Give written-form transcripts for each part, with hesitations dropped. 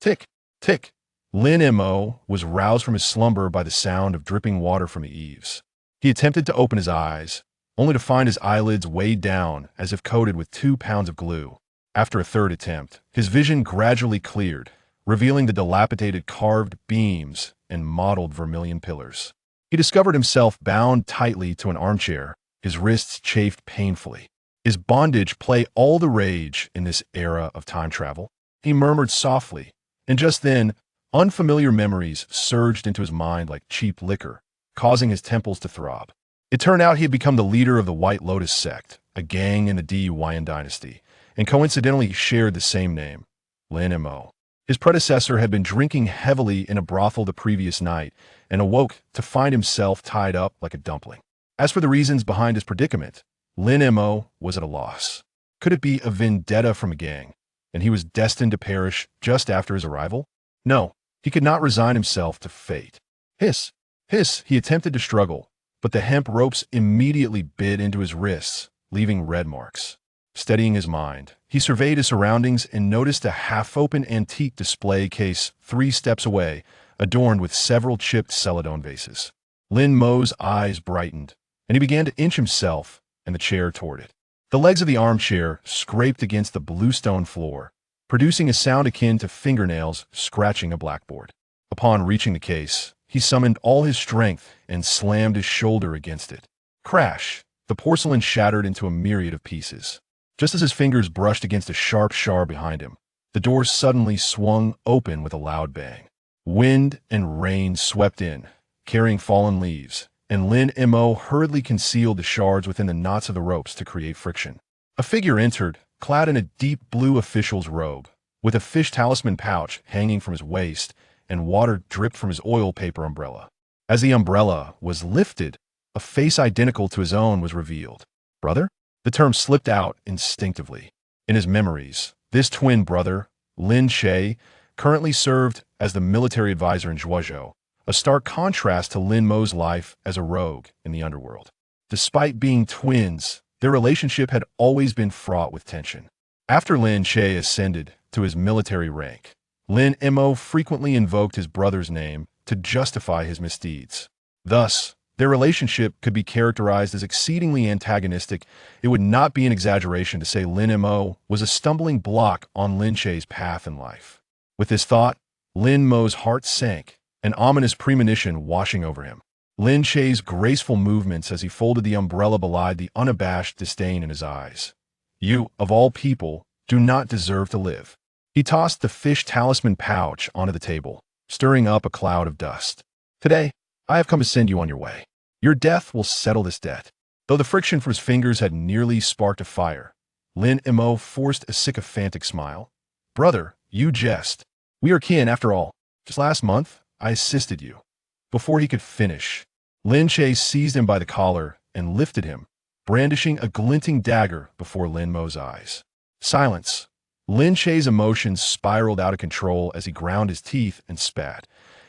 Tick, tick. Lin Mo was roused from his slumber by the sound of dripping water from the eaves. He attempted to open his eyes, only to find his eyelids weighed down as if coated with 2 pounds of glue. After a third attempt, his vision gradually cleared, revealing the dilapidated carved beams and mottled vermilion pillars. He discovered himself bound tightly to an armchair, his wrists chafed painfully. Is bondage play all the rage in this era of time travel? He murmured softly, and just then, unfamiliar memories surged into his mind like cheap liquor, causing his temples to throb. It turned out he had become the leader of the White Lotus sect, a gang in the Yuan dynasty, and coincidentally shared the same name, Lin Mo. His predecessor had been drinking heavily in a brothel the previous night and awoke to find himself tied up like a dumpling. As for the reasons behind his predicament, Lin Mo was at a loss. Could it be a vendetta from a gang, and he was destined to perish just after his arrival? No, he could not resign himself to fate. Hiss, hiss, he attempted to struggle, but the hemp ropes immediately bit into his wrists, leaving red marks. Steadying his mind, he surveyed his surroundings and noticed a half-open antique display case 3 steps away, adorned with several chipped celadon vases. Lin Mo's eyes brightened, and he began to inch himself and the chair toward it. The legs of the armchair scraped against the bluestone floor, producing a sound akin to fingernails scratching a blackboard. Upon reaching the case, he summoned all his strength and slammed his shoulder against it. Crash! The porcelain shattered into a myriad of pieces. Just as his fingers brushed against a sharp shard behind him, the door suddenly swung open with a loud bang. Wind and rain swept in, carrying fallen leaves, and Lin Mo hurriedly concealed the shards within the knots of the ropes to create friction. A figure entered, clad in a deep blue official's robe, with a fish talisman pouch hanging from his waist, and water dripped from his oil paper umbrella. As the umbrella was lifted, a face identical to his own was revealed. Brother? The term slipped out instinctively. In his memories, this twin brother, Lin Che, currently served as the military advisor in Zhuozhou, a stark contrast to Lin Mo's life as a rogue in the underworld. Despite being twins, their relationship had always been fraught with tension. After Lin Che ascended to his military rank, Lin Mo frequently invoked his brother's name to justify his misdeeds. Thus, their relationship could be characterized as exceedingly antagonistic. It would not be an exaggeration to say Lin Mo was a stumbling block on Lin Che's path in life. With this thought, Lin Mo's heart sank, an ominous premonition washing over him. Lin Che's graceful movements as he folded the umbrella belied the unabashed disdain in his eyes. You, of all people, do not deserve to live. He tossed the fish talisman pouch onto the table, stirring up a cloud of dust. Today, I have come to send you on your way. Your death will settle this debt. Though the friction from his fingers had nearly sparked a fire, Lin Mo forced a sycophantic smile. Brother, you jest. We are kin after all. Just last month, I assisted you. Before he could finish, Lin Che seized him by the collar and lifted him, brandishing a glinting dagger before Lin Mo's eyes. Silence. Lin Che's emotions spiraled out of control as he ground his teeth and spat.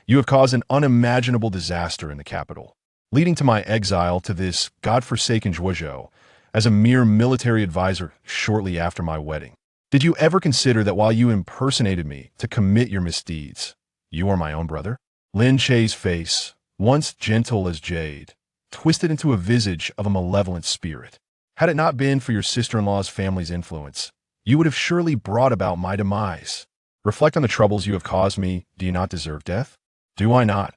You have caused an unimaginable disaster in the capital, leading to my exile to this godforsaken Zhuozhou as a mere military advisor shortly after my wedding. Did you ever consider that while you impersonated me to commit your misdeeds, you are my own brother? Lin Che's face, once gentle as jade, twisted into a visage of a malevolent spirit. Had it not been for your sister-in-law's family's influence, you would have surely brought about my demise. Reflect on the troubles you have caused me. Do you not deserve death? Do I not?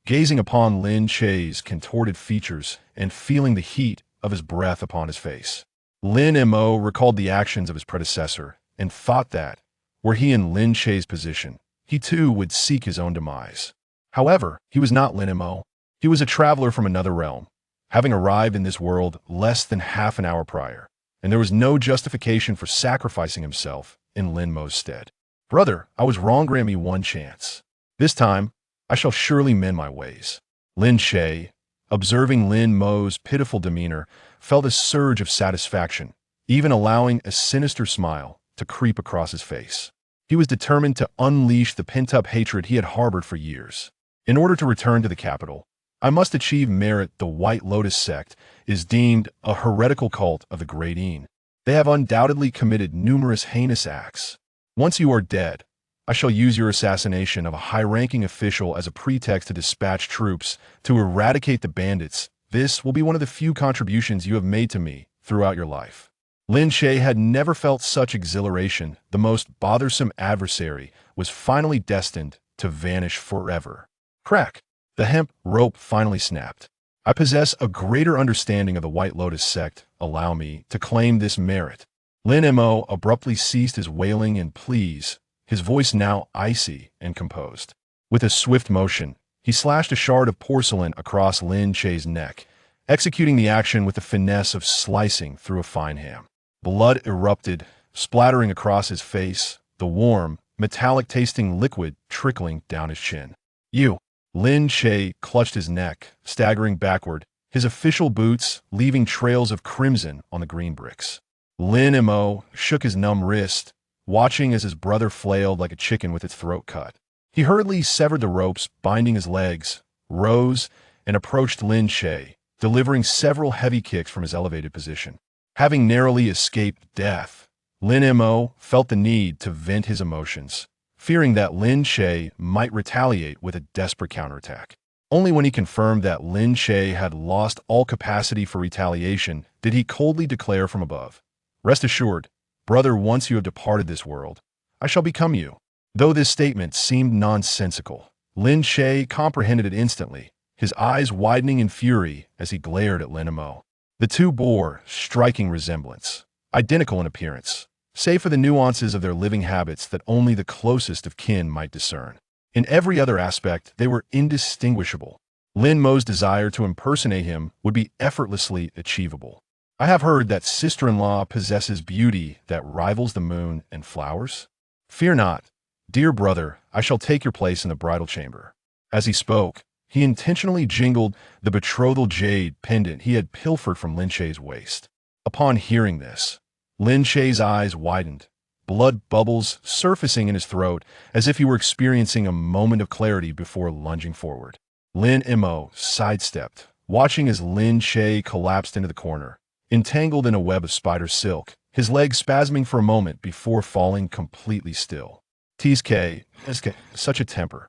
Gazing upon Lin Che's contorted features and feeling the heat of his breath upon his face, Lin Mo recalled the actions of his predecessor and thought that, were he in Lin Che's position, he too would seek his own demise. However, he was not Lin Mo. He was a traveler from another realm, having arrived in this world less than half an hour prior, and there was no justification for sacrificing himself in Lin Mo's stead. Brother, I was wrong. Grant me one chance. This time, I shall surely mend my ways. Lin Che, observing Lin Mo's pitiful demeanor, felt a surge of satisfaction, even allowing a sinister smile to creep across his face. He was determined to unleash the pent-up hatred he had harbored for years. In order to return to the capital, I must achieve merit. The White Lotus sect is deemed a heretical cult of the Great Een. They have undoubtedly committed numerous heinous acts. Once you are dead, I shall use your assassination of a high-ranking official as a pretext to dispatch troops to eradicate the bandits. This will be one of the few contributions you have made to me throughout your life." Lin Che had never felt such exhilaration. The most bothersome adversary was finally destined to vanish forever. Crack! The hemp rope finally snapped. "I possess a greater understanding of the White Lotus sect. Allow me to claim this merit." Lin Mo abruptly ceased his wailing and pleas, his voice now icy and composed. With a swift motion, he slashed a shard of porcelain across Lin Che's neck, executing the action with the finesse of slicing through a fine ham. Blood erupted, splattering across his face, the warm, metallic-tasting liquid trickling down his chin. "You!" Lin Che clutched his neck, staggering backward, his official boots leaving trails of crimson on the green bricks. Lin Mo shook his numb wrist, watching as his brother flailed like a chicken with its throat cut. He hurriedly severed the ropes binding his legs, rose, and approached Lin Che, delivering several heavy kicks from his elevated position. Having narrowly escaped death, Lin Mo felt the need to vent his emotions, fearing that Lin Che might retaliate with a desperate counterattack. Only when he confirmed that Lin Che had lost all capacity for retaliation did he coldly declare from above, "Rest assured, brother, once you have departed this world, I shall become you." Though this statement seemed nonsensical, Lin Che comprehended it instantly, his eyes widening in fury as he glared at Lin Mo. The two bore striking resemblance, identical in appearance, save for the nuances of their living habits that only the closest of kin might discern. In every other aspect, they were indistinguishable. Lin Mo's desire to impersonate him would be effortlessly achievable. "I have heard that sister-in-law possesses beauty that rivals the moon and flowers. Fear not, dear brother, I shall take your place in the bridal chamber." As he spoke, he intentionally jingled the betrothal jade pendant he had pilfered from Lin Che's waist. Upon hearing this, Lin Che's eyes widened, blood bubbles surfacing in his throat as if he were experiencing a moment of clarity before lunging forward. Lin Mo sidestepped, watching as Lin Che collapsed into the corner, entangled in a web of spider silk, his legs spasming for a moment before falling completely still. "Tsk, such a temper."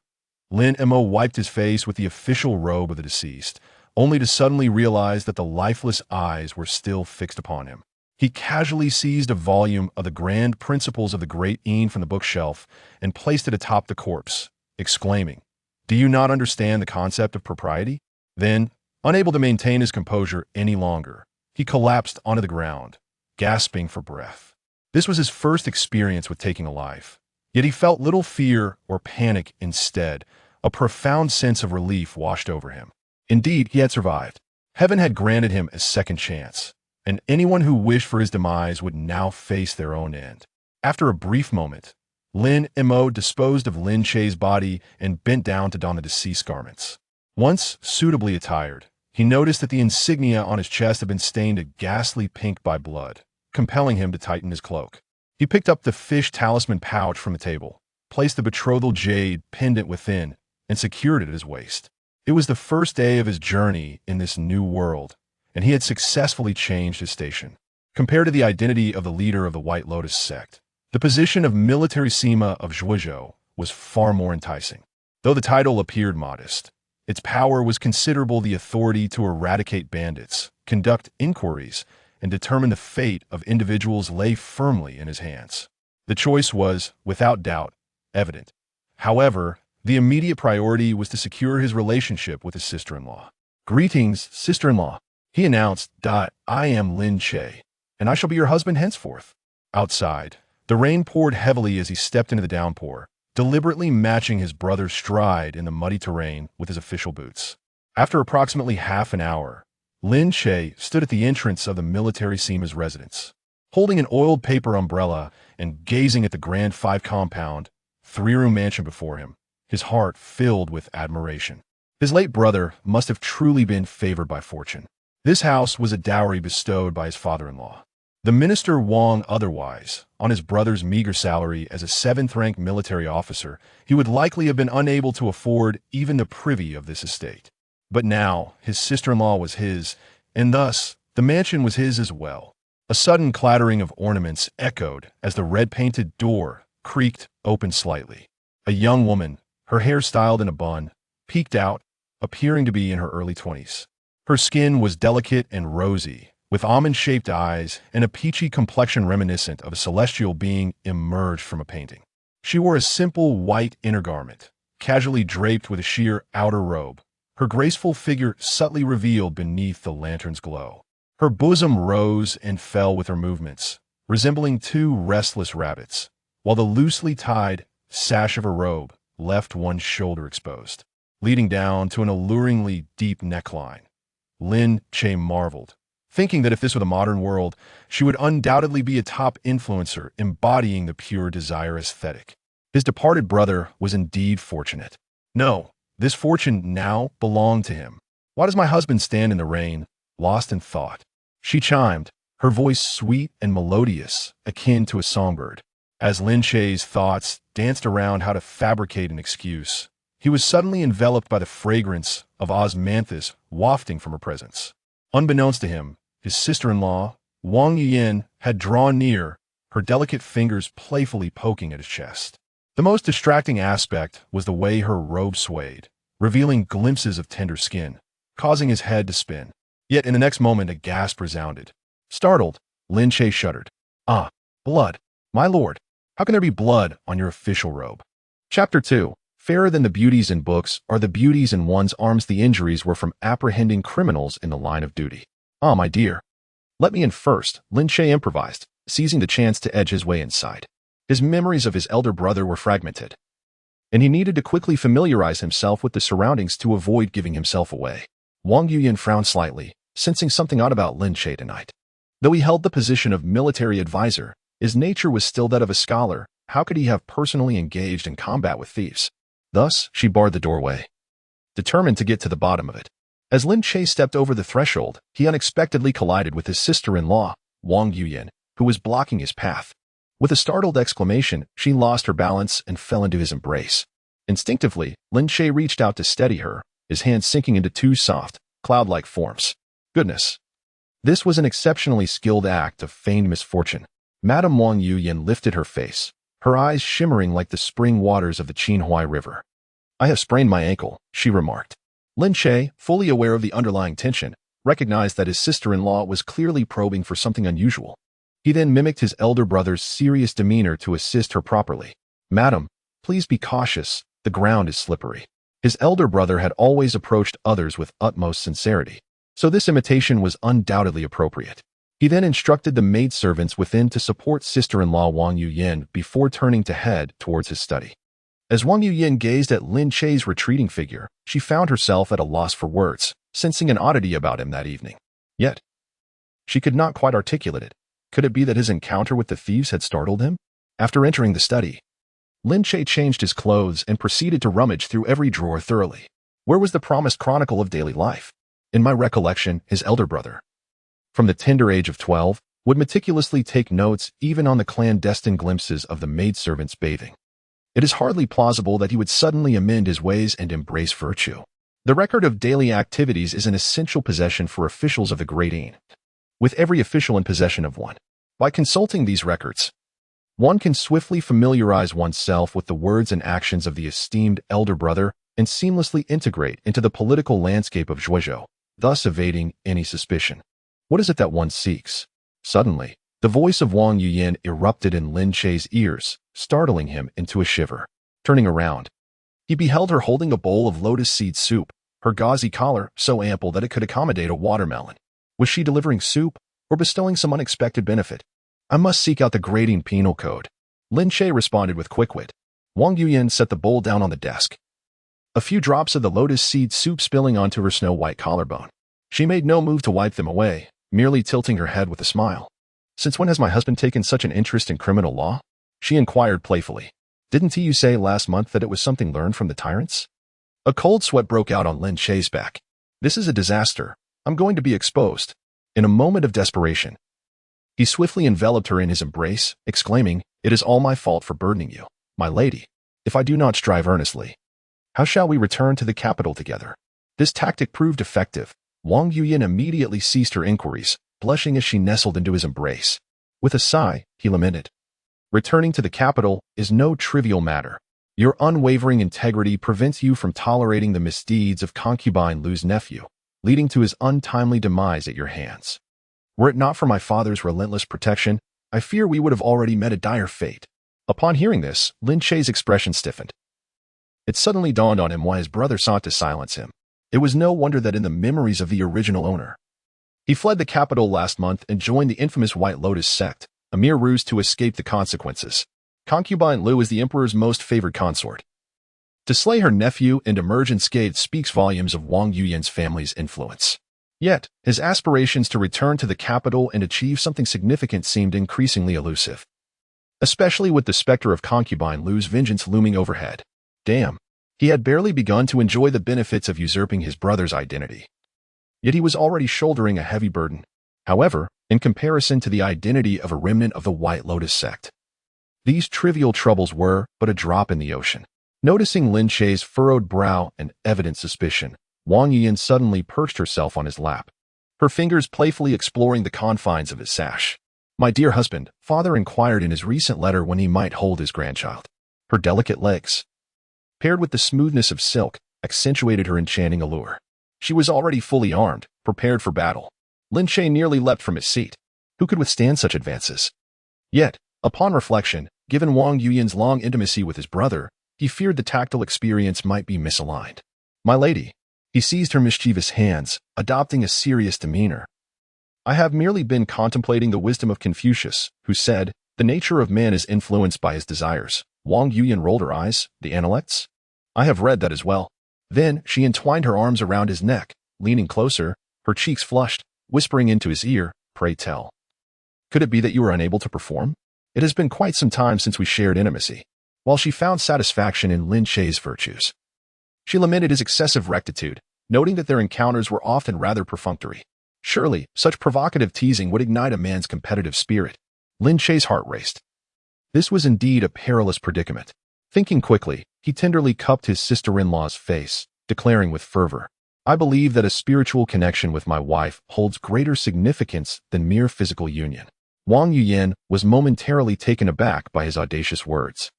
Lin Mo wiped his face with the official robe of the deceased, only to suddenly realize that the lifeless eyes were still fixed upon him. He casually seized a volume of the Grand Principles of the Great Een from the bookshelf and placed it atop the corpse, exclaiming, "Do you not understand the concept of propriety?" Then, unable to maintain his composure any longer, he collapsed onto the ground, gasping for breath. This was his first experience with taking a life, yet he felt little fear or panic. Instead, a profound sense of relief washed over him. Indeed, he had survived. Heaven had granted him a second chance, and anyone who wished for his demise would now face their own end. After a brief moment, Lin Mo disposed of Lin Che's body and bent down to don the deceased's garments. Once suitably attired, he noticed that the insignia on his chest had been stained a ghastly pink by blood, compelling him to tighten his cloak. He picked up the fish talisman pouch from the table, placed the betrothal jade pendant within, and secured it at his waist. It was the first day of his journey in this new world, and he had successfully changed his station. Compared to the identity of the leader of the White Lotus sect, the position of military Sima of Zhuozhou was far more enticing. Though the title appeared modest, its power was considerable. The authority to eradicate bandits, conduct inquiries, and determine the fate of individuals lay firmly in his hands. The choice was, without doubt, evident. However, the immediate priority was to secure his relationship with his sister-in-law. "Greetings, sister-in-law," he announced. "I am Lin Che, and I shall be your husband henceforth." Outside, the rain poured heavily as he stepped into the downpour, deliberately matching his brother's stride in the muddy terrain with his official boots. After approximately half an hour, Lin Che stood at the entrance of the military Sima's residence, holding an oiled paper umbrella and gazing at the Grand Five compound, three-room mansion before him, his heart filled with admiration. His late brother must have truly been favored by fortune. This house was a dowry bestowed by his father-in-law. The minister Wang otherwise, on his brother's meager salary as a 7th-rank military officer, he would likely have been unable to afford even the privy of this estate. But now, his sister-in-law was his, and thus, the mansion was his as well. A sudden clattering of ornaments echoed as the red-painted door, creaked open slightly. A young woman, her hair styled in a bun, peeked out, appearing to be in her early 20s. Her skin was delicate and rosy, with almond-shaped eyes and a peachy complexion reminiscent of a celestial being emerged from a painting. She wore a simple white inner garment, casually draped with a sheer outer robe, her graceful figure subtly revealed beneath the lantern's glow. Her bosom rose and fell with her movements, resembling two restless rabbits, while the loosely tied sash of her robe left one shoulder exposed, leading down to an alluringly deep neckline. Lin Che marveled, thinking that if this were the modern world, she would undoubtedly be a top influencer embodying the pure desire aesthetic. His departed brother was indeed fortunate. No, this fortune now belonged to him. Why does my husband stand in the rain, lost in thought? She chimed, her voice sweet and melodious, akin to a songbird. As Lin Che's thoughts danced around how to fabricate an excuse, he was suddenly enveloped by the fragrance of osmanthus wafting from her presence. Unbeknownst to him, his sister-in-law, Wang Yuyan, had drawn near, her delicate fingers playfully poking at his chest. The most distracting aspect was the way her robe swayed, revealing glimpses of tender skin, causing his head to spin. Yet in the next moment a gasp resounded. Startled, Lin Che shuddered. Ah, blood. My lord, how can there be blood on your official robe? Chapter 2. Fairer than the beauties in books are the beauties in one's arms. The injuries were from apprehending criminals in the line of duty. Ah, my dear. Let me in first, Lin Che improvised, seizing the chance to edge his way inside. His memories of his elder brother were fragmented, and he needed to quickly familiarize himself with the surroundings to avoid giving himself away. Wang Yuyan frowned slightly, sensing something odd about Lin Che tonight. Though he held the position of military advisor, his nature was still that of a scholar. How could he have personally engaged in combat with thieves? Thus, she barred the doorway, determined to get to the bottom of it. As Lin Che stepped over the threshold, he unexpectedly collided with his sister-in-law, Wang Yuyan, who was blocking his path. With a startled exclamation, she lost her balance and fell into his embrace. Instinctively, Lin Che reached out to steady her, his hands sinking into two soft, cloud-like forms. Goodness. This was an exceptionally skilled act of feigned misfortune. Madame Wang Yuyan lifted her face, her eyes shimmering like the spring waters of the Qinhuai River. I have sprained my ankle, she remarked. Lin Che, fully aware of the underlying tension, recognized that his sister-in-law was clearly probing for something unusual. He then mimicked his elder brother's serious demeanor to assist her properly. Madam, please be cautious, the ground is slippery. His elder brother had always approached others with utmost sincerity, so this imitation was undoubtedly appropriate. He then instructed the maidservants within to support sister-in-law Wang Yuyan before turning to head towards his study. As Wang Yuyan gazed at Lin Che's retreating figure, she found herself at a loss for words, sensing an oddity about him that evening. Yet, she could not quite articulate it. Could it be that his encounter with the thieves had startled him? After entering the study, Lin Che changed his clothes and proceeded to rummage through every drawer thoroughly. Where was the promised chronicle of daily life? In my recollection, his elder brother, from the tender age of 12, would meticulously take notes even on the clandestine glimpses of the maidservants bathing. It is hardly plausible that he would suddenly amend his ways and embrace virtue. The record of daily activities is an essential possession for officials of the Great Inn, with every official in possession of one. By consulting these records, one can swiftly familiarize oneself with the words and actions of the esteemed elder brother and seamlessly integrate into the political landscape of Zhuozhou, thus evading any suspicion. What is it that one seeks? Suddenly, the voice of Wang Yuyan erupted in Lin Che's ears, startling him into a shiver. Turning around, he beheld her holding a bowl of lotus seed soup, her gauzy collar so ample that it could accommodate a watermelon. Was she delivering soup or bestowing some unexpected benefit? I must seek out the grading penal code. Lin Che responded with quick wit. Wang Yuyan set the bowl down on the desk, a few drops of the lotus seed soup spilling onto her snow-white collarbone. She made no move to wipe them away, merely tilting her head with a smile. Since when has my husband taken such an interest in criminal law? She inquired playfully. Didn't you say last month that it was something learned from the tyrants? A cold sweat broke out on Lin Che's back. This is a disaster. I'm going to be exposed. In a moment of desperation, he swiftly enveloped her in his embrace, exclaiming, It is all my fault for burdening you, my lady. If I do not strive earnestly, how shall we return to the capital together? This tactic proved effective. Wang Yuyan immediately ceased her inquiries, blushing as she nestled into his embrace. With a sigh, he lamented, Returning to the capital is no trivial matter. Your unwavering integrity prevents you from tolerating the misdeeds of concubine Lu's nephew, leading to his untimely demise at your hands. Were it not for my father's relentless protection, I fear we would have already met a dire fate. Upon hearing this, Lin Che's expression stiffened. It suddenly dawned on him why his brother sought to silence him. It was no wonder that in the memories of the original owner, he fled the capital last month and joined the infamous White Lotus sect, a mere ruse to escape the consequences. Concubine Lu is the emperor's most favored consort. To slay her nephew and emerge unscathed speaks volumes of Wang Yuyan's family's influence. Yet, his aspirations to return to the capital and achieve something significant seemed increasingly elusive. Especially with the specter of concubine Lu's vengeance looming overhead. Damn, he had barely begun to enjoy the benefits of usurping his brother's identity. Yet he was already shouldering a heavy burden. However, in comparison to the identity of a remnant of the White Lotus sect, these trivial troubles were but a drop in the ocean. Noticing Lin Che's furrowed brow and evident suspicion, Wang Yuyan suddenly perched herself on his lap, her fingers playfully exploring the confines of his sash. My dear husband, father inquired in his recent letter when he might hold his grandchild. Her delicate legs, paired with the smoothness of silk, accentuated her enchanting allure. She was already fully armed, prepared for battle. Lin Che nearly leapt from his seat. Who could withstand such advances? Yet, upon reflection, given Wang Yuyan's long intimacy with his brother, he feared the tactile experience might be misaligned. My lady, he seized her mischievous hands, adopting a serious demeanor. I have merely been contemplating the wisdom of Confucius, who said, the nature of man is influenced by his desires. Wang Yuyan rolled her eyes. The intellects? I have read that as well. Then she entwined her arms around his neck, leaning closer, her cheeks flushed, whispering into his ear, pray tell. Could it be that you were unable to perform? It has been quite some time since we shared intimacy. While she found satisfaction in Lin Che's virtues, she lamented his excessive rectitude, noting that their encounters were often rather perfunctory. Surely, such provocative teasing would ignite a man's competitive spirit. Lin Che's heart raced. This was indeed a perilous predicament. Thinking quickly, he tenderly cupped his sister-in-law's face, declaring with fervor, I believe that a spiritual connection with my wife holds greater significance than mere physical union. Wang Yuyan was momentarily taken aback by his audacious words,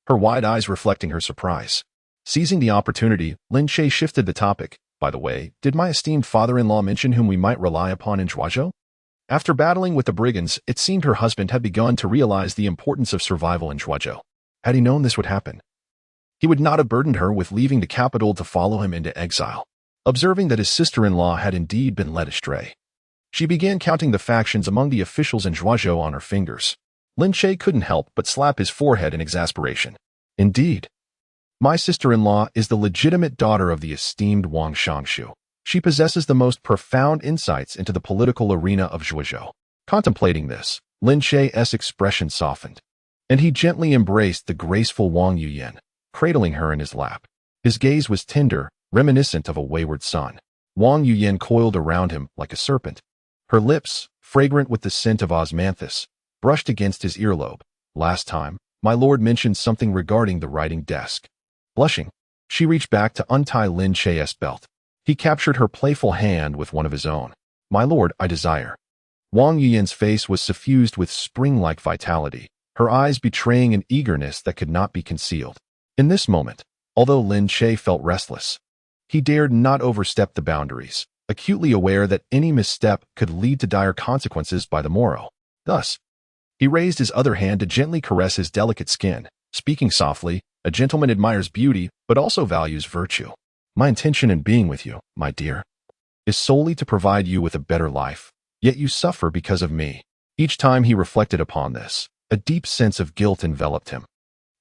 her wide eyes reflecting her surprise. Seizing the opportunity, Lin Che shifted the topic. By the way, did my esteemed father-in-law mention whom we might rely upon in Zhuozhou? After battling with the brigands, it seemed her husband had begun to realize the importance of survival in Zhuozhou. Had he known this would happen, he would not have burdened her with leaving the capital to follow him into exile. Observing that his sister-in-law had indeed been led astray, she began counting the factions among the officials in Zhuozhou on her fingers. Lin Che couldn't help but slap his forehead in exasperation. Indeed, my sister-in-law is the legitimate daughter of the esteemed Wang Shangshu. She possesses the most profound insights into the political arena of Zhuozhou. Contemplating this, Lin Che's expression softened, and he gently embraced the graceful Wang Yuyan, cradling her in his lap. His gaze was tender, reminiscent of a wayward son. Wang Yuyan coiled around him like a serpent. Her lips, fragrant with the scent of osmanthus, brushed against his earlobe. Last time, my lord mentioned something regarding the writing desk. Blushing, she reached back to untie Lin Che's belt. He captured her playful hand with one of his own. My lord, I desire. Wang Yuyan's face was suffused with spring-like vitality, her eyes betraying an eagerness that could not be concealed. In this moment, although Lin Che felt restless, he dared not overstep the boundaries, acutely aware that any misstep could lead to dire consequences by the morrow. Thus, he raised his other hand to gently caress his delicate skin, speaking softly, a gentleman admires beauty, but also values virtue. My intention in being with you, my dear, is solely to provide you with a better life, yet you suffer because of me. Each time he reflected upon this, a deep sense of guilt enveloped him.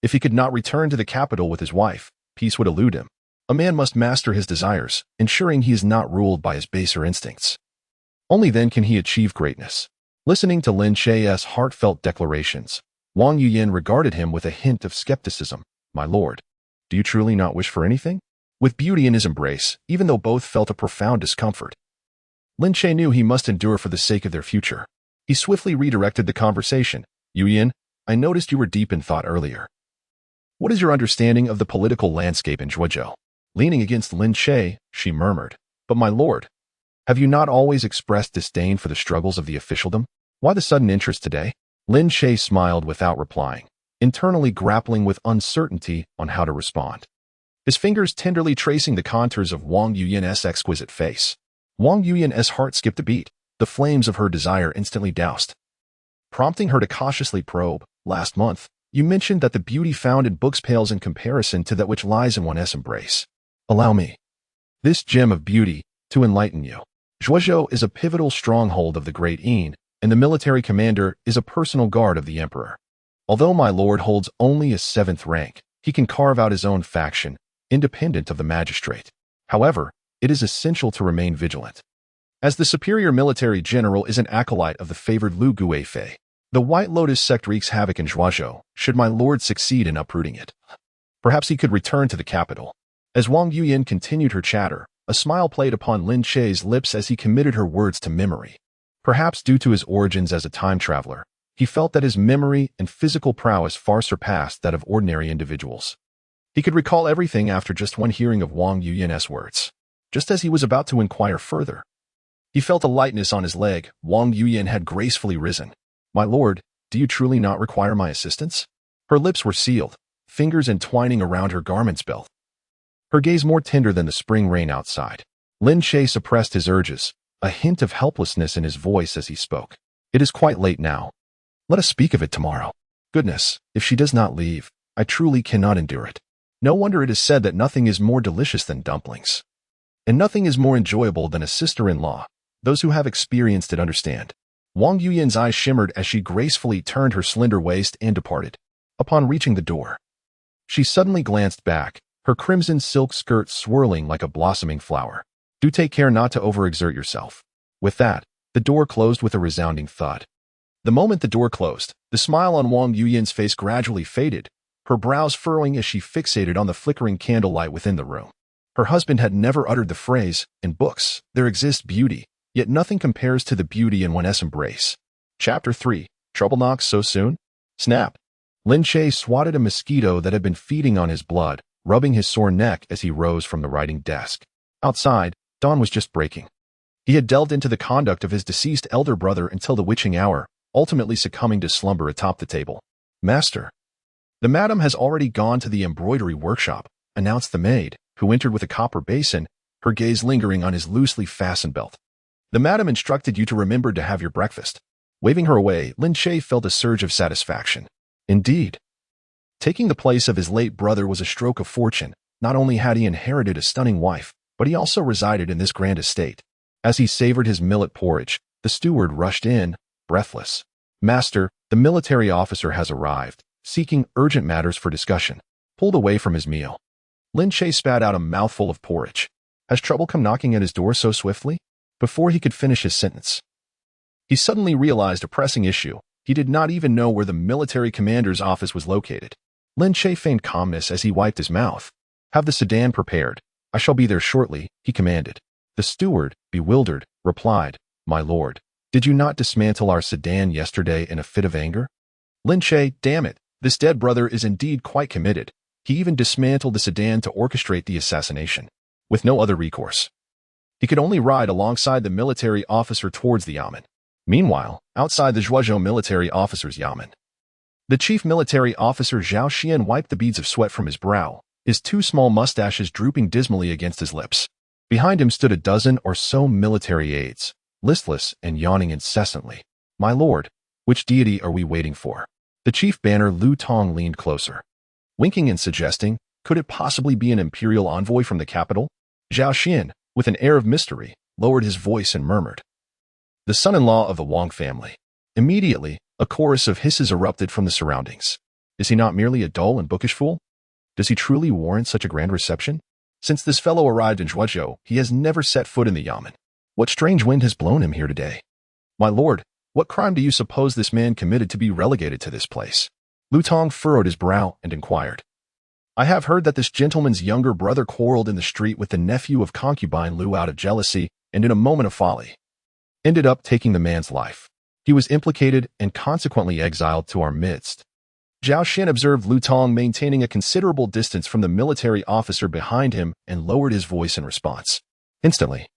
If he could not return to the capital with his wife, peace would elude him. A man must master his desires, ensuring he is not ruled by his baser instincts. Only then can he achieve greatness. Listening to Lin Che's heartfelt declarations, Wang Yuyan regarded him with a hint of skepticism. My lord, do you truly not wish for anything? With beauty in his embrace, even though both felt a profound discomfort, Lin Che knew he must endure for the sake of their future. He swiftly redirected the conversation. Yuyan, I noticed you were deep in thought earlier. What is your understanding of the political landscape in Zhuozhou? Leaning against Lin Che, she murmured. But my lord, have you not always expressed disdain for the struggles of the officialdom? Why the sudden interest today? Lin Che smiled without replying, internally grappling with uncertainty on how to respond. His fingers tenderly tracing the contours of Wang Yuyan's exquisite face. Wang Yuyan's heart skipped a beat, the flames of her desire instantly doused, prompting her to cautiously probe. Last month, you mentioned that the beauty found in books pales in comparison to that which lies in one's embrace. Allow me, this gem of beauty, to enlighten you. Zhuozhou is a pivotal stronghold of the Great Yin, and the military commander is a personal guard of the emperor. Although my lord holds only a 7th rank, he can carve out his own faction, independent of the magistrate. However, it is essential to remain vigilant. As the superior military general is an acolyte of the favored Lu Guifei, the White Lotus sect wreaks havoc in Zhuozhou, should my lord succeed in uprooting it. Perhaps he could return to the capital. As Wang Yuyan continued her chatter, a smile played upon Lin Che's lips as he committed her words to memory. Perhaps due to his origins as a time traveler, he felt that his memory and physical prowess far surpassed that of ordinary individuals. He could recall everything after just one hearing of Wang Yuyan's words. Just as he was about to inquire further, he felt a lightness on his leg. Wang Yuyan had gracefully risen. My lord, do you truly not require my assistance? Her lips were sealed, fingers entwining around her garment's belt. Her gaze more tender than the spring rain outside. Lin Che suppressed his urges, a hint of helplessness in his voice as he spoke. It is quite late now. Let us speak of it tomorrow. Goodness, if she does not leave, I truly cannot endure it. No wonder it is said that nothing is more delicious than dumplings. And nothing is more enjoyable than a sister-in-law. Those who have experienced it understand. Wang Yuyan's eyes shimmered as she gracefully turned her slender waist and departed. Upon reaching the door, she suddenly glanced back, her crimson silk skirt swirling like a blossoming flower. Do take care not to overexert yourself. With that, the door closed with a resounding thud. The moment the door closed, the smile on Wang Yuyan's face gradually faded, her brows furrowing as she fixated on the flickering candlelight within the room. Her husband had never uttered the phrase, in books, there exists beauty, yet nothing compares to the beauty in one's embrace. Chapter 3. Trouble knocks so soon? Snap. Lin Che swatted a mosquito that had been feeding on his blood, rubbing his sore neck as he rose from the writing desk. Outside, dawn was just breaking. He had delved into the conduct of his deceased elder brother until the witching hour, ultimately succumbing to slumber atop the table. Master. The madam has already gone to the embroidery workshop, announced the maid, who entered with a copper basin, her gaze lingering on his loosely fastened belt. The madam instructed you to remember to have your breakfast. Waving her away, Lin Che felt a surge of satisfaction. Indeed. Taking the place of his late brother was a stroke of fortune. Not only had he inherited a stunning wife, but he also resided in this grand estate. As he savored his millet porridge, the steward rushed in, breathless. Master, the military officer has arrived, seeking urgent matters for discussion. Pulled away from his meal, Lin Che spat out a mouthful of porridge. Has trouble come knocking at his door so swiftly? Before he could finish his sentence, he suddenly realized a pressing issue. He did not even know where the military commander's office was located. Lin Che feigned calmness as he wiped his mouth. Have the sedan prepared. I shall be there shortly, he commanded. The steward, bewildered, replied, My lord, did you not dismantle our sedan yesterday in a fit of anger? Lin Che, damn it, this dead brother is indeed quite committed. He even dismantled the sedan to orchestrate the assassination. With no other recourse, he could only ride alongside the military officer towards the yamen. Meanwhile, outside the Zhuozhou military officer's yamen, the chief military officer Zhao Xian wiped the beads of sweat from his brow, his two small mustaches drooping dismally against his lips. Behind him stood a dozen or so military aides, listless and yawning incessantly. My lord, which deity are we waiting for? The chief banner Lu Tong leaned closer, winking and suggesting, could it possibly be an imperial envoy from the capital? Zhao Xian, with an air of mystery, lowered his voice and murmured, the son-in-law of the Wang family. Immediately, a chorus of hisses erupted from the surroundings. Is he not merely a dull and bookish fool? Does he truly warrant such a grand reception? Since this fellow arrived in Zhuozhou, he has never set foot in the yamen. What strange wind has blown him here today? My lord, what crime do you suppose this man committed to be relegated to this place? Lu Tong furrowed his brow and inquired. I have heard that this gentleman's younger brother quarreled in the street with the nephew of concubine Lu out of jealousy and in a moment of folly ended up taking the man's life. He was implicated and consequently exiled to our midst. Zhao Xian observed Lu Tong maintaining a considerable distance from the military officer behind him and lowered his voice in response. Instantly,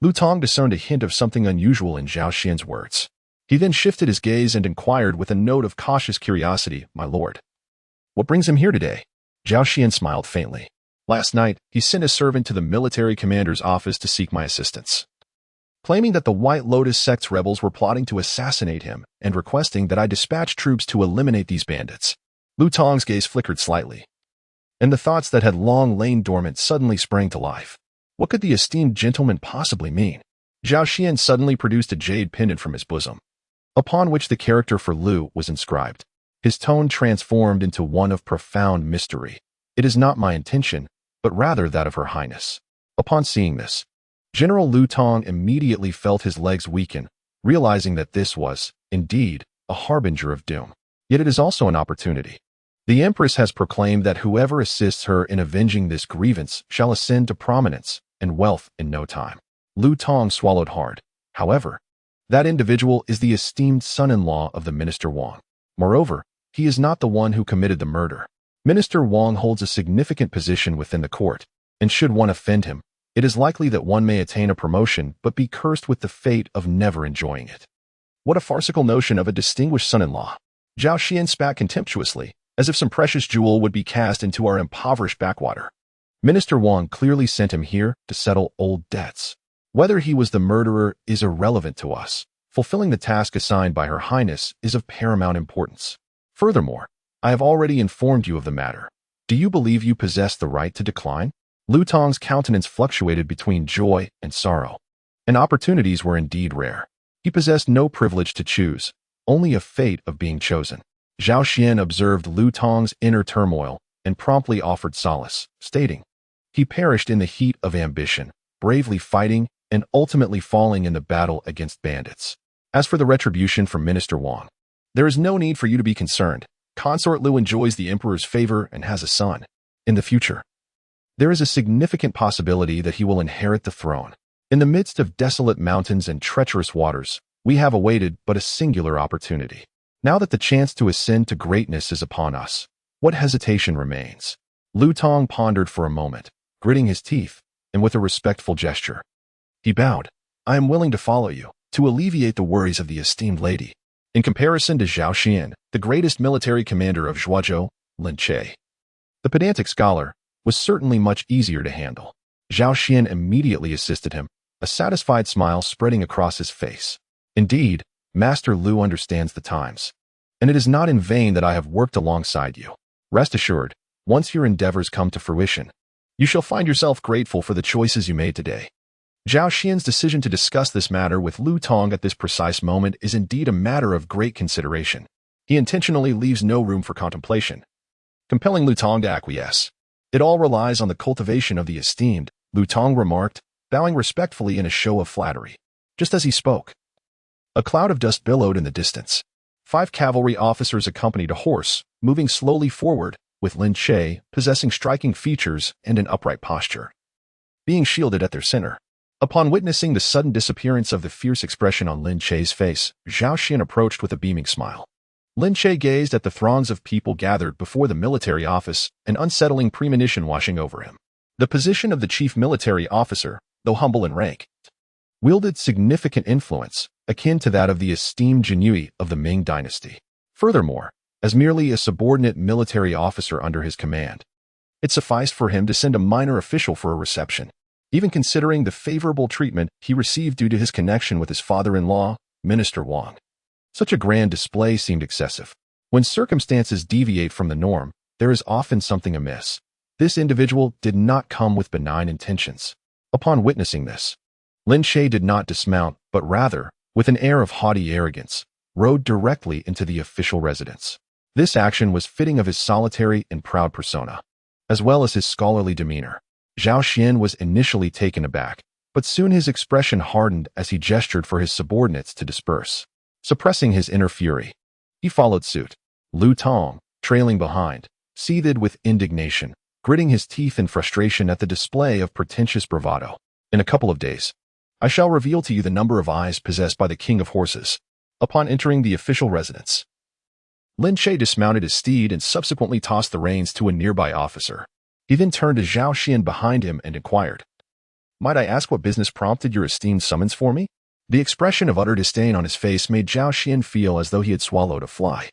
Lu Tong discerned a hint of something unusual in Zhao Xian's words. He then shifted his gaze and inquired with a note of cautious curiosity, "My lord, what brings him here today?" Zhao Xian smiled faintly. "Last night, he sent a servant to the military commander's office to seek my assistance, claiming that the White Lotus sect's rebels were plotting to assassinate him and requesting that I dispatch troops to eliminate these bandits." Lu Tong's gaze flickered slightly, and the thoughts that had long lain dormant suddenly sprang to life. What could the esteemed gentleman possibly mean? Zhao Xian suddenly produced a jade pendant from his bosom, upon which the character for Lu was inscribed. His tone transformed into one of profound mystery. "It is not my intention, but rather that of Her Highness." Upon seeing this, General Lu Tong immediately felt his legs weaken, realizing that this was, indeed, a harbinger of doom. Yet it is also an opportunity. The Empress has proclaimed that whoever assists her in avenging this grievance shall ascend to prominence and wealth in no time. Lu Tong swallowed hard. However, that individual is the esteemed son-in-law of the Minister Wang. Moreover, he is not the one who committed the murder. Minister Wang holds a significant position within the court, and should one offend him, it is likely that one may attain a promotion but be cursed with the fate of never enjoying it. What a farcical notion of a distinguished son-in-law. Zhao Xian spat contemptuously, as if some precious jewel would be cast into our impoverished backwater. Minister Wang clearly sent him here to settle old debts. Whether he was the murderer is irrelevant to us. Fulfilling the task assigned by Her Highness is of paramount importance. Furthermore, I have already informed you of the matter. Do you believe you possess the right to decline? Lu Tong's countenance fluctuated between joy and sorrow, and opportunities were indeed rare. He possessed no privilege to choose, only a fate of being chosen. Zhao Xian observed Lu Tong's inner turmoil and promptly offered solace, stating, "He perished in the heat of ambition, bravely fighting and ultimately falling in the battle against bandits. As for the retribution from Minister Wang, there is no need for you to be concerned. Consort Lu enjoys the Emperor's favor and has a son. In the future, there is a significant possibility that he will inherit the throne. In the midst of desolate mountains and treacherous waters, we have awaited but a singular opportunity. Now that the chance to ascend to greatness is upon us, what hesitation remains?" Lu Tong pondered for a moment, gritting his teeth, and with a respectful gesture, he bowed. "I am willing to follow you, to alleviate the worries of the esteemed lady." In comparison to Zhao Xian, the greatest military commander of Zhuozhou, Lin Che, the pedantic scholar, was certainly much easier to handle. Zhao Xian immediately assisted him, a satisfied smile spreading across his face. "Indeed, Master Lu understands the times, and it is not in vain that I have worked alongside you. Rest assured, once your endeavors come to fruition, you shall find yourself grateful for the choices you made today." Zhao Xian's decision to discuss this matter with Lu Tong at this precise moment is indeed a matter of great consideration. He intentionally leaves no room for contemplation, compelling Lu Tong to acquiesce. "It all relies on the cultivation of the esteemed," Lu Tong remarked, bowing respectfully in a show of flattery. Just as he spoke, a cloud of dust billowed in the distance. 5 cavalry officers accompanied a horse, moving slowly forward, with Lin Che possessing striking features and an upright posture, being shielded at their center. Upon witnessing the sudden disappearance of the fierce expression on Lin Che's face, Zhao Xian approached with a beaming smile. Lin Che gazed at the throngs of people gathered before the military office, an unsettling premonition washing over him. The position of the chief military officer, though humble in rank, wielded significant influence, akin to that of the esteemed Jinyue of the Ming dynasty. Furthermore, as merely a subordinate military officer under his command, it sufficed for him to send a minor official for a reception, even considering the favorable treatment he received due to his connection with his father-in-law, Minister Wang. Such a grand display seemed excessive. When circumstances deviate from the norm, there is often something amiss. This individual did not come with benign intentions. Upon witnessing this, Lin Che did not dismount, but rather, with an air of haughty arrogance, rode directly into the official residence. This action was fitting of his solitary and proud persona, as well as his scholarly demeanor. Zhao Xian was initially taken aback, but soon his expression hardened as he gestured for his subordinates to disperse. Suppressing his inner fury, he followed suit. Lu Tong, trailing behind, seethed with indignation, gritting his teeth in frustration at the display of pretentious bravado. "In a couple of days, I shall reveal to you the number of eyes possessed by the King of Horses." Upon entering the official residence, Lin Che dismounted his steed and subsequently tossed the reins to a nearby officer. He then turned to Zhao Xian behind him and inquired, "Might I ask what business prompted your esteemed summons for me?" The expression of utter disdain on his face made Zhao Xian feel as though he had swallowed a fly.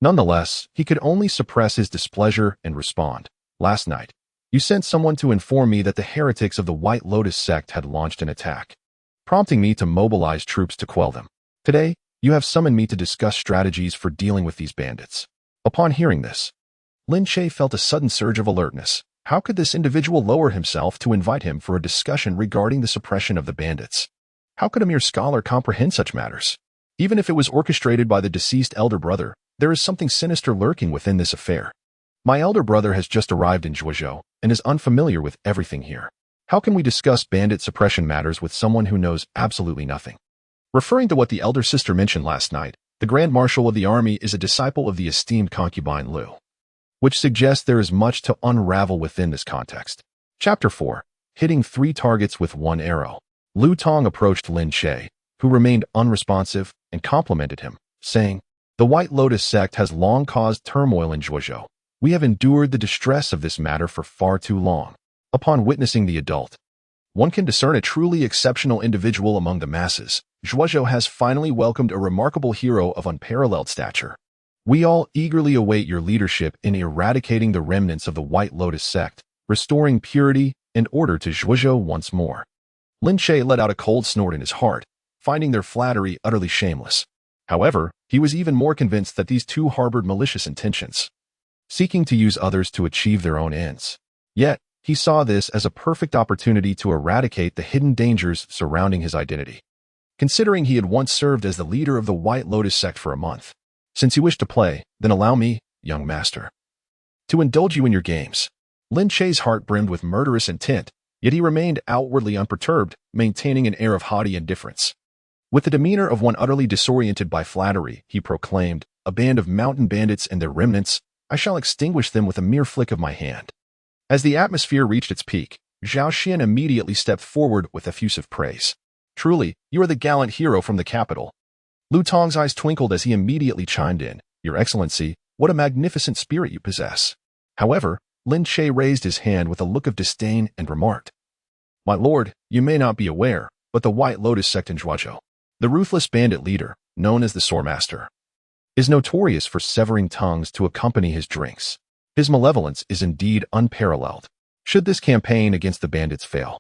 Nonetheless, he could only suppress his displeasure and respond. Last night, you sent someone to inform me that the heretics of the White Lotus sect had launched an attack, prompting me to mobilize troops to quell them. Today, you have summoned me to discuss strategies for dealing with these bandits. Upon hearing this, Lin Che felt a sudden surge of alertness. How could this individual lower himself to invite him for a discussion regarding the suppression of the bandits? How could a mere scholar comprehend such matters? Even if it was orchestrated by the deceased elder brother, there is something sinister lurking within this affair. My elder brother has just arrived in Zhuozhou and is unfamiliar with everything here. How can we discuss bandit suppression matters with someone who knows absolutely nothing? Referring to what the elder sister mentioned last night, the Grand Marshal of the army is a disciple of the esteemed concubine Lu, which suggests there is much to unravel within this context. Chapter 4. Hitting 3 targets with 1 arrow. Lu Tong approached Lin Che, who remained unresponsive, and complimented him, saying, "The White Lotus sect has long caused turmoil in Zhuozhou. We have endured the distress of this matter for far too long." Upon witnessing the adult, one can discern a truly exceptional individual among the masses. Zhuozhou has finally welcomed a remarkable hero of unparalleled stature. We all eagerly await your leadership in eradicating the remnants of the White Lotus sect, restoring purity and order to Zhuozhou once more. Lin Che let out a cold snort in his heart, finding their flattery utterly shameless. However, he was even more convinced that these two harbored malicious intentions, seeking to use others to achieve their own ends. Yet, he saw this as a perfect opportunity to eradicate the hidden dangers surrounding his identity. Considering he had once served as the leader of the White Lotus sect for a month, since you wish to play, then allow me, young master, to indulge you in your games. Lin Che's heart brimmed with murderous intent, yet he remained outwardly unperturbed, maintaining an air of haughty indifference. With the demeanor of one utterly disoriented by flattery, he proclaimed, "A band of mountain bandits and their remnants, I shall extinguish them with a mere flick of my hand." As the atmosphere reached its peak, Zhao Xian immediately stepped forward with effusive praise. "Truly, you are the gallant hero from the capital." Lu Tong's eyes twinkled as he immediately chimed in, "Your Excellency, what a magnificent spirit you possess." However, Lin Che raised his hand with a look of disdain and remarked, "My lord, you may not be aware, but the White Lotus sect in Zhuozhou, the ruthless bandit leader, known as the Swordmaster, is notorious for severing tongues to accompany his drinks. His malevolence is indeed unparalleled. Should this campaign against the bandits fail,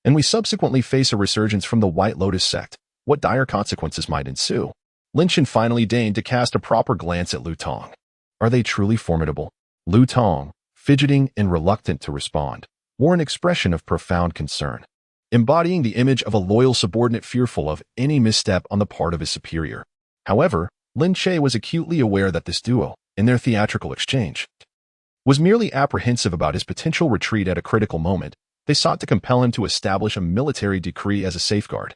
and we subsequently face a resurgence from the White Lotus sect, what dire consequences might ensue?" Lin Chen finally deigned to cast a proper glance at Lu Tong. Are they truly formidable? Lu Tong, fidgeting and reluctant to respond, wore an expression of profound concern, embodying the image of a loyal subordinate fearful of any misstep on the part of his superior. However, Lin Che was acutely aware that this duo, in their theatrical exchange, was merely apprehensive about his potential retreat at a critical moment. They sought to compel him to establish a military decree as a safeguard.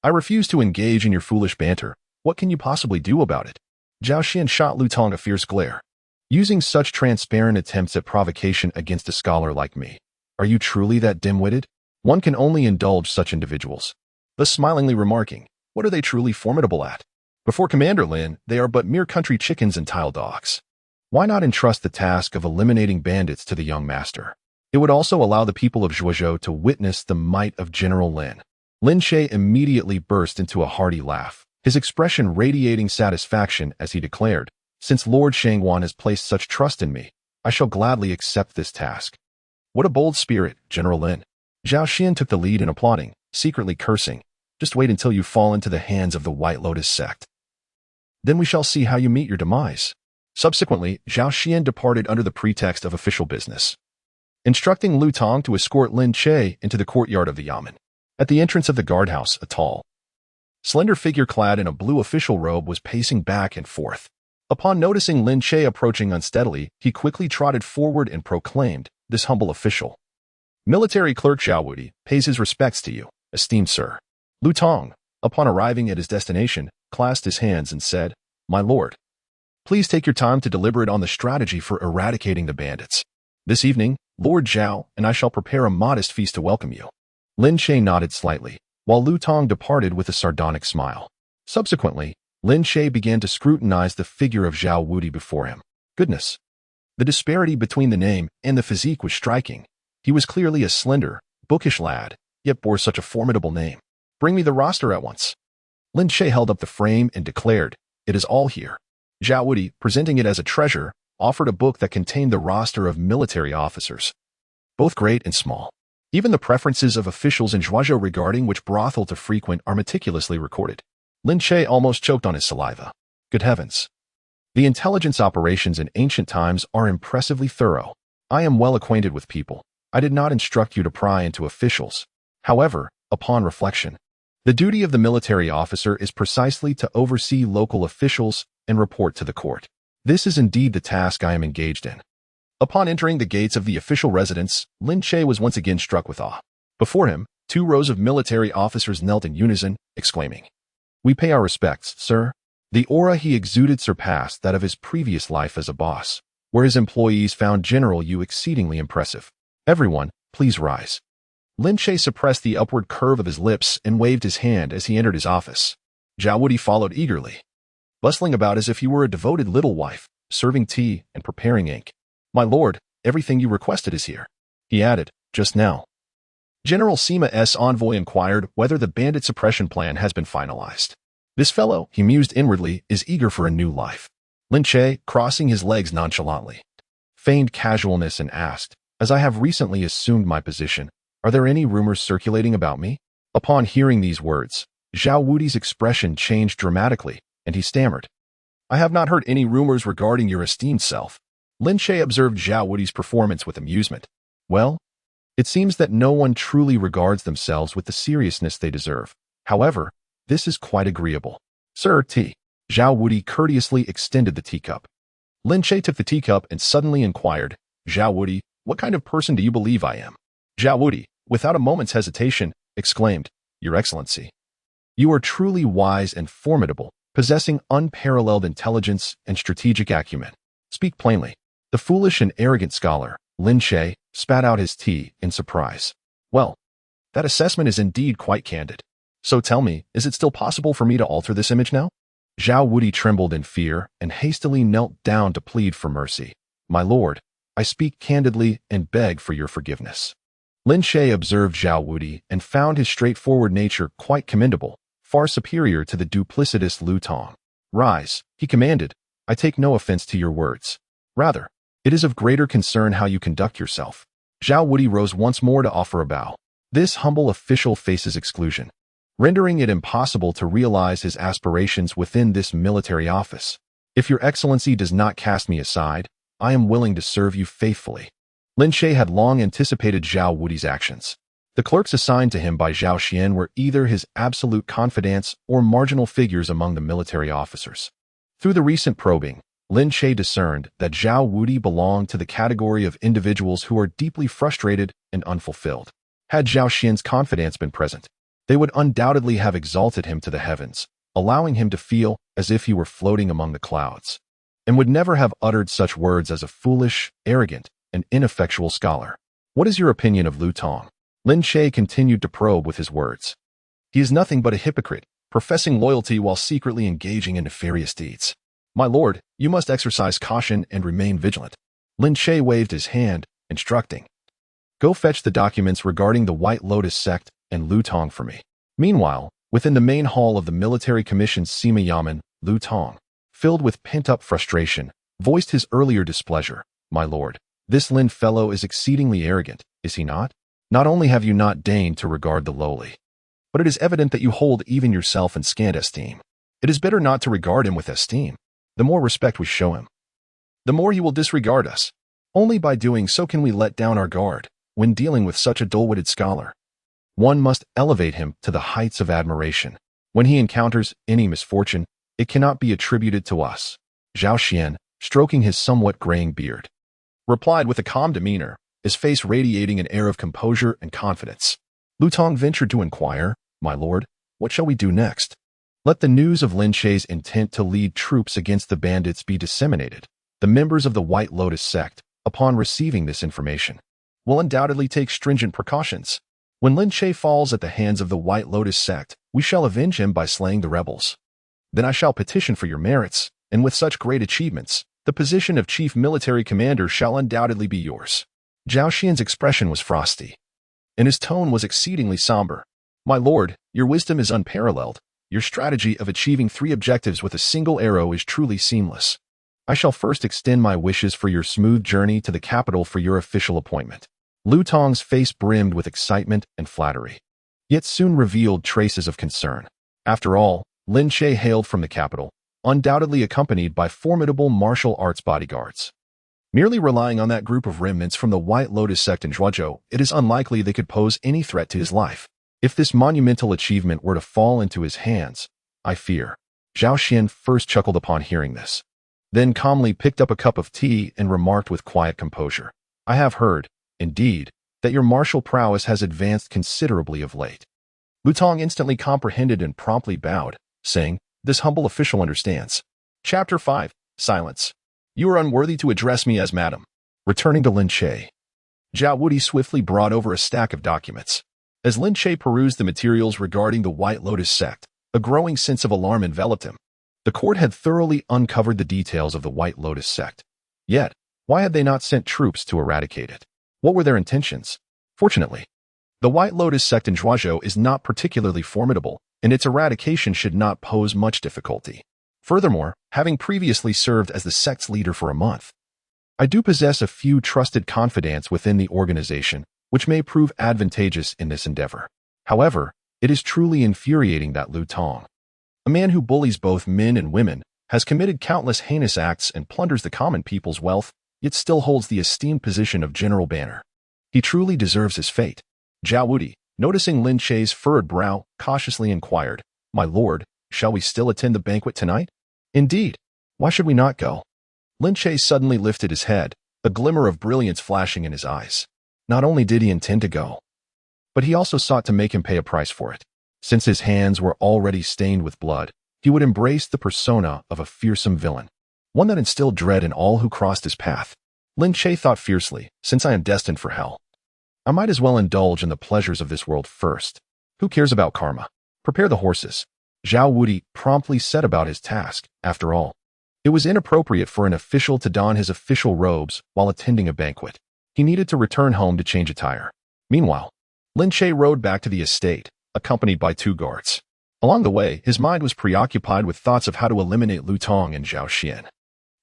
"I refuse to engage in your foolish banter. What can you possibly do about it?" Zhao Xian shot Lu Tong a fierce glare. "Using such transparent attempts at provocation against a scholar like me, are you truly that dim-witted? One can only indulge such individuals." Thus smilingly remarking, "What are they truly formidable at? Before Commander Lin, they are but mere country chickens and tile dogs. Why not entrust the task of eliminating bandits to the young master? It would also allow the people of Zhuozhou to witness the might of General Lin." Lin Che immediately burst into a hearty laugh, his expression radiating satisfaction as he declared, "Since Lord Shangwan has placed such trust in me, I shall gladly accept this task." "What a bold spirit, General Lin." Zhao Xian took the lead in applauding, secretly cursing, "Just wait until you fall into the hands of the White Lotus sect. Then we shall see how you meet your demise." Subsequently, Zhao Xian departed under the pretext of official business, instructing Lu Tong to escort Lin Che into the courtyard of the Yamen. At the entrance of the guardhouse, a tall, slender figure clad in a blue official robe was pacing back and forth. Upon noticing Lin Che approaching unsteadily, he quickly trotted forward and proclaimed, "This humble official, Military Clerk Zhao Wudi, pays his respects to you, esteemed sir." Lu Tong, upon arriving at his destination, clasped his hands and said, "My lord, please take your time to deliberate on the strategy for eradicating the bandits. This evening, Lord Zhao and I shall prepare a modest feast to welcome you." Lin Che nodded slightly, while Lu Tong departed with a sardonic smile. Subsequently, Lin Che began to scrutinize the figure of Zhao Wudi before him. Goodness! The disparity between the name and the physique was striking. He was clearly a slender, bookish lad, yet bore such a formidable name. "Bring me the roster at once." Lin Che held up the frame and declared, "It is all here." Zhao Wudi, presenting it as a treasure, offered a book that contained the roster of military officers, both great and small. Even the preferences of officials in Zhuozhou regarding which brothel to frequent are meticulously recorded. Lin Che almost choked on his saliva. Good heavens. The intelligence operations in ancient times are impressively thorough. I am well acquainted with people. I did not instruct you to pry into officials. However, upon reflection, the duty of the military officer is precisely to oversee local officials and report to the court. This is indeed the task I am engaged in. Upon entering the gates of the official residence, Lin Che was once again struck with awe. Before him, 2 rows of military officers knelt in unison, exclaiming, "We pay our respects, sir." The aura he exuded surpassed that of his previous life as a boss, where his employees found General Yu exceedingly impressive. "Everyone, please rise." Lin Che suppressed the upward curve of his lips and waved his hand as he entered his office. Zhao Wudi followed eagerly, bustling about as if he were a devoted little wife, serving tea and preparing ink. "My lord, everything you requested is here," he added, "just now." General Sima's envoy inquired whether the bandit suppression plan has been finalized. This fellow, he mused inwardly, is eager for a new life. Lin Che, crossing his legs nonchalantly, feigned casualness and asked, "As I have recently assumed my position, are there any rumors circulating about me?" Upon hearing these words, Zhao Wudi's expression changed dramatically, and he stammered, "I have not heard any rumors regarding your esteemed self." Lin Che observed Zhao Wudi's performance with amusement. "Well, it seems that no one truly regards themselves with the seriousness they deserve. However, this is quite agreeable. Sir, tea." Zhao Wudi courteously extended the teacup. Lin Che took the teacup and suddenly inquired, "Zhao Wudi, what kind of person do you believe I am?" Zhao Wudi, without a moment's hesitation, exclaimed, "Your Excellency, you are truly wise and formidable, possessing unparalleled intelligence and strategic acumen. Speak plainly." The foolish and arrogant scholar, Lin Che, spat out his tea in surprise. "Well, that assessment is indeed quite candid. So tell me, is it still possible for me to alter this image now?" Zhao Wudi trembled in fear and hastily knelt down to plead for mercy. "My lord, I speak candidly and beg for your forgiveness." Lin Che observed Zhao Wudi and found his straightforward nature quite commendable, far superior to the duplicitous Lu Tong. "Rise," he commanded. "I take no offense to your words. Rather, it is of greater concern how you conduct yourself." Zhao Wudi rose once more to offer a bow. This humble official faces exclusion, rendering it impossible to realize his aspirations within this military office. "If your excellency does not cast me aside, I am willing to serve you faithfully." Lin Che had long anticipated Zhao Wudi's actions. The clerks assigned to him by Zhao Xian were either his absolute confidants or marginal figures among the military officers. Through the recent probing, Lin Che discerned that Zhao Wudi belonged to the category of individuals who are deeply frustrated and unfulfilled. Had Zhao Xian's confidants been present, they would undoubtedly have exalted him to the heavens, allowing him to feel as if he were floating among the clouds, and would never have uttered such words as a foolish, arrogant, and ineffectual scholar. "What is your opinion of Lu Tong?" Lin Che continued to probe with his words. "He is nothing but a hypocrite, professing loyalty while secretly engaging in nefarious deeds. My lord, you must exercise caution and remain vigilant." Lin Che waved his hand, instructing, "Go fetch the documents regarding the White Lotus sect and Lu Tong for me." Meanwhile, within the main hall of the military commission's Sima Yamen, Lu Tong, filled with pent-up frustration, voiced his earlier displeasure. "My lord, this Lin fellow is exceedingly arrogant, is he not? Not only have you not deigned to regard the lowly, but it is evident that you hold even yourself in scant esteem. It is better not to regard him with esteem. The more respect we show him, the more he will disregard us. Only by doing so can we let down our guard when dealing with such a dull-witted scholar. One must elevate him to the heights of admiration. When he encounters any misfortune, it cannot be attributed to us." Zhao Xian, stroking his somewhat graying beard, replied with a calm demeanor, his face radiating an air of composure and confidence. Lu Tong ventured to inquire, "My lord, what shall we do next?" "Let the news of Lin Che's intent to lead troops against the bandits be disseminated. The members of the White Lotus sect, upon receiving this information, will undoubtedly take stringent precautions. When Lin Che falls at the hands of the White Lotus sect, we shall avenge him by slaying the rebels. Then I shall petition for your merits, and with such great achievements, the position of chief military commander shall undoubtedly be yours." Zhao Xian's expression was frosty, and his tone was exceedingly somber. "My lord, your wisdom is unparalleled. Your strategy of achieving 3 objectives with a single arrow is truly seamless. I shall first extend my wishes for your smooth journey to the capital for your official appointment. Lu Tong's face brimmed with excitement and flattery, yet soon revealed traces of concern. After all, Lin Che hailed from the capital, undoubtedly accompanied by formidable martial arts bodyguards. Merely relying on that group of remnants from the White Lotus sect in Zhuozhou, it is unlikely they could pose any threat to his life. If this monumental achievement were to fall into his hands, I fear. Zhao Xian first chuckled upon hearing this, then calmly picked up a cup of tea and remarked with quiet composure, I have heard, indeed, that your martial prowess has advanced considerably of late. Lu Tong instantly comprehended and promptly bowed, saying, this humble official understands. Chapter 5. Silence. You are unworthy to address me as madam. Returning to Lin Che, Zhao Wudi swiftly brought over a stack of documents. As Lin Che perused the materials regarding the White Lotus sect, a growing sense of alarm enveloped him. The court had thoroughly uncovered the details of the White Lotus sect. Yet, why had they not sent troops to eradicate it? What were their intentions? Fortunately, the White Lotus sect in Zhuozhou is not particularly formidable, and its eradication should not pose much difficulty. Furthermore, having previously served as the sect's leader for a month, I do possess a few trusted confidants within the organization, which may prove advantageous in this endeavor. However, it is truly infuriating that Lu Tong, a man who bullies both men and women, has committed countless heinous acts and plunders the common people's wealth, yet still holds the esteemed position of general banner. He truly deserves his fate. Zhao Wudi, noticing Lin Che's furrowed brow, cautiously inquired, My lord, shall we still attend the banquet tonight? Indeed. Why should we not go? Lin Che suddenly lifted his head, a glimmer of brilliance flashing in his eyes. Not only did he intend to go, but he also sought to make him pay a price for it. Since his hands were already stained with blood, he would embrace the persona of a fearsome villain, one that instilled dread in all who crossed his path. Lin Che thought fiercely, since I am destined for hell, I might as well indulge in the pleasures of this world first. Who cares about karma? Prepare the horses. Zhao Wudi promptly set about his task. After all, it was inappropriate for an official to don his official robes while attending a banquet. He needed to return home to change attire. Meanwhile, Lin Che rode back to the estate, accompanied by 2 guards. Along the way, his mind was preoccupied with thoughts of how to eliminate Lu Tong and Zhao Xian.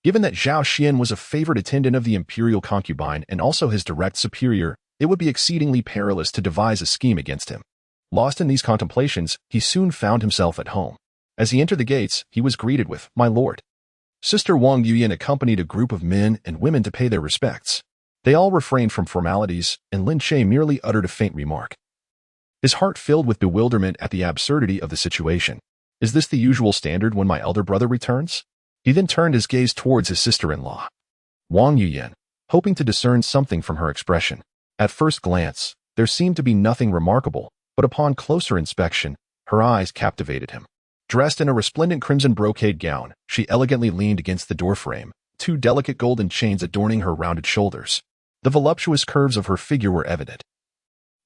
Given that Zhao Xian was a favored attendant of the imperial concubine and also his direct superior, it would be exceedingly perilous to devise a scheme against him. Lost in these contemplations, he soon found himself at home. As he entered the gates, he was greeted with, My lord. Sister Wang Yuyan accompanied a group of men and women to pay their respects. They all refrained from formalities, and Lin Che merely uttered a faint remark. His heart filled with bewilderment at the absurdity of the situation. Is this the usual standard when my elder brother returns? He then turned his gaze towards his sister-in-law, Wang Yuyan, hoping to discern something from her expression. At first glance, there seemed to be nothing remarkable, but upon closer inspection, her eyes captivated him. Dressed in a resplendent crimson brocade gown, she elegantly leaned against the doorframe, 2 delicate golden chains adorning her rounded shoulders. The voluptuous curves of her figure were evident,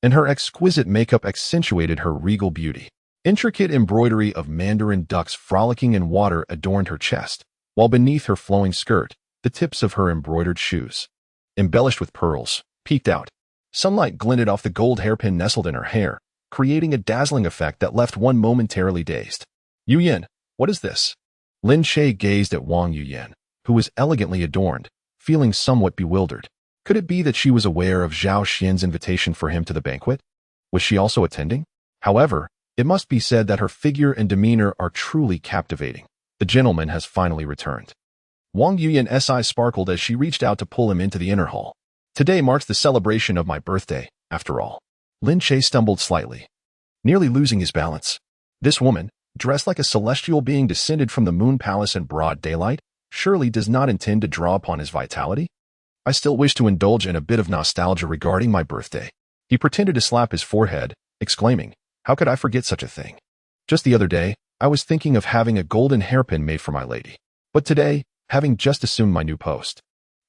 and her exquisite makeup accentuated her regal beauty. Intricate embroidery of mandarin ducks frolicking in water adorned her chest, while beneath her flowing skirt, the tips of her embroidered shoes, embellished with pearls, peeked out. Sunlight glinted off the gold hairpin nestled in her hair, creating a dazzling effect that left one momentarily dazed. Yuyan, what is this? Lin Che gazed at Wang Yuyan, who was elegantly adorned, feeling somewhat bewildered. Could it be that she was aware of Zhao Xian's invitation for him to the banquet? Was she also attending? However, it must be said that her figure and demeanor are truly captivating. The gentleman has finally returned. Wang Yuyan's eyes sparkled as she reached out to pull him into the inner hall. Today marks the celebration of my birthday, after all. Lin Che stumbled slightly, nearly losing his balance. This woman, dressed like a celestial being descended from the Moon Palace in broad daylight, surely does not intend to draw upon his vitality? I still wish to indulge in a bit of nostalgia regarding my birthday. He pretended to slap his forehead, exclaiming, How could I forget such a thing? Just the other day, I was thinking of having a golden hairpin made for my lady. But today, having just assumed my new post,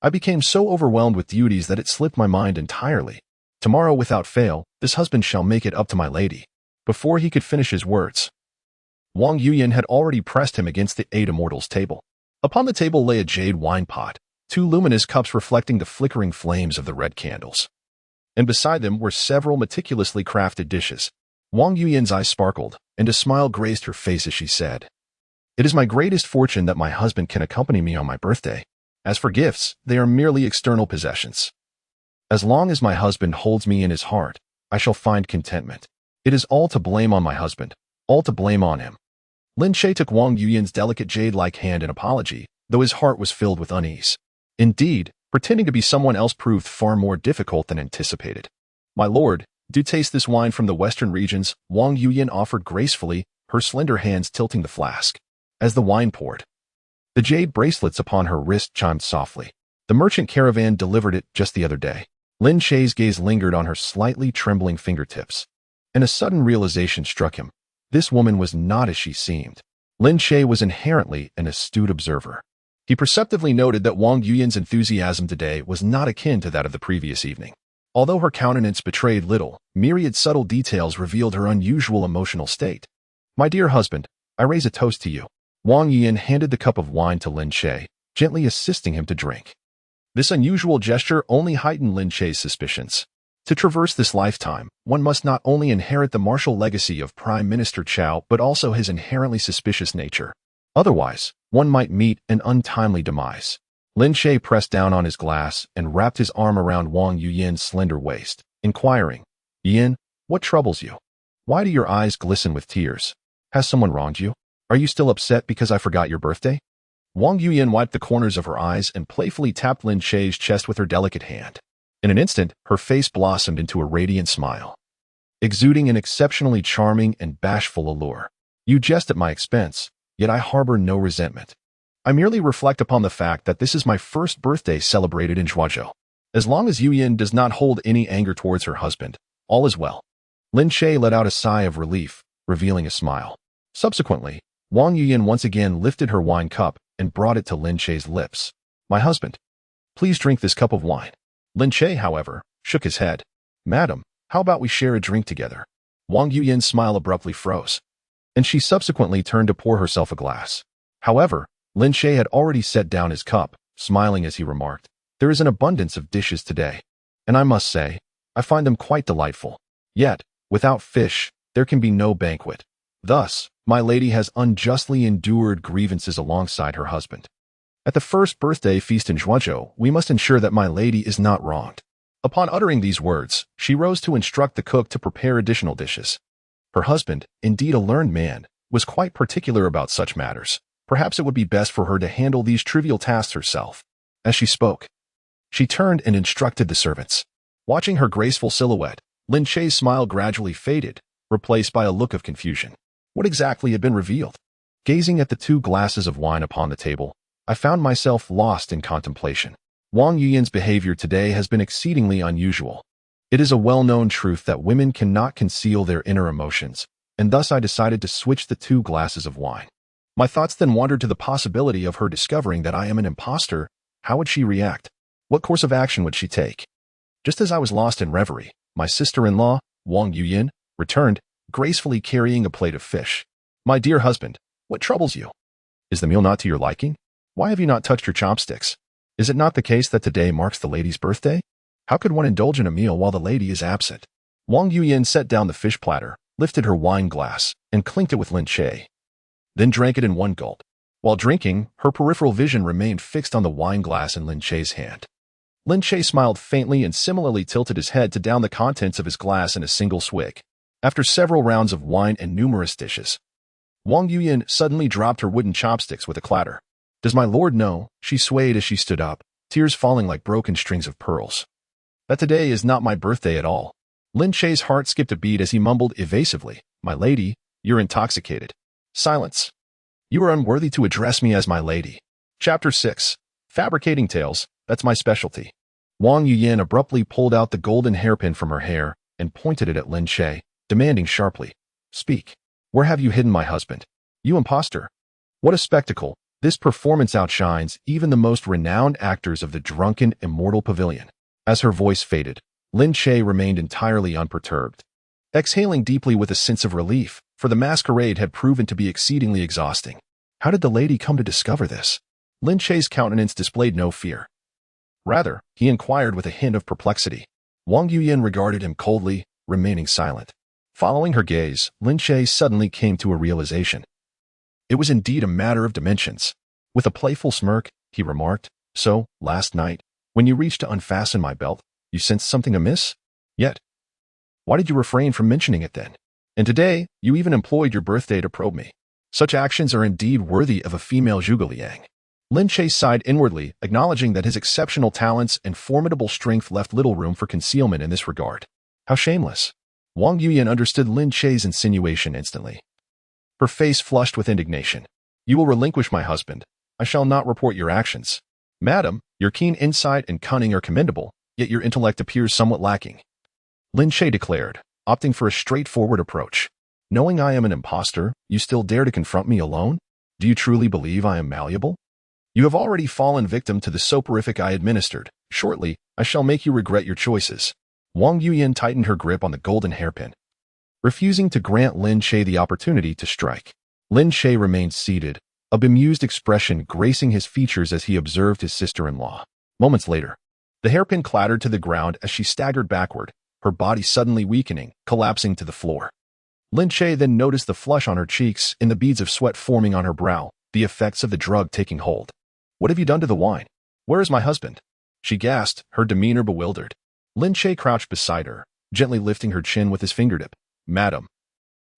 I became so overwhelmed with duties that it slipped my mind entirely. Tomorrow, without fail, this husband shall make it up to my lady. Before he could finish his words, Wang Yuyan had already pressed him against the 8 immortals table. Upon the table lay a jade wine pot, 2 luminous cups reflecting the flickering flames of the red candles. And beside them were several meticulously crafted dishes. Wang Yuyan's eyes sparkled, and a smile graced her face as she said, "It is my greatest fortune that my husband can accompany me on my birthday. As for gifts, they are merely external possessions. As long as my husband holds me in his heart, I shall find contentment. It is all to blame on my husband, all to blame on him." Lin Che took Wang Yuyan's delicate jade-like hand in apology, though his heart was filled with unease. Indeed, pretending to be someone else proved far more difficult than anticipated. "My lord, do taste this wine from the western regions," Wang Yuyan offered gracefully, her slender hands tilting the flask. As the wine poured, the jade bracelets upon her wrist chimed softly. The merchant caravan delivered it just the other day. Lin Che's gaze lingered on her slightly trembling fingertips, and a sudden realization struck him. This woman was not as she seemed. Lin Che was inherently an astute observer. He perceptively noted that Wang Yuyan's enthusiasm today was not akin to that of the previous evening. Although her countenance betrayed little, myriad subtle details revealed her unusual emotional state. "My dear husband, I raise a toast to you." Wang Yuyan handed the cup of wine to Lin Che, gently assisting him to drink. This unusual gesture only heightened Lin Che's suspicions. To traverse this lifetime, one must not only inherit the martial legacy of Prime Minister Chao but also his inherently suspicious nature. Otherwise, one might meet an untimely demise. Lin Che pressed down on his glass and wrapped his arm around Wang Yuyan's slender waist, inquiring, "Yin, what troubles you? Why do your eyes glisten with tears? Has someone wronged you? Are you still upset because I forgot your birthday?" Wang Yuyan wiped the corners of her eyes and playfully tapped Lin Che's chest with her delicate hand. In an instant, her face blossomed into a radiant smile, exuding an exceptionally charming and bashful allure. "You jest at my expense, yet I harbor no resentment. I merely reflect upon the fact that this is my first birthday celebrated in Zhuozhou. As long as Yuyan does not hold any anger towards her husband, all is well." Lin Che let out a sigh of relief, revealing a smile. Subsequently, Wang Yuyan once again lifted her wine cup and brought it to Lin Che's lips. "My husband, please drink this cup of wine." Lin Che, however, shook his head. "Madam, how about we share a drink together?" Wang Yuyan's smile abruptly froze, and she subsequently turned to pour herself a glass. However, Lin Che had already set down his cup, smiling as he remarked, "There is an abundance of dishes today, and I must say, I find them quite delightful. Yet, without fish, there can be no banquet. Thus, my lady has unjustly endured grievances alongside her husband. At the first birthday feast in Zhuozhou, we must ensure that my lady is not wronged." Upon uttering these words, she rose to instruct the cook to prepare additional dishes. Her husband, indeed a learned man, was quite particular about such matters. Perhaps it would be best for her to handle these trivial tasks herself. As she spoke, she turned and instructed the servants. Watching her graceful silhouette, Lin Che's smile gradually faded, replaced by a look of confusion. What exactly had been revealed? Gazing at the 2 glasses of wine upon the table, I found myself lost in contemplation. Wang Yuyan's behavior today has been exceedingly unusual. It is a well-known truth that women cannot conceal their inner emotions, and thus I decided to switch the 2 glasses of wine. My thoughts then wandered to the possibility of her discovering that I am an imposter. How would she react? What course of action would she take? Just as I was lost in reverie, my sister-in-law, Wang Yuyan, returned, gracefully carrying a plate of fish. "My dear husband, what troubles you? Is the meal not to your liking? Why have you not touched your chopsticks? Is it not the case that today marks the lady's birthday? How could one indulge in a meal while the lady is absent?" Wang Yuyan set down the fish platter, lifted her wine glass, and clinked it with Lin Che, then drank it in one gulp. While drinking, her peripheral vision remained fixed on the wine glass in Lin Che's hand. Lin Che smiled faintly and similarly tilted his head to down the contents of his glass in a single swig. After several rounds of wine and numerous dishes, Wang Yuyan suddenly dropped her wooden chopsticks with a clatter. "Does my lord know," she swayed as she stood up, tears falling like broken strings of pearls, "that today is not my birthday at all?" Lin Che's heart skipped a beat as he mumbled evasively, "My lady, you're intoxicated." "Silence. You are unworthy to address me as my lady." Chapter 6. Fabricating tales, that's my specialty. Wang Yuyan abruptly pulled out the golden hairpin from her hair and pointed it at Lin Che, demanding sharply, "Speak. Where have you hidden my husband? You impostor." What a spectacle! This performance outshines even the most renowned actors of the drunken, immortal pavilion. As her voice faded, Lin Che remained entirely unperturbed, exhaling deeply with a sense of relief, for the masquerade had proven to be exceedingly exhausting. How did the lady come to discover this? Lin Che's countenance displayed no fear. Rather, he inquired with a hint of perplexity. Wang Yuyan regarded him coldly, remaining silent. Following her gaze, Lin Che suddenly came to a realization. It was indeed a matter of dimensions. With a playful smirk, he remarked, "So, last night, when you reached to unfasten my belt, you sensed something amiss? Yet, why did you refrain from mentioning it then? And today, you even employed your birthday to probe me. Such actions are indeed worthy of a female Zhuge Liang." Lin Che sighed inwardly, acknowledging that his exceptional talents and formidable strength left little room for concealment in this regard. How shameless. Wang Yuyan understood Lin Che's insinuation instantly. Her face flushed with indignation. "You will relinquish my husband. I shall not report your actions. Madam, your keen insight and cunning are commendable, yet your intellect appears somewhat lacking," Lin Che declared, opting for a straightforward approach. "Knowing I am an impostor, you still dare to confront me alone? Do you truly believe I am malleable? You have already fallen victim to the soporific I administered. Shortly, I shall make you regret your choices." Wang Yuyan tightened her grip on the golden hairpin, refusing to grant Lin Che the opportunity to strike. Lin Che remained seated, a bemused expression gracing his features as he observed his sister-in-law. Moments later, the hairpin clattered to the ground as she staggered backward, her body suddenly weakening, collapsing to the floor. Lin Che then noticed the flush on her cheeks and the beads of sweat forming on her brow, the effects of the drug taking hold. "What have you done to the wine? Where is my husband?" she gasped, her demeanor bewildered. Lin Che crouched beside her, gently lifting her chin with his fingertip. "Madam,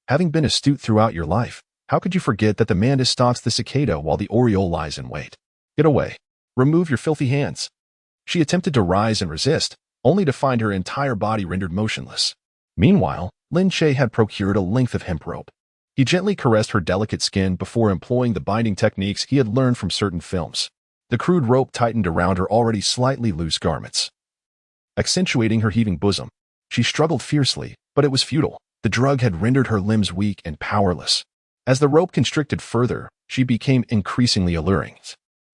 having been astute throughout your life, how could you forget that the mantis stalks the cicada while the oriole lies in wait? Get away. Remove your filthy hands." She attempted to rise and resist, only to find her entire body rendered motionless. Meanwhile, Lin Che had procured a length of hemp rope. He gently caressed her delicate skin before employing the binding techniques he had learned from certain films. The crude rope tightened around her already slightly loose garments, accentuating her heaving bosom. She struggled fiercely, but it was futile. The drug had rendered her limbs weak and powerless. As the rope constricted further, she became increasingly alluring,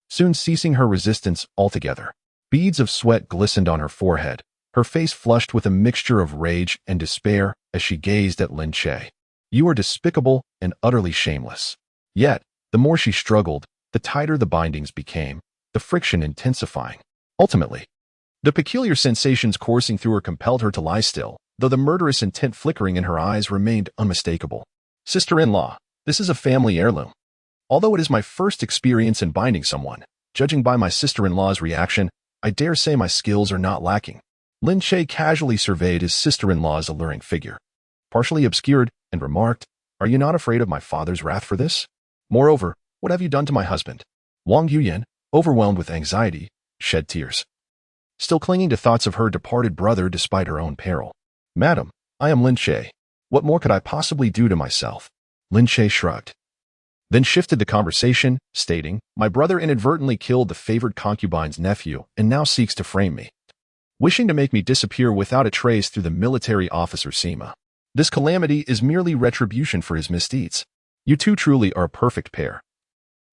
soon ceasing her resistance altogether. Beads of sweat glistened on her forehead, her face flushed with a mixture of rage and despair as she gazed at Lin Che. "You are despicable and utterly shameless." Yet, the more she struggled, the tighter the bindings became, the friction intensifying. Ultimately, the peculiar sensations coursing through her compelled her to lie still, though the murderous intent flickering in her eyes remained unmistakable. "Sister-in-law, this is a family heirloom. Although it is my first experience in binding someone, judging by my sister-in-law's reaction, I dare say my skills are not lacking." Lin Che casually surveyed his sister-in-law's alluring figure, partially obscured, and remarked, "Are you not afraid of my father's wrath for this? Moreover, what have you done to my husband?" Wang Yuyan, overwhelmed with anxiety, shed tears, still clinging to thoughts of her departed brother despite her own peril. "Madam, I am Lin Che. What more could I possibly do to myself?" Lin Che shrugged, then shifted the conversation, stating, "My brother inadvertently killed the favored concubine's nephew and now seeks to frame me, wishing to make me disappear without a trace through the military officer Sima. This calamity is merely retribution for his misdeeds. You two truly are a perfect pair.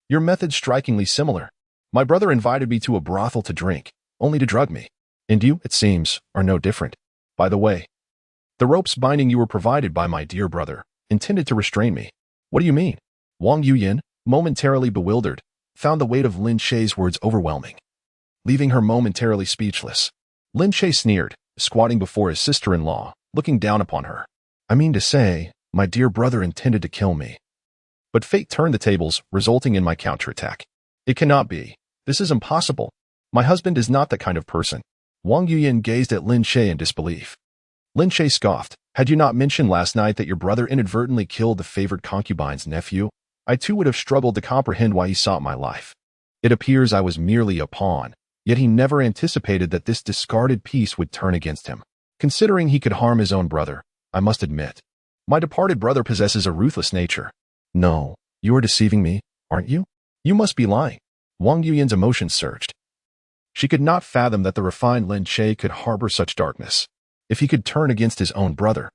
Your methods strikingly similar. My brother invited me to a brothel to drink, only to drug me. And you, it seems, are no different. By the way, the ropes binding you were provided by my dear brother, intended to restrain me. What do you mean?" Wang Yuyan, momentarily bewildered, found the weight of Lin Che's words overwhelming, leaving her momentarily speechless. Lin Che sneered, squatting before his sister-in-law, looking down upon her. "I mean to say, my dear brother intended to kill me. But fate turned the tables, resulting in my counterattack. It cannot be. This is impossible. My husband is not that kind of person." Wang Yuyan gazed at Lin Che in disbelief. Lin Che scoffed. "Had you not mentioned last night that your brother inadvertently killed the favored concubine's nephew, I too would have struggled to comprehend why he sought my life. It appears I was merely a pawn, yet he never anticipated that this discarded piece would turn against him. Considering he could harm his own brother, I must admit, my departed brother possesses a ruthless nature." "No, you are deceiving me, aren't you? You must be lying." Wang Yuyan's emotions surged. She could not fathom that the refined Lin Che could harbor such darkness. If he could turn against his own brother,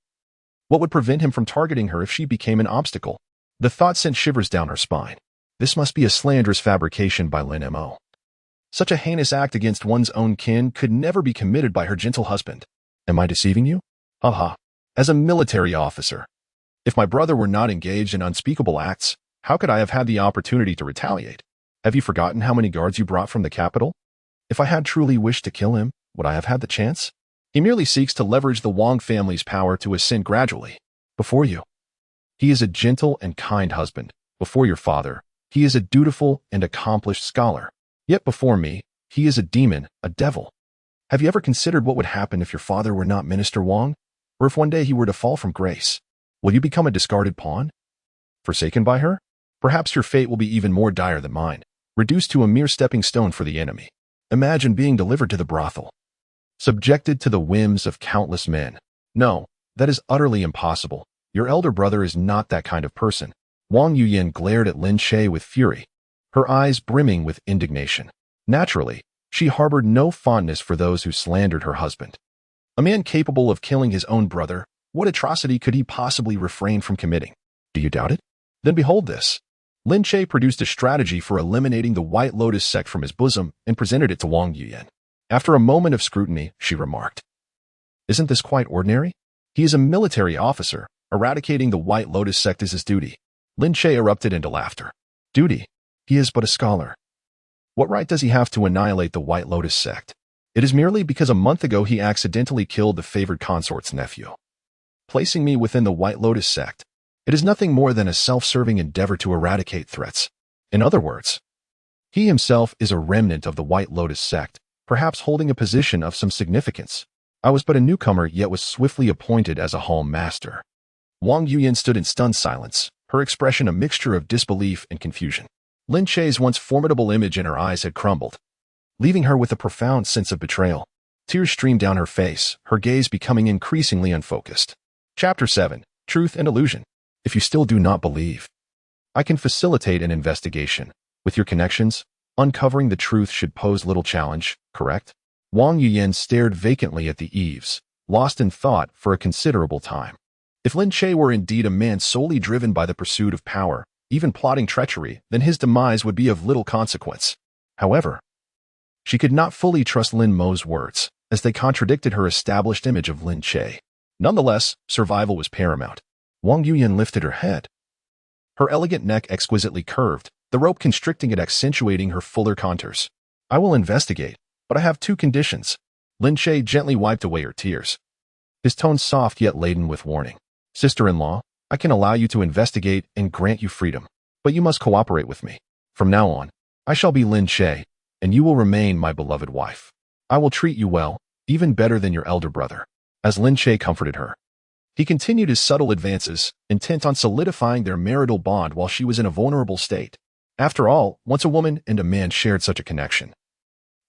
what would prevent him from targeting her if she became an obstacle? The thought sent shivers down her spine. This must be a slanderous fabrication by Lin Mo. Such a heinous act against one's own kin could never be committed by her gentle husband. Am I deceiving you? Ha ha. As a military officer, if my brother were not engaged in unspeakable acts, how could I have had the opportunity to retaliate? Have you forgotten how many guards you brought from the capital? If I had truly wished to kill him, would I have had the chance? He merely seeks to leverage the Wang family's power to ascend gradually. Before you, he is a gentle and kind husband. Before your father, he is a dutiful and accomplished scholar. Yet before me, he is a demon, a devil. Have you ever considered what would happen if your father were not Minister Wang? Or if one day he were to fall from grace? Will you become a discarded pawn? Forsaken by her? Perhaps your fate will be even more dire than mine, reduced to a mere stepping stone for the enemy. Imagine being delivered to the brothel, subjected to the whims of countless men. No, that is utterly impossible. Your elder brother is not that kind of person. Wang Yuyan glared at Lin Che with fury, her eyes brimming with indignation. Naturally, she harbored no fondness for those who slandered her husband. A man capable of killing his own brother, what atrocity could he possibly refrain from committing? Do you doubt it? Then behold this. Lin Che produced a strategy for eliminating the White Lotus sect from his bosom and presented it to Wang Yuyan. After a moment of scrutiny, she remarked, "Isn't this quite ordinary? He is a military officer. Eradicating the White Lotus sect is his duty." Lin Che erupted into laughter. Duty? He is but a scholar. What right does he have to annihilate the White Lotus sect? It is merely because a month ago he accidentally killed the favored consort's nephew. Placing me within the White Lotus sect, it is nothing more than a self-serving endeavor to eradicate threats. In other words, he himself is a remnant of the White Lotus sect, perhaps holding a position of some significance. I was but a newcomer, yet was swiftly appointed as a hall master. Wang Yuyan stood in stunned silence, her expression a mixture of disbelief and confusion. Lin Che's once formidable image in her eyes had crumbled, leaving her with a profound sense of betrayal. Tears streamed down her face, her gaze becoming increasingly unfocused. Chapter 7. Truth and Illusion. If you still do not believe, I can facilitate an investigation. With your connections, uncovering the truth should pose little challenge, correct? Wang Yuyan stared vacantly at the eaves, lost in thought for a considerable time. If Lin Che were indeed a man solely driven by the pursuit of power, even plotting treachery, then his demise would be of little consequence. However, she could not fully trust Lin Mo's words, as they contradicted her established image of Lin Che. Nonetheless, survival was paramount. Wang Yuyan lifted her head, her elegant neck exquisitely curved, the rope constricting it, accentuating her fuller contours. I will investigate, but I have two conditions. Lin Che gently wiped away her tears, his tone soft yet laden with warning. Sister-in-law, I can allow you to investigate and grant you freedom, but you must cooperate with me. From now on, I shall be Lin Che, and you will remain my beloved wife. I will treat you well, even better than your elder brother. As Lin Che comforted her, he continued his subtle advances, intent on solidifying their marital bond while she was in a vulnerable state. After all, once a woman and a man shared such a connection,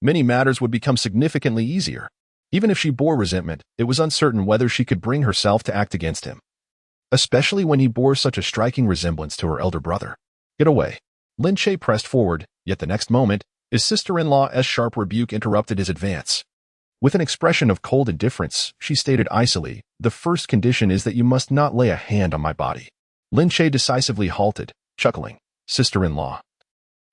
many matters would become significantly easier. Even if she bore resentment, it was uncertain whether she could bring herself to act against him, especially when he bore such a striking resemblance to her elder brother. Get away. Lin Che pressed forward, yet the next moment, his sister-in-law's sharp rebuke interrupted his advance. With an expression of cold indifference, she stated icily, "The first condition is that you must not lay a hand on my body." Lin Che decisively halted, chuckling. "Sister-in-law,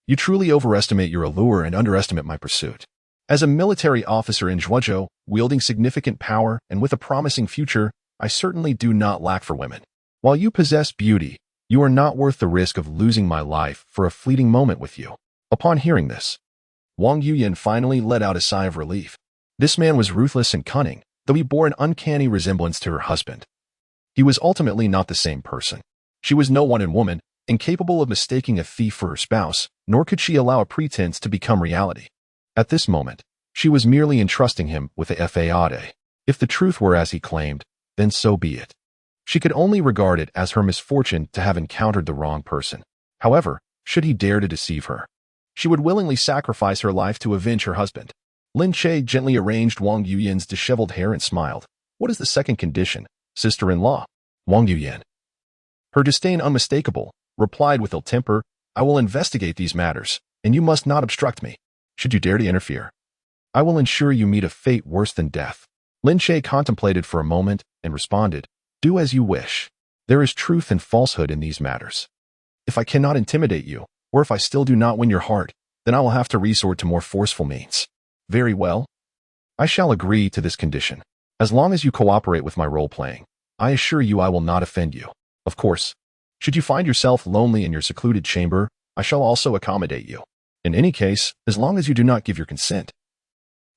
you truly overestimate your allure and underestimate my pursuit. As a military officer in Zhuozhou, wielding significant power and with a promising future, I certainly do not lack for women. While you possess beauty, you are not worth the risk of losing my life for a fleeting moment with you." Upon hearing this, Wang Yuyan finally let out a sigh of relief. This man was ruthless and cunning, though he bore an uncanny resemblance to her husband. He was ultimately not the same person. She was no one in woman, incapable of mistaking a thief for her spouse, nor could she allow a pretense to become reality. At this moment, she was merely entrusting him with the Fade. If the truth were as he claimed, then so be it. She could only regard it as her misfortune to have encountered the wrong person. However, should he dare to deceive her, she would willingly sacrifice her life to avenge her husband. Lin Che gently arranged Wang Yuyan's disheveled hair and smiled. "What is the second condition, sister-in-law?" Wang Yuyan, her disdain unmistakable, replied with ill temper, "I will investigate these matters, and you must not obstruct me. Should you dare to interfere, I will ensure you meet a fate worse than death." Lin Che contemplated for a moment and responded, "Do as you wish. There is truth and falsehood in these matters. If I cannot intimidate you, or if I still do not win your heart, then I will have to resort to more forceful means." "Very well. I shall agree to this condition. As long as you cooperate with my role-playing, I assure you I will not offend you. Of course, should you find yourself lonely in your secluded chamber, I shall also accommodate you. In any case, as long as you do not give your consent,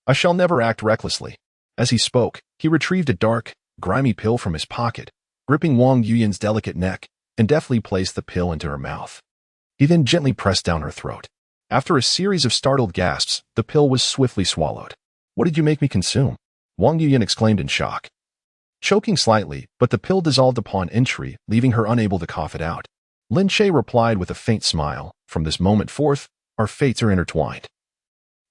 I shall never act recklessly." As he spoke, he retrieved a dark, grimy pill from his pocket, gripping Wang Yuyan's delicate neck, and deftly placed the pill into her mouth. He then gently pressed down her throat. After a series of startled gasps, the pill was swiftly swallowed. "What did you make me consume?" Wang Yuyan exclaimed in shock. Choking slightly, but the pill dissolved upon entry, leaving her unable to cough it out. Lin Che replied with a faint smile, "From this moment forth, our fates are intertwined.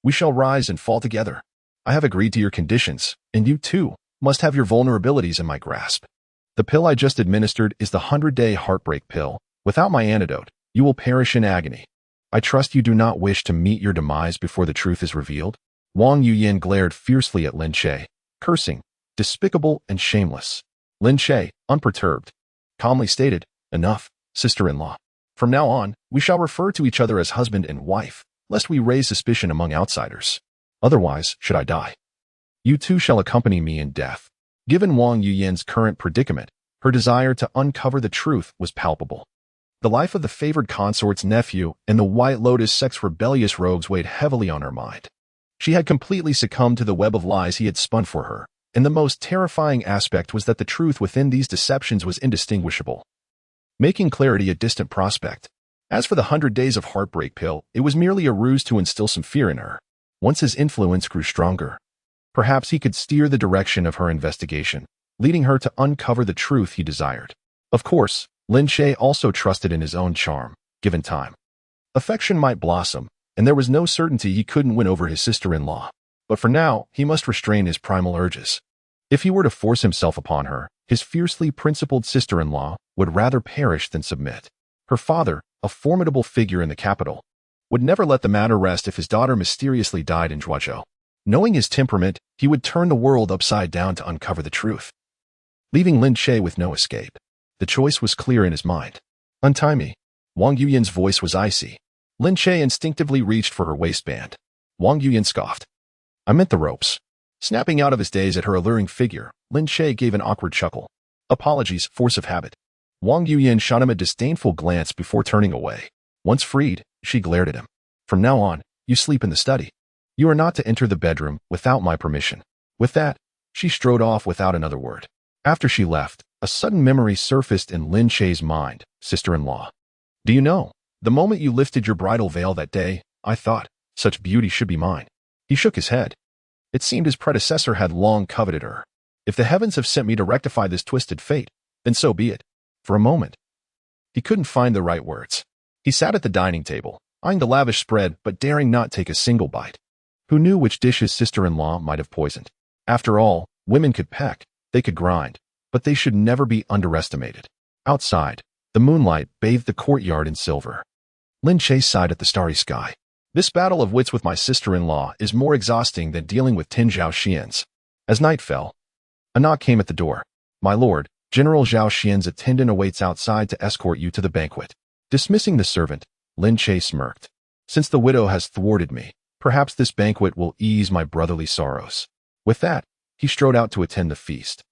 We shall rise and fall together. I have agreed to your conditions, and you, too, must have your vulnerabilities in my grasp. The pill I just administered is the 100-day heartbreak pill. Without my antidote, you will perish in agony. I trust you do not wish to meet your demise before the truth is revealed." Wang Yuyan glared fiercely at Lin Che, cursing, "Despicable and shameless." Lin Che, unperturbed, calmly stated, "Enough, sister-in-law. From now on, we shall refer to each other as husband and wife, lest we raise suspicion among outsiders. Otherwise, should I die, you too shall accompany me in death." Given Wang Yuyan's current predicament, her desire to uncover the truth was palpable. The life of the favored consort's nephew and the White Lotus sect's rebellious rogues weighed heavily on her mind. She had completely succumbed to the web of lies he had spun for her, and the most terrifying aspect was that the truth within these deceptions was indistinguishable, making clarity a distant prospect. As for the 100 days of heartbreak pill, it was merely a ruse to instill some fear in her. Once his influence grew stronger, perhaps he could steer the direction of her investigation, leading her to uncover the truth he desired. Of course, Lin Che also trusted in his own charm, given time. Affection might blossom, and there was no certainty he couldn't win over his sister-in-law. But for now, he must restrain his primal urges. If he were to force himself upon her, his fiercely principled sister-in-law would rather perish than submit. Her father, a formidable figure in the capital, would never let the matter rest if his daughter mysteriously died in Zhuozhou. Knowing his temperament, he would turn the world upside down to uncover the truth, leaving Lin Che with no escape. The choice was clear in his mind. "Untie me." Wang Yuyan's voice was icy. Lin Che instinctively reached for her waistband. Wang Yuyan scoffed. "I meant the ropes." Snapping out of his daze at her alluring figure, Lin Che gave an awkward chuckle. "Apologies, force of habit." Wang Yuyan shot him a disdainful glance before turning away. Once freed, she glared at him. "From now on, you sleep in the study. You are not to enter the bedroom without my permission." With that, she strode off without another word. After she left, a sudden memory surfaced in Lin Che's mind. "Sister-in-law. Do you know, the moment you lifted your bridal veil that day, I thought, such beauty should be mine." He shook his head. It seemed his predecessor had long coveted her. "If the heavens have sent me to rectify this twisted fate, then so be it." For a moment, he couldn't find the right words. He sat at the dining table, eyeing the lavish spread but daring not take a single bite. Who knew which dish his sister-in-law might have poisoned? After all, women could peck, they could grind, but they should never be underestimated. Outside, the moonlight bathed the courtyard in silver. Lin Che sighed at the starry sky. "This battle of wits with my sister-in-law is more exhausting than dealing with 10 Zhao Xians." As night fell, a knock came at the door. "My lord, General Zhao Xian's attendant awaits outside to escort you to the banquet." Dismissing the servant, Lin Che smirked. "Since the widow has thwarted me, perhaps this banquet will ease my brotherly sorrows." With that, he strode out to attend the feast.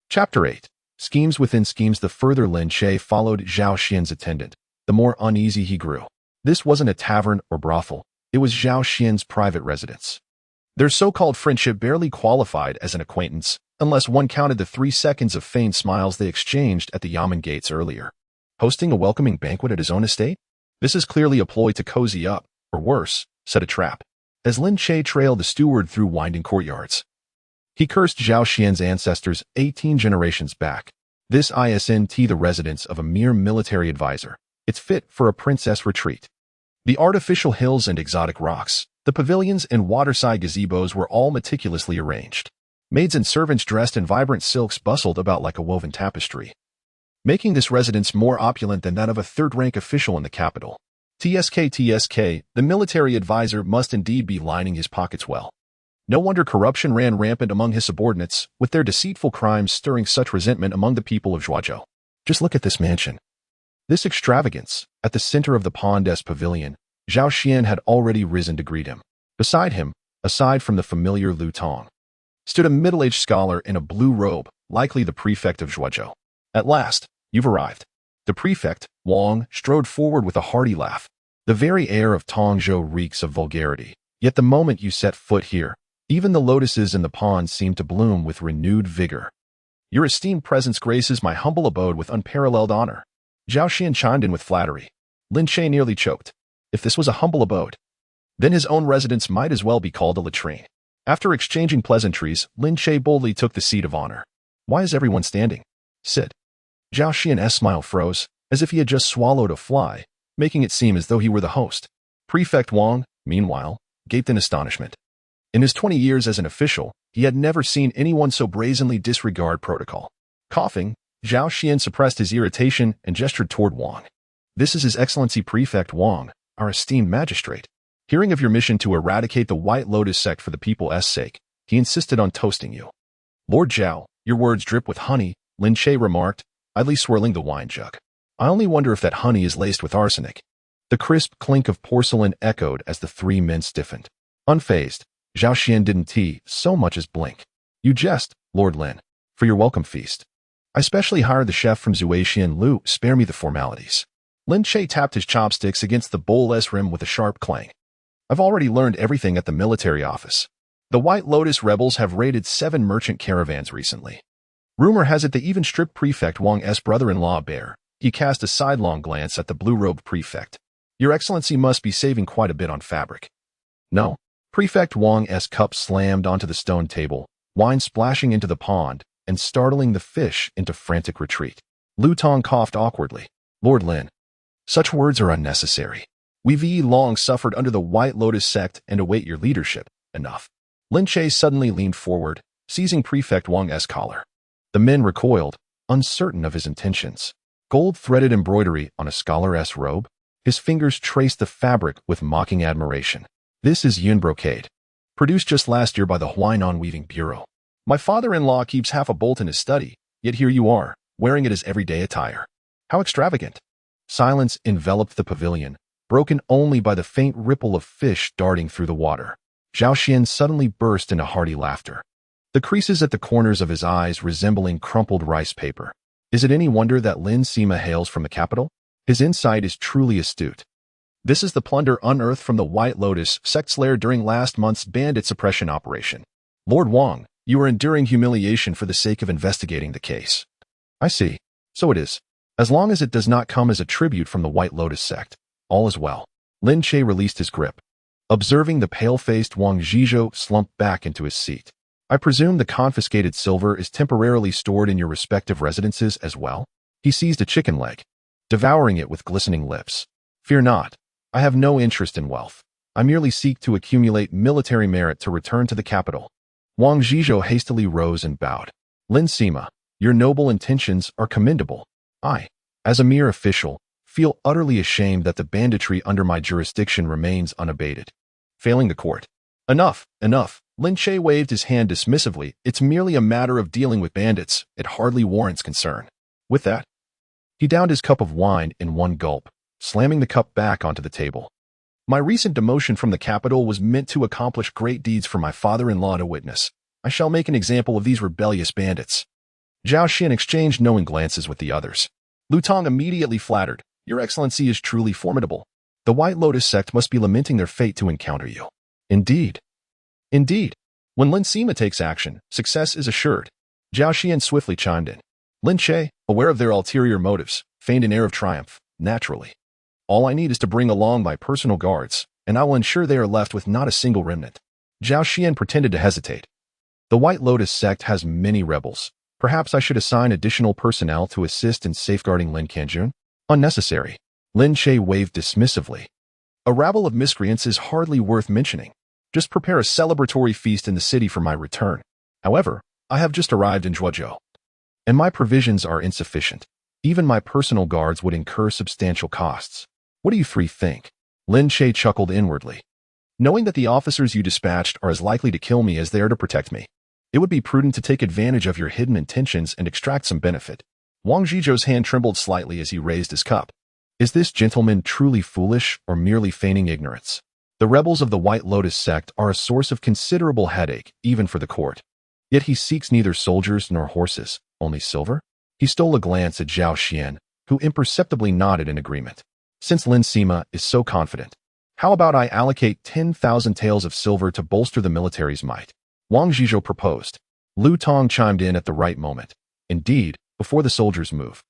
Chapter 8. Schemes within schemes. The further Lin Che followed Zhao Xian's attendant, the more uneasy he grew. This wasn't a tavern or brothel. It was Zhao Xian's private residence. Their so-called friendship barely qualified as an acquaintance, unless one counted the 3 seconds of feigned smiles they exchanged at the Yamen gates earlier. Hosting a welcoming banquet at his own estate? This is clearly a ploy to cozy up, or worse, set a trap. As Lin Che trailed the steward through winding courtyards, he cursed Zhao Xian's ancestors 18 generations back. This isn't the residence of a mere military advisor. It's fit for a princess retreat. The artificial hills and exotic rocks, the pavilions and waterside gazebos were all meticulously arranged. Maids and servants dressed in vibrant silks bustled about like a woven tapestry, making this residence more opulent than that of a third-rank official in the capital. TSK, the military advisor must indeed be lining his pockets well. No wonder corruption ran rampant among his subordinates, with their deceitful crimes stirring such resentment among the people of Zhuozhou. Just look at this mansion. This extravagance, at the center of the Pond's pavilion. Zhao Xian had already risen to greet him. Beside him, aside from the familiar Lu Tong, stood a middle-aged scholar in a blue robe, likely the prefect of Zhuozhou. "At last, you've arrived." The prefect, Wang, strode forward with a hearty laugh. "The very air of Tongzhou reeks of vulgarity. Yet the moment you set foot here, even the lotuses in the pond seem to bloom with renewed vigor." Your esteemed presence graces my humble abode with unparalleled honor. Zhao Xian chimed in with flattery. Lin Che nearly choked. If this was a humble abode, then his own residence might as well be called a latrine. After exchanging pleasantries, Lin Che boldly took the seat of honor. Why is everyone standing? Sit. Zhao Xian's smile froze, as if he had just swallowed a fly, making it seem as though he were the host. Prefect Wang, meanwhile, gaped in astonishment. In his 20 years as an official, he had never seen anyone so brazenly disregard protocol. Coughing, Zhao Xian suppressed his irritation and gestured toward Wang. This is His Excellency Prefect Wang, our esteemed magistrate. Hearing of your mission to eradicate the White Lotus sect for the people's sake, he insisted on toasting you. Lord Zhao, your words drip with honey, Lin Che remarked, idly swirling the wine jug. I only wonder if that honey is laced with arsenic. The crisp clink of porcelain echoed as the three men stiffened. Unfazed, Zhao Xian didn't so much as blink. You jest, Lord Lin, for your welcome feast. I specially hired the chef from Zuaxian Lu. Spare me the formalities. Lin Che tapped his chopsticks against the bowl's rim with a sharp clang. I've already learned everything at the military office. The White Lotus rebels have raided 7 merchant caravans recently. Rumor has it they even stripped Prefect Wang's brother-in-law bare. He cast a sidelong glance at the blue-robed prefect. Your Excellency must be saving quite a bit on fabric. No. Prefect Wang's cup slammed onto the stone table, wine splashing into the pond and startling the fish into frantic retreat. Lu Tong coughed awkwardly. Lord Lin, such words are unnecessary. We've long suffered under the White Lotus sect and await your leadership. Enough. Lin Che suddenly leaned forward, seizing Prefect Wang's collar. The men recoiled, uncertain of his intentions. Gold-threaded embroidery on a scholar's robe, his fingers traced the fabric with mocking admiration. This is yun brocade, produced just last year by the Huainan Weaving Bureau. My father-in-law keeps half a bolt in his study, yet here you are, wearing it as everyday attire. How extravagant. Silence enveloped the pavilion, broken only by the faint ripple of fish darting through the water. Zhao Xian suddenly burst into hearty laughter, the creases at the corners of his eyes resembling crumpled rice paper. Is it any wonder that Lin Sima hails from the capital? His insight is truly astute. This is the plunder unearthed from the White Lotus sect's lair during last month's bandit suppression operation. Lord Wang, you are enduring humiliation for the sake of investigating the case. I see. So it is. As long as it does not come as a tribute from the White Lotus sect, all is well. Lin Che released his grip. Observing the pale-faced Wang Zhizhou slump back into his seat. I presume the confiscated silver is temporarily stored in your respective residences as well? He seized a chicken leg, devouring it with glistening lips. Fear not. I have no interest in wealth. I merely seek to accumulate military merit to return to the capital. Wang Zhizhou hastily rose and bowed. Lin Sima, your noble intentions are commendable. I, as a mere official, feel utterly ashamed that the banditry under my jurisdiction remains unabated. Failing the court. Enough, enough. Lin Che waved his hand dismissively. It's merely a matter of dealing with bandits. It hardly warrants concern. With that, he downed his cup of wine in one gulp, slamming the cup back onto the table. My recent demotion from the capital was meant to accomplish great deeds for my father-in-law to witness. I shall make an example of these rebellious bandits. Zhao Xian exchanged knowing glances with the others. Lu Tong immediately flattered. Your Excellency is truly formidable. The White Lotus sect must be lamenting their fate to encounter you. Indeed. Indeed. When Lin Sima takes action, success is assured. Zhao Xian swiftly chimed in. Lin Che, aware of their ulterior motives, feigned an air of triumph, naturally. All I need is to bring along my personal guards, and I will ensure they are left with not a single remnant. Zhao Xian pretended to hesitate. The White Lotus sect has many rebels. Perhaps I should assign additional personnel to assist in safeguarding Lin Kanjun? Unnecessary. Lin Che waved dismissively. A rabble of miscreants is hardly worth mentioning. Just prepare a celebratory feast in the city for my return. However, I have just arrived in Zhuozhou, and my provisions are insufficient. Even my personal guards would incur substantial costs. What do you three think? Lin Che chuckled inwardly. Knowing that the officers you dispatched are as likely to kill me as they are to protect me, it would be prudent to take advantage of your hidden intentions and extract some benefit. Wang Zhizhou's hand trembled slightly as he raised his cup. Is this gentleman truly foolish or merely feigning ignorance? The rebels of the White Lotus sect are a source of considerable headache, even for the court. Yet he seeks neither soldiers nor horses, only silver? He stole a glance at Zhao Xian, who imperceptibly nodded in agreement. Since Lin Sima is so confident, how about I allocate 10,000 taels of silver to bolster the military's might? Wang Zhizhou proposed. Lu Tong chimed in at the right moment. Indeed, before the soldiers move,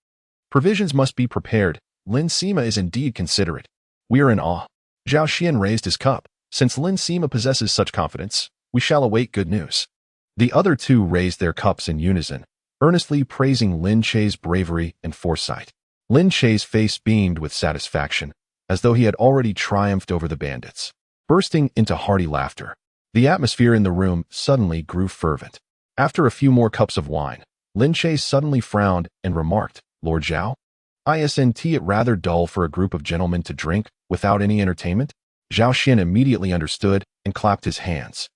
provisions must be prepared. Lin Sima is indeed considerate. We are in awe. Zhao Xian raised his cup. Since Lin Sima possesses such confidence, we shall await good news. The other two raised their cups in unison, earnestly praising Lin Che's bravery and foresight. Lin Che's face beamed with satisfaction, as though he had already triumphed over the bandits. Bursting into hearty laughter, the atmosphere in the room suddenly grew fervent. After a few more cups of wine, Lin Che suddenly frowned and remarked, "Lord Zhao, isn't it rather dull for a group of gentlemen to drink without any entertainment?" Zhao Xian immediately understood and clapped his hands.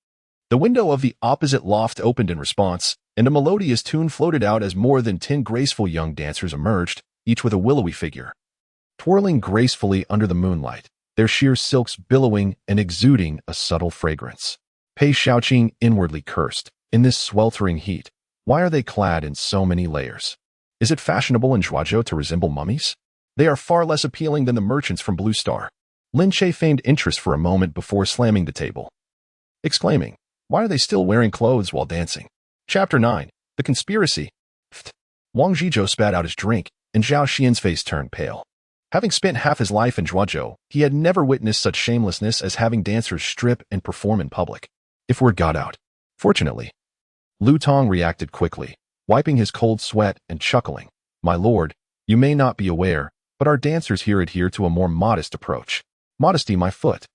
The window of the opposite loft opened in response, and a melodious tune floated out as more than 10 graceful young dancers emerged, each with a willowy figure. Twirling gracefully under the moonlight, their sheer silks billowing and exuding a subtle fragrance. Pei Shaoqing inwardly cursed, in this sweltering heat, why are they clad in so many layers? Is it fashionable in Zhuozhou to resemble mummies? They are far less appealing than the merchants from Blue Star. Lin Che feigned interest for a moment before slamming the table, exclaiming, "Why are they still wearing clothes while dancing?" Chapter 9. The Conspiracy. Wang Zhizhou spat out his drink, and Zhao Xian's face turned pale. Having spent half his life in Zhuozhou, he had never witnessed such shamelessness as having dancers strip and perform in public. If word got out. Fortunately, Lu Tong reacted quickly, wiping his cold sweat and chuckling. "My lord, you may not be aware, but our dancers here adhere to a more modest approach. Modesty, my foot."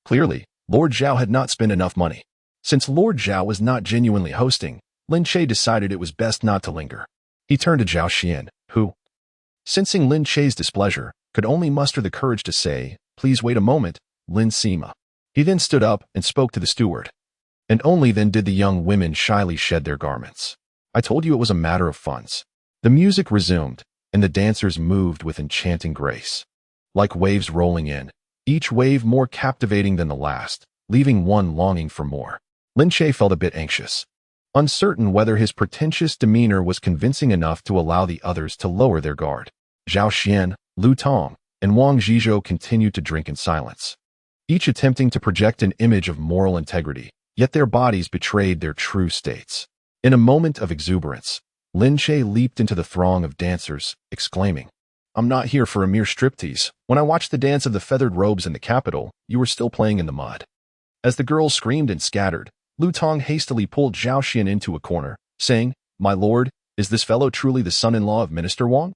Clearly, Lord Zhao had not spent enough money. Since Lord Zhao was not genuinely hosting, Lin Che decided it was best not to linger. He turned to Zhao Xian, who, sensing Lin Che's displeasure, could only muster the courage to say, "Please wait a moment, Lin Sima." He then stood up and spoke to the steward. And only then did the young women shyly shed their garments. "I told you it was a matter of funds." The music resumed, and the dancers moved with enchanting grace. Like waves rolling in, each wave more captivating than the last, leaving one longing for more. Lin Che felt a bit anxious, uncertain whether his pretentious demeanor was convincing enough to allow the others to lower their guard. Zhao Xian, Lu Tong, and Wang Zhizhou continued to drink in silence, each attempting to project an image of moral integrity, yet their bodies betrayed their true states. In a moment of exuberance, Lin Che leaped into the throng of dancers, exclaiming, "I'm not here for a mere striptease. When I watched the dance of the feathered robes in the capital, you were still playing in the mud." As the girls screamed and scattered, Lu Tong hastily pulled Zhao Xian into a corner, saying, "My lord, is this fellow truly the son-in-law of Minister Wang?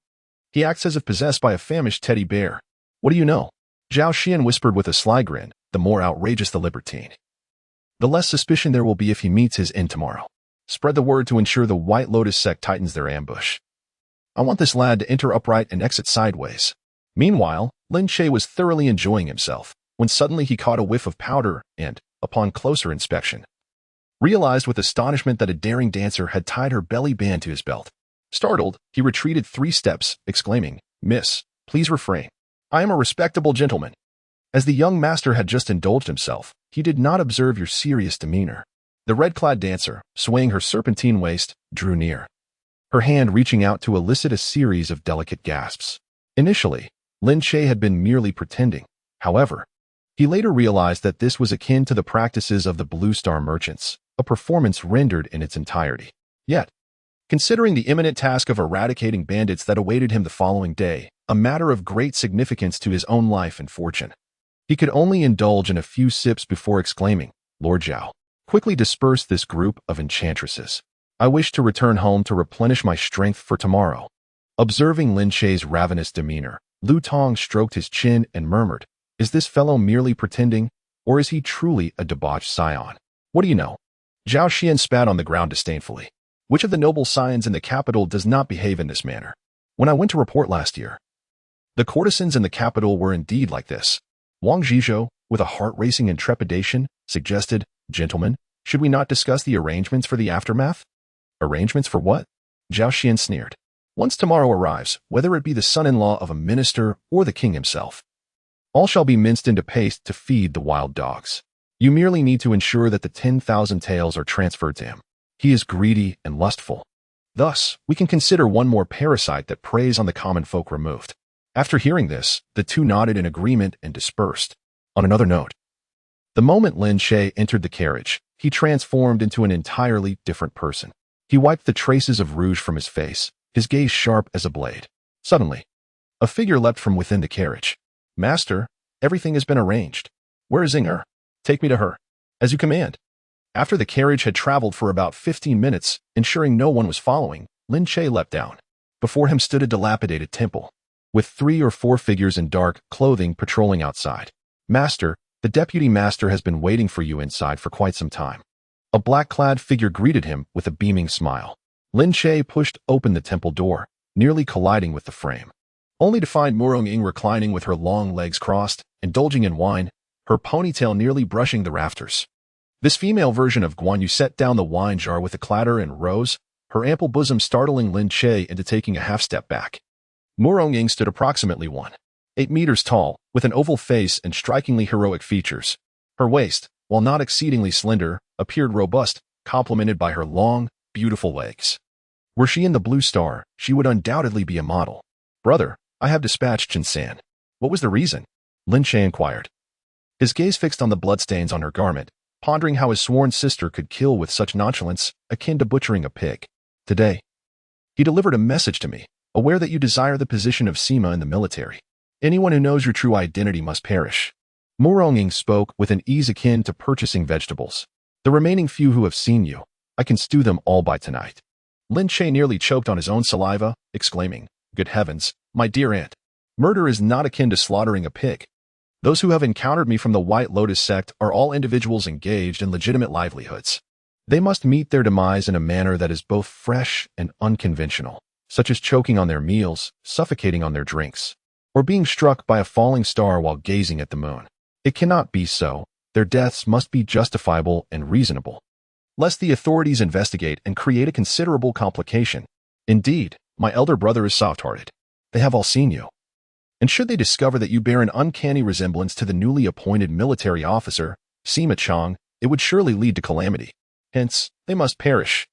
He acts as if possessed by a famished teddy bear. What do you know?" Zhao Xian whispered with a sly grin, "The more outrageous the libertine, the less suspicion there will be if he meets his end tomorrow. Spread the word to ensure the White Lotus sect tightens their ambush. I want this lad to enter upright and exit sideways." Meanwhile, Lin Che was thoroughly enjoying himself, when suddenly he caught a whiff of powder and, upon closer inspection, realized with astonishment that a daring dancer had tied her belly band to his belt. Startled, he retreated 3 steps, exclaiming, "Miss, please refrain. I am a respectable gentleman." As the young master had just indulged himself, he did not observe your serious demeanor. The red-clad dancer, swaying her serpentine waist, drew near, her hand reaching out to elicit a series of delicate gasps. Initially, Lin Che had been merely pretending. However, he later realized that this was akin to the practices of the Blue Star merchants, a performance rendered in its entirety. Yet, considering the imminent task of eradicating bandits that awaited him the following day, a matter of great significance to his own life and fortune, he could only indulge in a few sips before exclaiming, "Lord Zhao, quickly disperse this group of enchantresses. I wish to return home to replenish my strength for tomorrow." Observing Lin Che's ravenous demeanor, Lu Tong stroked his chin and murmured, "Is this fellow merely pretending, or is he truly a debauched scion? What do you know?" Zhao Xian spat on the ground disdainfully. "Which of the noble scions in the capital does not behave in this manner? When I went to report last year, the courtesans in the capital were indeed like this." Wang Zhizhou, with a heart racing in trepidation, suggested, "Gentlemen, should we not discuss the arrangements for the aftermath?" "Arrangements for what?" Zhao Xian sneered. "Once tomorrow arrives, whether it be the son-in-law of a minister or the king himself, all shall be minced into paste to feed the wild dogs. You merely need to ensure that the 10,000 taels are transferred to him. He is greedy and lustful. Thus, we can consider one more parasite that preys on the common folk removed." After hearing this, the two nodded in agreement and dispersed. On another note, the moment Lin Che entered the carriage, he transformed into an entirely different person. He wiped the traces of rouge from his face, his gaze sharp as a blade. Suddenly, a figure leapt from within the carriage. "Master, everything has been arranged. Where is Inger? Take me to her." "As you command." After the carriage had traveled for about 15 minutes, ensuring no one was following, Lin Che leapt down. Before him stood a dilapidated temple, with 3 or 4 figures in dark clothing patrolling outside. "Master, the deputy master has been waiting for you inside for quite some time." A black-clad figure greeted him with a beaming smile. Lin Che pushed open the temple door, nearly colliding with the frame, only to find Murong Ying reclining with her long legs crossed, indulging in wine, her ponytail nearly brushing the rafters. This female version of Guan Yu set down the wine jar with a clatter and rose, her ample bosom startling Lin Che into taking a half-step back. Murong Ying stood approximately 1.8 meters tall, with an oval face and strikingly heroic features. Her waist, while not exceedingly slender, appeared robust, complemented by her long, beautiful legs. Were she in the Blue Star, she would undoubtedly be a model. "Brother, I have dispatched Chen San. What was the reason?" Lin Che inquired. His gaze fixed on the bloodstains on her garment, pondering how his sworn sister could kill with such nonchalance, akin to butchering a pig. "Today, he delivered a message to me, aware that you desire the position of Sima in the military. Anyone who knows your true identity must perish." Murong Ying spoke with an ease akin to purchasing vegetables. "The remaining few who have seen you, I can stew them all by tonight." Lin Che nearly choked on his own saliva, exclaiming, "Good heavens, my dear aunt. Murder is not akin to slaughtering a pig. Those who have encountered me from the White Lotus sect are all individuals engaged in legitimate livelihoods. They must meet their demise in a manner that is both fresh and unconventional, such as choking on their meals, suffocating on their drinks, or being struck by a falling star while gazing at the moon. It cannot be so. Their deaths must be justifiable and reasonable, lest the authorities investigate and create a considerable complication. Indeed, my elder brother is soft-hearted. They have all seen you. And should they discover that you bear an uncanny resemblance to the newly appointed military officer, Sima Chang, it would surely lead to calamity. Hence, they must perish."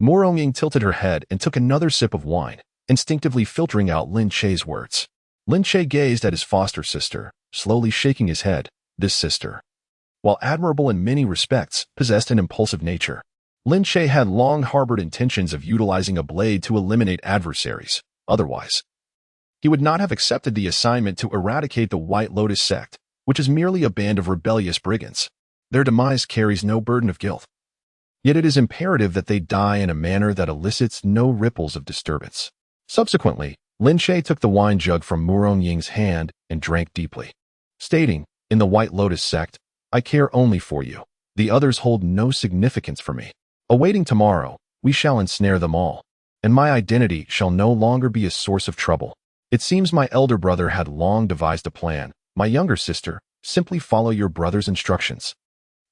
Murong Ying tilted her head and took another sip of wine, instinctively filtering out Lin Che's words. Lin Che gazed at his foster sister, slowly shaking his head. This sister, while admirable in many respects, possessed an impulsive nature. Lin Che had long harbored intentions of utilizing a blade to eliminate adversaries. Otherwise, he would not have accepted the assignment to eradicate the White Lotus sect, which is merely a band of rebellious brigands. Their demise carries no burden of guilt. Yet it is imperative that they die in a manner that elicits no ripples of disturbance. Subsequently, Lin Che took the wine jug from Murong Ying's hand and drank deeply, stating, "In the White Lotus sect, I care only for you. The others hold no significance for me. Awaiting tomorrow, we shall ensnare them all, and my identity shall no longer be a source of trouble. It seems my elder brother had long devised a plan. My younger sister, simply follow your brother's instructions."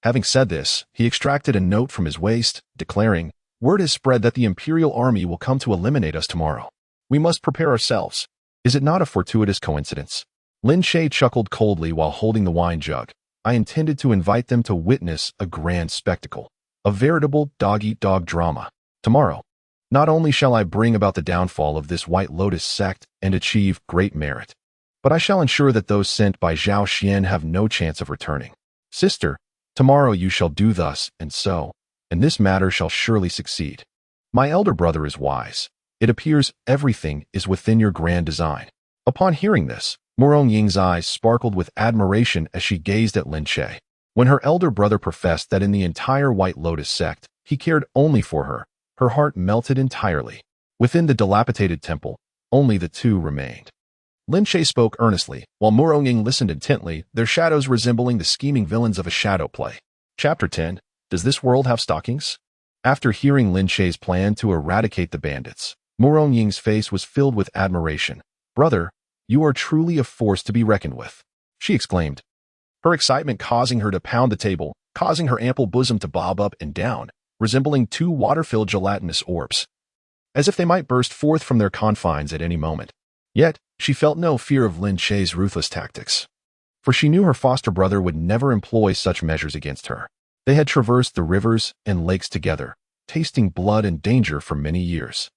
Having said this, he extracted a note from his waist, declaring, "Word has spread that the Imperial Army will come to eliminate us tomorrow. We must prepare ourselves. Is it not a fortuitous coincidence?" Lin Che chuckled coldly while holding the wine jug. "I intended to invite them to witness a grand spectacle, a veritable dog-eat-dog drama. Tomorrow, not only shall I bring about the downfall of this White Lotus sect and achieve great merit, but I shall ensure that those sent by Zhao Xian have no chance of returning. Sister, tomorrow you shall do thus and so, and this matter shall surely succeed. My elder brother is wise. It appears everything is within your grand design." Upon hearing this, Murong Ying's eyes sparkled with admiration as she gazed at Lin Che. When her elder brother professed that in the entire White Lotus sect, he cared only for her, her heart melted entirely. Within the dilapidated temple, only the two remained. Lin Che spoke earnestly, while Murong Ying listened intently, their shadows resembling the scheming villains of a shadow play. Chapter 10. Does this world have stockings? After hearing Lin Che's plan to eradicate the bandits, Murong Ying's face was filled with admiration. "Brother, you are truly a force to be reckoned with," she exclaimed, her excitement causing her to pound the table, causing her ample bosom to bob up and down, resembling 2 water-filled gelatinous orbs, as if they might burst forth from their confines at any moment. Yet, she felt no fear of Lin Che's ruthless tactics, for she knew her foster brother would never employ such measures against her. They had traversed the rivers and lakes together, tasting blood and danger for many years.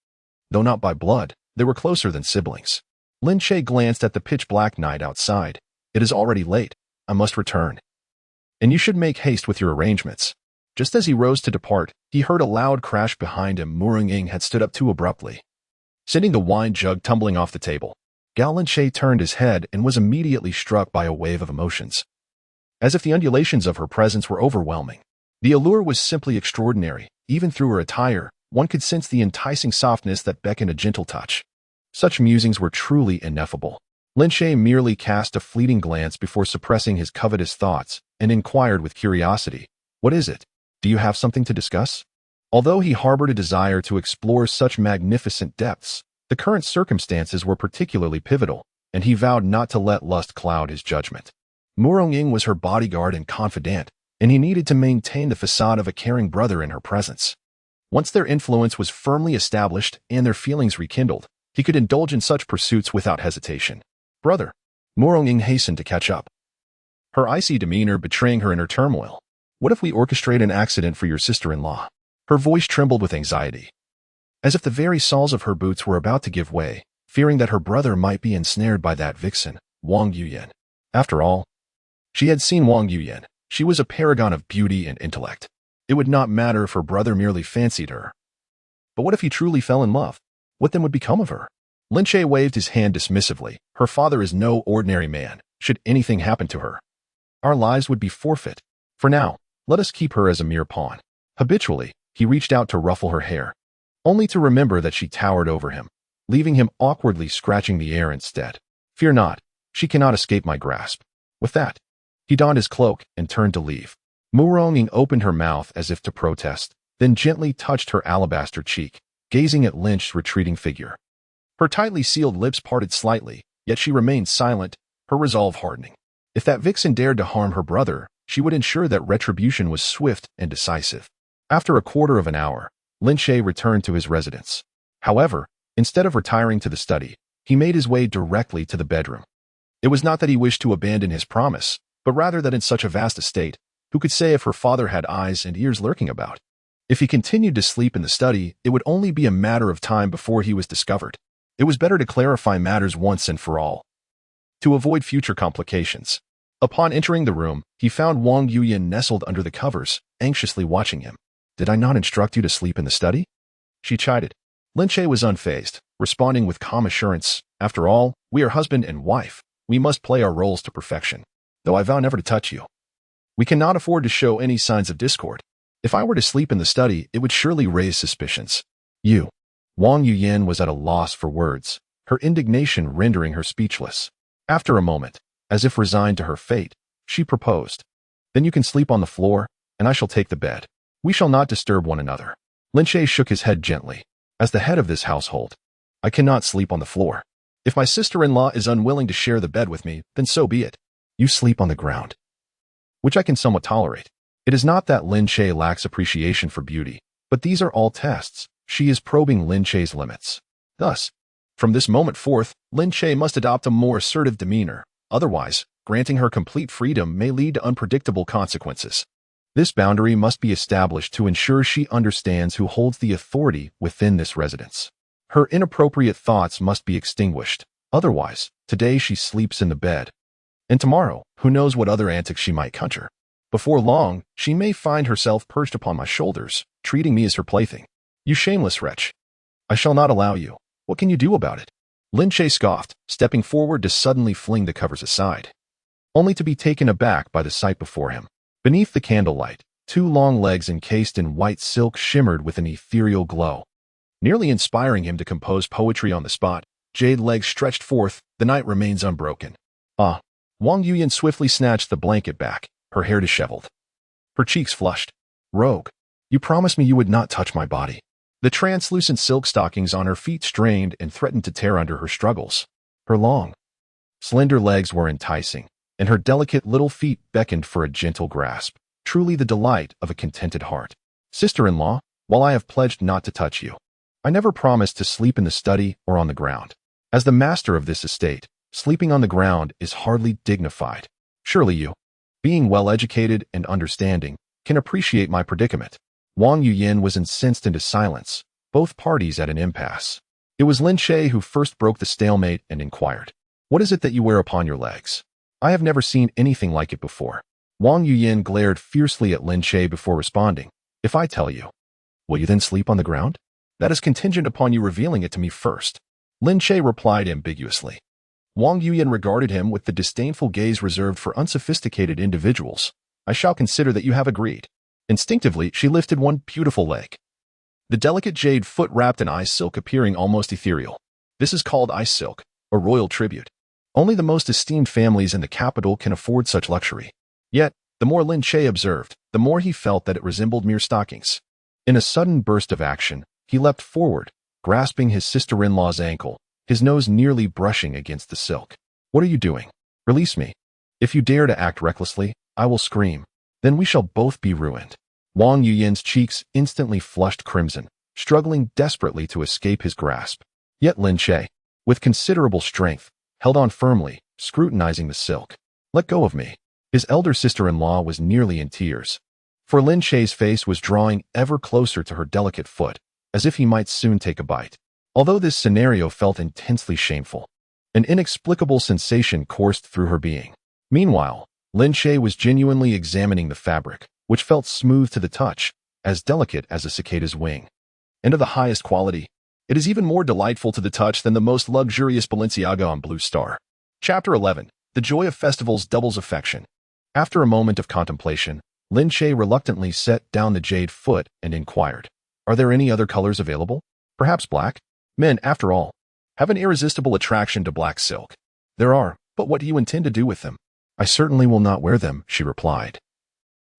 Though not by blood, they were closer than siblings. Lin Che glanced at the pitch-black night outside. "It is already late. I must return. And you should make haste with your arrangements." Just as he rose to depart, he heard a loud crash behind him. Mu Ronging had stood up too abruptly, sending the wine jug tumbling off the table. Gao Linshe turned his head and was immediately struck by a wave of emotions, as if the undulations of her presence were overwhelming. The allure was simply extraordinary. Even through her attire, one could sense the enticing softness that beckoned a gentle touch. Such musings were truly ineffable. Linshe merely cast a fleeting glance before suppressing his covetous thoughts and inquired with curiosity, "What is it? Do you have something to discuss?" Although he harbored a desire to explore such magnificent depths, the current circumstances were particularly pivotal, and he vowed not to let lust cloud his judgment. Mu Ronging was her bodyguard and confidant, and he needed to maintain the facade of a caring brother in her presence. Once their influence was firmly established and their feelings rekindled, he could indulge in such pursuits without hesitation. "Brother," Mu Ronging hastened to catch up, her icy demeanor betraying her inner turmoil. "What if we orchestrate an accident for your sister-in-law?" Her voice trembled with anxiety, as if the very soles of her boots were about to give way, fearing that her brother might be ensnared by that vixen, Wang Yuyan. After all, she had seen Wang Yuyan. She was a paragon of beauty and intellect. It would not matter if her brother merely fancied her. But what if he truly fell in love? What then would become of her? Linshe waved his hand dismissively. Her father is no ordinary man. Should anything happen to her, our lives would be forfeit. For now, let us keep her as a mere pawn. Habitually, he reached out to ruffle her hair, only to remember that she towered over him, leaving him awkwardly scratching the air instead. "Fear not, she cannot escape my grasp." With that, he donned his cloak and turned to leave. Mu Ronging opened her mouth as if to protest, then gently touched her alabaster cheek, gazing at Lynch's retreating figure. Her tightly sealed lips parted slightly, yet she remained silent, her resolve hardening. If that vixen dared to harm her brother, she would ensure that retribution was swift and decisive. After a quarter of an hour, Linshe returned to his residence. However, instead of retiring to the study, he made his way directly to the bedroom. It was not that he wished to abandon his promise, but rather that in such a vast estate, who could say if her father had eyes and ears lurking about? If he continued to sleep in the study, it would only be a matter of time before he was discovered. It was better to clarify matters once and for all, to avoid future complications. Upon entering the room, he found Wang Yuyan nestled under the covers, anxiously watching him. "Did I not instruct you to sleep in the study?" she chided. Linshe was unfazed, responding with calm assurance, "After all, we are husband and wife. We must play our roles to perfection. Though I vow never to touch you. We cannot afford to show any signs of discord. If I were to sleep in the study, it would surely raise suspicions." "You." Wang Yuyan was at a loss for words, her indignation rendering her speechless. After a moment, as if resigned to her fate, she proposed, "Then you can sleep on the floor, and I shall take the bed. We shall not disturb one another." Linshe shook his head gently. "As the head of this household, I cannot sleep on the floor. If my sister-in-law is unwilling to share the bed with me, then so be it. You sleep on the ground, which I can somewhat tolerate." It is not that Linshe lacks appreciation for beauty, but these are all tests. She is probing Linshe's limits. Thus, from this moment forth, Linshe must adopt a more assertive demeanor. Otherwise, granting her complete freedom may lead to unpredictable consequences. This boundary must be established to ensure she understands who holds the authority within this residence. Her inappropriate thoughts must be extinguished. Otherwise, today she sleeps in the bed, and tomorrow, who knows what other antics she might conjure. Before long, she may find herself perched upon my shoulders, treating me as her plaything. "You shameless wretch. I shall not allow you. What can you do about it?" Linshe scoffed, stepping forward to suddenly fling the covers aside, only to be taken aback by the sight before him. Beneath the candlelight, two long legs encased in white silk shimmered with an ethereal glow, nearly inspiring him to compose poetry on the spot. Jade legs stretched forth, the night remains unbroken. "Ah." Wang Yuyan swiftly snatched the blanket back, her hair disheveled, her cheeks flushed. "Rogue, you promised me you would not touch my body." The translucent silk stockings on her feet strained and threatened to tear under her struggles. Her long, slender legs were enticing, and her delicate little feet beckoned for a gentle grasp, truly the delight of a contented heart. "Sister-in-law, while I have pledged not to touch you, I never promised to sleep in the study or on the ground. As the master of this estate, sleeping on the ground is hardly dignified. Surely you, being well-educated and understanding, can appreciate my predicament." Wang Yuyan was incensed into silence, both parties at an impasse. It was Linshe who first broke the stalemate and inquired, "What is it that you wear upon your legs? I have never seen anything like it before." Wang Yuyin glared fiercely at Lin Che before responding. If I tell you, will you then sleep on the ground? That is contingent upon you revealing it to me first. Lin Che replied ambiguously. Wang Yuyin regarded him with the disdainful gaze reserved for unsophisticated individuals. I shall consider that you have agreed. Instinctively, she lifted one beautiful leg. The delicate jade foot wrapped in ice silk appearing almost ethereal. This is called ice silk, a royal tribute. Only the most esteemed families in the capital can afford such luxury. Yet, the more Lin Che observed, the more he felt that it resembled mere stockings. In a sudden burst of action, he leapt forward, grasping his sister-in-law's ankle, his nose nearly brushing against the silk. What are you doing? Release me. If you dare to act recklessly, I will scream. Then we shall both be ruined. Wang Yuyin's cheeks instantly flushed crimson, struggling desperately to escape his grasp. Yet Lin Che, with considerable strength, held on firmly, scrutinizing the silk. Let go of me. His elder sister-in-law was nearly in tears. For Lin Che's face was drawing ever closer to her delicate foot, as if he might soon take a bite. Although this scenario felt intensely shameful, an inexplicable sensation coursed through her being. Meanwhile, Lin Che was genuinely examining the fabric, which felt smooth to the touch, as delicate as a cicada's wing. And of the highest quality, it is even more delightful to the touch than the most luxurious Balenciaga on Blue Star. Chapter 11. The Joy of Festivals Doubles Affection. After a moment of contemplation, Lin Che reluctantly set down the jade foot and inquired, are there any other colors available? Perhaps black? Men, after all, have an irresistible attraction to black silk. There are, but what do you intend to do with them? I certainly will not wear them, she replied.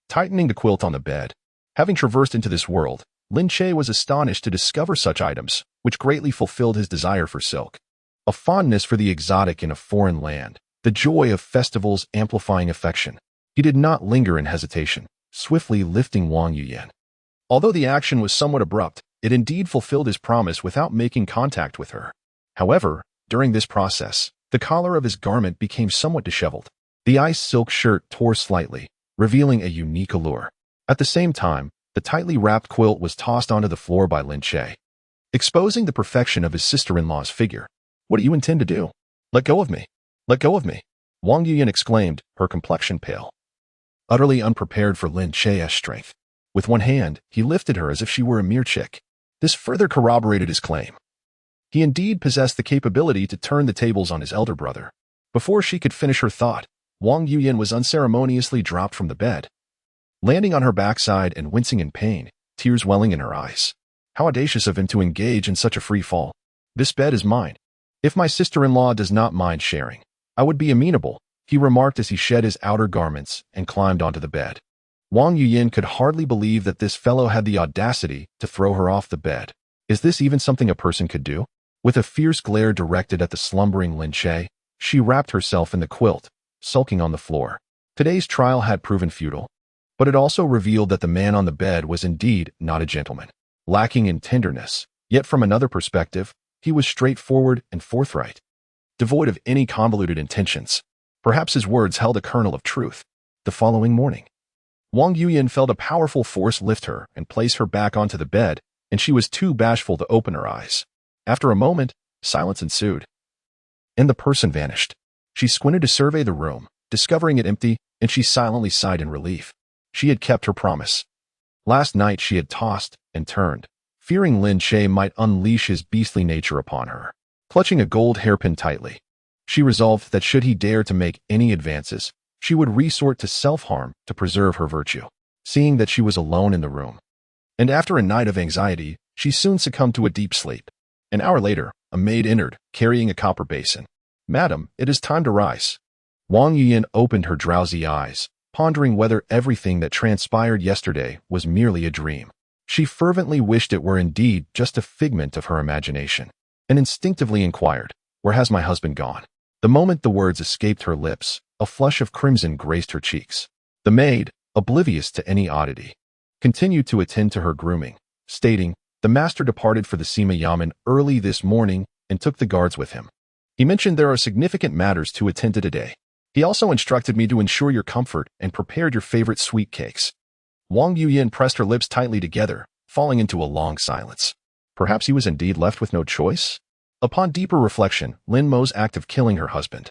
Tightening the quilt on the bed, having traversed into this world, Lin Che was astonished to discover such items, which greatly fulfilled his desire for silk. A fondness for the exotic in a foreign land, the joy of festivals amplifying affection. He did not linger in hesitation, swiftly lifting Wang Yuyin. Although the action was somewhat abrupt, it indeed fulfilled his promise without making contact with her. However, during this process, the collar of his garment became somewhat disheveled. The ice silk shirt tore slightly, revealing a unique allure. At the same time, the tightly wrapped quilt was tossed onto the floor by Lin Che, exposing the perfection of his sister-in-law's figure. What do you intend to do? Let go of me. Let go of me. Wang Yuyin exclaimed, her complexion pale. Utterly unprepared for Lin Che's strength. With one hand, he lifted her as if she were a mere chick. This further corroborated his claim. He indeed possessed the capability to turn the tables on his elder brother. Before she could finish her thought, Wang Yuyin was unceremoniously dropped from the bed, landing on her backside and wincing in pain, tears welling in her eyes. How audacious of him to engage in such a free fall. This bed is mine. If my sister-in-law does not mind sharing, I would be amenable, he remarked as he shed his outer garments and climbed onto the bed. Wang Yuyin could hardly believe that this fellow had the audacity to throw her off the bed. Is this even something a person could do? With a fierce glare directed at the slumbering Lin Che, she wrapped herself in the quilt, sulking on the floor. Today's trial had proven futile, but it also revealed that the man on the bed was indeed not a gentleman, lacking in tenderness, yet from another perspective, he was straightforward and forthright, devoid of any convoluted intentions. Perhaps his words held a kernel of truth. The following morning, Wang Yuyin felt a powerful force lift her and place her back onto the bed, and she was too bashful to open her eyes. After a moment, silence ensued, and the person vanished. She squinted to survey the room, discovering it empty, and she silently sighed in relief. She had kept her promise. Last night she had tossed and turned, fearing Lin Che might unleash his beastly nature upon her. Clutching a gold hairpin tightly, she resolved that should he dare to make any advances, she would resort to self-harm to preserve her virtue. Seeing that she was alone in the room, and after a night of anxiety, she soon succumbed to a deep sleep. An hour later, a maid entered, carrying a copper basin. Madam, it is time to rise. Wang Yuyin opened her drowsy eyes, pondering whether everything that transpired yesterday was merely a dream. She fervently wished it were indeed just a figment of her imagination, and instinctively inquired, "Where has my husband gone?" The moment the words escaped her lips, a flush of crimson graced her cheeks. The maid, oblivious to any oddity, continued to attend to her grooming, stating, "The master departed for the Sima Yamen early this morning and took the guards with him. He mentioned there are significant matters to attend to today. He also instructed me to ensure your comfort and prepared your favorite sweet cakes." Wang Yuyin pressed her lips tightly together, falling into a long silence. Perhaps he was indeed left with no choice? Upon deeper reflection, Lin Mo's act of killing her husband,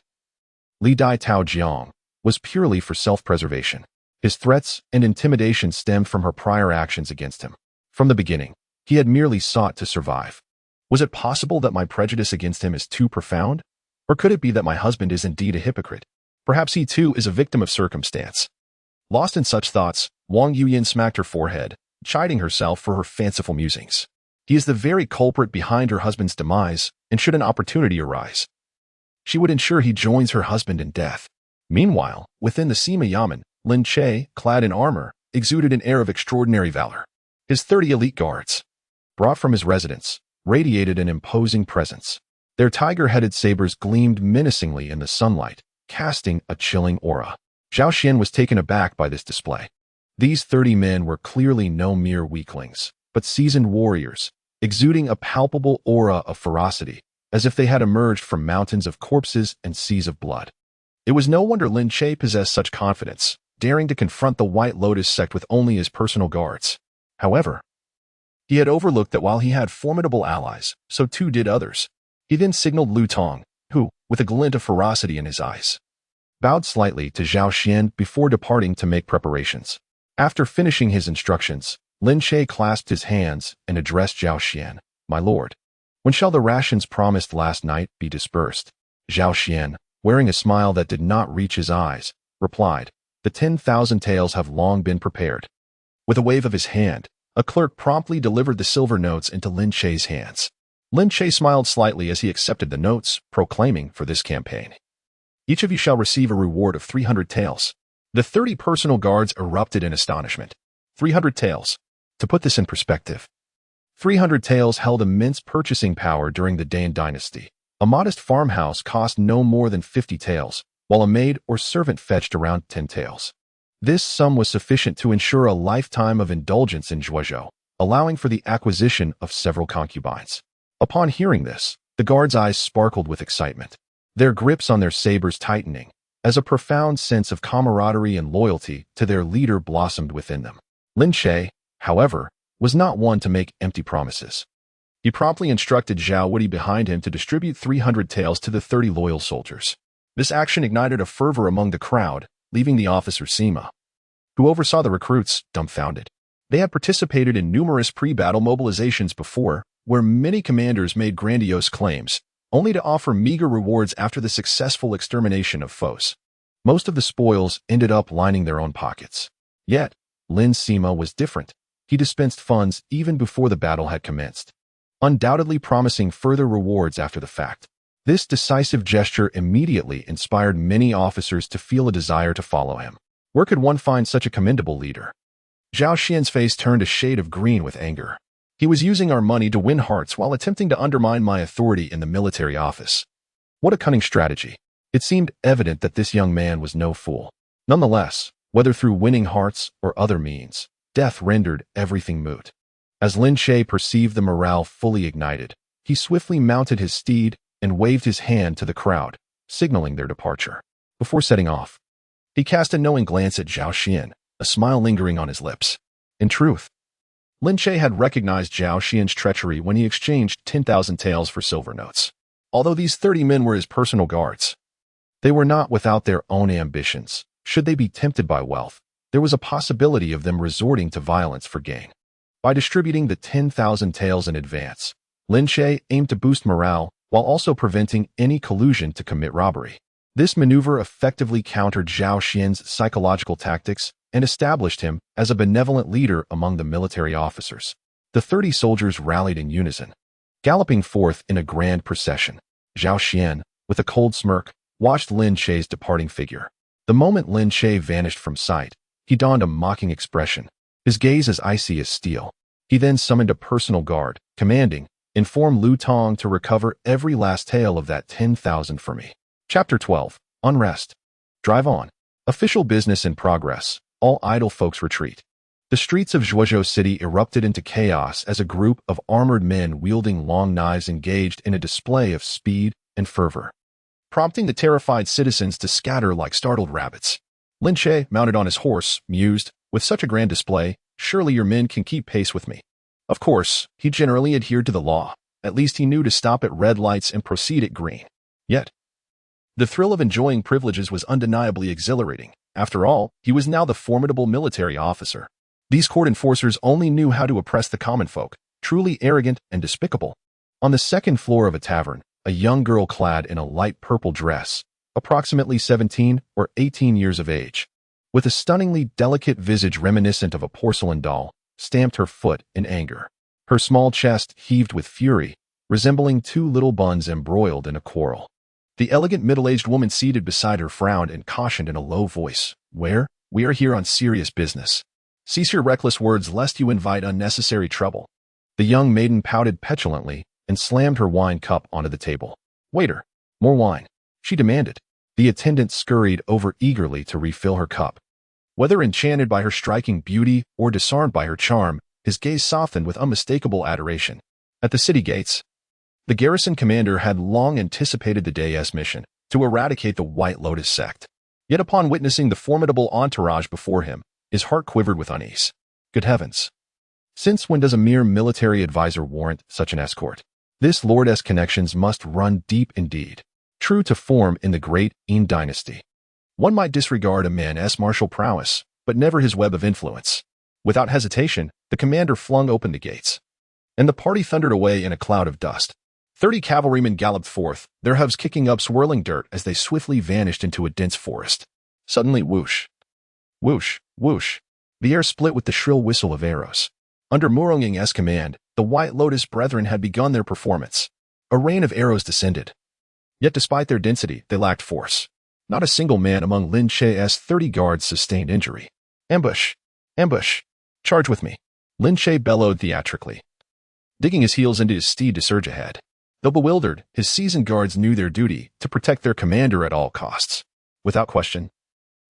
Li Dai Tao Jiang, was purely for self-preservation. His threats and intimidation stemmed from her prior actions against him. From the beginning, he had merely sought to survive. Was it possible that my prejudice against him is too profound? Or could it be that my husband is indeed a hypocrite? Perhaps he too is a victim of circumstance. Lost in such thoughts, Wang Yuyan smacked her forehead, chiding herself for her fanciful musings. He is the very culprit behind her husband's demise, and should an opportunity arise, she would ensure he joins her husband in death. Meanwhile, within the Sima Yamen, Lin Che, clad in armor, exuded an air of extraordinary valor. His 30 elite guards, brought from his residence, radiated an imposing presence. Their tiger-headed sabers gleamed menacingly in the sunlight, casting a chilling aura. Zhao Xian was taken aback by this display. These 30 men were clearly no mere weaklings, but seasoned warriors, exuding a palpable aura of ferocity, as if they had emerged from mountains of corpses and seas of blood. It was no wonder Lin Che possessed such confidence, daring to confront the White Lotus sect with only his personal guards. However, he had overlooked that while he had formidable allies, so too did others. He then signaled Lu Tong, who, with a glint of ferocity in his eyes, bowed slightly to Zhao Xian before departing to make preparations. After finishing his instructions, Lin Che clasped his hands and addressed Zhao Xian, "My lord, when shall the rations promised last night be dispersed?" Zhao Xian, wearing a smile that did not reach his eyes, replied, "The 10,000 taels have long been prepared." With a wave of his hand, a clerk promptly delivered the silver notes into Lin Che's hands. Lin Che smiled slightly as he accepted the notes, proclaiming, "For this campaign, each of you shall receive a reward of 300 taels." The 30 personal guards erupted in astonishment. 300 taels. To put this in perspective, 300 taels held immense purchasing power during the Dane dynasty. A modest farmhouse cost no more than 50 taels, while a maid or servant fetched around 10 taels. This sum was sufficient to ensure a lifetime of indulgence in Zhuozhou, allowing for the acquisition of several concubines. Upon hearing this, the guards' eyes sparkled with excitement, their grips on their sabers tightening, as a profound sense of camaraderie and loyalty to their leader blossomed within them. Lin Che, however, was not one to make empty promises. He promptly instructed Zhao Wudi behind him to distribute 300 taels to the 30 loyal soldiers. This action ignited a fervor among the crowd, leaving the officer Sima, who oversaw the recruits, dumbfounded. They had participated in numerous pre-battle mobilizations before, where many commanders made grandiose claims, only to offer meager rewards after the successful extermination of foes. Most of the spoils ended up lining their own pockets. Yet, Lin Sima was different. He dispensed funds even before the battle had commenced, undoubtedly promising further rewards after the fact. This decisive gesture immediately inspired many officers to feel a desire to follow him. Where could one find such a commendable leader? Zhao Xian's face turned a shade of green with anger. He was using our money to win hearts while attempting to undermine my authority in the military office. What a cunning strategy. It seemed evident that this young man was no fool. Nonetheless, whether through winning hearts or other means, death rendered everything moot. As Lin Che perceived the morale fully ignited, he swiftly mounted his steed and waved his hand to the crowd, signaling their departure. Before setting off, he cast a knowing glance at Zhao Xian, a smile lingering on his lips. In truth, Lin Che had recognized Zhao Xian's treachery when he exchanged 10,000 taels for silver notes. Although these 30 men were his personal guards, they were not without their own ambitions. Should they be tempted by wealth, there was a possibility of them resorting to violence for gain. By distributing the 10,000 taels in advance, Lin Che aimed to boost morale while also preventing any collusion to commit robbery. This maneuver effectively countered Zhao Xian's psychological tactics and established him as a benevolent leader among the military officers. The 30 soldiers rallied in unison, galloping forth in a grand procession. Zhao Xian, with a cold smirk, watched Lin Che's departing figure. The moment Lin Che vanished from sight, he donned a mocking expression, his gaze as icy as steel. He then summoned a personal guard, commanding, "Inform Lu Tong to recover every last tael of that 10,000 for me." Chapter 12. Unrest. Drive on. Official business in progress. All idle folks retreat. The streets of Zhuozhou City erupted into chaos as a group of armored men wielding long knives engaged in a display of speed and fervor, prompting the terrified citizens to scatter like startled rabbits. Lin Che, mounted on his horse, mused, "With such a grand display, surely your men can keep pace with me." Of course, he generally adhered to the law. At least he knew to stop at red lights and proceed at green. Yet, the thrill of enjoying privileges was undeniably exhilarating, After all, he was now the formidable military officer. These court enforcers only knew how to oppress the common folk, truly arrogant and despicable. On the second floor of a tavern, a young girl clad in a light purple dress, approximately 17 or 18 years of age, with a stunningly delicate visage reminiscent of a porcelain doll, stamped her foot in anger. Her small chest heaved with fury, resembling two little buns embroiled in a quarrel. The elegant middle-aged woman seated beside her frowned and cautioned in a low voice, "We are here on serious business. Cease your reckless words lest you invite unnecessary trouble." The young maiden pouted petulantly and slammed her wine cup onto the table. "Waiter, more wine," she demanded. The attendant scurried over eagerly to refill her cup. Whether enchanted by her striking beauty or disarmed by her charm, his gaze softened with unmistakable adoration. At the city gates, the garrison commander had long anticipated the day's mission to eradicate the White Lotus sect. Yet upon witnessing the formidable entourage before him, his heart quivered with unease. Good heavens! Since when does a mere military advisor warrant such an escort? This lord's connections must run deep indeed. True to form in the great Qin dynasty, one might disregard a man's martial prowess, but never his web of influence. Without hesitation, the commander flung open the gates, and the party thundered away in a cloud of dust. 30 cavalrymen galloped forth, their hooves kicking up swirling dirt as they swiftly vanished into a dense forest. Suddenly, whoosh, whoosh, whoosh, the air split with the shrill whistle of arrows. Under Muronging's command, the White Lotus brethren had begun their performance. A rain of arrows descended. Yet despite their density, they lacked force. Not a single man among Lin Che's 30 guards sustained injury. "Ambush! Ambush! Charge with me!" Lin Che bellowed theatrically, digging his heels into his steed to surge ahead. Though bewildered, his seasoned guards knew their duty to protect their commander at all costs. Without question,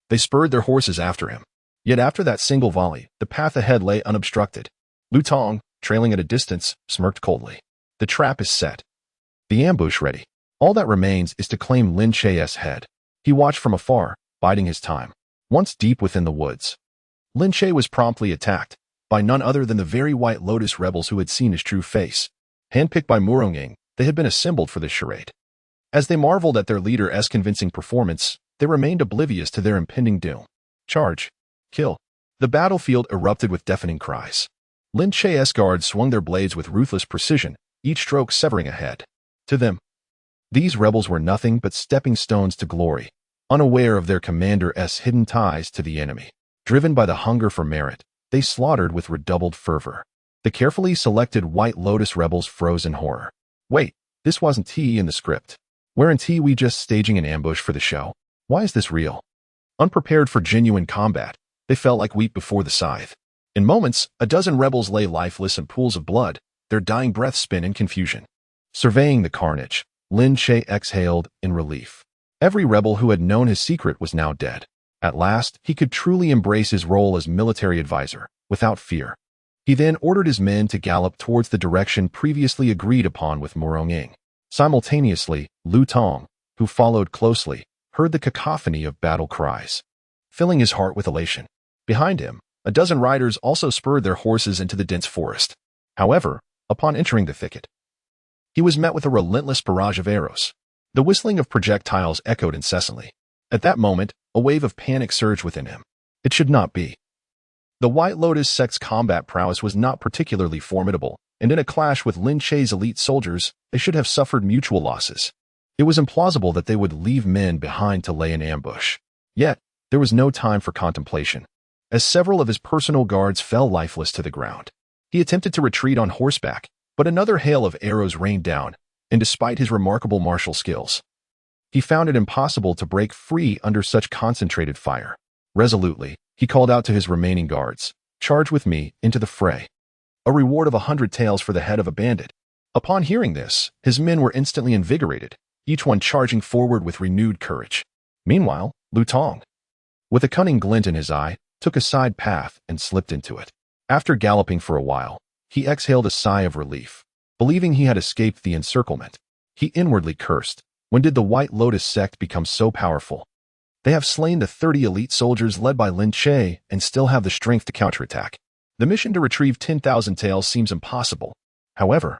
they spurred their horses after him. Yet after that single volley, the path ahead lay unobstructed. Lu Tong, trailing at a distance, smirked coldly. The trap is set. The ambush ready. All that remains is to claim Lin Che's head. He watched from afar, biding his time. Once deep within the woods, Lin Che was promptly attacked by none other than the very White Lotus rebels who had seen his true face. Handpicked by Muronging, they had been assembled for this charade. As they marveled at their leader's convincing performance, they remained oblivious to their impending doom. Charge! Kill! The battlefield erupted with deafening cries. Lin Che's guards swung their blades with ruthless precision, each stroke severing a head. To them, these rebels were nothing but stepping stones to glory, unaware of their commander's hidden ties to the enemy. Driven by the hunger for merit, they slaughtered with redoubled fervor. The carefully selected White Lotus rebels froze in horror. Wait, this wasn't T in the script. Weren't we just staging an ambush for the show? Why is this real? Unprepared for genuine combat, they fell like wheat before the scythe. In moments, a dozen rebels lay lifeless in pools of blood, their dying breaths spin in confusion. Surveying the carnage, Lin Che exhaled in relief. Every rebel who had known his secret was now dead. At last, he could truly embrace his role as military advisor, without fear. He then ordered his men to gallop towards the direction previously agreed upon with Muronging. Simultaneously, Lu Tong, who followed closely, heard the cacophony of battle cries, filling his heart with elation. Behind him, a dozen riders also spurred their horses into the dense forest. However, upon entering the thicket, he was met with a relentless barrage of arrows. The whistling of projectiles echoed incessantly. At that moment, a wave of panic surged within him. It should not be. The White Lotus sect's combat prowess was not particularly formidable, and in a clash with Lin Che's elite soldiers, they should have suffered mutual losses. It was implausible that they would leave men behind to lay an ambush. Yet, there was no time for contemplation. As several of his personal guards fell lifeless to the ground, he attempted to retreat on horseback, but another hail of arrows rained down, and despite his remarkable martial skills, he found it impossible to break free under such concentrated fire. Resolutely, he called out to his remaining guards, "Charge with me into the fray. A reward of 100 taels for the head of a bandit." Upon hearing this, his men were instantly invigorated, each one charging forward with renewed courage. Meanwhile, Lu Tong, with a cunning glint in his eye, took a side path and slipped into it. After galloping for a while, he exhaled a sigh of relief. Believing he had escaped the encirclement, he inwardly cursed. When did the White Lotus sect become so powerful? They have slain the 30 elite soldiers led by Lin Che and still have the strength to counterattack. The mission to retrieve 10,000 taels seems impossible. However,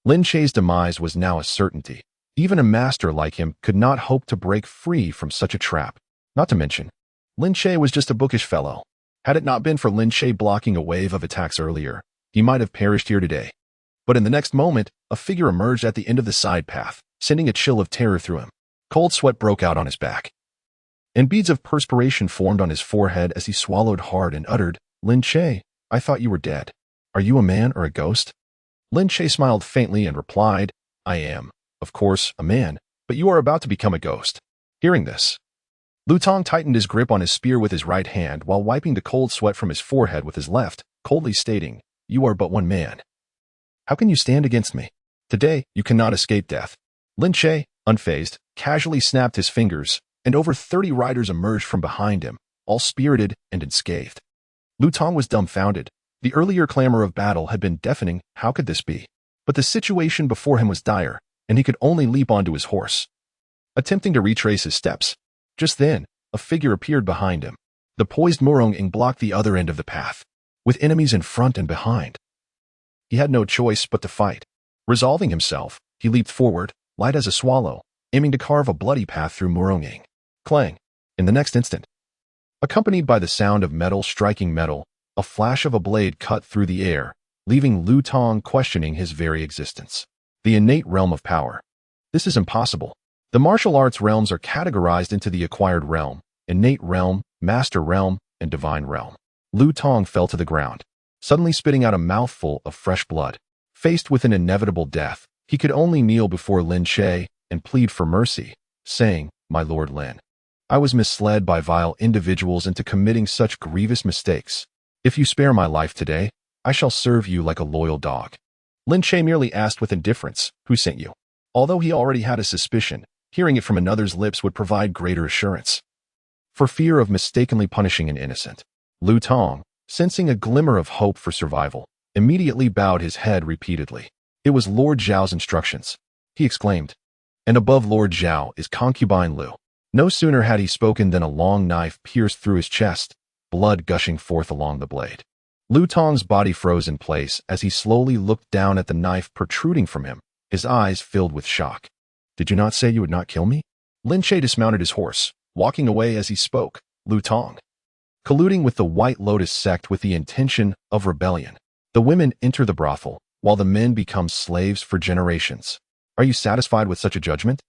Lin Che's demise was now a certainty. Even a master like him could not hope to break free from such a trap. Not to mention, Lin Che was just a bookish fellow. Had it not been for Lin Che blocking a wave of attacks earlier, he might have perished here today. But in the next moment, a figure emerged at the end of the side path, sending a chill of terror through him. Cold sweat broke out on his back, and beads of perspiration formed on his forehead as he swallowed hard and uttered, "Lin Che, I thought you were dead. Are you a man or a ghost?" Lin Che smiled faintly and replied, "I am, of course, a man, but you are about to become a ghost." Hearing this, Lu Tong tightened his grip on his spear with his right hand while wiping the cold sweat from his forehead with his left, coldly stating, "You are but one man. How can you stand against me? Today, you cannot escape death." Lin Che, unfazed, casually snapped his fingers, and over 30 riders emerged from behind him, all spirited and unscathed. Lu Tong was dumbfounded. The earlier clamor of battle had been deafening. How could this be? But the situation before him was dire, and he could only leap onto his horse, attempting to retrace his steps. Just then, a figure appeared behind him. The poised Murong Ing blocked the other end of the path, with enemies in front and behind. He had no choice but to fight. Resolving himself, he leaped forward, light as a swallow, aiming to carve a bloody path through Murong Ing. Clang! In the next instant, accompanied by the sound of metal striking metal, a flash of a blade cut through the air, leaving Lu Tong questioning his very existence. The innate realm of power. This is impossible. The martial arts realms are categorized into the acquired realm, innate realm, master realm, and divine realm. Lu Tong fell to the ground, suddenly spitting out a mouthful of fresh blood. Faced with an inevitable death, he could only kneel before Lin Che and plead for mercy, saying, "My Lord Lin, I was misled by vile individuals into committing such grievous mistakes. If you spare my life today, I shall serve you like a loyal dog." Lin Che merely asked with indifference, "Who sent you?" Although he already had a suspicion, hearing it from another's lips would provide greater assurance. For fear of mistakenly punishing an innocent, Lu Tong, sensing a glimmer of hope for survival, immediately bowed his head repeatedly. It was Lord Zhao's instructions. He exclaimed, "And above Lord Zhao is concubine Lu." No sooner had he spoken than a long knife pierced through his chest, blood gushing forth along the blade. Lu Tong's body froze in place as he slowly looked down at the knife protruding from him, his eyes filled with shock. "Did you not say you would not kill me?" Lin Che dismounted his horse, walking away as he spoke. Lu Tong, colluding with the White Lotus sect with the intention of rebellion. The women enter the brothel, while the men become slaves for generations. Are you satisfied with such a judgment?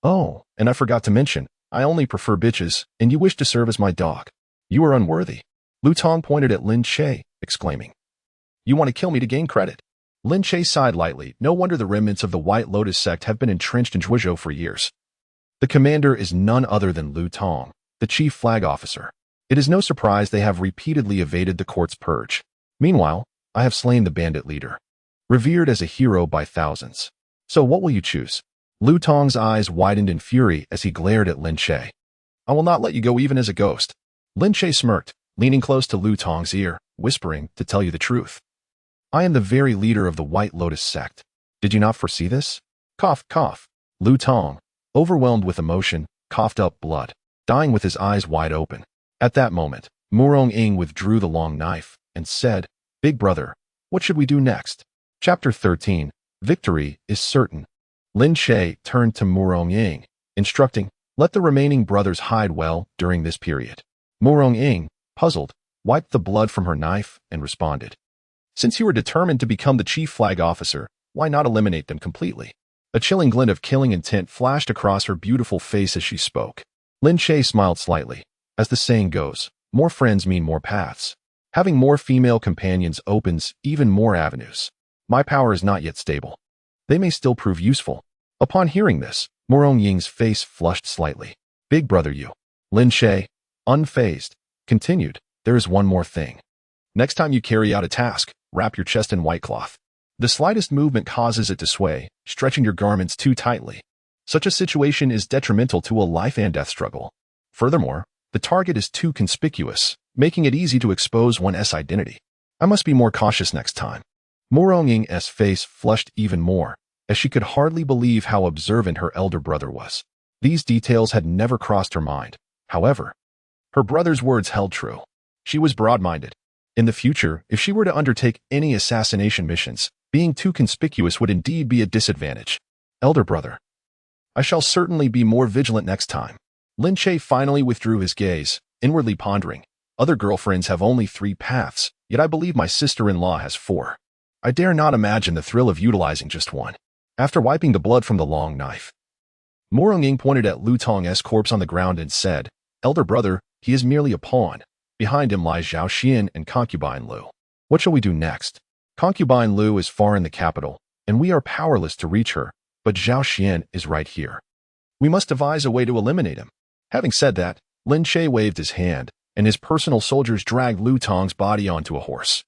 Oh, and I forgot to mention, I only prefer bitches, and you wish to serve as my dog. You are unworthy. Lu Tong pointed at Lin Che, exclaiming, "You want to kill me to gain credit?" Lin Che sighed lightly. No wonder the remnants of the White Lotus sect have been entrenched in Zhuozhou for years. The commander is none other than Lu Tong, the chief flag officer. It is no surprise they have repeatedly evaded the court's purge. Meanwhile, I have slain the bandit leader, revered as a hero by thousands. So what will you choose? Lu Tong's eyes widened in fury as he glared at Lin Che. "I will not let you go even as a ghost." Lin Che smirked, leaning close to Lu Tong's ear, whispering, "To tell you the truth, I am the very leader of the White Lotus sect. Did you not foresee this?" Cough, cough. Lu Tong, overwhelmed with emotion, coughed up blood, dying with his eyes wide open. At that moment, Murong Ing withdrew the long knife and said, "Big brother, what should we do next?" Chapter 13. Victory is certain. Lin Che turned to Murong Ing, instructing, "Let the remaining brothers hide well during this period." Murong Ing, puzzled, wiped the blood from her knife and responded, "Since you are determined to become the chief flag officer, why not eliminate them completely?" A chilling glint of killing intent flashed across her beautiful face as she spoke. Lin Che smiled slightly. As the saying goes, more friends mean more paths. Having more female companions opens even more avenues. My power is not yet stable. They may still prove useful. Upon hearing this, Murong Ying's face flushed slightly. "Big brother you." Lin Che, unfazed, continued, "There is one more thing. Next time you carry out a task, wrap your chest in white cloth. The slightest movement causes it to sway, stretching your garments too tightly. Such a situation is detrimental to a life and death struggle. Furthermore, the target is too conspicuous, making it easy to expose one's identity. I must be more cautious next time." Murong Ying's face flushed even more, as she could hardly believe how observant her elder brother was. These details had never crossed her mind. However, her brother's words held true. She was broad-minded. In the future, if she were to undertake any assassination missions, being too conspicuous would indeed be a disadvantage. "Elder brother, I shall certainly be more vigilant next time." Lin Che finally withdrew his gaze, inwardly pondering. Other girlfriends have only 3 paths, yet I believe my sister-in-law has 4. I dare not imagine the thrill of utilizing just one. After wiping the blood from the long knife, Mo Rong-ing pointed at Lu Tong's corpse on the ground and said, "Elder brother, he is merely a pawn. Behind him lies Zhao Xian and concubine Lu. What shall we do next? Concubine Lu is far in the capital, and we are powerless to reach her, but Zhao Xian is right here. We must devise a way to eliminate him." Having said that, Lin Che waved his hand, and his personal soldiers dragged Lu Tong's body onto a horse.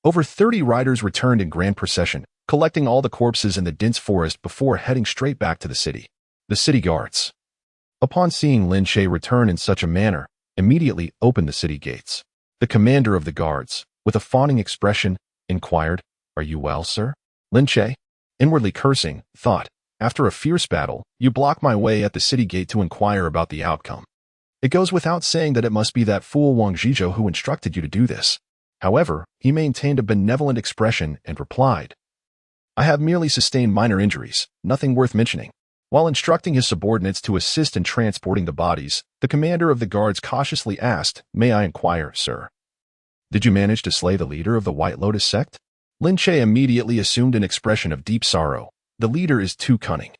Over 30 riders returned in grand procession, collecting all the corpses in the dense forest before heading straight back to the city. The city guards, upon seeing Lin Che return in such a manner, immediately opened the city gates. The commander of the guards, with a fawning expression, inquired, "Are you well, sir?" Lin Che, inwardly cursing, thought, "After a fierce battle, you block my way at the city gate to inquire about the outcome. It goes without saying that it must be that fool Wang Zhizhou who instructed you to do this." However, he maintained a benevolent expression and replied, "I have merely sustained minor injuries, nothing worth mentioning." While instructing his subordinates to assist in transporting the bodies, the commander of the guards cautiously asked, "May I inquire, sir? Did you manage to slay the leader of the White Lotus sect?" Lin Che immediately assumed an expression of deep sorrow. "The leader is too cunning.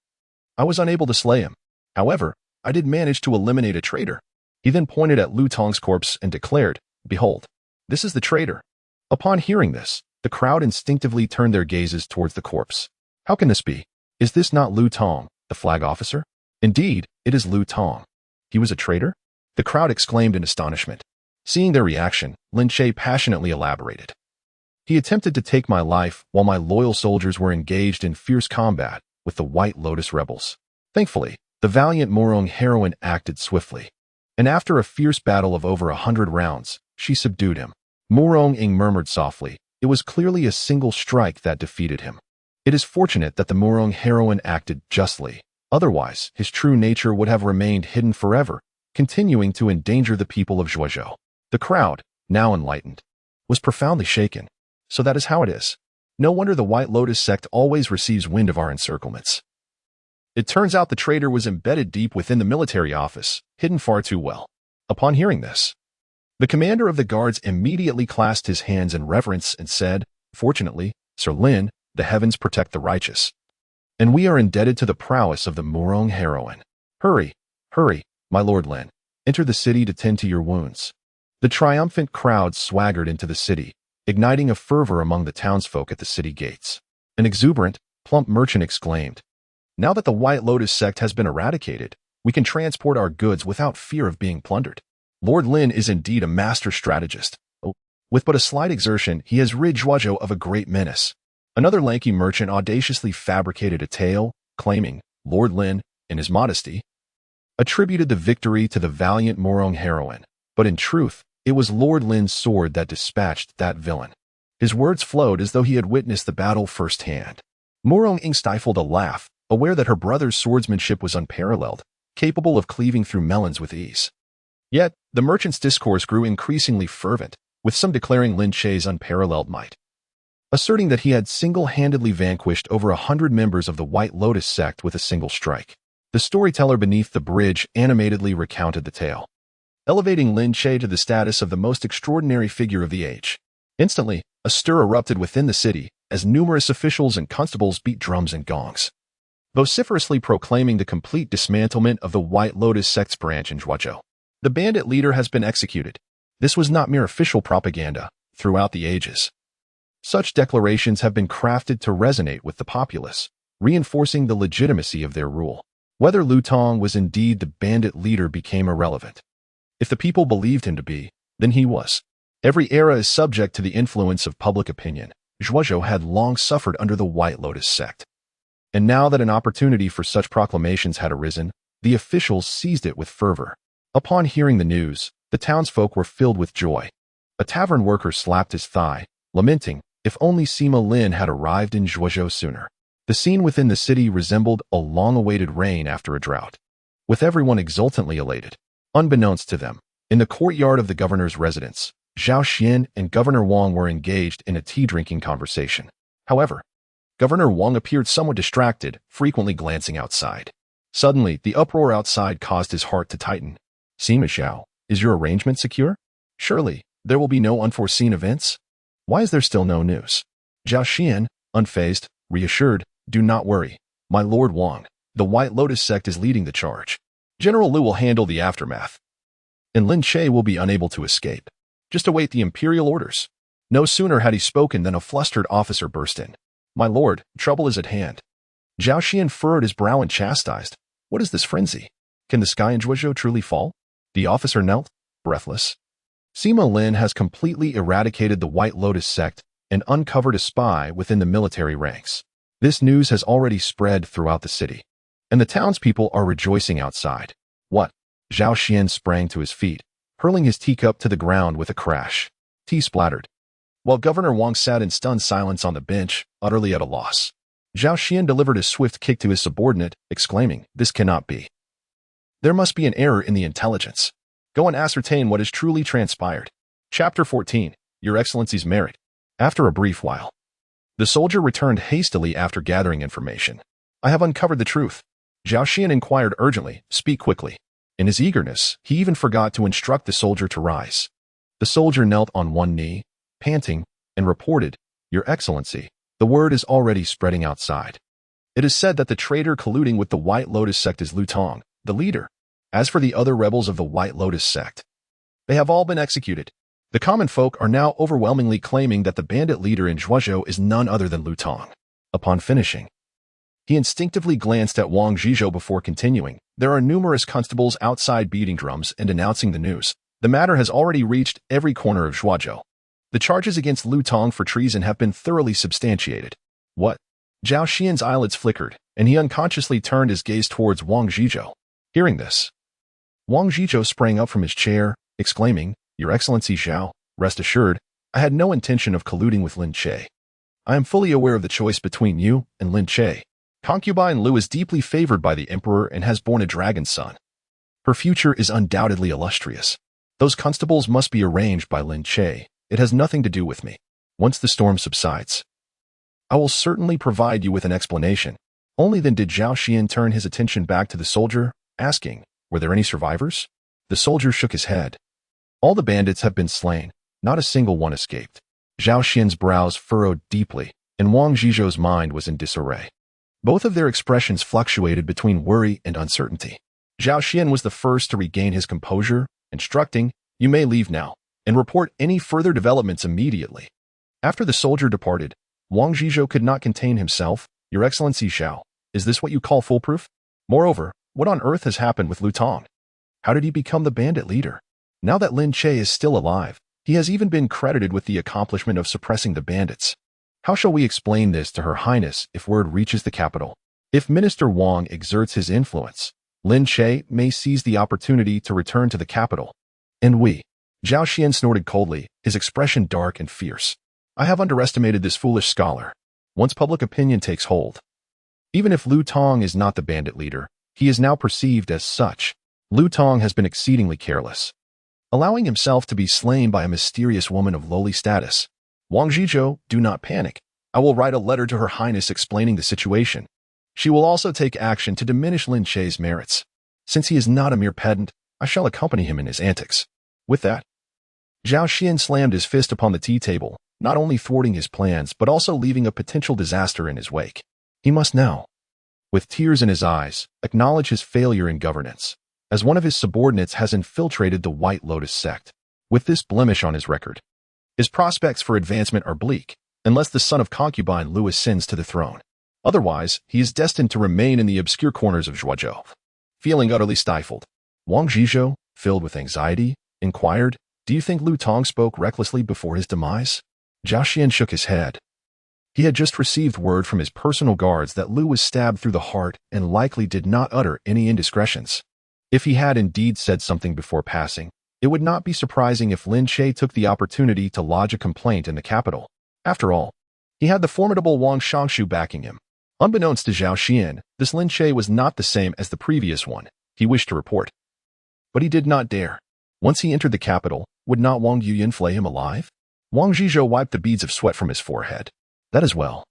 I was unable to slay him. However, I did manage to eliminate a traitor." He then pointed at Lu Tong's corpse and declared, "Behold, this is the traitor." Upon hearing this, the crowd instinctively turned their gazes towards the corpse. How can this be? Is this not Lu Tong, the flag officer? Indeed, it is Lu Tong. He was a traitor? The crowd exclaimed in astonishment. Seeing their reaction, Lin Che passionately elaborated. "He attempted to take my life while my loyal soldiers were engaged in fierce combat with the White Lotus rebels. Thankfully, the valiant Mo Rong heroine acted swiftly, and after a fierce battle of over 100 rounds, she subdued him." Mo Rong-ing murmured softly, "It was clearly a single strike that defeated him. It is fortunate that the Mo Rong heroine acted justly. Otherwise, his true nature would have remained hidden forever, continuing to endanger the people of Zhuozhou." The crowd, now enlightened, was profoundly shaken. So that is how it is. No wonder the White Lotus sect always receives wind of our encirclements. It turns out the traitor was embedded deep within the military office, hidden far too well. Upon hearing this, the commander of the guards immediately clasped his hands in reverence and said, "Fortunately, Sir Lin, the heavens protect the righteous, and we are indebted to the prowess of the Mo Rong heroine. Hurry, hurry, my Lord Lin. Enter the city to tend to your wounds." The triumphant crowd swaggered into the city, igniting a fervor among the townsfolk at the city gates. An exuberant, plump merchant exclaimed, "Now that the White Lotus sect has been eradicated, we can transport our goods without fear of being plundered. Lord Lin is indeed a master strategist. With but a slight exertion, he has rid Zhuozhou of a great menace." Another lanky merchant audaciously fabricated a tale, claiming Lord Lin, in his modesty, attributed the victory to the valiant Mo Rong heroine, but in truth, it was Lord Lin's sword that dispatched that villain. His words flowed as though he had witnessed the battle firsthand. Mo Rong-ing stifled a laugh, aware that her brother's swordsmanship was unparalleled, capable of cleaving through melons with ease. Yet, the merchant's discourse grew increasingly fervent, with some declaring Lin Che's unparalleled might, asserting that he had single-handedly vanquished over 100 members of the White Lotus sect with a single strike. The storyteller beneath the bridge animatedly recounted the tale, elevating Lin Che to the status of the most extraordinary figure of the age. Instantly, a stir erupted within the city as numerous officials and constables beat drums and gongs, vociferously proclaiming the complete dismantlement of the White Lotus sect's branch in Zhuozhou. The bandit leader has been executed. This was not mere official propaganda. Throughout the ages, such declarations have been crafted to resonate with the populace, reinforcing the legitimacy of their rule. Whether Lu Tong was indeed the bandit leader became irrelevant. If the people believed him to be, then he was. Every era is subject to the influence of public opinion. Zhuozhou had long suffered under the White Lotus sect. And now that an opportunity for such proclamations had arisen, the officials seized it with fervor. Upon hearing the news, the townsfolk were filled with joy. A tavern worker slapped his thigh, lamenting, if only Sima Lin had arrived in Zhuozhou sooner. The scene within the city resembled a long-awaited rain after a drought, with everyone exultantly elated. Unbeknownst to them, in the courtyard of the governor's residence, Zhao Xian and Governor Wang were engaged in a tea-drinking conversation. However, Governor Wang appeared somewhat distracted, frequently glancing outside. Suddenly, the uproar outside caused his heart to tighten. Sima Zhao, Is your arrangement secure? Surely, there will be no unforeseen events? Why is there still no news? Zhao Xian, unfazed, reassured, do not worry. My Lord Wang, the White Lotus sect is leading the charge. General Lu will handle the aftermath. And Lin Che will be unable to escape. Just await the imperial orders. No sooner had he spoken than a flustered officer burst in. My lord, trouble is at hand. Zhao Xian furrowed his brow and chastised. What is this frenzy? Can the sky in Zhuozhou truly fall? The officer knelt, breathless. Sima Lin has completely eradicated the White Lotus sect and uncovered a spy within the military ranks. This news has already spread throughout the city, and the townspeople are rejoicing outside. What? Zhao Xian sprang to his feet, hurling his teacup to the ground with a crash. Tea splattered. While Governor Wang sat in stunned silence on the bench, utterly at a loss. Zhao Xian delivered a swift kick to his subordinate, exclaiming, This cannot be. There must be an error in the intelligence. Go and ascertain what has truly transpired. Chapter 14. Your Excellency's Merit. After a brief while, the soldier returned hastily after gathering information. I have uncovered the truth. Zhao Xian inquired urgently, Speak quickly. In his eagerness, he even forgot to instruct the soldier to rise. The soldier knelt on one knee, panting, and reported, Your Excellency, the word is already spreading outside. It is said that the traitor colluding with the White Lotus sect is Lu Tong, the leader. As for the other rebels of the White Lotus sect, they have all been executed. The common folk are now overwhelmingly claiming that the bandit leader in Zhuozhou is none other than Lu Tong. Upon finishing, he instinctively glanced at Wang Zhizhou before continuing. There are numerous constables outside beating drums and announcing the news. The matter has already reached every corner of Zhuozhou. The charges against Lu Tong for treason have been thoroughly substantiated. What? Zhao Xian's eyelids flickered, and he unconsciously turned his gaze towards Wang Zhizhou. Hearing this, Wang Zhizhou sprang up from his chair, exclaiming, Your Excellency Zhao, rest assured, I had no intention of colluding with Lin Che. I am fully aware of the choice between you and Lin Che. Concubine Lu is deeply favored by the emperor and has borne a dragon son. Her future is undoubtedly illustrious. Those constables must be arranged by Lin Che. It has nothing to do with me. Once the storm subsides, I will certainly provide you with an explanation. Only then did Zhao Xian turn his attention back to the soldier, asking, Were there any survivors? The soldier shook his head. All the bandits have been slain. Not a single one escaped. Zhao Xian's brows furrowed deeply, and Wang Zhizhou's mind was in disarray. Both of their expressions fluctuated between worry and uncertainty. Zhao Xian was the first to regain his composure, instructing, You may leave now, and report any further developments immediately. After the soldier departed, Wang Zhizhou could not contain himself. Your Excellency Zhao, is this what you call foolproof? Moreover, what on earth has happened with Lu Tong? How did he become the bandit leader? Now that Lin Che is still alive, he has even been credited with the accomplishment of suppressing the bandits. How shall we explain this to Her Highness if word reaches the capital? If Minister Wang exerts his influence, Lin Che may seize the opportunity to return to the capital. And we. Zhao Xian snorted coldly, his expression dark and fierce. I have underestimated this foolish scholar. Once public opinion takes hold, even if Lu Tong is not the bandit leader, he is now perceived as such. Lu Tong has been exceedingly careless, allowing himself to be slain by a mysterious woman of lowly status. Wang Zhizhou, do not panic. I will write a letter to Her Highness explaining the situation. She will also take action to diminish Lin Che's merits. Since he is not a mere pedant, I shall accompany him in his antics. With that, Zhao Xian slammed his fist upon the tea table, not only thwarting his plans but also leaving a potential disaster in his wake. He must now, with tears in his eyes, acknowledge his failure in governance, as one of his subordinates has infiltrated the White Lotus sect. With this blemish on his record, his prospects for advancement are bleak, unless the son of concubine Lu ascends to the throne. Otherwise, he is destined to remain in the obscure corners of Zhuozhou. Feeling utterly stifled, Wang Zhizhou, filled with anxiety, inquired, Do you think Lu Tong spoke recklessly before his demise? Zhao Xian shook his head. He had just received word from his personal guards that Lu was stabbed through the heart and likely did not utter any indiscretions. If he had indeed said something before passing, it would not be surprising if Lin Che took the opportunity to lodge a complaint in the capital. After all, he had the formidable Wang Shangshu backing him. Unbeknownst to Zhao Xian, this Lin Che was not the same as the previous one he wished to report. But he did not dare. Once he entered the capital, would not Wang Yuyan flay him alive? Wang Zhizhou wiped the beads of sweat from his forehead. That is well.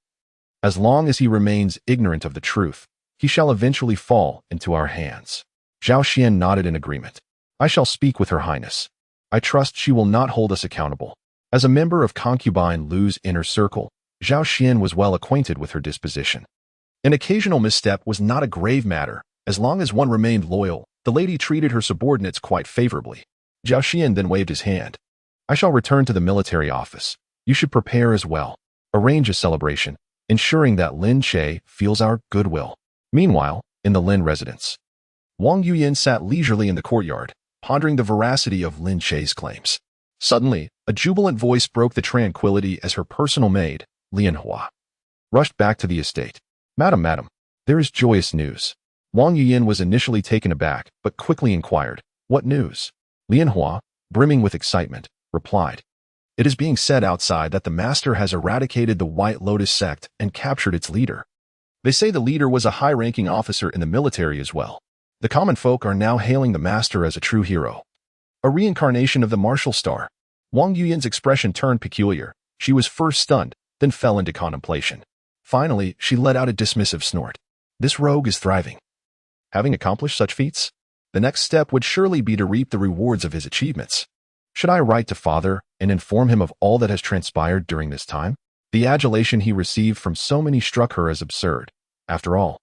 As long as he remains ignorant of the truth, he shall eventually fall into our hands. Zhao Xian nodded in agreement. I shall speak with Her Highness. I trust she will not hold us accountable. As a member of concubine Lu's inner circle, Zhao Xian was well acquainted with her disposition. An occasional misstep was not a grave matter. As long as one remained loyal, the lady treated her subordinates quite favorably. Zhao Xian then waved his hand. I shall return to the military office. You should prepare as well. Arrange a celebration, ensuring that Lin Che feels our goodwill. Meanwhile, in the Lin residence, Wang Yuyin sat leisurely in the courtyard, pondering the veracity of Lin Che's claims. Suddenly, a jubilant voice broke the tranquility as her personal maid, Lian Hua, rushed back to the estate. Madam, there is joyous news. Wang Yuyin was initially taken aback, but quickly inquired, what news? Lian Hua, brimming with excitement, replied, it is being said outside that the master has eradicated the White Lotus sect and captured its leader. They say the leader was a high-ranking officer in the military as well. The common folk are now hailing the master as a true hero, a reincarnation of the martial star. Wang Yuyin's expression turned peculiar. She was first stunned, then fell into contemplation. Finally, she let out a dismissive snort. This rogue is thriving. Having accomplished such feats, the next step would surely be to reap the rewards of his achievements. Should I write to father and inform him of all that has transpired during this time? The adulation he received from so many struck her as absurd. After all,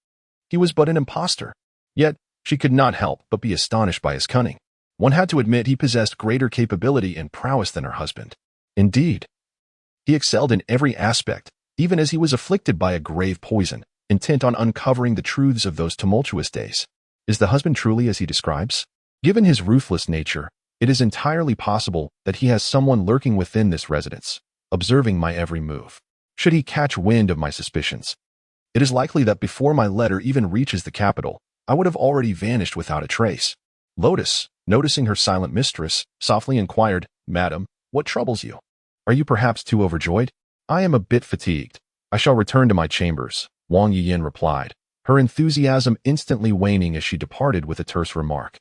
he was but an impostor. Yet, she could not help but be astonished by his cunning. One had to admit he possessed greater capability and prowess than her husband. Indeed, he excelled in every aspect, even as he was afflicted by a grave poison, intent on uncovering the truths of those tumultuous days. Is the husband truly as he describes? Given his ruthless nature, it is entirely possible that he has someone lurking within this residence, observing my every move. Should he catch wind of my suspicions, it is likely that before my letter even reaches the capital, I would have already vanished without a trace. Lotus, noticing her silent mistress, softly inquired, Madam, what troubles you? Are you perhaps too overjoyed? I am a bit fatigued. I shall return to my chambers, Wang Yuyin replied, her enthusiasm instantly waning as she departed with a terse remark.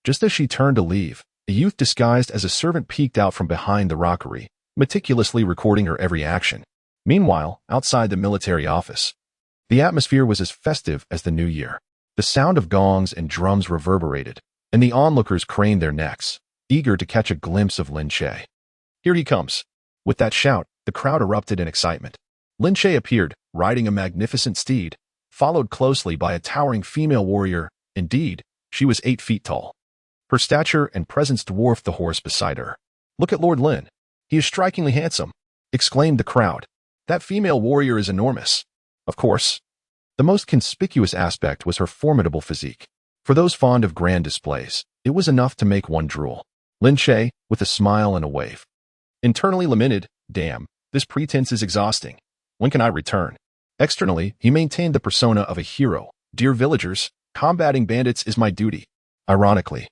Just as she turned to leave, a youth disguised as a servant peeked out from behind the rockery, meticulously recording her every action. Meanwhile, outside the military office, the atmosphere was as festive as the new year. The sound of gongs and drums reverberated, and the onlookers craned their necks, eager to catch a glimpse of Lin Che. Here he comes. With that shout, the crowd erupted in excitement. Lin Che appeared, riding a magnificent steed, followed closely by a towering female warrior. Indeed, she was 8 feet tall. Her stature and presence dwarfed the horse beside her. Look at Lord Lin. He is strikingly handsome, exclaimed the crowd. That female warrior is enormous. Of course, the most conspicuous aspect was her formidable physique. For those fond of grand displays, it was enough to make one drool. Lin Che, with a smile and a wave, internally lamented, damn, this pretense is exhausting. When can I return? Externally, he maintained the persona of a hero. Dear villagers, combating bandits is my duty. Ironically,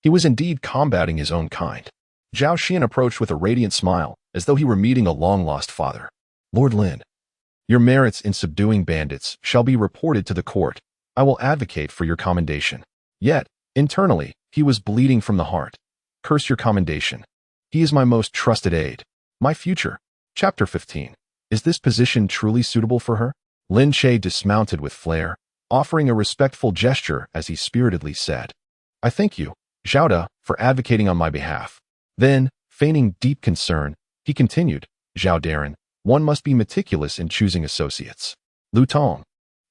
he was indeed combating his own kind. Zhao Xian approached with a radiant smile, as though he were meeting a long-lost father. Lord Lin, your merits in subduing bandits shall be reported to the court. I will advocate for your commendation. Yet, internally, he was bleeding from the heart. Curse your commendation. He is my most trusted aide. My future. Chapter 15. Is this position truly suitable for her? Lin Che dismounted with flair, offering a respectful gesture as he spiritedly said, I thank you, Zhao Da, for advocating on my behalf. Then, feigning deep concern, he continued, Zhao Darren, one must be meticulous in choosing associates. Lu Tong,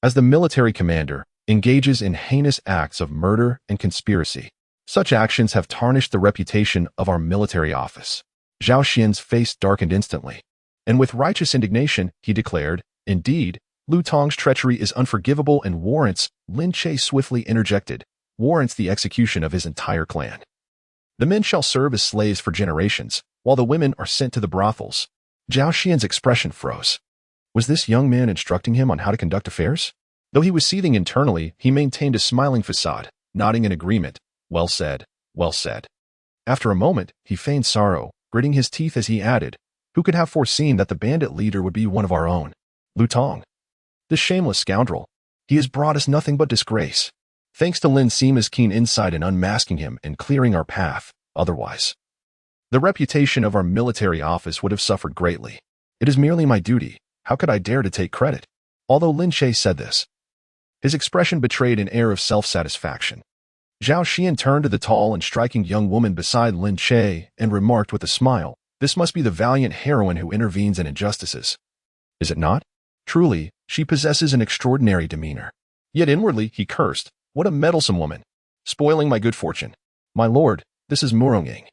as the military commander, engages in heinous acts of murder and conspiracy. Such actions have tarnished the reputation of our military office. Zhao Xian's face darkened instantly, and with righteous indignation, he declared, indeed, Lu Tong's treachery is unforgivable and warrants, Lin Che swiftly interjected, warrants the execution of his entire clan. The men shall serve as slaves for generations, while the women are sent to the brothels. Zhao Xian's expression froze. Was this young man instructing him on how to conduct affairs? Though he was seething internally, he maintained a smiling facade, nodding in agreement. Well said, well said. After a moment, he feigned sorrow, gritting his teeth as he added, who could have foreseen that the bandit leader would be one of our own? Lu Tong. This shameless scoundrel. He has brought us nothing but disgrace. Thanks to Lin Sima's keen insight in unmasking him and clearing our path, otherwise, the reputation of our military office would have suffered greatly. It is merely my duty. How could I dare to take credit? Although Lin Che said this, his expression betrayed an air of self-satisfaction. Zhao Xian turned to the tall and striking young woman beside Lin Che and remarked with a smile, "This must be the valiant heroine who intervenes in injustices. Is it not? Truly, she possesses an extraordinary demeanor." Yet inwardly he cursed, "What a meddlesome woman! Spoiling my good fortune. My lord, this is Murong.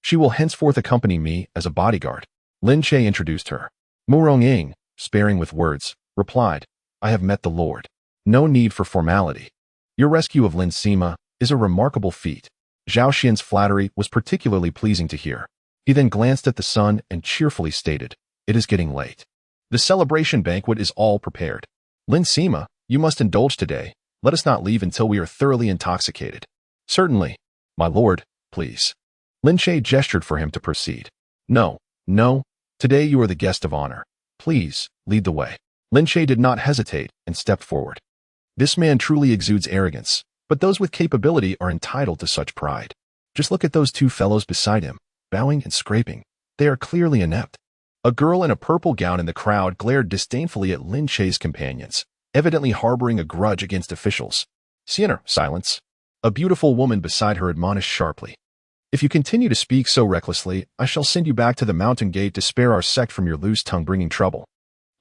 She will henceforth accompany me as a bodyguard." Lin Che introduced her. Murong, sparing with words, replied, "I have met the lord. No need for formality. Your rescue of Lin Sima is a remarkable feat." Zhao Xian's flattery was particularly pleasing to hear. He then glanced at the sun and cheerfully stated, "It is getting late. The celebration banquet is all prepared. Lin Sima, you must indulge today. Let us not leave until we are thoroughly intoxicated." "Certainly, my lord, please." Lin Che gestured for him to proceed. No. Today you are the guest of honor. Please, lead the way." Lin Che did not hesitate and stepped forward. This man truly exudes arrogance, but those with capability are entitled to such pride. Just look at those two fellows beside him, bowing and scraping. They are clearly inept. A girl in a purple gown in the crowd glared disdainfully at Lin Che's companions, evidently harboring a grudge against officials. "Sienna, silence." A beautiful woman beside her admonished sharply. "If you continue to speak so recklessly, I shall send you back to the mountain gate to spare our sect from your loose tongue bringing trouble."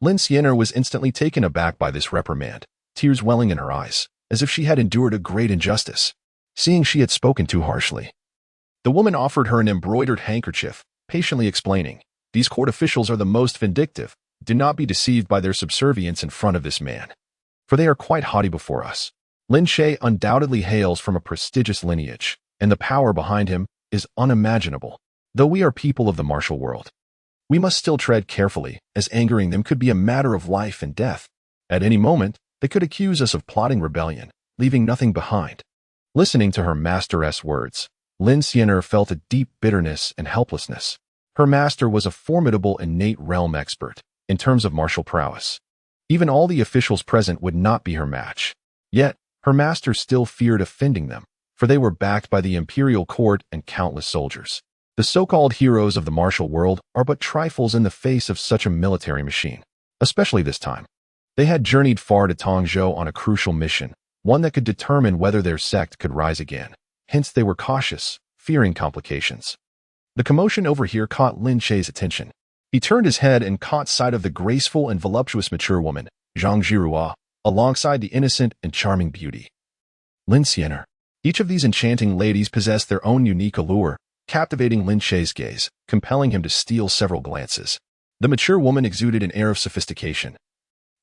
Lin Sienna was instantly taken aback by this reprimand, tears welling in her eyes, as if she had endured a great injustice, seeing she had spoken too harshly. The woman offered her an embroidered handkerchief, patiently explaining, "These court officials are the most vindictive. Do not be deceived by their subservience in front of this man, for they are quite haughty before us. Lin Che undoubtedly hails from a prestigious lineage, and the power behind him is unimaginable. Though we are people of the martial world, we must still tread carefully, as angering them could be a matter of life and death. At any moment, they could accuse us of plotting rebellion, leaving nothing behind." Listening to her masteress' words, Lin Sienna felt a deep bitterness and helplessness. Her master was a formidable innate realm expert in terms of martial prowess. Even all the officials present would not be her match. Yet, her master still feared offending them, for they were backed by the imperial court and countless soldiers. The so-called heroes of the martial world are but trifles in the face of such a military machine, especially this time. They had journeyed far to Tongzhou on a crucial mission, one that could determine whether their sect could rise again. Hence they were cautious, fearing complications. The commotion over here caught Lin Che's attention. He turned his head and caught sight of the graceful and voluptuous mature woman, Zhang Jirua, alongside the innocent and charming beauty, Lin Sienna. Each of these enchanting ladies possessed their own unique allure, captivating Lin Che's gaze, compelling him to steal several glances. The mature woman exuded an air of sophistication,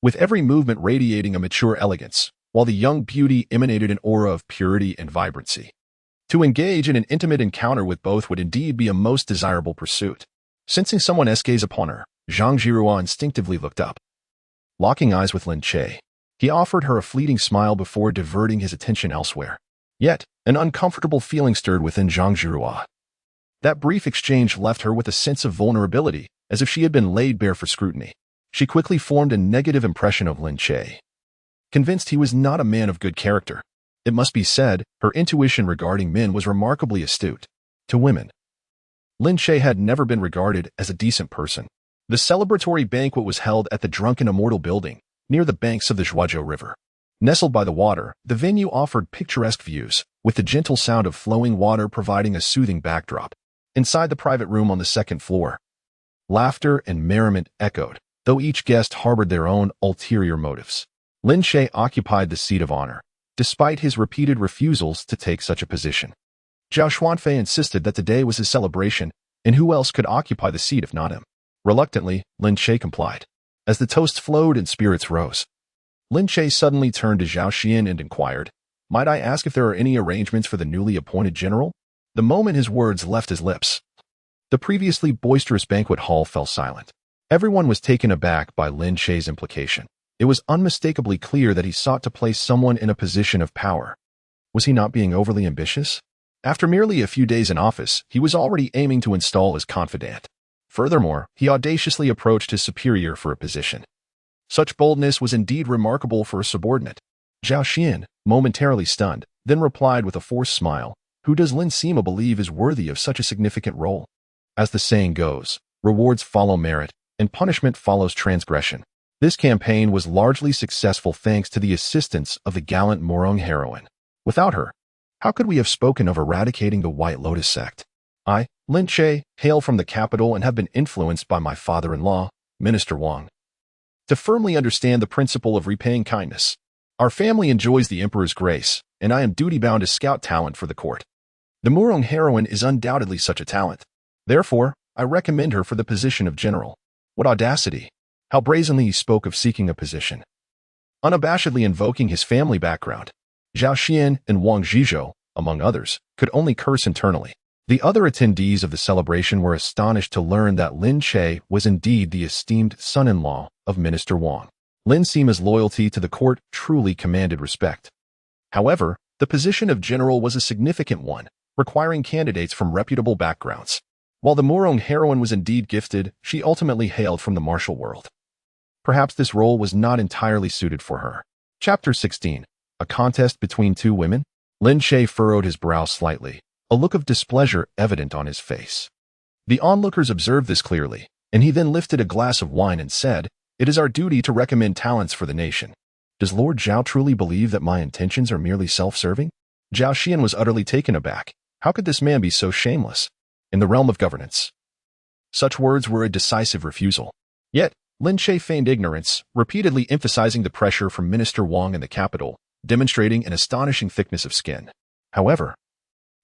with every movement radiating a mature elegance, while the young beauty emanated an aura of purity and vibrancy. To engage in an intimate encounter with both would indeed be a most desirable pursuit. Sensing someone's gaze upon her, Zhang Jirua instinctively looked up. Locking eyes with Lin Che, he offered her a fleeting smile before diverting his attention elsewhere. Yet, an uncomfortable feeling stirred within Zhang Jirua. That brief exchange left her with a sense of vulnerability, as if she had been laid bare for scrutiny. She quickly formed a negative impression of Lin Che, convinced he was not a man of good character. It must be said, her intuition regarding men was remarkably astute. To women, Lin Che had never been regarded as a decent person. The celebratory banquet was held at the Drunken Immortal building, near the banks of the Zhuozhou River. Nestled by the water, the venue offered picturesque views, with the gentle sound of flowing water providing a soothing backdrop. Inside the private room on the second floor, laughter and merriment echoed, though each guest harbored their own ulterior motives. Lin Che occupied the seat of honor, despite his repeated refusals to take such a position. Zhao Xuanfei insisted that today was his celebration, and who else could occupy the seat if not him? Reluctantly, Lin Che complied. As the toast flowed and spirits rose, Lin Che suddenly turned to Zhao Xian and inquired, "Might I ask if there are any arrangements for the newly appointed general?" The moment his words left his lips, the previously boisterous banquet hall fell silent. Everyone was taken aback by Lin Che's implication. It was unmistakably clear that he sought to place someone in a position of power. Was he not being overly ambitious? After merely a few days in office, he was already aiming to install his confidant. Furthermore, he audaciously approached his superior for a position. Such boldness was indeed remarkable for a subordinate. Zhao Xian, momentarily stunned, then replied with a forced smile, "Who does Lin Sima believe is worthy of such a significant role?" As the saying goes, rewards follow merit, and punishment follows transgression. This campaign was largely successful thanks to the assistance of the gallant Morong heroine. Without her, How could we have spoken of eradicating the White Lotus sect? I, Lin Che, hail from the capital and have been influenced by my father-in-law, Minister Wang, to firmly understand the principle of repaying kindness. Our family enjoys the Emperor's grace, and I am duty-bound to scout talent for the court. The Murong heroine is undoubtedly such a talent. Therefore, I recommend her for the position of general. What audacity! How brazenly he spoke of seeking a position. Unabashedly invoking his family background, Zhao Xian and Wang Zhizhou, among others, could only curse internally. The other attendees of the celebration were astonished to learn that Lin Che was indeed the esteemed son-in-law of Minister Wang. Lin Sima's loyalty to the court truly commanded respect. However, the position of general was a significant one, requiring candidates from reputable backgrounds. While the Murong heroine was indeed gifted, she ultimately hailed from the martial world. Perhaps this role was not entirely suited for her. Chapter 16. A contest between two women? Lin Che furrowed his brow slightly, a look of displeasure evident on his face. The onlookers observed this clearly, and he then lifted a glass of wine and said, "It is our duty to recommend talents for the nation. Does Lord Zhao truly believe that my intentions are merely self-serving?" Zhao Xian was utterly taken aback. How could this man be so shameless? In the realm of governance, such words were a decisive refusal. Yet, Lin Che feigned ignorance, repeatedly emphasizing the pressure from Minister Wang in the capital, demonstrating an astonishing thickness of skin. However,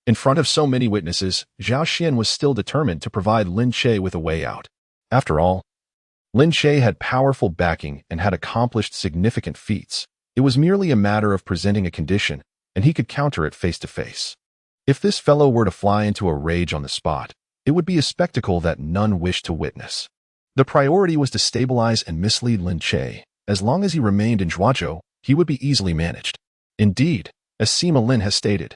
in front of so many witnesses, Zhao Xian was still determined to provide Lin Che with a way out. After all, Lin Che had powerful backing and had accomplished significant feats. It was merely a matter of presenting a condition, and he could counter it face to face. If this fellow were to fly into a rage on the spot, it would be a spectacle that none wished to witness. The priority was to stabilize and mislead Lin Che. As long as he remained in Zhuozhou, he would be easily managed. Indeed, as Sima Lin has stated,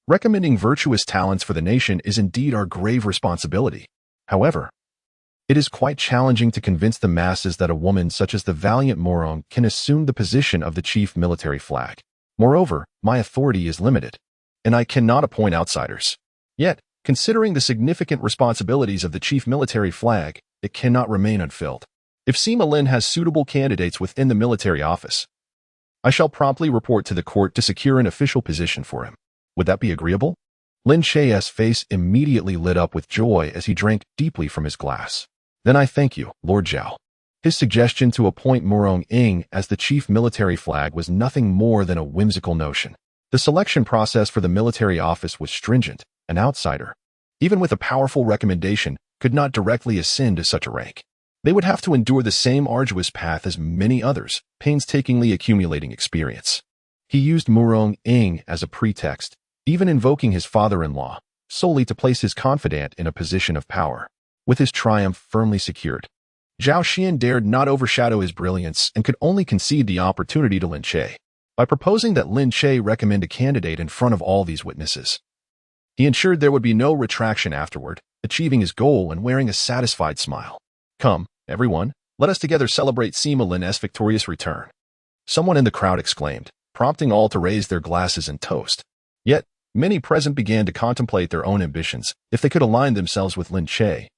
recommending virtuous talents for the nation is indeed our grave responsibility. However, it is quite challenging to convince the masses that a woman such as the valiant Murong can assume the position of the chief military flag. Moreover, my authority is limited, and I cannot appoint outsiders. Yet, considering the significant responsibilities of the chief military flag, it cannot remain unfilled. If Sima Lin has suitable candidates within the military office, I shall promptly report to the court to secure an official position for him. Would that be agreeable? Lin Che's face immediately lit up with joy as he drank deeply from his glass. Then I thank you, Lord Zhao. His suggestion to appoint Murong Ying as the chief military flag was nothing more than a whimsical notion. The selection process for the military office was stringent. An outsider, even with a powerful recommendation, could not directly ascend to such a rank. They would have to endure the same arduous path as many others, painstakingly accumulating experience. He used Murong Ying as a pretext, even invoking his father-in-law, solely to place his confidant in a position of power. With his triumph firmly secured, Zhao Xian dared not overshadow his brilliance and could only concede the opportunity to Lin Che. By proposing that Lin Che recommend a candidate in front of all these witnesses, he ensured there would be no retraction afterward, achieving his goal and wearing a satisfied smile. Come, everyone, let us together celebrate Sima Lin's victorious return. Someone in the crowd exclaimed, prompting all to raise their glasses and toast. Yet, many present began to contemplate their own ambitions if they could align themselves with Lin Che.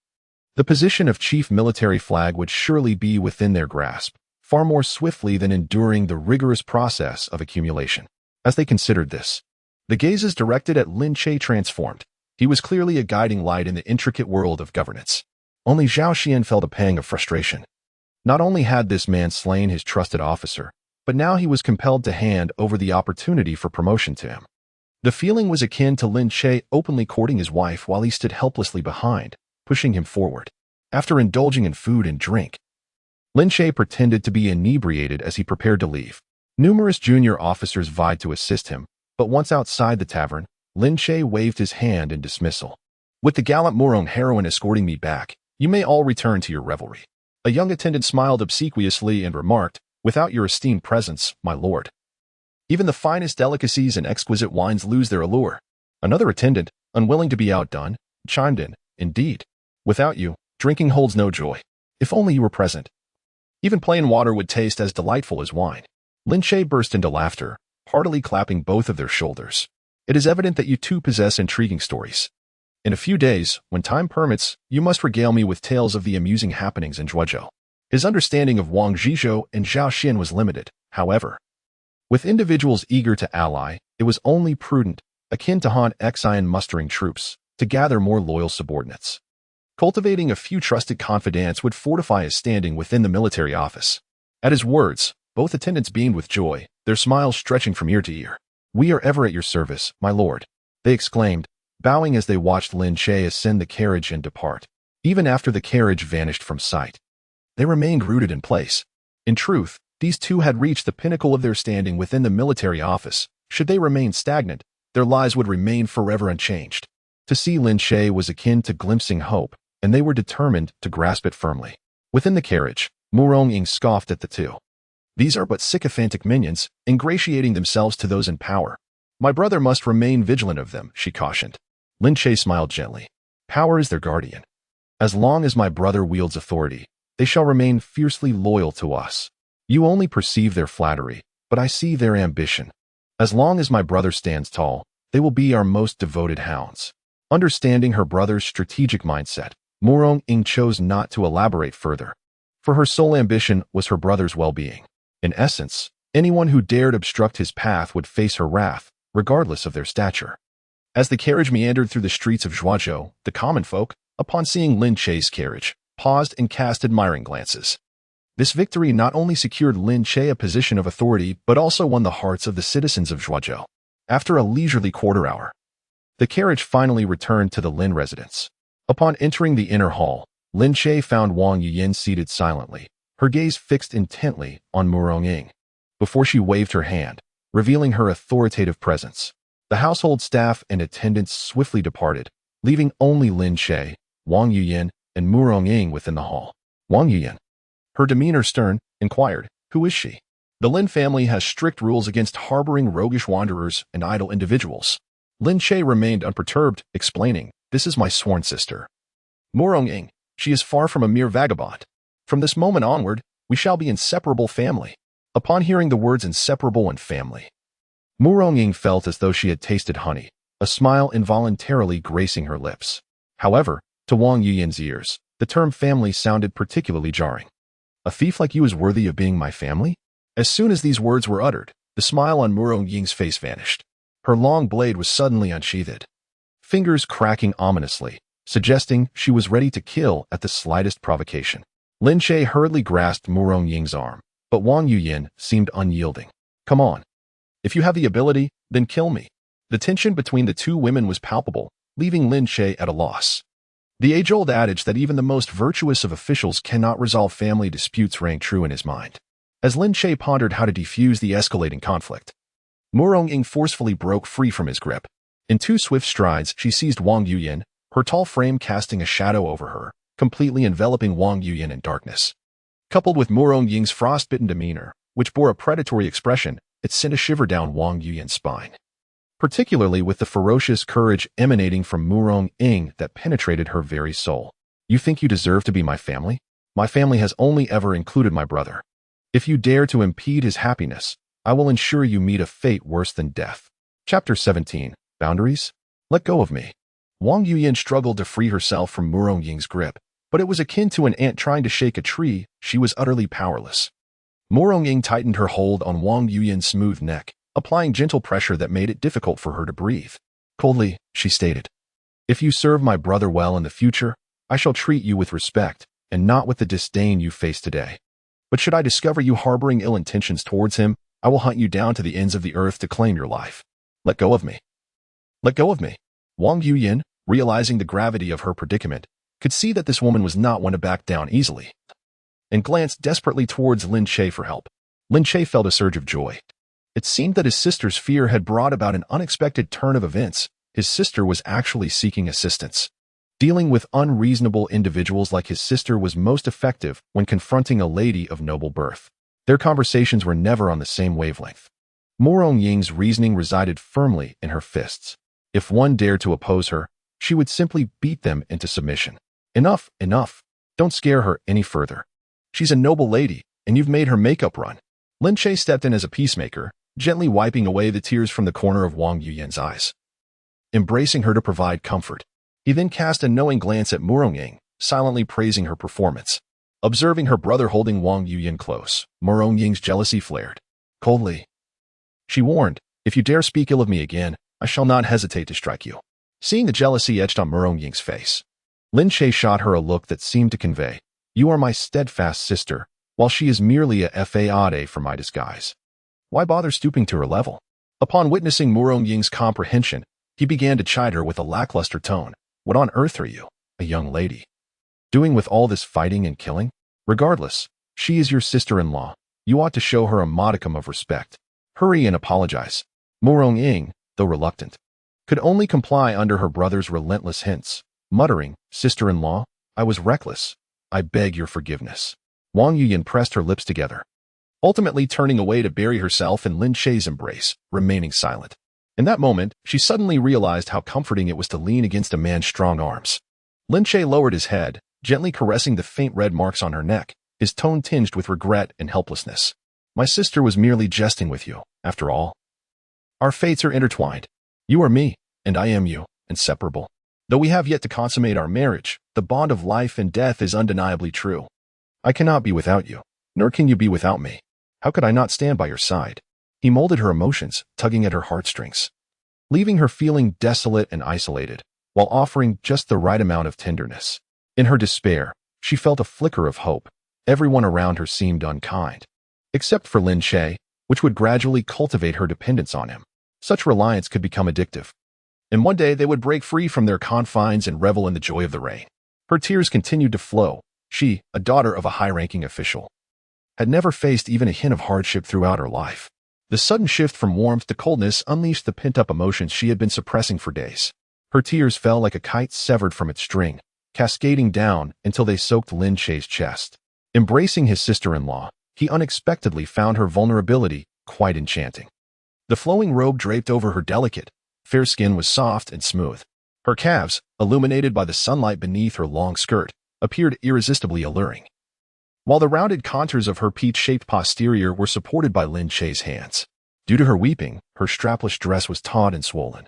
The position of chief military flag would surely be within their grasp, far more swiftly than enduring the rigorous process of accumulation. As they considered this, the gazes directed at Lin Che transformed. He was clearly a guiding light in the intricate world of governance. Only Zhao Xian felt a pang of frustration. Not only had this man slain his trusted officer, but now he was compelled to hand over the opportunity for promotion to him. The feeling was akin to Lin Che openly courting his wife while he stood helplessly behind, pushing him forward. After indulging in food and drink, Lin Che pretended to be inebriated as he prepared to leave. Numerous junior officers vied to assist him, but once outside the tavern, Lin Che waved his hand in dismissal. With the gallant Murong heroine escorting me back, you may all return to your revelry. A young attendant smiled obsequiously and remarked, without your esteemed presence, my lord, even the finest delicacies and exquisite wines lose their allure. Another attendant, unwilling to be outdone, chimed in, indeed, without you, drinking holds no joy. If only you were present, even plain water would taste as delightful as wine. Lin Che burst into laughter, heartily clapping both of their shoulders. It is evident that you two possess intriguing stories. In a few days, when time permits, you must regale me with tales of the amusing happenings in Zhuozhou. His understanding of Wang Zhizhou and Zhao Xian was limited, however. With individuals eager to ally, it was only prudent akin to Han Xian mustering troops to gather more loyal subordinates. Cultivating a few trusted confidants would fortify his standing within the military office. At his words, both attendants beamed with joy, their smiles stretching from ear to ear. "We are ever at your service, my lord," they exclaimed, bowing as they watched Lin Che ascend the carriage and depart. Even after the carriage vanished from sight, they remained rooted in place. In truth, these two had reached the pinnacle of their standing within the military office. Should they remain stagnant, their lives would remain forever unchanged. To see Lin Che was akin to glimpsing hope, and they were determined to grasp it firmly. Within the carriage, Murong Ying scoffed at the two. "These are but sycophantic minions, ingratiating themselves to those in power. My brother must remain vigilant of them," she cautioned. Lin Che smiled gently. "Power is their guardian. As long as my brother wields authority, they shall remain fiercely loyal to us. You only perceive their flattery, but I see their ambition. As long as my brother stands tall, they will be our most devoted hounds." Understanding her brother's strategic mindset, Murong Ying chose not to elaborate further, for her sole ambition was her brother's well-being. In essence, anyone who dared obstruct his path would face her wrath, regardless of their stature. As the carriage meandered through the streets of Zhuozhou, the common folk, upon seeing Lin Che's carriage, paused and cast admiring glances. This victory not only secured Lin Che a position of authority, but also won the hearts of the citizens of Zhuozhou. After a leisurely quarter hour, the carriage finally returned to the Lin residence. Upon entering the inner hall, Lin Che found Wang Yuyin seated silently, her gaze fixed intently on Murong Ying. Before she waved her hand, revealing her authoritative presence, the household staff and attendants swiftly departed, leaving only Lin Che, Wang Yuyin, and Murong Ying within the hall. Wang Yuyin, her demeanor stern, inquired, "Who is she?" "The Lin family has strict rules against harboring roguish wanderers and idle individuals." Lin Che remained unperturbed, explaining, "This is my sworn sister, Murong Ying. She is far from a mere vagabond. From this moment onward, we shall be inseparable family." Upon hearing the words inseparable and family, Murong Ying felt as though she had tasted honey, a smile involuntarily gracing her lips. However, to Wang Yuyin's ears, the term family sounded particularly jarring. "A thief like you is worthy of being my family?" As soon as these words were uttered, the smile on Murong Ying's face vanished. Her long blade was suddenly unsheathed, fingers cracking ominously, suggesting she was ready to kill at the slightest provocation. Lin Che hurriedly grasped Murong Ying's arm, but Wang Yuyin seemed unyielding. "Come on. If you have the ability, then kill me." The tension between the two women was palpable, leaving Lin Che at a loss. The age-old adage that even the most virtuous of officials cannot resolve family disputes rang true in his mind. As Lin Che pondered how to defuse the escalating conflict, Murong Ying forcefully broke free from his grip. In two swift strides, she seized Wang Yuyin, her tall frame casting a shadow over her, completely enveloping Wang Yuyin in darkness. Coupled with Murong Ying's frostbitten demeanor, which bore a predatory expression, it sent a shiver down Wang Yuyin's spine. Particularly with the ferocious courage emanating from Murong Ying that penetrated her very soul. "You think you deserve to be my family? My family has only ever included my brother. If you dare to impede his happiness, I will ensure you meet a fate worse than death." Chapter 17. Boundaries? "Let go of me." Wang Yuyin struggled to free herself from Murong Ying's grip, but it was akin to an ant trying to shake a tree. She was utterly powerless. Murong Ying tightened her hold on Wang Yuyin's smooth neck, applying gentle pressure that made it difficult for her to breathe. Coldly, she stated, "If you serve my brother well in the future, I shall treat you with respect, and not with the disdain you face today. But should I discover you harboring ill intentions towards him, I will hunt you down to the ends of the earth to claim your life. Let go of me. Let go of me." Wang Yuyin, realizing the gravity of her predicament, could see that this woman was not one to back down easily, and glanced desperately towards Lin Che for help. Lin Che felt a surge of joy. It seemed that his sister's fear had brought about an unexpected turn of events. His sister was actually seeking assistance. Dealing with unreasonable individuals like his sister was most effective when confronting a lady of noble birth. Their conversations were never on the same wavelength. Murong Ying's reasoning resided firmly in her fists. If one dared to oppose her, she would simply beat them into submission. "Enough, enough. Don't scare her any further. She's a noble lady, and you've made her makeup run." Lin Che stepped in as a peacemaker, gently wiping away the tears from the corner of Wang Yuyin's eyes, embracing her to provide comfort. He then cast a knowing glance at Murong Ying, silently praising her performance. Observing her brother holding Wang Yuyin close, Murong Ying's jealousy flared. Coldly, she warned, "If you dare speak ill of me again, I shall not hesitate to strike you. Seeing the jealousy etched on Murong Ying's face, Lin Che shot her a look that seemed to convey, "You are my steadfast sister, while she is merely a fade for my disguise." Why bother stooping to her level? Upon witnessing Murong Ying's comprehension, he began to chide her with a lackluster tone. "What on earth are you, a young lady, doing with all this fighting and killing? Regardless, she is your sister-in-law. You ought to show her a modicum of respect. Hurry and apologize." Murong Ying, though reluctant, could only comply under her brother's relentless hints, muttering, "Sister-in-law, I was reckless. I beg your forgiveness." Wang Yuyan pressed her lips together, ultimately turning away to bury herself in Lin Che's embrace, remaining silent. In that moment, she suddenly realized how comforting it was to lean against a man's strong arms. Lin Che lowered his head, gently caressing the faint red marks on her neck, his tone tinged with regret and helplessness. "My sister was merely jesting with you, after all. Our fates are intertwined. You are me, and I am you, inseparable. Though we have yet to consummate our marriage, the bond of life and death is undeniably true. I cannot be without you, nor can you be without me. How could I not stand by your side?" He molded her emotions, tugging at her heartstrings, leaving her feeling desolate and isolated, while offering just the right amount of tenderness. In her despair, she felt a flicker of hope. Everyone around her seemed unkind, except for Lin Che, which would gradually cultivate her dependence on him. Such reliance could become addictive, and one day they would break free from their confines and revel in the joy of the rain. Her tears continued to flow. She, a daughter of a high-ranking official, had never faced even a hint of hardship throughout her life. The sudden shift from warmth to coldness unleashed the pent-up emotions she had been suppressing for days. Her tears fell like a kite severed from its string, cascading down until they soaked Lin Che's chest. Embracing his sister-in-law, he unexpectedly found her vulnerability quite enchanting. The flowing robe draped over her delicate, fair skin was soft and smooth. Her calves, illuminated by the sunlight beneath her long skirt, appeared irresistibly alluring, while the rounded contours of her peach-shaped posterior were supported by Lin Che's hands. Due to her weeping, her strapless dress was taut and swollen,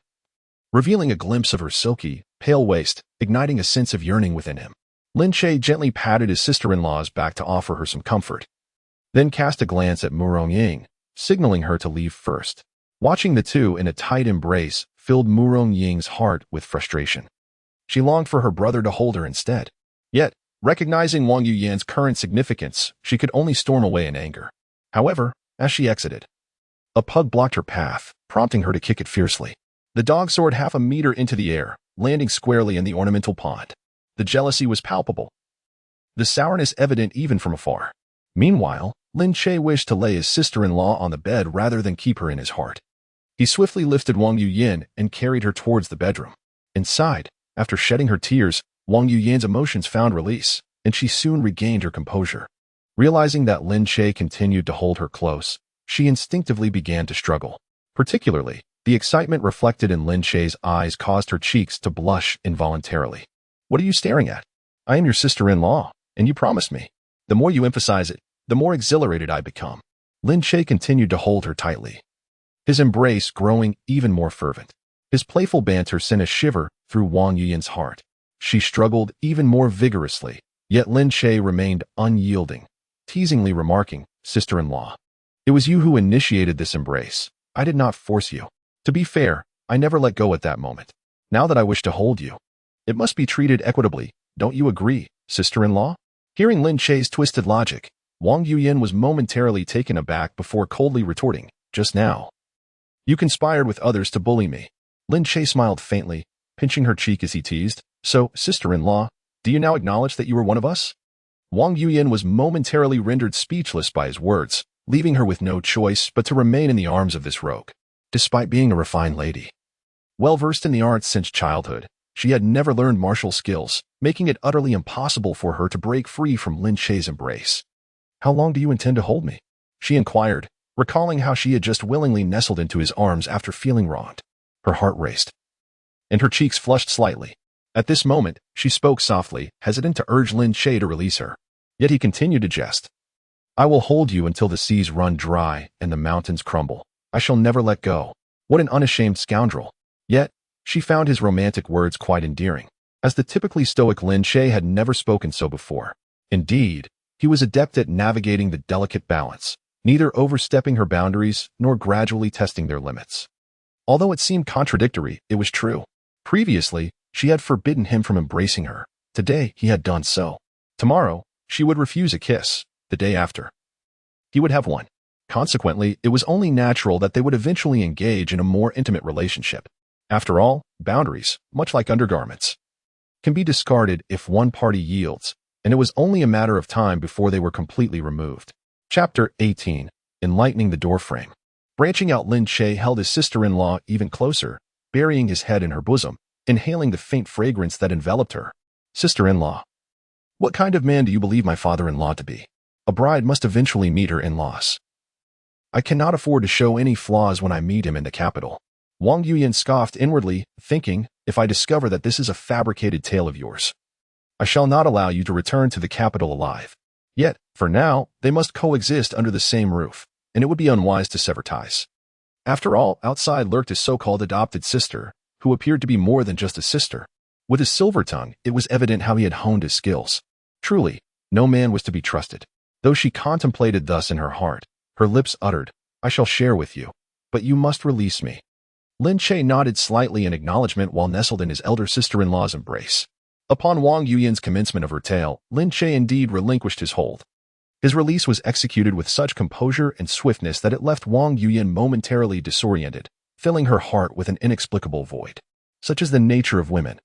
revealing a glimpse of her silky, pale waist, igniting a sense of yearning within him. Lin Che gently patted his sister-in-law's back to offer her some comfort, then cast a glance at Murong Ying, signaling her to leave first. Watching the two in a tight embrace filled Murong Ying's heart with frustration. She longed for her brother to hold her instead. Yet, recognizing Wang Yuyan's current significance, she could only storm away in anger. However, as she exited, a pug blocked her path, prompting her to kick it fiercely. The dog soared half a meter into the air, landing squarely in the ornamental pond. The jealousy was palpable, the sourness evident even from afar. Meanwhile, Lin Che wished to lay his sister-in-law on the bed rather than keep her in his heart. He swiftly lifted Wang Yuyan and carried her towards the bedroom. Inside, after shedding her tears, Wang Yuyan's emotions found release, and she soon regained her composure. Realizing that Lin Che continued to hold her close, she instinctively began to struggle. Particularly, the excitement reflected in Lin Che's eyes caused her cheeks to blush involuntarily. "What are you staring at? I am your sister-in-law, and you promised me. The more you emphasize it, the more exhilarated I become." Lin Che continued to hold her tightly, his embrace growing even more fervent. His playful banter sent a shiver through Wang Yuyan's heart. She struggled even more vigorously, yet Lin Che remained unyielding, teasingly remarking, "Sister-in-law, it was you who initiated this embrace. I did not force you. To be fair, I never let go at that moment. Now that I wish to hold you, it must be treated equitably. Don't you agree, sister-in-law?" Hearing Lin Che's twisted logic, Wang Yuyan was momentarily taken aback before coldly retorting, "Just now, you conspired with others to bully me." Lin Che smiled faintly, pinching her cheek as he teased, "So, sister-in-law, do you now acknowledge that you were one of us?" Wang Yuyan was momentarily rendered speechless by his words, leaving her with no choice but to remain in the arms of this rogue. Despite being a refined lady, well-versed in the arts since childhood, she had never learned martial skills, making it utterly impossible for her to break free from Lin Che's embrace. "How long do you intend to hold me?" she inquired, recalling how she had just willingly nestled into his arms after feeling wronged. Her heart raced, and her cheeks flushed slightly. At this moment, she spoke softly, hesitant to urge Lin Che to release her. Yet he continued to jest. "I will hold you until the seas run dry and the mountains crumble. I shall never let go." What an unashamed scoundrel. Yet, she found his romantic words quite endearing, as the typically stoic Lin Che had never spoken so before. Indeed, he was adept at navigating the delicate balance, neither overstepping her boundaries nor gradually testing their limits. Although it seemed contradictory, it was true. Previously, she had forbidden him from embracing her. Today, he had done so. Tomorrow, she would refuse a kiss. The day after, he would have one. Consequently, it was only natural that they would eventually engage in a more intimate relationship. After all, boundaries, much like undergarments, can be discarded if one party yields, and it was only a matter of time before they were completely removed. Chapter 18. Enlightening the doorframe. Branching out, Lin Che held his sister-in-law even closer, burying his head in her bosom, inhaling the faint fragrance that enveloped her. Sister-in-law. What kind of man do you believe my father-in-law to be? A bride must eventually meet her in-laws. I cannot afford to show any flaws when I meet him in the capital. Wang Yuyan scoffed inwardly, thinking, if I discover that this is a fabricated tale of yours, I shall not allow you to return to the capital alive. Yet, for now, they must coexist under the same roof, and it would be unwise to sever ties. After all, outside lurked his so-called adopted sister, who appeared to be more than just a sister. With his silver tongue, it was evident how he had honed his skills. Truly, no man was to be trusted. Though she contemplated thus in her heart, her lips uttered, I shall share with you, but you must release me. Lin Che nodded slightly in acknowledgement while nestled in his elder sister-in-law's embrace. Upon Wang Yuyan's commencement of her tale, Lin Che indeed relinquished his hold. His release was executed with such composure and swiftness that it left Wang Yuyan momentarily disoriented, filling her heart with an inexplicable void. Such is the nature of women.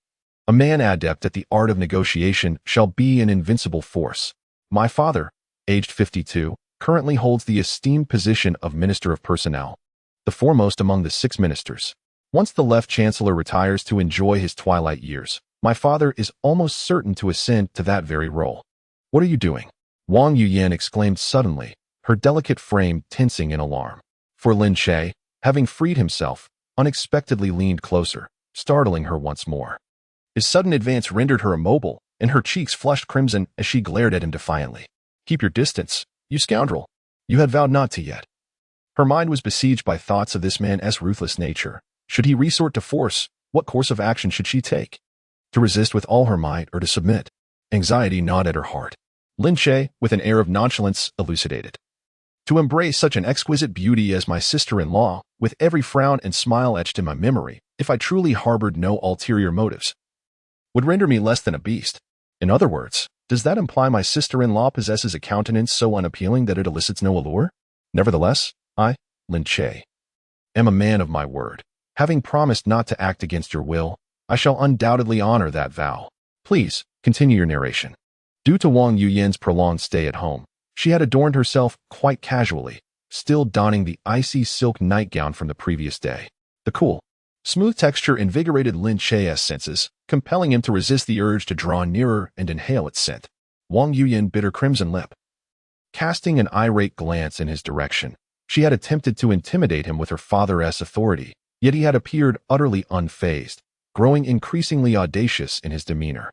A man adept at the art of negotiation shall be an invincible force. My father, aged 52, currently holds the esteemed position of Minister of Personnel, the foremost among the 6 ministers. Once the left chancellor retires to enjoy his twilight years, my father is almost certain to ascend to that very role. What are you doing? Wang Yuyan exclaimed suddenly, her delicate frame tensing in alarm. For Lin Che, having freed himself, unexpectedly leaned closer, startling her once more. His sudden advance rendered her immobile, and her cheeks flushed crimson as she glared at him defiantly. Keep your distance, you scoundrel. You had vowed not to yet. Her mind was besieged by thoughts of this man's ruthless nature. Should he resort to force, what course of action should she take? To resist with all her might or to submit? Anxiety gnawed at her heart. Lin Che, with an air of nonchalance, elucidated. To embrace such an exquisite beauty as my sister-in-law, with every frown and smile etched in my memory, if I truly harbored no ulterior motives, would render me less than a beast. In other words, does that imply my sister-in-law possesses a countenance so unappealing that it elicits no allure? Nevertheless, I, Lin Che, am a man of my word. Having promised not to act against your will, I shall undoubtedly honor that vow. Please, continue your narration. Due to Wang Yuyan's prolonged stay at home, she had adorned herself quite casually, still donning the icy silk nightgown from the previous day. The cool, smooth texture invigorated Lin Che's senses, compelling him to resist the urge to draw nearer and inhale its scent. Wang Yuyan bit her crimson lip. Casting an irate glance in his direction, she had attempted to intimidate him with her father's authority, yet he had appeared utterly unfazed, growing increasingly audacious in his demeanor.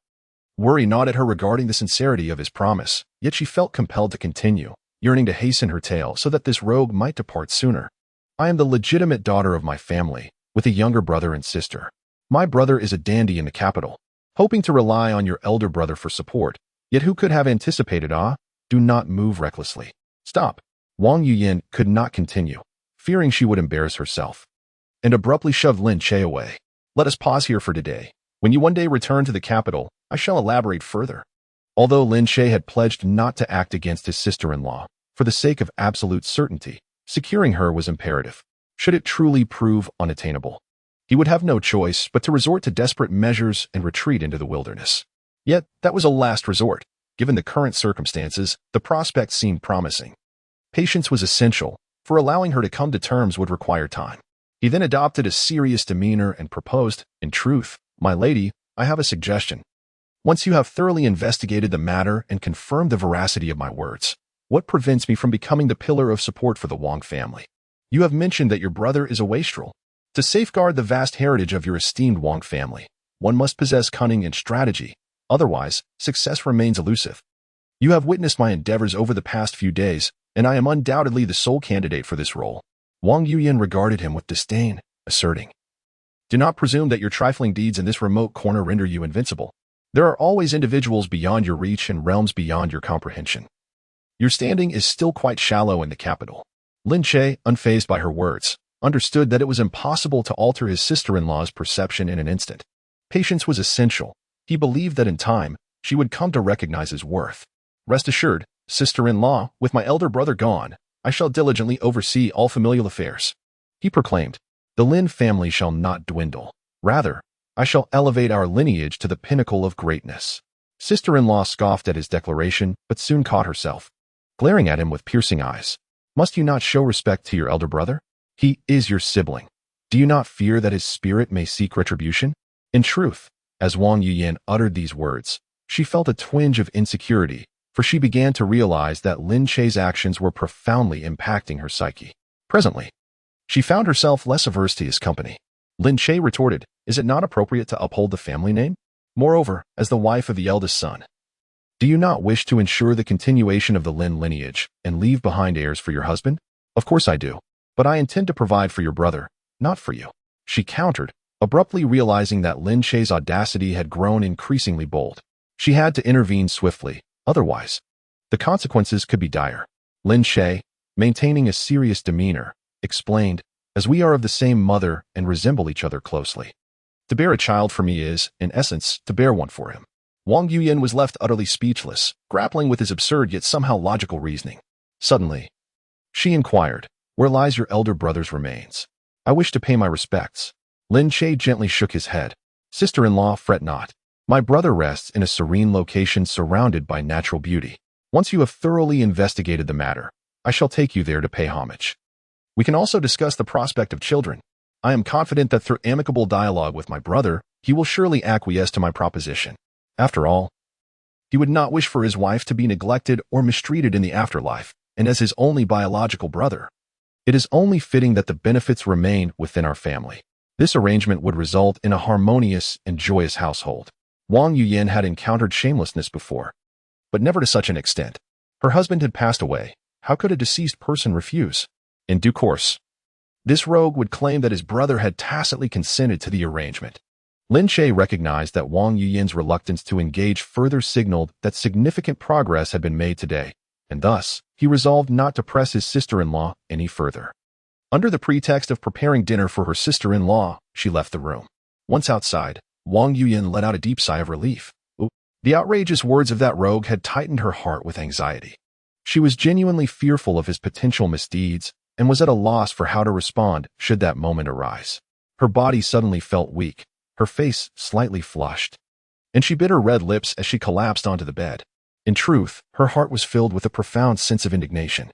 Worry gnawed at her regarding the sincerity of his promise, yet she felt compelled to continue, yearning to hasten her tale so that this rogue might depart sooner. I am the legitimate daughter of my family, with a younger brother and sister. My brother is a dandy in the capital, hoping to rely on your elder brother for support, yet who could have anticipated, do not move recklessly. Stop. Wang Yuyan could not continue, fearing she would embarrass herself, and abruptly shoved Lin Che away. Let us pause here for today. When you one day return to the capital, I shall elaborate further. Although Lin Che had pledged not to act against his sister-in-law, for the sake of absolute certainty, securing her was imperative. Should it truly prove unattainable, he would have no choice but to resort to desperate measures and retreat into the wilderness. Yet, that was a last resort. Given the current circumstances, the prospect seemed promising. Patience was essential, for allowing her to come to terms would require time. He then adopted a serious demeanor and proposed, in truth, my lady, I have a suggestion. Once you have thoroughly investigated the matter and confirmed the veracity of my words, what prevents me from becoming the pillar of support for the Wang family? You have mentioned that your brother is a wastrel. To safeguard the vast heritage of your esteemed Wang family, one must possess cunning and strategy. Otherwise, success remains elusive. You have witnessed my endeavors over the past few days, and I am undoubtedly the sole candidate for this role. Wang Yuyan regarded him with disdain, asserting, do not presume that your trifling deeds in this remote corner render you invincible. There are always individuals beyond your reach and realms beyond your comprehension. Your standing is still quite shallow in the capital. Lin Che, unfazed by her words, understood that it was impossible to alter his sister-in-law's perception in an instant. Patience was essential. He believed that in time, she would come to recognize his worth. Rest assured, sister-in-law, with my elder brother gone, I shall diligently oversee all familial affairs. He proclaimed, the Lin family shall not dwindle. Rather, I shall elevate our lineage to the pinnacle of greatness. Sister-in-law scoffed at his declaration, but soon caught herself, glaring at him with piercing eyes. Must you not show respect to your elder brother? He is your sibling. Do you not fear that his spirit may seek retribution? In truth, as Wang Yuyan uttered these words, she felt a twinge of insecurity, for she began to realize that Lin Che's actions were profoundly impacting her psyche. Presently, she found herself less averse to his company. Lin Che retorted, is it not appropriate to uphold the family name? Moreover, as the wife of the eldest son, do you not wish to ensure the continuation of the Lin lineage and leave behind heirs for your husband? Of course I do, but I intend to provide for your brother, not for you. She countered, abruptly realizing that Lin Che's audacity had grown increasingly bold. She had to intervene swiftly, otherwise, the consequences could be dire. Lin Che, maintaining a serious demeanor, explained, as we are of the same mother and resemble each other closely. To bear a child for me is, in essence, to bear one for him. Wang Yuyan was left utterly speechless, grappling with his absurd yet somehow logical reasoning. Suddenly, she inquired, where lies your elder brother's remains? I wish to pay my respects. Lin Che gently shook his head. Sister-in-law, fret not. My brother rests in a serene location surrounded by natural beauty. Once you have thoroughly investigated the matter, I shall take you there to pay homage. We can also discuss the prospect of children. I am confident that through amicable dialogue with my brother, he will surely acquiesce to my proposition. After all, he would not wish for his wife to be neglected or mistreated in the afterlife, and as his only biological brother, it is only fitting that the benefits remain within our family. This arrangement would result in a harmonious and joyous household. Wang Yuyan had encountered shamelessness before, but never to such an extent. Her husband had passed away. How could a deceased person refuse? In due course, this rogue would claim that his brother had tacitly consented to the arrangement. Lin Che recognized that Wang Yuyan's reluctance to engage further signaled that significant progress had been made today, and thus, he resolved not to press his sister-in-law any further. Under the pretext of preparing dinner for her sister-in-law, she left the room. Once outside, Wang Yuyan let out a deep sigh of relief. The outrageous words of that rogue had tightened her heart with anxiety. She was genuinely fearful of his potential misdeeds and was at a loss for how to respond should that moment arise. Her body suddenly felt weak, her face slightly flushed, and she bit her red lips as she collapsed onto the bed. In truth, her heart was filled with a profound sense of indignation.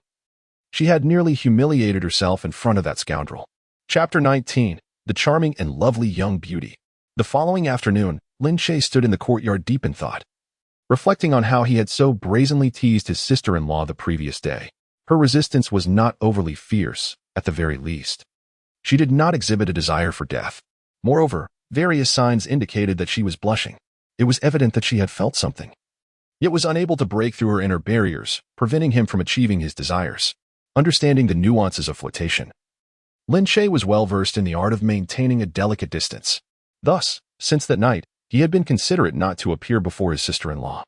She had nearly humiliated herself in front of that scoundrel. Chapter 19. The Charming and Lovely Young Beauty. The following afternoon, Lin Che stood in the courtyard deep in thought, reflecting on how he had so brazenly teased his sister-in-law the previous day. Her resistance was not overly fierce, at the very least. She did not exhibit a desire for death. Moreover, various signs indicated that she was blushing. It was evident that she had felt something, yet was unable to break through her inner barriers, preventing him from achieving his desires. Understanding the nuances of flirtation, Lin Che was well versed in the art of maintaining a delicate distance. Thus, since that night, he had been considerate not to appear before his sister-in-law.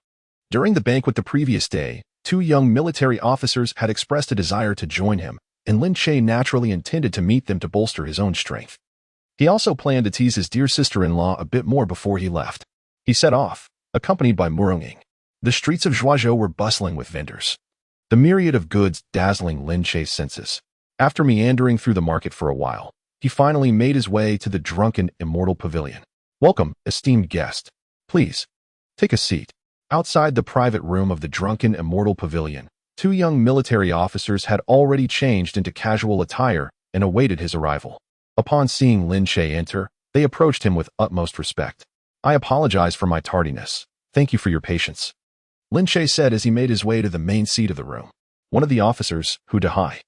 During the banquet the previous day, 2 young military officers had expressed a desire to join him, and Lin Che naturally intended to meet them to bolster his own strength. He also planned to tease his dear sister-in-law a bit more before he left. He set off, accompanied by Muronging. The streets of Zhuazhou were bustling with vendors, the myriad of goods dazzling Lin Che's senses. After meandering through the market for a while, he finally made his way to the Drunken Immortal Pavilion. Welcome, esteemed guest. Please, take a seat. Outside the private room of the Drunken Immortal Pavilion, 2 young military officers had already changed into casual attire and awaited his arrival. Upon seeing Lin Che enter, they approached him with utmost respect. I apologize for my tardiness. Thank you for your patience, Lin Che said as he made his way to the main seat of the room. One of the officers, Hu Dehai,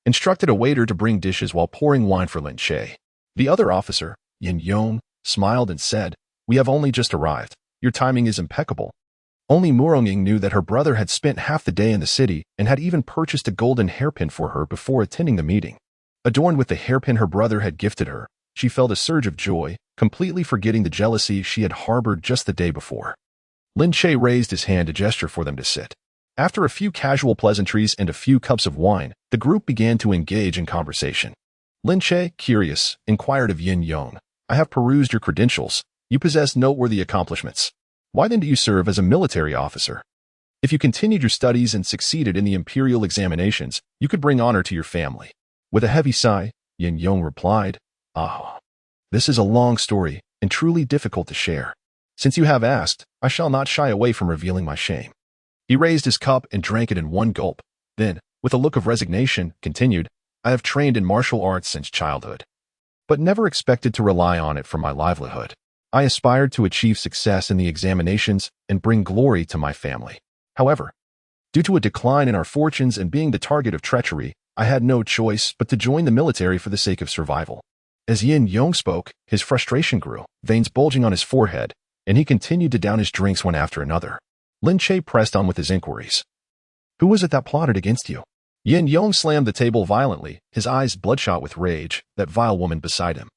instructed a waiter to bring dishes while pouring wine for Lin Che. The other officer, Yin Yong, smiled and said, we have only just arrived. Your timing is impeccable. Only Muronging knew that her brother had spent half the day in the city and had even purchased a golden hairpin for her before attending the meeting. Adorned with the hairpin her brother had gifted her, she felt a surge of joy, completely forgetting the jealousy she had harbored just the day before. Lin Che raised his hand to gesture for them to sit. After a few casual pleasantries and a few cups of wine, the group began to engage in conversation. Lin Che, curious, inquired of Yin Yong. I have perused your credentials. You possess noteworthy accomplishments. Why then do you serve as a military officer? If you continued your studies and succeeded in the imperial examinations, you could bring honor to your family. With a heavy sigh, Yin Yong replied, this is a long story and truly difficult to share. Since you have asked, I shall not shy away from revealing my shame. He raised his cup and drank it in one gulp. Then, with a look of resignation, continued, I have trained in martial arts since childhood, but never expected to rely on it for my livelihood. I aspired to achieve success in the examinations and bring glory to my family. However, due to a decline in our fortunes and being the target of treachery, I had no choice but to join the military for the sake of survival. As Yin Yong spoke, his frustration grew, veins bulging on his forehead, and he continued to down his drinks one after another. Lin Che pressed on with his inquiries. Who was it that plotted against you? Yin Yong slammed the table violently, his eyes bloodshot with rage, that vile woman beside him.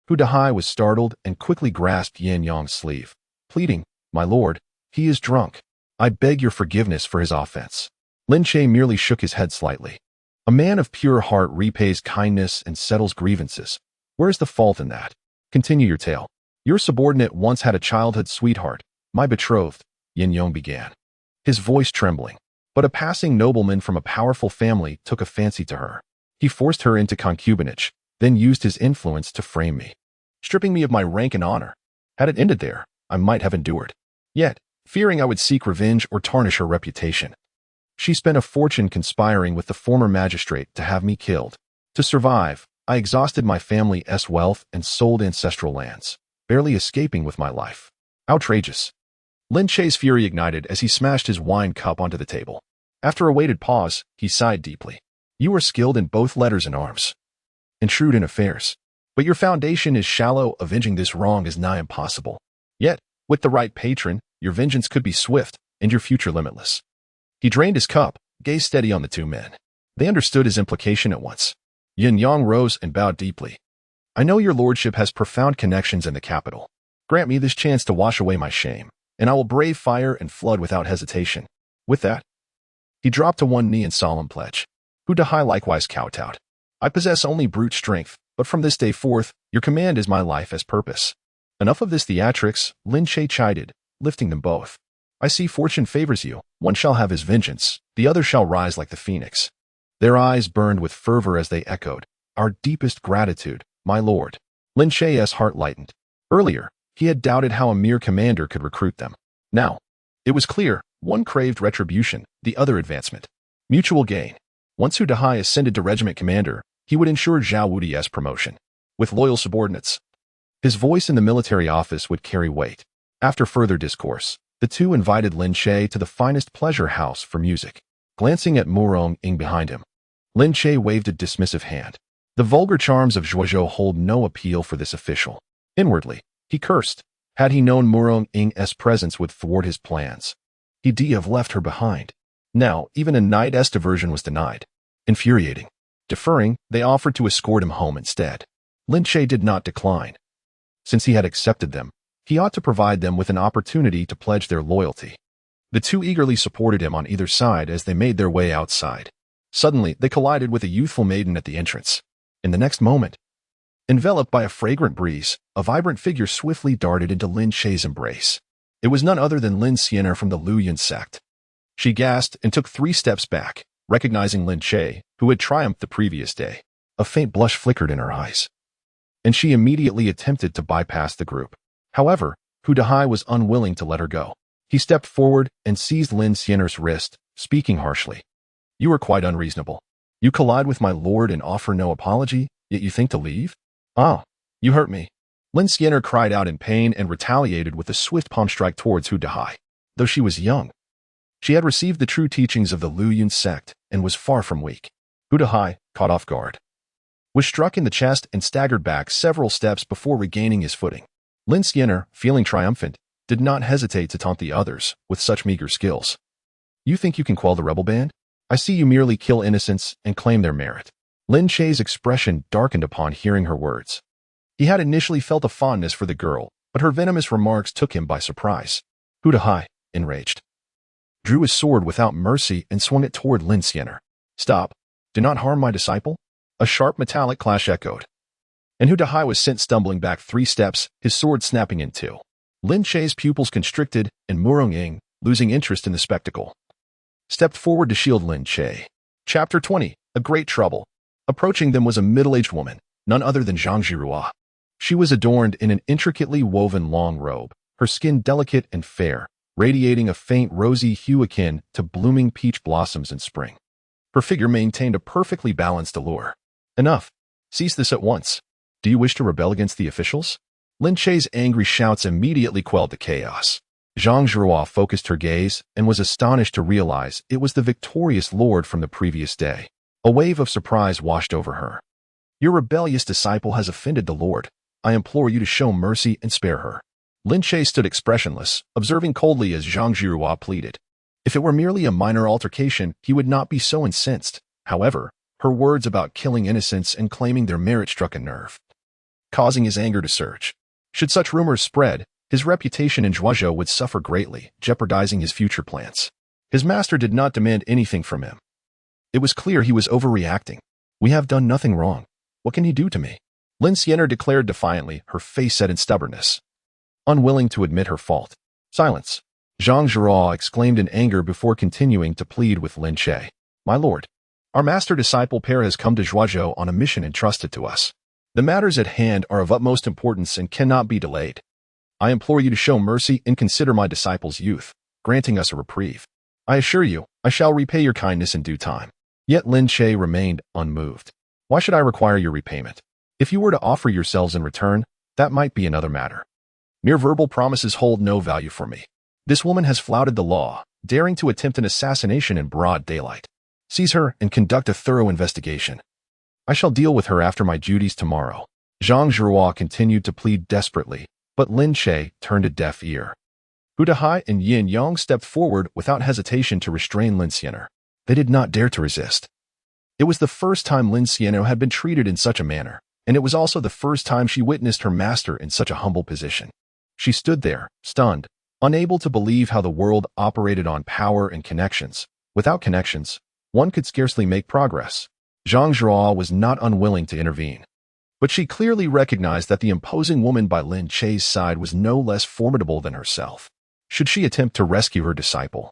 Hu Dahai was startled and quickly grasped Yin Yong's sleeve, pleading, My lord, he is drunk. I beg your forgiveness for his offense. Lin Che merely shook his head slightly. A man of pure heart repays kindness and settles grievances. Where is the fault in that? Continue your tale. Your subordinate once had a childhood sweetheart, my betrothed, Yin Yong began, his voice trembling. But a passing nobleman from a powerful family took a fancy to her. He forced her into concubinage, then used his influence to frame me, stripping me of my rank and honor. Had it ended there, I might have endured. Yet, fearing I would seek revenge or tarnish her reputation, she spent a fortune conspiring with the former magistrate to have me killed. To survive, I exhausted my family's wealth and sold ancestral lands, barely escaping with my life. Outrageous. Lin Che's fury ignited as he smashed his wine cup onto the table. After a weighted pause, he sighed deeply. You are skilled in both letters and arms, and shrewd in affairs, but your foundation is shallow. Avenging this wrong is nigh impossible. Yet, with the right patron, your vengeance could be swift and your future limitless. He drained his cup, gazed steady on the two men. They understood his implication at once. Yin Yong rose and bowed deeply. I know your lordship has profound connections in the capital. Grant me this chance to wash away my shame, and I will brave fire and flood without hesitation. With that, he dropped to one knee in solemn pledge. Hu Dahai likewise kowtowed. I possess only brute strength, but from this day forth, your command is my life as purpose. Enough of this theatrics, Lin Che chided, lifting them both. I see fortune favors you. One shall have his vengeance, the other shall rise like the phoenix. Their eyes burned with fervor as they echoed, Our deepest gratitude, my lord. Lin Che's heart lightened. Earlier, he had doubted how a mere commander could recruit them. Now, it was clear, one craved retribution, the other advancement. Mutual gain. Once Hu Dahai ascended to regiment commander, he would ensure Zhao Wudi's promotion. With loyal subordinates, his voice in the military office would carry weight. After further discourse, the two invited Lin Che to the finest pleasure house for music. Glancing at Murong Ing behind him, Lin Che waved a dismissive hand. The vulgar charms of Zhuozhou hold no appeal for this official. Inwardly, he cursed. Had he known Murong Ing's presence would thwart his plans, he'd have left her behind. Now, even a knight's diversion was denied. Infuriating. Deferring, they offered to escort him home instead. Lin Che did not decline. Since he had accepted them, he ought to provide them with an opportunity to pledge their loyalty. The two eagerly supported him on either side as they made their way outside. Suddenly, they collided with a youthful maiden at the entrance. In the next moment, enveloped by a fragrant breeze, a vibrant figure swiftly darted into Lin Che's embrace. It was none other than Lin Xian'er from the Lu Yun sect. She gasped and took 3 steps back, recognizing Lin Che, who had triumphed the previous day. A faint blush flickered in her eyes, and she immediately attempted to bypass the group. However, Hu Dahai was unwilling to let her go. He stepped forward and seized Lin Xian'er's wrist, speaking harshly. You are quite unreasonable. You collide with my lord and offer no apology, yet you think to leave? Ah, you hurt me. Lin Xian'er cried out in pain and retaliated with a swift palm strike towards Hu Dahai. Though she was young, she had received the true teachings of the Lu Yun sect and was far from weak. Hu Dahai, caught off guard, was struck in the chest and staggered back several steps before regaining his footing. Lin Xian'er, feeling triumphant, did not hesitate to taunt the others with such meager skills. You think you can quell the rebel band? I see you merely kill innocents and claim their merit. Lin Che's expression darkened upon hearing her words. He had initially felt a fondness for the girl, but her venomous remarks took him by surprise. Hu Dahai, enraged, drew his sword without mercy and swung it toward Lin Xian'er. Stop. Do not harm my disciple. A sharp metallic clash echoed, and Hu Dahai was sent stumbling back 3 steps, his sword snapping in 2. Lin Che's pupils constricted, and Murong Ying, losing interest in the spectacle, stepped forward to shield Lin Che. Chapter 20. A Great Trouble. Approaching them was a middle-aged woman, none other than Zhang Zhirua. She was adorned in an intricately woven long robe, her skin delicate and fair, radiating a faint rosy hue akin to blooming peach blossoms in spring. Her figure maintained a perfectly balanced allure. Enough. Cease this at once. Do you wish to rebel against the officials? Lin Che's angry shouts immediately quelled the chaos. Zhang Zhirua focused her gaze and was astonished to realize it was the victorious lord from the previous day. A wave of surprise washed over her. Your rebellious disciple has offended the lord. I implore you to show mercy and spare her. Lin Che stood expressionless, observing coldly as Zhang Zhirua pleaded. If it were merely a minor altercation, he would not be so incensed. However, her words about killing innocents and claiming their merit struck a nerve, causing his anger to surge. Should such rumors spread, his reputation in Zhuozhou would suffer greatly, jeopardizing his future plans. His master did not demand anything from him. It was clear he was overreacting. We have done nothing wrong. What can he do to me? Lin Xianer declared defiantly, her face set in stubbornness, unwilling to admit her fault. Silence. Zhang Zhirua exclaimed in anger before continuing to plead with Lin Che. My lord, our master-disciple pair has come to Zhuozhou on a mission entrusted to us. The matters at hand are of utmost importance and cannot be delayed. I implore you to show mercy and consider my disciple's youth, granting us a reprieve. I assure you, I shall repay your kindness in due time. Yet Lin Che remained unmoved. Why should I require your repayment? If you were to offer yourselves in return, that might be another matter. Mere verbal promises hold no value for me. This woman has flouted the law, daring to attempt an assassination in broad daylight. Seize her and conduct a thorough investigation. I shall deal with her after my duties tomorrow. Zhang Zhirua continued to plead desperately, but Lin Che turned a deaf ear. Hu Dahai and Yin Yang stepped forward without hesitation to restrain Lin Xianer. They did not dare to resist. It was the first time Lin Xianer had been treated in such a manner, and it was also the first time she witnessed her master in such a humble position. She stood there, stunned, unable to believe how the world operated on power and connections. Without connections, one could scarcely make progress. Zhang Zhirua was not unwilling to intervene, but she clearly recognized that the imposing woman by Lin Che's side was no less formidable than herself. Should she attempt to rescue her disciple,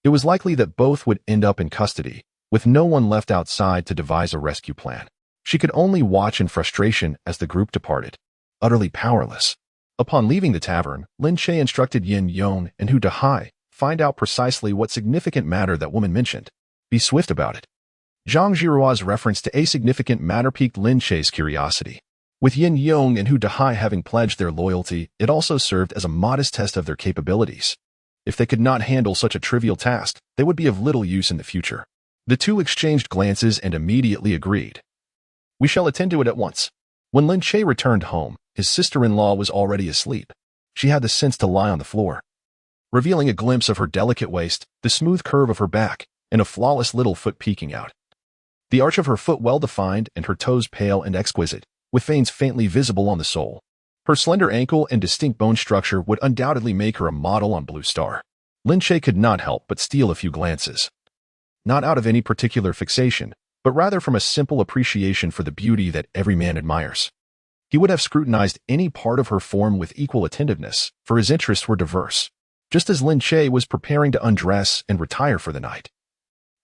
it was likely that both would end up in custody, with no one left outside to devise a rescue plan. She could only watch in frustration as the group departed, utterly powerless. Upon leaving the tavern, Lin Che instructed Yin Yong and Hu Dahai, find out precisely what significant matter that woman mentioned. Be swift about it. Zhang Zhirua's reference to a significant matter piqued Lin Che's curiosity. With Yin Yong and Hu Dahai having pledged their loyalty, it also served as a modest test of their capabilities. If they could not handle such a trivial task, they would be of little use in the future. The two exchanged glances and immediately agreed. We shall attend to it at once. When Lin Che returned home, his sister-in-law was already asleep. She had the sense to lie on the floor, revealing a glimpse of her delicate waist, the smooth curve of her back, and a flawless little foot peeking out. The arch of her foot well-defined and her toes pale and exquisite, with veins faintly visible on the sole. Her slender ankle and distinct bone structure would undoubtedly make her a model on Blue Star. Lin Che could not help but steal a few glances. Not out of any particular fixation, but rather from a simple appreciation for the beauty that every man admires. He would have scrutinized any part of her form with equal attentiveness, for his interests were diverse. Just as Lin Che was preparing to undress and retire for the night,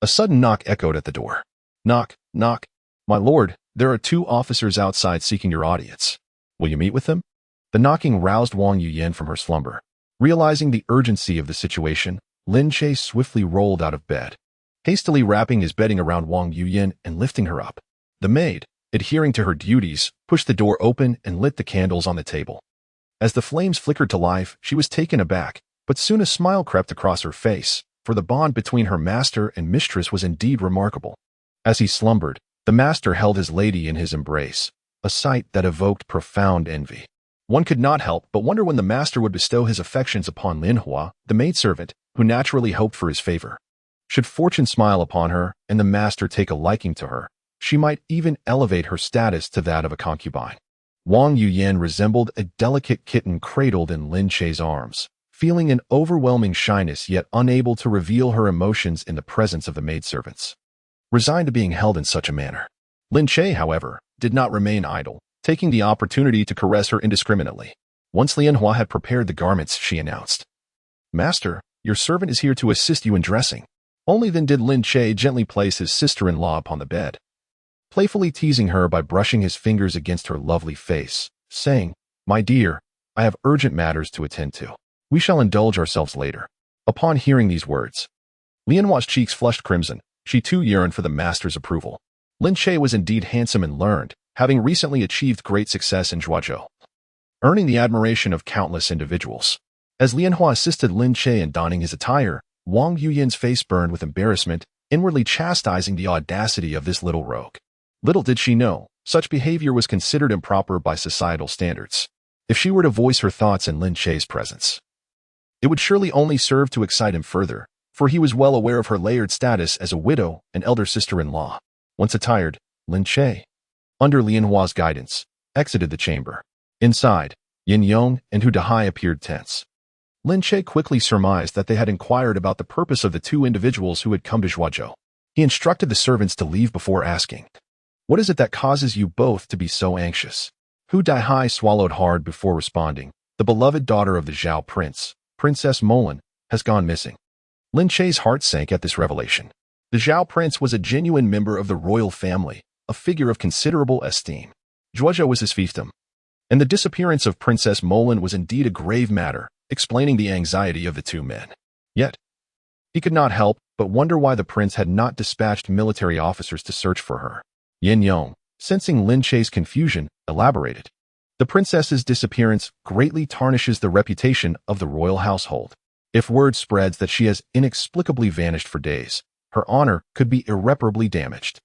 a sudden knock echoed at the door. Knock, knock. My lord, there are 2 officers outside seeking your audience. Will you meet with them? The knocking roused Wang Yuyan from her slumber. Realizing the urgency of the situation, Lin Che swiftly rolled out of bed, hastily wrapping his bedding around Wang Yuyan and lifting her up. The maid, adhering to her duties, pushed the door open and lit the candles on the table. As the flames flickered to life, she was taken aback, but soon a smile crept across her face, for the bond between her master and mistress was indeed remarkable. As he slumbered, the master held his lady in his embrace, a sight that evoked profound envy. One could not help but wonder when the master would bestow his affections upon Lin Hua, the maidservant, who naturally hoped for his favor. Should fortune smile upon her and the master take a liking to her, she might even elevate her status to that of a concubine. Wang Yuyan resembled a delicate kitten cradled in Lin Che's arms, feeling an overwhelming shyness yet unable to reveal her emotions in the presence of the maidservants. Resigned to being held in such a manner, Lin Che, however, did not remain idle, taking the opportunity to caress her indiscriminately. Once Lian Hua had prepared the garments, she announced, "Master, your servant is here to assist you in dressing." Only then did Lin Che gently place his sister-in-law upon the bed, playfully teasing her by brushing his fingers against her lovely face, saying, "My dear, I have urgent matters to attend to. We shall indulge ourselves later." Upon hearing these words, Lian Hua's cheeks flushed crimson. She too yearned for the master's approval. Lin Che was indeed handsome and learned, having recently achieved great success in Zhuozhou, earning the admiration of countless individuals. As Lian Hua assisted Lin Che in donning his attire, Wang Yuyan's face burned with embarrassment, inwardly chastising the audacity of this little rogue. Little did she know, such behavior was considered improper by societal standards. If she were to voice her thoughts in Lin Che's presence, it would surely only serve to excite him further, for he was well aware of her layered status as a widow and elder sister-in-law. Once attired, Lin Che, under Lian Hua's guidance, exited the chamber. Inside, Yin Yong and Hu Dahai appeared tense. Lin Che quickly surmised that they had inquired about the purpose of the two individuals who had come to Zhuozhou. He instructed the servants to leave before asking, "What is it that causes you both to be so anxious?" Hu Dahai swallowed hard before responding, "The beloved daughter of the Zhao prince, Princess Molan, has gone missing." Lin Che's heart sank at this revelation. The Zhao prince was a genuine member of the royal family, a figure of considerable esteem. Zhuozhou was his fiefdom, and the disappearance of Princess Molan was indeed a grave matter, explaining the anxiety of the two men. Yet, he could not help but wonder why the prince had not dispatched military officers to search for her. Yin Yong, sensing Lin Che's confusion, elaborated, "The princess's disappearance greatly tarnishes the reputation of the royal household. If word spreads that she has inexplicably vanished for days, her honor could be irreparably damaged.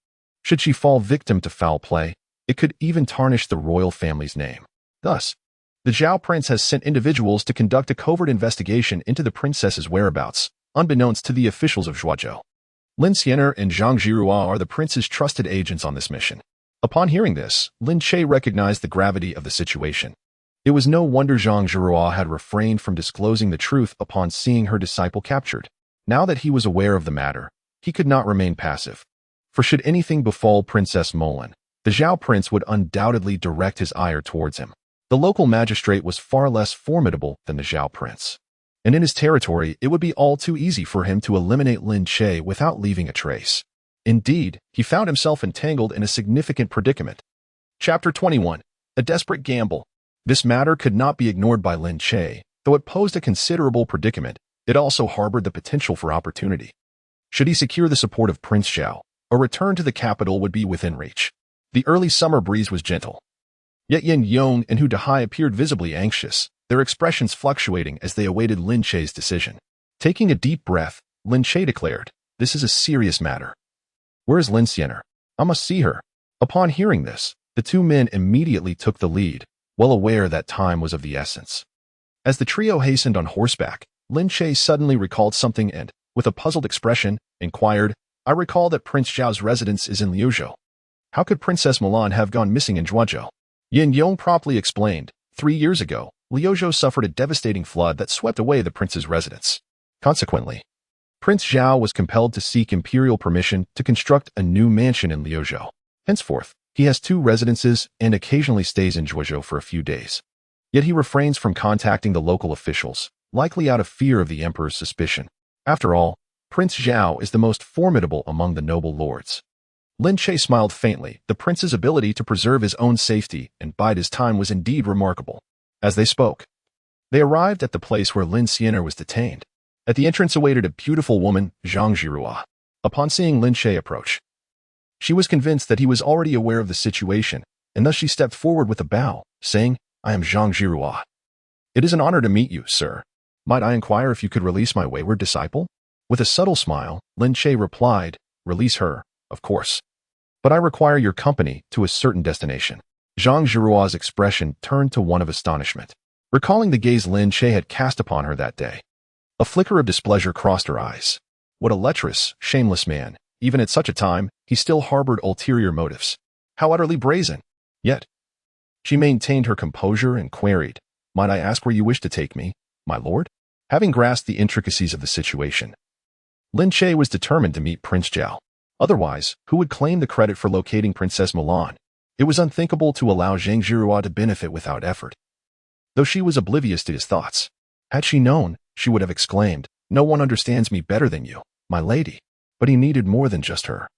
Should she fall victim to foul play, it could even tarnish the royal family's name. Thus, the Zhao prince has sent individuals to conduct a covert investigation into the princess's whereabouts, unbeknownst to the officials of Zhuozhou. Lin Xiener and Zhang Zhirua are the prince's trusted agents on this mission." Upon hearing this, Lin Che recognized the gravity of the situation. It was no wonder Zhang Zhirua had refrained from disclosing the truth upon seeing her disciple captured. Now that he was aware of the matter, he could not remain passive. For should anything befall Princess Molan, the Zhao prince would undoubtedly direct his ire towards him. The local magistrate was far less formidable than the Zhao prince, and in his territory it would be all too easy for him to eliminate Lin Che without leaving a trace. Indeed, he found himself entangled in a significant predicament. Chapter 21. A Desperate Gamble. This matter could not be ignored by Lin Che. Though it posed a considerable predicament, it also harbored the potential for opportunity. Should he secure the support of Prince Zhao, a return to the capital would be within reach. The early summer breeze was gentle. Yet Yin Yong and Hu Dahai appeared visibly anxious, their expressions fluctuating as they awaited Lin Che's decision. Taking a deep breath, Lin Che declared, "This is a serious matter. Where is Lin Xiener? I must see her." Upon hearing this, the two men immediately took the lead, well aware that time was of the essence. As the trio hastened on horseback, Lin Che suddenly recalled something and, with a puzzled expression, inquired, "I recall that Prince Zhao's residence is in Liuzhou. How could Princess Molan have gone missing in Zhuozhou?" Yin Yong promptly explained, 3 years ago, Liuzhou suffered a devastating flood that swept away the prince's residence. Consequently, Prince Zhao was compelled to seek imperial permission to construct a new mansion in Liuzhou. Henceforth, he has 2 residences and occasionally stays in Zhuozhou for a few days. Yet he refrains from contacting the local officials, likely out of fear of the emperor's suspicion. After all, Prince Zhao is the most formidable among the noble lords. Lin Che smiled faintly. The prince's ability to preserve his own safety and bide his time was indeed remarkable. As they spoke, they arrived at the place where Lin Xiener was detained. At the entrance awaited a beautiful woman, Zhang Zhirua. Upon seeing Lin Che approach, she was convinced that he was already aware of the situation, and thus she stepped forward with a bow, saying, "I am Zhang Zhirua. It is an honor to meet you, sir. Might I inquire if you could release my wayward disciple?" With a subtle smile, Lin Che replied, "Release her, of course. But I require your company to a certain destination." Zhang Zhirua's expression turned to one of astonishment, recalling the gaze Lin Che had cast upon her that day. A flicker of displeasure crossed her eyes. What a lecherous, shameless man. Even at such a time, he still harbored ulterior motives. How utterly brazen. Yet, she maintained her composure and queried, "Might I ask where you wish to take me, my lord?" Having grasped the intricacies of the situation, Lin Che was determined to meet Prince Zhao. Otherwise, who would claim the credit for locating Princess Milan? It was unthinkable to allow Zhang Zhirua to benefit without effort. Though she was oblivious to his thoughts, had she known, she would have exclaimed, "No one understands me better than you, my lady." But he needed more than just her.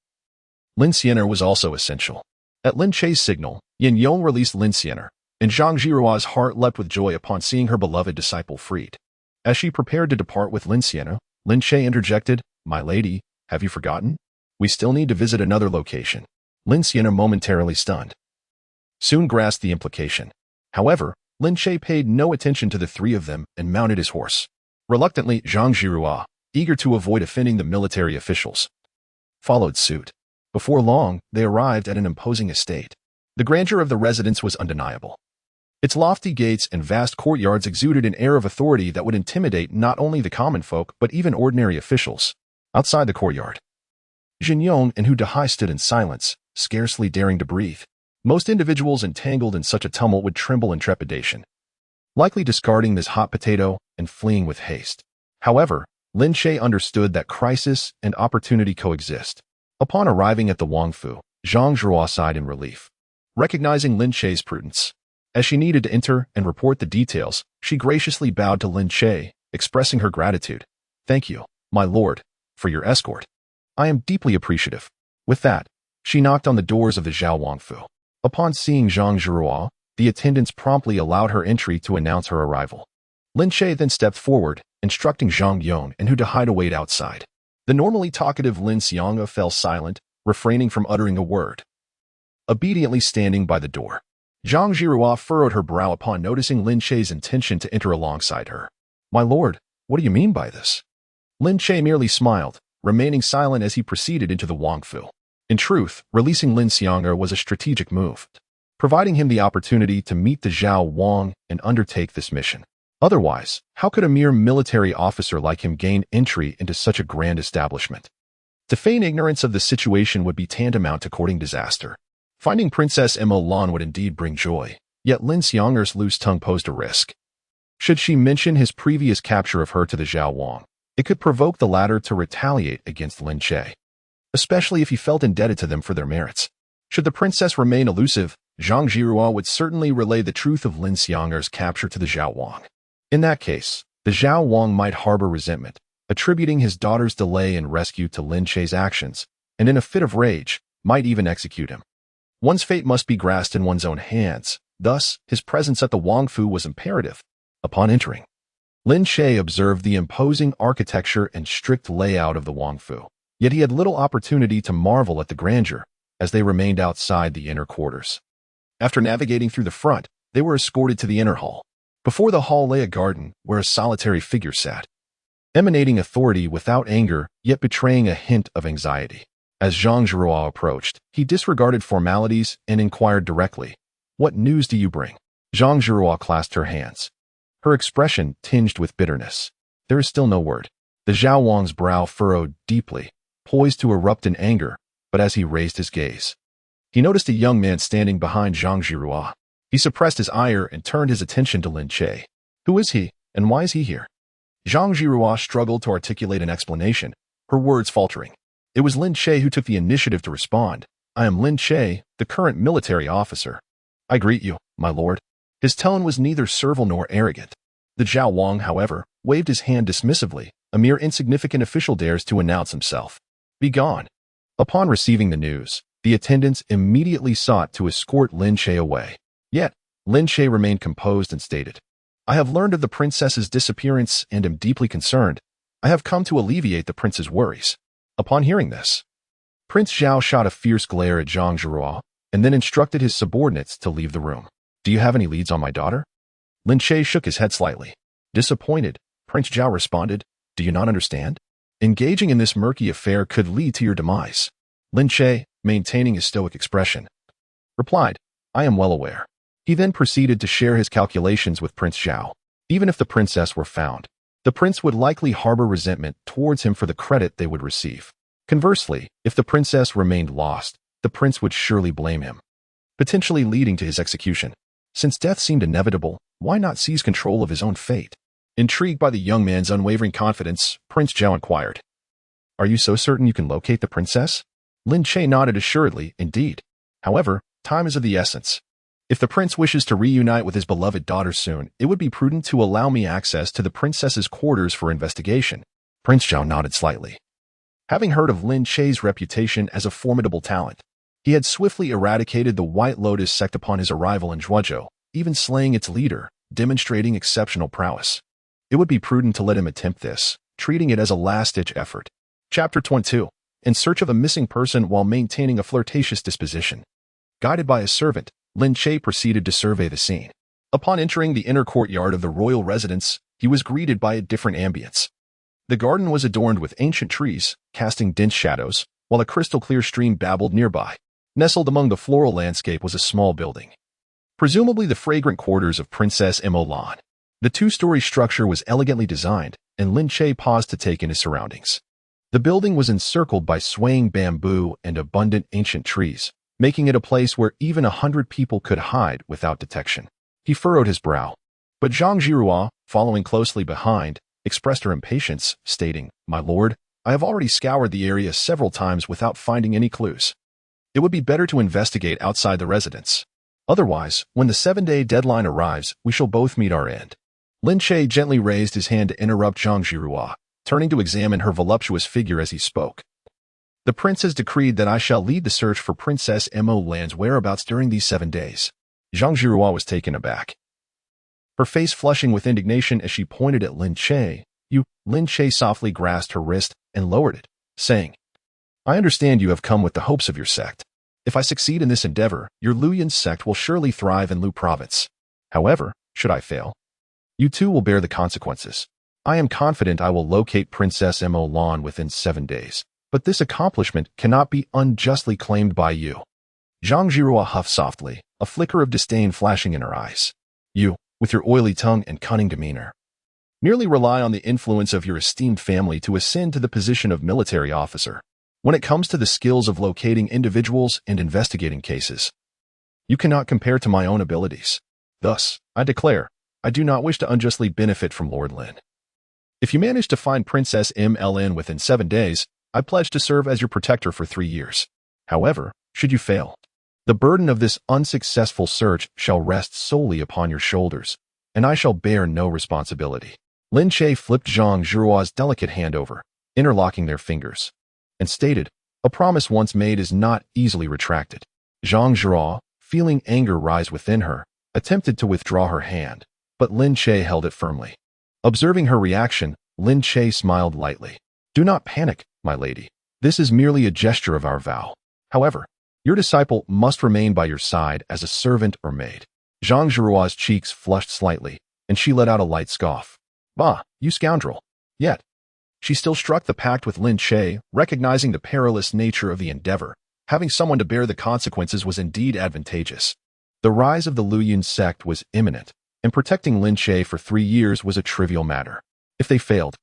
Lin Xianer was also essential. At Lin Che's signal, Yin Yong released Lin Xianer, and Zhang Zhirua's heart leapt with joy upon seeing her beloved disciple freed. As she prepared to depart with Lin Xianer, Lin Che interjected, "My lady, have you forgotten? We still need to visit another location." Lin Xianer, momentarily stunned, soon grasped the implication. However, Lin Che paid no attention to the three of them and mounted his horse. Reluctantly, Zhang Zhirua, eager to avoid offending the military officials, followed suit. Before long, they arrived at an imposing estate. The grandeur of the residence was undeniable. Its lofty gates and vast courtyards exuded an air of authority that would intimidate not only the common folk but even ordinary officials. Outside the courtyard, Jin Yong and Hu Dahai stood in silence, scarcely daring to breathe. Most individuals entangled in such a tumult would tremble in trepidation, likely discarding this hot potato and fleeing with haste. However, Lin Che understood that crisis and opportunity coexist. Upon arriving at the Wangfu, Zhang Zhirua sighed in relief, recognizing Lin Che's prudence. As she needed to enter and report the details, she graciously bowed to Lin Che, expressing her gratitude. "Thank you, my lord, for your escort. I am deeply appreciative." With that, she knocked on the doors of the Zhao Wangfu. Upon seeing Zhang Zhirua, the attendants promptly allowed her entry to announce her arrival. Lin Che then stepped forward, instructing Zhang Yong and Hu Dahai to wait outside. The normally talkative Lin Xianga fell silent, refraining from uttering a word. Obediently standing by the door, Zhang Zhirua furrowed her brow upon noticing Lin Che's intention to enter alongside her. "My lord, what do you mean by this?" Lin Che merely smiled, remaining silent as he proceeded into the Wangfu. In truth, releasing Lin Xianga was a strategic move, providing him the opportunity to meet the Zhao Wang and undertake this mission. Otherwise, how could a mere military officer like him gain entry into such a grand establishment? To feign ignorance of the situation would be tantamount to courting disaster. Finding Princess Milan would indeed bring joy, yet Lin Xianger's loose tongue posed a risk. Should she mention his previous capture of her to the Zhao Wang, it could provoke the latter to retaliate against Lin Che, especially if he felt indebted to them for their merits. Should the princess remain elusive, Zhang Zhirua would certainly relay the truth of Lin Xianger's capture to the Zhao Wang. In that case, the Zhao Wang might harbor resentment, attributing his daughter's delay in rescue to Lin Che's actions, and in a fit of rage, might even execute him. One's fate must be grasped in one's own hands, thus, his presence at the Wangfu was imperative. Upon entering, Lin Che observed the imposing architecture and strict layout of the Wangfu, yet he had little opportunity to marvel at the grandeur, as they remained outside the inner quarters. After navigating through the front, they were escorted to the inner hall. Before the hall lay a garden where a solitary figure sat, emanating authority without anger, yet betraying a hint of anxiety. As Zhang Zhirua approached, he disregarded formalities and inquired directly, "What news do you bring?" Zhang Zhirua clasped her hands, her expression tinged with bitterness. "There is still no word." The Zhao Wang's brow furrowed deeply, poised to erupt in anger, but as he raised his gaze, he noticed a young man standing behind Zhang Zhirua. He suppressed his ire and turned his attention to Lin Che. "Who is he, and why is he here?" Zhang Zhirua struggled to articulate an explanation, her words faltering. It was Lin Che who took the initiative to respond. "I am Lin Che, the current military officer. I greet you, my lord." His tone was neither servile nor arrogant. The Zhao Wang, however, waved his hand dismissively. A mere insignificant official dares to announce himself. "Be gone." Upon receiving the news, the attendants immediately sought to escort Lin Che away. Yet, Lin Che remained composed and stated, "I have learned of the princess's disappearance and am deeply concerned. I have come to alleviate the prince's worries." Upon hearing this, Prince Zhao shot a fierce glare at Zhang Zhirua and then instructed his subordinates to leave the room. "Do you have any leads on my daughter?" Lin Che shook his head slightly. Disappointed, Prince Zhao responded, "Do you not understand? Engaging in this murky affair could lead to your demise." Lin Che, maintaining a stoic expression, replied, "I am well aware." He then proceeded to share his calculations with Prince Zhao. Even if the princess were found, the prince would likely harbor resentment towards him for the credit they would receive. Conversely, if the princess remained lost, the prince would surely blame him, potentially leading to his execution. Since death seemed inevitable, why not seize control of his own fate? Intrigued by the young man's unwavering confidence, Prince Zhao inquired, "Are you so certain you can locate the princess?" Lin Che nodded assuredly, indeed. However, time is of the essence. If the prince wishes to reunite with his beloved daughter soon, it would be prudent to allow me access to the princess's quarters for investigation. Prince Zhao nodded slightly. Having heard of Lin Che's reputation as a formidable talent, he had swiftly eradicated the White Lotus sect upon his arrival in Zhuozhou, even slaying its leader, demonstrating exceptional prowess. It would be prudent to let him attempt this, treating it as a last-ditch effort. Chapter 22. In search of a missing person while maintaining a flirtatious disposition. Guided by a servant, Lin Che proceeded to survey the scene. Upon entering the inner courtyard of the royal residence, he was greeted by a different ambience. The garden was adorned with ancient trees, casting dense shadows, while a crystal-clear stream babbled nearby. Nestled among the floral landscape was a small building, presumably the fragrant quarters of Princess Mo Lan. The two-story structure was elegantly designed, and Lin Che paused to take in his surroundings. The building was encircled by swaying bamboo and abundant ancient trees, making it a place where even 100 people could hide without detection. He furrowed his brow. But Zhang Zhirua, following closely behind, expressed her impatience, stating, "My lord, I have already scoured the area several times without finding any clues. It would be better to investigate outside the residence. Otherwise, when the 7-day deadline arrives, we shall both meet our end." Lin Che gently raised his hand to interrupt Zhang Zhirua, turning to examine her voluptuous figure as he spoke. "The prince has decreed that I shall lead the search for Princess Mo Lan's whereabouts during these 7 days. Zhang Zhirua was taken aback, her face flushing with indignation as she pointed at Lin Che. Lin Che softly grasped her wrist and lowered it, saying, "I understand you have come with the hopes of your sect. If I succeed in this endeavor, your Luyan sect will surely thrive in Lu province. However, should I fail, you too will bear the consequences. I am confident I will locate Princess Mo Lan within 7 days, but this accomplishment cannot be unjustly claimed by you." Zhang Zhirua huffed softly, a flicker of disdain flashing in her eyes. "You, with your oily tongue and cunning demeanor, merely rely on the influence of your esteemed family to ascend to the position of military officer. When it comes to the skills of locating individuals and investigating cases, you cannot compare to my own abilities. Thus, I declare, I do not wish to unjustly benefit from Lord Lin. If you manage to find Princess MLN within 7 days, I pledge to serve as your protector for 3 years. However, should you fail, the burden of this unsuccessful search shall rest solely upon your shoulders, and I shall bear no responsibility." Lin Che flipped Zhang Zhirua's delicate hand over, interlocking their fingers, and stated, "A promise once made is not easily retracted." Zhang Zhirua, feeling anger rise within her, attempted to withdraw her hand, but Lin Che held it firmly. Observing her reaction, Lin Che smiled lightly. "Do not panic, my lady. This is merely a gesture of our vow. However, your disciple must remain by your side as a servant or maid." Zhang Zhirua's cheeks flushed slightly, and she let out a light scoff. "Bah, you scoundrel." Yet, she still struck the pact with Lin Che, recognizing the perilous nature of the endeavor. Having someone to bear the consequences was indeed advantageous. The rise of the Luyan sect was imminent, and protecting Lin Che for 3 years was a trivial matter. If they failed,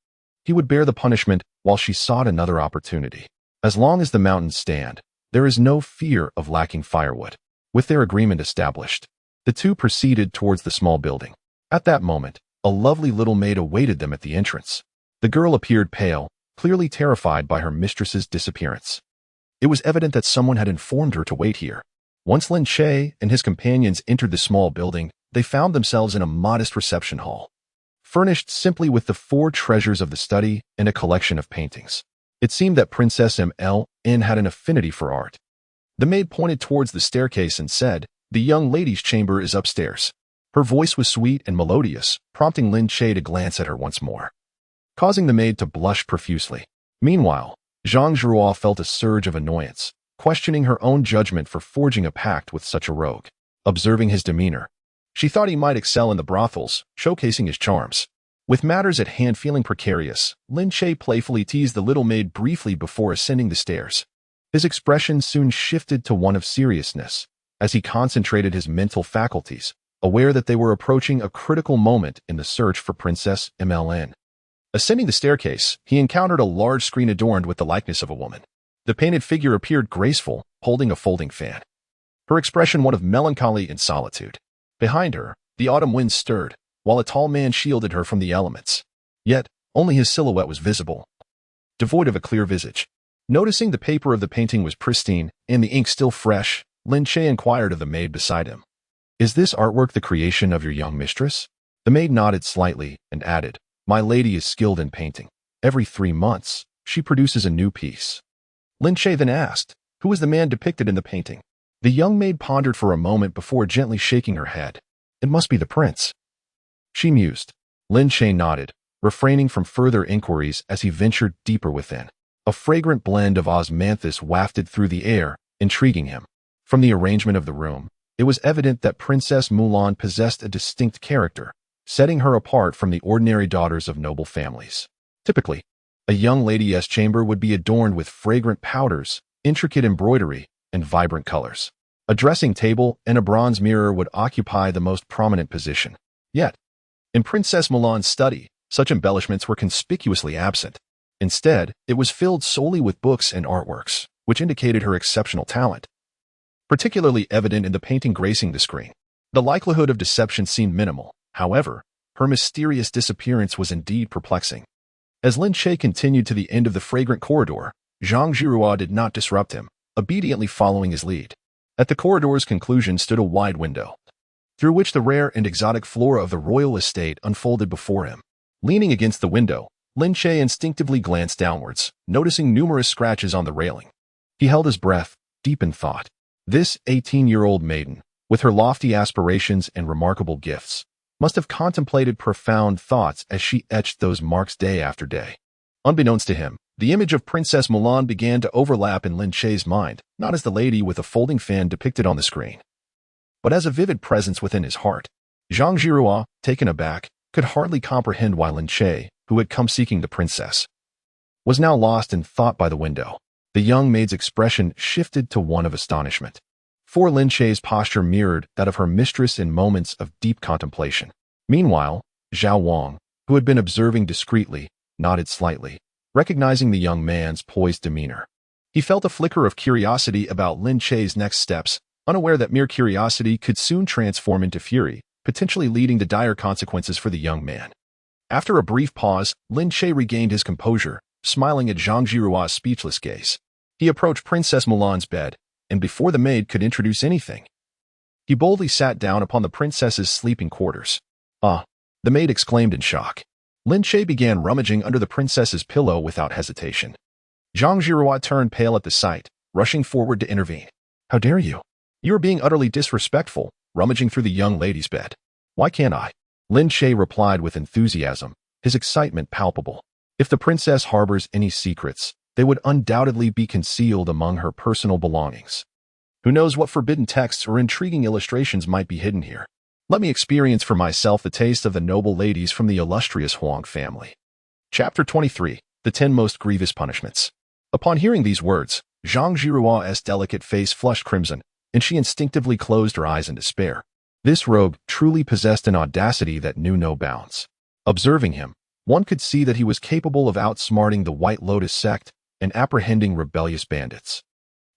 he would bear the punishment while she sought another opportunity. As long as the mountains stand, there is no fear of lacking firewood. With their agreement established, the two proceeded towards the small building. At that moment, a lovely little maid awaited them at the entrance. The girl appeared pale, clearly terrified by her mistress's disappearance. It was evident that someone had informed her to wait here. Once Lin Che and his companions entered the small building, they found themselves in a modest reception hall, furnished simply with the 4 treasures of the study and a collection of paintings. It seemed that Princess MLN had an affinity for art. The maid pointed towards the staircase and said, "The young lady's chamber is upstairs." Her voice was sweet and melodious, prompting Lin Che to glance at her once more, causing the maid to blush profusely. Meanwhile, Zhang Zhirua felt a surge of annoyance, questioning her own judgment for forging a pact with such a rogue. Observing his demeanor, she thought he might excel in the brothels, showcasing his charms. With matters at hand feeling precarious, Lin Che playfully teased the little maid briefly before ascending the stairs. His expression soon shifted to one of seriousness, as he concentrated his mental faculties, aware that they were approaching a critical moment in the search for Princess MLN. Ascending the staircase, he encountered a large screen adorned with the likeness of a woman. The painted figure appeared graceful, holding a folding fan, her expression one of melancholy and solitude. Behind her, the autumn wind stirred, while a tall man shielded her from the elements. Yet, only his silhouette was visible, devoid of a clear visage. Noticing the paper of the painting was pristine and the ink still fresh, Lin Che inquired of the maid beside him, "Is this artwork the creation of your young mistress?" The maid nodded slightly and added, "My lady is skilled in painting. Every 3 months, she produces a new piece." Lin Che then asked, "Who is the man depicted in the painting?" The young maid pondered for a moment before gently shaking her head. "It must be the prince," she mused. Lin Che nodded, refraining from further inquiries as he ventured deeper within. A fragrant blend of osmanthus wafted through the air, intriguing him. From the arrangement of the room, it was evident that Princess Mulan possessed a distinct character, setting her apart from the ordinary daughters of noble families. Typically, a young lady's chamber would be adorned with fragrant powders, intricate embroidery, and vibrant colors. A dressing table and a bronze mirror would occupy the most prominent position. Yet, in Princess Mulan's study, such embellishments were conspicuously absent. Instead, it was filled solely with books and artworks, which indicated her exceptional talent. Particularly evident in the painting gracing the screen. The likelihood of deception seemed minimal. However, her mysterious disappearance was indeed perplexing. As Lin Che continued to the end of the fragrant corridor, Zhang Zhirua did not disrupt him, obediently following his lead. At the corridor's conclusion stood a wide window, through which the rare and exotic flora of the royal estate unfolded before him. Leaning against the window, Lin Che instinctively glanced downwards, noticing numerous scratches on the railing. He held his breath, deep in thought. This 18-year-old maiden, with her lofty aspirations and remarkable gifts, must have contemplated profound thoughts as she etched those marks day after day. Unbeknownst to him, the image of Princess Mulan began to overlap in Lin Che's mind, not as the lady with a folding fan depicted on the screen, but as a vivid presence within his heart. Zhang Zhirua, taken aback, could hardly comprehend why Lin Che, who had come seeking the princess, was now lost in thought by the window. The young maid's expression shifted to one of astonishment, for Lin Che's posture mirrored that of her mistress in moments of deep contemplation. Meanwhile, Zhao Wang, who had been observing discreetly, nodded slightly, recognizing the young man's poised demeanor. He felt a flicker of curiosity about Lin Che's next steps, unaware that mere curiosity could soon transform into fury, potentially leading to dire consequences for the young man. After a brief pause, Lin Che regained his composure, smiling at Zhang Jirua's speechless gaze. He approached Princess Mulan's bed, and before the maid could introduce anything, he boldly sat down upon the princess's sleeping quarters. "Ah!" the maid exclaimed in shock. Lin Che began rummaging under the princess's pillow without hesitation. Zhang Jirua turned pale at the sight, rushing forward to intervene. "How dare you? You are being utterly disrespectful, rummaging through the young lady's bed." "Why can't I?" Lin Che replied with enthusiasm, his excitement palpable. If the princess harbors any secrets, they would undoubtedly be concealed among her personal belongings. Who knows what forbidden texts or intriguing illustrations might be hidden here? Let me experience for myself the taste of the noble ladies from the illustrious Huang family. Chapter 23. The 10 Most Grievous Punishments. Upon hearing these words, Zhang Jirua's delicate face flushed crimson, and she instinctively closed her eyes in despair. This rogue truly possessed an audacity that knew no bounds. Observing him, one could see that he was capable of outsmarting the White Lotus sect and apprehending rebellious bandits.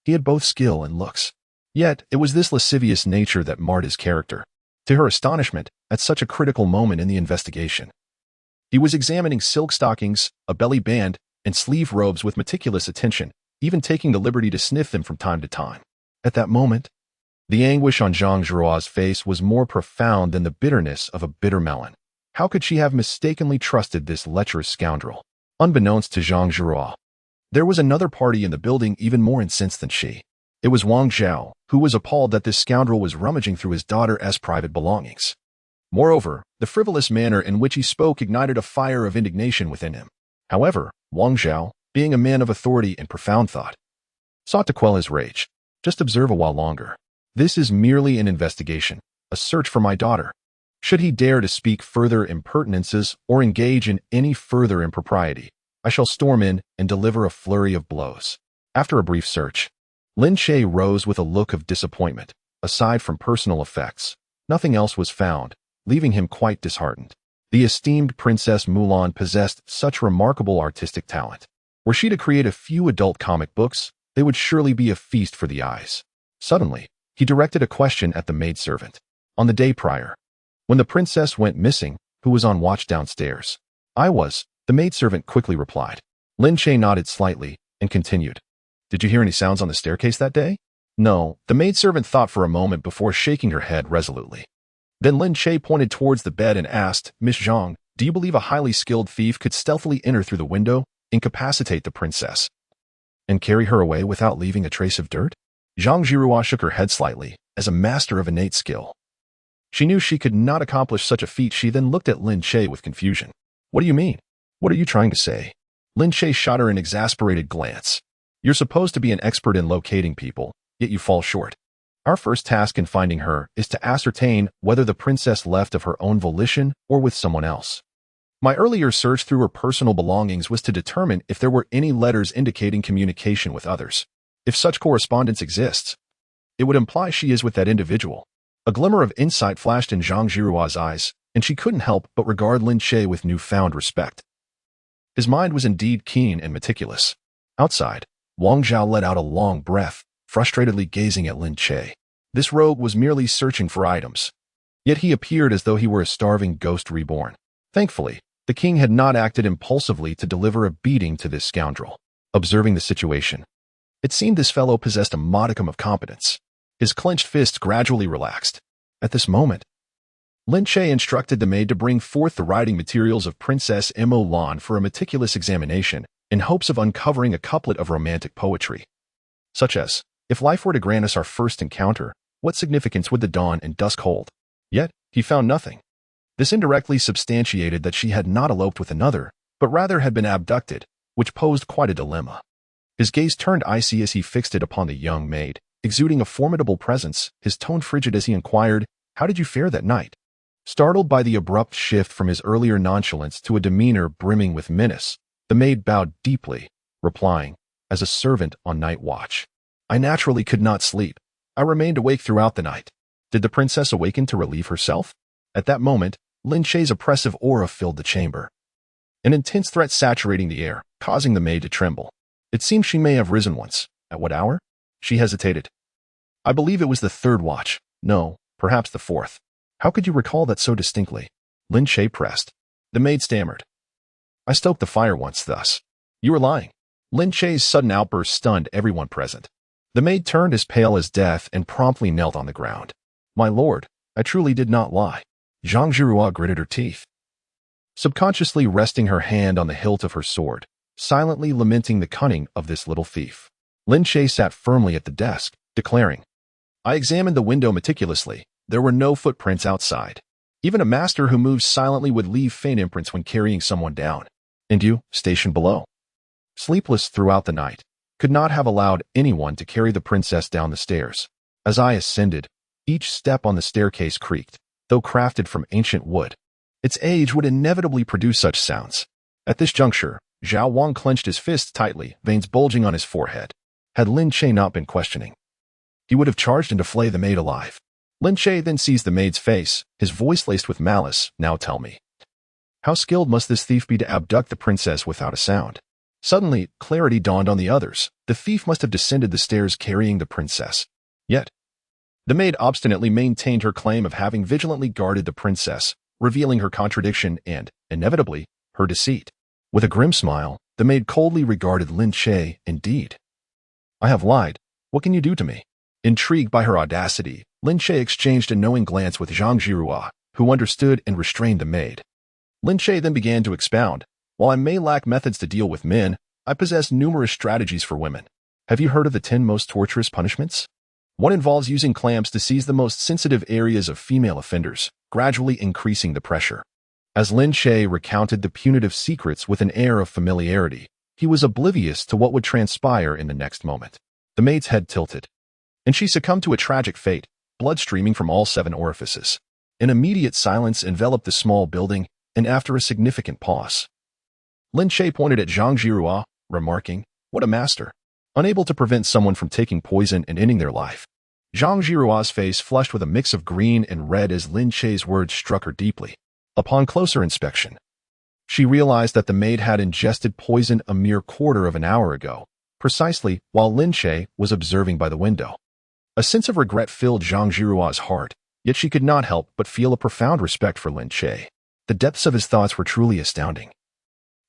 He had both skill and looks. Yet, it was this lascivious nature that marred his character. To her astonishment, at such a critical moment in the investigation, he was examining silk stockings, a belly band, and sleeve robes with meticulous attention, even taking the liberty to sniff them from time to time. At that moment, the anguish on Zhang Jirua's face was more profound than the bitterness of a bitter melon. How could she have mistakenly trusted this lecherous scoundrel? Unbeknownst to Zhang Jirua, there was another party in the building even more incensed than she. It was Wang Zhao, who was appalled that this scoundrel was rummaging through his daughter's private belongings. Moreover, the frivolous manner in which he spoke ignited a fire of indignation within him. However, Wang Zhao, being a man of authority and profound thought, sought to quell his rage. "Just observe a while longer. This is merely an investigation, a search for my daughter. Should he dare to speak further impertinences or engage in any further impropriety, I shall storm in and deliver a flurry of blows." After a brief search, Lin Che rose with a look of disappointment. Aside from personal effects, nothing else was found, leaving him quite disheartened. The esteemed Princess Mulan possessed such remarkable artistic talent. Were she to create a few adult comic books, they would surely be a feast for the eyes. Suddenly, he directed a question at the maidservant. On the day prior, when the princess went missing, who was on watch downstairs? "I was," the maidservant quickly replied. Lin Che nodded slightly, and continued. Did you hear any sounds on the staircase that day? No, the maidservant thought for a moment before shaking her head resolutely. Then Lin Che pointed towards the bed and asked, Miss Zhang, do you believe a highly skilled thief could stealthily enter through the window, incapacitate the princess, and carry her away without leaving a trace of dirt? Zhang Jirua shook her head slightly, as a master of innate skill. She knew she could not accomplish such a feat. She then looked at Lin Che with confusion. What do you mean? What are you trying to say? Lin Che shot her an exasperated glance. You're supposed to be an expert in locating people, yet you fall short. Our first task in finding her is to ascertain whether the princess left of her own volition or with someone else. My earlier search through her personal belongings was to determine if there were any letters indicating communication with others. If such correspondence exists, it would imply she is with that individual. A glimmer of insight flashed in Zhang Jirua's eyes, and she couldn't help but regard Lin Che with newfound respect. His mind was indeed keen and meticulous. Outside, Wang Zhao let out a long breath, frustratedly gazing at Lin Che. This rogue was merely searching for items. Yet he appeared as though he were a starving ghost reborn. Thankfully, the king had not acted impulsively to deliver a beating to this scoundrel. Observing the situation, it seemed this fellow possessed a modicum of competence. His clenched fists gradually relaxed. At this moment, Lin Che instructed the maid to bring forth the writing materials of Princess Mo Lan for a meticulous examination, in hopes of uncovering a couplet of romantic poetry, such as, if life were to grant us our first encounter, what significance would the dawn and dusk hold? Yet, he found nothing. This indirectly substantiated that she had not eloped with another, but rather had been abducted, which posed quite a dilemma. His gaze turned icy as he fixed it upon the young maid, exuding a formidable presence, his tone frigid as he inquired, how did you fare that night? Startled by the abrupt shift from his earlier nonchalance to a demeanor brimming with menace, the maid bowed deeply, replying, as a servant on night watch. I naturally could not sleep. I remained awake throughout the night. Did the princess awaken to relieve herself? At that moment, Lin Che's oppressive aura filled the chamber, an intense threat saturating the air, causing the maid to tremble. It seemed she may have risen once. At what hour? She hesitated. I believe it was the third watch. No, perhaps the fourth. How could you recall that so distinctly? Lin Che pressed. The maid stammered. I stoked the fire once thus. You were lying. Lin Che's sudden outburst stunned everyone present. The maid turned as pale as death and promptly knelt on the ground. My lord, I truly did not lie. Zhang Jirua gritted her teeth, subconsciously resting her hand on the hilt of her sword, silently lamenting the cunning of this little thief. Lin Che sat firmly at the desk, declaring, I examined the window meticulously. There were no footprints outside. Even a master who moves silently would leave faint imprints when carrying someone down. And you, stationed below, sleepless throughout the night, could not have allowed anyone to carry the princess down the stairs. As I ascended, each step on the staircase creaked, though crafted from ancient wood. Its age would inevitably produce such sounds. At this juncture, Zhao Wang clenched his fists tightly, veins bulging on his forehead. Had Lin Che not been questioning, he would have charged in to flay the maid alive. Lin Che then seized the maid's face, his voice laced with malice. Now tell me, how skilled must this thief be to abduct the princess without a sound? Suddenly, clarity dawned on the others. The thief must have descended the stairs carrying the princess. Yet, the maid obstinately maintained her claim of having vigilantly guarded the princess, revealing her contradiction and, inevitably, her deceit. With a grim smile, the maid coldly regarded Lin Che. Indeed, I have lied. What can you do to me? Intrigued by her audacity, Lin Che exchanged a knowing glance with Zhang Jirua, who understood and restrained the maid. Lin Che then began to expound. While I may lack methods to deal with men, I possess numerous strategies for women. Have you heard of the 10 most torturous punishments? One involves using clamps to seize the most sensitive areas of female offenders, gradually increasing the pressure. As Lin Che recounted the punitive secrets with an air of familiarity, he was oblivious to what would transpire in the next moment. The maid's head tilted, and she succumbed to a tragic fate, blood streaming from all 7 orifices. An immediate silence enveloped the small building, and after a significant pause, Lin Che pointed at Zhang Jirua, remarking, what a master. Unable to prevent someone from taking poison and ending their life. Zhang Jirua's face flushed with a mix of green and red as Lin Che's words struck her deeply. Upon closer inspection, she realized that the maid had ingested poison a mere quarter of an hour ago, precisely while Lin Che was observing by the window. A sense of regret filled Zhang Jirua's heart, yet she could not help but feel a profound respect for Lin Che. The depths of his thoughts were truly astounding,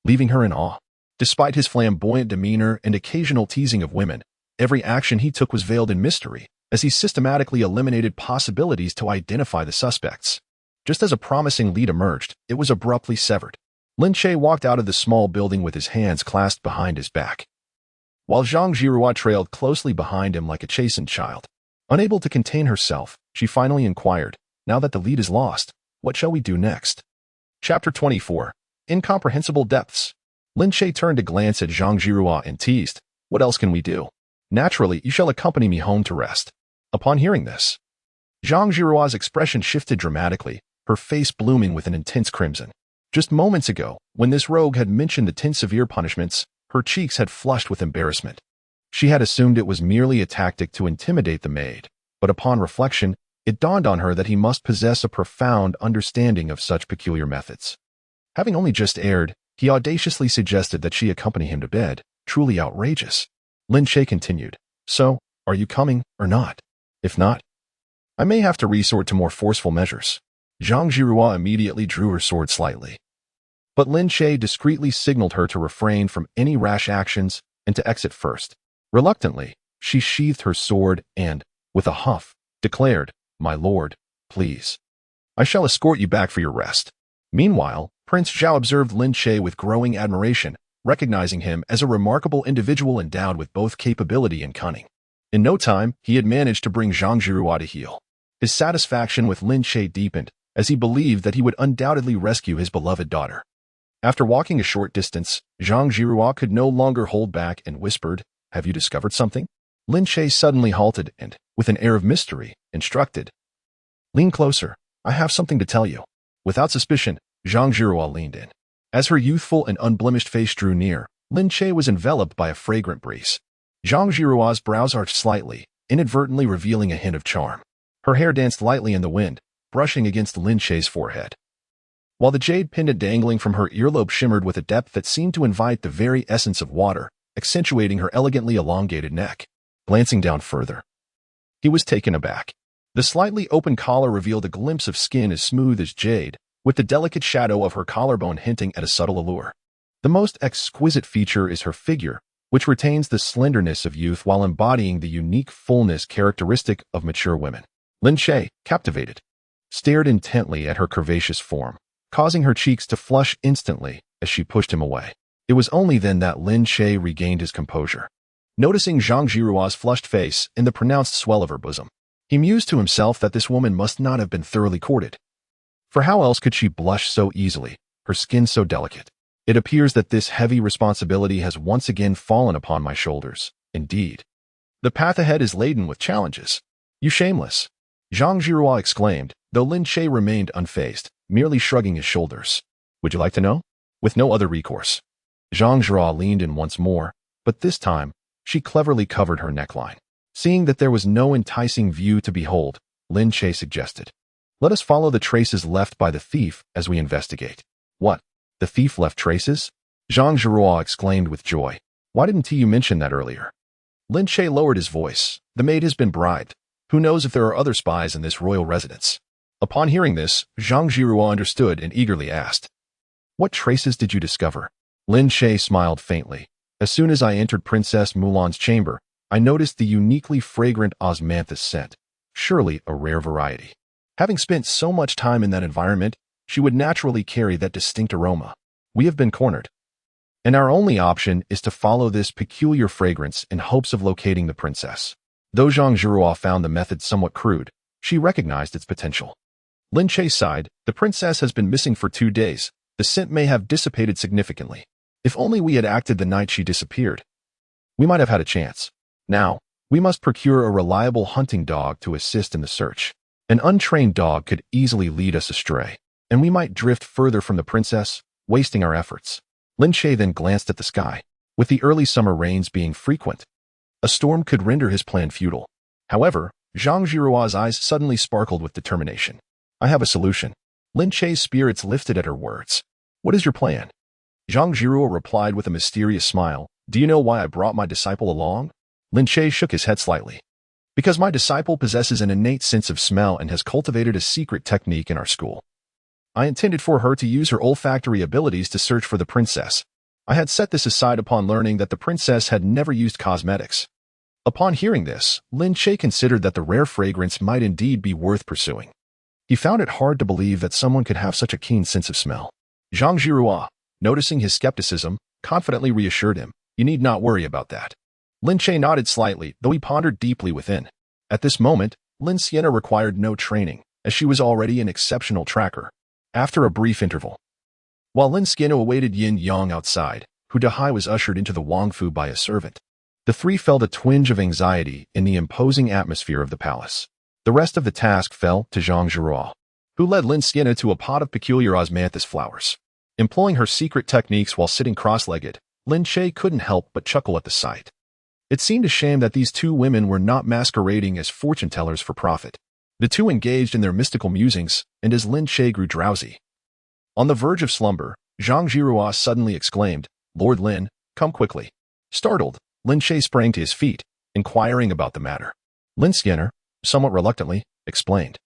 leaving her in awe. Despite his flamboyant demeanor and occasional teasing of women, every action he took was veiled in mystery, as he systematically eliminated possibilities to identify the suspects. Just as a promising lead emerged, it was abruptly severed. Lin Che walked out of the small building with his hands clasped behind his back, while Zhang Jirua trailed closely behind him like a chastened child. Unable to contain herself, she finally inquired, "Now that the lead is lost, what shall we do next?" Chapter 24. Incomprehensible Depths. Lin Che turned to glance at Zhang Jirua and teased, "What else can we do? Naturally, you shall accompany me home to rest." Upon hearing this, Zhang Jirua's expression shifted dramatically, her face blooming with an intense crimson. Just moments ago, when this rogue had mentioned the 10 severe punishments, her cheeks had flushed with embarrassment. She had assumed it was merely a tactic to intimidate the maid, but upon reflection, it dawned on her that he must possess a profound understanding of such peculiar methods. Having only just erred, he audaciously suggested that she accompany him to bed, truly outrageous. Lin Che continued, "So, are you coming or not? If not, I may have to resort to more forceful measures." Zhang Jirua immediately drew her sword slightly, but Lin Che discreetly signaled her to refrain from any rash actions and to exit first. Reluctantly, she sheathed her sword and, with a huff, declared, "My lord, please. I shall escort you back for your rest." Meanwhile, Prince Zhao observed Lin Che with growing admiration, recognizing him as a remarkable individual endowed with both capability and cunning. In no time, he had managed to bring Zhang Jirua to heel. His satisfaction with Lin Che deepened, as he believed that he would undoubtedly rescue his beloved daughter. After walking a short distance, Zhang Jirua could no longer hold back and whispered, "Have you discovered something?" Lin Che suddenly halted and, with an air of mystery, instructed, "Lean closer. I have something to tell you." Without suspicion, Zhang Jirua leaned in. As her youthful and unblemished face drew near, Lin Che was enveloped by a fragrant breeze. Zhang Jirua's brows arched slightly, inadvertently revealing a hint of charm. Her hair danced lightly in the wind, brushing against Lin Che's forehead, while the jade pendant dangling from her earlobe shimmered with a depth that seemed to invite the very essence of water, accentuating her elegantly elongated neck. Glancing down further, he was taken aback. The slightly open collar revealed a glimpse of skin as smooth as jade, with the delicate shadow of her collarbone hinting at a subtle allure. The most exquisite feature is her figure, which retains the slenderness of youth while embodying the unique fullness characteristic of mature women. Lin Che, captivated, stared intently at her curvaceous form, causing her cheeks to flush instantly as she pushed him away. It was only then that Lin Che regained his composure. Noticing Zhang Jirua's flushed face and the pronounced swell of her bosom, he mused to himself that this woman must not have been thoroughly courted. For how else could she blush so easily, her skin so delicate? It appears that this heavy responsibility has once again fallen upon my shoulders. Indeed, the path ahead is laden with challenges. "You shameless!" Zhang Jirua exclaimed, though Lin Che remained unfazed, merely shrugging his shoulders. "Would you like to know?" With no other recourse, Zhang Jirua leaned in once more, but this time, she cleverly covered her neckline. Seeing that there was no enticing view to behold, Lin Che suggested, "Let us follow the traces left by the thief as we investigate." "What? The thief left traces?" Zhang Jirua exclaimed with joy. "Why didn't you mention that earlier?" Lin Che lowered his voice. "The maid has been bribed. Who knows if there are other spies in this royal residence?" Upon hearing this, Zhang Jirua understood and eagerly asked, "What traces did you discover?" Lin Che smiled faintly. "As soon as I entered Princess Mulan's chamber, I noticed the uniquely fragrant osmanthus scent, surely a rare variety. Having spent so much time in that environment, she would naturally carry that distinct aroma. We have been cornered, and our only option is to follow this peculiar fragrance in hopes of locating the princess." Though Zhang Jirua found the method somewhat crude, she recognized its potential. Lin Che sighed, "The princess has been missing for 2 days. The scent may have dissipated significantly. If only we had acted the night she disappeared, we might have had a chance. Now, we must procure a reliable hunting dog to assist in the search. An untrained dog could easily lead us astray, and we might drift further from the princess, wasting our efforts." Lin Che then glanced at the sky. With the early summer rains being frequent, a storm could render his plan futile. However, Zhang Jirua's eyes suddenly sparkled with determination. "I have a solution." Lin Che's spirits lifted at her words. "What is your plan?" Zhang Jirua replied with a mysterious smile. "Do you know why I brought my disciple along?" Lin Che shook his head slightly. "Because my disciple possesses an innate sense of smell and has cultivated a secret technique in our school. I intended for her to use her olfactory abilities to search for the princess. I had set this aside upon learning that the princess had never used cosmetics. Upon hearing this, Lin Che considered that the rare fragrance might indeed be worth pursuing. He found it hard to believe that someone could have such a keen sense of smell. Zhang Zhirua, noticing his skepticism, confidently reassured him, "You need not worry about that." Lin Che nodded slightly, though he pondered deeply within. At this moment, Lin Sienna required no training, as she was already an exceptional tracker. After a brief interval, while Lin Sienna awaited Yin Yang outside, Hu Dahai was ushered into the Wangfu by a servant. The three felt a twinge of anxiety in the imposing atmosphere of the palace. The rest of the task fell to Zhang Zhirua, who led Lin Sienna to a pot of peculiar osmanthus flowers. Employing her secret techniques while sitting cross-legged, Lin Che couldn't help but chuckle at the sight. It seemed a shame that these two women were not masquerading as fortune-tellers for profit. The two engaged in their mystical musings, and as Lin Che grew drowsy, on the verge of slumber, Zhang Zhirua suddenly exclaimed, "Lord Lin, come quickly." Startled, Lin Che sprang to his feet, inquiring about the matter. Lin Sienna, somewhat reluctantly, explained,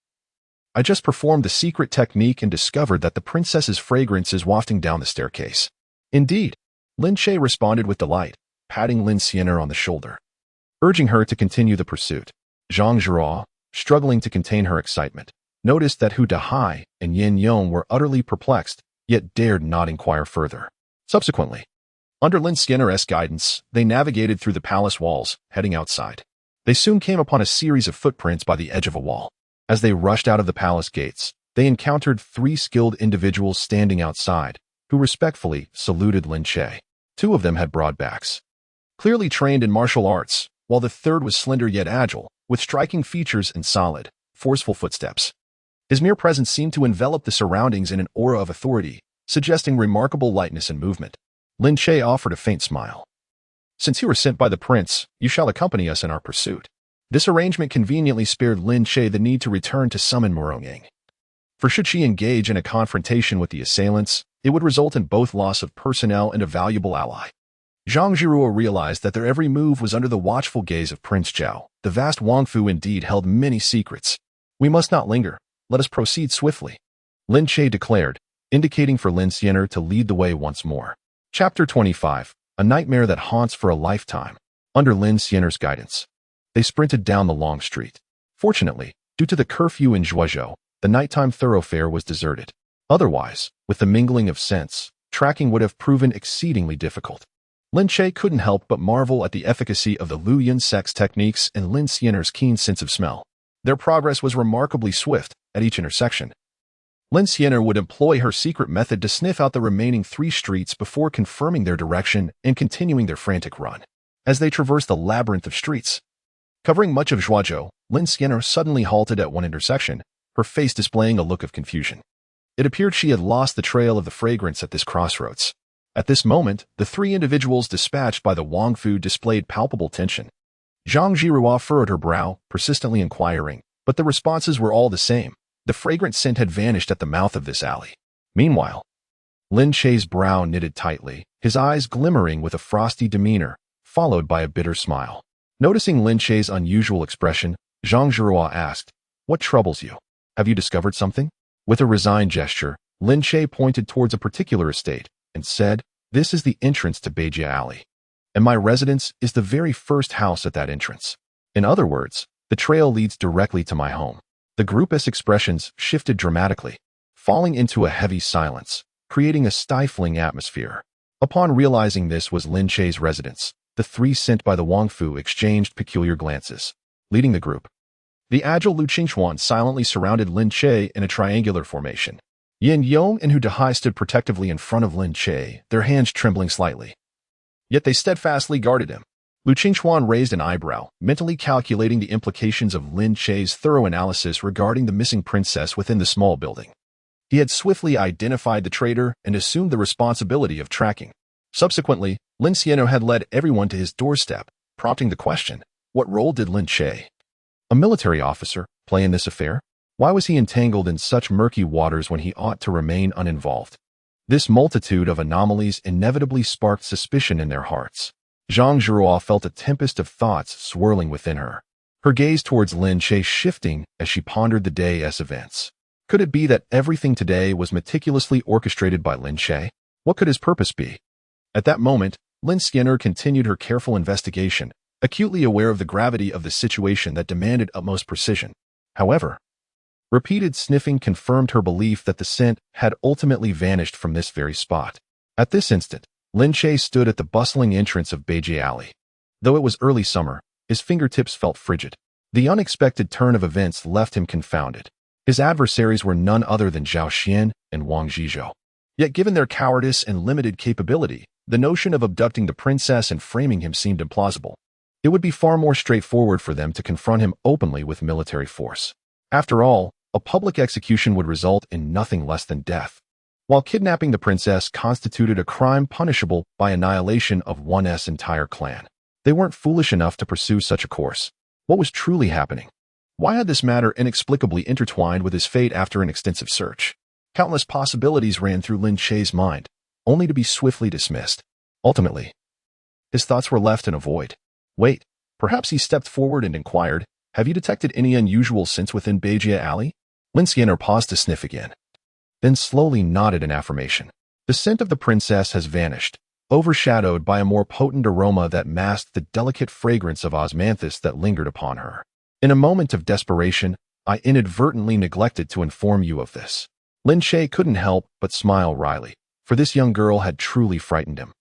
"I just performed the secret technique and discovered that the princess's fragrance is wafting down the staircase." "Indeed," Lin Che responded with delight, patting Lin Sienna on the shoulder, urging her to continue the pursuit. Zhang Zhirua, struggling to contain her excitement, noticed that Hu Dahai and Yin Yong were utterly perplexed, yet dared not inquire further. Subsequently, under Lin Sienna's guidance, they navigated through the palace walls, heading outside. They soon came upon a series of footprints by the edge of a wall. As they rushed out of the palace gates, they encountered three skilled individuals standing outside, who respectfully saluted Lin Che. Two of them had broad backs, clearly trained in martial arts, while the third was slender yet agile, with striking features and solid, forceful footsteps. His mere presence seemed to envelop the surroundings in an aura of authority, suggesting remarkable lightness and movement. Lin Che offered a faint smile. "Since you were sent by the prince, you shall accompany us in our pursuit." This arrangement conveniently spared Lin Che the need to return to summon Moronging. For should she engage in a confrontation with the assailants, it would result in both loss of personnel and a valuable ally. Zhang Zhirua realized that their every move was under the watchful gaze of Prince Zhao. The vast Wangfu indeed held many secrets. "We must not linger. Let us proceed swiftly," Lin Che declared, indicating for Lin Sienna to lead the way once more. Chapter 25. A nightmare that haunts for a lifetime. Under Lin Sienna's guidance, they sprinted down the long street. Fortunately, due to the curfew in Zhuozhou, the nighttime thoroughfare was deserted. Otherwise, with the mingling of scents, tracking would have proven exceedingly difficult. Lin Che couldn't help but marvel at the efficacy of the Lu Yun Sect's techniques and Lin Sienna's keen sense of smell. Their progress was remarkably swift. At each intersection, Lin Sienna would employ her secret method to sniff out the remaining 3 streets before confirming their direction and continuing their frantic run. As they traversed the labyrinth of streets, covering much of Zhuozhou, Lin Sienna suddenly halted at one intersection, her face displaying a look of confusion. It appeared she had lost the trail of the fragrance at this crossroads. At this moment, the 3 individuals dispatched by the Wangfu displayed palpable tension. Zhang Zhirua furrowed her brow, persistently inquiring, but the responses were all the same. The fragrant scent had vanished at the mouth of this alley. Meanwhile, Lin Che's brow knitted tightly, his eyes glimmering with a frosty demeanor, followed by a bitter smile. Noticing Lin Che's unusual expression, Zhang Zhirua asked, "What troubles you? Have you discovered something?" With a resigned gesture, Lin Che pointed towards a particular estate and said, "This is the entrance to Beijia Alley, and my residence is the very first house at that entrance. In other words, the trail leads directly to my home." The group's expressions shifted dramatically, falling into a heavy silence, creating a stifling atmosphere. Upon realizing this was Lin Che's residence, the 3 sent by the Wangfu exchanged peculiar glances. Leading the group, the agile Lu Qingxuan silently surrounded Lin Che in a triangular formation. Yin Yong and Hu Dahai stood protectively in front of Lin Che, their hands trembling slightly. Yet they steadfastly guarded him. Lu Qingxuan raised an eyebrow, mentally calculating the implications of Lin Che's thorough analysis regarding the missing princess within the small building. He had swiftly identified the traitor and assumed the responsibility of tracking. Subsequently, Lin Sienna had led everyone to his doorstep, prompting the question, what role did Lin Che, a military officer, play in this affair? Why was he entangled in such murky waters when he ought to remain uninvolved? This multitude of anomalies inevitably sparked suspicion in their hearts. Zhang Zhirua felt a tempest of thoughts swirling within her, her gaze towards Lin Che shifting as she pondered the day's events. Could it be that everything today was meticulously orchestrated by Lin Che? What could his purpose be? At that moment, Lin Skinner continued her careful investigation, acutely aware of the gravity of the situation that demanded utmost precision. However, repeated sniffing confirmed her belief that the scent had ultimately vanished from this very spot. At this instant, Lin Che stood at the bustling entrance of Beijie Alley. Though it was early summer, his fingertips felt frigid. The unexpected turn of events left him confounded. His adversaries were none other than Zhao Xian and Wang Zhizhou. Yet given their cowardice and limited capability, the notion of abducting the princess and framing him seemed implausible. It would be far more straightforward for them to confront him openly with military force. After all, a public execution would result in nothing less than death, while kidnapping the princess constituted a crime punishable by annihilation of one's entire clan. They weren't foolish enough to pursue such a course. What was truly happening? Why had this matter inexplicably intertwined with his fate after an extensive search? Countless possibilities ran through Lin Che's mind, only to be swiftly dismissed. Ultimately, his thoughts were left in a void. Wait, perhaps he stepped forward and inquired, "Have you detected any unusual scents within Beijie Alley?" Lin Skinner paused to sniff again, then slowly nodded in affirmation. The scent of the princess has vanished, overshadowed by a more potent aroma that masked the delicate fragrance of osmanthus that lingered upon her. In a moment of desperation, I inadvertently neglected to inform you of this. Lin Che couldn't help but smile wryly, for this young girl had truly frightened him.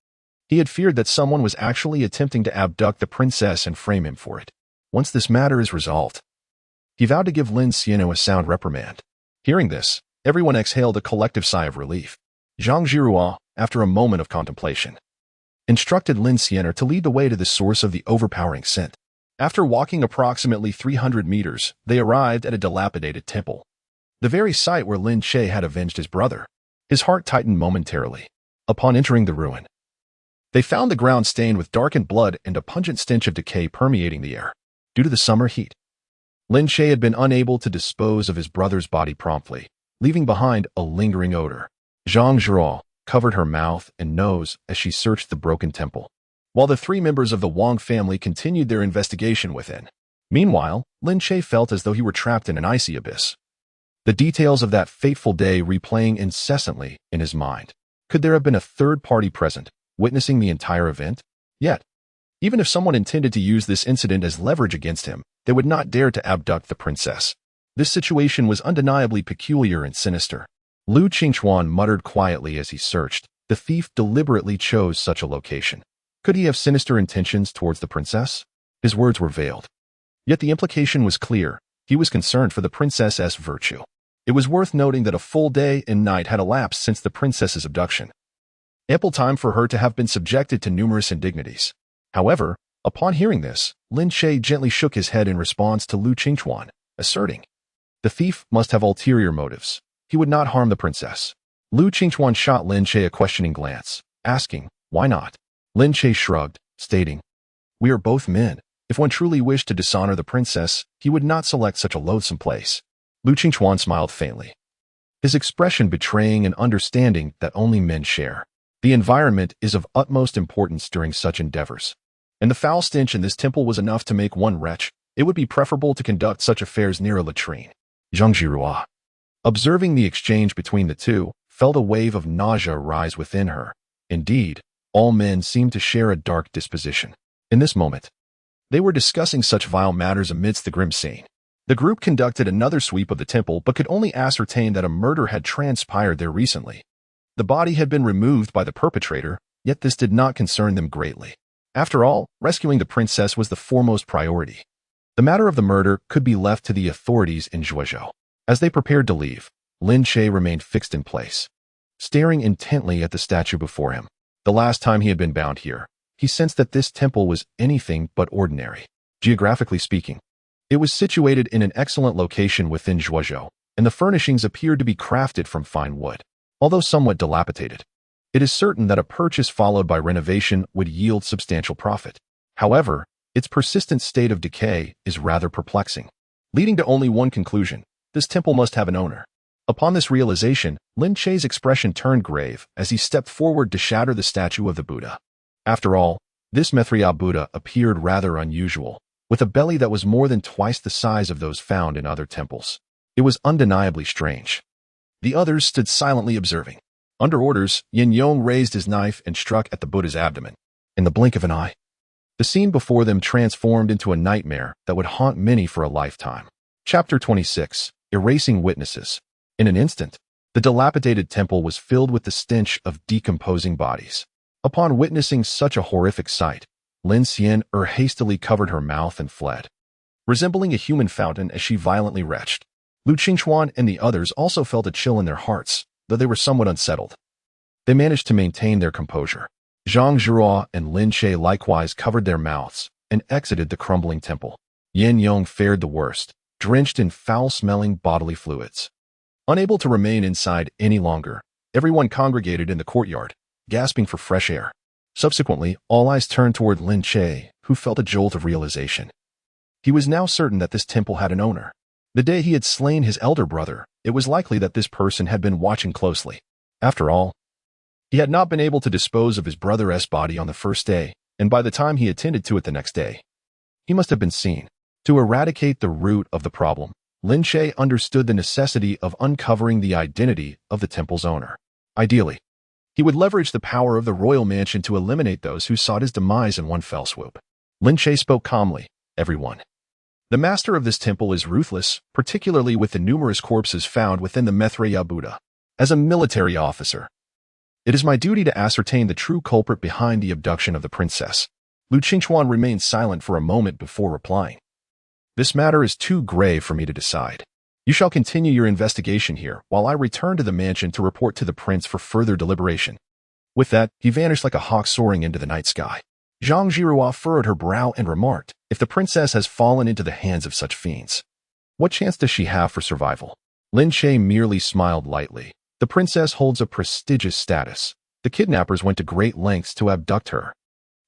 He had feared that someone was actually attempting to abduct the princess and frame him for it. Once this matter is resolved, he vowed to give Lin Xiano a sound reprimand. Hearing this, everyone exhaled a collective sigh of relief. Zhang Zhirua, after a moment of contemplation, instructed Lin Xiano to lead the way to the source of the overpowering scent. After walking approximately 300 meters, they arrived at a dilapidated temple, the very site where Lin Che had avenged his brother. His heart tightened momentarily. Upon entering the ruin, they found the ground stained with darkened blood and a pungent stench of decay permeating the air. Due to the summer heat, Lin Che had been unable to dispose of his brother's body promptly, leaving behind a lingering odor. Zhang Zhirao covered her mouth and nose as she searched the broken temple, while the three members of the Wang family continued their investigation within. Meanwhile, Lin Che felt as though he were trapped in an icy abyss, the details of that fateful day replaying incessantly in his mind. Could there have been a third party present, witnessing the entire event? Yet, even if someone intended to use this incident as leverage against him, they would not dare to abduct the princess. This situation was undeniably peculiar and sinister. Lu Qingchuan muttered quietly as he searched. The thief deliberately chose such a location. Could he have sinister intentions towards the princess? His words were veiled. Yet the implication was clear. He was concerned for the princess's virtue. It was worth noting that a full day and night had elapsed since the princess's abduction, ample time for her to have been subjected to numerous indignities. However, upon hearing this, Lin Che gently shook his head in response to Lu Qingchuan, asserting, the thief must have ulterior motives. He would not harm the princess. Lu Qingchuan shot Lin Che a questioning glance, asking, why not? Lin Che shrugged, stating, we are both men. If one truly wished to dishonor the princess, he would not select such a loathsome place. Lu Qingchuan smiled faintly, his expression betraying an understanding that only men share. The environment is of utmost importance during such endeavors, and the foul stench in this temple was enough to make one retch. It would be preferable to conduct such affairs near a latrine. Zhang Zhirua, observing the exchange between the two, felt a wave of nausea rise within her. Indeed, all men seemed to share a dark disposition. In this moment, they were discussing such vile matters amidst the grim scene. The group conducted another sweep of the temple but could only ascertain that a murder had transpired there recently. The body had been removed by the perpetrator, yet this did not concern them greatly. After all, rescuing the princess was the foremost priority. The matter of the murder could be left to the authorities in Zhuozhou. As they prepared to leave, Lin Che remained fixed in place, staring intently at the statue before him. The last time he had been bound here, he sensed that this temple was anything but ordinary. Geographically speaking, it was situated in an excellent location within Zhuozhou, and the furnishings appeared to be crafted from fine wood. Although somewhat dilapidated, it is certain that a purchase followed by renovation would yield substantial profit. However, its persistent state of decay is rather perplexing, leading to only one conclusion: this temple must have an owner. Upon this realization, Lin Che's expression turned grave as he stepped forward to shatter the statue of the Buddha. After all, this Maitreya Buddha appeared rather unusual, with a belly that was more than twice the size of those found in other temples. It was undeniably strange. The others stood silently observing, Under orders, Yin Yong raised his knife and struck at the Buddha's abdomen. In the blink of an eye, the scene before them transformed into a nightmare that would haunt many for a lifetime. Chapter 26. Erasing Witnesses. In an instant, the dilapidated temple was filled with the stench of decomposing bodies. Upon witnessing such a horrific sight, Lin Xian hastily covered her mouth and fled, resembling a human fountain as she violently retched. Lu Qingchuan and the others also felt a chill in their hearts, though they were somewhat unsettled. They managed to maintain their composure. Zhang Zhihua and Lin Che likewise covered their mouths and exited the crumbling temple. Yin Yong fared the worst, drenched in foul-smelling bodily fluids. Unable to remain inside any longer, everyone congregated in the courtyard, gasping for fresh air. Subsequently, all eyes turned toward Lin Che, who felt a jolt of realization. He was now certain that this temple had an owner. The day he had slain his elder brother, it was likely that this person had been watching closely. After all, he had not been able to dispose of his brother's body on the first day, and by the time he attended to it the next day, he must have been seen. To eradicate the root of the problem, Lin Che understood the necessity of uncovering the identity of the temple's owner. Ideally, he would leverage the power of the royal mansion to eliminate those who sought his demise in one fell swoop. Lin Che spoke calmly. Everyone. The master of this temple is ruthless, particularly with the numerous corpses found within the Maitreya Buddha. As a military officer, it is my duty to ascertain the true culprit behind the abduction of the princess. Lu Qingchuan remained silent for a moment before replying. This matter is too grave for me to decide. You shall continue your investigation here while I return to the mansion to report to the prince for further deliberation. With that, he vanished like a hawk soaring into the night sky. Zhang Zhihua furrowed her brow and remarked, if the princess has fallen into the hands of such fiends, what chance does she have for survival? Lin Che merely smiled lightly. The princess holds a prestigious status. The kidnappers went to great lengths to abduct her.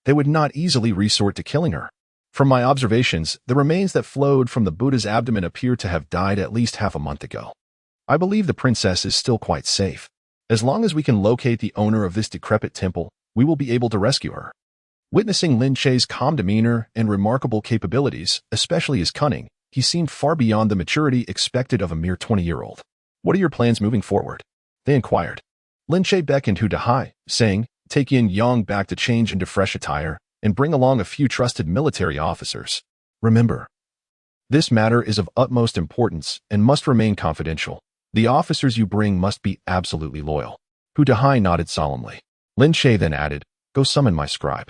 They would not easily resort to killing her. From my observations, the remains that flowed from the Buddha's abdomen appear to have died at least half a month ago. I believe the princess is still quite safe. As long as we can locate the owner of this decrepit temple, we will be able to rescue her. Witnessing Lin Che's calm demeanor and remarkable capabilities, especially his cunning, he seemed far beyond the maturity expected of a mere 20-year-old. What are your plans moving forward? They inquired. Lin Che beckoned Hu Dahai, saying, take Yin Yong back to change into fresh attire and bring along a few trusted military officers. Remember, this matter is of utmost importance and must remain confidential. The officers you bring must be absolutely loyal. Hu Dahai nodded solemnly. Lin Che then added, go summon my scribe.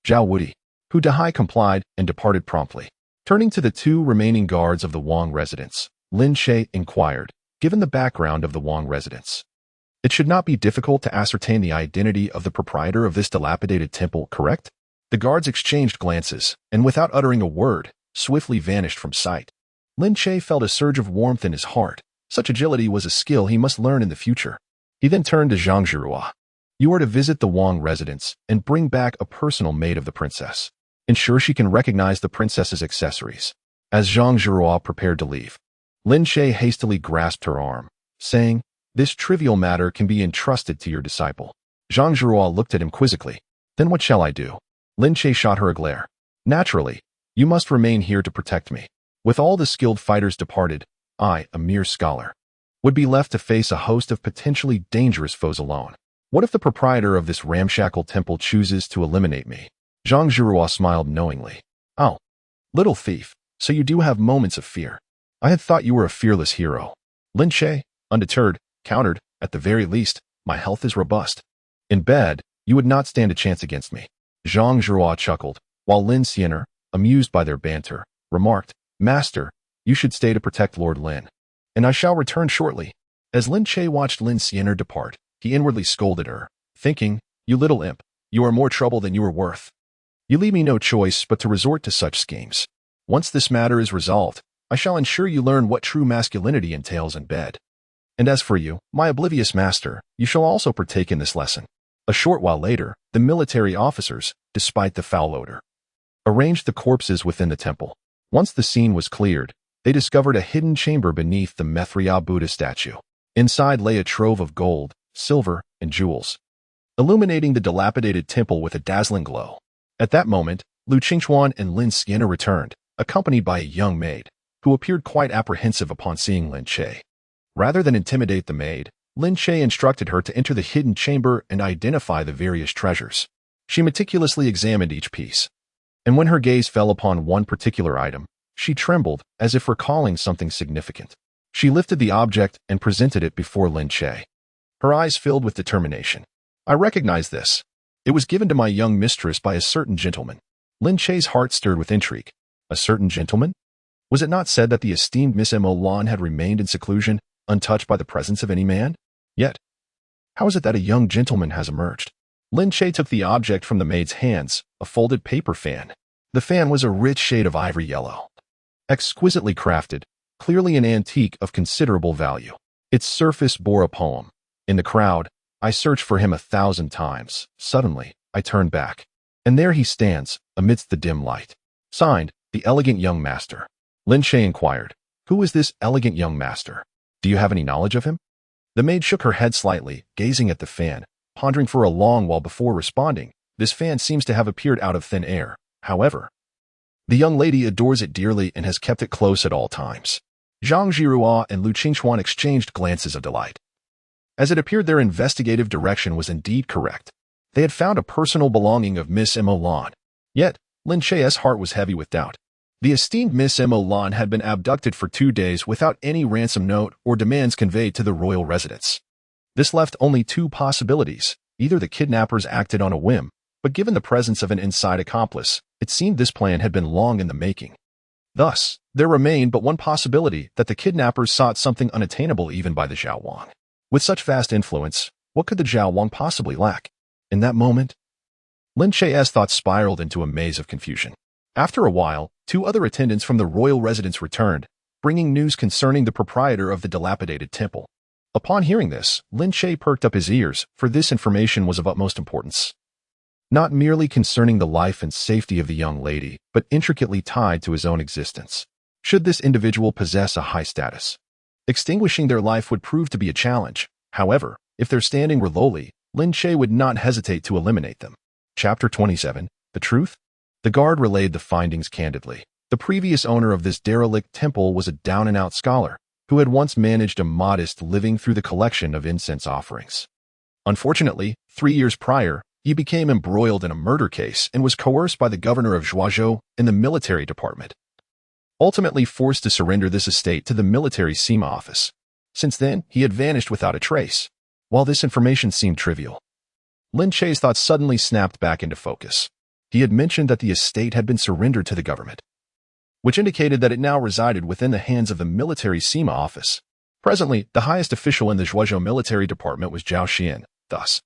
Zhao Wudi. Hu Dahai complied and departed promptly. Turning to the two remaining guards of the Wang residence, Lin Che inquired, given the background of the Wang residence, it should not be difficult to ascertain the identity of the proprietor of this dilapidated temple, correct? The guards exchanged glances, and without uttering a word, swiftly vanished from sight. Lin Che felt a surge of warmth in his heart. Such agility was a skill he must learn in the future. He then turned to Zhang Zhihua. You are to visit the Wang residence and bring back a personal maid of the princess. Ensure she can recognize the princess's accessories. As Zhang Zhihua prepared to leave, Lin Che hastily grasped her arm, saying, this trivial matter can be entrusted to your disciple. Zhang Zhihua looked at him quizzically. Then what shall I do? Lin Che shot her a glare. Naturally, you must remain here to protect me. With all the skilled fighters departed, I, a mere scholar, would be left to face a host of potentially dangerous foes alone. What if the proprietor of this ramshackle temple chooses to eliminate me? Zhang Zhihua smiled knowingly. Oh, little thief, so you do have moments of fear. I had thought you were a fearless hero. Lin Che, undeterred, countered, at the very least, my health is robust. In bed, you would not stand a chance against me. Zhang Zhihua chuckled, while Lin Xianer, amused by their banter, remarked, Master, you should stay to protect Lord Lin, and I shall return shortly. As Lin Che watched Lin Xianer depart, he inwardly scolded her, thinking, you little imp, you are more trouble than you are worth. You leave me no choice but to resort to such schemes. Once this matter is resolved, I shall ensure you learn what true masculinity entails in bed. And as for you, my oblivious master, you shall also partake in this lesson. A short while later, the military officers, despite the foul odor, arranged the corpses within the temple. Once the scene was cleared, they discovered a hidden chamber beneath the Maitreya Buddha statue. Inside lay a trove of gold, silver, and jewels, illuminating the dilapidated temple with a dazzling glow. At that moment, Lu Qingchuan and Lin Xianer returned, accompanied by a young maid, who appeared quite apprehensive upon seeing Lin Che. Rather than intimidate the maid, Lin Che instructed her to enter the hidden chamber and identify the various treasures. She meticulously examined each piece, and when her gaze fell upon one particular item, she trembled as if recalling something significant. She lifted the object and presented it before Lin Che. Her eyes filled with determination. I recognize this. It was given to my young mistress by a certain gentleman. Lin Che's heart stirred with intrigue. A certain gentleman? Was it not said that the esteemed Miss Mo Lan had remained in seclusion, untouched by the presence of any man? Yet, how is it that a young gentleman has emerged? Lin Che took the object from the maid's hands, a folded paper fan. The fan was a rich shade of ivory yellow. Exquisitely crafted, clearly an antique of considerable value. Its surface bore a poem. In the crowd, I searched for him 1,000 times. Suddenly, I turned back. And there he stands, amidst the dim light. Signed, the elegant young master. Lin Che inquired, who is this elegant young master? Do you have any knowledge of him? The maid shook her head slightly, gazing at the fan, pondering for a long while before responding. This fan seems to have appeared out of thin air. However, the young lady adores it dearly and has kept it close at all times. Zhang Zhirua and Lu Qingchuan exchanged glances of delight. As it appeared their investigative direction was indeed correct. They had found a personal belonging of Miss Mo Lan. Yet, Lin Che's heart was heavy with doubt. The esteemed Miss Mo Lan had been abducted for 2 days without any ransom note or demands conveyed to the royal residence. This left only 2 possibilities. Either the kidnappers acted on a whim, but given the presence of an inside accomplice, it seemed this plan had been long in the making. Thus, there remained but one possibility, that the kidnappers sought something unattainable even by the Zhaowang. With such vast influence, what could the Zhaowang possibly lack? In that moment, Lin Che's thoughts spiraled into a maze of confusion. After a while, 2 other attendants from the royal residence returned, bringing news concerning the proprietor of the dilapidated temple. Upon hearing this, Lin Che perked up his ears, for this information was of utmost importance. Not merely concerning the life and safety of the young lady, but intricately tied to his own existence. Should this individual possess a high status, extinguishing their life would prove to be a challenge. However, if their standing were lowly, Lin Che would not hesitate to eliminate them. Chapter 27. The Truth? The guard relayed the findings candidly. The previous owner of this derelict temple was a down-and-out scholar, who had once managed a modest living through the collection of incense offerings. Unfortunately, 3 years prior, he became embroiled in a murder case and was coerced by the governor of Zhuazhou in the military department, ultimately forced to surrender this estate to the military Sima office. Since then, he had vanished without a trace. While this information seemed trivial, Lin Che's thoughts suddenly snapped back into focus. He had mentioned that the estate had been surrendered to the government, which indicated that it now resided within the hands of the military Sima office. Presently, the highest official in the Zhuazhou military department was Zhao Xian. Thus,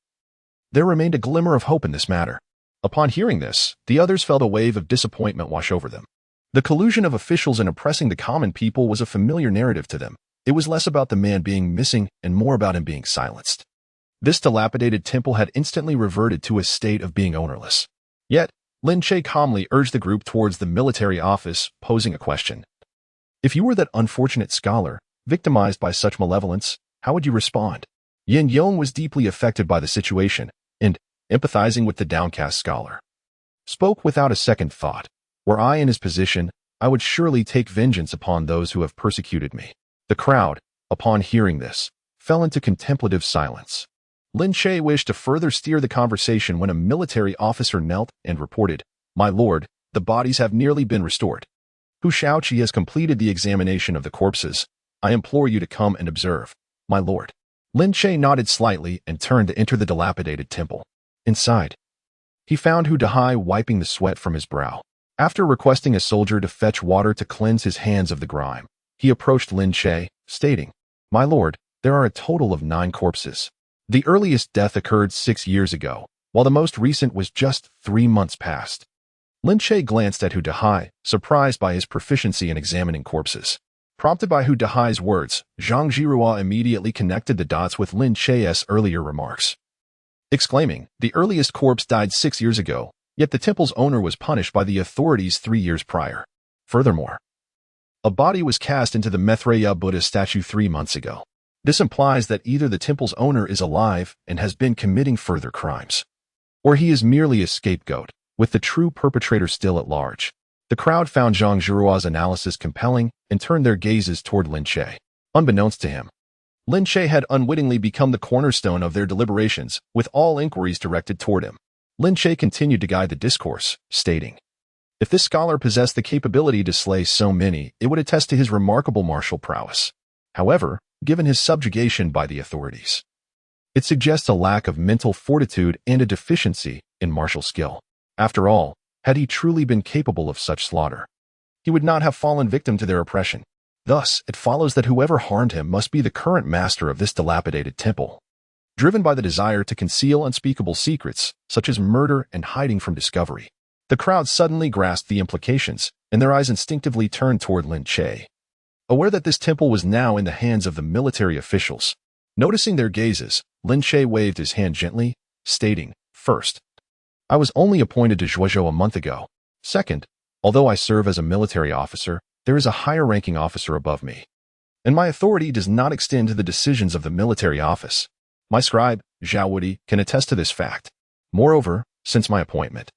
there remained a glimmer of hope in this matter. Upon hearing this, the others felt a wave of disappointment wash over them. The collusion of officials in oppressing the common people was a familiar narrative to them. It was less about the man being missing and more about him being silenced. This dilapidated temple had instantly reverted to a state of being ownerless. Yet, Lin Che calmly urged the group towards the military office, posing a question. If you were that unfortunate scholar, victimized by such malevolence, how would you respond? Yin Yong was deeply affected by the situation, and, empathizing with the downcast scholar, spoke without a second thought. Were I in his position, I would surely take vengeance upon those who have persecuted me. The crowd, upon hearing this, fell into contemplative silence. Lin Che wished to further steer the conversation when a military officer knelt and reported, "My lord, the bodies have nearly been restored. Hu Shaoqi has completed the examination of the corpses. I implore you to come and observe, my lord." Lin Che nodded slightly and turned to enter the dilapidated temple. Inside, he found Hu Dahai wiping the sweat from his brow. After requesting a soldier to fetch water to cleanse his hands of the grime, he approached Lin Che, stating, "My lord, there are a total of 9 corpses. The earliest death occurred 6 years ago, while the most recent was just 3 months past." Lin Che glanced at Hu Dahai, surprised by his proficiency in examining corpses. Prompted by Hu Dahai's words, Zhang Zhirua immediately connected the dots with Lin Che's earlier remarks, exclaiming, "The earliest corpse died 6 years ago, yet the temple's owner was punished by the authorities 3 years prior. Furthermore, a body was cast into the Maitreya Buddha statue 3 months ago. This implies that either the temple's owner is alive and has been committing further crimes, or he is merely a scapegoat, with the true perpetrator still at large." The crowd found Zhang Zhirua's analysis compelling and turned their gazes toward Lin Che. Unbeknownst to him, Lin Che had unwittingly become the cornerstone of their deliberations, with all inquiries directed toward him. Lin Che continued to guide the discourse, stating, "If this scholar possessed the capability to slay so many, it would attest to his remarkable martial prowess. However, given his subjugation by the authorities, it suggests a lack of mental fortitude and a deficiency in martial skill. After all, had he truly been capable of such slaughter, he would not have fallen victim to their oppression. Thus, it follows that whoever harmed him must be the current master of this dilapidated temple. Driven by the desire to conceal unspeakable secrets, such as murder and hiding from discovery, the crowd suddenly grasped the implications, and their eyes instinctively turned toward Lin Che. Aware that this temple was now in the hands of the military officials, noticing their gazes, Lin Che waved his hand gently, stating, "First, I was only appointed to Zhuozhou a month ago. Second, although I serve as a military officer, there is a higher-ranking officer above me, and my authority does not extend to the decisions of the military office. My scribe, Zhao Wudi, can attest to this fact. Moreover, since my appointment,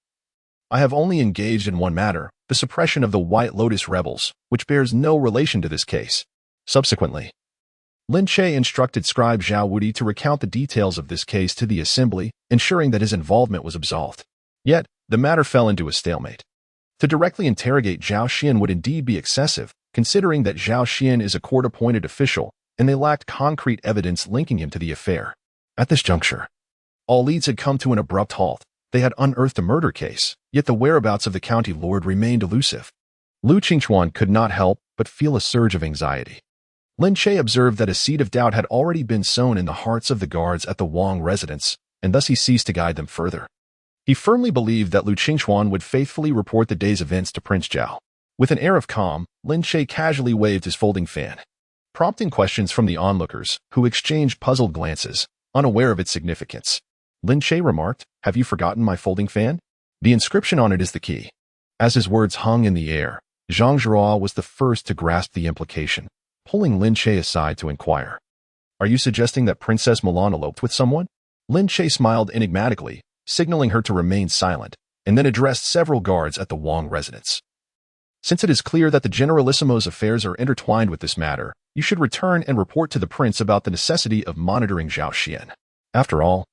I have only engaged in one matter, the suppression of the White Lotus rebels, which bears no relation to this case." Subsequently, Lin Che instructed scribe Zhao Wudi to recount the details of this case to the assembly, ensuring that his involvement was absolved. Yet, the matter fell into a stalemate. To directly interrogate Zhao Xian would indeed be excessive, considering that Zhao Xian is a court-appointed official, and they lacked concrete evidence linking him to the affair. At this juncture, all leads had come to an abrupt halt. They had unearthed a murder case, yet the whereabouts of the county lord remained elusive. Lu Qingchuan could not help but feel a surge of anxiety. Lin Che observed that a seed of doubt had already been sown in the hearts of the guards at the Wang residence, and thus he ceased to guide them further. He firmly believed that Lu Qingchuan would faithfully report the day's events to Prince Zhao. With an air of calm, Lin Che casually waved his folding fan, prompting questions from the onlookers, who exchanged puzzled glances, unaware of its significance. Lin Che remarked, "Have you forgotten my folding fan? The inscription on it is the key." As his words hung in the air, Zhang Zhuo was the first to grasp the implication, pulling Lin Che aside to inquire, "Are you suggesting that Princess Milan eloped with someone?" Lin Che smiled enigmatically, signaling her to remain silent, and then addressed several guards at the Wang residence. "Since it is clear that the Generalissimo's affairs are intertwined with this matter, you should return and report to the prince about the necessity of monitoring Zhao Xian. After all,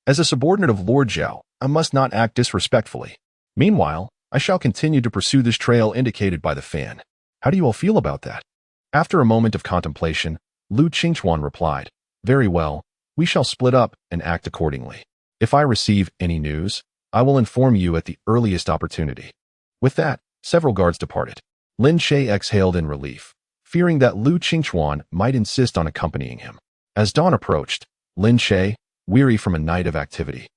as a subordinate of Lord Zhao, I must not act disrespectfully. Meanwhile, I shall continue to pursue this trail indicated by the fan. How do you all feel about that?" After a moment of contemplation, Lu Qingchuan replied, "Very well, we shall split up and act accordingly. If I receive any news, I will inform you at the earliest opportunity." With that, several guards departed. Lin Che exhaled in relief, fearing that Lu Qingchuan might insist on accompanying him. As dawn approached, Lin Che, weary from a night of activity,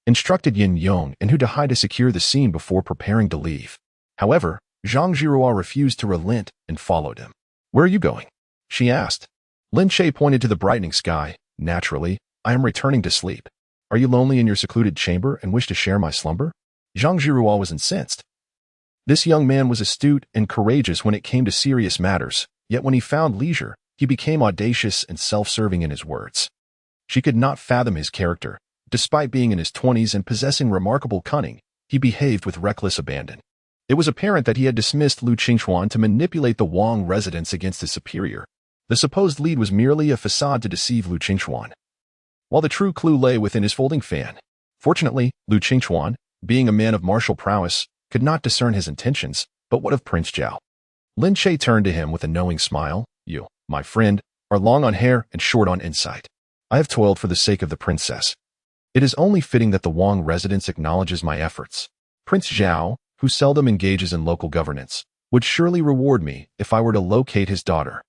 instructed Yin Yong and Hu Dahai to secure the scene before preparing to leave. However, Zhang Zhirua refused to relent and followed him. "Where are you going?" she asked. Lin Che pointed to the brightening sky. "Naturally, I am returning to sleep. Are you lonely in your secluded chamber and wish to share my slumber?" Zhang Zhirua was incensed. This young man was astute and courageous when it came to serious matters, yet when he found leisure, he became audacious and self-serving in his words. She could not fathom his character. Despite being in his 20s and possessing remarkable cunning, he behaved with reckless abandon. It was apparent that he had dismissed Lu Qingchuan to manipulate the Wang residents against his superior. The supposed lead was merely a facade to deceive Lu Qingchuan, while the true clue lay within his folding fan. Fortunately, Lu Qingchuan, being a man of martial prowess, could not discern his intentions, but what of Prince Zhao? Lin Che turned to him with a knowing smile. "You, my friend, are long on hair and short on insight. I have toiled for the sake of the princess. It is only fitting that the Wang residence acknowledges my efforts. Prince Zhao, who seldom engages in local governance, would surely reward me if I were to locate his daughter.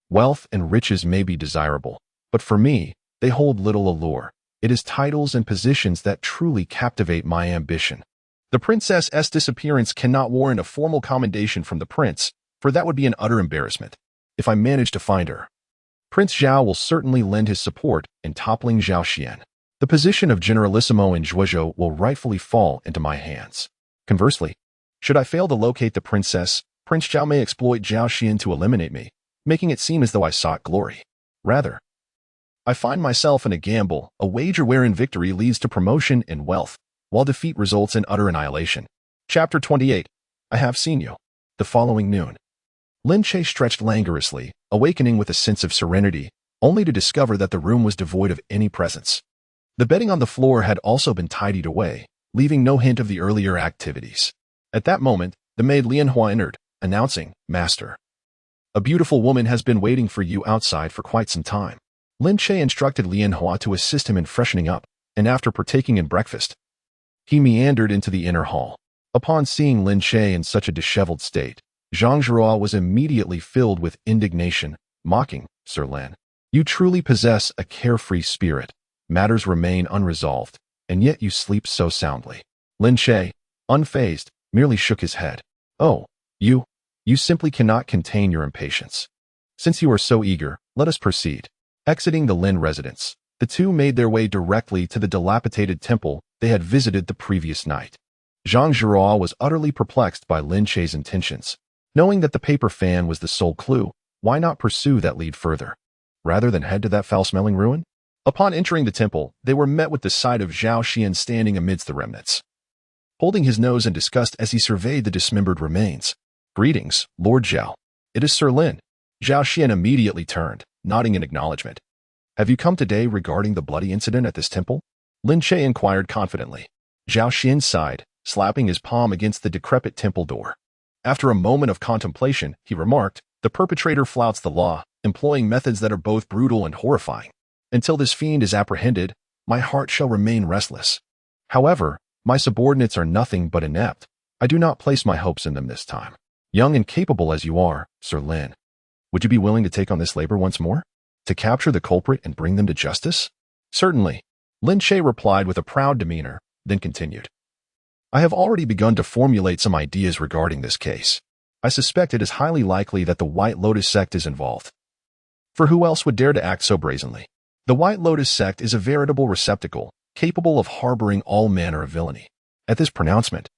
Wealth and riches may be desirable, but for me, they hold little allure. It is titles and positions that truly captivate my ambition. The princess's disappearance cannot warrant a formal commendation from the prince, for that would be an utter embarrassment. If I manage to find her, Prince Zhao will certainly lend his support in toppling Zhao Xian. The position of Generalissimo in Zhuozhou will rightfully fall into my hands. Conversely, should I fail to locate the princess, Prince Zhao may exploit Zhao Xian to eliminate me, making it seem as though I sought glory. Rather, I find myself in a gamble, a wager wherein victory leads to promotion and wealth, while defeat results in utter annihilation. Chapter 28. I have seen you. The following noon, Lin Che stretched languorously, awakening with a sense of serenity, only to discover that the room was devoid of any presence. The bedding on the floor had also been tidied away, leaving no hint of the earlier activities. At that moment, the maid Lian Hua entered, announcing, "Master, a beautiful woman has been waiting for you outside for quite some time." Lin Che instructed Lian Hua to assist him in freshening up, and after partaking in breakfast, he meandered into the inner hall. Upon seeing Lin Che in such a disheveled state, Zhang Zhihua was immediately filled with indignation, mocking, "Sir Lin, you truly possess a carefree spirit. Matters remain unresolved, and yet you sleep so soundly." Lin Che, unfazed, merely shook his head. "Oh, you simply cannot contain your impatience. Since you are so eager, let us proceed." Exiting the Lin residence, the two made their way directly to the dilapidated temple they had visited the previous night. Zhang Zhihua was utterly perplexed by Lin Che's intentions. Knowing that the paper fan was the sole clue, why not pursue that lead further, rather than head to that foul-smelling ruin? Upon entering the temple, they were met with the sight of Zhao Xian standing amidst the remnants, holding his nose in disgust as he surveyed the dismembered remains. "Greetings, Lord Zhao. It is Sir Lin." Zhao Xian immediately turned, nodding in acknowledgement. "Have you come today regarding the bloody incident at this temple?" Lin Che inquired confidently. Zhao Xian sighed, slapping his palm against the decrepit temple door. After a moment of contemplation, he remarked, "The perpetrator flouts the law, employing methods that are both brutal and horrifying. Until this fiend is apprehended, my heart shall remain restless. However, my subordinates are nothing but inept. I do not place my hopes in them this time. Young and capable as you are, Sir Lin, would you be willing to take on this labor once more? To capture the culprit and bring them to justice?" "Certainly," Lin Che replied with a proud demeanor, then continued. "I have already begun to formulate some ideas regarding this case. I suspect it is highly likely that the White Lotus sect is involved. For who else would dare to act so brazenly? The White Lotus sect is a veritable receptacle, capable of harboring all manner of villainy." At this pronouncement,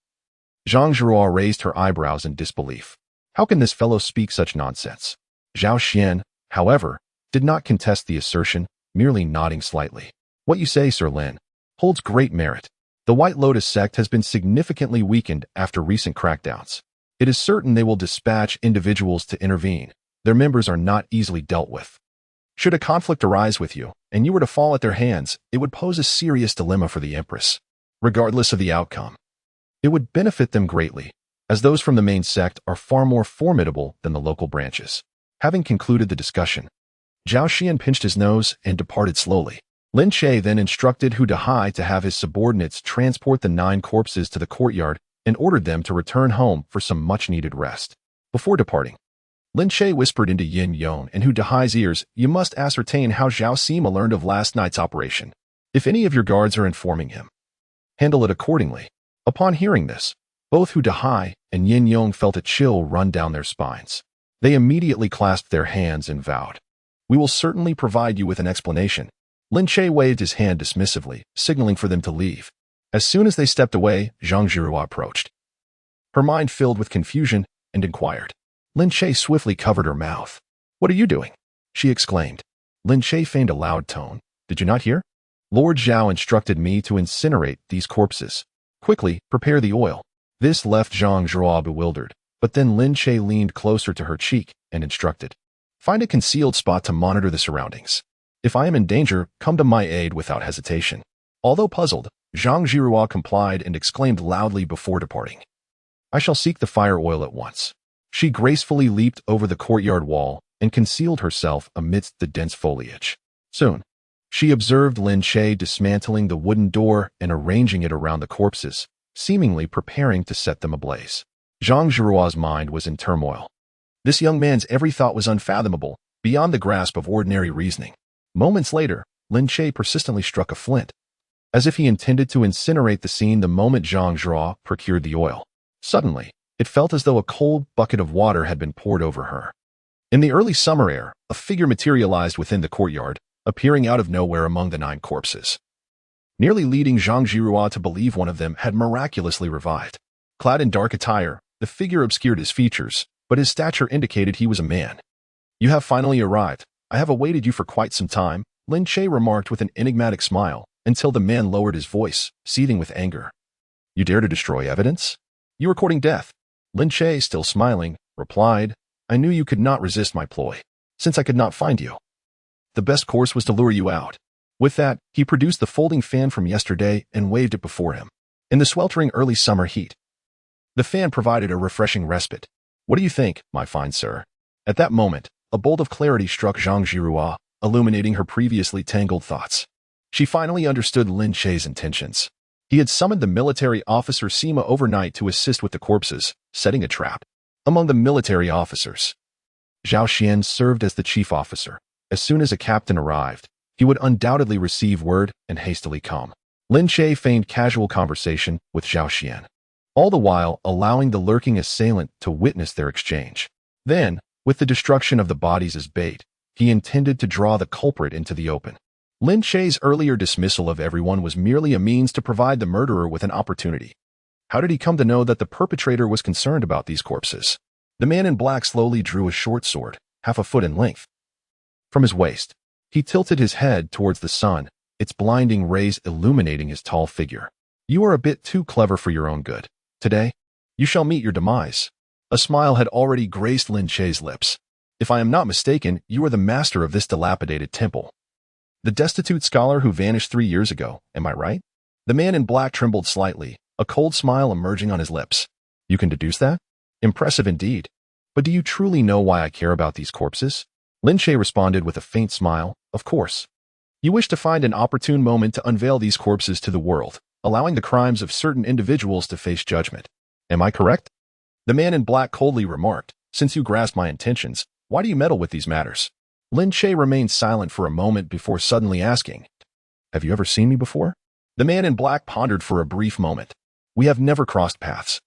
Zhang Zhihua raised her eyebrows in disbelief. How can this fellow speak such nonsense? Zhao Xian, however, did not contest the assertion, merely nodding slightly. "What you say, Sir Lin, holds great merit. The White Lotus sect has been significantly weakened after recent crackdowns. It is certain they will dispatch individuals to intervene. Their members are not easily dealt with. Should a conflict arise with you, and you were to fall at their hands, it would pose a serious dilemma for the Empress. Regardless of the outcome, it would benefit them greatly, as those from the main sect are far more formidable than the local branches." Having concluded the discussion, Zhao Xian pinched his nose and departed slowly. Lin Che then instructed Hu Dahai to have his subordinates transport the 9 corpses to the courtyard and ordered them to return home for some much-needed rest. Before departing, Lin Che whispered into Yin Yong and Hu Dahai's ears, "You must ascertain how Zhao Sima learned of last night's operation. If any of your guards are informing him, handle it accordingly." Upon hearing this, both Hu Dahai and Yin Yong felt a chill run down their spines. They immediately clasped their hands and vowed, "We will certainly provide you with an explanation." Lin Che waved his hand dismissively, signaling for them to leave. As soon as they stepped away, Zhang Zhihua approached, her mind filled with confusion, and inquired. Lin Che swiftly covered her mouth. "What are you doing?" she exclaimed. Lin Che feigned a loud tone. "Did you not hear? Lord Zhao instructed me to incinerate these corpses. Quickly, prepare the oil." This left Zhang Zhihua bewildered, but then Lin Che leaned closer to her cheek and instructed, "Find a concealed spot to monitor the surroundings. If I am in danger, come to my aid without hesitation." Although puzzled, Zhang Zhihua complied and exclaimed loudly before departing, "I shall seek the fire oil at once." She gracefully leaped over the courtyard wall and concealed herself amidst the dense foliage. Soon, she observed Lin Che dismantling the wooden door and arranging it around the corpses, seemingly preparing to set them ablaze. Zhang Zhihua's mind was in turmoil. This young man's every thought was unfathomable, beyond the grasp of ordinary reasoning. Moments later, Lin Che persistently struck a flint, as if he intended to incinerate the scene the moment Zhang Zhihua procured the oil. Suddenly, it felt as though a cold bucket of water had been poured over her. In the early summer air, a figure materialized within the courtyard, appearing out of nowhere among the 9 corpses, nearly leading Zhang Zhihua to believe one of them had miraculously revived. Clad in dark attire, the figure obscured his features, but his stature indicated he was a man. "You have finally arrived. I have awaited you for quite some time," Lin Che remarked with an enigmatic smile, until the man lowered his voice, seething with anger. "You dare to destroy evidence? You are courting death." Lin Che, still smiling, replied, "I knew you could not resist my ploy, since I could not find you. The best course was to lure you out. With that, he produced the folding fan from yesterday and waved it before him. In the sweltering early summer heat, the fan provided a refreshing respite. What do you think, my fine sir? At that moment, a bolt of clarity struck Zhang Jirua, illuminating her previously tangled thoughts. She finally understood Lin Che's intentions. He had summoned the military officer Sima overnight to assist with the corpses, setting a trap. Among the military officers, Zhao Xian served as the chief officer. As soon as a captain arrived, he would undoubtedly receive word and hastily come. Lin Che feigned casual conversation with Zhao Xian, all the while allowing the lurking assailant to witness their exchange. Then, with the destruction of the bodies as bait, he intended to draw the culprit into the open. Lin Che's earlier dismissal of everyone was merely a means to provide the murderer with an opportunity. How did he come to know that the perpetrator was concerned about these corpses? The man in black slowly drew a short sword, half a foot in length, from his waist. He tilted his head towards the sun, its blinding rays illuminating his tall figure. You are a bit too clever for your own good. Today, you shall meet your demise. A smile had already graced Lin Che's lips. If I am not mistaken, you are the master of this dilapidated temple. The destitute scholar who vanished 3 years ago, am I right? The man in black trembled slightly, a cold smile emerging on his lips. You can deduce that? Impressive indeed. But do you truly know why I care about these corpses? Lin Che responded with a faint smile. Of course. You wish to find an opportune moment to unveil these corpses to the world, allowing the crimes of certain individuals to face judgment. Am I correct? The man in black coldly remarked, since you grasp my intentions, why do you meddle with these matters? Lin Che remained silent for a moment before suddenly asking, have you ever seen me before? The man in black pondered for a brief moment. We have never crossed paths.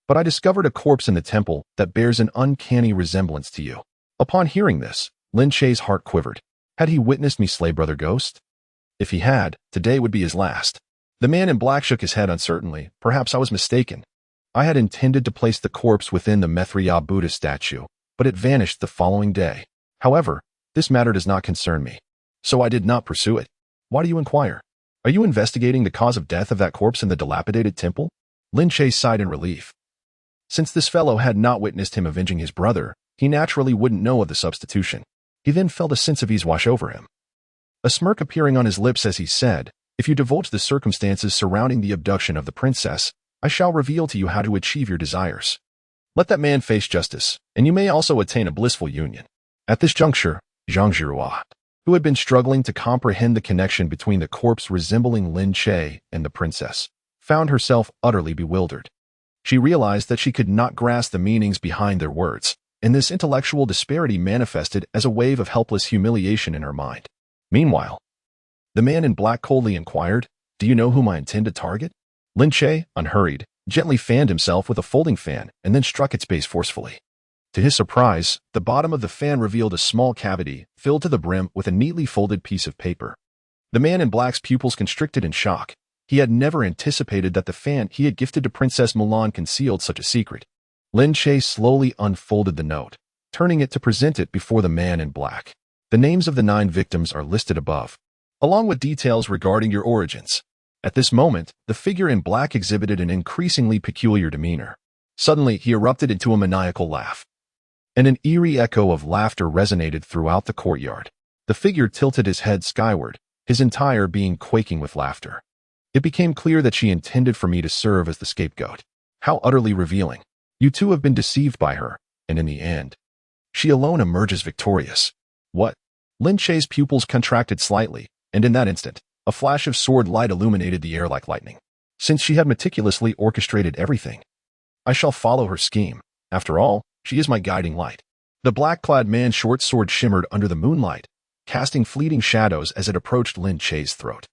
But I discovered a corpse in the temple that bears an uncanny resemblance to you. Upon hearing this, Lin Che's heart quivered. Had he witnessed me slay Brother Ghost? If he had, today would be his last. The man in black shook his head uncertainly. Perhaps I was mistaken. I had intended to place the corpse within the Methriya Buddha statue, but it vanished the following day. However, this matter does not concern me, so I did not pursue it. Why do you inquire? Are you investigating the cause of death of that corpse in the dilapidated temple? Lin Che sighed in relief. Since this fellow had not witnessed him avenging his brother, he naturally wouldn't know of the substitution. He then felt a sense of ease wash over him, a smirk appearing on his lips as he said, if you divulge the circumstances surrounding the abduction of the princess, I shall reveal to you how to achieve your desires. Let that man face justice, and you may also attain a blissful union. At this juncture, Zhang Jirua, who had been struggling to comprehend the connection between the corpse resembling Lin Che and the princess, found herself utterly bewildered. She realized that she could not grasp the meanings behind their words, and this intellectual disparity manifested as a wave of helpless humiliation in her mind. Meanwhile, the man in black coldly inquired, do you know whom I intend to target? Lin Che, unhurried, gently fanned himself with a folding fan and then struck its base forcefully. To his surprise, the bottom of the fan revealed a small cavity filled to the brim with a neatly folded piece of paper. The man in black's pupils constricted in shock. He had never anticipated that the fan he had gifted to Princess Mulan concealed such a secret. Lin Che slowly unfolded the note, turning it to present it before the man in black. The names of the 9 victims are listed above, along with details regarding your origins. At this moment, the figure in black exhibited an increasingly peculiar demeanor. Suddenly, he erupted into a maniacal laugh, and an eerie echo of laughter resonated throughout the courtyard. The figure tilted his head skyward, his entire being quaking with laughter. It became clear that she intended for me to serve as the scapegoat. How utterly revealing. You two have been deceived by her, and in the end, she alone emerges victorious. What? Lin Che's pupils contracted slightly, and in that instant, a flash of sword light illuminated the air like lightning. Since she had meticulously orchestrated everything, I shall follow her scheme. After all, she is my guiding light. The black-clad man's short sword shimmered under the moonlight, casting fleeting shadows as it approached Lin Che's throat.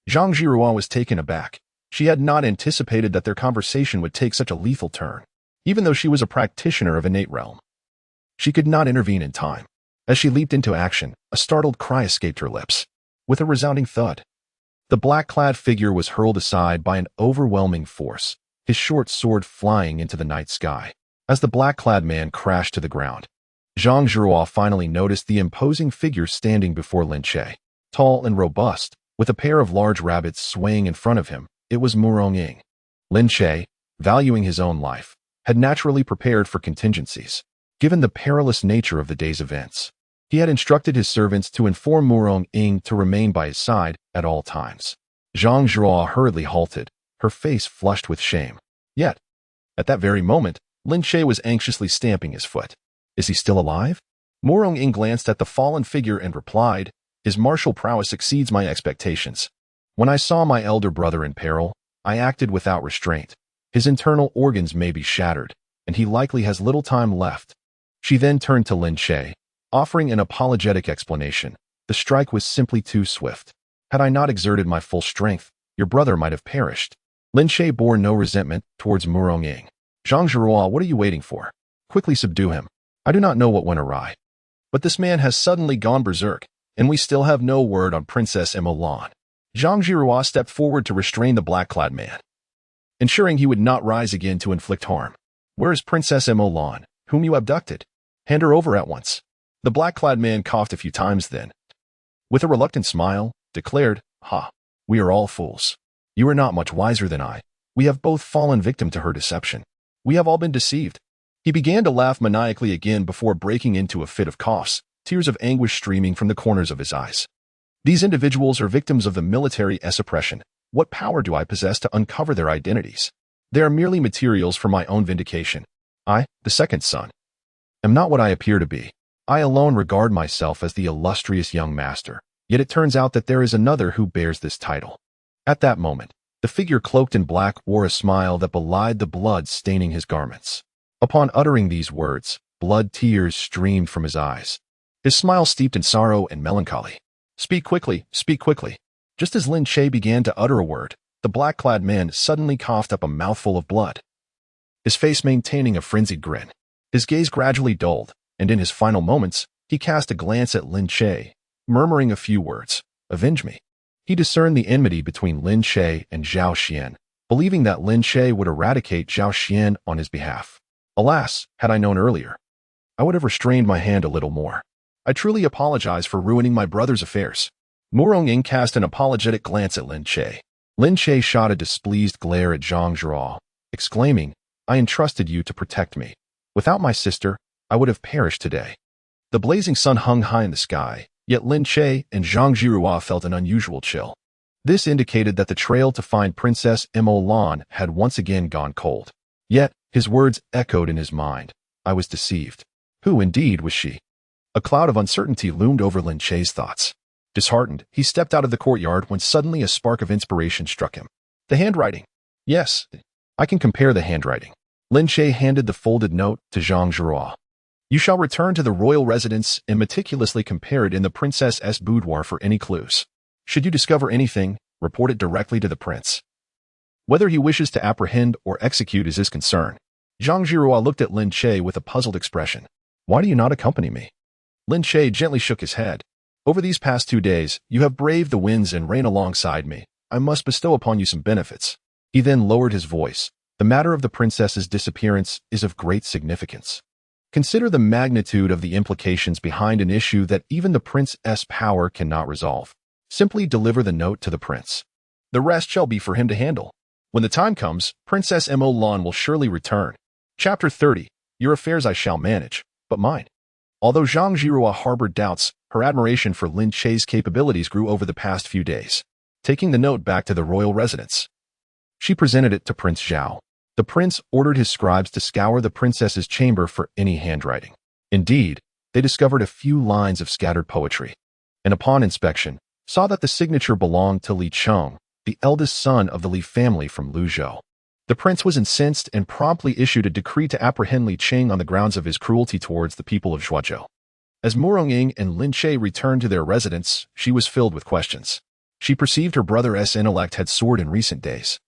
Zhang Jirua was taken aback. She had not anticipated that their conversation would take such a lethal turn. Even though she was a practitioner of innate realm, she could not intervene in time. As she leaped into action, a startled cry escaped her lips. With a resounding thud, the black-clad figure was hurled aside by an overwhelming force, his short sword flying into the night sky. As the black-clad man crashed to the ground, Zhang Jirua finally noticed the imposing figure standing before Lin Che. Tall and robust, with a pair of large rabbits swaying in front of him, it was Murong Ying. Lin Che, valuing his own life, had naturally prepared for contingencies. Given the perilous nature of the day's events, He had instructed his servants to inform Murong Ying to remain by his side at all times. Zhang Zhihua hurriedly halted, her face flushed with shame. Yet, at that very moment, Lin Che was anxiously stamping his foot. Is he still alive? Murong Ying glanced at the fallen figure and replied, his martial prowess exceeds my expectations. When I saw my elder brother in peril, I acted without restraint. His internal organs may be shattered, and he likely has little time left. She then turned to Lin Che, offering an apologetic explanation. The strike was simply too swift. Had I not exerted my full strength, your brother might have perished. Lin Che bore no resentment towards Murong Ying. Zhang Zhihua, what are you waiting for? Quickly subdue him. I do not know what went awry. But this man has suddenly gone berserk, and we still have no word on Princess Emolan. Zhang Zhihua stepped forward to restrain the black-clad man, ensuring he would not rise again to inflict harm. Where is Princess Emolan, whom you abducted? Hand her over at once. The black-clad man coughed a few times then, with a reluctant smile, declared, we are all fools. You are not much wiser than I. We have both fallen victim to her deception. We have all been deceived. He began to laugh maniacally again before breaking into a fit of coughs, tears of anguish streaming from the corners of his eyes. These individuals are victims of the military oppression. What power do I possess to uncover their identities? They are merely materials for my own vindication. I, the second son, am not what I appear to be. I alone regard myself as the illustrious young master, yet it turns out that there is another who bears this title. At that moment, the figure cloaked in black wore a smile that belied the blood staining his garments. Upon uttering these words, blood tears streamed from his eyes. His smile steeped in sorrow and melancholy. Speak quickly, speak quickly. Just as Lin Che began to utter a word, the black-clad man suddenly coughed up a mouthful of blood, his face maintaining a frenzied grin. His gaze gradually dulled, and in his final moments, he cast a glance at Lin Che, murmuring a few words, avenge me. He discerned the enmity between Lin Che and Zhao Xian, believing that Lin Che would eradicate Zhao Xian on his behalf. Alas, had I known earlier, I would have restrained my hand a little more. I truly apologize for ruining my brother's affairs. Murong Ying cast an apologetic glance at Lin Che. Lin Che shot a displeased glare at Zhang Zhihua, exclaiming, I entrusted you to protect me. Without my sister, I would have perished today. The blazing sun hung high in the sky, yet Lin Che and Zhang Zhihua felt an unusual chill. This indicated that the trail to find Princess Emolan had once again gone cold. Yet, his words echoed in his mind. I was deceived. Who indeed was she? A cloud of uncertainty loomed over Lin Che's thoughts. Disheartened, he stepped out of the courtyard when suddenly a spark of inspiration struck him. The handwriting. Yes, I can compare the handwriting. Lin Che handed the folded note to Zhang Zhihua. You shall return to the royal residence and meticulously compare it in the princess's boudoir for any clues. Should you discover anything, report it directly to the prince. Whether he wishes to apprehend or execute is his concern. Zhang Zhihua looked at Lin Che with a puzzled expression. Why do you not accompany me? Lin Che gently shook his head. Over these past 2 days, you have braved the winds and rain alongside me. I must bestow upon you some benefits. He then lowered his voice. The matter of the princess's disappearance is of great significance. Consider the magnitude of the implications behind an issue that even the prince's power cannot resolve. Simply deliver the note to the prince. The rest shall be for him to handle. When the time comes, Princess Emolan will surely return. Chapter 30. Your affairs I shall manage, but mine. Although Zhang Zhihua harbored doubts, her admiration for Lin Che's capabilities grew over the past few days. Taking the note back to the royal residence, she presented it to Prince Zhao. The prince ordered his scribes to scour the princess's chamber for any handwriting. Indeed, they discovered a few lines of scattered poetry, and upon inspection, saw that the signature belonged to Li Cheng, the eldest son of the Li family from Luzhou. The prince was incensed and promptly issued a decree to apprehend Li Cheng on the grounds of his cruelty towards the people of Zhuozhou. As Murong Ying and Lin Che returned to their residence, she was filled with questions. She perceived her brother's intellect had soared in recent days,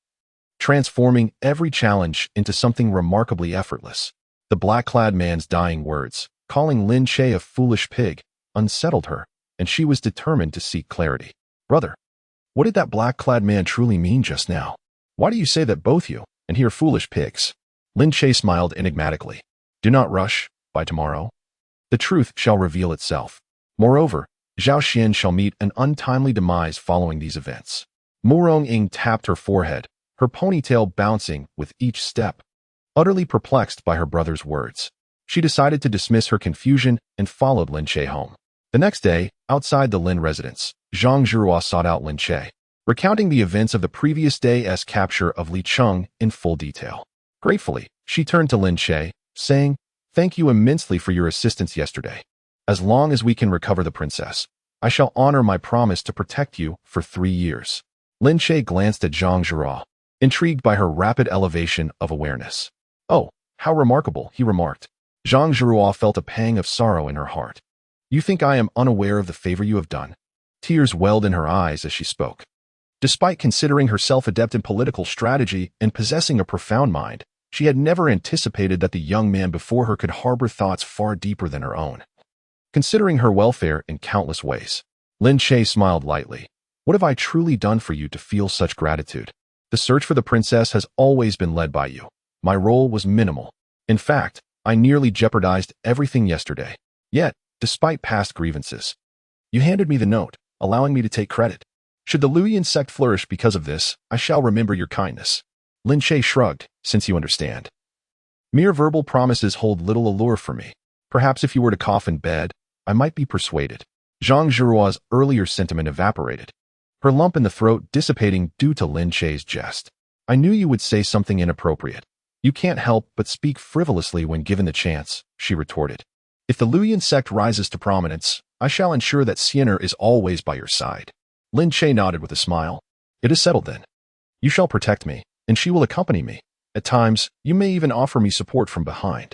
transforming every challenge into something remarkably effortless. The black-clad man's dying words, calling Lin Che a foolish pig, unsettled her, and she was determined to seek clarity. Brother, what did that black-clad man truly mean just now? Why do you say that both you and he are foolish pigs? Lin Che smiled enigmatically. Do not rush. By tomorrow, the truth shall reveal itself. Moreover, Zhao Xian shall meet an untimely demise following these events. Murong Ying tapped her forehead, her ponytail bouncing with each step. Utterly perplexed by her brother's words, she decided to dismiss her confusion and followed Lin Che home. The next day, outside the Lin residence, Zhang Zhihua sought out Lin Che, recounting the events of the previous day's capture of Li Cheng in full detail. Gratefully, she turned to Lin Che, saying, "Thank you immensely for your assistance yesterday. As long as we can recover the princess, I shall honor my promise to protect you for 3 years." Lin Che glanced at Zhang Zhihua, intrigued by her rapid elevation of awareness. "Oh, how remarkable," he remarked. Zhang Zhihua felt a pang of sorrow in her heart. "You think I am unaware of the favor you have done?" Tears welled in her eyes as she spoke. Despite considering herself adept in political strategy and possessing a profound mind, she had never anticipated that the young man before her could harbor thoughts far deeper than her own. Considering her welfare in countless ways, Lin Che smiled lightly. "What have I truly done for you to feel such gratitude? The search for the princess has always been led by you. My role was minimal. In fact, I nearly jeopardized everything yesterday. Yet, despite past grievances, you handed me the note, allowing me to take credit. Should the Luoyuan sect flourish because of this, I shall remember your kindness." Lin Che shrugged, "Since you understand. Mere verbal promises hold little allure for me. Perhaps if you were to cough in bed, I might be persuaded." Zhang Zhihua's earlier sentiment evaporated, her lump in the throat dissipating due to Lin Che's jest. "I knew you would say something inappropriate. You can't help but speak frivolously when given the chance," she retorted. "If the Luoyuan sect rises to prominence, I shall ensure that Siener is always by your side." Lin Che nodded with a smile. "It is settled then. You shall protect me, and she will accompany me. At times, you may even offer me support from behind.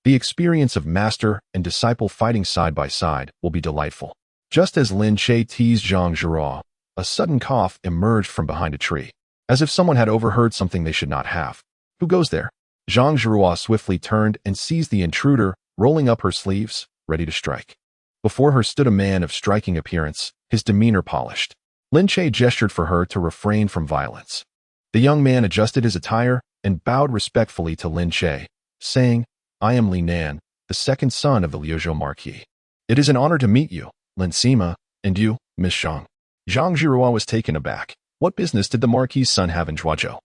The experience of master and disciple fighting side by side will be delightful." Just as Lin Che teased Zhang Zhihua, a sudden cough emerged from behind a tree, as if someone had overheard something they should not have. "Who goes there?" Zhang Zhihua swiftly turned and seized the intruder, rolling up her sleeves, ready to strike. Before her stood a man of striking appearance, his demeanor polished. Lin Che gestured for her to refrain from violence. The young man adjusted his attire and bowed respectfully to Lin Che, saying, "I am Li Nan, the second son of the Liuzhou Marquis. It is an honor to meet you, Lin Sima, and you, Miss Zhang." Zhang Zhihua was taken aback. What business did the Marquis's son have in Zhuozhou?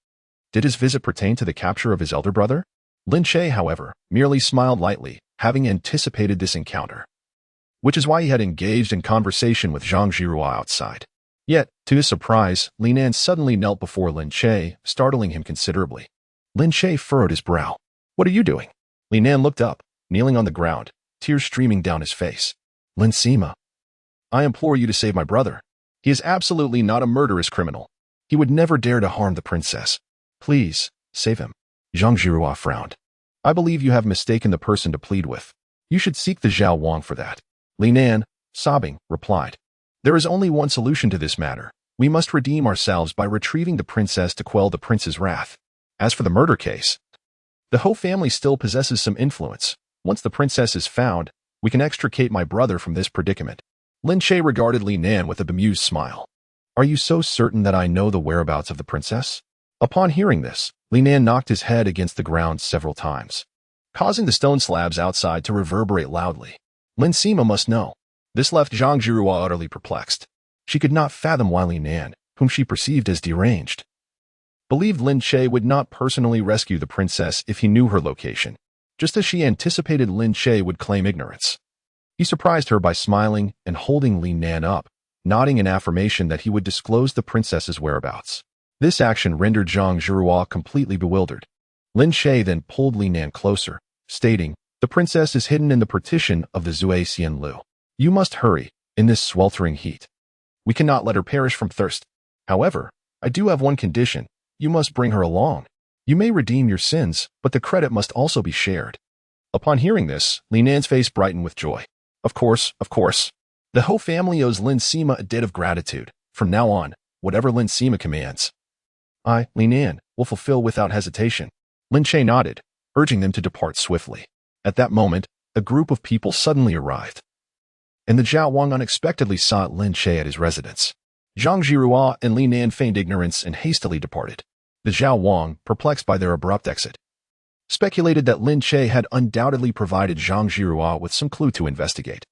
Did his visit pertain to the capture of his elder brother? Lin Che, however, merely smiled lightly, having anticipated this encounter, which is why he had engaged in conversation with Zhang Zhihua outside. Yet, to his surprise, Li Nan suddenly knelt before Lin Che, startling him considerably. Lin Che furrowed his brow. "What are you doing?" Li Nan looked up, kneeling on the ground, tears streaming down his face. "Lin Sima, I implore you to save my brother. He is absolutely not a murderous criminal. He would never dare to harm the princess. Please, save him." Zhang Zhihua frowned. "I believe you have mistaken the person to plead with. You should seek the Zhao Wang for that." Li Nan, sobbing, replied, "There is only one solution to this matter. We must redeem ourselves by retrieving the princess to quell the prince's wrath. As for the murder case, the Ho family still possesses some influence. Once the princess is found, we can extricate my brother from this predicament." Lin Che regarded Li Nan with a bemused smile. "Are you so certain that I know the whereabouts of the princess?" Upon hearing this, Li Nan knocked his head against the ground several times, causing the stone slabs outside to reverberate loudly. Lin Sima must know. This left Zhang Zhihua utterly perplexed. She could not fathom why Li Nan, whom she perceived as deranged, believed Lin Che would not personally rescue the princess if he knew her location, just as she anticipated Lin Che would claim ignorance. He surprised her by smiling and holding Li Nan up, nodding in affirmation that he would disclose the princess's whereabouts. This action rendered Zhang Zhihua completely bewildered. Lin Che then pulled Li Nan closer, stating, "The princess is hidden in the partition of the Zui Xianlu. You must hurry, in this sweltering heat. We cannot let her perish from thirst. However, I do have one condition. You must bring her along. You may redeem your sins, but the credit must also be shared." Upon hearing this, Li Nan's face brightened with joy. Of course. The Ho family owes Lin Sima a debt of gratitude. From now on, whatever Lin Sima commands, I, Li Nan, will fulfill without hesitation. Lin Che nodded, urging them to depart swiftly. At that moment, a group of people suddenly arrived, and the Zhao Wang unexpectedly sought Lin Che at his residence. Zhang Zhihua and Li Nan feigned ignorance and hastily departed. The Zhao Wang, perplexed by their abrupt exit, speculated that Lin Che had undoubtedly provided Zhang Zhihua with some clue to investigate.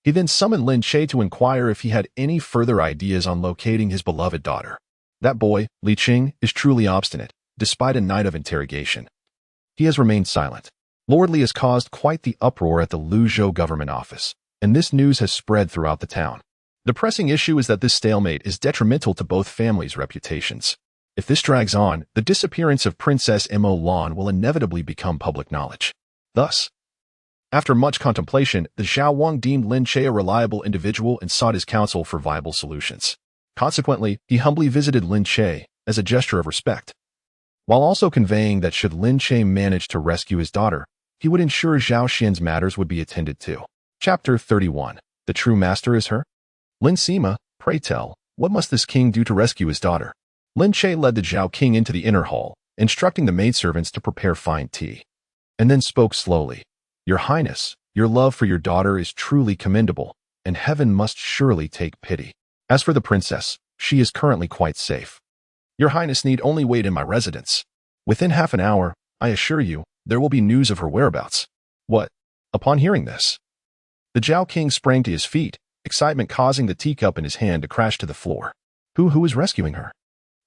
He then summoned Lin Che to inquire if he had any further ideas on locating his beloved daughter. That boy, Li Qing, is truly obstinate, despite a night of interrogation. He has remained silent. Lord Li has caused quite the uproar at the Luzhou government office. and this news has spread throughout the town. The pressing issue is that this stalemate is detrimental to both families' reputations. If this drags on, the disappearance of Princess Mo Lan will inevitably become public knowledge. Thus, after much contemplation, the Zhao Wang deemed Lin Che a reliable individual and sought his counsel for viable solutions. Consequently, he humbly visited Lin Che as a gesture of respect, while also conveying that should Lin Che manage to rescue his daughter, he would ensure Zhao Xian's matters would be attended to. Chapter 31. The true master is her? Lin Sima, pray tell, what must this king do to rescue his daughter? Lin Che led the Zhao king into the inner hall, instructing the maidservants to prepare fine tea, and then spoke slowly. Your Highness, your love for your daughter is truly commendable, and heaven must surely take pity. As for the princess, she is currently quite safe. Your Highness need only wait in my residence. Within half an hour, I assure you, there will be news of her whereabouts. What? Upon hearing this, the Zhao king sprang to his feet, excitement causing the teacup in his hand to crash to the floor. Who is rescuing her?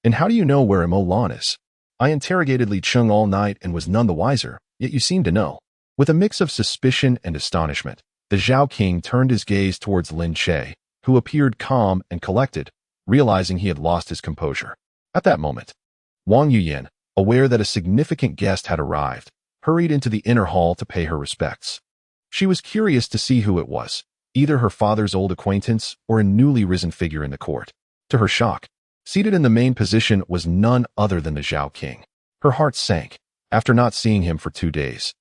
And how do you know where Mo Lan is? I interrogated Li Cheng all night and was none the wiser, yet you seem to know. With a mix of suspicion and astonishment, the Zhao king turned his gaze towards Lin Che, who appeared calm and collected, realizing he had lost his composure. At that moment, Wang Yuyan, aware that a significant guest had arrived, hurried into the inner hall to pay her respects. She was curious to see who it was, either her father's old acquaintance or a newly risen figure in the court. To her shock, seated in the main position was none other than the Zhao king. Her heart sank, after not seeing him for 2 days.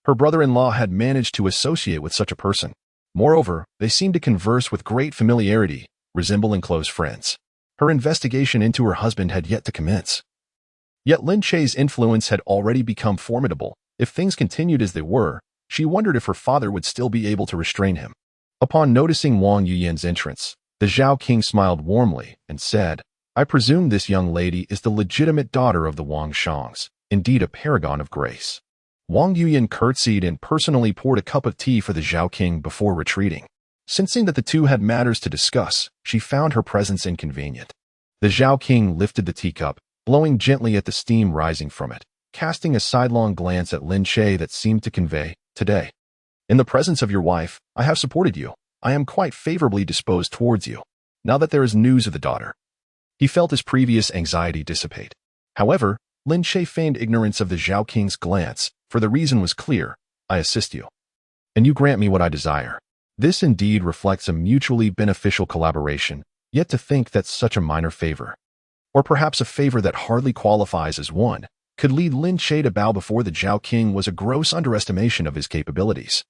Her brother-in-law had managed to associate with such a person. Moreover, they seemed to converse with great familiarity, resembling close friends. Her investigation into her husband had yet to commence. Yet Lin Che's influence had already become formidable. If things continued as they were, she wondered if her father would still be able to restrain him. Upon noticing Wang Yuyan's entrance, the Zhao king smiled warmly and said, I presume this young lady is the legitimate daughter of the Wang Shangs, indeed a paragon of grace. Wang Yuyan curtsied and personally poured a cup of tea for the Zhao king before retreating. Sensing that the two had matters to discuss, she found her presence inconvenient. The Zhao king lifted the teacup, blowing gently at the steam rising from it, casting a sidelong glance at Lin Che that seemed to convey, today, in the presence of your wife, I have supported you. I am quite favorably disposed towards you, now that there is news of the daughter. He felt his previous anxiety dissipate. However, Lin Che feigned ignorance of the Zhao king's glance, for the reason was clear, I assist you. And you grant me what I desire. This indeed reflects a mutually beneficial collaboration, yet to think that such a minor favor, or perhaps a favor that hardly qualifies as one, could lead Lin Che to bow before the Zhao king was a gross underestimation of his capabilities.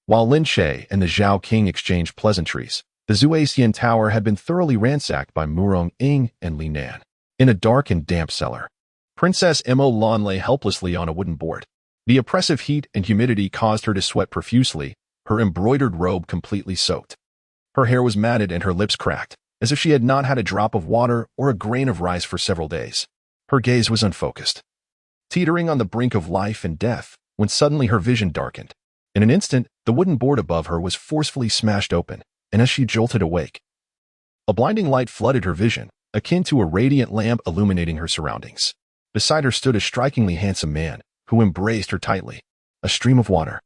While Lin Che and the Zhao king exchanged pleasantries, the Zuaxian Tower had been thoroughly ransacked by Murong Ying and Li Nan. In a dark and damp cellar, Princess Mo Lan lay helplessly on a wooden board. The oppressive heat and humidity caused her to sweat profusely, her embroidered robe completely soaked. Her hair was matted and her lips cracked, as if she had not had a drop of water or a grain of rice for several days. Her gaze was unfocused, teetering on the brink of life and death, when suddenly her vision darkened. In an instant, the wooden board above her was forcefully smashed open, and as she jolted awake, a blinding light flooded her vision, akin to a radiant lamp illuminating her surroundings. Beside her stood a strikingly handsome man, who embraced her tightly. A stream of water,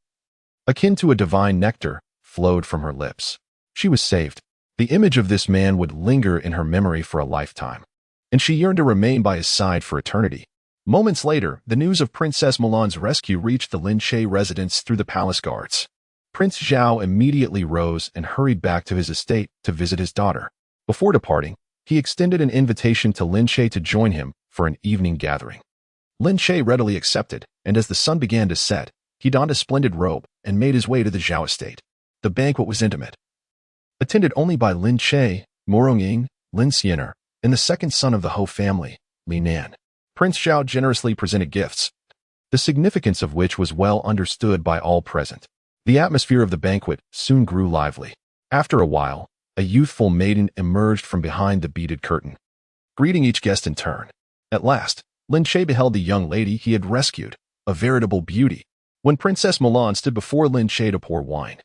akin to a divine nectar, flowed from her lips. She was saved. The image of this man would linger in her memory for a lifetime, and she yearned to remain by his side for eternity. Moments later, the news of Princess Mo Lan's rescue reached the Lin Che residence through the palace guards. Prince Zhao immediately rose and hurried back to his estate to visit his daughter. Before departing, he extended an invitation to Lin Che to join him for an evening gathering. Lin Che readily accepted, and as the sun began to set, he donned a splendid robe and made his way to the Zhao estate. The banquet was intimate, attended only by Lin Che, Murong Ying, Lin Xianer, and the second son of the Hou family, Li Nan. Prince Zhao generously presented gifts, the significance of which was well understood by all present. The atmosphere of the banquet soon grew lively. After a while, a youthful maiden emerged from behind the beaded curtain, greeting each guest in turn. At last, Lin Che beheld the young lady he had rescued, a veritable beauty. When Princess Mo Lan stood before Lin Che to pour wine,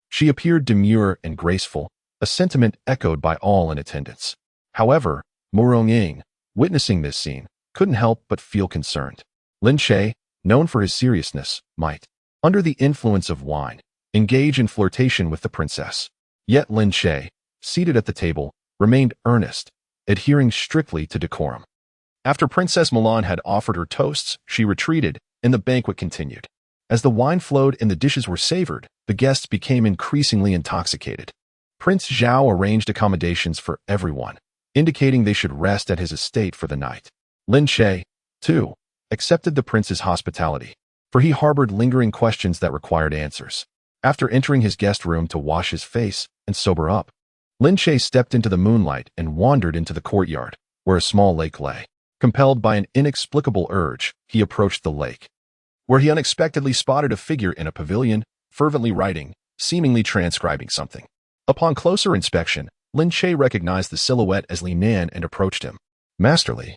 she appeared demure and graceful, a sentiment echoed by all in attendance. However, Murong Ying, witnessing this scene, couldn't help but feel concerned. Lin Che, known for his seriousness, might, under the influence of wine, engage in flirtation with the princess. Yet Lin Che, seated at the table, remained earnest, adhering strictly to decorum. After Princess Mulan had offered her toasts, she retreated, and the banquet continued. As the wine flowed and the dishes were savored, the guests became increasingly intoxicated. Prince Zhao arranged accommodations for everyone, indicating they should rest at his estate for the night. Lin Che, too, accepted the prince's hospitality, for he harbored lingering questions that required answers. After entering his guest room to wash his face and sober up, Lin Che stepped into the moonlight and wandered into the courtyard, where a small lake lay. Compelled by an inexplicable urge, he approached the lake, where he unexpectedly spotted a figure in a pavilion, fervently writing, seemingly transcribing something. Upon closer inspection, Lin Che recognized the silhouette as Li Nan and approached him. "Masterly,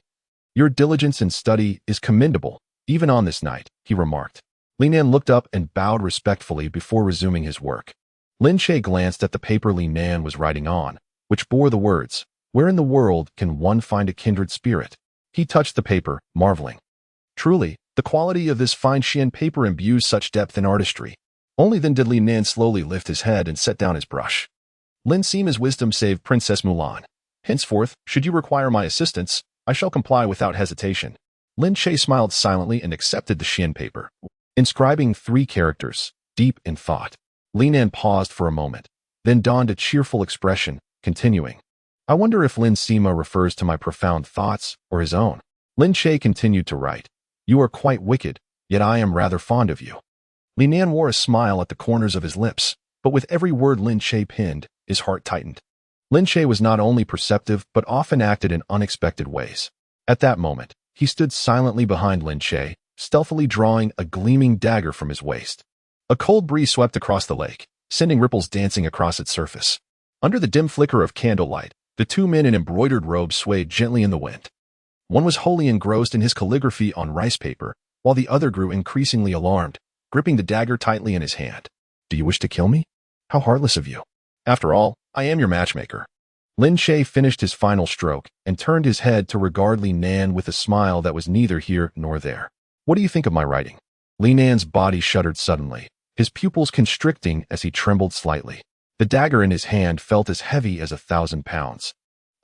your diligence in study is commendable, even on this night," he remarked. Li Nan looked up and bowed respectfully before resuming his work. Lin Che glanced at the paper Li Nan was writing on, which bore the words, "Where in the world can one find a kindred spirit?" He touched the paper, marveling. Truly, the quality of this fine Xian paper imbues such depth and artistry. Only then did Li Nan slowly lift his head and set down his brush. "Lin Sima's wisdom saved Princess Mulan. Henceforth, should you require my assistance, I shall comply without hesitation." Lin Che smiled silently and accepted the Xian paper, inscribing 3 characters, deep in thought. Li Nan paused for a moment, then donned a cheerful expression, continuing, "I wonder if Lin Sima refers to my profound thoughts or his own." Lin Che continued to write, "You are quite wicked, yet I am rather fond of you." Li Nan wore a smile at the corners of his lips, but with every word Lin Che penned, his heart tightened. Lin Che was not only perceptive but often acted in unexpected ways. At that moment, he stood silently behind Lin Che, stealthily drawing a gleaming dagger from his waist. A cold breeze swept across the lake, sending ripples dancing across its surface. Under the dim flicker of candlelight, the 2 men in embroidered robes swayed gently in the wind. One was wholly engrossed in his calligraphy on rice paper, while the other grew increasingly alarmed, gripping the dagger tightly in his hand. "Do you wish to kill me? How heartless of you. After all, I am your matchmaker." Lin Che finished his final stroke and turned his head to regard Li Nan with a smile that was neither here nor there. "What do you think of my writing?" Li Nan's body shuddered suddenly, his pupils constricting as he trembled slightly. The dagger in his hand felt as heavy as 1,000 pounds,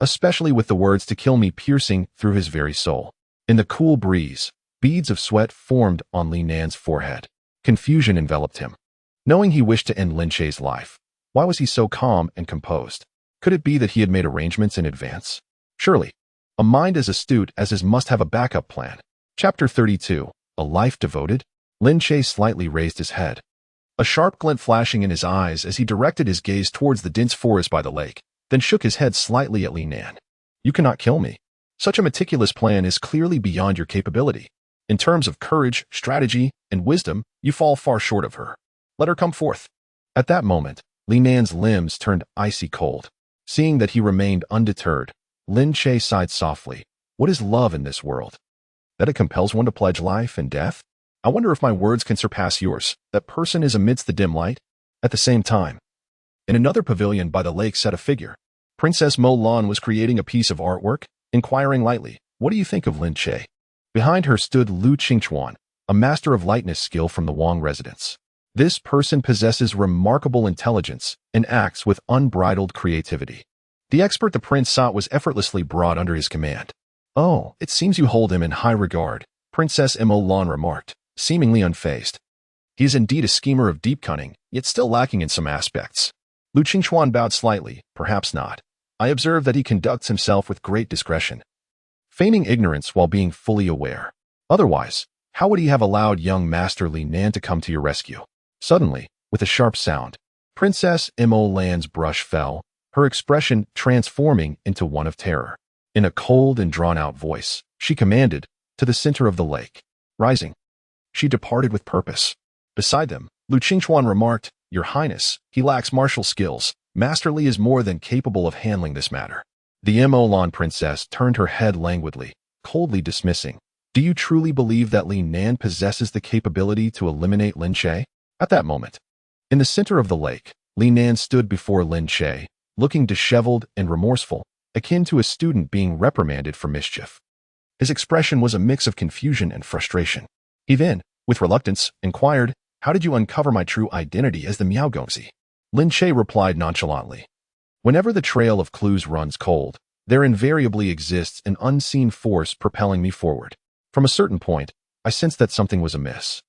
especially with the words "to kill me" piercing through his very soul. In the cool breeze, beads of sweat formed on Li Nan's forehead. Confusion enveloped him. Knowing he wished to end Lin Che's life, why was he so calm and composed? Could it be that he had made arrangements in advance? Surely, a mind as astute as his must have a backup plan. Chapter 32, A Life Devoted? Lin Che slightly raised his head, a sharp glint flashing in his eyes as he directed his gaze towards the dense forest by the lake, then shook his head slightly at Li Nan. "You cannot kill me. Such a meticulous plan is clearly beyond your capability. In terms of courage, strategy, and wisdom, you fall far short of her. Let her come forth." At that moment, Li Nan's limbs turned icy cold. Seeing that he remained undeterred, Lin Che sighed softly. "What is love in this world? That it compels one to pledge life and death? I wonder if my words can surpass yours. That person is amidst the dim light." At the same time, in another pavilion by the lake sat a figure. Princess Mo Lan was creating a piece of artwork, inquiring lightly, "What do you think of Lin Che?" Behind her stood Lu Qingchuan, a master of lightness skill from the Wang residence. This person possesses remarkable intelligence and acts with unbridled creativity. The expert the prince sought was effortlessly brought under his command. "Oh, it seems you hold him in high regard," Princess Mo Lan remarked, seemingly unfazed. "He is indeed a schemer of deep cunning, yet still lacking in some aspects." Lu Qingchuan bowed slightly. "Perhaps not. I observe that he conducts himself with great discretion, feigning ignorance while being fully aware. Otherwise, how would he have allowed young Master Li Nan to come to your rescue?" Suddenly, with a sharp sound, Princess Mo Lan's brush fell, her expression transforming into one of terror. In a cold and drawn-out voice, she commanded, "To the center of the lake." Rising, she departed with purpose. Beside them, Lu Qingchuan remarked, "Your Highness, he lacks martial skills. Master Li is more than capable of handling this matter." The Mo Lan princess turned her head languidly, coldly dismissing, "Do you truly believe that Li Nan possesses the capability to eliminate Lin Che?" At that moment, in the center of the lake, Li Nan stood before Lin Che, looking disheveled and remorseful, akin to a student being reprimanded for mischief. His expression was a mix of confusion and frustration. He then, with reluctance, inquired, How did you uncover my true identity as the Miao Gongzi? Lin Che replied nonchalantly. Whenever the trail of clues runs cold, there invariably exists an unseen force propelling me forward. From a certain point, I sensed that something was amiss.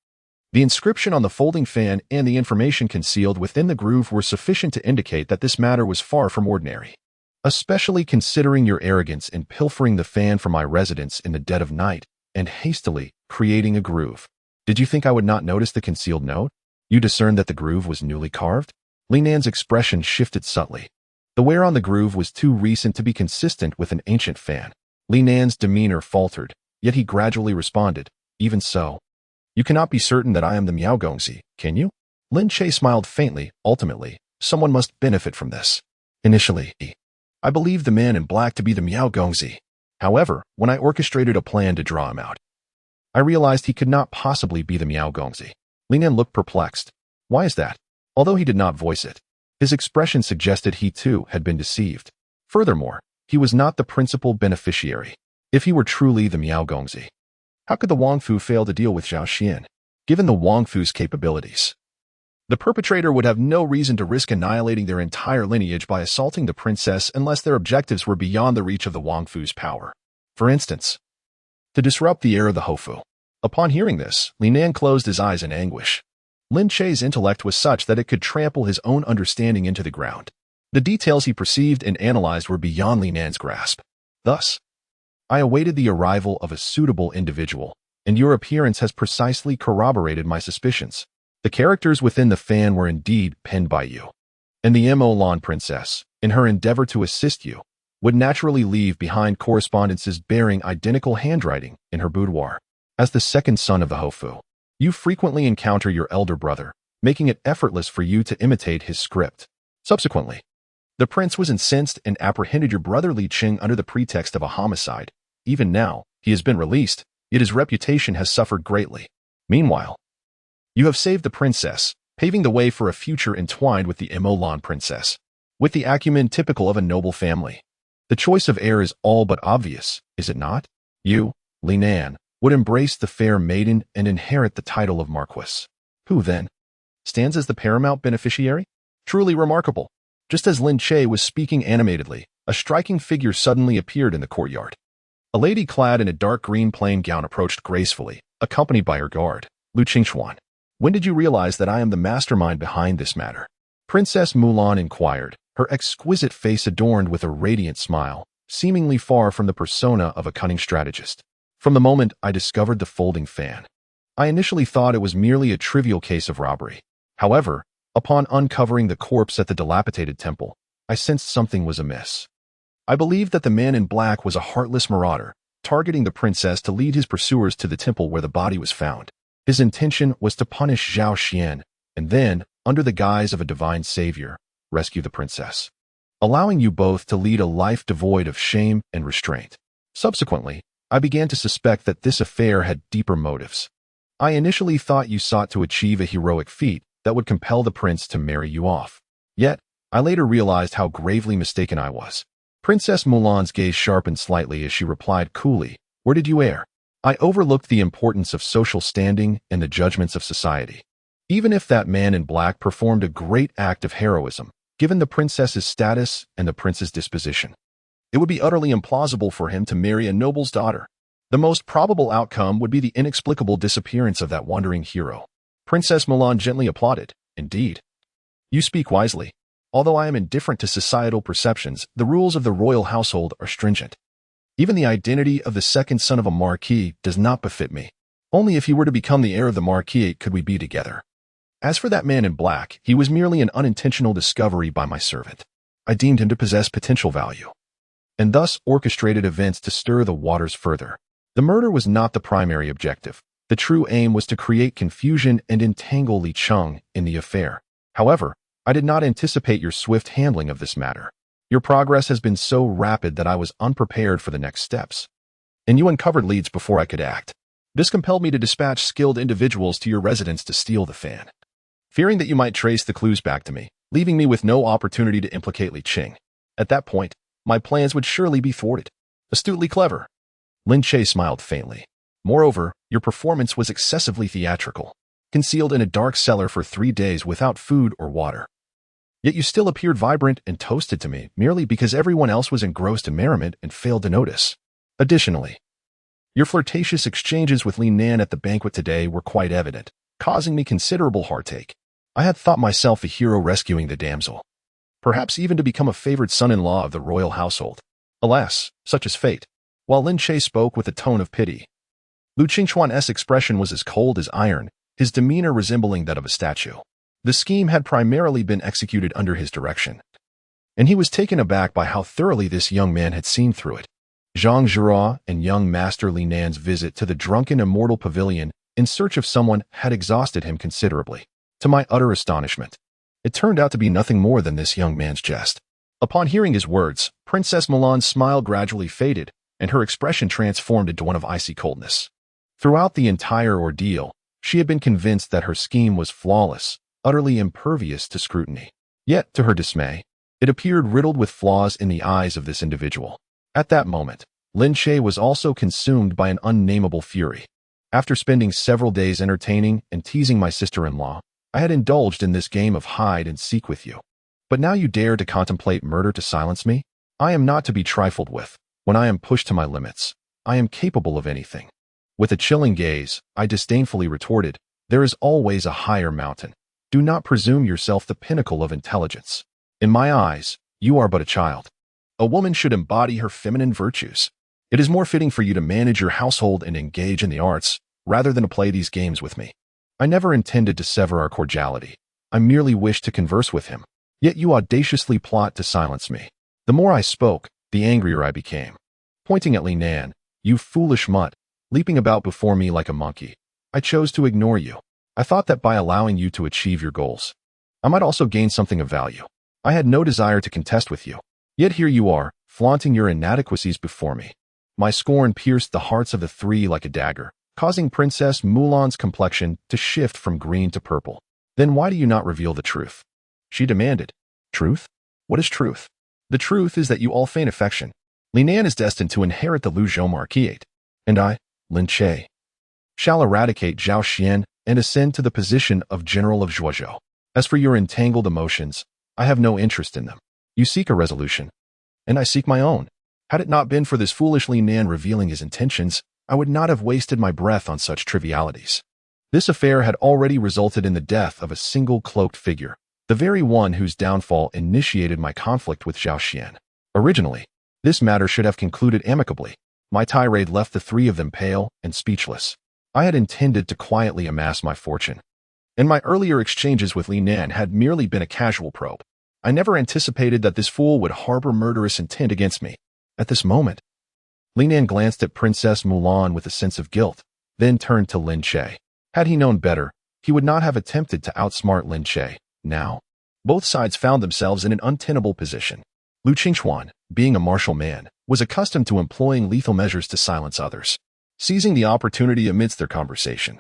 The inscription on the folding fan and the information concealed within the groove were sufficient to indicate that this matter was far from ordinary. Especially considering your arrogance in pilfering the fan from my residence in the dead of night and hastily creating a groove. Did you think I would not notice the concealed note? You discerned that the groove was newly carved? Li Nan's expression shifted subtly. The wear on the groove was too recent to be consistent with an ancient fan. Li Nan's demeanor faltered, yet he gradually responded, even so. You cannot be certain that I am the Miao Gongzi, can you? Lin Che smiled faintly. Ultimately, someone must benefit from this. Initially, I believed the man in black to be the Miao Gongzi. However, when I orchestrated a plan to draw him out, I realized he could not possibly be the Miao Gongzi. Li Nan looked perplexed. Why is that? Although he did not voice it, his expression suggested he too had been deceived. Furthermore, he was not the principal beneficiary. If he were truly the Miao Gongzi, how could the Wangfu fail to deal with Zhao Xian? Given the Wangfu's capabilities, the perpetrator would have no reason to risk annihilating their entire lineage by assaulting the princess unless their objectives were beyond the reach of the Wangfu's power. For instance, to disrupt the heir of the Houfu. Upon hearing this, Li Nan closed his eyes in anguish. Lin Che's intellect was such that it could trample his own understanding into the ground. The details he perceived and analyzed were beyond Li Nan's grasp. Thus, I awaited the arrival of a suitable individual, and your appearance has precisely corroborated my suspicions. The characters within the fan were indeed penned by you. And the Mo Lan princess, in her endeavor to assist you, would naturally leave behind correspondences bearing identical handwriting in her boudoir. As the second son of the Houfu, you frequently encounter your elder brother, making it effortless for you to imitate his script. Subsequently, the prince was incensed and apprehended your brother Li Qing under the pretext of a homicide. Even now, he has been released, yet his reputation has suffered greatly. Meanwhile, you have saved the princess, paving the way for a future entwined with the Mo Lan princess. With the acumen typical of a noble family, the choice of heir is all but obvious, is it not? You, Li Nan, would embrace the fair maiden and inherit the title of Marquis. Who, then, stands as the paramount beneficiary? Truly remarkable. Just as Lin Che was speaking animatedly, a striking figure suddenly appeared in the courtyard. A lady clad in a dark green plain gown approached gracefully, accompanied by her guard, Lu Qingxuan. When did you realize that I am the mastermind behind this matter? Princess Mulan inquired, her exquisite face adorned with a radiant smile, seemingly far from the persona of a cunning strategist. From the moment I discovered the folding fan, I initially thought it was merely a trivial case of robbery. However, upon uncovering the corpse at the dilapidated temple, I sensed something was amiss. I believed that the man in black was a heartless marauder, targeting the princess to lead his pursuers to the temple where the body was found. His intention was to punish Zhao Xian, and then, under the guise of a divine savior, rescue the princess, allowing you both to lead a life devoid of shame and restraint. Subsequently, I began to suspect that this affair had deeper motives. I initially thought you sought to achieve a heroic feat that would compel the prince to marry you off. Yet, I later realized how gravely mistaken I was. Princess Mulan's gaze sharpened slightly as she replied coolly, "Where did you err? I overlooked the importance of social standing and the judgments of society. Even if that man in black performed a great act of heroism, given the princess's status and the prince's disposition, it would be utterly implausible for him to marry a noble's daughter. The most probable outcome would be the inexplicable disappearance of that wandering hero." Princess Mulan gently applauded. "Indeed, you speak wisely. Although I am indifferent to societal perceptions, the rules of the royal household are stringent. Even the identity of the second son of a marquis does not befit me. Only if he were to become the heir of the marquis could we be together. As for that man in black, he was merely an unintentional discovery by my servant. I deemed him to possess potential value, and thus orchestrated events to stir the waters further. The murder was not the primary objective. The true aim was to create confusion and entangle Li Cheng in the affair. However, I did not anticipate your swift handling of this matter. Your progress has been so rapid that I was unprepared for the next steps, and you uncovered leads before I could act. This compelled me to dispatch skilled individuals to your residence to steal the fan, fearing that you might trace the clues back to me, leaving me with no opportunity to implicate Li Qing. At that point, my plans would surely be thwarted. Astutely clever." Lin Che smiled faintly. "Moreover, your performance was excessively theatrical. concealed in a dark cellar for 3 days without food or water. Yet you still appeared vibrant and toasted to me merely because everyone else was engrossed in merriment and failed to notice. Additionally, your flirtatious exchanges with Li Nan at the banquet today were quite evident, causing me considerable heartache. I had thought myself a hero rescuing the damsel, perhaps even to become a favored son-in-law of the royal household. Alas, such is fate. While Lin Che spoke with a tone of pity, Lu Qingchuan's expression was as cold as iron, his demeanor resembling that of a statue. The scheme had primarily been executed under his direction, and he was taken aback by how thoroughly this young man had seen through it. Zhang Jira and young Master Li Nan's visit to the drunken immortal pavilion in search of someone had exhausted him considerably. To my utter astonishment, it turned out to be nothing more than this young man's jest. Upon hearing his words, Princess Mulan's smile gradually faded, and her expression transformed into one of icy coldness. Throughout the entire ordeal, she had been convinced that her scheme was flawless, utterly impervious to scrutiny. Yet, to her dismay, it appeared riddled with flaws in the eyes of this individual. At that moment, Lin Che was also consumed by an unnamable fury. After spending several days entertaining and teasing my sister-in-law, I had indulged in this game of hide and seek with you. But now you dare to contemplate murder to silence me? I am not to be trifled with. When I am pushed to my limits, I am capable of anything. With a chilling gaze, I disdainfully retorted, there is always a higher mountain. Do not presume yourself the pinnacle of intelligence. In my eyes, you are but a child. A woman should embody her feminine virtues. It is more fitting for you to manage your household and engage in the arts, rather than to play these games with me. I never intended to sever our cordiality. I merely wished to converse with him. Yet you audaciously plot to silence me. The more I spoke, the angrier I became. Pointing at Li Nan, you foolish mutt, leaping about before me like a monkey. I chose to ignore you. I thought that by allowing you to achieve your goals, I might also gain something of value. I had no desire to contest with you. Yet here you are, flaunting your inadequacies before me. My scorn pierced the hearts of the three like a dagger, causing Princess Mulan's complexion to shift from green to purple. Then why do you not reveal the truth? She demanded. Truth? What is truth? The truth is that you all feign affection. Li Nan is destined to inherit the Luzhou Marquisate, and I, Lin Che, shall eradicate Zhao Xian and ascend to the position of General of Zhuozhou. As for your entangled emotions, I have no interest in them. You seek a resolution, and I seek my own. Had it not been for this foolish Li Nan revealing his intentions, I would not have wasted my breath on such trivialities. This affair had already resulted in the death of a single cloaked figure, the very one whose downfall initiated my conflict with Zhao Xian. Originally, this matter should have concluded amicably. My tirade left the three of them pale and speechless. I had intended to quietly amass my fortune, and my earlier exchanges with Li Nan had merely been a casual probe. I never anticipated that this fool would harbor murderous intent against me. At this moment, Li Nan glanced at Princess Mulan with a sense of guilt, then turned to Lin Che. Had he known better, he would not have attempted to outsmart Lin Che. Now, both sides found themselves in an untenable position. Lu Qingchuan, being a martial man, was accustomed to employing lethal measures to silence others. Seizing the opportunity amidst their conversation,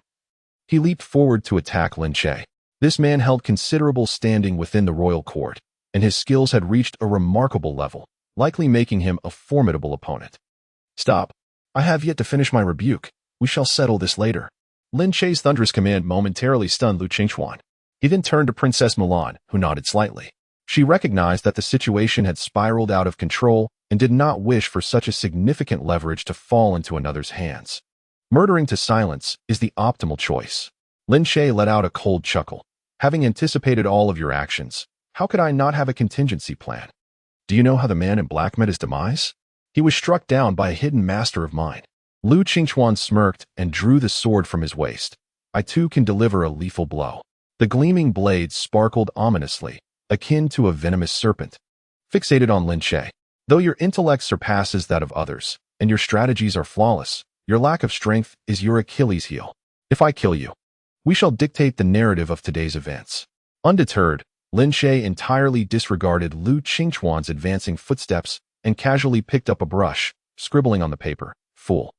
he leaped forward to attack Lin Che. This man held considerable standing within the royal court, and his skills had reached a remarkable level, likely making him a formidable opponent. Stop. I have yet to finish my rebuke. We shall settle this later. Lin Che's thunderous command momentarily stunned Lu Qingchuan. He then turned to Princess Mulan, who nodded slightly. She recognized that the situation had spiraled out of control and did not wish for such a significant leverage to fall into another's hands. Murdering to silence is the optimal choice. Lin Che let out a cold chuckle. Having anticipated all of your actions, how could I not have a contingency plan? Do you know how the man in black met his demise? He was struck down by a hidden master of mine. Lu Qingchuan smirked and drew the sword from his waist. I too can deliver a lethal blow. The gleaming blade sparkled ominously, akin to a venomous serpent. Fixated on Lin Che. Though your intellect surpasses that of others, and your strategies are flawless, your lack of strength is your Achilles heel. If I kill you, we shall dictate the narrative of today's events. Undeterred, Lin Che entirely disregarded Lu Qingchuan's advancing footsteps and casually picked up a brush, scribbling on the paper, "Fool.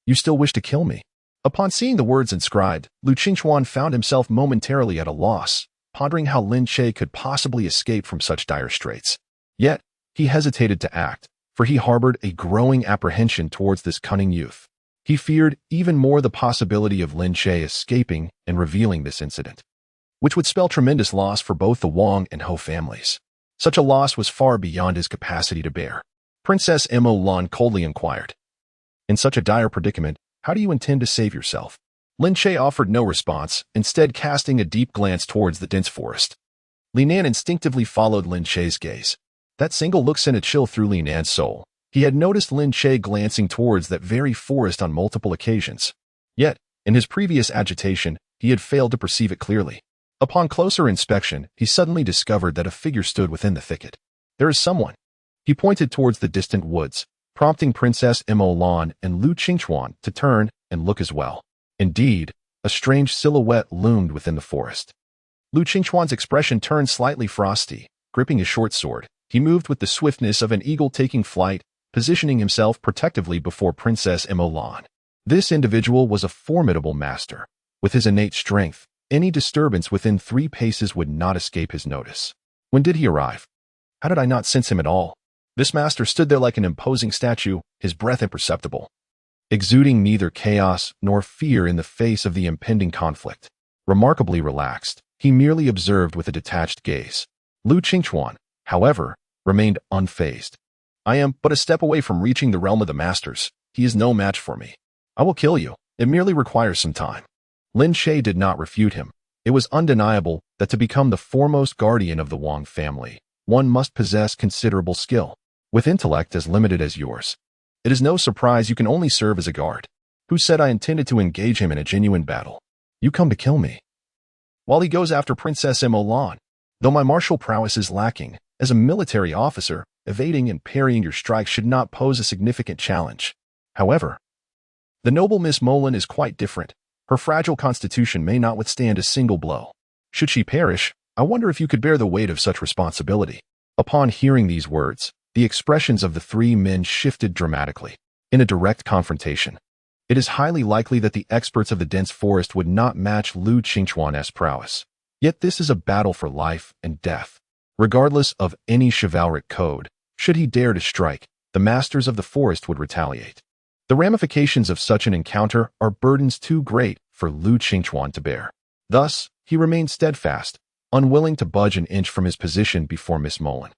You still wish to kill me?" Upon seeing the words inscribed, Lu Qingchuan found himself momentarily at a loss, pondering how Lin Che could possibly escape from such dire straits. Yet, he hesitated to act, for he harbored a growing apprehension towards this cunning youth. He feared even more the possibility of Lin Che escaping and revealing this incident, which would spell tremendous loss for both the Wang and Ho families. Such a loss was far beyond his capacity to bear. Princess Mo Lan coldly inquired, "In such a dire predicament, how do you intend to save yourself?" Lin Che offered no response, instead casting a deep glance towards the dense forest. Li Nan instinctively followed Lin Che's gaze. That single look sent a chill through Li Nan's soul. He had noticed Lin Che glancing towards that very forest on multiple occasions. Yet, in his previous agitation, he had failed to perceive it clearly. Upon closer inspection, he suddenly discovered that a figure stood within the thicket. "There is someone." He pointed towards the distant woods, prompting Princess Mo Lan and Lu Qingchuan to turn and look as well. Indeed, a strange silhouette loomed within the forest. Lu Qingchuan's expression turned slightly frosty. Gripping his short sword, he moved with the swiftness of an eagle taking flight, positioning himself protectively before Princess Mo Lan. This individual was a formidable master. With his innate strength, any disturbance within 3 paces would not escape his notice. When did he arrive? How did I not sense him at all? This master stood there like an imposing statue, his breath imperceptible, exuding neither chaos nor fear in the face of the impending conflict. Remarkably relaxed, he merely observed with a detached gaze. Lu Qingchuan, however, remained unfazed. "I am but a step away from reaching the realm of the masters. He is no match for me. I will kill you. It merely requires some time." Lin Che did not refute him. It was undeniable that to become the foremost guardian of the Wang family, one must possess considerable skill. With intellect as limited as yours, it is no surprise you can only serve as a guard. Who said I intended to engage him in a genuine battle? You come to kill me. While he goes after Princess Mo Lan, though my martial prowess is lacking, as a military officer, evading and parrying your strikes should not pose a significant challenge. However, the noble Miss Molan is quite different. Her fragile constitution may not withstand a single blow. Should she perish, I wonder if you could bear the weight of such responsibility. Upon hearing these words, the expressions of the 3 men shifted dramatically. In a direct confrontation, it is highly likely that the experts of the dense forest would not match Lu Qingchuan's prowess. Yet this is a battle for life and death. Regardless of any chivalric code, should he dare to strike, the masters of the forest would retaliate. The ramifications of such an encounter are burdens too great for Lu Qingchuan to bear. Thus, he remained steadfast, unwilling to budge an inch from his position before Miss Molan.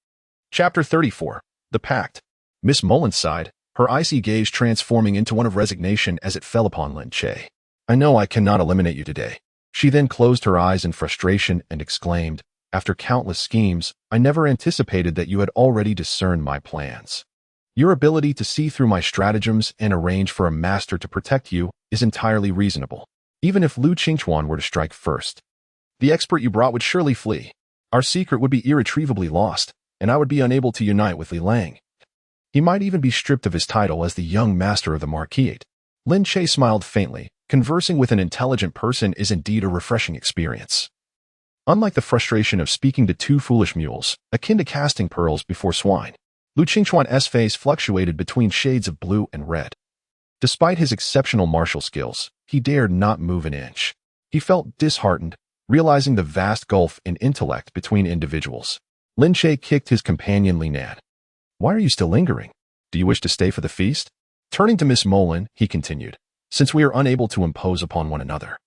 Chapter 34. The Pact. Miss Molan sighed, her icy gaze transforming into one of resignation as it fell upon Lin Che. "I know I cannot eliminate you today." She then closed her eyes in frustration and exclaimed, "After countless schemes, I never anticipated that you had already discerned my plans. Your ability to see through my stratagems and arrange for a master to protect you is entirely reasonable. Even if Lu Qingchuan were to strike first, the expert you brought would surely flee. Our secret would be irretrievably lost, and I would be unable to unite with Li Lang. He might even be stripped of his title as the young master of the Marquise." Lin Che smiled faintly. Conversing with an intelligent person is indeed a refreshing experience. Unlike the frustration of speaking to 2 foolish mules, akin to casting pearls before swine, Lu Qingchuan's face fluctuated between shades of blue and red. Despite his exceptional martial skills, he dared not move an inch. He felt disheartened, realizing the vast gulf in intellect between individuals. Lin Che kicked his companion Li Nan. "Why are you still lingering? Do you wish to stay for the feast?" Turning to Miss Molan, he continued, "Since we are unable to impose upon one another,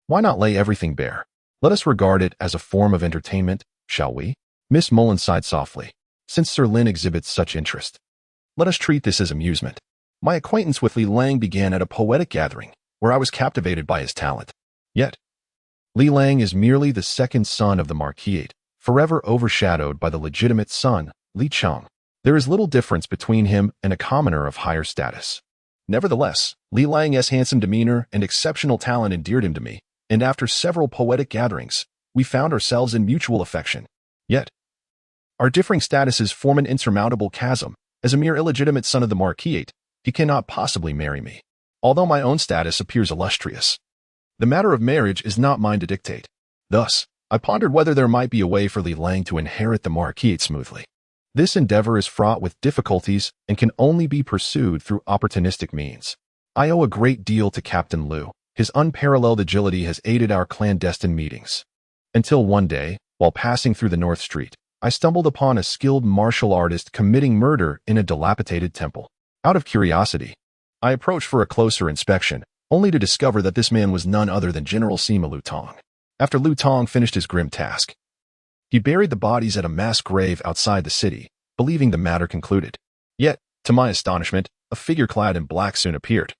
why not lay everything bare? Let us regard it as a form of entertainment, shall we?" Miss Molan sighed softly. "Since Sir Lin exhibits such interest, let us treat this as amusement. My acquaintance with Li Lang began at a poetic gathering, where I was captivated by his talent. Yet, Li Lang is merely the second son of the Marquise, forever overshadowed by the legitimate son, Li Cheng. There is little difference between him and a commoner of higher status. Nevertheless, Li Lang's handsome demeanor and exceptional talent endeared him to me, and after several poetic gatherings, we found ourselves in mutual affection. Yet, our differing statuses form an insurmountable chasm. As a mere illegitimate son of the Marquise, he cannot possibly marry me, although my own status appears illustrious. The matter of marriage is not mine to dictate. Thus, I pondered whether there might be a way for Li Lang to inherit the Marquise smoothly. This endeavor is fraught with difficulties and can only be pursued through opportunistic means. I owe a great deal to Captain Liu. His unparalleled agility has aided our clandestine meetings. Until one day, while passing through the North Street, I stumbled upon a skilled martial artist committing murder in a dilapidated temple. Out of curiosity, I approached for a closer inspection, only to discover that this man was none other than General Sima Lutong. After Lutong finished his grim task, he buried the bodies at a mass grave outside the city, believing the matter concluded. Yet, to my astonishment, a figure clad in black soon appeared,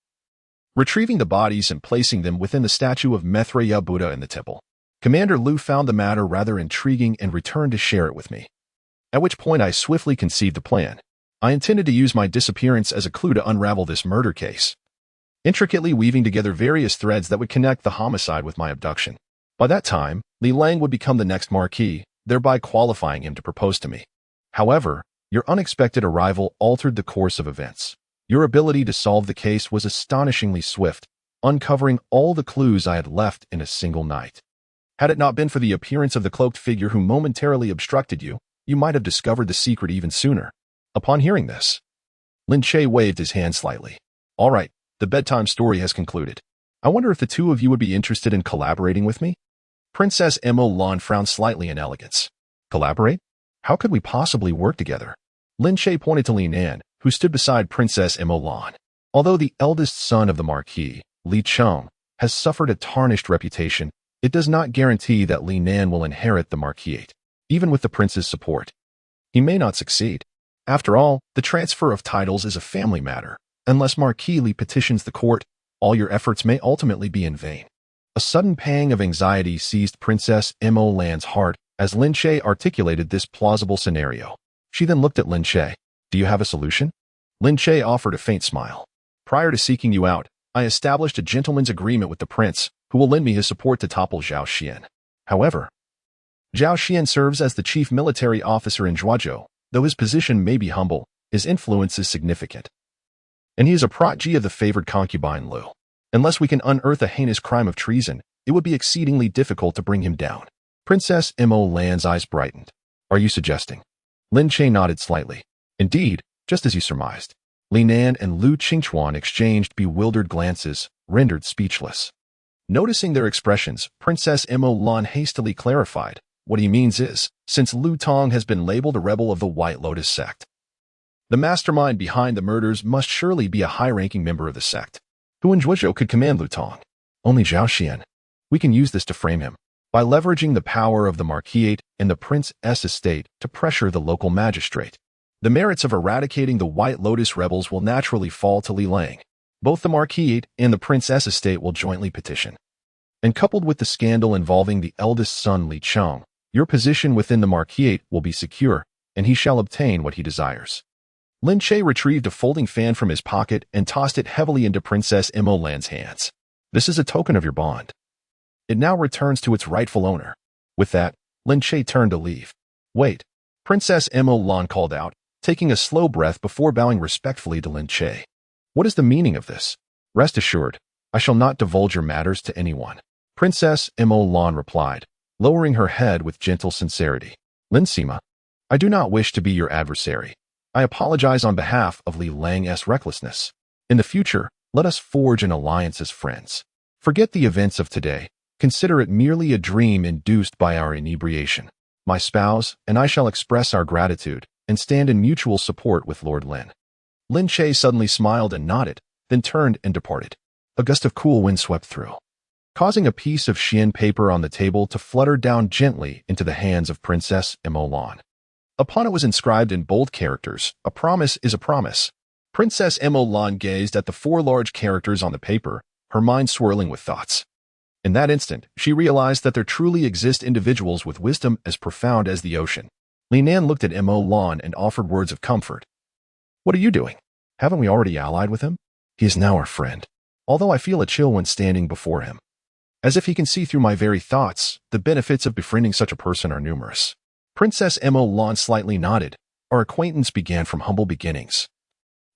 retrieving the bodies and placing them within the statue of Maitreya Buddha in the temple. Commander Lu found the matter rather intriguing and returned to share it with me, at which point I swiftly conceived a plan. I intended to use my disappearance as a clue to unravel this murder case, intricately weaving together various threads that would connect the homicide with my abduction. By that time, Li Lang would become the next Marquis, thereby qualifying him to propose to me. However, your unexpected arrival altered the course of events. Your ability to solve the case was astonishingly swift, uncovering all the clues I had left in a single night. Had it not been for the appearance of the cloaked figure who momentarily obstructed you, you might have discovered the secret even sooner. Upon hearing this, Lin Che waved his hand slightly. All right, the bedtime story has concluded. I wonder if the two of you would be interested in collaborating with me? Princess Mo Lan frowned slightly in elegance. Collaborate? How could we possibly work together? Lin Che pointed to Li Nan, who stood beside Princess Mo Lan. Although the eldest son of the Marquis, Li Cheng, has suffered a tarnished reputation, it does not guarantee that Li Nan will inherit the Marquisate. Even with the prince's support, he may not succeed. After all, the transfer of titles is a family matter. Unless Marquis Li petitions the court, all your efforts may ultimately be in vain. A sudden pang of anxiety seized Princess Mo Lan's heart as Lin Che articulated this plausible scenario. She then looked at Lin Che. Do you have a solution? Lin Che offered a faint smile. Prior to seeking you out, I established a gentleman's agreement with the prince, who will lend me his support to topple Zhao Xian. However, Zhao Xian serves as the chief military officer in Zhuozhou. Though his position may be humble, his influence is significant. And he is a protege of the favored concubine Lu. Unless we can unearth a heinous crime of treason, it would be exceedingly difficult to bring him down. Princess Mo Lan's eyes brightened. Are you suggesting? Lin Che nodded slightly. Indeed, just as you surmised. Li Nan and Lu Qingchuan exchanged bewildered glances, rendered speechless. Noticing their expressions, Princess Mo Lan hastily clarified. What he means is, since Lu Tong has been labeled a rebel of the White Lotus sect, the mastermind behind the murders must surely be a high-ranking member of the sect. Who in Zhuozhou could command Lu Tong? Only Zhao Xian. We can use this to frame him, by leveraging the power of the Marquisate and the Prince's estate to pressure the local magistrate. The merits of eradicating the White Lotus rebels will naturally fall to Li Lang. Both the Marquisate and the Prince's estate will jointly petition. And coupled with the scandal involving the eldest son Li Cheng, your position within the Marquisate will be secure, and he shall obtain what he desires. Lin Che retrieved a folding fan from his pocket and tossed it heavily into Princess Mo Lan's hands. This is a token of your bond. It now returns to its rightful owner. With that, Lin Che turned to leave. Wait, Princess Mo Lan called out, taking a slow breath before bowing respectfully to Lin Che. What is the meaning of this? Rest assured, I shall not divulge your matters to anyone. Princess Mo Lan replied, lowering her head with gentle sincerity. Lin Sima, I do not wish to be your adversary. I apologize on behalf of Li Lang's recklessness. In the future, let us forge an alliance as friends. Forget the events of today. Consider it merely a dream induced by our inebriation. My spouse and I shall express our gratitude and stand in mutual support with Lord Lin. Lin Che suddenly smiled and nodded, then turned and departed. A gust of cool wind swept through, causing a piece of Xian paper on the table to flutter down gently into the hands of Princess Mo Lan. Upon it was inscribed in bold characters, "A promise is a promise." Princess Mo Lan gazed at the 4 large characters on the paper, her mind swirling with thoughts. In that instant, she realized that there truly exist individuals with wisdom as profound as the ocean. Li Nan looked at Mo Lan and offered words of comfort. What are you doing? Haven't we already allied with him? He is now our friend. Although I feel a chill when standing before him. As if he can see through my very thoughts, the benefits of befriending such a person are numerous. Princess Mo Lan slightly nodded. Our acquaintance began from humble beginnings,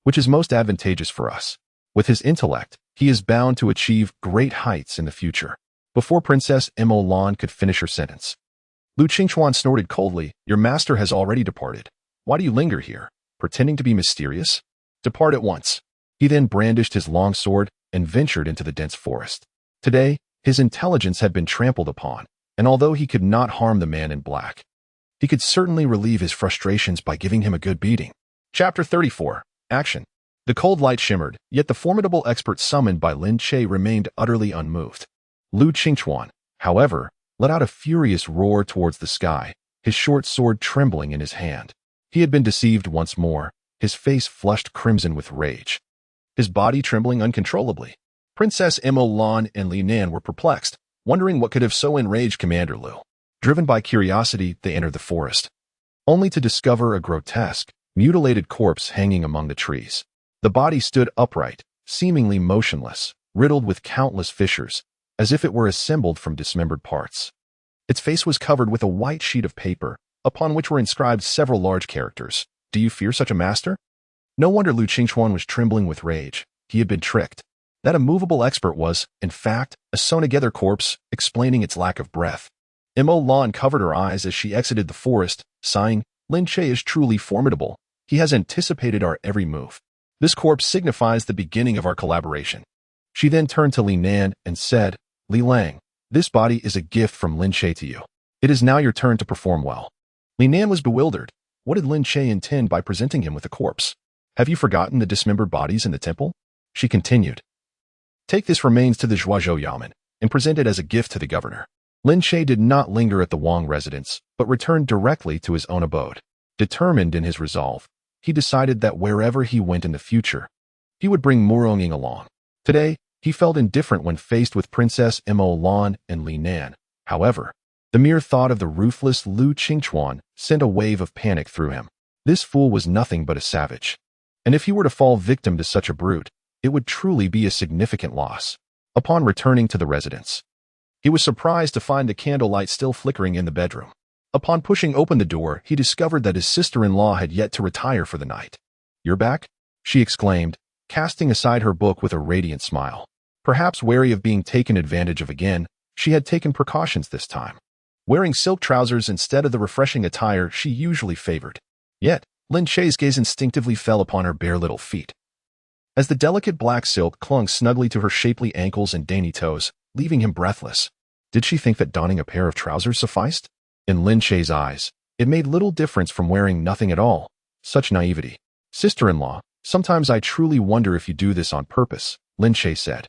which is most advantageous for us. With his intellect, he is bound to achieve great heights in the future. Before Princess Mo Lan could finish her sentence, Lu Qingchuan snorted coldly. Your master has already departed. Why do you linger here, pretending to be mysterious? Depart at once. He then brandished his long sword and ventured into the dense forest. Today, his intelligence had been trampled upon, and although he could not harm the man in black, he could certainly relieve his frustrations by giving him a good beating. Chapter 34. Action. The cold light shimmered, yet the formidable expert summoned by Lin Che remained utterly unmoved. Lu Qingchuan, however, let out a furious roar towards the sky, his short sword trembling in his hand. He had been deceived once more, his face flushed crimson with rage, his body trembling uncontrollably. Princess Mo Lan and Li Nan were perplexed, wondering what could have so enraged Commander Lu. Driven by curiosity, they entered the forest, only to discover a grotesque, mutilated corpse hanging among the trees. The body stood upright, seemingly motionless, riddled with countless fissures, as if it were assembled from dismembered parts. Its face was covered with a white sheet of paper, upon which were inscribed several large characters. "Do you fear such a master?" No wonder Lu Qingchuan was trembling with rage. He had been tricked. That immovable expert was, in fact, a sewn-together corpse, explaining its lack of breath. Mo Lan covered her eyes as she exited the forest, sighing, "Lin Che is truly formidable. He has anticipated our every move. This corpse signifies the beginning of our collaboration." She then turned to Li Nan and said, "Li Lang, this body is a gift from Lin Che to you. It is now your turn to perform well." Li Nan was bewildered. What did Lin Che intend by presenting him with a corpse? "Have you forgotten the dismembered bodies in the temple?" She continued. "Take this remains to the Zhuozhou Yamen and present it as a gift to the governor." Lin Che did not linger at the Wang residence, but returned directly to his own abode. Determined in his resolve, he decided that wherever he went in the future, he would bring Mo Ronging along. Today, he felt indifferent when faced with Princess Mo Lan and Li Nan. However, the mere thought of the ruthless Lu Qingchuan sent a wave of panic through him. This fool was nothing but a savage, and if he were to fall victim to such a brute, it would truly be a significant loss. Upon returning to the residence, he was surprised to find the candlelight still flickering in the bedroom. Upon pushing open the door, he discovered that his sister-in-law had yet to retire for the night. "You're back?" she exclaimed, casting aside her book with a radiant smile. Perhaps wary of being taken advantage of again, she had taken precautions this time, wearing silk trousers instead of the refreshing attire she usually favored. Yet, Lin Che's gaze instinctively fell upon her bare little feet. As the delicate black silk clung snugly to her shapely ankles and dainty toes, leaving him breathless. Did she think that donning a pair of trousers sufficed? In Lin Che's eyes, it made little difference from wearing nothing at all. Such naivety. "Sister-in-law, sometimes I truly wonder if you do this on purpose," Lin Che said,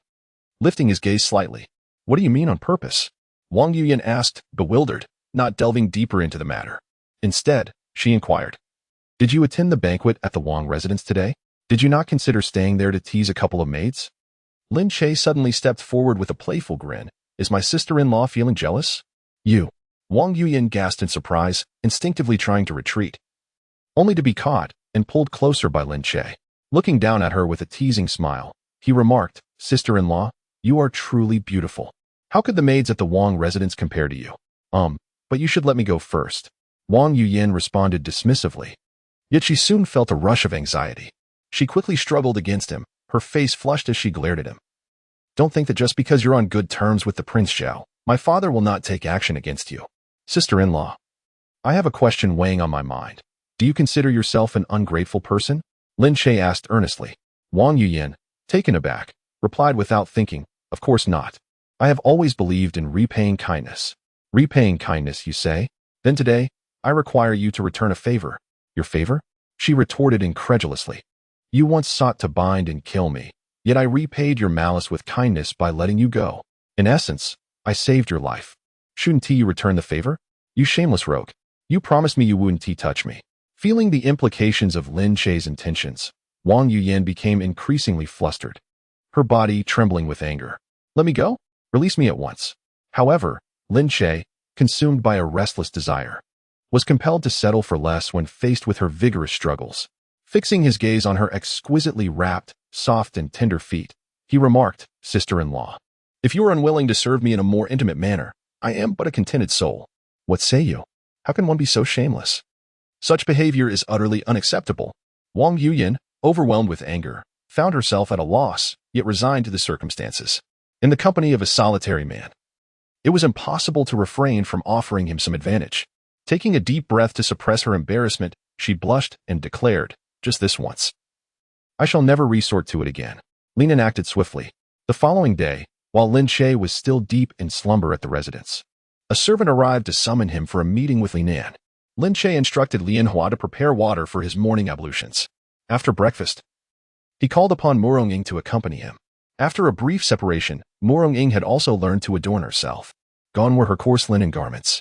lifting his gaze slightly. "What do you mean on purpose?" Wang Yuyan asked, bewildered, not delving deeper into the matter. Instead, she inquired, "Did you attend the banquet at the Wang residence today? Did you not consider staying there to tease a couple of maids?" Lin Che suddenly stepped forward with a playful grin. "Is my sister-in-law feeling jealous?" "You." Wang Yuyan gasped in surprise, instinctively trying to retreat, only to be caught and pulled closer by Lin Che. Looking down at her with a teasing smile, he remarked, "Sister-in-law, you are truly beautiful. How could the maids at the Wang residence compare to you?" But you should let me go first." Wang Yuyan responded dismissively. Yet she soon felt a rush of anxiety. She quickly struggled against him, her face flushed as she glared at him. "Don't think that just because you're on good terms with the Prince Zhao, my father will not take action against you." "Sister-in-law, I have a question weighing on my mind. Do you consider yourself an ungrateful person?" Lin Che asked earnestly. Wang Yuyan, taken aback, replied without thinking, "Of course not. I have always believed in repaying kindness." "Repaying kindness, you say? Then today, I require you to return a favor." "Your favor?" she retorted incredulously. "You once sought to bind and kill me, yet I repaid your malice with kindness by letting you go. In essence, I saved your life. Shouldn't you return the favor? You shameless rogue. You promised me you wouldn't touch me." Feeling the implications of Lin Che's intentions, Wang Yuyan became increasingly flustered, her body trembling with anger. "Let me go? Release me at once." However, Lin Che, consumed by a restless desire, was compelled to settle for less when faced with her vigorous struggles. Fixing his gaze on her exquisitely wrapped, soft and tender feet, he remarked, "Sister-in-law, if you are unwilling to serve me in a more intimate manner, I am but a contented soul." "What say you? How can one be so shameless?" "Such behavior is utterly unacceptable." Wang Yuyan, overwhelmed with anger, found herself at a loss, yet resigned to the circumstances. In the company of a solitary man, it was impossible to refrain from offering him some advantage. Taking a deep breath to suppress her embarrassment, she blushed and declared, "Just this once. I shall never resort to it again." Li Nan acted swiftly. The following day, while Lin Che was still deep in slumber at the residence, a servant arrived to summon him for a meeting with Li Nan. Lin Che instructed Lian Hua to prepare water for his morning ablutions. After breakfast, He called upon Murong-ing to accompany him. After a brief separation, Murong-ing had also learned to adorn herself. Gone were her coarse linen garments,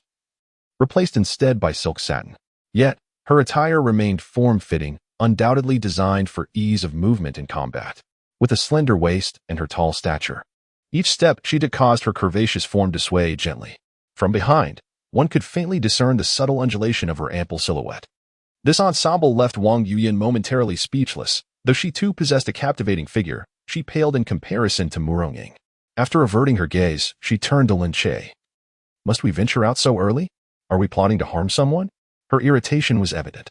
replaced instead by silk satin. Yet, her attire remained form-fitting, undoubtedly designed for ease of movement in combat. With a slender waist and her tall stature, each step she took caused her curvaceous form to sway gently. From behind, one could faintly discern the subtle undulation of her ample silhouette. This ensemble left Wang Yuyan momentarily speechless. Though she too possessed a captivating figure, she paled in comparison to Murong-ing. After averting her gaze, she turned to Lin Che. Must we venture out so early? Are we plotting to harm someone? Her irritation was evident.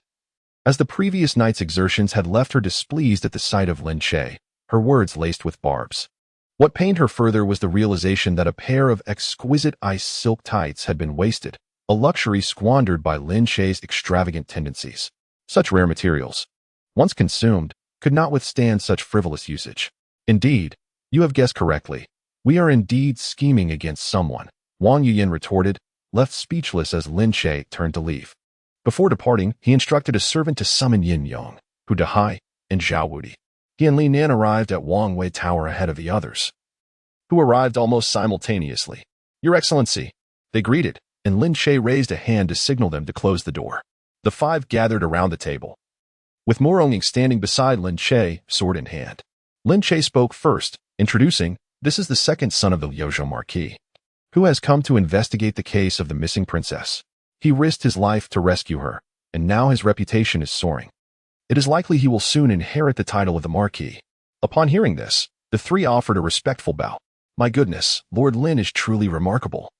As the previous night's exertions had left her displeased at the sight of Lin Che, her words laced with barbs. What pained her further was the realization that a pair of exquisite ice silk tights had been wasted, a luxury squandered by Lin Che's extravagant tendencies. Such rare materials, once consumed, could not withstand such frivolous usage. Indeed, you have guessed correctly. We are indeed scheming against someone, Wang Yuyan retorted, left speechless as Lin Che turned to leave. Before departing, he instructed a servant to summon Yin Yong, Hu Dahai, and Zhao Wudi. He and Li Nan arrived at Wang Wei Tower ahead of the others, who arrived almost simultaneously. Your Excellency, they greeted, and Lin Che raised a hand to signal them to close the door. The five gathered around the table, with Murong-ing standing beside Lin Che, sword in hand. Lin Che spoke first, introducing, "This is the second son of the Liuzhou Marquis, who has come to investigate the case of the missing princess. He risked his life to rescue her, and now his reputation is soaring. It is likely he will soon inherit the title of the Marquis." Upon hearing this, the three offered a respectful bow. My goodness, Lord Lin is truly remarkable.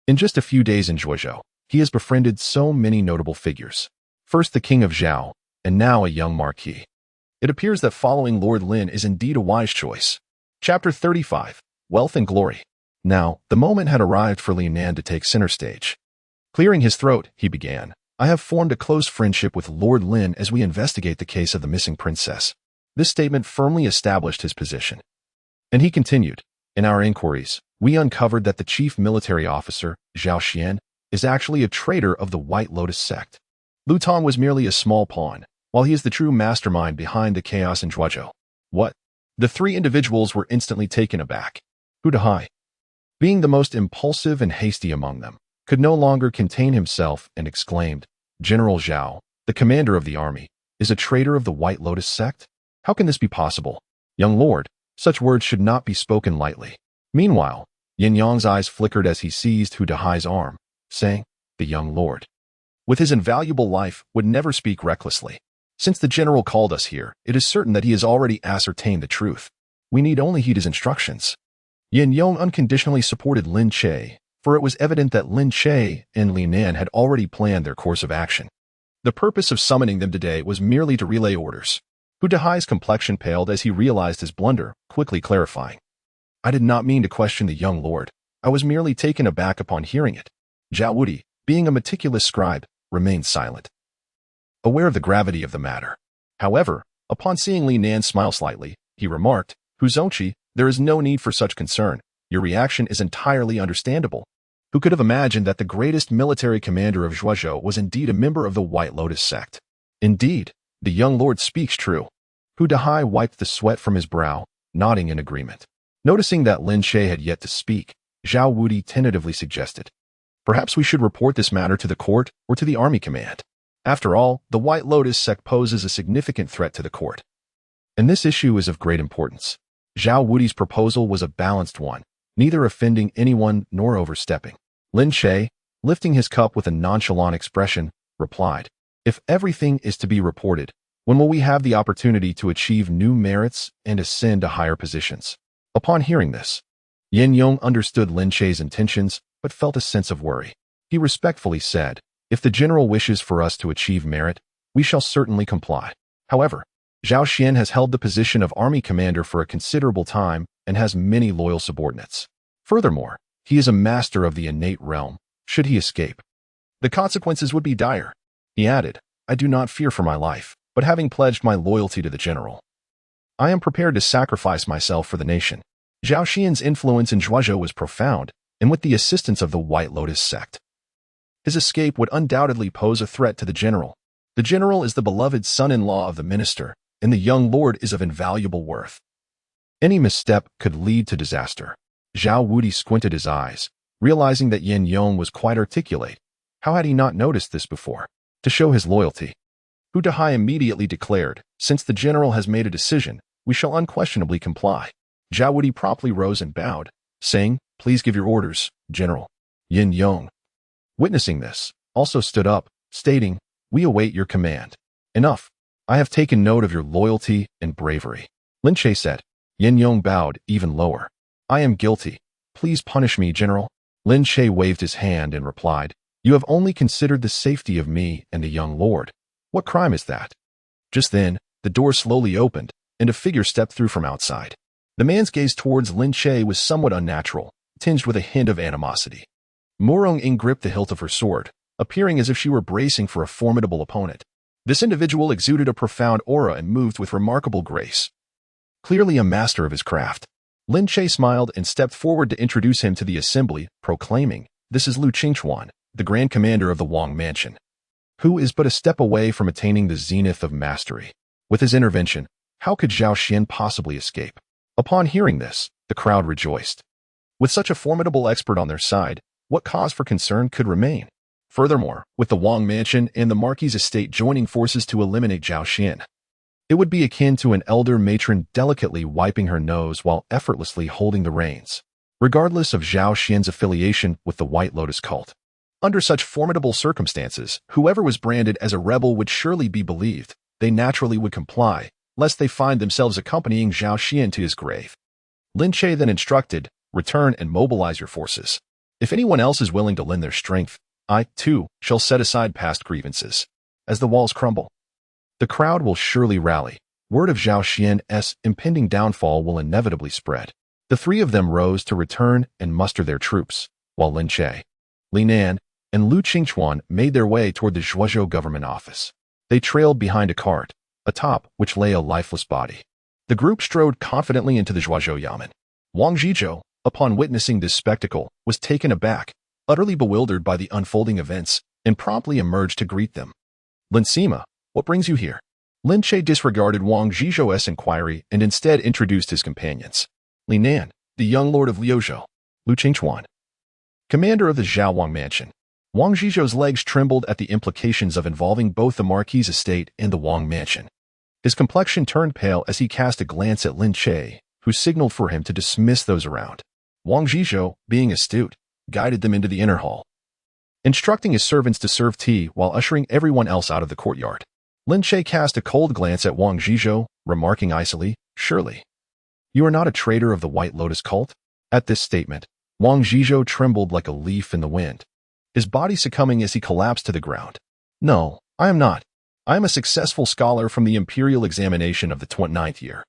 In just a few days in Zhuozhou, he has befriended so many notable figures. First the King of Zhao, and now a young Marquis. It appears that following Lord Lin is indeed a wise choice. Chapter 35, Wealth and Glory. Now, the moment had arrived for Li Nan to take center stage. Clearing his throat, he began, "I have formed a close friendship with Lord Lin as we investigate the case of the missing princess." This statement firmly established his position. And he continued, "In our inquiries, we uncovered that the chief military officer, Zhao Xian, is actually a traitor of the White Lotus sect. Lu Tong was merely a small pawn, while he is the true mastermind behind the chaos in Zhuozhou." What? The three individuals were instantly taken aback. Hu Dahai, being the most impulsive and hasty among them, could no longer contain himself and exclaimed, "General Zhao, the commander of the army, is a traitor of the White Lotus sect? How can this be possible? Young lord, such words should not be spoken lightly." Meanwhile, Yin Yong's eyes flickered as he seized Hu Dahai's arm, saying, "The young lord, with his invaluable life, would never speak recklessly. Since the general called us here, it is certain that he has already ascertained the truth. We need only heed his instructions." Yin Yong unconditionally supported Lin Che, for it was evident that Lin Che and Li Nan had already planned their course of action. The purpose of summoning them today was merely to relay orders. Hu Dahai's complexion paled as he realized his blunder, quickly clarifying, "I did not mean to question the young lord. I was merely taken aback upon hearing it." Zhao Wudi, being a meticulous scribe, remained silent, aware of the gravity of the matter. However, upon seeing Li Nan smile slightly, he remarked, "Hu Zongqi, there is no need for such concern. Your reaction is entirely understandable. Who could have imagined that the greatest military commander of Zhuozhou was indeed a member of the White Lotus sect? Indeed, the young lord speaks true." Hu Dahai wiped the sweat from his brow, nodding in agreement. Noticing that Lin Che had yet to speak, Zhao Wudi tentatively suggested, "Perhaps we should report this matter to the court or to the army command. After all, the White Lotus sect poses a significant threat to the court, and this issue is of great importance." Zhao Wudi's proposal was a balanced one, neither offending anyone nor overstepping. Lin Che, lifting his cup with a nonchalant expression, replied, "If everything is to be reported, when will we have the opportunity to achieve new merits and ascend to higher positions?" Upon hearing this, Yin Yong understood Lin Che's intentions, but felt a sense of worry. He respectfully said, "If the general wishes for us to achieve merit, we shall certainly comply. However, Zhao Xian has held the position of army commander for a considerable time and has many loyal subordinates. Furthermore, he is a master of the innate realm. Should he escape, the consequences would be dire." He added, "I do not fear for my life, but having pledged my loyalty to the general, I am prepared to sacrifice myself for the nation." Zhao Xian's influence in Zhuozhou was profound, and with the assistance of the White Lotus sect, his escape would undoubtedly pose a threat to the general. The general is the beloved son-in-law of the minister, and the young lord is of invaluable worth. Any misstep could lead to disaster. Zhao Wudi squinted his eyes, realizing that Yin Yong was quite articulate. How had he not noticed this before? To show his loyalty, Hu Dahai immediately declared, "Since the general has made a decision, we shall unquestionably comply." Zhao Wudi promptly rose and bowed, saying, "Please give your orders, General." Yin Yong, witnessing this, also stood up, stating, "We await your command." "Enough. I have taken note of your loyalty and bravery," Lin Che said. Yin Yong bowed even lower. "I am guilty. Please punish me, General." Lin Che waved his hand and replied, "You have only considered the safety of me and the young lord. What crime is that?" Just then, the door slowly opened, and a figure stepped through from outside. The man's gaze towards Lin Che was somewhat unnatural, tinged with a hint of animosity. Murong Ing gripped the hilt of her sword, appearing as if she were bracing for a formidable opponent. This individual exuded a profound aura and moved with remarkable grace. Clearly a master of his craft. Lin Che smiled and stepped forward to introduce him to the assembly, proclaiming, "This is Lu Qingchuan, the Grand Commander of the Wang Mansion, who is but a step away from attaining the zenith of mastery. With his intervention, how could Zhao Xian possibly escape?" Upon hearing this, the crowd rejoiced. With such a formidable expert on their side, what cause for concern could remain? Furthermore, with the Wang Mansion and the Marquis estate joining forces to eliminate Zhao Xian, it would be akin to an elder matron delicately wiping her nose while effortlessly holding the reins, regardless of Zhao Xian's affiliation with the White Lotus cult. Under such formidable circumstances, whoever was branded as a rebel would surely be believed. They naturally would comply, lest they find themselves accompanying Zhao Xian to his grave. Lin Che then instructed, "Return and mobilize your forces. If anyone else is willing to lend their strength, I, too, shall set aside past grievances. As the walls crumble, the crowd will surely rally. Word of Zhao Xian's impending downfall will inevitably spread." The three of them rose to return and muster their troops, while Lin Che, Li Nan, and Lu Qingchuan made their way toward the Zhuozhou government office. They trailed behind a cart, atop which lay a lifeless body. The group strode confidently into the Zhuozhou Yamen. Wang Zhizhou, upon witnessing this spectacle, was taken aback, utterly bewildered by the unfolding events, and promptly emerged to greet them. "Lin Sima, what brings you here?" Lin Che disregarded Wang Zhizhou's inquiry and instead introduced his companions. Li Nan, the young lord of Liuzhou; Lu Qingchuan, commander of the Zhao Wang Mansion. Wang Zhizhou's legs trembled at the implications of involving both the Marquis estate and the Wang Mansion. His complexion turned pale as he cast a glance at Lin Che, who signaled for him to dismiss those around. Wang Zhizhou, being astute, guided them into the inner hall, instructing his servants to serve tea while ushering everyone else out of the courtyard. Lin Che cast a cold glance at Wang Zhizhou, remarking icily, "Surely, you are not a traitor of the White Lotus cult?" At this statement, Wang Zhizhou trembled like a leaf in the wind, his body succumbing as he collapsed to the ground. "No, I am not. I am a successful scholar from the imperial examination of the 29th year.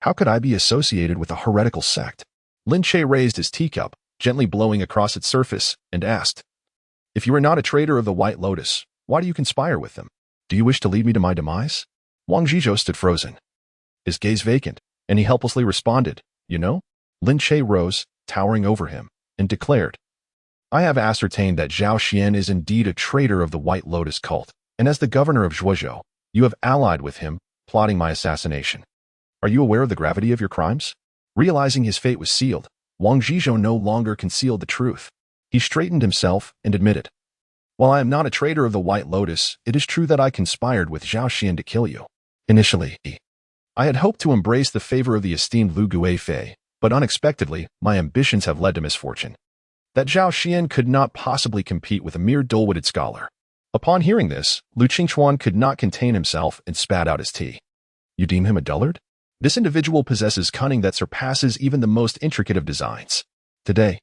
How could I be associated with a heretical sect?" Lin Che raised his teacup, gently blowing across its surface, and asked, "If you are not a traitor of the White Lotus, why do you conspire with them? Do you wish to lead me to my demise?" Wang Zhizhou stood frozen, his gaze vacant, and he helplessly responded, "You know?" Lin Che rose, towering over him, and declared, "I have ascertained that Zhao Xian is indeed a traitor of the White Lotus cult, and as the governor of Zhuozhou, you have allied with him, plotting my assassination. Are you aware of the gravity of your crimes?" Realizing his fate was sealed, Wang Zhizhou no longer concealed the truth. He straightened himself and admitted, "While I am not a traitor of the White Lotus, it is true that I conspired with Zhao Xian to kill you. Initially, I had hoped to embrace the favor of the esteemed Lu Guifei, but unexpectedly, my ambitions have led to misfortune. That Zhao Xian could not possibly compete with a mere dull-witted scholar." Upon hearing this, Lu Qingchuan could not contain himself and spat out his tea. "You deem him a dullard? This individual possesses cunning that surpasses even the most intricate of designs. Today,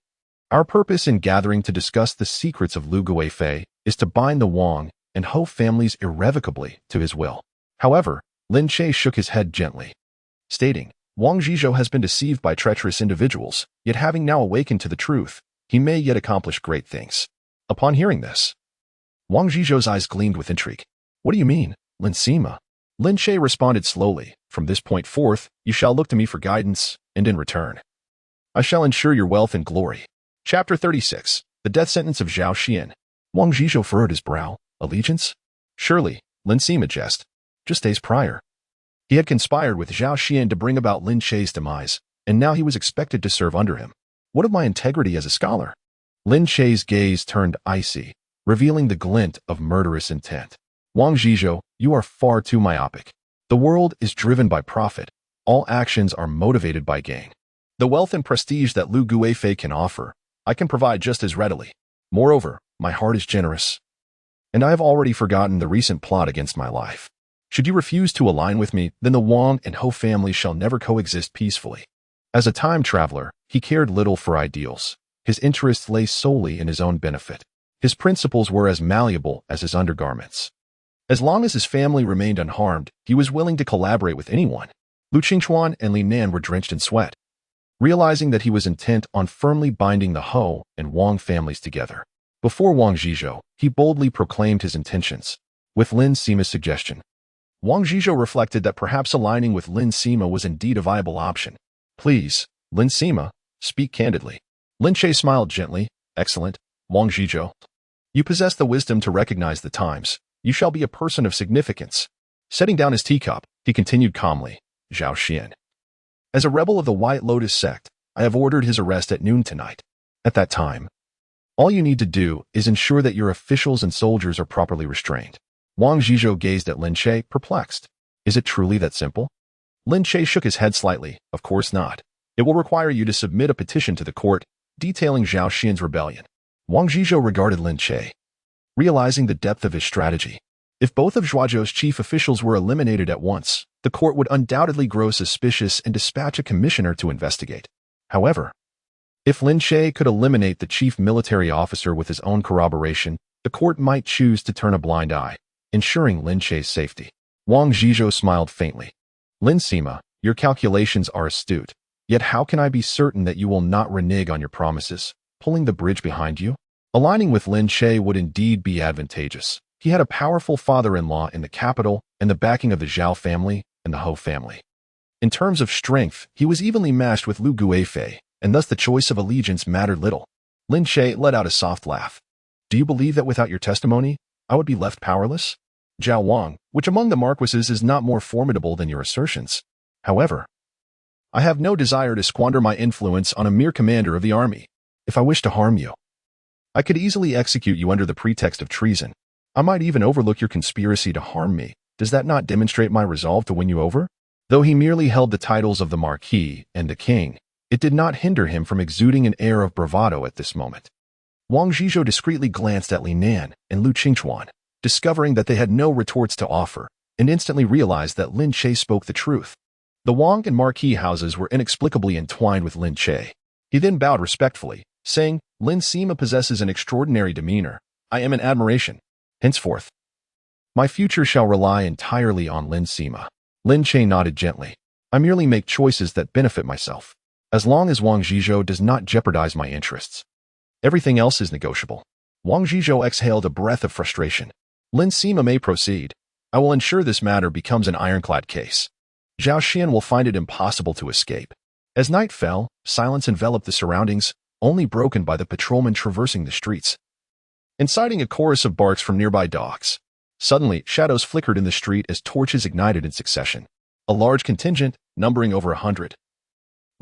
our purpose in gathering to discuss the secrets of Lu Guifei is to bind the Wang and Hou families irrevocably to his will." However, Lin Che shook his head gently, stating, "Wang Zhizhou has been deceived by treacherous individuals, yet having now awakened to the truth, he may yet accomplish great things." Upon hearing this, Wang Zhizhou's eyes gleamed with intrigue. "What do you mean, Lin Sima?" Lin Che responded slowly, "From this point forth, you shall look to me for guidance, and in return, I shall ensure your wealth and glory." Chapter 36. The Death Sentence of Zhao Xian. Wang Zhizhou furrowed his brow. "Allegiance? Surely, Lin Sima jest. Just days prior, He had conspired with Zhao Xian to bring about Lin Che's demise, and now he was expected to serve under him. What of my integrity as a scholar? Lin Che's gaze turned icy, revealing the glint of murderous intent. Wang Zhizhou, you are far too myopic. The world is driven by profit. All actions are motivated by gain. The wealth and prestige that Lu Guifei can offer, I can provide just as readily. Moreover, my heart is generous, and I have already forgotten the recent plot against my life. Should you refuse to align with me, then the Wang and Hou families shall never coexist peacefully. As a time traveler, he cared little for ideals. His interests lay solely in his own benefit. His principles were as malleable as his undergarments. As long as his family remained unharmed, he was willing to collaborate with anyone. Lu Qingchuan and Li Nan were drenched in sweat, realizing that he was intent on firmly binding the Hou and Wang families together. Before Wang Zhizhou, he boldly proclaimed his intentions. With Lin Sima's suggestion, Wang Zhizhou reflected that perhaps aligning with Lin Sima was indeed a viable option. Please, Lin Sima, speak candidly. Lin Che smiled gently. Excellent, Wang Zhizhou. You possess the wisdom to recognize the times. You shall be a person of significance. Setting down his teacup, he continued calmly. Zhao Xian. As a rebel of the White Lotus sect, I have ordered his arrest at noon tonight. At that time, all you need to do is ensure that your officials and soldiers are properly restrained. Wang Zhizhou gazed at Lin Che, perplexed. Is it truly that simple? Lin Che shook his head slightly. Of course not. It will require you to submit a petition to the court, detailing Zhao Xian's rebellion. Wang Zhizhou regarded Lin Che, realizing the depth of his strategy. If both of Zhuozhou's chief officials were eliminated at once, the court would undoubtedly grow suspicious and dispatch a commissioner to investigate. However, if Lin Che could eliminate the chief military officer with his own corroboration, the court might choose to turn a blind eye, ensuring Lin Che's safety. Wang Zhizhou smiled faintly. Lin Sima, your calculations are astute. Yet how can I be certain that you will not renege on your promises, pulling the bridge behind you? Aligning with Lin Che would indeed be advantageous. He had a powerful father-in-law in the capital and the backing of the Zhao family and the Hou family. In terms of strength, he was evenly matched with Lu Guifei, and thus the choice of allegiance mattered little. Lin Che let out a soft laugh. Do you believe that without your testimony, I would be left powerless? Zhao Wang, which among the marquises is not more formidable than your assertions. However, I have no desire to squander my influence on a mere commander of the army. If I wish to harm you, I could easily execute you under the pretext of treason. I might even overlook your conspiracy to harm me. Does that not demonstrate my resolve to win you over? Though he merely held the titles of the Marquis and the King, it did not hinder him from exuding an air of bravado at this moment. Wang Zhizhou discreetly glanced at Li Nan and Lu Qingchuan, discovering that they had no retorts to offer, and instantly realized that Lin Che spoke the truth. The Wang and Marquis houses were inexplicably entwined with Lin Che. He then bowed respectfully, saying, Lin Sima possesses an extraordinary demeanor. I am in admiration. Henceforth, my future shall rely entirely on Lin Sima. Lin Che nodded gently. I merely make choices that benefit myself. As long as Wang Zhizhou does not jeopardize my interests, everything else is negotiable. Wang Zhizhou exhaled a breath of frustration. Lin Sima may proceed. I will ensure this matter becomes an ironclad case. Zhao Xian will find it impossible to escape. As night fell, silence enveloped the surroundings, only broken by the patrolmen traversing the streets, inciting a chorus of barks from nearby dogs. Suddenly, shadows flickered in the street as torches ignited in succession. A large contingent, numbering over 100,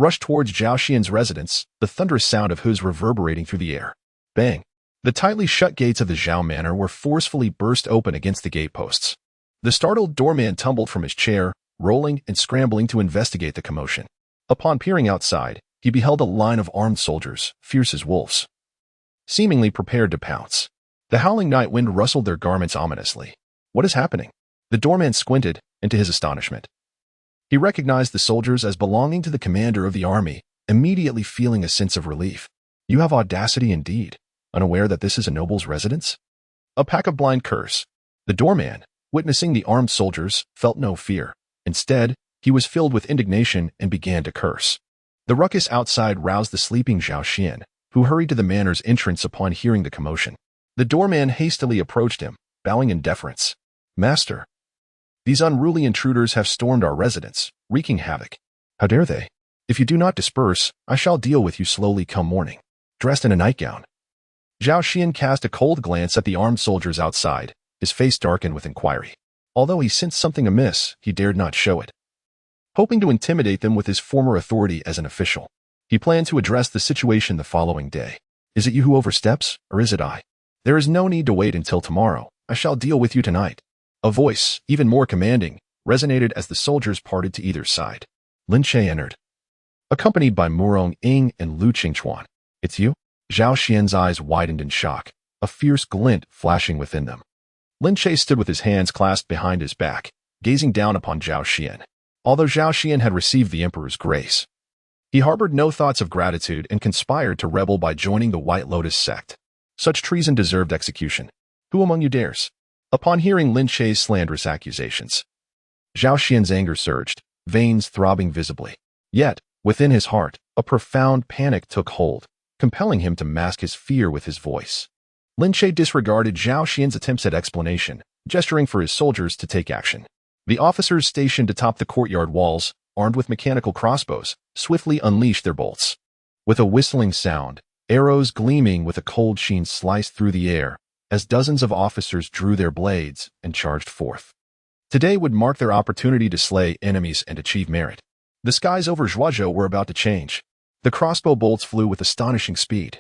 rushed towards Zhao Xian's residence, the thunderous sound of hooves reverberating through the air. Bang! The tightly shut gates of the Zhao manor were forcefully burst open against the gateposts. The startled doorman tumbled from his chair, rolling and scrambling to investigate the commotion. Upon peering outside, he beheld a line of armed soldiers, fierce as wolves, seemingly prepared to pounce. The howling night wind rustled their garments ominously. What is happening? The doorman squinted, and to his astonishment, he recognized the soldiers as belonging to the commander of the army, immediately feeling a sense of relief. You have audacity indeed, unaware that this is a noble's residence? A pack of blind curs. The doorman, witnessing the armed soldiers, felt no fear. Instead, he was filled with indignation and began to curse. The ruckus outside roused the sleeping Zhao Xian, who hurried to the manor's entrance upon hearing the commotion. The doorman hastily approached him, bowing in deference. Master, these unruly intruders have stormed our residence, wreaking havoc. How dare they? If you do not disperse, I shall deal with you slowly come morning. Dressed in a nightgown. Zhao Xian cast a cold glance at the armed soldiers outside, his face darkened with inquiry. Although he sensed something amiss, he dared not show it. Hoping to intimidate them with his former authority as an official, he planned to address the situation the following day. Is it you who oversteps, or is it I? There is no need to wait until tomorrow. I shall deal with you tonight. A voice, even more commanding, resonated as the soldiers parted to either side. Lin Che entered, accompanied by Murong Ying and Lu Qingchuan. It's you? Zhao Xian's eyes widened in shock, a fierce glint flashing within them. Lin Che stood with his hands clasped behind his back, gazing down upon Zhao Xian. Although Zhao Xian had received the emperor's grace, he harbored no thoughts of gratitude and conspired to rebel by joining the White Lotus sect. Such treason deserved execution. Who among you dares? Upon hearing Lin Che's slanderous accusations, Zhao Xian's anger surged, veins throbbing visibly. Yet, within his heart, a profound panic took hold, compelling him to mask his fear with his voice. Lin Che disregarded Zhao Xian's attempts at explanation, gesturing for his soldiers to take action. The officers stationed atop the courtyard walls, armed with mechanical crossbows, swiftly unleashed their bolts. With a whistling sound, arrows gleaming with a cold sheen sliced through the air as dozens of officers drew their blades and charged forth. Today would mark their opportunity to slay enemies and achieve merit. The skies over Zhuozhou were about to change. The crossbow bolts flew with astonishing speed,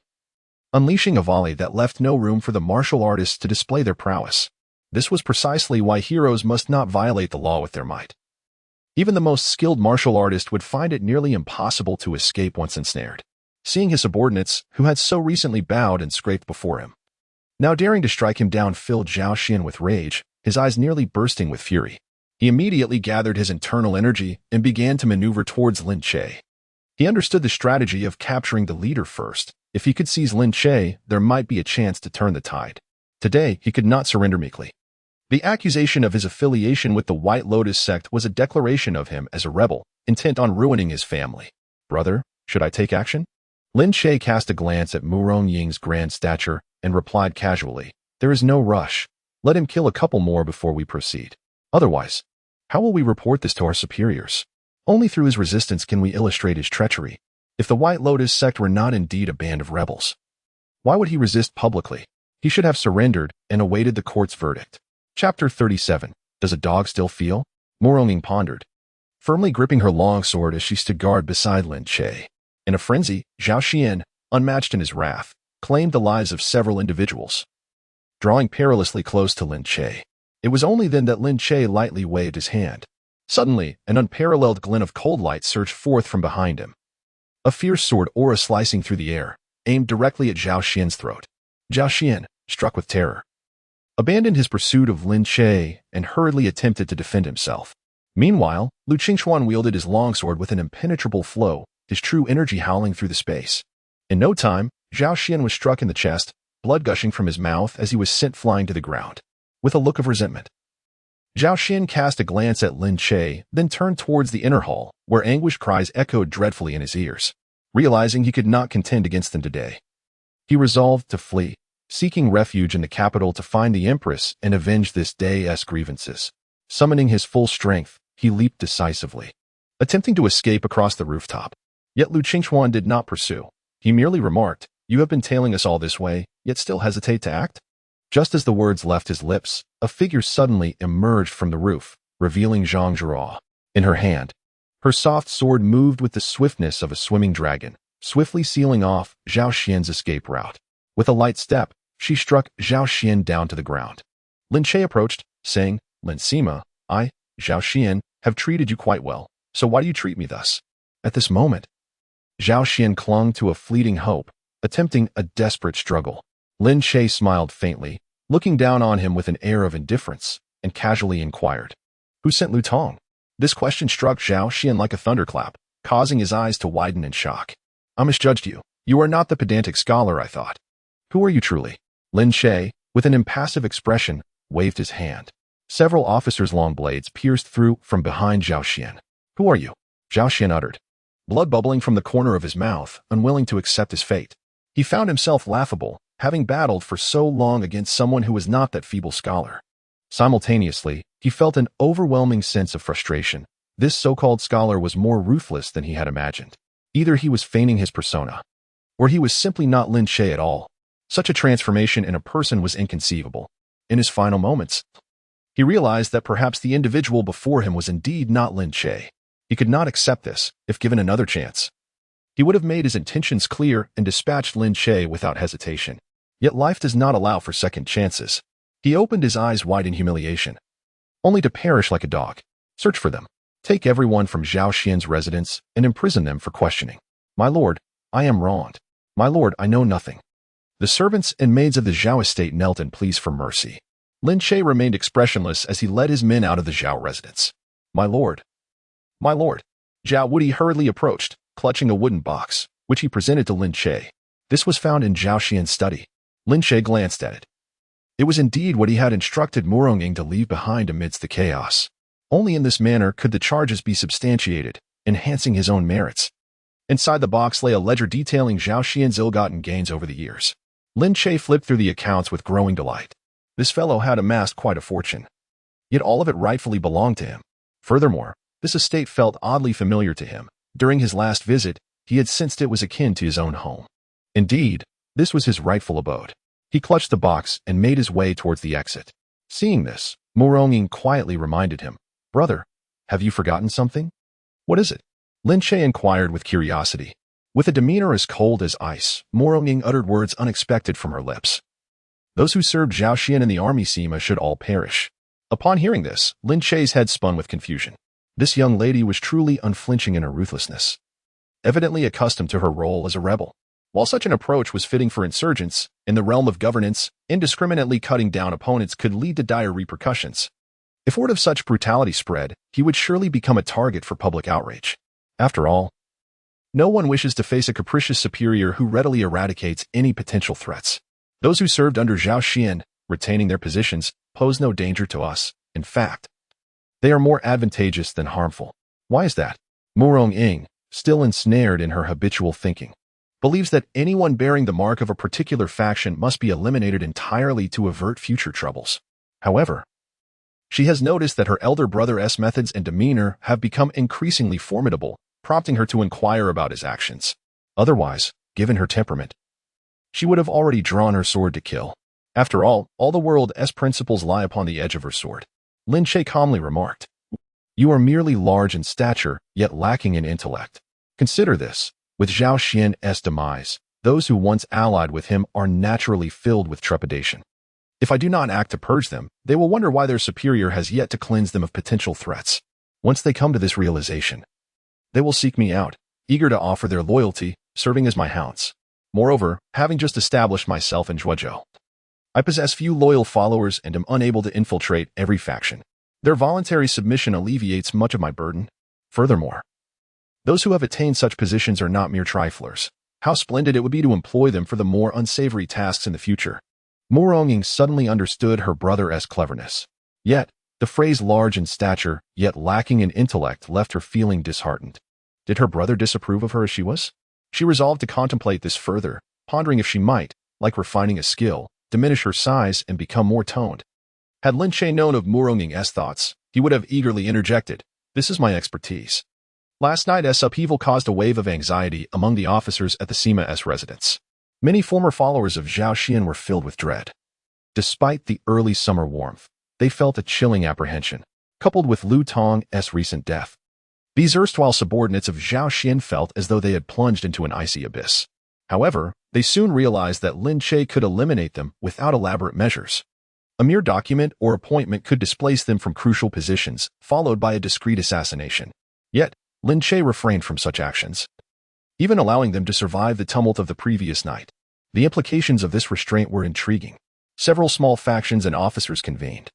unleashing a volley that left no room for the martial artists to display their prowess. This was precisely why heroes must not violate the law with their might. Even the most skilled martial artist would find it nearly impossible to escape once ensnared. Seeing his subordinates, who had so recently bowed and scraped before him, now daring to strike him down, filled Zhao Xian with rage, his eyes nearly bursting with fury. He immediately gathered his internal energy and began to maneuver towards Lin Che. He understood the strategy of capturing the leader first. If he could seize Lin Che, there might be a chance to turn the tide. Today, he could not surrender meekly. The accusation of his affiliation with the White Lotus sect was a declaration of him as a rebel, intent on ruining his family. Brother, should I take action? Lin Che cast a glance at Murong Ying's grand stature and replied casually, there is no rush. Let him kill a couple more before we proceed. Otherwise, how will we report this to our superiors? Only through his resistance can we illustrate his treachery. If the White Lotus sect were not indeed a band of rebels, why would he resist publicly? He should have surrendered and awaited the court's verdict. Chapter 37. Does a dog still feel? Murong Ying pondered, firmly gripping her longsword as she stood guard beside Lin Che. In a frenzy, Zhao Xian, unmatched in his wrath, claimed the lives of several individuals. Drawing perilously close to Lin Che, it was only then that Lin Che lightly waved his hand. Suddenly, an unparalleled glint of cold light surged forth from behind him. A fierce sword aura slicing through the air, aimed directly at Zhao Xian's throat. Zhao Xian, struck with terror, abandoned his pursuit of Lin Che and hurriedly attempted to defend himself. Meanwhile, Lu Qingchuan wielded his longsword with an impenetrable flow, his true energy howling through the space. In no time, Zhao Xian was struck in the chest, blood gushing from his mouth as he was sent flying to the ground. With a look of resentment, Zhao Xian cast a glance at Lin Che, then turned towards the inner hall, where anguished cries echoed dreadfully in his ears. Realizing he could not contend against them today, he resolved to flee, seeking refuge in the capital to find the Empress and avenge this day's grievances. Summoning his full strength, he leaped decisively, attempting to escape across the rooftop. Yet Lu Qingchuan did not pursue. He merely remarked, you have been tailing us all this way, yet still hesitate to act? Just as the words left his lips, a figure suddenly emerged from the roof, revealing Zhang Zhihua. In her hand, her soft sword moved with the swiftness of a swimming dragon, swiftly sealing off Zhao Xian's escape route. With a light step, she struck Zhao Xian down to the ground. Lin Che approached, saying, Lin Sima, I, Zhao Xian, have treated you quite well, so why do you treat me thus? At this moment, Zhao Xian clung to a fleeting hope, attempting a desperate struggle. Lin Che smiled faintly, looking down on him with an air of indifference, and casually inquired, who sent Lu Tong? This question struck Zhao Xian like a thunderclap, causing his eyes to widen in shock. I misjudged you. You are not the pedantic scholar I thought. Who are you truly? Lin Che, with an impassive expression, waved his hand. Several officers' long blades pierced through from behind Zhao Xian. Who are you? Zhao Xian uttered, blood bubbling from the corner of his mouth, unwilling to accept his fate. He found himself laughable, having battled for so long against someone who was not that feeble scholar. Simultaneously, he felt an overwhelming sense of frustration. This so-called scholar was more ruthless than he had imagined. Either he was feigning his persona, or he was simply not Lin Che at all. Such a transformation in a person was inconceivable. In his final moments, He realized that perhaps the individual before him was indeed not Lin Che. He could not accept this if given another chance. He would have made his intentions clear and dispatched Lin Che without hesitation. Yet life does not allow for second chances. He opened his eyes wide in humiliation, only to perish like a dog. Search for them. Take everyone from Zhao Xian's residence and imprison them for questioning. My lord, I am wronged. My lord, I know nothing. The servants and maids of the Zhao estate knelt in pleas for mercy. Lin Che remained expressionless as he led his men out of the Zhao residence. My lord. My lord. Zhao Wudi hurriedly approached, clutching a wooden box, which he presented to Lin Che. This was found in Zhao Xian's study. Lin Che glanced at it. It was indeed what he had instructed Mu Rongning to leave behind amidst the chaos. Only in this manner could the charges be substantiated, enhancing his own merits. Inside the box lay a ledger detailing Zhao Xian's ill-gotten gains over the years. Lin Che flipped through the accounts with growing delight. This fellow had amassed quite a fortune. Yet all of it rightfully belonged to him. Furthermore, this estate felt oddly familiar to him. During his last visit, he had sensed it was akin to his own home. Indeed, this was his rightful abode. He clutched the box and made his way towards the exit. Seeing this, Mu Rongning quietly reminded him, Brother, have you forgotten something? What is it? Lin Che inquired with curiosity. With a demeanor as cold as ice, Mu Rongning uttered words unexpected from her lips. Those who served Zhao Xian in the army Sima should all perish. Upon hearing this, Lin Che's head spun with confusion. This young lady was truly unflinching in her ruthlessness, evidently accustomed to her role as a rebel. While such an approach was fitting for insurgents, in the realm of governance, indiscriminately cutting down opponents could lead to dire repercussions. If word of such brutality spread, he would surely become a target for public outrage. After all, no one wishes to face a capricious superior who readily eradicates any potential threats. Those who served under Zhao Xian, retaining their positions, pose no danger to us. In fact, they are more advantageous than harmful. Why is that? Mu Rongning, still ensnared in her habitual thinking, believes that anyone bearing the mark of a particular faction must be eliminated entirely to avert future troubles. However, she has noticed that her elder brother's methods and demeanor have become increasingly formidable, prompting her to inquire about his actions. Otherwise, given her temperament, she would have already drawn her sword to kill. After all the world's principles lie upon the edge of her sword. Lin Che calmly remarked, You are merely large in stature, yet lacking in intellect. Consider this. With Zhao Xian's demise, those who once allied with him are naturally filled with trepidation. If I do not act to purge them, they will wonder why their superior has yet to cleanse them of potential threats. Once they come to this realization, they will seek me out, eager to offer their loyalty, serving as my hounds. Moreover, having just established myself in Zhuozhou, I possess few loyal followers and am unable to infiltrate every faction. Their voluntary submission alleviates much of my burden. Furthermore, those who have attained such positions are not mere triflers. How splendid it would be to employ them for the more unsavory tasks in the future. Mu Rongning suddenly understood her brother's cleverness. Yet, the phrase large in stature, yet lacking in intellect left her feeling disheartened. Did her brother disapprove of her as she was? She resolved to contemplate this further, pondering if she might, like refining a skill, diminish her size and become more toned. Had Lin Che known of Mu Rongning's thoughts, he would have eagerly interjected, This is my expertise. Last night's upheaval caused a wave of anxiety among the officers at the Sima's residence. Many former followers of Zhao Xian were filled with dread. Despite the early summer warmth, they felt a chilling apprehension, coupled with Lu Tong's recent death. These erstwhile subordinates of Zhao Xian felt as though they had plunged into an icy abyss. However, they soon realized that Lin Che could eliminate them without elaborate measures. A mere document or appointment could displace them from crucial positions, followed by a discreet assassination. Yet, Lin Che refrained from such actions, even allowing them to survive the tumult of the previous night. The implications of this restraint were intriguing. Several small factions and officers convened.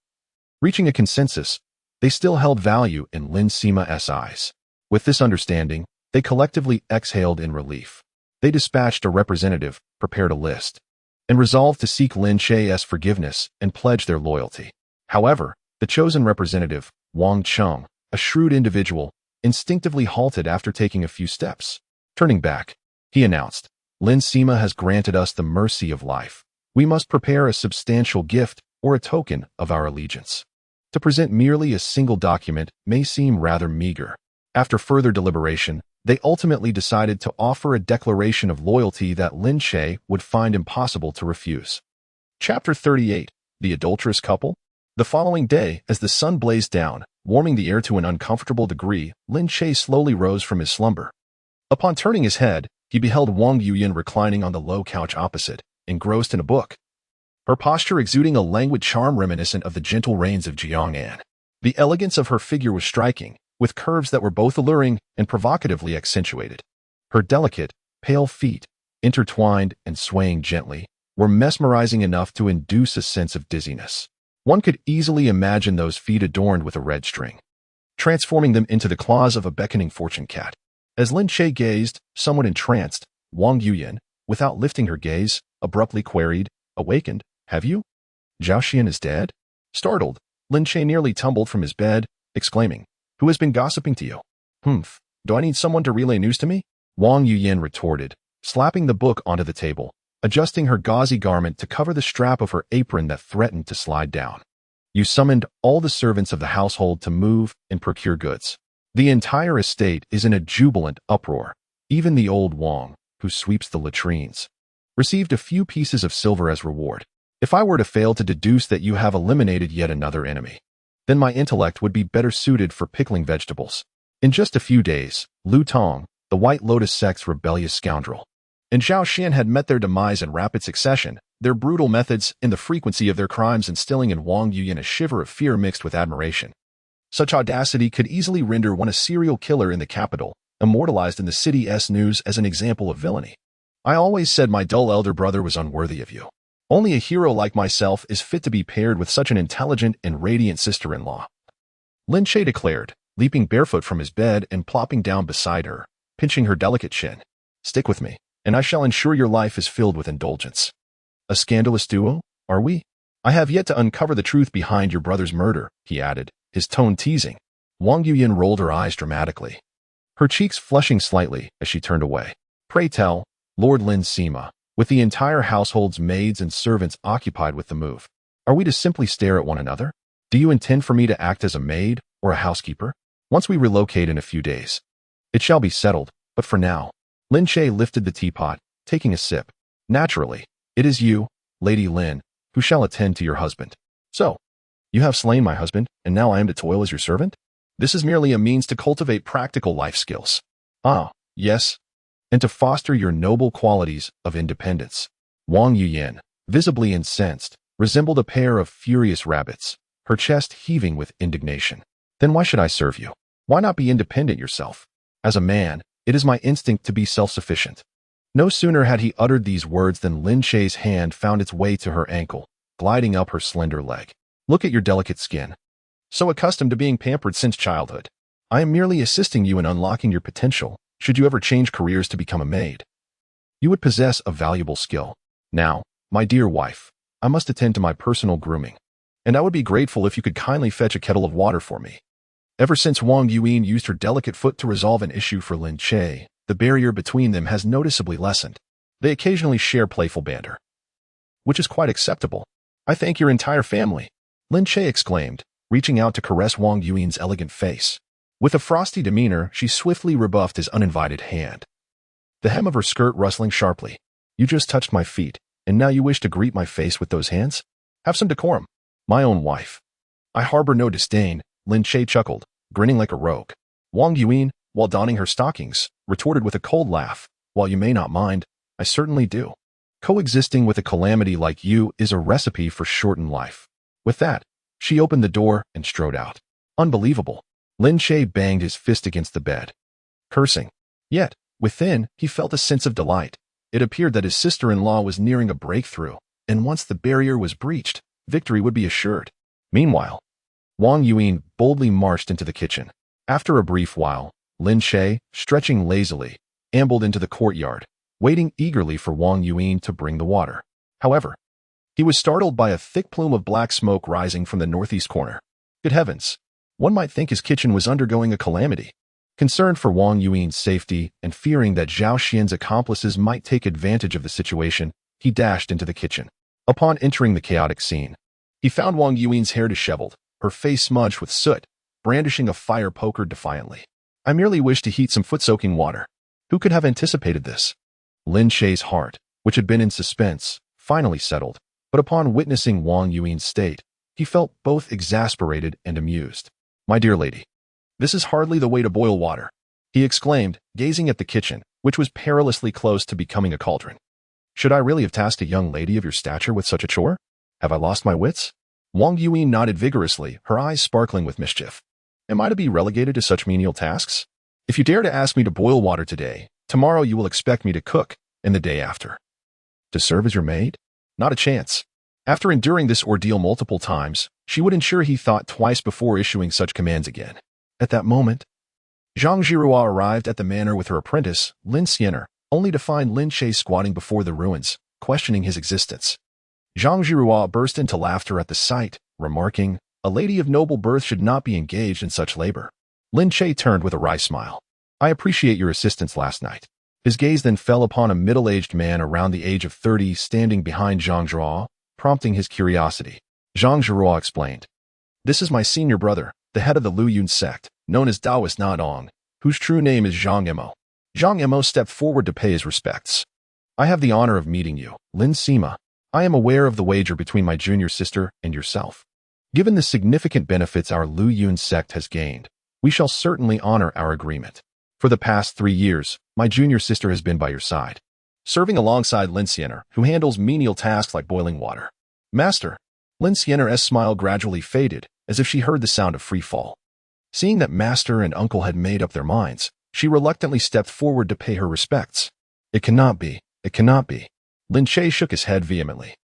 Reaching a consensus, they still held value in Lin Sima's eyes. With this understanding, they collectively exhaled in relief. They dispatched a representative, prepared a list, and resolved to seek Lin Che's forgiveness and pledge their loyalty. However, the chosen representative, Wang Cheng, a shrewd individual, instinctively halted after taking a few steps. Turning back, he announced, Lin Sima has granted us the mercy of life. We must prepare a substantial gift or a token of our allegiance. To present merely a single document may seem rather meager. After further deliberation, they ultimately decided to offer a declaration of loyalty that Lin Che would find impossible to refuse. Chapter 38. The Adulterous Couple. The following day, as the sun blazed down, warming the air to an uncomfortable degree, Lin Che slowly rose from his slumber. Upon turning his head, he beheld Wang Yuyan reclining on the low couch opposite, engrossed in a book. Her posture exuding a languid charm reminiscent of the gentle rains of Jiang'an. The elegance of her figure was striking, with curves that were both alluring and provocatively accentuated. Her delicate, pale feet, intertwined and swaying gently, were mesmerizing enough to induce a sense of dizziness. One could easily imagine those feet adorned with a red string, transforming them into the claws of a beckoning fortune cat. As Lin Che gazed, somewhat entranced, Wang Yuyan, without lifting her gaze, abruptly queried, "Awakened, have you? Zhao Xian is dead?" Startled, Lin Che nearly tumbled from his bed, exclaiming, "Who has been gossiping to you?" "Humph, do I need someone to relay news to me?" Wang Yuyan retorted, slapping the book onto the table, adjusting her gauzy garment to cover the strap of her apron that threatened to slide down. "You summoned all the servants of the household to move and procure goods. The entire estate is in a jubilant uproar. Even the old Wang, who sweeps the latrines, received a few pieces of silver as reward. If I were to fail to deduce that you have eliminated yet another enemy, then my intellect would be better suited for pickling vegetables." In just a few days, Lu Tong, the White Lotus sect's rebellious scoundrel, and Zhao Xian had met their demise in rapid succession, their brutal methods and the frequency of their crimes instilling in Wang Yuyan a shiver of fear mixed with admiration. Such audacity could easily render one a serial killer in the capital, immortalized in the city's news as an example of villainy. "I always said my dull elder brother was unworthy of you. Only a hero like myself is fit to be paired with such an intelligent and radiant sister-in-law," Lin Che declared, leaping barefoot from his bed and plopping down beside her, pinching her delicate chin. "Stick with me, and I shall ensure your life is filled with indulgence." "A scandalous duo, are we? I have yet to uncover the truth behind your brother's murder," he added, his tone teasing. Wang Yuyan rolled her eyes dramatically, her cheeks flushing slightly as she turned away. "Pray tell, Lord Lin Sima, with the entire household's maids and servants occupied with the move, are we to simply stare at one another? Do you intend for me to act as a maid or a housekeeper? Once we relocate in a few days, it shall be settled, but for now." Lin Che lifted the teapot, taking a sip. "Naturally, it is you, Lady Lin, who shall attend to your husband. So, you have slain my husband, and now I am to toil as your servant? This is merely a means to cultivate practical life skills." "Ah, yes, and to foster your noble qualities of independence." Wang Yuyan, visibly incensed, resembled a pair of furious rabbits, her chest heaving with indignation. "Then why should I serve you? Why not be independent yourself? As a man, it is my instinct to be self-sufficient." No sooner had he uttered these words than Lin Che's hand found its way to her ankle, gliding up her slender leg. "Look at your delicate skin. So accustomed to being pampered since childhood. I am merely assisting you in unlocking your potential, should you ever change careers to become a maid. You would possess a valuable skill. Now, my dear wife, I must attend to my personal grooming, and I would be grateful if you could kindly fetch a kettle of water for me." Ever since Wang Yuyan used her delicate foot to resolve an issue for Lin Che, the barrier between them has noticeably lessened. They occasionally share playful banter, which is quite acceptable. "I thank your entire family," Lin Che exclaimed, reaching out to caress Wang Yuyan's elegant face. With a frosty demeanor, she swiftly rebuffed his uninvited hand, the hem of her skirt rustling sharply. "You just touched my feet, and now you wish to greet my face with those hands? Have some decorum. My own wife." "I harbor no disdain," Lin Che chuckled, grinning like a rogue. Wang Yuyan, while donning her stockings, retorted with a cold laugh, "While you may not mind, I certainly do. Coexisting with a calamity like you is a recipe for shortened life." With that, she opened the door and strode out. Unbelievable. Lin Che banged his fist against the bed, cursing. Yet, within, he felt a sense of delight. It appeared that his sister-in-law was nearing a breakthrough, and once the barrier was breached, victory would be assured. Meanwhile, Wang Yuyan boldly marched into the kitchen. After a brief while, Lin Che, stretching lazily, ambled into the courtyard, waiting eagerly for Wang Yuyan to bring the water. However, he was startled by a thick plume of black smoke rising from the northeast corner. Good heavens! One might think his kitchen was undergoing a calamity. Concerned for Wang Yuyan's safety and fearing that Zhao Xian's accomplices might take advantage of the situation, he dashed into the kitchen. Upon entering the chaotic scene, he found Wang Yuyan's hair disheveled, her face smudged with soot, brandishing a fire poker defiantly. "I merely wish to heat some foot-soaking water." Who could have anticipated this? Lin Che's heart, which had been in suspense, finally settled, but upon witnessing Wang Yuyan's state, He felt both exasperated and amused. "My dear lady, this is hardly the way to boil water," he exclaimed, gazing at the kitchen, which was perilously close to becoming a cauldron. "Should I really have tasked a young lady of your stature with such a chore? Have I lost my wits?" Wang Yue nodded vigorously, her eyes sparkling with mischief. "Am I to be relegated to such menial tasks? If you dare to ask me to boil water today, tomorrow you will expect me to cook, and the day after. To serve as your maid? Not a chance." After enduring this ordeal multiple times, she would ensure he thought twice before issuing such commands again. At that moment, Zhang Zhirua arrived at the manor with her apprentice, Lin Xiener, only to find Lin Che squatting before the ruins, questioning his existence. Zhang Zhirua burst into laughter at the sight, remarking, "A lady of noble birth should not be engaged in such labor." Lin Che turned with a wry smile. "I appreciate your assistance last night." His gaze then fell upon a middle-aged man around the age of 30 standing behind Zhang Zhirua, prompting his curiosity. Zhang Zhirua explained, "This is my senior brother, the head of the Lu Yun sect, known as Taoist Nadong, whose true name is Zhang Emo." Zhang Emo stepped forward to pay his respects. "I have the honor of meeting you, Lin Sima. I am aware of the wager between my junior sister and yourself. Given the significant benefits our Lu Yun sect has gained, we shall certainly honor our agreement. For the past 3 years, my junior sister has been by your side, serving alongside Lin Xiener, who handles menial tasks like boiling water." "Master." Lin Xiener's smile gradually faded, as if she heard the sound of free fall. Seeing that Master and Uncle had made up their minds, she reluctantly stepped forward to pay her respects. "It cannot be. It cannot be." Lin Che shook his head vehemently.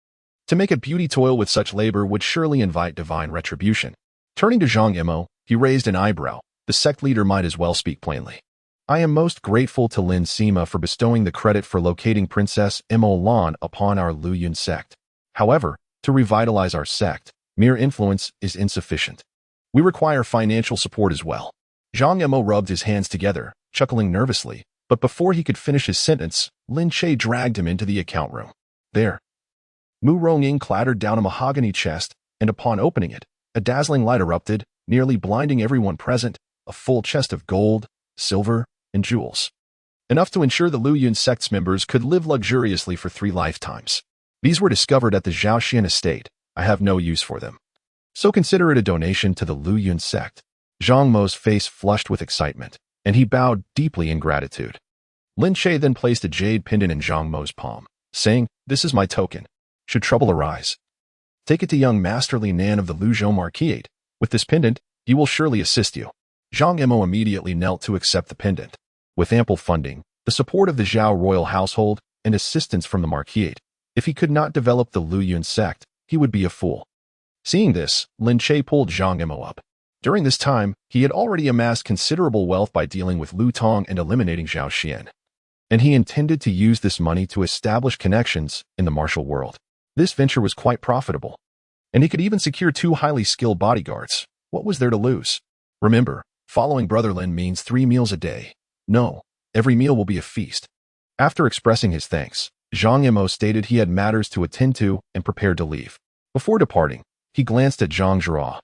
To make a beauty toil with such labor would surely invite divine retribution. Turning to Zhang Emo, he raised an eyebrow. The sect leader might as well speak plainly. "I am most grateful to Lin Sima for bestowing the credit for locating Princess Emo Lan upon our Lu Yun sect. However, to revitalize our sect, mere influence is insufficient. We require financial support as well." Zhang Emo rubbed his hands together, chuckling nervously, but before he could finish his sentence, Lin Che dragged him into the account room. There, Mu Rongying clattered down a mahogany chest, and upon opening it, a dazzling light erupted, nearly blinding everyone present, a full chest of gold, silver, and jewels. Enough to ensure the Lu Yun sect's members could live luxuriously for 3 lifetimes. These were discovered at the Zhaoxian estate. I have no use for them, so consider it a donation to the Lu Yun sect." Zhang Mo's face flushed with excitement, and he bowed deeply in gratitude. Lin Che then placed a jade pendant in Zhang Mo's palm, saying, "This is my token. Should trouble arise, take it to young Master Li Nan of the Luzhou Marquisate. With this pendant, he will surely assist you." Zhang Emo immediately knelt to accept the pendant. With ample funding, the support of the Zhao royal household, and assistance from the Marquisate, if he could not develop the Lu Yun sect, he would be a fool. Seeing this, Lin Che pulled Zhang Emo up. During this time, he had already amassed considerable wealth by dealing with Lu Tong and eliminating Zhao Xian, and he intended to use this money to establish connections in the martial world. This venture was quite profitable, and he could even secure 2 highly skilled bodyguards. What was there to lose? Remember, following Brother Lin means 3 meals a day. No, every meal will be a feast. After expressing his thanks, Zhang Emo stated he had matters to attend to and prepared to leave. Before departing, he glanced at Zhang Zhirua,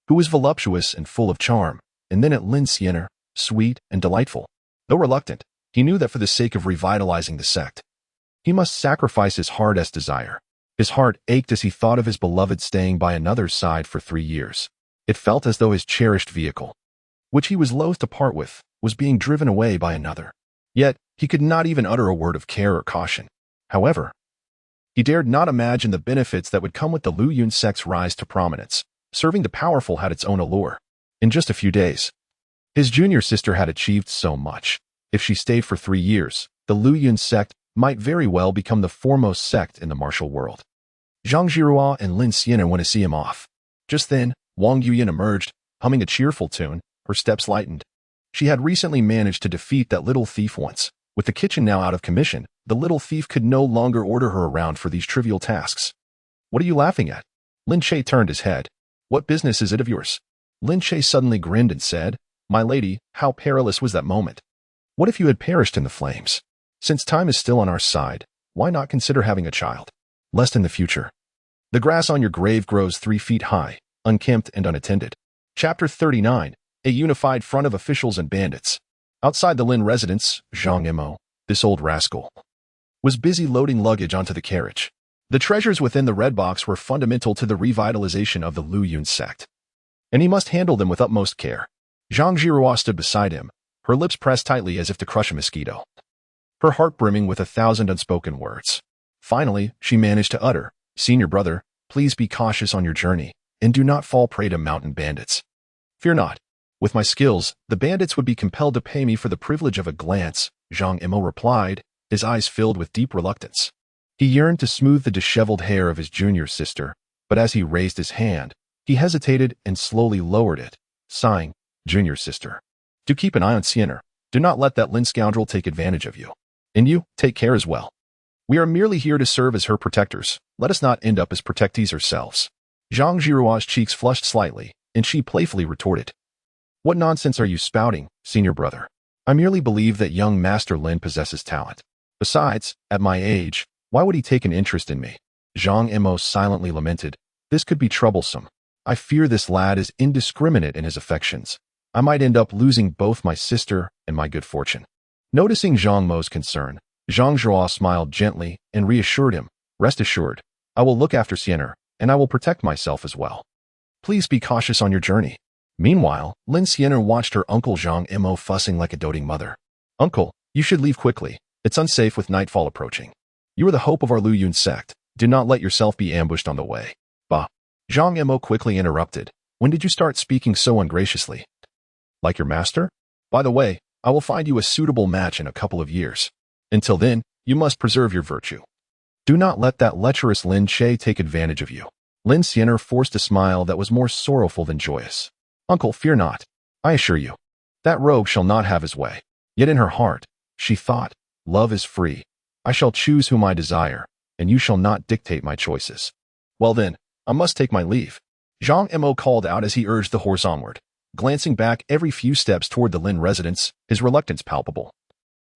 who was voluptuous and full of charm, and then at Lin Xiener, sweet and delightful. Though reluctant, he knew that for the sake of revitalizing the sect, he must sacrifice his hardest desire. His heart ached as he thought of his beloved staying by another's side for 3 years. It felt as though his cherished vehicle, which he was loath to part with, was being driven away by another. Yet, he could not even utter a word of care or caution. However, he dared not imagine the benefits that would come with the Lu Yun sect's rise to prominence. Serving the powerful had its own allure. In just a few days, his junior sister had achieved so much. If she stayed for 3 years, the Lu Yun sect might very well become the foremost sect in the martial world. Zhang Zhirua and Lin Xiener went to see him off. Just then, Wang Yuyan emerged, humming a cheerful tune. Her steps lightened. She had recently managed to defeat that little thief once. With the kitchen now out of commission, the little thief could no longer order her around for these trivial tasks. "What are you laughing at?" Lin Che turned his head. "What business is it of yours?" Lin Che suddenly grinned and said, "My lady, how perilous was that moment? What if you had perished in the flames? Since time is still on our side, why not consider having a child? Lest in the future, the grass on your grave grows 3 feet high, unkempt and unattended." Chapter 39. A unified front of officials and bandits. Outside the Lin residence, Zhang Emo, this old rascal, was busy loading luggage onto the carriage. The treasures within the red box were fundamental to the revitalization of the Lu Yun sect, and he must handle them with utmost care. Zhang Zhihua stood beside him, her lips pressed tightly as if to crush a mosquito, her heart brimming with 1,000 unspoken words. Finally, she managed to utter, "Senior brother, please be cautious on your journey, and do not fall prey to mountain bandits." "Fear not. With my skills, the bandits would be compelled to pay me for the privilege of a glance," Zhang Imo replied, his eyes filled with deep reluctance. He yearned to smooth the disheveled hair of his junior sister, but as he raised his hand, he hesitated and slowly lowered it, sighing, "Junior sister, do keep an eye on Siener. Do not let that Lin scoundrel take advantage of you. And you, take care as well. We are merely here to serve as her protectors. Let us not end up as protectees ourselves." Zhang Zhihua's cheeks flushed slightly, and she playfully retorted, "What nonsense are you spouting, senior brother? I merely believe that young Master Lin possesses talent. Besides, at my age, why would he take an interest in me?" Zhang Imo silently lamented, "This could be troublesome. I fear this lad is indiscriminate in his affections. I might end up losing both my sister and my good fortune." Noticing Zhang Mo's concern, Zhang Zhihua smiled gently and reassured him, "Rest assured, I will look after Siener, and I will protect myself as well. Please be cautious on your journey." Meanwhile, Lin Siener watched her uncle Zhang Imo fussing like a doting mother. "Uncle, you should leave quickly. It's unsafe with nightfall approaching. You are the hope of our Lu Yun sect. Do not let yourself be ambushed on the way." "Bah." Zhang Imo quickly interrupted. "When did you start speaking so ungraciously? Like your master? By the way, I will find you a suitable match in a couple of years. Until then, you must preserve your virtue. Do not let that lecherous Lin Che take advantage of you." Lin Siener forced a smile that was more sorrowful than joyous. "Uncle, fear not. I assure you, that rogue shall not have his way." Yet in her heart, she thought, "Love is free. I shall choose whom I desire, and you shall not dictate my choices." "Well then, I must take my leave," Zhang Imo called out as he urged the horse onward, glancing back every few steps toward the Lin residence, his reluctance palpable,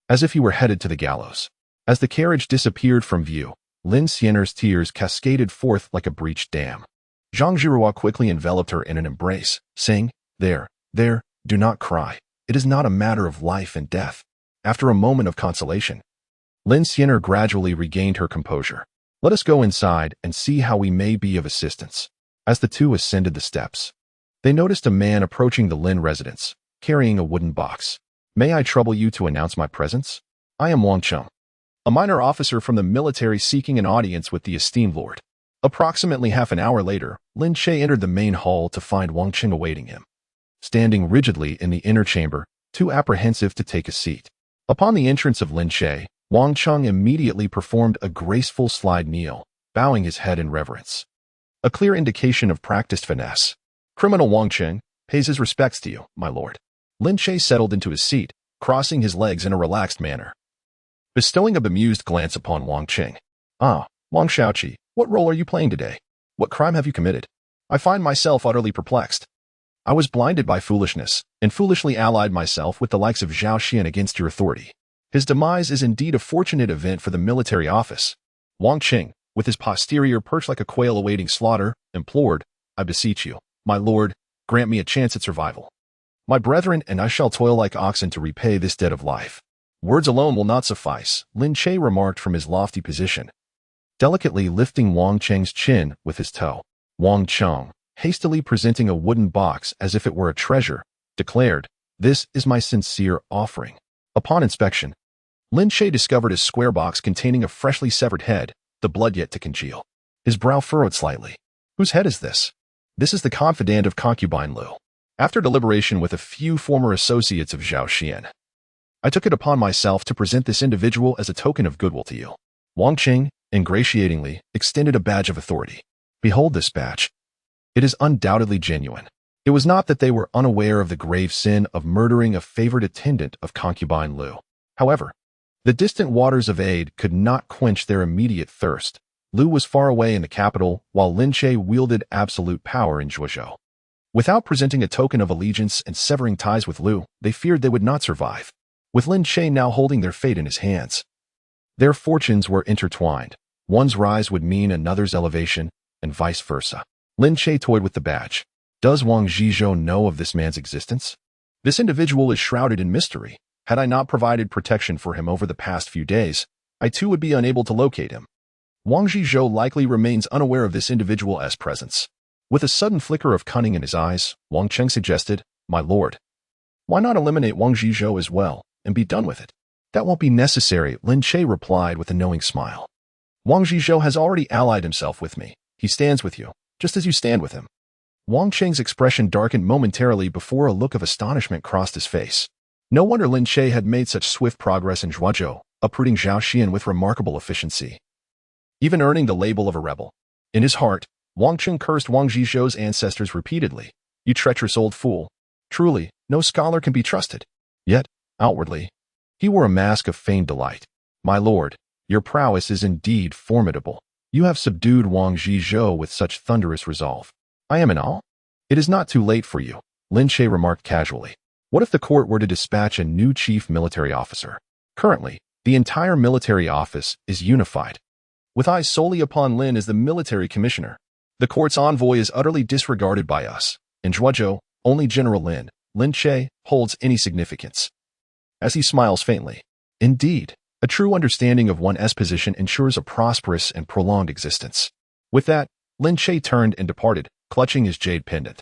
as if he were headed to the gallows. As the carriage disappeared from view, Lin Siener's tears cascaded forth like a breached dam. Zhang Zhihua quickly enveloped her in an embrace, saying, There, do not cry. It is not a matter of life and death." After a moment of consolation, Lin Siener gradually regained her composure. "Let us go inside and see how we may be of assistance." As the two ascended the steps, they noticed a man approaching the Lin residence, carrying a wooden box. "May I trouble you to announce my presence? I am Wang Cheng, a minor officer from the military seeking an audience with the esteemed lord." Approximately half an hour later, Lin Che entered the main hall to find Wang Cheng awaiting him, standing rigidly in the inner chamber, too apprehensive to take a seat. Upon the entrance of Lin Che, Wang Cheng immediately performed a graceful slide kneel, bowing his head in reverence, a clear indication of practiced finesse. "Criminal Wang Cheng pays his respects to you, my lord." Lin Che settled into his seat, crossing his legs in a relaxed manner, bestowing a bemused glance upon Wang Cheng. "Ah, Wang Shaoqi, what role are you playing today? What crime have you committed? I find myself utterly perplexed. I was blinded by foolishness, and foolishly allied myself with the likes of Zhao Xian against your authority. His demise is indeed a fortunate event for the military office." Wang Cheng, with his posterior perched like a quail awaiting slaughter, implored, "I beseech you, my lord, grant me a chance at survival. My brethren and I shall toil like oxen to repay this debt of life." "Words alone will not suffice," Lin Che remarked from his lofty position, delicately lifting Wang Cheng's chin with his toe. Wang Cheng, hastily presenting a wooden box as if it were a treasure, declared, "This is my sincere offering." Upon inspection, Lin Che discovered a square box containing a freshly severed head, the blood yet to congeal. His brow furrowed slightly. "Whose head is this?" "This is the confidant of concubine Lu. After deliberation with a few former associates of Zhao Xian, I took it upon myself to present this individual as a token of goodwill to you." Wang Cheng ingratiatingly extended a badge of authority. "Behold this badge. It is undoubtedly genuine." It was not that they were unaware of the grave sin of murdering a favored attendant of concubine Lu. However, the distant waters of Aid could not quench their immediate thirst. Lu was far away in the capital, while Lin Che wielded absolute power in Zhuozhou. Without presenting a token of allegiance and severing ties with Lu, they feared they would not survive. With Lin Che now holding their fate in his hands, their fortunes were intertwined. One's rise would mean another's elevation, and vice versa. Lin Che toyed with the badge. Does Wang Zhizhou know of this man's existence? This individual is shrouded in mystery. Had I not provided protection for him over the past few days, I too would be unable to locate him. Wang Zhizhou likely remains unaware of this individual's presence. With a sudden flicker of cunning in his eyes, Wang Cheng suggested, "My lord, why not eliminate Wang Zhizhou as well and be done with it?" "That won't be necessary," Lin Che replied with a knowing smile. "Wang Zhizhou has already allied himself with me. He stands with you, just as you stand with him." Wang Cheng's expression darkened momentarily before a look of astonishment crossed his face. No wonder Lin Che had made such swift progress in Zhuozhou, uprooting Zhao Xian with remarkable efficiency, even earning the label of a rebel. In his heart, Wang Cheng cursed Wang Zhizhou's ancestors repeatedly. "You treacherous old fool. Truly, no scholar can be trusted." Yet, outwardly, he wore a mask of feigned delight. "My lord, your prowess is indeed formidable. You have subdued Wang Zhizhou with such thunderous resolve. I am in awe." "It is not too late for you," Lin Che remarked casually. "What if the court were to dispatch a new chief military officer? Currently, the entire military office is unified, with eyes solely upon Lin as the military commissioner. The court's envoy is utterly disregarded by us. In Zhuozhou, only General Lin Che, holds any significance." As he smiles faintly. "Indeed, a true understanding of one's position ensures a prosperous and prolonged existence." With that, Lin Che turned and departed, clutching his jade pendant.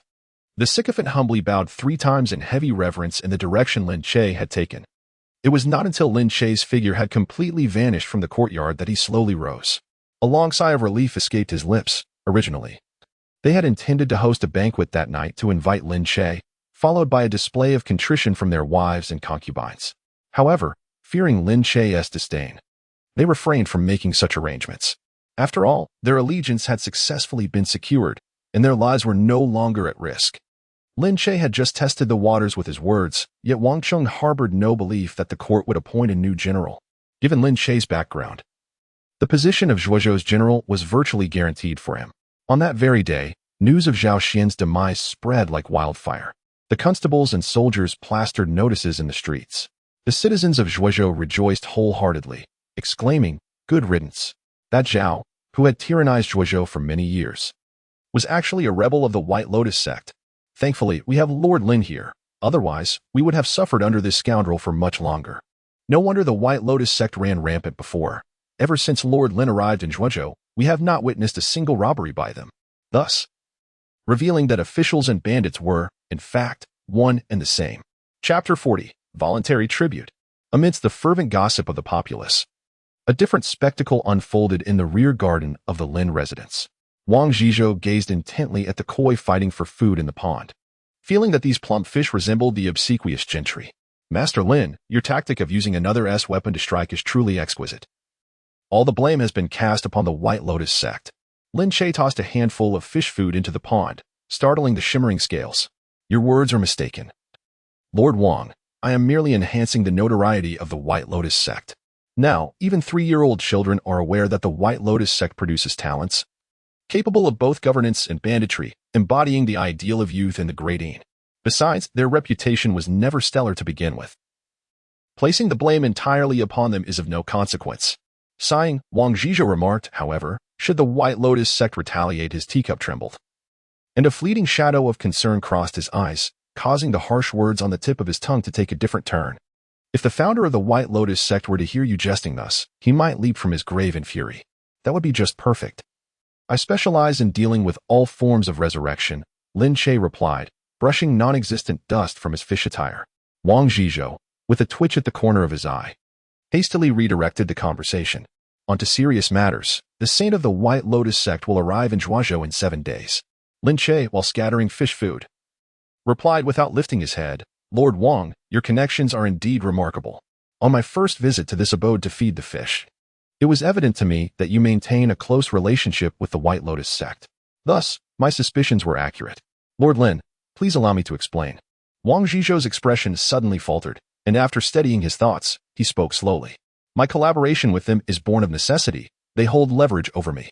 The sycophant humbly bowed 3 times in heavy reverence in the direction Lin Che had taken. It was not until Lin Che's figure had completely vanished from the courtyard that he slowly rose. A long sigh of relief escaped his lips. Originally, they had intended to host a banquet that night to invite Lin Che, followed by a display of contrition from their wives and concubines. However, fearing Lin Che's disdain, they refrained from making such arrangements. After all, their allegiance had successfully been secured, and their lives were no longer at risk. Lin Che had just tested the waters with his words, yet Wang Cheng harbored no belief that the court would appoint a new general. Given Lin Che's background, the position of Zhuozhou's general was virtually guaranteed for him. On that very day, news of Zhao Xian's demise spread like wildfire. The constables and soldiers plastered notices in the streets. The citizens of Zhuozhou rejoiced wholeheartedly, exclaiming, "Good riddance." That Zhao, who had tyrannized Zhuozhou for many years, was actually a rebel of the White Lotus sect. "Thankfully, we have Lord Lin here. Otherwise, we would have suffered under this scoundrel for much longer." No wonder the White Lotus sect ran rampant before. Ever since Lord Lin arrived in Zhuozhou, we have not witnessed a single robbery by them. Thus, revealing that officials and bandits were, in fact, one and the same. Chapter 40. Voluntary Tribute. Amidst the fervent gossip of the populace, a different spectacle unfolded in the rear garden of the Lin residence. Wang Zhizhou gazed intently at the koi fighting for food in the pond, feeling that these plump fish resembled the obsequious gentry. "Master Lin, your tactic of using another's weapon to strike is truly exquisite. All the blame has been cast upon the White Lotus sect." Lin Che tossed a handful of fish food into the pond, startling the shimmering scales. "Your words are mistaken, Lord Wang. I am merely enhancing the notoriety of the White Lotus sect. Now, even 3-year-old children are aware that the White Lotus sect produces talents capable of both governance and banditry, embodying the ideal of youth and the great aim. Besides, their reputation was never stellar to begin with. Placing the blame entirely upon them is of no consequence." Sighing, Wang Zhizhou remarked, however, should the White Lotus sect retaliate, his teacup trembled, and a fleeting shadow of concern crossed his eyes, causing the harsh words on the tip of his tongue to take a different turn. "If the founder of the White Lotus sect were to hear you jesting thus, he might leap from his grave in fury. That would be just perfect." "I specialize in dealing with all forms of resurrection," Lin Che replied, brushing non-existent dust from his fish attire. Wang Zhizhou, with a twitch at the corner of his eye, hastily redirected the conversation onto serious matters. "The saint of the White Lotus sect will arrive in Zhuozhou in 7 days. Lin Che, while scattering fish food, replied without lifting his head, "Lord Wang, your connections are indeed remarkable. On my first visit to this abode to feed the fish, it was evident to me that you maintain a close relationship with the White Lotus sect. Thus, my suspicions were accurate. Lord Lin, please allow me to explain." Wang Zhizhou's expression suddenly faltered, and after steadying his thoughts, he spoke slowly. "My collaboration with them is born of necessity. They hold leverage over me.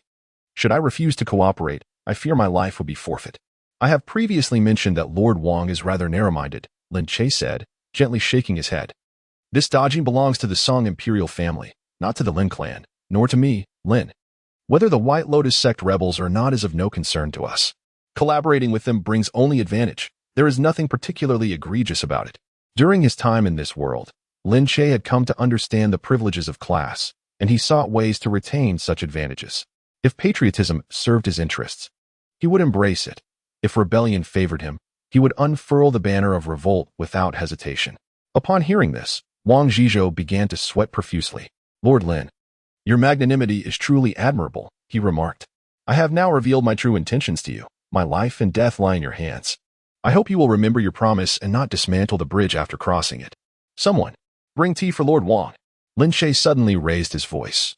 Should I refuse to cooperate, I fear my life would be forfeit." "I have previously mentioned that Lord Wang is rather narrow-minded," Lin Che said, gently shaking his head. "This dodging belongs to the Song imperial family, not to the Lin clan, nor to me, Lin. Whether the White Lotus sect rebels or not is of no concern to us. Collaborating with them brings only advantage. There is nothing particularly egregious about it." During his time in this world, Lin Che had come to understand the privileges of class, and he sought ways to retain such advantages. If patriotism served his interests, he would embrace it. If rebellion favored him, he would unfurl the banner of revolt without hesitation. Upon hearing this, Wang Zhizhou began to sweat profusely. Lord Lin, your magnanimity is truly admirable, he remarked. I have now revealed my true intentions to you. My life and death lie in your hands. I hope you will remember your promise and not dismantle the bridge after crossing it. Someone, bring tea for Lord Wang. Lin Che suddenly raised his voice,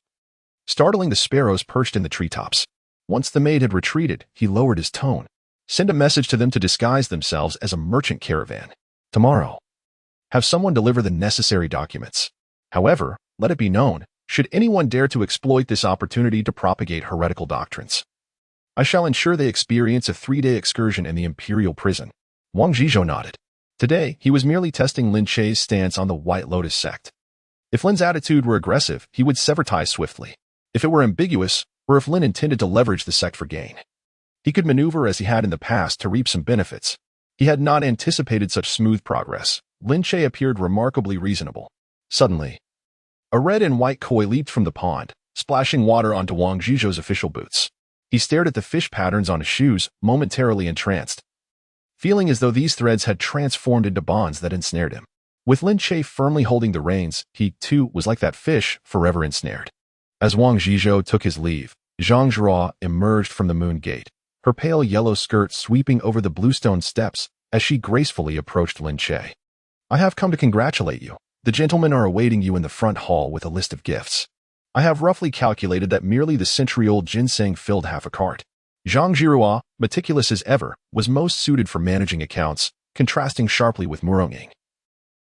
startling the sparrows perched in the treetops. Once the maid had retreated, he lowered his tone. Send a message to them to disguise themselves as a merchant caravan. Tomorrow, have someone deliver the necessary documents. However, let it be known, should anyone dare to exploit this opportunity to propagate heretical doctrines, I shall ensure they experience a 3-day excursion in the imperial prison. Wang Zhizhou nodded. Today, he was merely testing Lin Che's stance on the White Lotus sect. If Lin's attitude were aggressive, he would sever ties swiftly. If it were ambiguous, or if Lin intended to leverage the sect for gain, he could maneuver as he had in the past to reap some benefits. He had not anticipated such smooth progress. Lin Che appeared remarkably reasonable. Suddenly, a red and white koi leaped from the pond, splashing water onto Wang Zhizhou's official boots. He stared at the fish patterns on his shoes, momentarily entranced, feeling as though these threads had transformed into bonds that ensnared him. With Lin Che firmly holding the reins, he, too, was like that fish, forever ensnared. As Wang Zhizhou took his leave, Zhang Zhihua emerged from the moon gate, her pale yellow skirt sweeping over the bluestone steps as she gracefully approached Lin Che. I have come to congratulate you. The gentlemen are awaiting you in the front hall with a list of gifts. I have roughly calculated that merely the century-old ginseng filled half a cart. Zhang Zhihua, meticulous as ever, was most suited for managing accounts, contrasting sharply with Muronging,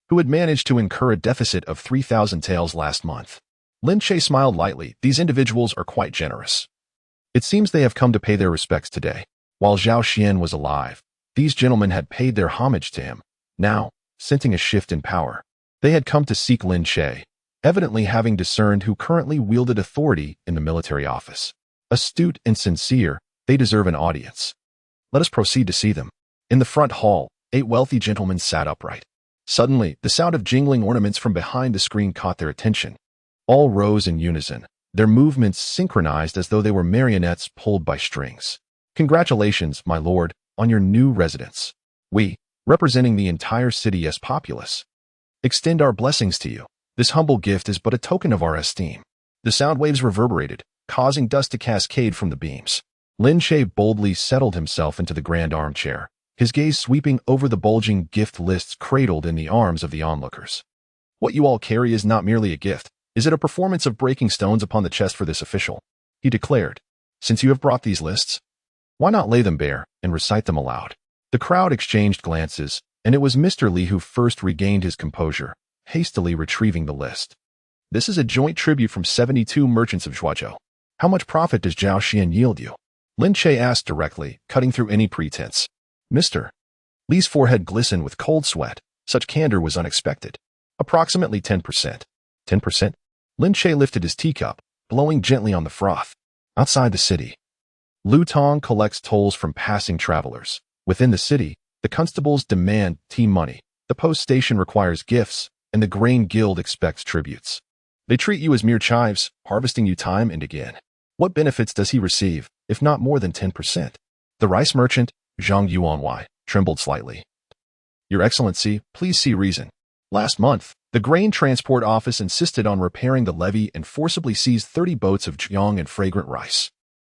who had managed to incur a deficit of 3,000 taels last month. Lin Che smiled lightly. These individuals are quite generous. It seems they have come to pay their respects today. While Zhao Xian was alive, these gentlemen had paid their homage to him. Now, scenting a shift in power, they had come to seek Lin Che, evidently having discerned who currently wielded authority in the military office. Astute and sincere, they deserve an audience. Let us proceed to see them. In the front hall, 8 wealthy gentlemen sat upright. Suddenly, the sound of jingling ornaments from behind the screen caught their attention. All rose in unison, their movements synchronized as though they were marionettes pulled by strings. Congratulations, my lord, on your new residence. We, representing the entire city as populace, extend our blessings to you. This humble gift is but a token of our esteem. The sound waves reverberated, causing dust to cascade from the beams. Lin Che boldly settled himself into the grand armchair, his gaze sweeping over the bulging gift lists cradled in the arms of the onlookers. What you all carry is not merely a gift. Is it a performance of breaking stones upon the chest for this official? He declared. Since you have brought these lists, why not lay them bare and recite them aloud? The crowd exchanged glances, and it was Mr. Li who first regained his composure, hastily retrieving the list. This is a joint tribute from 72 merchants of Zhuozhou. How much profit does Zhao Xian yield you? Lin Che asked directly, cutting through any pretense. Mr. Li's forehead glistened with cold sweat. Such candor was unexpected. Approximately 10%. 10%? Lin Che lifted his teacup, blowing gently on the froth. Outside the city, Lu Tong collects tolls from passing travelers. Within the city, the constables demand tea money, the post station requires gifts, and the grain guild expects tributes. They treat you as mere chives, harvesting you time and again. What benefits does he receive, if not more than 10%? The rice merchant, Zhang Yuanwei, trembled slightly. Your Excellency, please see reason. Last month, the Grain Transport Office insisted on repairing the levee and forcibly seized 30 boats of jiang and fragrant rice.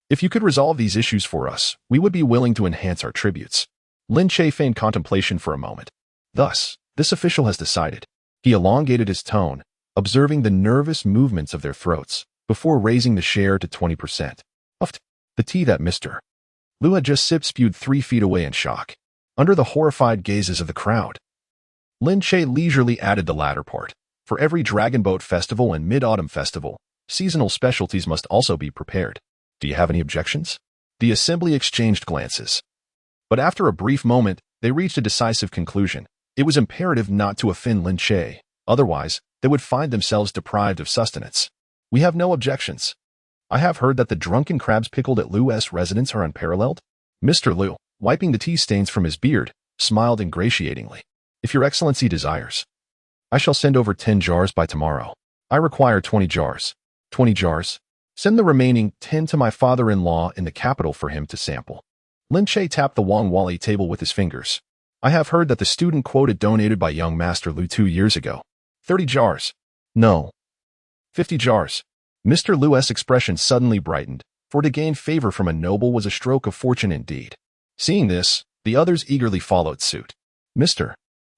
If you could resolve these issues for us, we would be willing to enhance our tributes. Lin Che feigned contemplation for a moment. Thus, this official has decided. He elongated his tone, observing the nervous movements of their throats, before raising the share to 20%. Puffed. The tea that Mr. Lu had just sipped spewed 3 feet away in shock. Under the horrified gazes of the crowd, Lin Che leisurely added the latter part. For every Dragon Boat Festival and Mid-Autumn Festival, seasonal specialties must also be prepared. Do you have any objections? The assembly exchanged glances. But after a brief moment, they reached a decisive conclusion. It was imperative not to offend Lin Che, otherwise, they would find themselves deprived of sustenance. We have no objections. I have heard that the drunken crabs pickled at Lu's residence are unparalleled. Mr. Lu, wiping the tea stains from his beard, smiled ingratiatingly. If your Excellency desires, I shall send over 10 jars by tomorrow. I require 20 jars. 20 jars. Send the remaining 10 to my father-in-law in the capital for him to sample. Lin Che tapped the Wang Wali table with his fingers. I have heard that the student quoted donated by young Master Lu 2 years ago. 30 jars. No. 50 jars. Mr. Lu's expression suddenly brightened, for to gain favor from a noble was a stroke of fortune indeed. Seeing this, the others eagerly followed suit. Mr.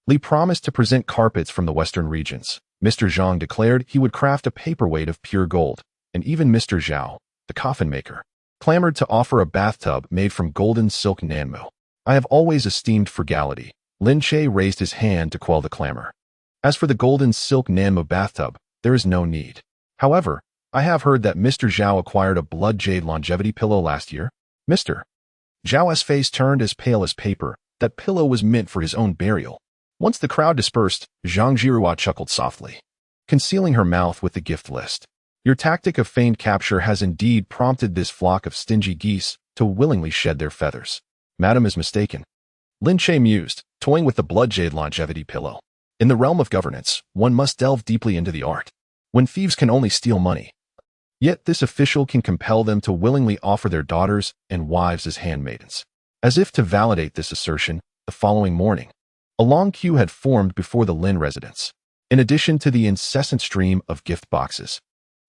Li promised to present carpets from the western regions. Mr. Zhang declared he would craft a paperweight of pure gold, and even Mr. Zhao, the coffin maker, clamored to offer a bathtub made from golden silk nanmo. I have always esteemed frugality. Lin Che raised his hand to quell the clamor. As for the golden silk nanmo bathtub, there is no need. However, I have heard that Mr. Zhao acquired a blood jade longevity pillow last year. Mr. Zhao's face turned as pale as paper. That pillow was meant for his own burial. Once the crowd dispersed, Zhang Jirua chuckled softly, concealing her mouth with the gift list. Your tactic of feigned capture has indeed prompted this flock of stingy geese to willingly shed their feathers. Madam is mistaken. Lin Che mused, toying with the blood jade longevity pillow. In the realm of governance, one must delve deeply into the art. When thieves can only steal money, yet this official can compel them to willingly offer their daughters and wives as handmaidens. As if to validate this assertion, the following morning, a long queue had formed before the Lin residence. In addition to the incessant stream of gift boxes,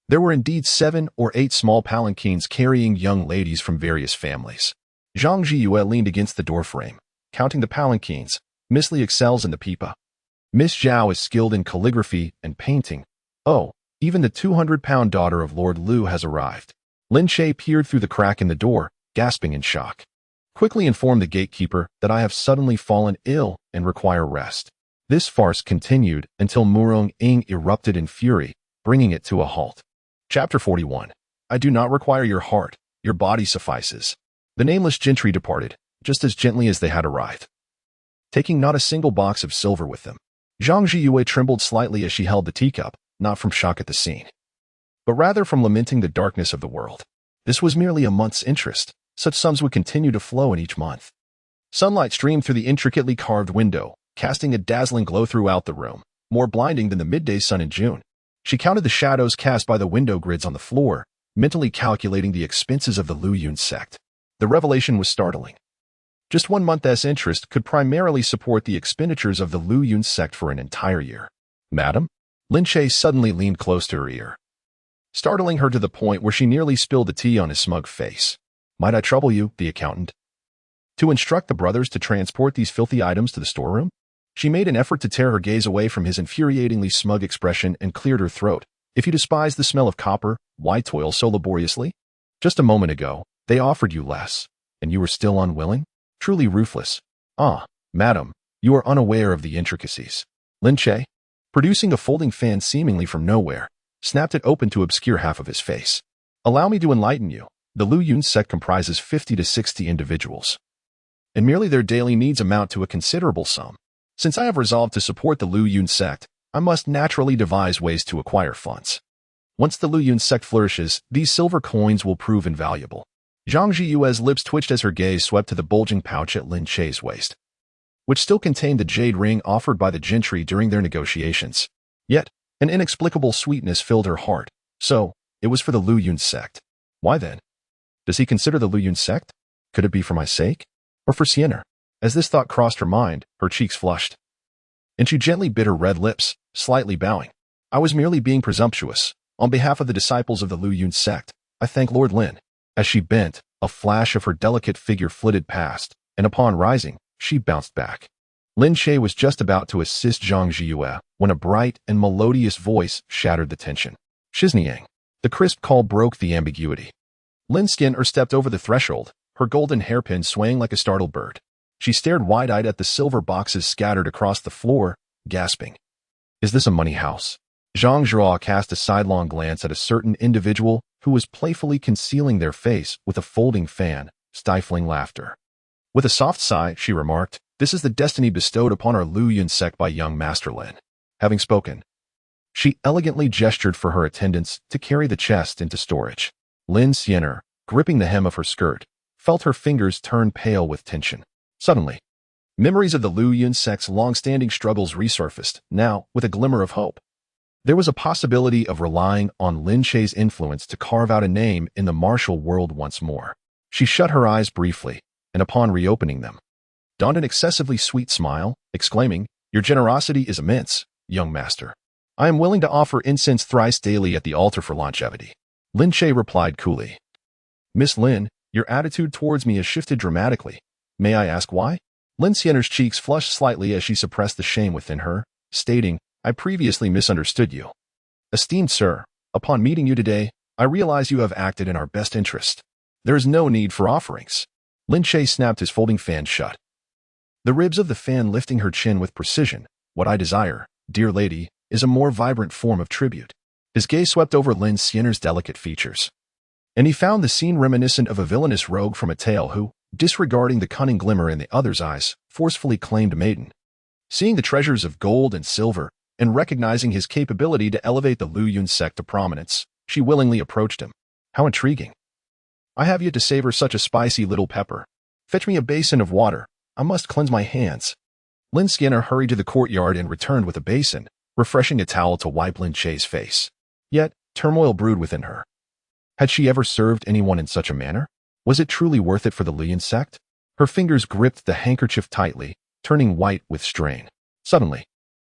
there were indeed 7 or 8 small palanquins carrying young ladies from various families. Zhang Jiyue leaned against the doorframe, counting the palanquins. Miss Li excels in the pipa. Miss Zhao is skilled in calligraphy and painting. Oh, even the 200-pound daughter of Lord Lu has arrived. Lin Che peered through the crack in the door, gasping in shock. Quickly inform the gatekeeper that I have suddenly fallen ill and require rest. This farce continued until Murong Ing erupted in fury, bringing it to a halt. Chapter 41. I do not require your heart, your body suffices. The nameless gentry departed, just as gently as they had arrived, taking not a single box of silver with them. Zhang Jiyue trembled slightly as she held the teacup, not from shock at the scene, but rather from lamenting the darkness of the world. This was merely a month's interest. Such sums would continue to flow in each month. Sunlight streamed through the intricately carved window, casting a dazzling glow throughout the room, more blinding than the midday sun in June. She counted the shadows cast by the window grids on the floor, mentally calculating the expenses of the Lu Yun sect. The revelation was startling. Just 1 month's interest could primarily support the expenditures of the Lu Yun sect for an entire year. Madam? Lin Che suddenly leaned close to her ear, startling her to the point where she nearly spilled the tea on his smug face. Might I trouble you, the accountant, to instruct the brothers to transport these filthy items to the storeroom? She made an effort to tear her gaze away from his infuriatingly smug expression and cleared her throat. If you despise the smell of copper, why toil so laboriously? Just a moment ago, they offered you less, and you were still unwilling? Truly ruthless. Ah, madam, you are unaware of the intricacies. Lin Che, producing a folding fan seemingly from nowhere, snapped it open to obscure half of his face. Allow me to enlighten you. The Lu Yun sect comprises 50 to 60 individuals, and merely their daily needs amount to a considerable sum. Since I have resolved to support the Lu Yun sect, I must naturally devise ways to acquire funds. Once the Lu Yun sect flourishes, these silver coins will prove invaluable. Zhang Jiyue's lips twitched as her gaze swept to the bulging pouch at Lin Che's waist, which still contained the jade ring offered by the gentry during their negotiations. Yet, an inexplicable sweetness filled her heart. So, it was for the Lu Yun sect. Why then? Does he consider the Lu Yun sect? Could it be for my sake? Or for Siener? As this thought crossed her mind, her cheeks flushed, and she gently bit her red lips, slightly bowing. I was merely being presumptuous. On behalf of the disciples of the Lu Yun sect, I thank Lord Lin. As she bent, a flash of her delicate figure flitted past, and upon rising, she bounced back. Lin Che was just about to assist Zhang Jiyue when a bright and melodious voice shattered the tension. Shizniang. The crisp call broke the ambiguity. Lin Skinner stepped over the threshold, her golden hairpin swaying like a startled bird. She stared wide-eyed at the silver boxes scattered across the floor, gasping. Is this a money house? Zhang Zhao cast a sidelong glance at a certain individual who was playfully concealing their face with a folding fan, stifling laughter. With a soft sigh, she remarked, this is the destiny bestowed upon our Lu Yun sect by young Master Lin. Having spoken, she elegantly gestured for her attendants to carry the chest into storage. Lin Siener, gripping the hem of her skirt, felt her fingers turn pale with tension. Suddenly, memories of the Lu Yun sect's long-standing struggles resurfaced, now with a glimmer of hope. There was a possibility of relying on Lin Che's influence to carve out a name in the martial world once more. She shut her eyes briefly, and upon reopening them, donned an excessively sweet smile, exclaiming, "Your generosity is immense, young master. I am willing to offer incense thrice daily at the altar for longevity." Lin Che replied coolly, "Miss Lin, your attitude towards me has shifted dramatically. May I ask why?" Lin Xiener's cheeks flushed slightly as she suppressed the shame within her, stating, "I previously misunderstood you. Esteemed sir, upon meeting you today, I realize you have acted in our best interest. There is no need for offerings." Lin Che snapped his folding fan shut, the ribs of the fan lifting her chin with precision. "What I desire, dear lady, is a more vibrant form of tribute." His gaze swept over Lin Xiener's delicate features, and he found the scene reminiscent of a villainous rogue from a tale who, disregarding the cunning glimmer in the other's eyes, forcefully claimed a maiden. Seeing the treasures of gold and silver, and recognizing his capability to elevate the Lu Yun sect to prominence, she willingly approached him. "How intriguing. I have yet to savor such a spicy little pepper. Fetch me a basin of water. I must cleanse my hands." Lin Xiener hurried to the courtyard and returned with a basin, refreshing a towel to wipe Lin Che's face. Yet, turmoil brewed within her. Had she ever served anyone in such a manner? Was it truly worth it for the Lu Yun sect? Her fingers gripped the handkerchief tightly, turning white with strain. Suddenly,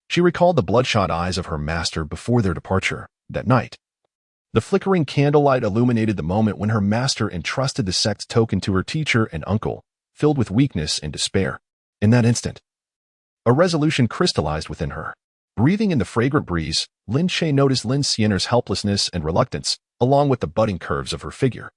she recalled the bloodshot eyes of her master before their departure that night. The flickering candlelight illuminated the moment when her master entrusted the sect's token to her teacher and uncle, filled with weakness and despair. In that instant, a resolution crystallized within her. Breathing in the fragrant breeze, Lin Che noticed Lin Xiener's helplessness and reluctance, along with the budding curves of her figure.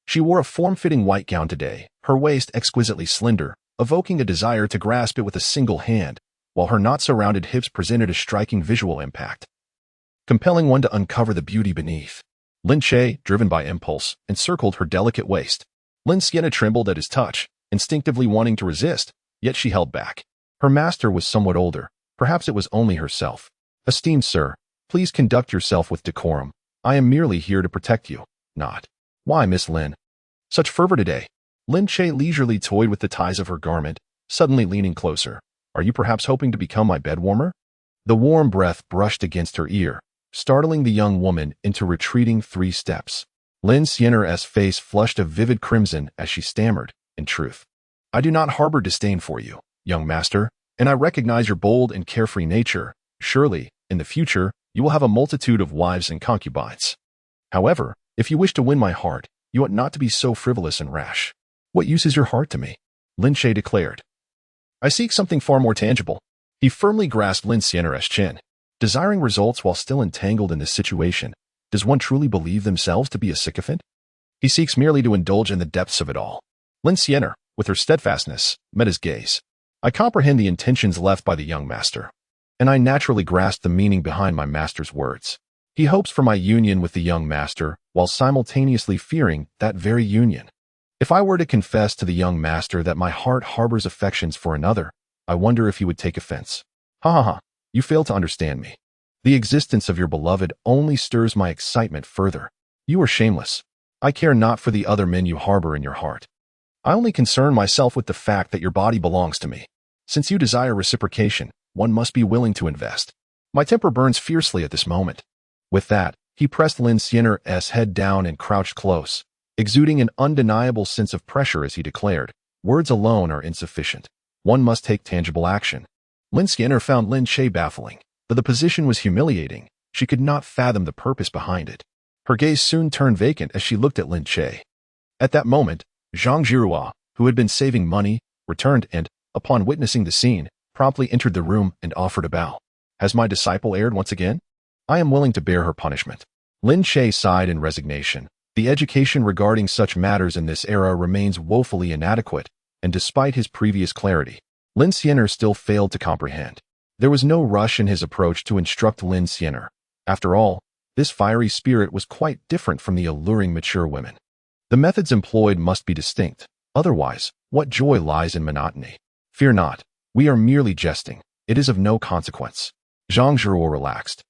She wore a form-fitting white gown today, her waist exquisitely slender, evoking a desire to grasp it with a single hand, while her not-so-rounded hips presented a striking visual impact, compelling one to uncover the beauty beneath. Lin Che, driven by impulse, encircled her delicate waist. Lin Xiener trembled at his touch, instinctively wanting to resist, yet she held back. Her master was somewhat older. Perhaps it was only herself. "Esteemed sir, please conduct yourself with decorum. I am merely here to protect you, not." "Why, Miss Lin? Such fervor today?" Lin Che leisurely toyed with the ties of her garment, suddenly leaning closer. "Are you perhaps hoping to become my bed warmer?" The warm breath brushed against her ear, startling the young woman into retreating 3 steps. Lin Xiener's face flushed a vivid crimson as she stammered, "In truth, I do not harbor disdain for you, young master, and I recognize your bold and carefree nature. Surely, in the future, you will have a multitude of wives and concubines. However, if you wish to win my heart, you ought not to be so frivolous and rash." "What use is your heart to me?" Lin Che declared. "I seek something far more tangible." He firmly grasped Lin Xiener's chin. Desiring results while still entangled in this situation, does one truly believe themselves to be a sycophant? He seeks merely to indulge in the depths of it all. Lin Xiener, with her steadfastness, met his gaze. "I comprehend the intentions left by the young master, and I naturally grasp the meaning behind my master's words. He hopes for my union with the young master, while simultaneously fearing that very union. If I were to confess to the young master that my heart harbors affections for another, I wonder if he would take offense." "Ha ha ha, you fail to understand me. The existence of your beloved only stirs my excitement further. You are shameless. I care not for the other men you harbor in your heart. I only concern myself with the fact that your body belongs to me. Since you desire reciprocation, one must be willing to invest. My temper burns fiercely at this moment." With that, he pressed Lin Xiener's head down and crouched close, exuding an undeniable sense of pressure as he declared, "Words alone are insufficient. One must take tangible action." Lin Xiener found Lin Che baffling. Though the position was humiliating, she could not fathom the purpose behind it. Her gaze soon turned vacant as she looked at Lin Che. At that moment, Zhang Zhirua, who had been saving money, returned and, upon witnessing the scene, promptly entered the room and offered a bow. "Has my disciple erred once again? I am willing to bear her punishment." Lin Che sighed in resignation. The education regarding such matters in this era remains woefully inadequate, and despite his previous clarity, Lin Xiener still failed to comprehend. There was no rush in his approach to instruct Lin Xiener. After all, this fiery spirit was quite different from the alluring mature women. The methods employed must be distinct. Otherwise, what joy lies in monotony? "Fear not. We are merely jesting. It is of no consequence." Zhang Zhirou relaxed,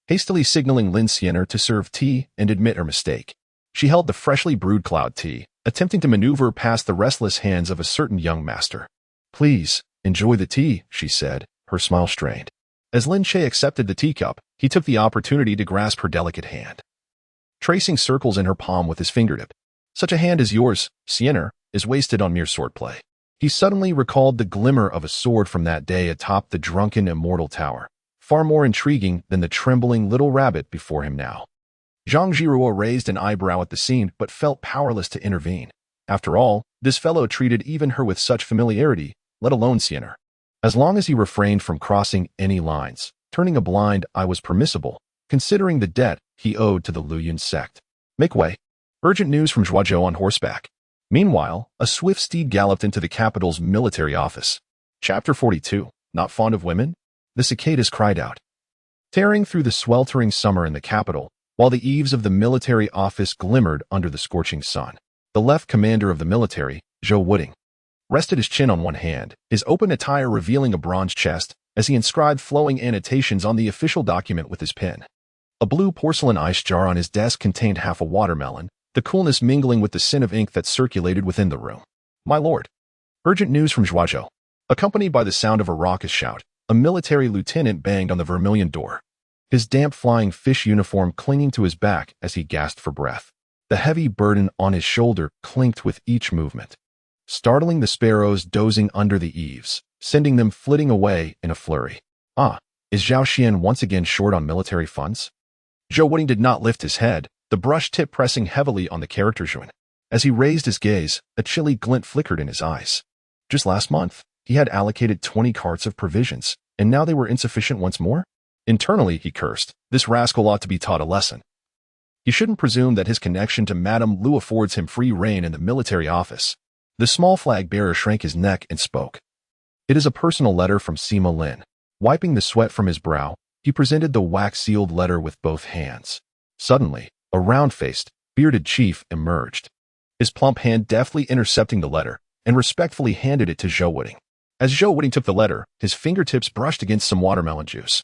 hastily signaling Lin Xiener to serve tea and admit her mistake. She held the freshly brewed cloud tea, attempting to maneuver past the restless hands of a certain young master. "Please, enjoy the tea," she said, her smile strained. As Lin Che accepted the teacup, he took the opportunity to grasp her delicate hand, tracing circles in her palm with his fingertip. Such a hand as yours, Siener, is wasted on mere swordplay. He suddenly recalled the glimmer of a sword from that day atop the drunken immortal tower, far more intriguing than the trembling little rabbit before him now. Zhang Jiruo raised an eyebrow at the scene but felt powerless to intervene. After all, this fellow treated even her with such familiarity, let alone Siener. As long as he refrained from crossing any lines, turning a blind eye was permissible, considering the debt he owed to the Luyun sect. Make way. Urgent news from Zhuazhou on horseback. Meanwhile, a swift steed galloped into the capital's military office. Chapter 42. Not fond of women? The cicadas cried out, tearing through the sweltering summer in the capital, while the eaves of the military office glimmered under the scorching sun. The left commander of the military, Zhou Wuding, rested his chin on one hand, his open attire revealing a bronze chest, as he inscribed flowing annotations on the official document with his pen. A blue porcelain ice jar on his desk contained half a watermelon, the coolness mingling with the sin of ink that circulated within the room. My lord. Urgent news from Zhuazhou. Accompanied by the sound of a raucous shout, a military lieutenant banged on the vermilion door, his damp flying fish uniform clinging to his back as he gasped for breath. The heavy burden on his shoulder clinked with each movement, startling the sparrows dozing under the eaves, sending them flitting away in a flurry. Ah, is Zhao Xian once again short on military funds? Zhou Wuding did not lift his head, the brush tip pressing heavily on the character Zhuan. As he raised his gaze, a chilly glint flickered in his eyes. Just last month, he had allocated 20 carts of provisions, and now they were insufficient once more? Internally, he cursed, this rascal ought to be taught a lesson. He shouldn't presume that his connection to Madame Lu affords him free rein in the military office. The small flag bearer shrank his neck and spoke. It is a personal letter from Sima Lin. Wiping the sweat from his brow, he presented the wax-sealed letter with both hands. Suddenly, a round-faced, bearded chief emerged, his plump hand deftly intercepting the letter, and respectfully handed it to Zhou Wuding. As Zhou Wuding took the letter, his fingertips brushed against some watermelon juice,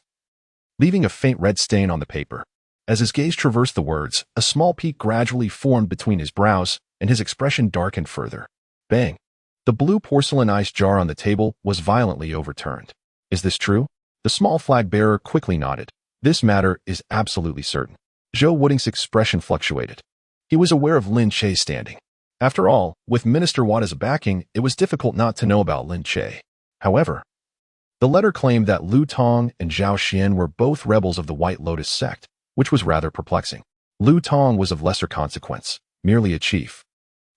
leaving a faint red stain on the paper. As his gaze traversed the words, a small peak gradually formed between his brows, and his expression darkened further. Bang! The blue porcelain ice jar on the table was violently overturned. Is this true? The small flag bearer quickly nodded. This matter is absolutely certain. Zhou Wuding's expression fluctuated. He was aware of Lin Che's standing. After all, with Minister Wada's backing, it was difficult not to know about Lin Che. However, the letter claimed that Lu Tong and Zhao Xian were both rebels of the White Lotus sect, which was rather perplexing. Lu Tong was of lesser consequence, merely a chief,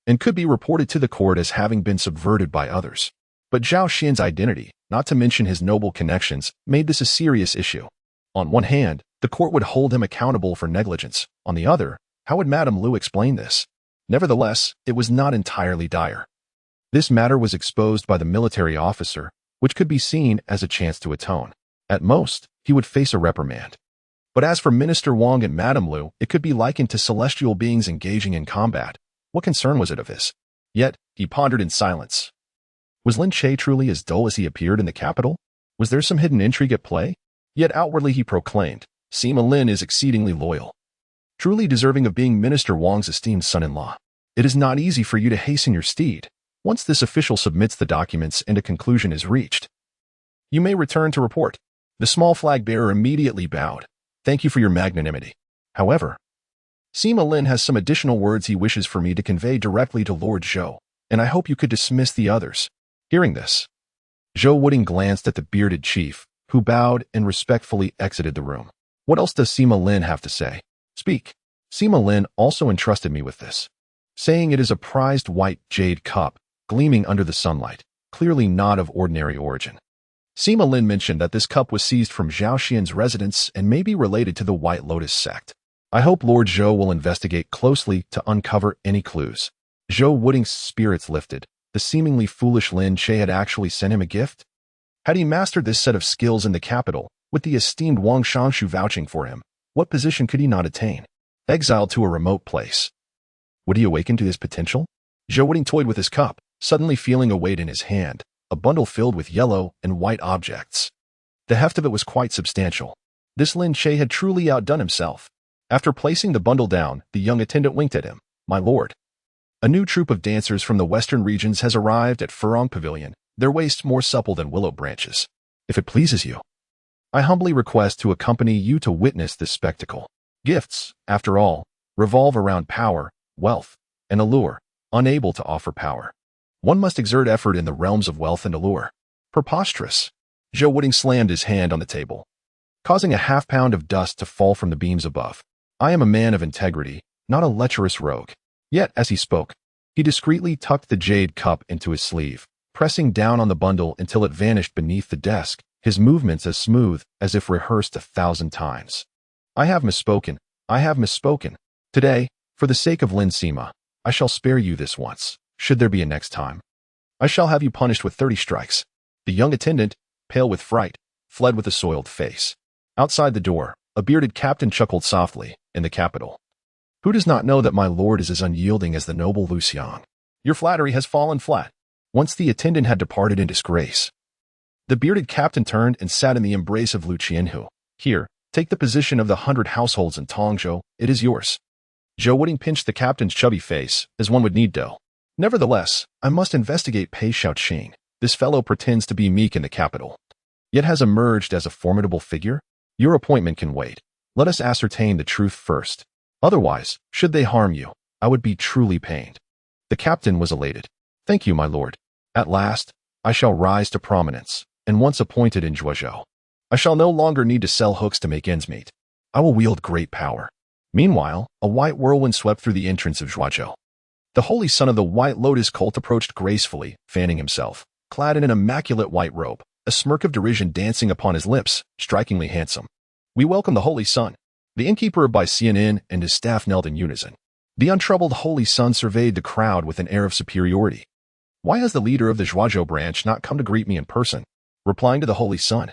and could be reported to the court as having been subverted by others. But Zhao Xian's identity, not to mention his noble connections, made this a serious issue. On one hand, the court would hold him accountable for negligence. On the other, how would Madame Lu explain this? Nevertheless, it was not entirely dire. This matter was exposed by the military officer, which could be seen as a chance to atone. At most, he would face a reprimand. But as for Minister Wang and Madame Lu, it could be likened to celestial beings engaging in combat. What concern was it of his? Yet, he pondered in silence. Was Lin Che truly as dull as he appeared in the capital? Was there some hidden intrigue at play? Yet outwardly he proclaimed, Sima Lin is exceedingly loyal, truly deserving of being Minister Wang's esteemed son-in-law. It is not easy for you to hasten your steed. Once this official submits the documents and a conclusion is reached, you may return to report. The small flag bearer immediately bowed. Thank you for your magnanimity. However, Sima Lin has some additional words he wishes for me to convey directly to Lord Zhou, and I hope you could dismiss the others. Hearing this, Zhou Wuding glanced at the bearded chief, who bowed and respectfully exited the room. What else does Sima Lin have to say? Speak. Sima Lin also entrusted me with this, saying it is a prized white jade cup, gleaming under the sunlight, clearly not of ordinary origin. Sima Lin mentioned that this cup was seized from Zhao Xian's residence and may be related to the White Lotus sect. I hope Lord Zhou will investigate closely to uncover any clues. Zhou Wuding's spirits lifted. The seemingly foolish Lin Che had actually sent him a gift? Had he mastered this set of skills in the capital, with the esteemed Wang Shangshu vouching for him, what position could he not attain? Exiled to a remote place. Would he awaken to his potential? Zhou Wuding toyed with his cup, suddenly feeling a weight in his hand, a bundle filled with yellow and white objects. The heft of it was quite substantial. This Lin Che had truly outdone himself. After placing the bundle down, the young attendant winked at him. My lord. A new troupe of dancers from the western regions has arrived at Furong Pavilion, their waists more supple than willow branches. If it pleases you, I humbly request to accompany you to witness this spectacle. Gifts, after all, revolve around power, wealth, and allure, unable to offer power. One must exert effort in the realms of wealth and allure. Preposterous. Zhou Wuting slammed his hand on the table, causing a half-pound of dust to fall from the beams above. I am a man of integrity, not a lecherous rogue. Yet, as he spoke, he discreetly tucked the jade cup into his sleeve, pressing down on the bundle until it vanished beneath the desk, his movements as smooth as if rehearsed 1,000 times. I have misspoken. I have misspoken. Today, for the sake of Lin Sima, I shall spare you this once. Should there be a next time, I shall have you punished with 30 strikes. The young attendant, pale with fright, fled with a soiled face. Outside the door, a bearded captain chuckled softly, in the capital. Who does not know that my lord is as unyielding as the noble Lu Xiang? Your flattery has fallen flat. Once the attendant had departed in disgrace. The bearded captain turned and sat in the embrace of Lu Qianhu. Here, take the position of the 100 households in Tongzhou. It is yours. Zhou Wuting pinched the captain's chubby face, as one would need dough. Nevertheless, I must investigate Pei Xiaoqing. This fellow pretends to be meek in the capital, yet has emerged as a formidable figure. Your appointment can wait. Let us ascertain the truth first. Otherwise, should they harm you, I would be truly pained. The captain was elated. Thank you, my lord. At last, I shall rise to prominence, and once appointed in Zhuozhou, I shall no longer need to sell hooks to make ends meet. I will wield great power. Meanwhile, a white whirlwind swept through the entrance of Zhuozhou. The holy son of the White Lotus cult approached gracefully, fanning himself, clad in an immaculate white robe, a smirk of derision dancing upon his lips, strikingly handsome. We welcome the holy son. The innkeeper by CNN and his staff knelt in unison. The untroubled holy son surveyed the crowd with an air of superiority. Why has the leader of the Zhuozhou branch not come to greet me in person? Replying to the holy son.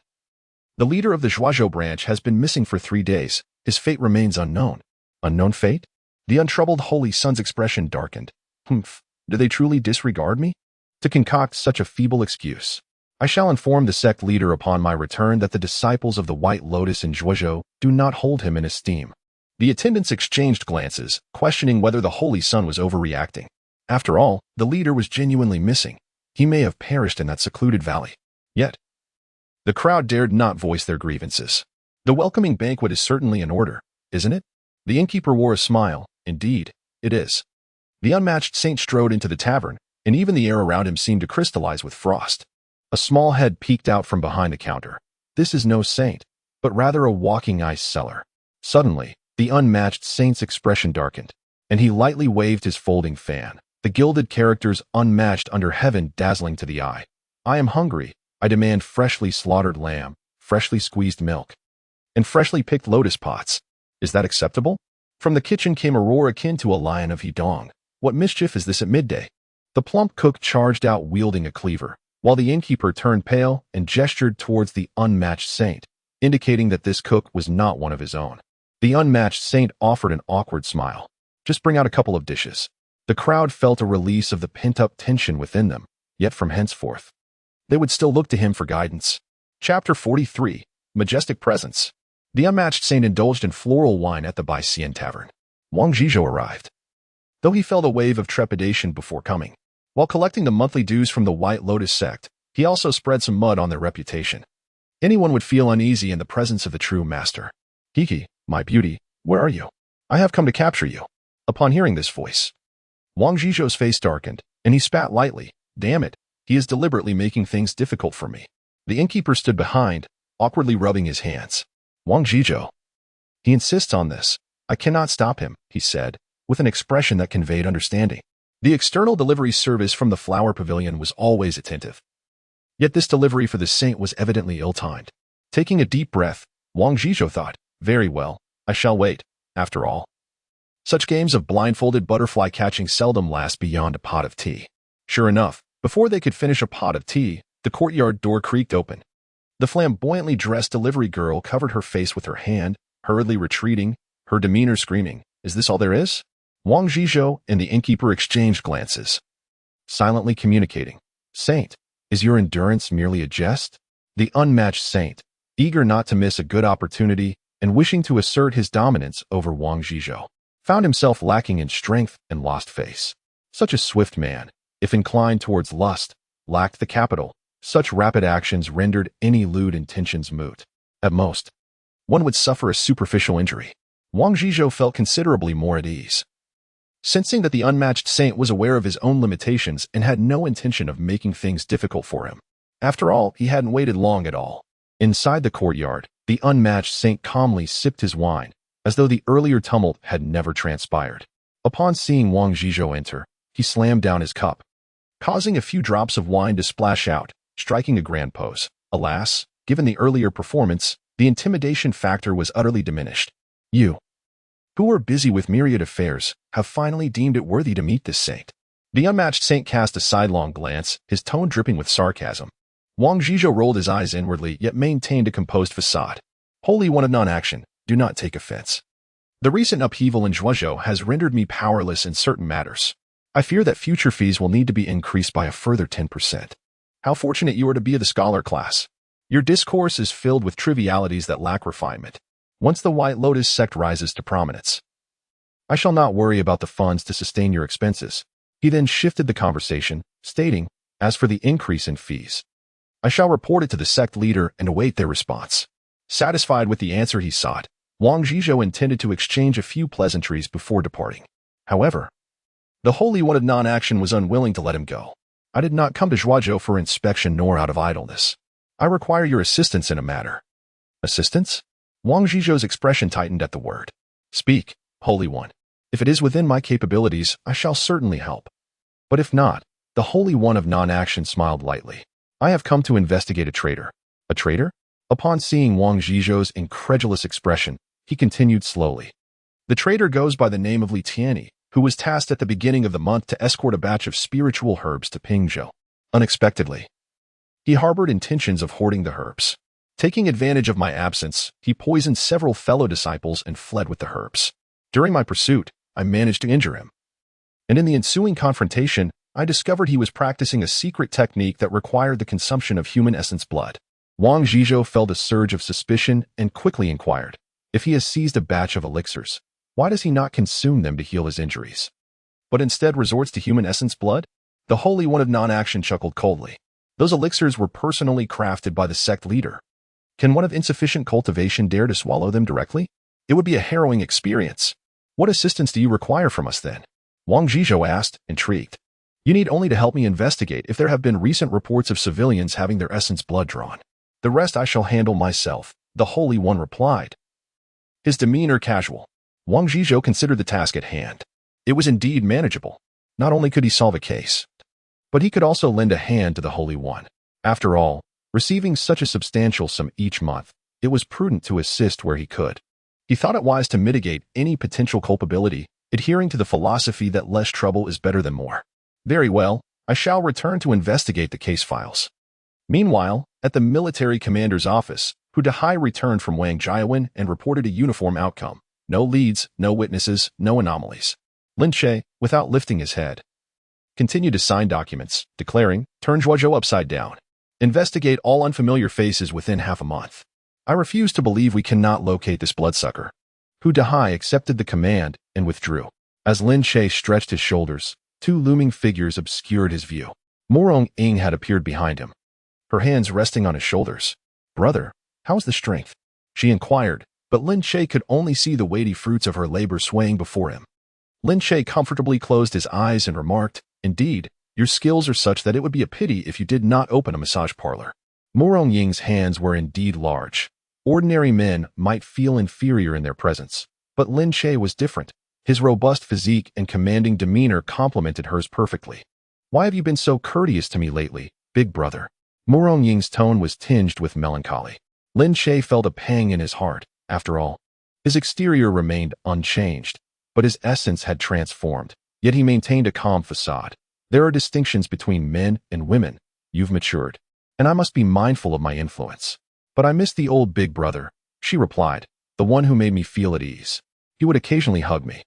The leader of the Zhuozhou branch has been missing for 3 days. His fate remains unknown. Unknown fate? The untroubled holy son's expression darkened. Humph, do they truly disregard me? To concoct such a feeble excuse. I shall inform the sect leader upon my return that the disciples of the White Lotus in Zhuozhou do not hold him in esteem. The attendants exchanged glances, questioning whether the holy son was overreacting. After all, the leader was genuinely missing. He may have perished in that secluded valley. Yet, the crowd dared not voice their grievances. The welcoming banquet is certainly in order, isn't it? The innkeeper wore a smile. Indeed, it is. The unmatched saint strode into the tavern, and even the air around him seemed to crystallize with frost. A small head peeked out from behind the counter. This is no saint, but rather a walking ice cellar. Suddenly, the unmatched saint's expression darkened, and he lightly waved his folding fan, the gilded characters unmatched under heaven dazzling to the eye. I am hungry. I demand freshly slaughtered lamb, freshly squeezed milk, and freshly picked lotus pots. Is that acceptable? From the kitchen came a roar akin to a lion of Hedong. What mischief is this at midday? The plump cook charged out wielding a cleaver, while the innkeeper turned pale and gestured towards the unmatched saint, indicating that this cook was not one of his own. The unmatched saint offered an awkward smile. Just bring out a couple of dishes. The crowd felt a release of the pent-up tension within them, yet from henceforth, they would still look to him for guidance. Chapter 43. Majestic Presence. The unmatched saint indulged in floral wine at the Bai Xian Tavern. Wang Zhizhou arrived. Though he felt a wave of trepidation before coming, while collecting the monthly dues from the White Lotus sect, he also spread some mud on their reputation. Anyone would feel uneasy in the presence of the true master. Kiki, my beauty, where are you? I have come to capture you. Upon hearing this voice, Wang Zhizhou's face darkened, and he spat lightly. Damn it, he is deliberately making things difficult for me. The innkeeper stood behind, awkwardly rubbing his hands. Wang Zhizhou. He insists on this. I cannot stop him, he said, with an expression that conveyed understanding. The external delivery service from the flower pavilion was always attentive. Yet this delivery for the saint was evidently ill-timed. Taking a deep breath, Wang Zhizhou thought, very well, I shall wait, after all. Such games of blindfolded butterfly catching seldom last beyond a pot of tea. Sure enough, before they could finish a pot of tea, the courtyard door creaked open. The flamboyantly dressed delivery girl covered her face with her hand, hurriedly retreating, her demeanor screaming, is this all there is? Wang Zhizhou and the innkeeper exchanged glances, silently communicating. Saint, is your endurance merely a jest? The unmatched saint, eager not to miss a good opportunity and wishing to assert his dominance over Wang Zhizhou, found himself lacking in strength and lost face. Such a swift man, if inclined towards lust, lacked the capital. Such rapid actions rendered any lewd intentions moot. At most, one would suffer a superficial injury. Wang Zhizhou felt considerably more at ease. Sensing that the unmatched saint was aware of his own limitations and had no intention of making things difficult for him. After all, he hadn't waited long at all. Inside the courtyard, the unmatched saint calmly sipped his wine, as though the earlier tumult had never transpired. Upon seeing Wang Zhizhou enter, he slammed down his cup, causing a few drops of wine to splash out, striking a grand pose. Alas, given the earlier performance, the intimidation factor was utterly diminished. You, who are busy with myriad affairs, have finally deemed it worthy to meet this saint. The unmatched saint cast a sidelong glance, his tone dripping with sarcasm. Wang Zhizhou rolled his eyes inwardly, yet maintained a composed facade. Holy One of non-action, do not take offense. The recent upheaval in Zhuozhou has rendered me powerless in certain matters. I fear that future fees will need to be increased by a further 10%. How fortunate you are to be of the scholar class. Your discourse is filled with trivialities that lack refinement. Once the White Lotus sect rises to prominence, I shall not worry about the funds to sustain your expenses. He then shifted the conversation, stating, as for the increase in fees, I shall report it to the sect leader and await their response. Satisfied with the answer he sought, Wang Zhizhou intended to exchange a few pleasantries before departing. However, the Holy One of non-action was unwilling to let him go. I did not come to Zhuozhou for inspection nor out of idleness. I require your assistance in a matter. Assistance? Wang Zhizhou's expression tightened at the word. Speak, Holy One. If it is within my capabilities, I shall certainly help. But if not, the Holy One of non-action smiled lightly. I have come to investigate a traitor. A traitor? Upon seeing Wang Zhizhou's incredulous expression, he continued slowly. The traitor goes by the name of Li Tianyi, who was tasked at the beginning of the month to escort a batch of spiritual herbs to Pingzhou. Unexpectedly, he harbored intentions of hoarding the herbs. Taking advantage of my absence, he poisoned several fellow disciples and fled with the herbs. During my pursuit, I managed to injure him. And in the ensuing confrontation, I discovered he was practicing a secret technique that required the consumption of human essence blood. Wang Zhizhou felt a surge of suspicion and quickly inquired, if he has seized a batch of elixirs, why does he not consume them to heal his injuries, but instead resorts to human essence blood? The Holy One of non-action chuckled coldly. Those elixirs were personally crafted by the sect leader. Can one of insufficient cultivation dare to swallow them directly? It would be a harrowing experience. What assistance do you require from us then? Wang Zhizhou asked, intrigued. You need only to help me investigate if there have been recent reports of civilians having their essence blood drawn. The rest I shall handle myself, the Holy One replied. His demeanor casual. Wang Zhizhou considered the task at hand. It was indeed manageable. Not only could he solve a case, but he could also lend a hand to the Holy One. After all, receiving such a substantial sum each month, it was prudent to assist where he could. He thought it wise to mitigate any potential culpability, adhering to the philosophy that less trouble is better than more. Very well, I shall return to investigate the case files. Meanwhile, at the military commander's office, Hu Dahai returned from Wang Jiawen and reported a uniform outcome. No leads, no witnesses, no anomalies. Lin Che, without lifting his head, continued to sign documents, declaring, turn Zhuozhou upside down. Investigate all unfamiliar faces within half a month. I refuse to believe we cannot locate this bloodsucker. Hu Dahai accepted the command and withdrew. As Lin Che stretched his shoulders, two looming figures obscured his view. Morong Ying had appeared behind him, her hands resting on his shoulders. Brother, how's the strength? She inquired, but Lin Che could only see the weighty fruits of her labor swaying before him. Lin Che comfortably closed his eyes and remarked, indeed, your skills are such that it would be a pity if you did not open a massage parlor. Morong Ying's hands were indeed large. Ordinary men might feel inferior in their presence, but Lin Che was different. His robust physique and commanding demeanor complemented hers perfectly. Why have you been so courteous to me lately, big brother? Morong Ying's tone was tinged with melancholy. Lin Che felt a pang in his heart. After all, his exterior remained unchanged, but his essence had transformed, yet he maintained a calm facade. There are distinctions between men and women. You've matured, and I must be mindful of my influence. But I miss the old big brother, she replied, the one who made me feel at ease. He would occasionally hug me.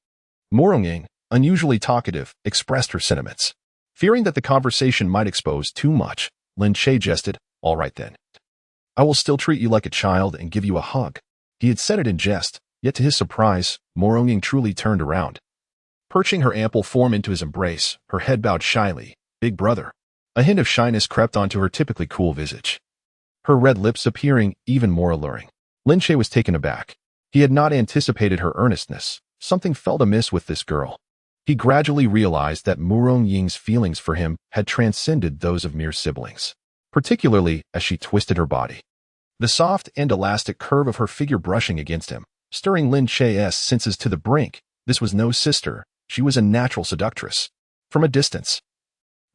Morong Ying, unusually talkative, expressed her sentiments. Fearing that the conversation might expose too much, Lin Che jested, all right then. I will still treat you like a child and give you a hug. He had said it in jest, yet to his surprise, Morong Ying truly turned around. Perching her ample form into his embrace, her head bowed shyly, big brother. A hint of shyness crept onto her typically cool visage, her red lips appearing even more alluring. Lin Che was taken aback. He had not anticipated her earnestness. Something felt amiss with this girl. He gradually realized that Murong Ying's feelings for him had transcended those of mere siblings, particularly as she twisted her body. The soft and elastic curve of her figure brushing against him, stirring Lin Che's senses to the brink. This was no sister, she was a natural seductress. From a distance,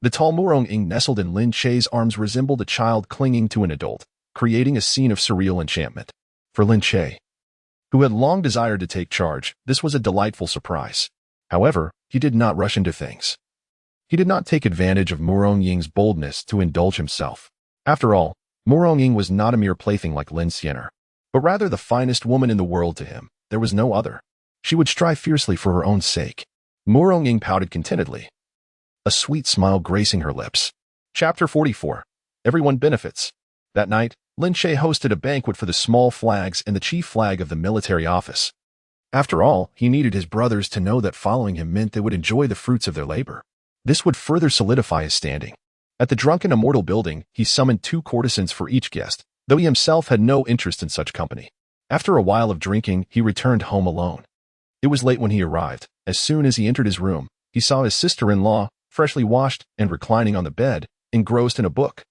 the tall Murong Ying nestled in Lin Che's arms resembled a child clinging to an adult, creating a scene of surreal enchantment. For Lin Che, who had long desired to take charge, this was a delightful surprise. However, he did not rush into things. He did not take advantage of Murong Ying's boldness to indulge himself. After all, Murong Ying was not a mere plaything like Lin Xianer, but rather the finest woman in the world to him. There was no other. She would strive fiercely for her own sake. Murong Ying pouted contentedly, a sweet smile gracing her lips. Chapter 44. Everyone benefits. That night, Lin Che hosted a banquet for the small flags and the chief flag of the military office. After all, he needed his brothers to know that following him meant they would enjoy the fruits of their labor. This would further solidify his standing. At the Drunken Immortal building, he summoned 2 courtesans for each guest, though he himself had no interest in such company. After a while of drinking, he returned home alone. It was late when he arrived. As soon as he entered his room, he saw his sister-in-law, freshly washed and reclining on the bed, engrossed in a book.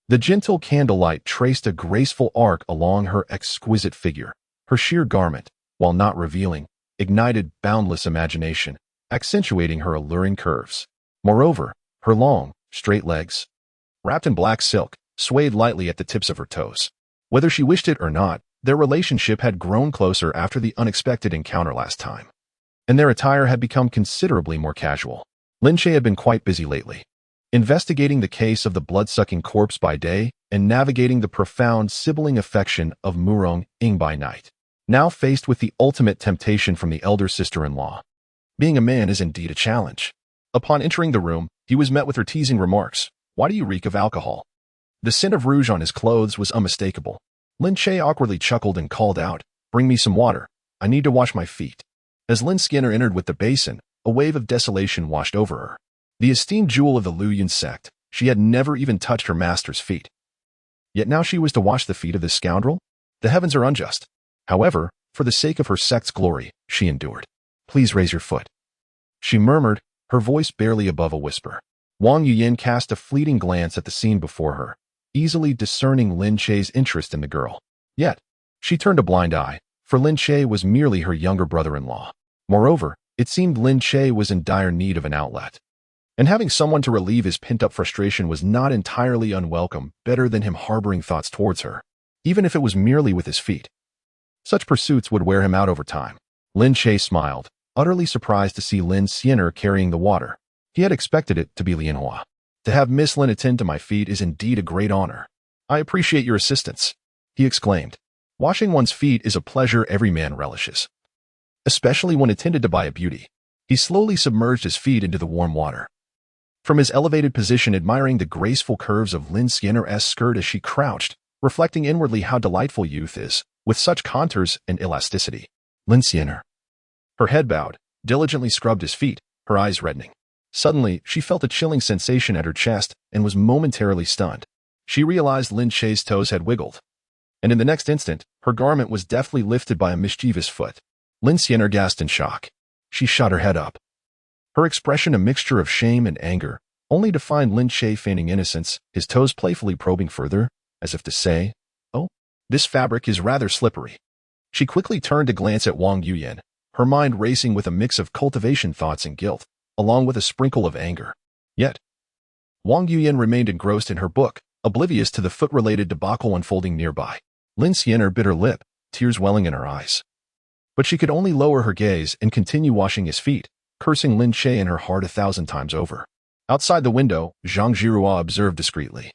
The gentle candlelight traced a graceful arc along her exquisite figure. Her sheer garment, while not revealing, ignited boundless imagination, accentuating her alluring curves. Moreover, her long, straight legs, wrapped in black silk, swayed lightly at the tips of her toes. Whether she wished it or not, their relationship had grown closer after the unexpected encounter last time, and their attire had become considerably more casual. Lin Che had been quite busy lately, investigating the case of the blood-sucking corpse by day and navigating the profound sibling affection of Murong Ying by night. Now faced with the ultimate temptation from the elder sister-in-law. Being a man is indeed a challenge. Upon entering the room, he was met with her teasing remarks. "Why do you reek of alcohol?" The scent of rouge on his clothes was unmistakable. Lin Che awkwardly chuckled and called out, "Bring me some water. I need to wash my feet." As Lin Xianer entered with the basin, a wave of desolation washed over her. The esteemed jewel of the Luoyuan sect, she had never even touched her master's feet. Yet now she was to wash the feet of this scoundrel? The heavens are unjust. However, for the sake of her sect's glory, she endured. "Please raise your foot," she murmured, her voice barely above a whisper. Wang Yuyan cast a fleeting glance at the scene before her, easily discerning Lin Che's interest in the girl. Yet, she turned a blind eye, for Lin Che was merely her younger brother-in-law. Moreover, it seemed Lin Che was in dire need of an outlet. And having someone to relieve his pent-up frustration was not entirely unwelcome, better than him harboring thoughts towards her, even if it was merely with his feet. Such pursuits would wear him out over time. Lin Che smiled, utterly surprised to see Lin Xianer carrying the water. He had expected it to be Lianhua. "To have Miss Lin attend to my feet is indeed a great honor. I appreciate your assistance," he exclaimed. Washing one's feet is a pleasure every man relishes, especially when attended to by a beauty. He slowly submerged his feet into the warm water. From his elevated position, admiring the graceful curves of Lin Xianer's skirt as she crouched, reflecting inwardly how delightful youth is, with such contours and elasticity. Lin Xianer. Her head bowed, diligently scrubbed his feet, her eyes reddening. Suddenly, she felt a chilling sensation at her chest and was momentarily stunned. She realized Lin Che's toes had wiggled, and in the next instant, her garment was deftly lifted by a mischievous foot. Lin Xianer gasped in shock. She shot her head up, her expression a mixture of shame and anger, only to find Lin Che feigning innocence, his toes playfully probing further, as if to say, "Oh, this fabric is rather slippery." She quickly turned to glance at Wang Yuyan, her mind racing with a mix of cultivation thoughts and guilt, along with a sprinkle of anger. Yet, Wang Yuyan remained engrossed in her book, oblivious to the foot-related debacle unfolding nearby. Lin Xianer bit her lip, tears welling in her eyes. But she could only lower her gaze and continue washing his feet, cursing Lin Che in her heart 1,000 times over. Outside the window, Zhang Zhirua observed discreetly.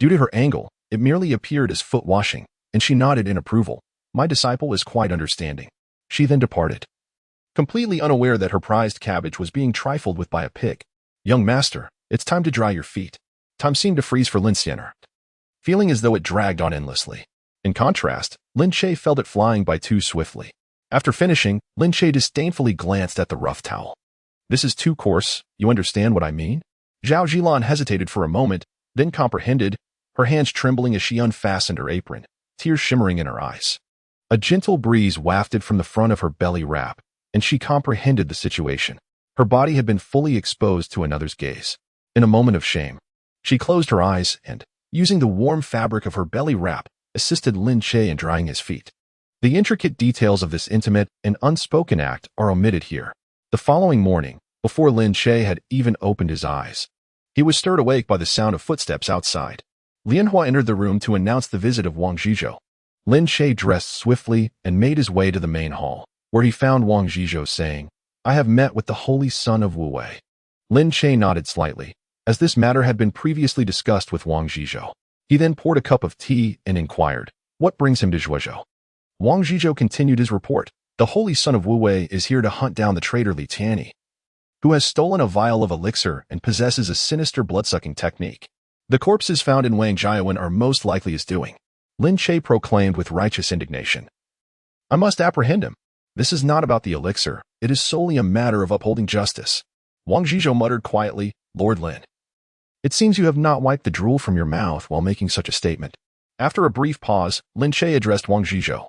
Due to her angle, it merely appeared as foot washing, and she nodded in approval. "My disciple is quite understanding." She then departed, completely unaware that her prized cabbage was being trifled with by a pig. "Young master, it's time to dry your feet." Time seemed to freeze for Lin Xianer, feeling as though it dragged on endlessly. In contrast, Lin Che felt it flying by too swiftly. After finishing, Lin Che disdainfully glanced at the rough towel. "This is too coarse, you understand what I mean?" Zhao Jilan hesitated for a moment, then comprehended, her hands trembling as she unfastened her apron, tears shimmering in her eyes. A gentle breeze wafted from the front of her belly wrap, and she comprehended the situation. Her body had been fully exposed to another's gaze. In a moment of shame, she closed her eyes and, using the warm fabric of her belly wrap, assisted Lin Che in drying his feet. The intricate details of this intimate and unspoken act are omitted here. The following morning, before Lin Che had even opened his eyes, he was stirred awake by the sound of footsteps outside. Lianhua entered the room to announce the visit of Wang Zhizhou. Lin Che dressed swiftly and made his way to the main hall, where he found Wang Zhizhou saying, "I have met with the holy son of Wu Wei." Lin Che nodded slightly, as this matter had been previously discussed with Wang Zhizhou. He then poured a cup of tea and inquired, "What brings him to Zhuozhou?" Wang Zhizhou continued his report. "The holy son of Wu Wei is here to hunt down the traitor Li Tianyi, who has stolen a vial of elixir and possesses a sinister blood-sucking technique. The corpses found in Wang Jiawen are most likely his doing." Lin Che proclaimed with righteous indignation. "I must apprehend him. This is not about the elixir. It is solely a matter of upholding justice." Wang Zhizhou muttered quietly, "Lord Lin, it seems you have not wiped the drool from your mouth while making such a statement." After a brief pause, Lin Che addressed Wang Zhizhou.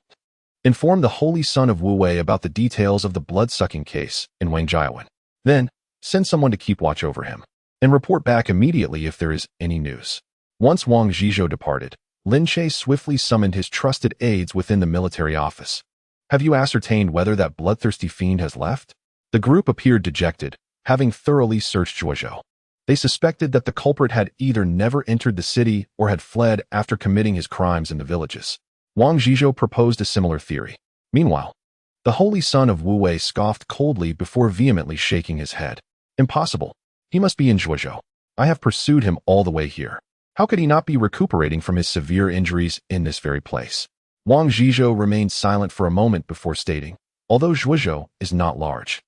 "Inform the holy son of Wu Wei about the details of the blood-sucking case in Wang Jiawen. Then, send someone to keep watch over him, and report back immediately if there is any news." Once Wang Zhizhou departed, Lin Che swiftly summoned his trusted aides within the military office. "Have you ascertained whether that bloodthirsty fiend has left?" The group appeared dejected, having thoroughly searched Zhuozhou. They suspected that the culprit had either never entered the city or had fled after committing his crimes in the villages. Wang Zhizhou proposed a similar theory. Meanwhile, the holy son of Wu Wei scoffed coldly before vehemently shaking his head. "Impossible. He must be in Zhuozhou. I have pursued him all the way here. How could he not be recuperating from his severe injuries in this very place?" Wang Zhizhou remained silent for a moment before stating, "Although Zhuozhou is not large,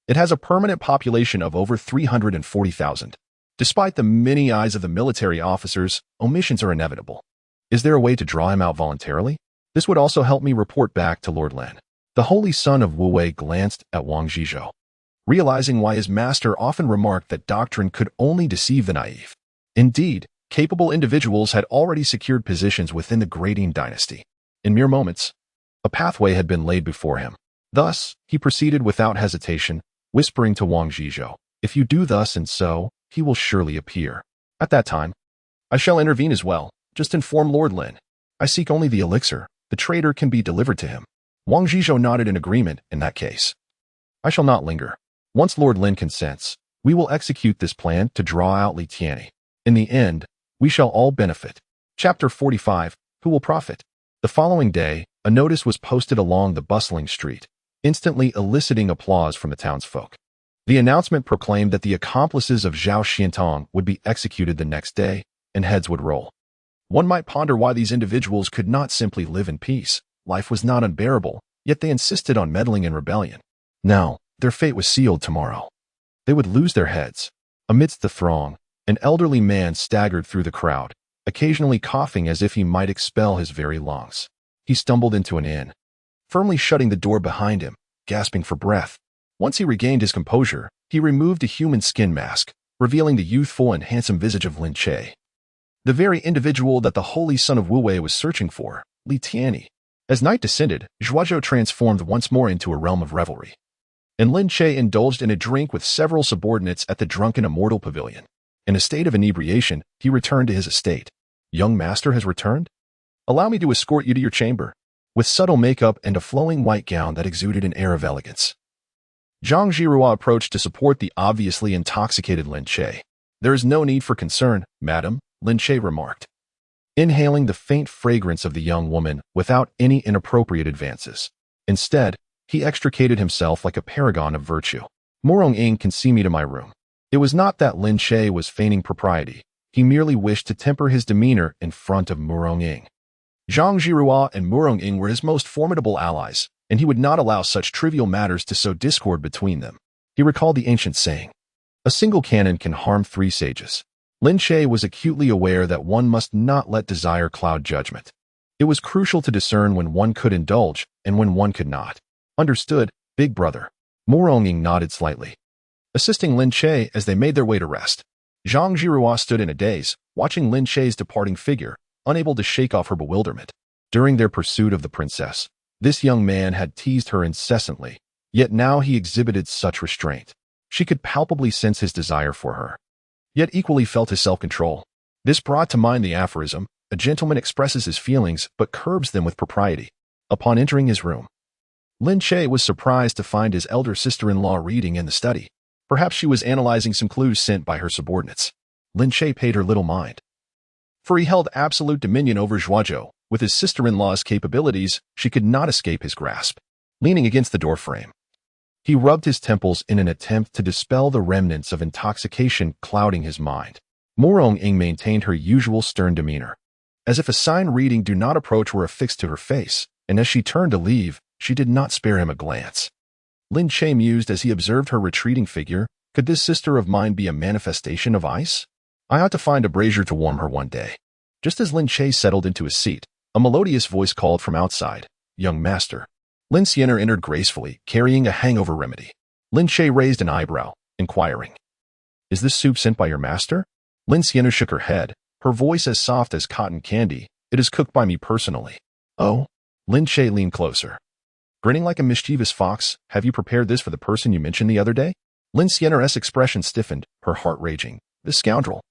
it has a permanent population of over 340,000. Despite the many eyes of the military officers, omissions are inevitable. Is there a way to draw him out voluntarily? This would also help me report back to Lord Lin." The holy son of Wu Wei glanced at Wang Zhizhou, realizing why his master often remarked that doctrine could only deceive the naive. Indeed, capable individuals had already secured positions within the Grading dynasty. In mere moments, a pathway had been laid before him. Thus, he proceeded without hesitation, whispering to Wang Zhizhou, "If you do thus and so, he will surely appear. At that time, I shall intervene as well. Just inform Lord Lin. I seek only the elixir. The traitor can be delivered to him." Wang Zhizhou nodded in agreement. "In that case, I shall not linger. Once Lord Lin consents, we will execute this plan to draw out Li Tianyi. In the end, we shall all benefit." Chapter 45, Who Will Profit? The following day, a notice was posted along the bustling street, instantly eliciting applause from the townsfolk. The announcement proclaimed that the accomplices of Zhao Xiantong would be executed the next day, and heads would roll. One might ponder why these individuals could not simply live in peace. Life was not unbearable, yet they insisted on meddling in rebellion. Now, their fate was sealed tomorrow. They would lose their heads. Amidst the throng, an elderly man staggered through the crowd, occasionally coughing as if he might expel his very lungs. He stumbled into an inn, firmly shutting the door behind him, gasping for breath. Once he regained his composure, he removed a human skin mask, revealing the youthful and handsome visage of Lin Che, the very individual that the holy son of Wu Wei was searching for, Li Tianyi. As night descended, Zhuozhou transformed once more into a realm of revelry, and Lin Che indulged in a drink with several subordinates at the Drunken Immortal Pavilion. In a state of inebriation, he returned to his estate. "Young master has returned? Allow me to escort you to your chamber." With subtle makeup and a flowing white gown that exuded an air of elegance, Zhang Zhirua approached to support the obviously intoxicated Lin Che. "There is no need for concern, madam," Lin Che remarked, inhaling the faint fragrance of the young woman without any inappropriate advances. Instead, he extricated himself like a paragon of virtue. "Murong Ying can see me to my room." It was not that Lin Che was feigning propriety. He merely wished to temper his demeanor in front of Murong Ying. Zhang Zhirua and Murong Ying were his most formidable allies, and he would not allow such trivial matters to sow discord between them. He recalled the ancient saying, "A single cannon can harm 3 sages." Lin Che was acutely aware that one must not let desire cloud judgment. It was crucial to discern when one could indulge and when one could not. "Understood, big brother." Murong Ying nodded slightly, assisting Lin Che as they made their way to rest. Zhang Zhirua stood in a daze, watching Lin Che's departing figure, unable to shake off her bewilderment. During their pursuit of the princess, This young man had teased her incessantly, yet now he exhibited such restraint. She could palpably sense his desire for her, yet equally felt his self-control. This brought to mind the aphorism, "A gentleman expresses his feelings but curbs them with propriety." Upon entering his room, Lin Che was surprised to find his elder sister-in-law reading in the study. Perhaps she was analyzing some clues sent by her subordinates. Lin Che paid her little mind, for he held absolute dominion over Zhuozhou. With his sister-in-law's capabilities, she could not escape his grasp. Leaning against the doorframe, he rubbed his temples in an attempt to dispel the remnants of intoxication clouding his mind. Morong Ing maintained her usual stern demeanor, as if a sign reading "Do not approach" were affixed to her face, and as she turned to leave, she did not spare him a glance. Lin Che mused as he observed her retreating figure. Could this sister of mine be a manifestation of ice? I ought to find a brazier to warm her one day. Just as Lin Che settled into his seat, a melodious voice called from outside, "Young master." Lin Siener entered gracefully, carrying a hangover remedy. Lin Che raised an eyebrow, inquiring, "Is this soup sent by your master?" Lin Siener shook her head, her voice as soft as cotton candy. "It is cooked by me personally." "Oh?" Lin Che leaned closer, grinning like a mischievous fox. "Have you prepared this for the person you mentioned the other day?" Lin Siener's expression stiffened, her heart raging. This scoundrel.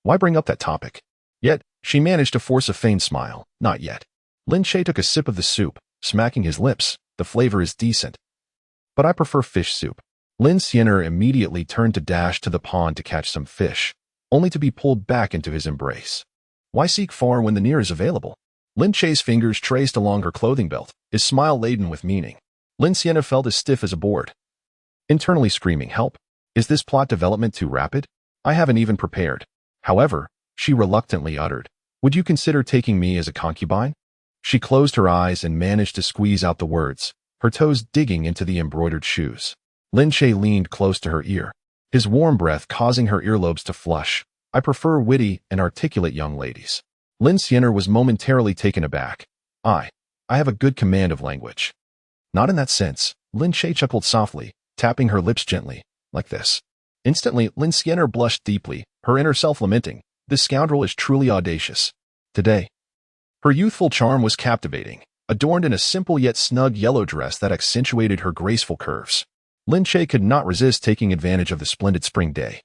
Why bring up that topic? Yet, she managed to force a faint smile. Not yet. Lin Che took a sip of the soup, smacking his lips. "The flavor is decent, but I prefer fish soup." Lin Siener immediately turned to dash to the pond to catch some fish, only to be pulled back into his embrace. Why seek far when the near is available? Lin Che's fingers traced along her clothing belt, his smile laden with meaning. Lin Siener felt as stiff as a board, internally screaming, "Help! Is this plot development too rapid? I haven't even prepared." However, she reluctantly uttered, "Would you consider taking me as a concubine?" She closed her eyes and managed to squeeze out the words, her toes digging into the embroidered shoes. Lin Che leaned close to her ear, his warm breath causing her earlobes to flush. "I prefer witty and articulate young ladies." Lin Siener was momentarily taken aback. I have a good command of language." "Not in that sense." Lin Che chuckled softly, tapping her lips gently, "like this." Instantly, Lin Siener blushed deeply, her inner self lamenting, "This scoundrel is truly audacious." Today, her youthful charm was captivating, adorned in a simple yet snug yellow dress that accentuated her graceful curves. Lin Che could not resist taking advantage of the splendid spring day.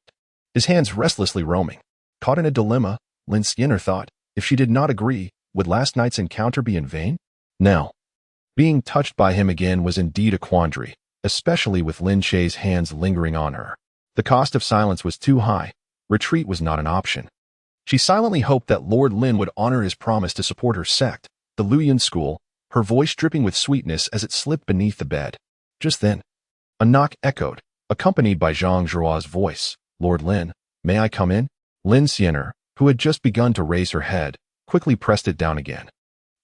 His hands restlessly roaming. Caught in a dilemma, Lin Siener thought, if she did not agree, would last night's encounter be in vain? Now, being touched by him again was indeed a quandary, especially with Lin Che's hands lingering on her. The cost of silence was too high. Retreat was not an option. She silently hoped that Lord Lin would honor his promise to support her sect, the Luoyuan school, her voice dripping with sweetness as it slipped beneath the bed. Just then, a knock echoed, accompanied by Zhang Zhuo's voice. "Lord Lin, may I come in?" Lin Siener, who had just begun to raise her head, quickly pressed it down again.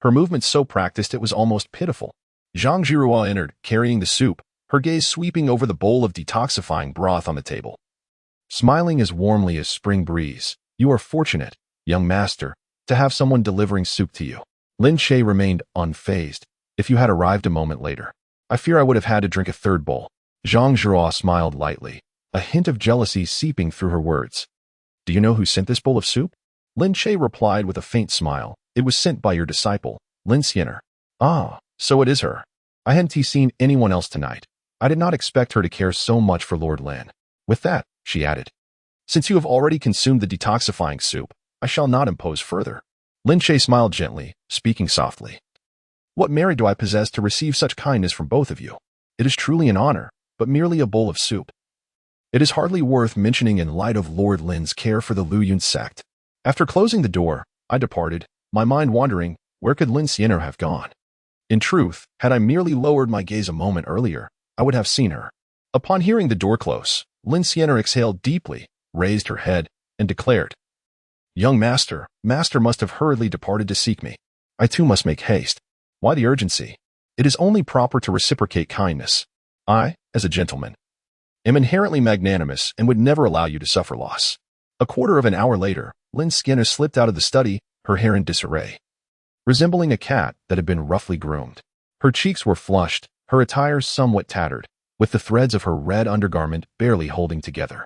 Her movements so practiced it was almost pitiful. Zhang Zhuo entered, carrying the soup, her gaze sweeping over the bowl of detoxifying broth on the table. Smiling as warmly as spring breeze, "You are fortunate, young master, to have someone delivering soup to you." Lin Che remained unfazed. "If you had arrived a moment later, I fear I would have had to drink a third bowl." Zhang Zhuo smiled lightly, a hint of jealousy seeping through her words. "Do you know who sent this bowl of soup?" Lin Che replied with a faint smile. "It was sent by your disciple, Lin Siener." "Ah, so it is her. I hadn't seen anyone else tonight. I did not expect her to care so much for Lord Lin." With that, she added, "Since you have already consumed the detoxifying soup, I shall not impose further." Lin Che smiled gently, speaking softly. "What merit do I possess to receive such kindness from both of you? It is truly an honor, but merely a bowl of soup. It is hardly worth mentioning in light of Lord Lin's care for the Luoyuan sect." After closing the door, I departed, my mind wandering, where could Lin Siener have gone? In truth, had I merely lowered my gaze a moment earlier, I would have seen her. Upon hearing the door close, Lin Siener exhaled deeply, raised her head, and declared, "Young master, master must have hurriedly departed to seek me. I too must make haste. Why the urgency? It is only proper to reciprocate kindness. I, as a gentleman, am inherently magnanimous and would never allow you to suffer loss." A quarter of an hour later, Lin Siener slipped out of the study, her hair in disarray, resembling a cat that had been roughly groomed. Her cheeks were flushed, her attire somewhat tattered, with the threads of her red undergarment barely holding together.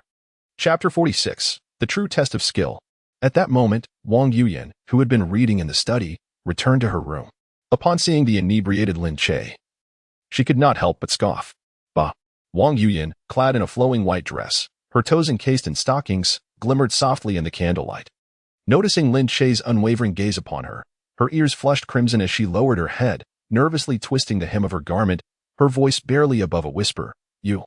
Chapter 46. The True Test of Skill. At that moment, Wang Yuyan, who had been reading in the study, returned to her room. upon seeing the inebriated Lin Che. She could not help but scoff. Bah! Wang Yuyan, clad in a flowing white dress, her toes encased in stockings, glimmered softly in the candlelight. Noticing Lin Che's unwavering gaze upon her, her ears flushed crimson as she lowered her head, nervously twisting the hem of her garment, her voice barely above a whisper. You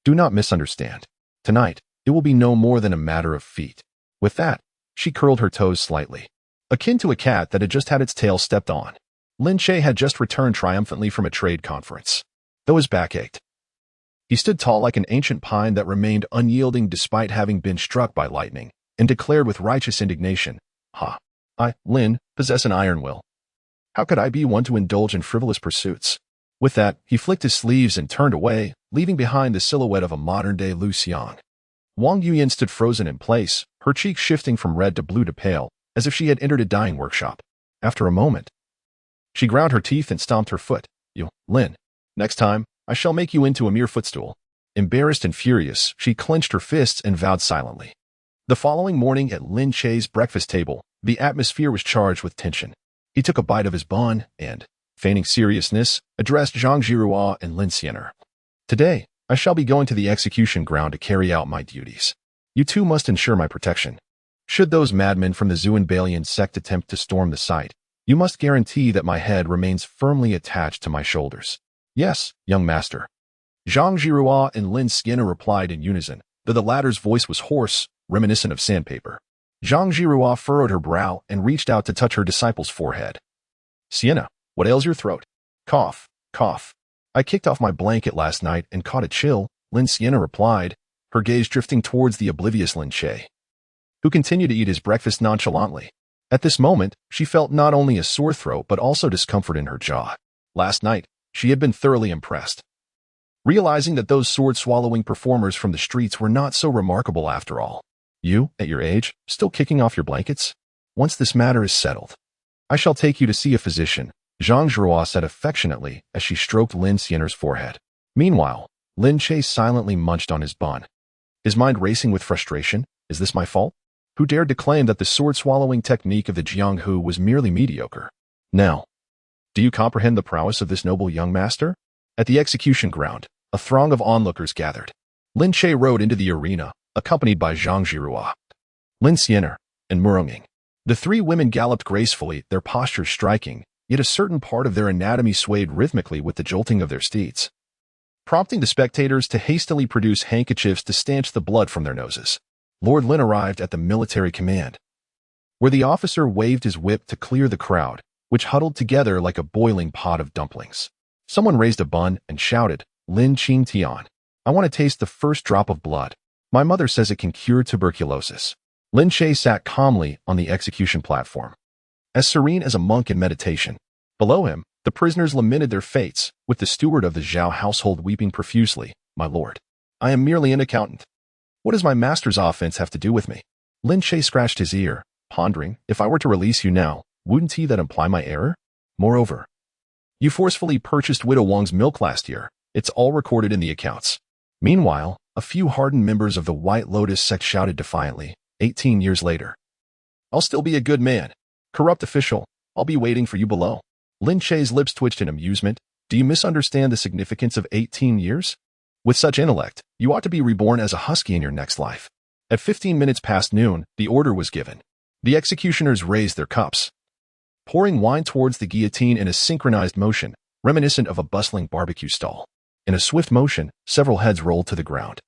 do not misunderstand. Tonight, it will be no more than a matter of feet. With that, she curled her toes slightly, akin to a cat that had just had its tail stepped on. Lin Che had just returned triumphantly from a trade conference, though his back ached. He stood tall like an ancient pine that remained unyielding despite having been struck by lightning, and declared with righteous indignation, "Ha! I, Lin, possess an iron will. How could I be one to indulge in frivolous pursuits?" With that, he flicked his sleeves and turned away, leaving behind the silhouette of a modern-day Lu Xiang. Wang Yuyan stood frozen in place, her cheeks shifting from red to blue to pale, as if she had entered a dyeing workshop. After a moment, she ground her teeth and stomped her foot. You, Lin. Next time, I shall make you into a mere footstool. Embarrassed and furious, she clenched her fists and vowed silently. The following morning at Lin Che's breakfast table, the atmosphere was charged with tension. He took a bite of his bun and, feigning seriousness, addressed Zhang Zhirua and Lin Xianer. Today, I shall be going to the execution ground to carry out my duties. You two must ensure my protection. Should those madmen from the Zuanbalian sect attempt to storm the site, you must guarantee that my head remains firmly attached to my shoulders. Yes, young master. Zhang Zhirua and Lin Xianer replied in unison, though the latter's voice was hoarse, reminiscent of sandpaper. Zhang Zhirua furrowed her brow and reached out to touch her disciple's forehead. Sienna, what ails your throat? Cough, cough. I kicked off my blanket last night and caught a chill, Lin Sienna replied, her gaze drifting towards the oblivious Lin Che, who continued to eat his breakfast nonchalantly. At this moment, she felt not only a sore throat but also discomfort in her jaw. Last night, she had been thoroughly impressed, realizing that those sword-swallowing performers from the streets were not so remarkable after all. You, at your age, still kicking off your blankets? Once this matter is settled, I shall take you to see a physician, Zhang Zhirua said affectionately as she stroked Lin Xianer's forehead. Meanwhile, Lin Che silently munched on his bun, his mind racing with frustration. Is this my fault? Who dared to claim that the sword-swallowing technique of the Jianghu was merely mediocre? Now, do you comprehend the prowess of this noble young master? At the execution ground, a throng of onlookers gathered. Lin Che rode into the arena, accompanied by Zhang Zhirua, Lin Xianer, and Muronging. The three women galloped gracefully, their postures striking, yet a certain part of their anatomy swayed rhythmically with the jolting of their steeds, prompting the spectators to hastily produce handkerchiefs to stanch the blood from their noses. Lord Lin arrived at the military command, where the officer waved his whip to clear the crowd, which huddled together like a boiling pot of dumplings. Someone raised a bun and shouted, Lin Qing Tian, I want to taste the first drop of blood. My mother says it can cure tuberculosis. Lin Che sat calmly on the execution platform, as serene as a monk in meditation. Below him, the prisoners lamented their fates, with the steward of the Zhao household weeping profusely. My lord, I am merely an accountant. What does my master's offense have to do with me? Lin Che scratched his ear, pondering, if I were to release you now, wouldn't that imply my error? Moreover, you forcefully purchased Widow Wang's milk last year. It's all recorded in the accounts. Meanwhile, a few hardened members of the White Lotus sect shouted defiantly, 18 years later. I'll still be a good man. Corrupt official, I'll be waiting for you below. Lin Che's lips twitched in amusement. Do you misunderstand the significance of 18 years? With such intellect, you ought to be reborn as a husky in your next life. At 15 minutes past noon, the order was given. The executioners raised their cups, pouring wine towards the guillotine in a synchronized motion, reminiscent of a bustling barbecue stall. In a swift motion, several heads rolled to the ground,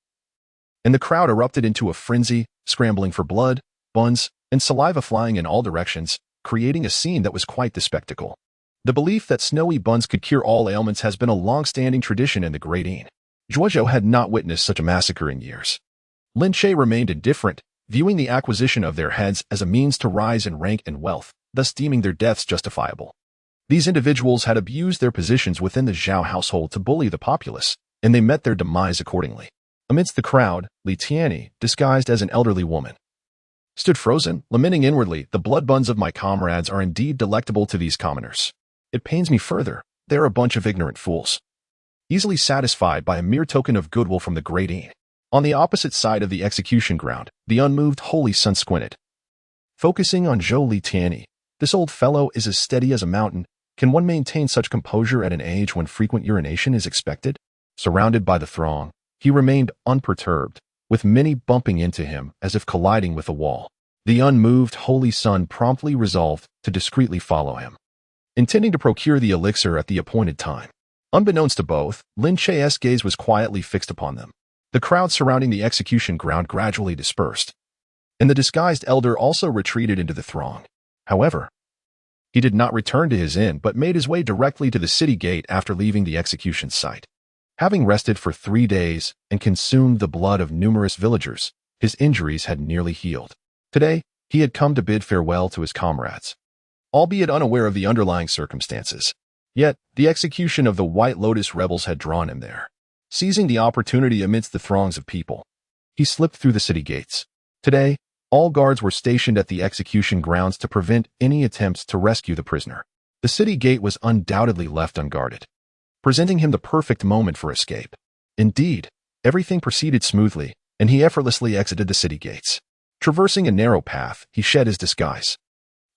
and the crowd erupted into a frenzy, scrambling for blood, buns, and saliva flying in all directions, creating a scene that was quite the spectacle. The belief that snowy buns could cure all ailments has been a long-standing tradition in the Great Yin. Zhuozhou had not witnessed such a massacre in years. Lin Che remained indifferent, viewing the acquisition of their heads as a means to rise in rank and wealth, thus deeming their deaths justifiable. These individuals had abused their positions within the Zhao household to bully the populace, and they met their demise accordingly. Amidst the crowd, Li Tianyi, disguised as an elderly woman, stood frozen, lamenting inwardly, the blood buns of my comrades are indeed delectable to these commoners. It pains me further, they're a bunch of ignorant fools, easily satisfied by a mere token of goodwill from the Great Yin. On the opposite side of the execution ground, the unmoved Holy Sun squinted, focusing on Zhou Li Tianyi. This old fellow is as steady as a mountain, Can one maintain such composure at an age when frequent urination is expected? Surrounded by the throng, he remained unperturbed, with many bumping into him as if colliding with a wall. The unmoved Holy Son promptly resolved to discreetly follow him, intending to procure the elixir at the appointed time. Unbeknownst to both, Lin Che's gaze was quietly fixed upon them. The crowd surrounding the execution ground gradually dispersed, and the disguised elder also retreated into the throng. However, he did not return to his inn but made his way directly to the city gate after leaving the execution site. Having rested for 3 days and consumed the blood of numerous villagers, his injuries had nearly healed. Today, he had come to bid farewell to his comrades, albeit unaware of the underlying circumstances. Yet, the execution of the White Lotus rebels had drawn him there. Seizing the opportunity amidst the throngs of people, he slipped through the city gates. Today, all guards were stationed at the execution grounds to prevent any attempts to rescue the prisoner. The city gate was undoubtedly left unguarded, presenting him the perfect moment for escape. Indeed, everything proceeded smoothly, and he effortlessly exited the city gates. Traversing a narrow path, he shed his disguise.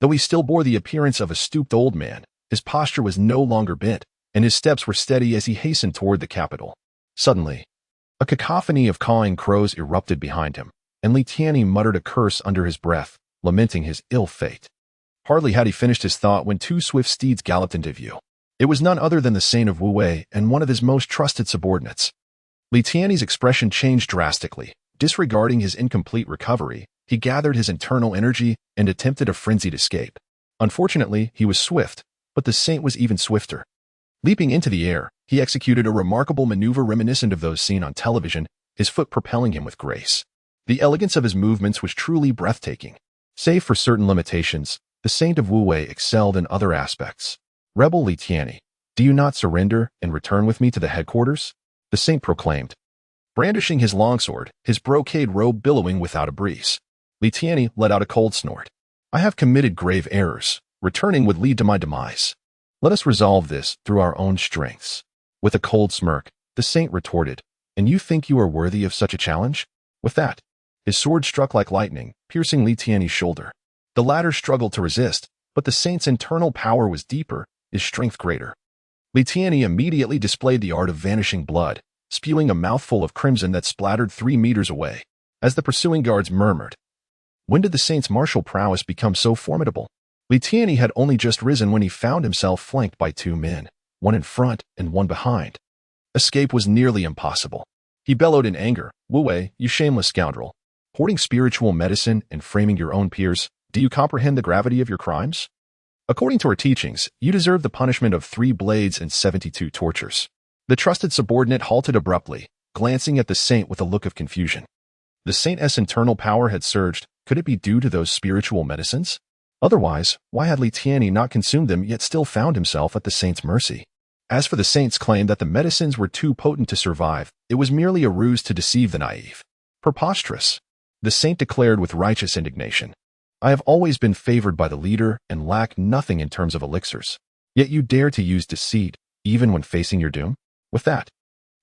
Though he still bore the appearance of a stooped old man, his posture was no longer bent, and his steps were steady as he hastened toward the capital. Suddenly, a cacophony of cawing crows erupted behind him, and Li Tianyi muttered a curse under his breath, lamenting his ill fate. Hardly had he finished his thought when 2 swift steeds galloped into view. It was none other than the Saint of Wu Wei and one of his most trusted subordinates. Li Tianyi's expression changed drastically. Disregarding his incomplete recovery, he gathered his internal energy and attempted a frenzied escape. Unfortunately, he was swift, but the saint was even swifter. Leaping into the air, he executed a remarkable maneuver reminiscent of those seen on television, his foot propelling him with grace. The elegance of his movements was truly breathtaking. Save for certain limitations, the Saint of Wu Wei excelled in other aspects. "Rebel Li Tianyi, do you not surrender and return with me to the headquarters?" the saint proclaimed, brandishing his longsword, his brocade robe billowing without a breeze. Li Tianyi let out a cold snort. "I have committed grave errors. Returning would lead to my demise. Let us resolve this through our own strengths." With a cold smirk, the saint retorted, "And you think you are worthy of such a challenge?" With that, his sword struck like lightning, piercing Li Tianyi's shoulder. The latter struggled to resist, but the saint's internal power was deeper, his strength greater. Li Tianyi immediately displayed the art of vanishing blood, spewing a mouthful of crimson that splattered 3 meters away. As the pursuing guards murmured, when did the saint's martial prowess become so formidable? Li Tianyi had only just risen when he found himself flanked by 2 men, one in front and one behind. Escape was nearly impossible. He bellowed in anger, "Wu Wei, you shameless scoundrel. Hoarding spiritual medicine and framing your own peers, do you comprehend the gravity of your crimes? According to our teachings, you deserve the punishment of 3 blades and 72 tortures." The trusted subordinate halted abruptly, glancing at the saint with a look of confusion. The saint's internal power had surged. Could it be due to those spiritual medicines? Otherwise, why had Li Tianyi not consumed them yet still found himself at the saint's mercy? As for the saint's claim that the medicines were too potent to survive, it was merely a ruse to deceive the naive. Preposterous. The saint declared with righteous indignation, "I have always been favored by the leader and lack nothing in terms of elixirs. Yet you dare to use deceit, even when facing your doom?" With that,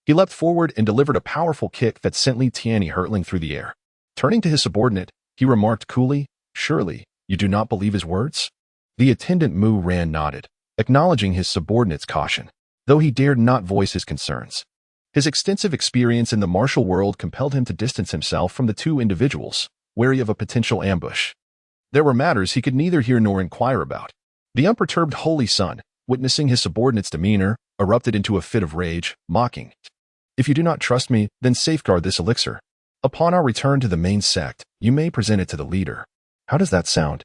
he leapt forward and delivered a powerful kick that sent Li Tianyi hurtling through the air. Turning to his subordinate, he remarked coolly, "Surely, you do not believe his words?" The attendant Mu Ran nodded, acknowledging his subordinate's caution, though he dared not voice his concerns. His extensive experience in the martial world compelled him to distance himself from the 2 individuals, wary of a potential ambush. There were matters he could neither hear nor inquire about. The unperturbed Holy Son, witnessing his subordinate's demeanor, erupted into a fit of rage, mocking, "If you do not trust me, then safeguard this elixir. Upon our return to the main sect, you may present it to the leader." How does that sound?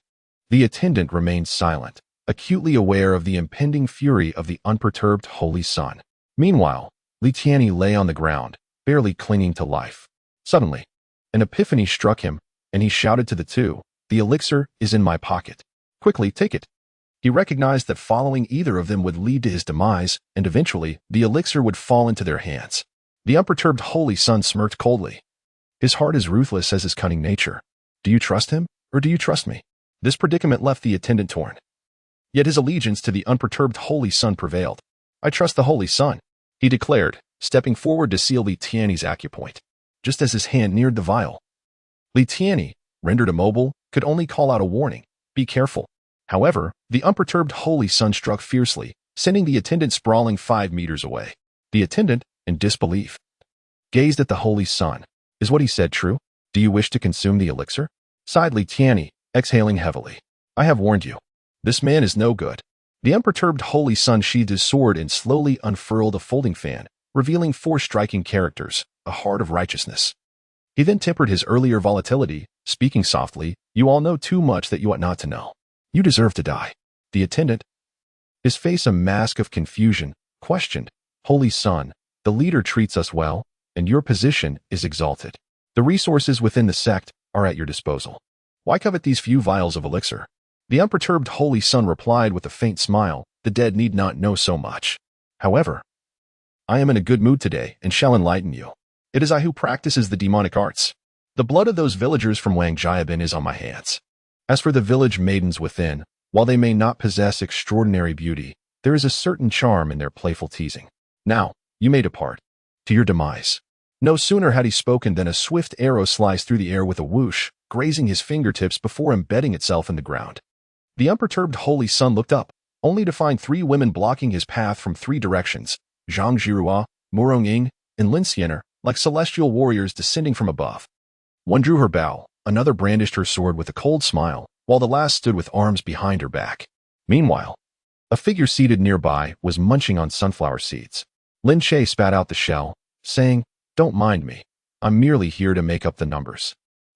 The attendant remained silent, acutely aware of the impending fury of the unperturbed Holy Son. Meanwhile, Li Tianyi lay on the ground, barely clinging to life. Suddenly, an epiphany struck him, and he shouted to the 2, "The elixir is in my pocket. Quickly, take it." He recognized that following either of them would lead to his demise, and eventually, the elixir would fall into their hands. The unperturbed Holy Son smirked coldly. "His heart is ruthless as his cunning nature. Do you trust him, or do you trust me?" This predicament left the attendant torn. Yet his allegiance to the unperturbed Holy Son prevailed. "I trust the Holy Son," he declared, stepping forward to seal Li Tianyi's acupoint. Just as his hand neared the vial, Li Tianyi, rendered immobile, could only call out a warning, "Be careful." However, the unperturbed Holy Sun struck fiercely, sending the attendant sprawling 5 meters away. The attendant, in disbelief, gazed at the Holy Sun. Is what he said true? Do you wish to consume the elixir? Sighed Li Tianyi, exhaling heavily. I have warned you. This man is no good. The unperturbed Holy Sun sheathed his sword and slowly unfurled a folding fan, revealing 4 striking characters, a heart of righteousness. He then tempered his earlier volatility, speaking softly, you all know too much that you ought not to know. You deserve to die. The attendant, his face a mask of confusion, questioned, Holy Sun, the leader treats us well, and your position is exalted. The resources within the sect are at your disposal. Why covet these few vials of elixir? The unperturbed Holy Sun replied with a faint smile, the dead need not know so much. However, I am in a good mood today and shall enlighten you. It is I who practices the demonic arts. The blood of those villagers from Wang Jiabin is on my hands. As for the village maidens within, while they may not possess extraordinary beauty, there is a certain charm in their playful teasing. Now, you may depart. To your demise. No sooner had he spoken than a swift arrow sliced through the air with a whoosh, grazing his fingertips before embedding itself in the ground. The unperturbed Holy Sun looked up, only to find 3 women blocking his path from 3 directions, Zhang Jirua, Murong Ying, and Lin Xiener, like celestial warriors descending from above. One drew her bow, another brandished her sword with a cold smile, while the last stood with arms behind her back. Meanwhile, a figure seated nearby was munching on sunflower seeds. Lin Che spat out the shell, saying, Don't mind me. I'm merely here to make up the numbers.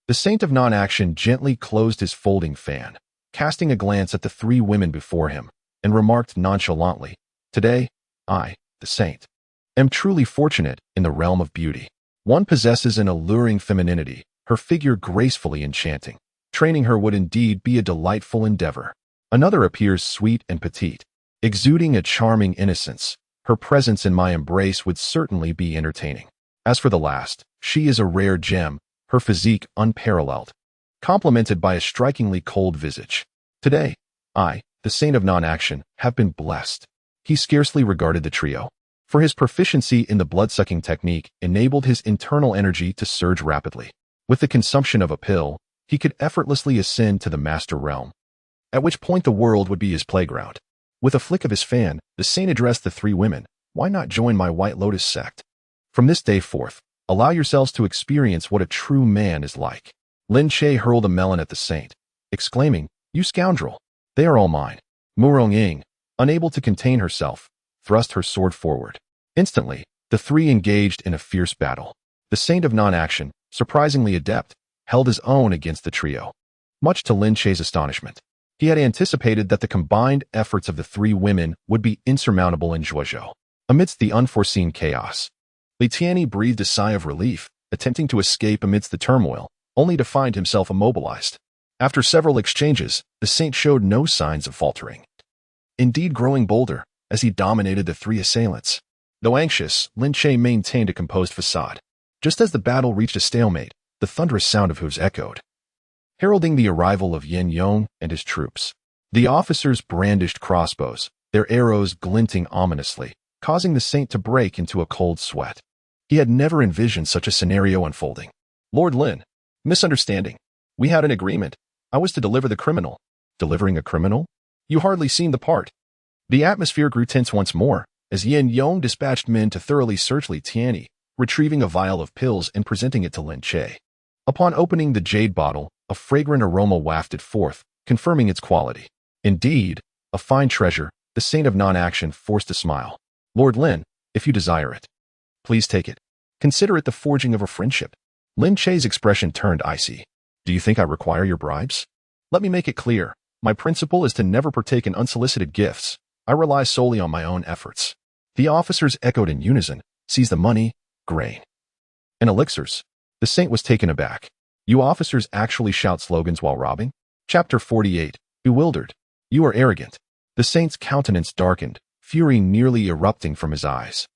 The Saint of Non-Action gently closed his folding fan, casting a glance at the 3 women before him, and remarked nonchalantly, Today, I, the Saint, am truly fortunate in the realm of beauty. One possesses an alluring femininity, her figure gracefully enchanting. Training her would indeed be a delightful endeavor. Another appears sweet and petite, exuding a charming innocence. Her presence in my embrace would certainly be entertaining. As for the last, she is a rare gem, her physique unparalleled, complemented by a strikingly cold visage. Today, I, the Saint of Non-Action, have been blessed. He scarcely regarded the trio, for his proficiency in the blood-sucking technique enabled his internal energy to surge rapidly. With the consumption of a pill, he could effortlessly ascend to the master realm, at which point the world would be his playground. With a flick of his fan, the Saint addressed the 3 women, Why not join my White Lotus sect? From this day forth, allow yourselves to experience what a true man is like. Lin Che hurled a melon at the Saint, exclaiming, You scoundrel! They are all mine. Murong Ying, unable to contain herself, thrust her sword forward. Instantly, the 3 engaged in a fierce battle. The Saint of Non-Action, surprisingly adept, held his own against the trio. Much to Lin Che's astonishment, he had anticipated that the combined efforts of the 3 women would be insurmountable in Zhuozhou. Amidst the unforeseen chaos, Li Tianyi breathed a sigh of relief, attempting to escape amidst the turmoil, only to find himself immobilized. After several exchanges, the Saint showed no signs of faltering, indeed growing bolder as he dominated the 3 assailants. Though anxious, Lin Che maintained a composed facade. Just as the battle reached a stalemate, the thunderous sound of hooves echoed, heralding the arrival of Yin Yong and his troops. The officers brandished crossbows, their arrows glinting ominously, causing the Saint to break into a cold sweat. He had never envisioned such a scenario unfolding. Lord Lin, misunderstanding. We had an agreement. I was to deliver the criminal. Delivering a criminal? You hardly seemed the part. The atmosphere grew tense once more, as Yin Yong dispatched men to thoroughly search Li Tianyi, retrieving a vial of pills and presenting it to Lin Che. Upon opening the jade bottle, a fragrant aroma wafted forth, confirming its quality. Indeed, a fine treasure, the Saint of Non-Action forced a smile. Lord Lin, if you desire it, please take it. Consider it the forging of a friendship. Lin Che's expression turned icy. Do you think I require your bribes? Let me make it clear. My principle is to never partake in unsolicited gifts. I rely solely on my own efforts. The officers echoed in unison, seize the money, grain, and elixirs. The Saint was taken aback. You officers actually shout slogans while robbing? Chapter 48. Bewildered. You are arrogant. The Saint's countenance darkened, fury nearly erupting from his eyes.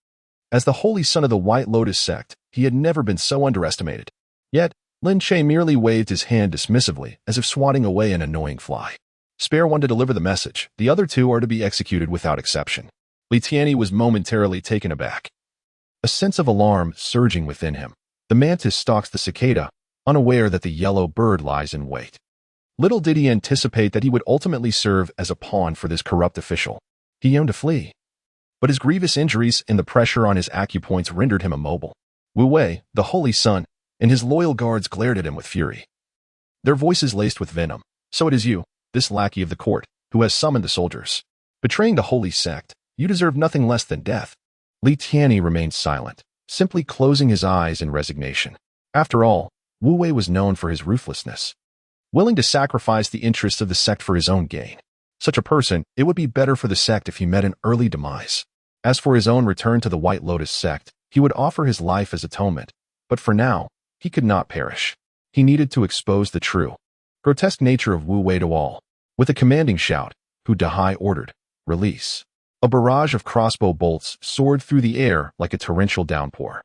As the Holy Son of the White Lotus sect, he had never been so underestimated. Yet, Lin Che merely waved his hand dismissively, as if swatting away an annoying fly. Spare one to deliver the message. The other 2 are to be executed without exception. Li Tianyi was momentarily taken aback, a sense of alarm surging within him. The mantis stalks the cicada, unaware that the yellow bird lies in wait. Little did he anticipate that he would ultimately serve as a pawn for this corrupt official. He yearned to flee, but his grievous injuries and the pressure on his acupoints rendered him immobile. Wu Wei, the Holy Sun, and his loyal guards glared at him with fury, their voices laced with venom. So it is you, this lackey of the court, who has summoned the soldiers. Betraying the holy sect, you deserve nothing less than death. Li Tianyi remained silent, simply closing his eyes in resignation. After all, Wu Wei was known for his ruthlessness, willing to sacrifice the interests of the sect for his own gain. Such a person, it would be better for the sect if he met an early demise. As for his own return to the White Lotus sect, he would offer his life as atonement. But for now, he could not perish. He needed to expose the true, grotesque nature of Wu Wei to all. With a commanding shout, Hu Dahai ordered, "Release." A barrage of crossbow bolts soared through the air like a torrential downpour.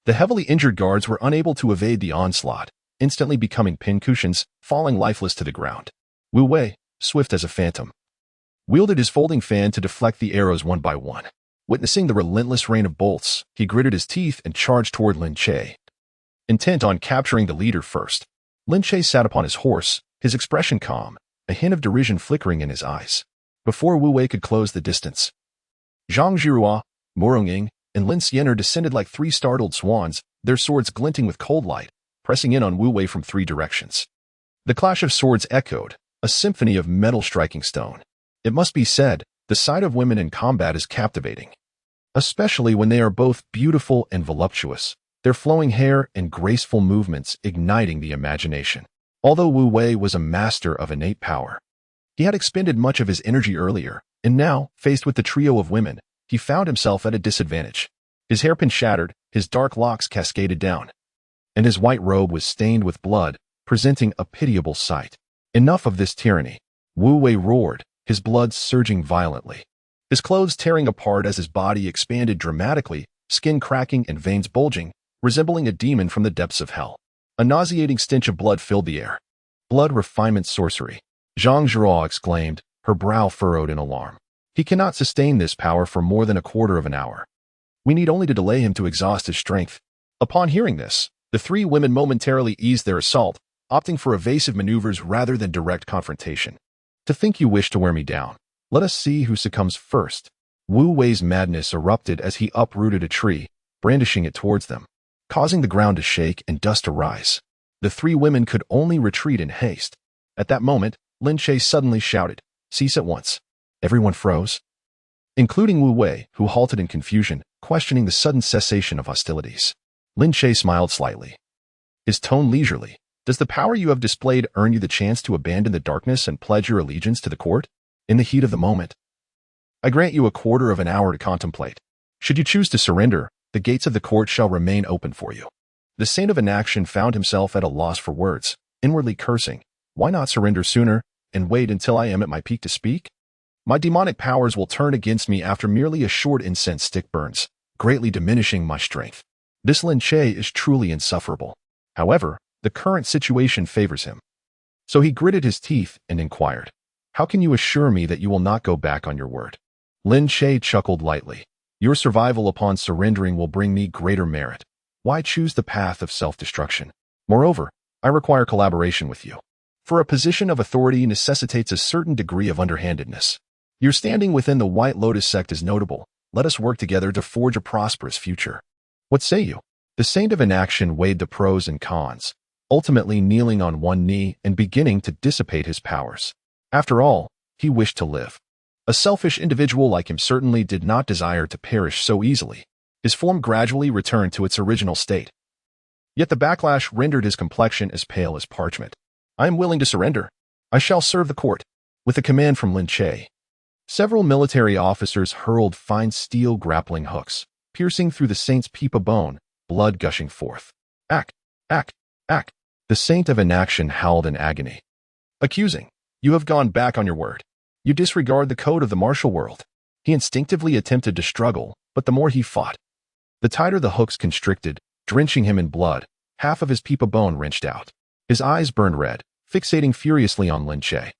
The heavily injured guards were unable to evade the onslaught, instantly becoming pincushions, falling lifeless to the ground. Wu Wei, swift as a phantom, wielded his folding fan to deflect the arrows one by one. Witnessing the relentless rain of bolts, he gritted his teeth and charged toward Lin Che, intent on capturing the leader first. Lin Che sat upon his horse, his expression calm, a hint of derision flickering in his eyes. Before Wu Wei could close the distance, Zhang Zhirua, Moronging, and Lin Xianer descended like three startled swans, their swords glinting with cold light, pressing in on Wu Wei from three directions. The clash of swords echoed, a symphony of metal striking stone. It must be said, the sight of women in combat is captivating, especially when they are both beautiful and voluptuous, their flowing hair and graceful movements igniting the imagination. Although Wu Wei was a master of innate power, he had expended much of his energy earlier, and now, faced with the trio of women, he found himself at a disadvantage. His hairpin shattered, his dark locks cascaded down, and his white robe was stained with blood, presenting a pitiable sight. Enough of this tyranny. Wu Wei roared, his blood surging violently, his clothes tearing apart as his body expanded dramatically, skin cracking and veins bulging, resembling a demon from the depths of hell. A nauseating stench of blood filled the air. Blood refinement sorcery. Zhang Zhirao exclaimed, her brow furrowed in alarm. He cannot sustain this power for more than a quarter of an hour. We need only to delay him to exhaust his strength. Upon hearing this, the three women momentarily eased their assault, opting for evasive maneuvers rather than direct confrontation. To think you wish to wear me down. Let us see who succumbs first. Wu Wei's madness erupted as he uprooted a tree, brandishing it towards them, causing the ground to shake and dust to rise. The three women could only retreat in haste. At that moment, Lin Che suddenly shouted, "Cease at once." Everyone froze, including Wu Wei, who halted in confusion, questioning the sudden cessation of hostilities. Lin Che smiled slightly, his tone leisurely. "Does the power you have displayed earn you the chance to abandon the darkness and pledge your allegiance to the court? In the heat of the moment, I grant you a quarter of an hour to contemplate. Should you choose to surrender, the gates of the court shall remain open for you." The Saint of Inaction found himself at a loss for words, inwardly cursing. Why not surrender sooner and wait until I am at my peak to speak? My demonic powers will turn against me after merely a short incense stick burns, greatly diminishing my strength. This Lin Che is truly insufferable. However, the current situation favors him. So he gritted his teeth and inquired, "How can you assure me that you will not go back on your word?" Lin Che chuckled lightly. "Your survival upon surrendering will bring me greater merit. Why choose the path of self-destruction? Moreover, I require collaboration with you. For a position of authority necessitates a certain degree of underhandedness. Your standing within the White Lotus sect is notable. Let us work together to forge a prosperous future. What say you?" The Saint of Inaction weighed the pros and cons, ultimately kneeling on one knee and beginning to dissipate his powers. After all, he wished to live. A selfish individual like him certainly did not desire to perish so easily. His form gradually returned to its original state. Yet the backlash rendered his complexion as pale as parchment. "I am willing to surrender. I shall serve the court." With a command from Lin Che, several military officers hurled fine steel grappling hooks, piercing through the saint's peepa bone, blood gushing forth. "Act! Act! Act!" The Saint of Inaction howled in agony, accusing, "You have gone back on your word. You disregard the code of the martial world." He instinctively attempted to struggle, but the more he fought, the tighter the hooks constricted, drenching him in blood, half of his peepa bone wrenched out. His eyes burned red, fixating furiously on Lin Che.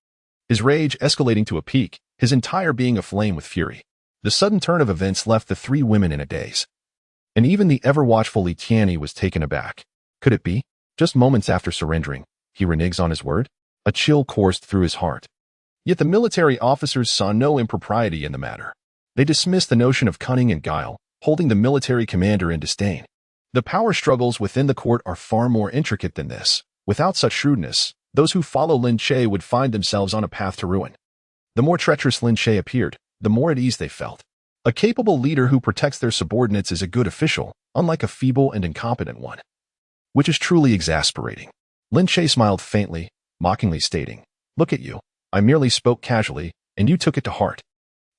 His rage escalating to a peak, his entire being aflame with fury. The sudden turn of events left the three women in a daze. And even the ever-watchful Li Tianyi was taken aback. Could it be? Just moments after surrendering, he reneges on his word? A chill coursed through his heart. Yet the military officers saw no impropriety in the matter. They dismissed the notion of cunning and guile, holding the military commander in disdain. The power struggles within the court are far more intricate than this. Without such shrewdness, those who follow Lin Che would find themselves on a path to ruin. The more treacherous Lin Che appeared, the more at ease they felt. A capable leader who protects their subordinates is a good official, unlike a feeble and incompetent one. Which is truly exasperating. Lin Che smiled faintly, mockingly stating, "Look at you. I merely spoke casually, and you took it to heart.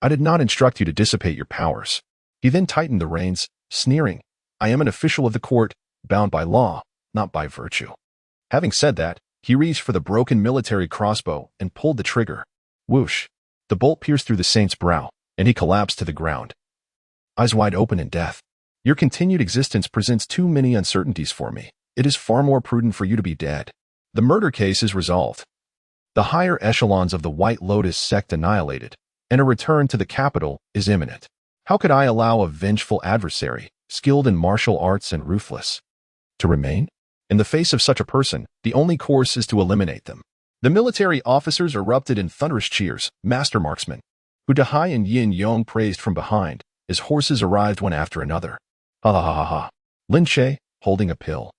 I did not instruct you to dissipate your powers." He then tightened the reins, sneering, "I am an official of the court, bound by law, not by virtue." Having said that, he reached for the broken military crossbow and pulled the trigger. Whoosh! The bolt pierced through the saint's brow, and he collapsed to the ground. Eyes wide open in death. "Your continued existence presents too many uncertainties for me. It is far more prudent for you to be dead." The murder case is resolved. The higher echelons of the White Lotus sect annihilated, and a return to the capital is imminent. How could I allow a vengeful adversary, skilled in martial arts and ruthless, to remain? In the face of such a person, the only course is to eliminate them. The military officers erupted in thunderous cheers. Master marksman, Hu Dahai and Yin Yong praised from behind, as horses arrived one after another. Ha ha ha ha ha. Lin Che, holding a pill,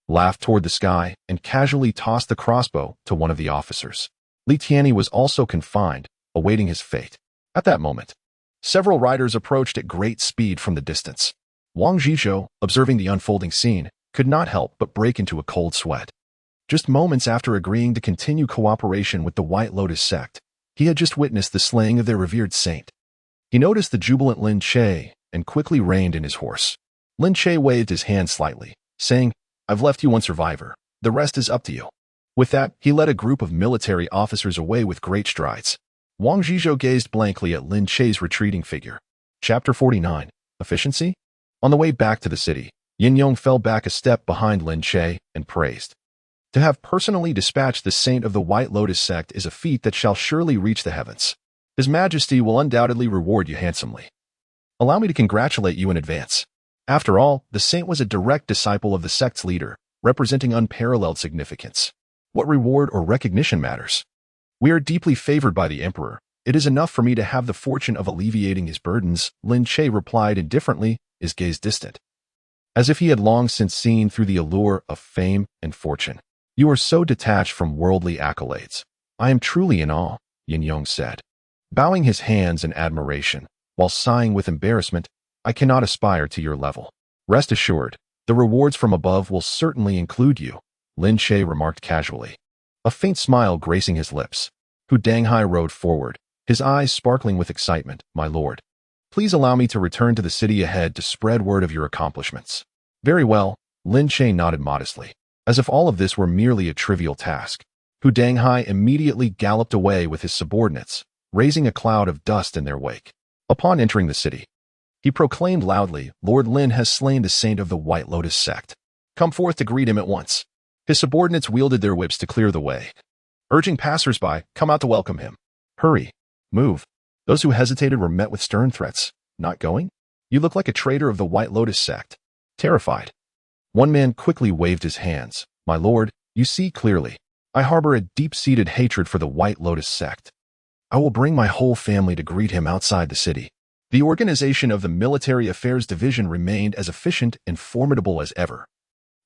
laughed toward the sky and casually tossed the crossbow to one of the officers. Li Tianyi was also confined, awaiting his fate. At that moment, several riders approached at great speed from the distance. Wang Zhizhou, observing the unfolding scene, could not help but break into a cold sweat. Just moments after agreeing to continue cooperation with the White Lotus sect, he had just witnessed the slaying of their revered saint. He noticed the jubilant Lin Che and quickly reined in his horse. Lin Che waved his hand slightly, saying, "I've left you one survivor. The rest is up to you." With that, he led a group of military officers away with great strides. Wang Zhizhou gazed blankly at Lin Che's retreating figure. Chapter 49. Efficiency? On the way back to the city, Yin Yong fell back a step behind Lin Che and praised. To have personally dispatched the saint of the White Lotus sect is a feat that shall surely reach the heavens. His Majesty will undoubtedly reward you handsomely. Allow me to congratulate you in advance. After all, the saint was a direct disciple of the sect's leader, representing unparalleled significance. What reward or recognition matters? We are deeply favored by the emperor. It is enough for me to have the fortune of alleviating his burdens, Lin Che replied indifferently, his gaze distant, as if he had long since seen through the allure of fame and fortune. "You are so detached from worldly accolades. I am truly in awe," Yin Yong said, bowing his hands in admiration, while sighing with embarrassment. "I cannot aspire to your level. Rest assured, the rewards from above will certainly include you," Lin Che remarked casually, a faint smile gracing his lips. Hu Danghai rode forward, his eyes sparkling with excitement. "My lord, please allow me to return to the city ahead to spread word of your accomplishments." "Very well," Lin Che nodded modestly, as if all of this were merely a trivial task. Hu Danghai immediately galloped away with his subordinates, raising a cloud of dust in their wake. Upon entering the city, he proclaimed loudly, "Lord Lin has slain the saint of the White Lotus sect. Come forth to greet him at once." His subordinates wielded their whips to clear the way, urging passers-by, "Come out to welcome him. Hurry. Move." Those who hesitated were met with stern threats. "Not going? You look like a traitor of the White Lotus sect." Terrified, one man quickly waved his hands. "My lord, you see clearly. I harbor a deep-seated hatred for the White Lotus sect. I will bring my whole family to greet him outside the city." The organization of the Military Affairs Division remained as efficient and formidable as ever,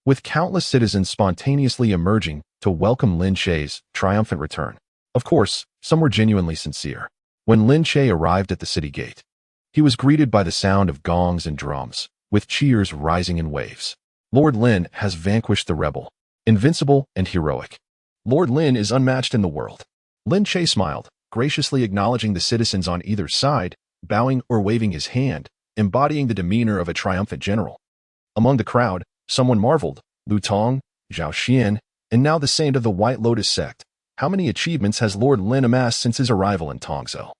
with countless citizens spontaneously emerging to welcome Lin Che's triumphant return. Of course, some were genuinely sincere. When Lin Che arrived at the city gate, he was greeted by the sound of gongs and drums, with cheers rising in waves. "Lord Lin has vanquished the rebel, invincible and heroic. Lord Lin is unmatched in the world." Lin Che smiled, graciously acknowledging the citizens on either side, bowing or waving his hand, embodying the demeanor of a triumphant general. Among the crowd, someone marveled, "Lu Tong, Zhao Xian, and now the saint of the White Lotus sect. How many achievements has Lord Lin amassed since his arrival in Tongzhou?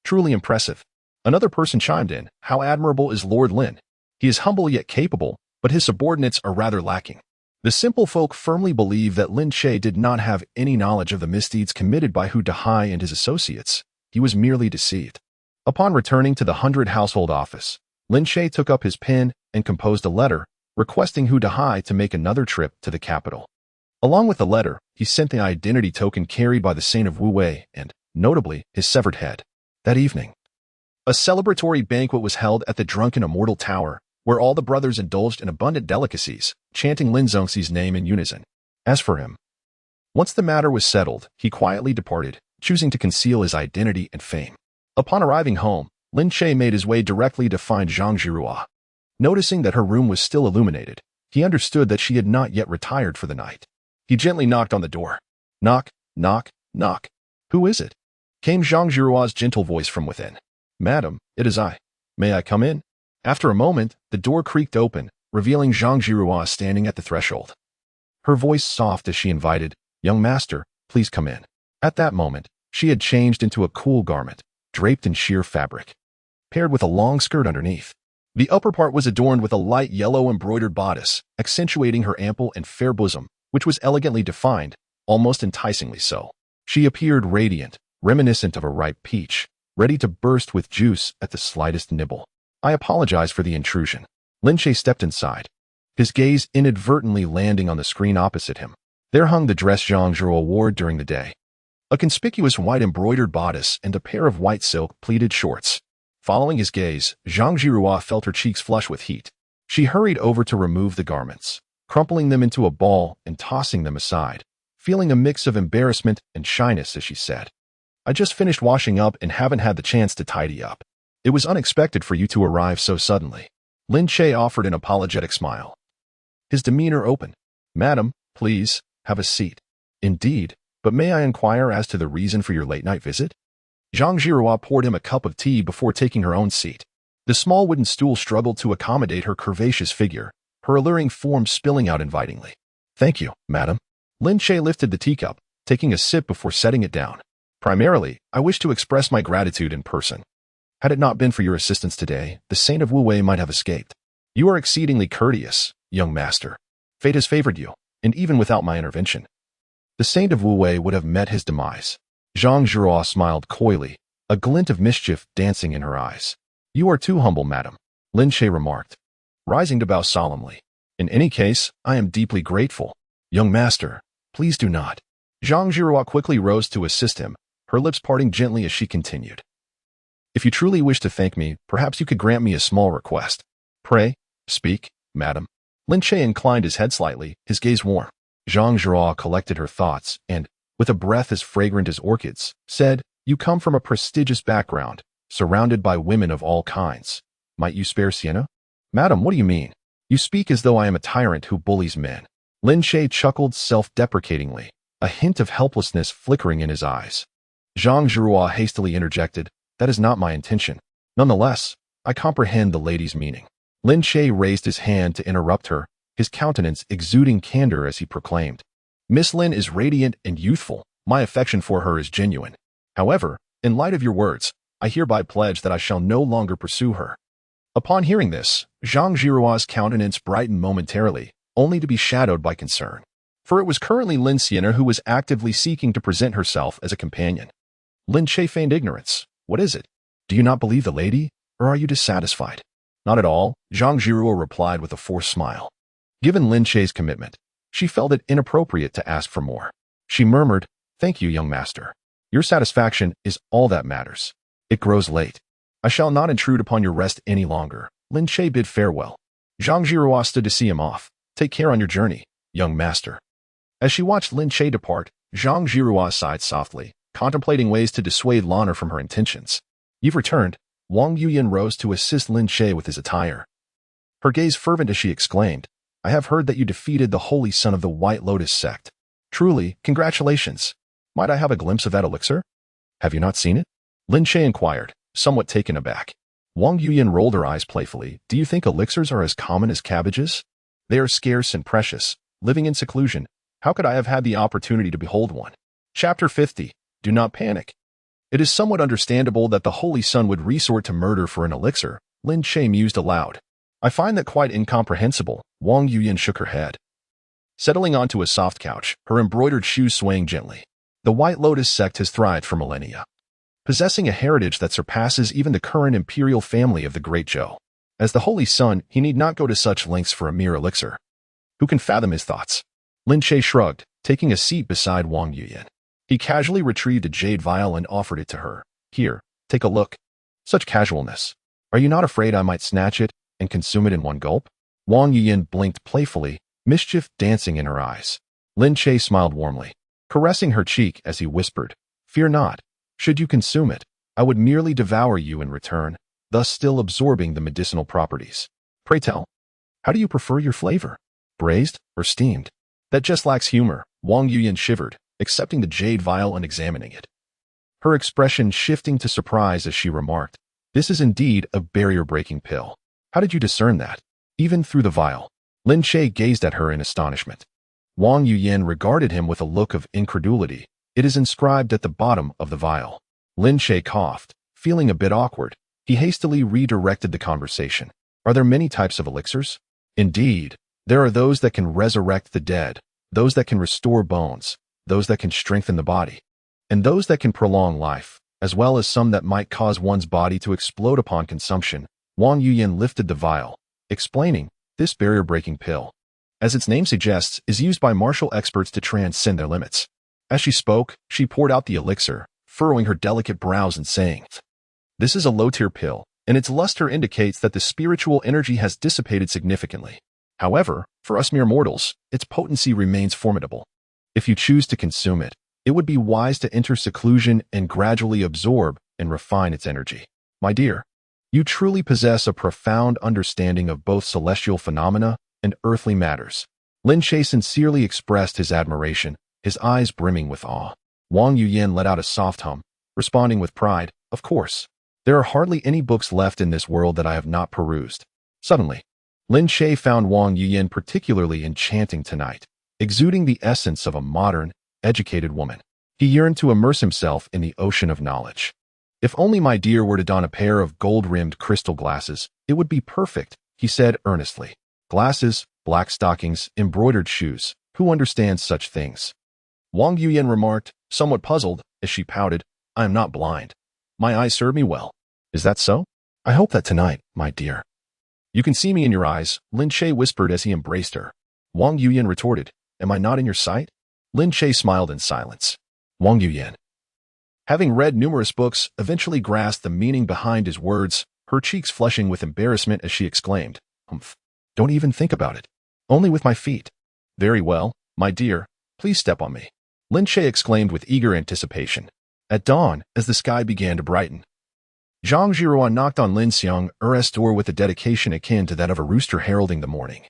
Truly impressive." Another person chimed in, "How admirable is Lord Lin. He is humble yet capable, but his subordinates are rather lacking." The simple folk firmly believe that Lin Che did not have any knowledge of the misdeeds committed by Hu Dahai and his associates. He was merely deceived. Upon returning to the 100 household office, Lin Che took up his pen and composed a letter, requesting Hu Dahai to make another trip to the capital. Along with the letter, he sent the identity token carried by the Saint of Wu Wei and, notably, his severed head. That evening, a celebratory banquet was held at the Drunken Immortal Tower, where all the brothers indulged in abundant delicacies, chanting Lin Zongxi's name in unison. As for him, once the matter was settled, he quietly departed, choosing to conceal his identity and fame. Upon arriving home, Lin Che made his way directly to find Zhang Jirua. Noticing that her room was still illuminated, he understood that she had not yet retired for the night. He gently knocked on the door. Knock, knock, knock. Who is it? Came Zhang Jirua's gentle voice from within. Madam, it is I. May I come in? After a moment, the door creaked open, revealing Zhang Jirua standing at the threshold. Her voice soft as she invited, Young master, please come in. At that moment, she had changed into a cool garment, draped in sheer fabric, paired with a long skirt underneath. The upper part was adorned with a light yellow embroidered bodice, accentuating her ample and fair bosom, which was elegantly defined, almost enticingly so. She appeared radiant, reminiscent of a ripe peach, ready to burst with juice at the slightest nibble. I apologize for the intrusion. Lin Che stepped inside, his gaze inadvertently landing on the screen opposite him. There hung the dress Zhang Jirua wore during the day. A conspicuous white embroidered bodice and a pair of white silk pleated shorts. Following his gaze, Zhang Jirua felt her cheeks flush with heat. She hurried over to remove the garments, crumpling them into a ball and tossing them aside, feeling a mix of embarrassment and shyness as she said, I just finished washing up and haven't had the chance to tidy up. It was unexpected for you to arrive so suddenly. Lin Che offered an apologetic smile, his demeanor open. Madam, please, have a seat. Indeed, but may I inquire as to the reason for your late-night visit? Zhang Jirua poured him a cup of tea before taking her own seat. The small wooden stool struggled to accommodate her curvaceous figure, her alluring form spilling out invitingly. Thank you, madam. Lin Che lifted the teacup, taking a sip before setting it down. Primarily, I wish to express my gratitude in person. Had it not been for your assistance today, the Saint of Wu Wei might have escaped. You are exceedingly courteous, young master. Fate has favored you, and even without my intervention, the Saint of Wu Wei would have met his demise. Zhang Jirua smiled coyly, a glint of mischief dancing in her eyes. You are too humble, madam, Lin Che remarked, rising to bow solemnly. In any case, I am deeply grateful. Young master, please do not. Zhang Jirua quickly rose to assist him, her lips parting gently as she continued. If you truly wish to thank me, perhaps you could grant me a small request. Pray, speak, madam. Lin Che inclined his head slightly, his gaze warm. Zhang Jirua collected her thoughts and, with a breath as fragrant as orchids, said, You come from a prestigious background, surrounded by women of all kinds. Might you spare Sienna? Madam, what do you mean? You speak as though I am a tyrant who bullies men. Lin Che chuckled self-deprecatingly, a hint of helplessness flickering in his eyes. Zhang Jirua hastily interjected, That is not my intention. Nonetheless, I comprehend the lady's meaning. Lin Che raised his hand to interrupt her, his countenance exuding candor as he proclaimed, Miss Lin is radiant and youthful. My affection for her is genuine. However, in light of your words, I hereby pledge that I shall no longer pursue her. Upon hearing this, Zhang Jirua's countenance brightened momentarily, only to be shadowed by concern. For it was currently Lin Sienna who was actively seeking to present herself as a companion. Lin Che feigned ignorance. What is it? Do you not believe the lady, or are you dissatisfied? Not at all, Zhang Jirua replied with a forced smile. Given Lin Che's commitment, she felt it inappropriate to ask for more. She murmured, Thank you, young master. Your satisfaction is all that matters. It grows late. I shall not intrude upon your rest any longer. Lin Che bid farewell. Zhang Jirua stood to see him off. Take care on your journey, young master. As she watched Lin Che depart, Zhang Jirua sighed softly, contemplating ways to dissuade Lanner from her intentions. You've returned. Wang Yuyan rose to assist Lin Che with his attire. Her gaze fervent as she exclaimed, I have heard that you defeated the Holy Son of the White Lotus sect. Truly, congratulations. Might I have a glimpse of that elixir? Have you not seen it? Lin Che inquired, somewhat taken aback. Wang Yuyan rolled her eyes playfully. Do you think elixirs are as common as cabbages? They are scarce and precious, living in seclusion. How could I have had the opportunity to behold one? Chapter 50. Do not panic. It is somewhat understandable that the Holy Son would resort to murder for an elixir, Lin Che mused aloud. I find that quite incomprehensible. Wang Yuyan shook her head, settling onto a soft couch, her embroidered shoes swaying gently. The White Lotus sect has thrived for millennia, possessing a heritage that surpasses even the current imperial family of the Great Zhou. As the Holy Son, he need not go to such lengths for a mere elixir. Who can fathom his thoughts? Lin Che shrugged, taking a seat beside Wang Yuyan. He casually retrieved a jade vial and offered it to her. Here, take a look. Such casualness. Are you not afraid I might snatch it and consume it in one gulp? Wang Yuyan blinked playfully, mischief dancing in her eyes. Lin Che smiled warmly, caressing her cheek as he whispered, Fear not. Should you consume it, I would merely devour you in return, thus still absorbing the medicinal properties. Pray tell, how do you prefer your flavor? Braised or steamed? That just lacks humor. Wang Yuyan shivered, accepting the jade vial and examining it. Her expression shifting to surprise as she remarked, This is indeed a barrier-breaking pill. How did you discern that? Even through the vial. Lin Che gazed at her in astonishment. Wang Yuyan regarded him with a look of incredulity. It is inscribed at the bottom of the vial. Lin Che coughed, feeling a bit awkward. He hastily redirected the conversation. Are there many types of elixirs? Indeed, there are those that can resurrect the dead, those that can restore bones, those that can strengthen the body, and those that can prolong life, as well as some that might cause one's body to explode upon consumption. Wang Yuyan lifted the vial, explaining, This barrier-breaking pill, as its name suggests, is used by martial experts to transcend their limits. As she spoke, she poured out the elixir, furrowing her delicate brows and saying, This is a low-tier pill, and its luster indicates that the spiritual energy has dissipated significantly. However, for us mere mortals, its potency remains formidable. If you choose to consume it, it would be wise to enter seclusion and gradually absorb and refine its energy. My dear, you truly possess a profound understanding of both celestial phenomena and earthly matters. Lin Che sincerely expressed his admiration, his eyes brimming with awe. Wang Yuyan let out a soft hum, responding with pride, Of course. There are hardly any books left in this world that I have not perused. Suddenly, Lin Che found Wang Yuyan particularly enchanting tonight, exuding the essence of a modern, educated woman. He yearned to immerse himself in the ocean of knowledge. If only my dear were to don a pair of gold-rimmed crystal glasses, it would be perfect, he said earnestly. Glasses, black stockings, embroidered shoes. Who understands such things? Wang Yuyan remarked, somewhat puzzled, as she pouted, I am not blind. My eyes serve me well. Is that so? I hope that tonight, my dear. You can see me in your eyes, Lin Che whispered as he embraced her. Wang Yuyan retorted, Am I not in your sight? Lin Che smiled in silence. Wang Yuyan, having read numerous books, eventually grasped the meaning behind his words, her cheeks flushing with embarrassment as she exclaimed, Humph. Don't even think about it. Only with my feet. Very well, my dear, please step on me. Lin Che exclaimed with eager anticipation. At dawn, as the sky began to brighten, Zhang Zhirua knocked on Lin Xiang's door with a dedication akin to that of a rooster heralding the morning.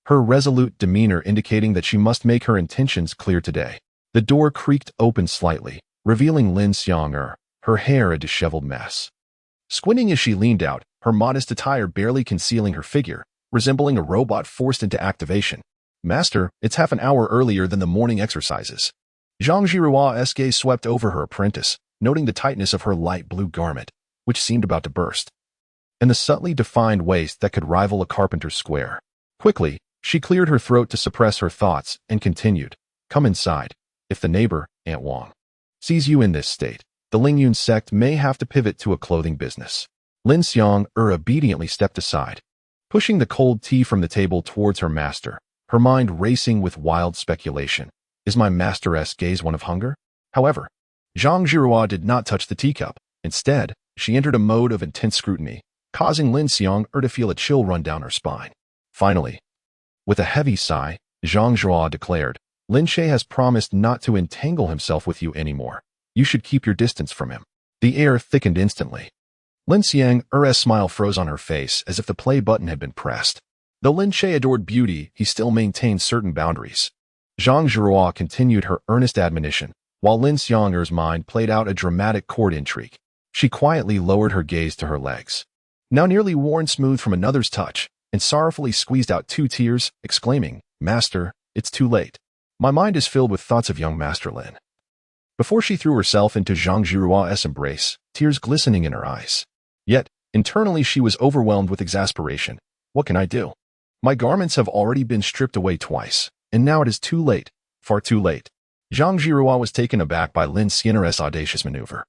Her resolute demeanor indicating that she must make her intentions clear today. The door creaked open slightly, revealing Lin Xiang, her hair a disheveled mess. Squinting as she leaned out, her modest attire barely concealing her figure, resembling a robot forced into activation. Master, it's half an hour earlier than the morning exercises. Zhang Jirua's gaze swept over her apprentice, noting the tightness of her light blue garment, which seemed about to burst, and the subtly defined waist that could rival a carpenter's square. Quickly, she cleared her throat to suppress her thoughts and continued, Come inside. If the neighbor, Aunt Wang, sees you in this state, the Lingyun sect may have to pivot to a clothing business. Lin Xiang obediently stepped aside, pushing the cold tea from the table towards her master, her mind racing with wild speculation. Is my master's gaze one of hunger? However, Zhang Jirua did not touch the teacup. Instead, she entered a mode of intense scrutiny, causing Lin Xiang to feel a chill run down her spine. Finally, with a heavy sigh, Zhang Zhua declared, Lin Che has promised not to entangle himself with you anymore. You should keep your distance from him. The air thickened instantly. Lin Xiang's smile froze on her face as if the play button had been pressed. Though Lin Che adored beauty, he still maintained certain boundaries. Zhang Zhirua continued her earnest admonition, while Lin Xiang's mind played out a dramatic court intrigue. She quietly lowered her gaze to her legs, now nearly worn smooth from another's touch, and sorrowfully squeezed out 2 tears, exclaiming, Master, it's too late. My mind is filled with thoughts of young Master Lin. Before she threw herself into Zhang Jirua's embrace, tears glistening in her eyes. Yet, internally she was overwhelmed with exasperation. What can I do? My garments have already been stripped away twice, and now it is too late, far too late. Zhang Jirua was taken aback by Lin Xiang's audacious maneuver.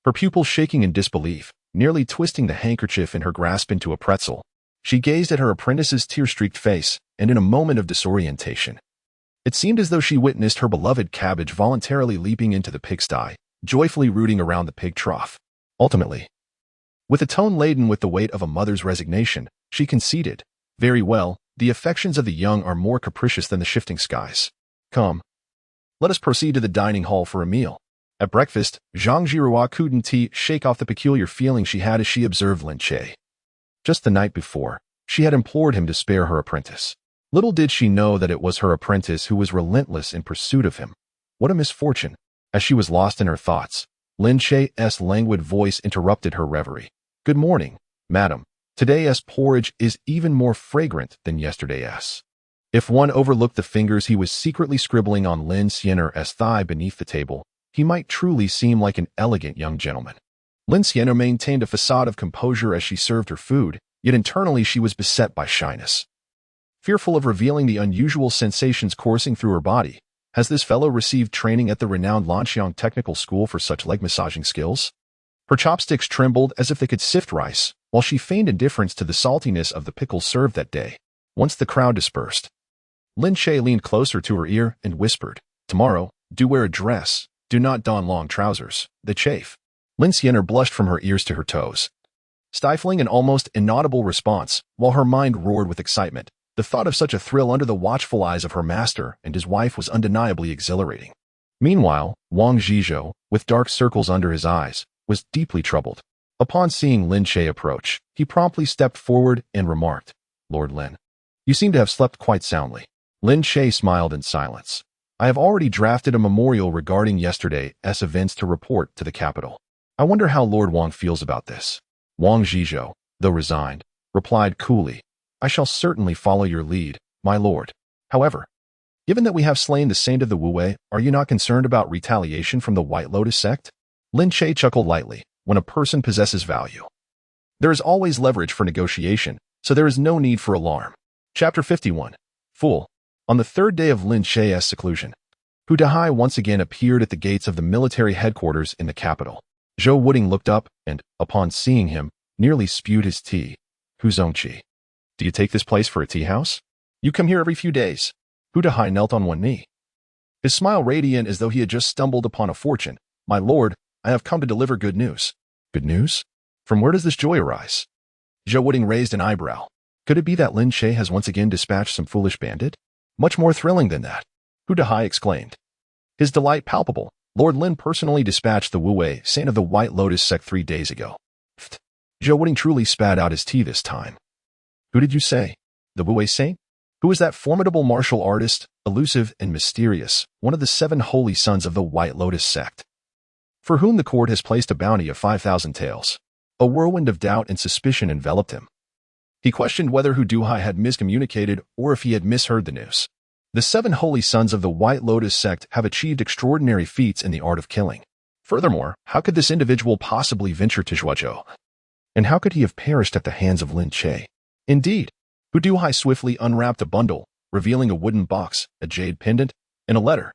Her pupils shaking in disbelief, nearly twisting the handkerchief in her grasp into a pretzel, she gazed at her apprentice's tear-streaked face, and in a moment of disorientation, It seemed as though she witnessed her beloved cabbage voluntarily leaping into the pigsty, joyfully rooting around the pig trough. Ultimately, with a tone laden with the weight of a mother's resignation, she conceded, "Very well, the affections of the young are more capricious than the shifting skies. Come, let us proceed to the dining hall for a meal." At breakfast, Zhang Jirua couldn't shake off the peculiar feeling she had as she observed Lin Che. Just the night before, she had implored him to spare her apprentice. Little did she know that it was her apprentice who was relentless in pursuit of him. What a misfortune! As she was lost in her thoughts, Lin Che's languid voice interrupted her reverie. "Good morning, madam. Today's porridge is even more fragrant than yesterday's." If one overlooked the fingers he was secretly scribbling on Lin Xianer's thigh beneath the table, he might truly seem like an elegant young gentleman. Lin Xianer maintained a facade of composure as she served her food, yet internally she was beset by shyness. Fearful of revealing the unusual sensations coursing through her body, has this fellow received training at the renowned Lanxiang Technical School for such leg massaging skills? Her chopsticks trembled as if they could sift rice, while she feigned indifference to the saltiness of the pickles served that day. Once the crowd dispersed, Lin Che leaned closer to her ear and whispered, "Tomorrow, do wear a dress. Do not don long trousers. They chafe." Lin Xianer blushed from her ears to her toes, stifling an almost inaudible response, while her mind roared with excitement. The thought of such a thrill under the watchful eyes of her master and his wife was undeniably exhilarating. Meanwhile, Wang Zhizhou, with dark circles under his eyes, was deeply troubled. Upon seeing Lin Che approach, he promptly stepped forward and remarked, "Lord Lin, you seem to have slept quite soundly." Lin Che smiled in silence. "I have already drafted a memorial regarding yesterday's events to report to the capital. I wonder how Lord Wang feels about this." Wang Zhizhou, though resigned, replied coolly, "I shall certainly follow your lead, my lord. However, given that we have slain the saint of the Wu-Wei, are you not concerned about retaliation from the White Lotus sect?" Lin Che chuckled lightly. When a person possesses value, there is always leverage for negotiation, so there is no need for alarm. Chapter 51. Fool. On the third day of Lin Che's seclusion, Hu Dahai once again appeared at the gates of the military headquarters in the capital. Zhou Wuding looked up and, upon seeing him, nearly spewed his tea. "Hu Zongqi, do you take this place for a tea house? You come here every few days." Hu Dahai knelt on one knee, his smile radiant as though he had just stumbled upon a fortune. "My lord, I have come to deliver good news." "Good news? From where does this joy arise?" Zhou Wuding raised an eyebrow. Could it be that Lin Che has once again dispatched some foolish bandit? "Much more thrilling than that," Hu Dahai exclaimed, his delight palpable. "Lord Lin personally dispatched the Wu-Wei saint of the White Lotus sect 3 days ago." Pfft. Zhou Wuding truly spat out his tea this time. "Who did you say? The Wu-Wei saint? Who is that formidable martial artist, elusive and mysterious, one of the 7 holy sons of the White Lotus sect, for whom the court has placed a bounty of 5,000 taels?" A whirlwind of doubt and suspicion enveloped him. He questioned whether Hu Dahai had miscommunicated or if he had misheard the news. The 7 holy sons of the White Lotus sect have achieved extraordinary feats in the art of killing. Furthermore, how could this individual possibly venture to Zhuozhou? And how could he have perished at the hands of Lin Che? Indeed, Hu Dahai swiftly unwrapped a bundle, revealing a wooden box, a jade pendant, and a letter.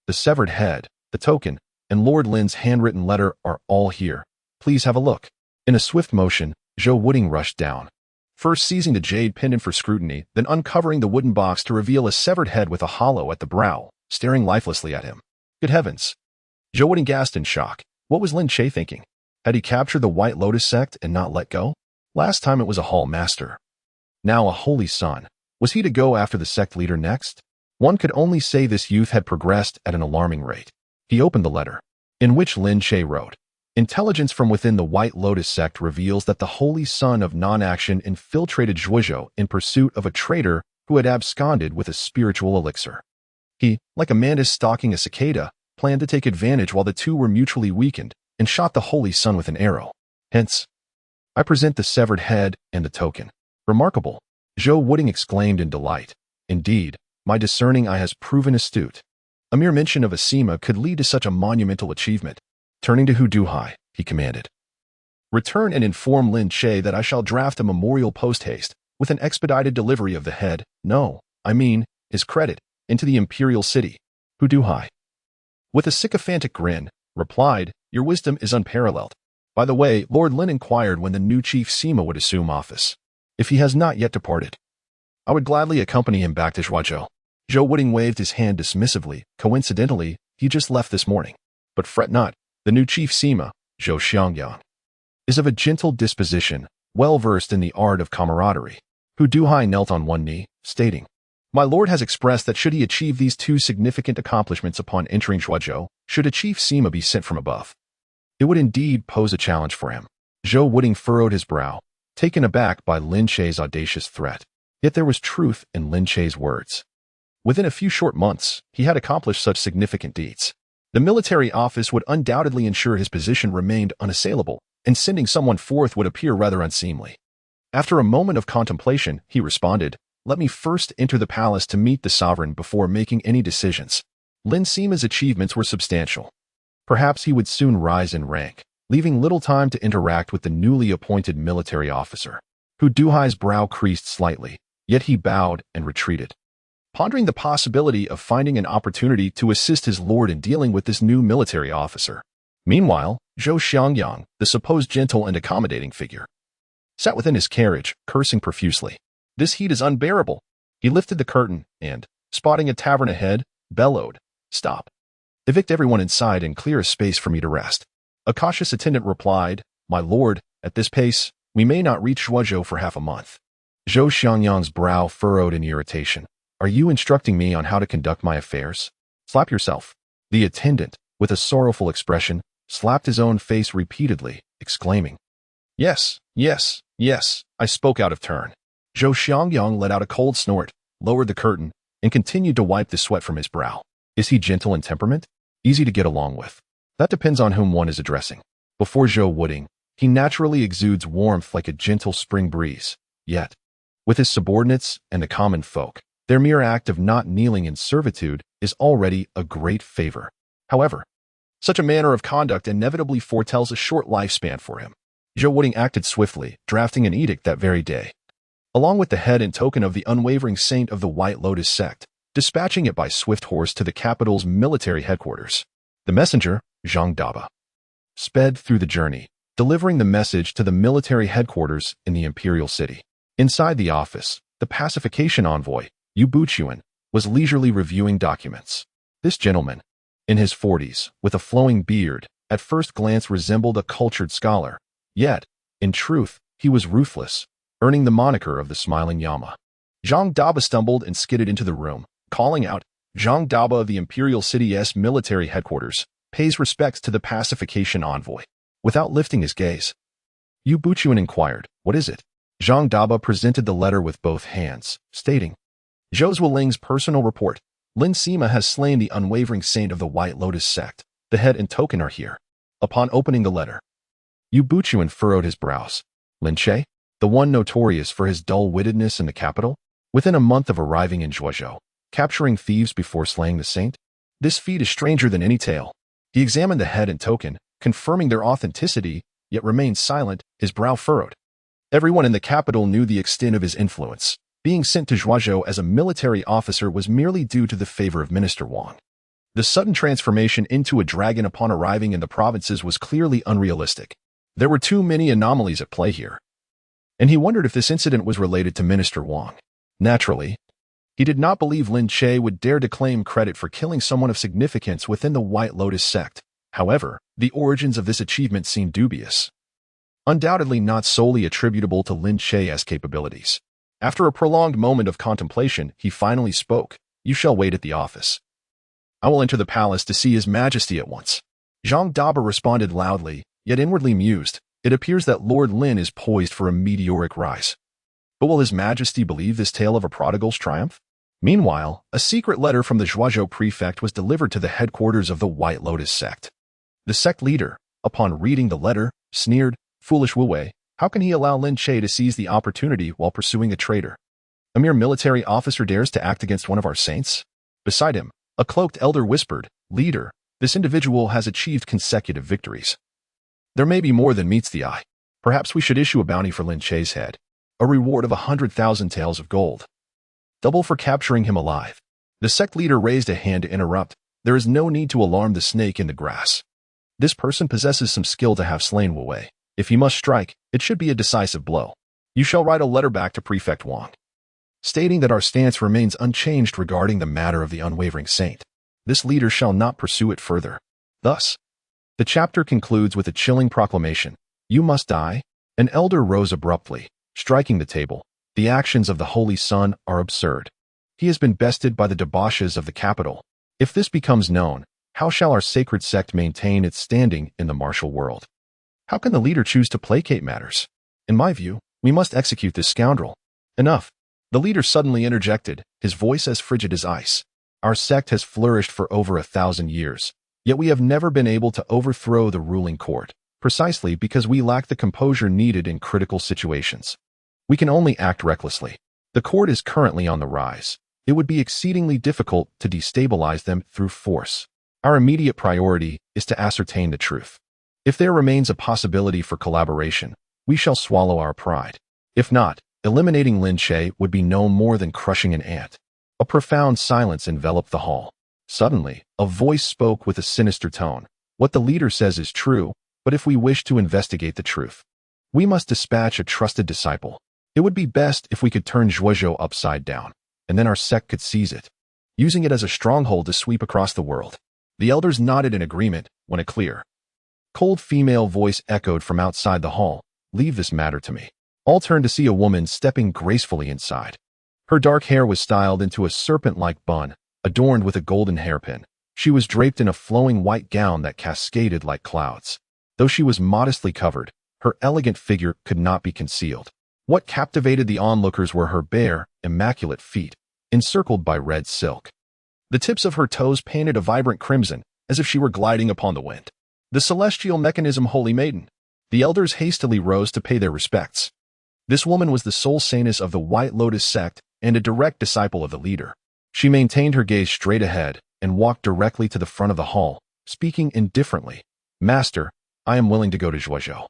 The severed head, the token, and Lord Lin's handwritten letter are all here. Please have a look. In a swift motion, Zhou Wuding rushed down, first seizing the jade pendant for scrutiny, then uncovering the wooden box to reveal a severed head with a hollow at the brow, staring lifelessly at him. Good heavens! Zhou Wuding gasped in shock. What was Lin Che thinking? Had he captured the White Lotus sect and not let go? Last time it was a hall master. Now a holy son. Was he to go after the sect leader next? One could only say this youth had progressed at an alarming rate. He opened the letter, in which Lin Che wrote, "Intelligence from within the White Lotus sect reveals that the holy son of non-action infiltrated Zhuozhou in pursuit of a traitor who had absconded with a spiritual elixir. He, like a mantis stalking a cicada, planned to take advantage while the two were mutually weakened and shot the holy son with an arrow. Hence, I present the severed head and the token." "Remarkable," Zhou Wuding exclaimed in delight. "Indeed, my discerning eye has proven astute. A mere mention of a Sima could lead to such a monumental achievement." Turning to Hu Dahai, he commanded, "Return and inform Lin Che that I shall draft a memorial post-haste with an expedited delivery of the head, no, I mean, his credit, into the imperial city." Hu Dahai, with a sycophantic grin, replied, "Your wisdom is unparalleled. By the way, Lord Lin inquired when the new chief Sima would assume office. If he has not yet departed, I would gladly accompany him back to Zhuozhou." Zhou Wuding waved his hand dismissively. Coincidentally, he just left this morning. But fret not, the new chief Sima, Zhou Xiangyang, is of a gentle disposition, well-versed in the art of camaraderie. Hu Duhai knelt on one knee, stating, My lord has expressed that should he achieve these two significant accomplishments upon entering Zhuozhou, should a chief Sima be sent from above, it would indeed pose a challenge for him. Zhou Wuding furrowed his brow, taken aback by Lin Che's audacious threat. Yet there was truth in Lin Che's words. Within a few short months, he had accomplished such significant deeds. The military office would undoubtedly ensure his position remained unassailable, and sending someone forth would appear rather unseemly. After a moment of contemplation, he responded, Let me first enter the palace to meet the sovereign before making any decisions. Lin Sima's achievements were substantial. Perhaps he would soon rise in rank, leaving little time to interact with the newly appointed military officer. Hu Duhai's brow creased slightly, yet he bowed and retreated, pondering the possibility of finding an opportunity to assist his lord in dealing with this new military officer. Meanwhile, Zhou Xiangyang, the supposed gentle and accommodating figure, sat within his carriage, cursing profusely. This heat is unbearable. He lifted the curtain and, spotting a tavern ahead, bellowed, Stop. Evict everyone inside and clear a space for me to rest. A cautious attendant replied, My lord, at this pace, we may not reach Zhuozhou for half a month. Zhou Xiangyang's brow furrowed in irritation. Are you instructing me on how to conduct my affairs? Slap yourself. The attendant, with a sorrowful expression, slapped his own face repeatedly, exclaiming, Yes, yes, yes, I spoke out of turn. Zhou Xiangyang let out a cold snort, lowered the curtain, and continued to wipe the sweat from his brow. Is he gentle in temperament? Easy to get along with. That depends on whom one is addressing. Before Zhou Wuding, he naturally exudes warmth like a gentle spring breeze. Yet, with his subordinates and the common folk, their mere act of not kneeling in servitude is already a great favor. However, such a manner of conduct inevitably foretells a short lifespan for him. Zhou Wuding acted swiftly, drafting an edict that very day, along with the head and token of the unwavering saint of the White Lotus sect, dispatching it by swift horse to the capital's military headquarters. The messenger, Zhang Daba, sped through the journey, delivering the message to the military headquarters in the imperial city. Inside the office, the pacification envoy, Yu Buchuan, was leisurely reviewing documents. This gentleman, in his 40s, with a flowing beard, at first glance resembled a cultured scholar. Yet, in truth, he was ruthless, earning the moniker of the Smiling Yama. Zhang Daba stumbled and skidded into the room, calling out, Zhang Daba of the Imperial City's military headquarters, pays respects to the pacification envoy. Without lifting his gaze, Yu Buchuan inquired, What is it? Zhang Daba presented the letter with both hands, stating, Zhou Wuling's personal report. Lin Sima has slain the unwavering saint of the White Lotus sect. The head and token are here. Upon opening the letter, Yu Buchuan furrowed his brows. Lin Che, the one notorious for his dull-wittedness in the capital, within a month of arriving in Zhuozhou, capturing thieves before slaying the saint? This feat is stranger than any tale. He examined the head and token, confirming their authenticity, yet remained silent, his brow furrowed. Everyone in the capital knew the extent of his influence. Being sent to Zhuozhou as a military officer was merely due to the favor of Minister Wang. The sudden transformation into a dragon upon arriving in the provinces was clearly unrealistic. There were too many anomalies at play here. And he wondered if this incident was related to Minister Wang. Naturally, he did not believe Lin Che would dare to claim credit for killing someone of significance within the White Lotus sect. However, the origins of this achievement seemed dubious. Undoubtedly not solely attributable to Lin Che's capabilities. After a prolonged moment of contemplation, he finally spoke, You shall wait at the office. I will enter the palace to see His Majesty at once. Zhang Daba responded loudly, yet inwardly mused. It appears that Lord Lin is poised for a meteoric rise. But will His Majesty believe this tale of a prodigal's triumph? Meanwhile, a secret letter from the Zhuozhou prefect was delivered to the headquarters of the White Lotus sect. The sect leader, upon reading the letter, sneered, Foolish Wu Wei, how can he allow Lin Che to seize the opportunity while pursuing a traitor? A mere military officer dares to act against one of our saints? Beside him, a cloaked elder whispered, Leader, this individual has achieved consecutive victories. There may be more than meets the eye. Perhaps we should issue a bounty for Lin Che's head, a reward of 100,000 taels of gold. Double for capturing him alive. The sect leader raised a hand to interrupt. There is no need to alarm the snake in the grass. This person possesses some skill to have slain Wu Wei. If he must strike, it should be a decisive blow. You shall write a letter back to Prefect Wang. stating that our stance remains unchanged regarding the matter of the unwavering saint. This leader shall not pursue it further. Thus, the chapter concludes with a chilling proclamation. You must die. An elder rose abruptly, striking the table. The actions of the Holy Son are absurd. He has been bested by the debauches of the capital. If this becomes known, how shall our sacred sect maintain its standing in the martial world? How can the leader choose to placate matters? In my view, we must execute this scoundrel. Enough. The leader suddenly interjected, his voice as frigid as ice. Our sect has flourished for over 1,000 years, yet we have never been able to overthrow the ruling court, precisely because we lack the composure needed in critical situations. We can only act recklessly. The court is currently on the rise. It would be exceedingly difficult to destabilize them through force. Our immediate priority is to ascertain the truth. If there remains a possibility for collaboration, we shall swallow our pride. If not, eliminating Lin Che would be no more than crushing an ant. A profound silence enveloped the hall. Suddenly, a voice spoke with a sinister tone. What the leader says is true, but if we wish to investigate the truth, we must dispatch a trusted disciple. It would be best if we could turn Zhuozhou upside down, and then our sect could seize it, using it as a stronghold to sweep across the world. The elders nodded in agreement when a clear, cold female voice echoed from outside the hall. Leave this matter to me. All turned to see a woman stepping gracefully inside. Her dark hair was styled into a serpent-like bun, adorned with a golden hairpin. She was draped in a flowing white gown that cascaded like clouds. Though she was modestly covered, her elegant figure could not be concealed. What captivated the onlookers were her bare, immaculate feet, encircled by red silk. The tips of her toes painted a vibrant crimson, as if she were gliding upon the wind. The celestial mechanism Holy Maiden. The elders hastily rose to pay their respects. This woman was the sole saintess of the White Lotus sect and a direct disciple of the leader. She maintained her gaze straight ahead and walked directly to the front of the hall, speaking indifferently. Master, I am willing to go to Zhuozhou.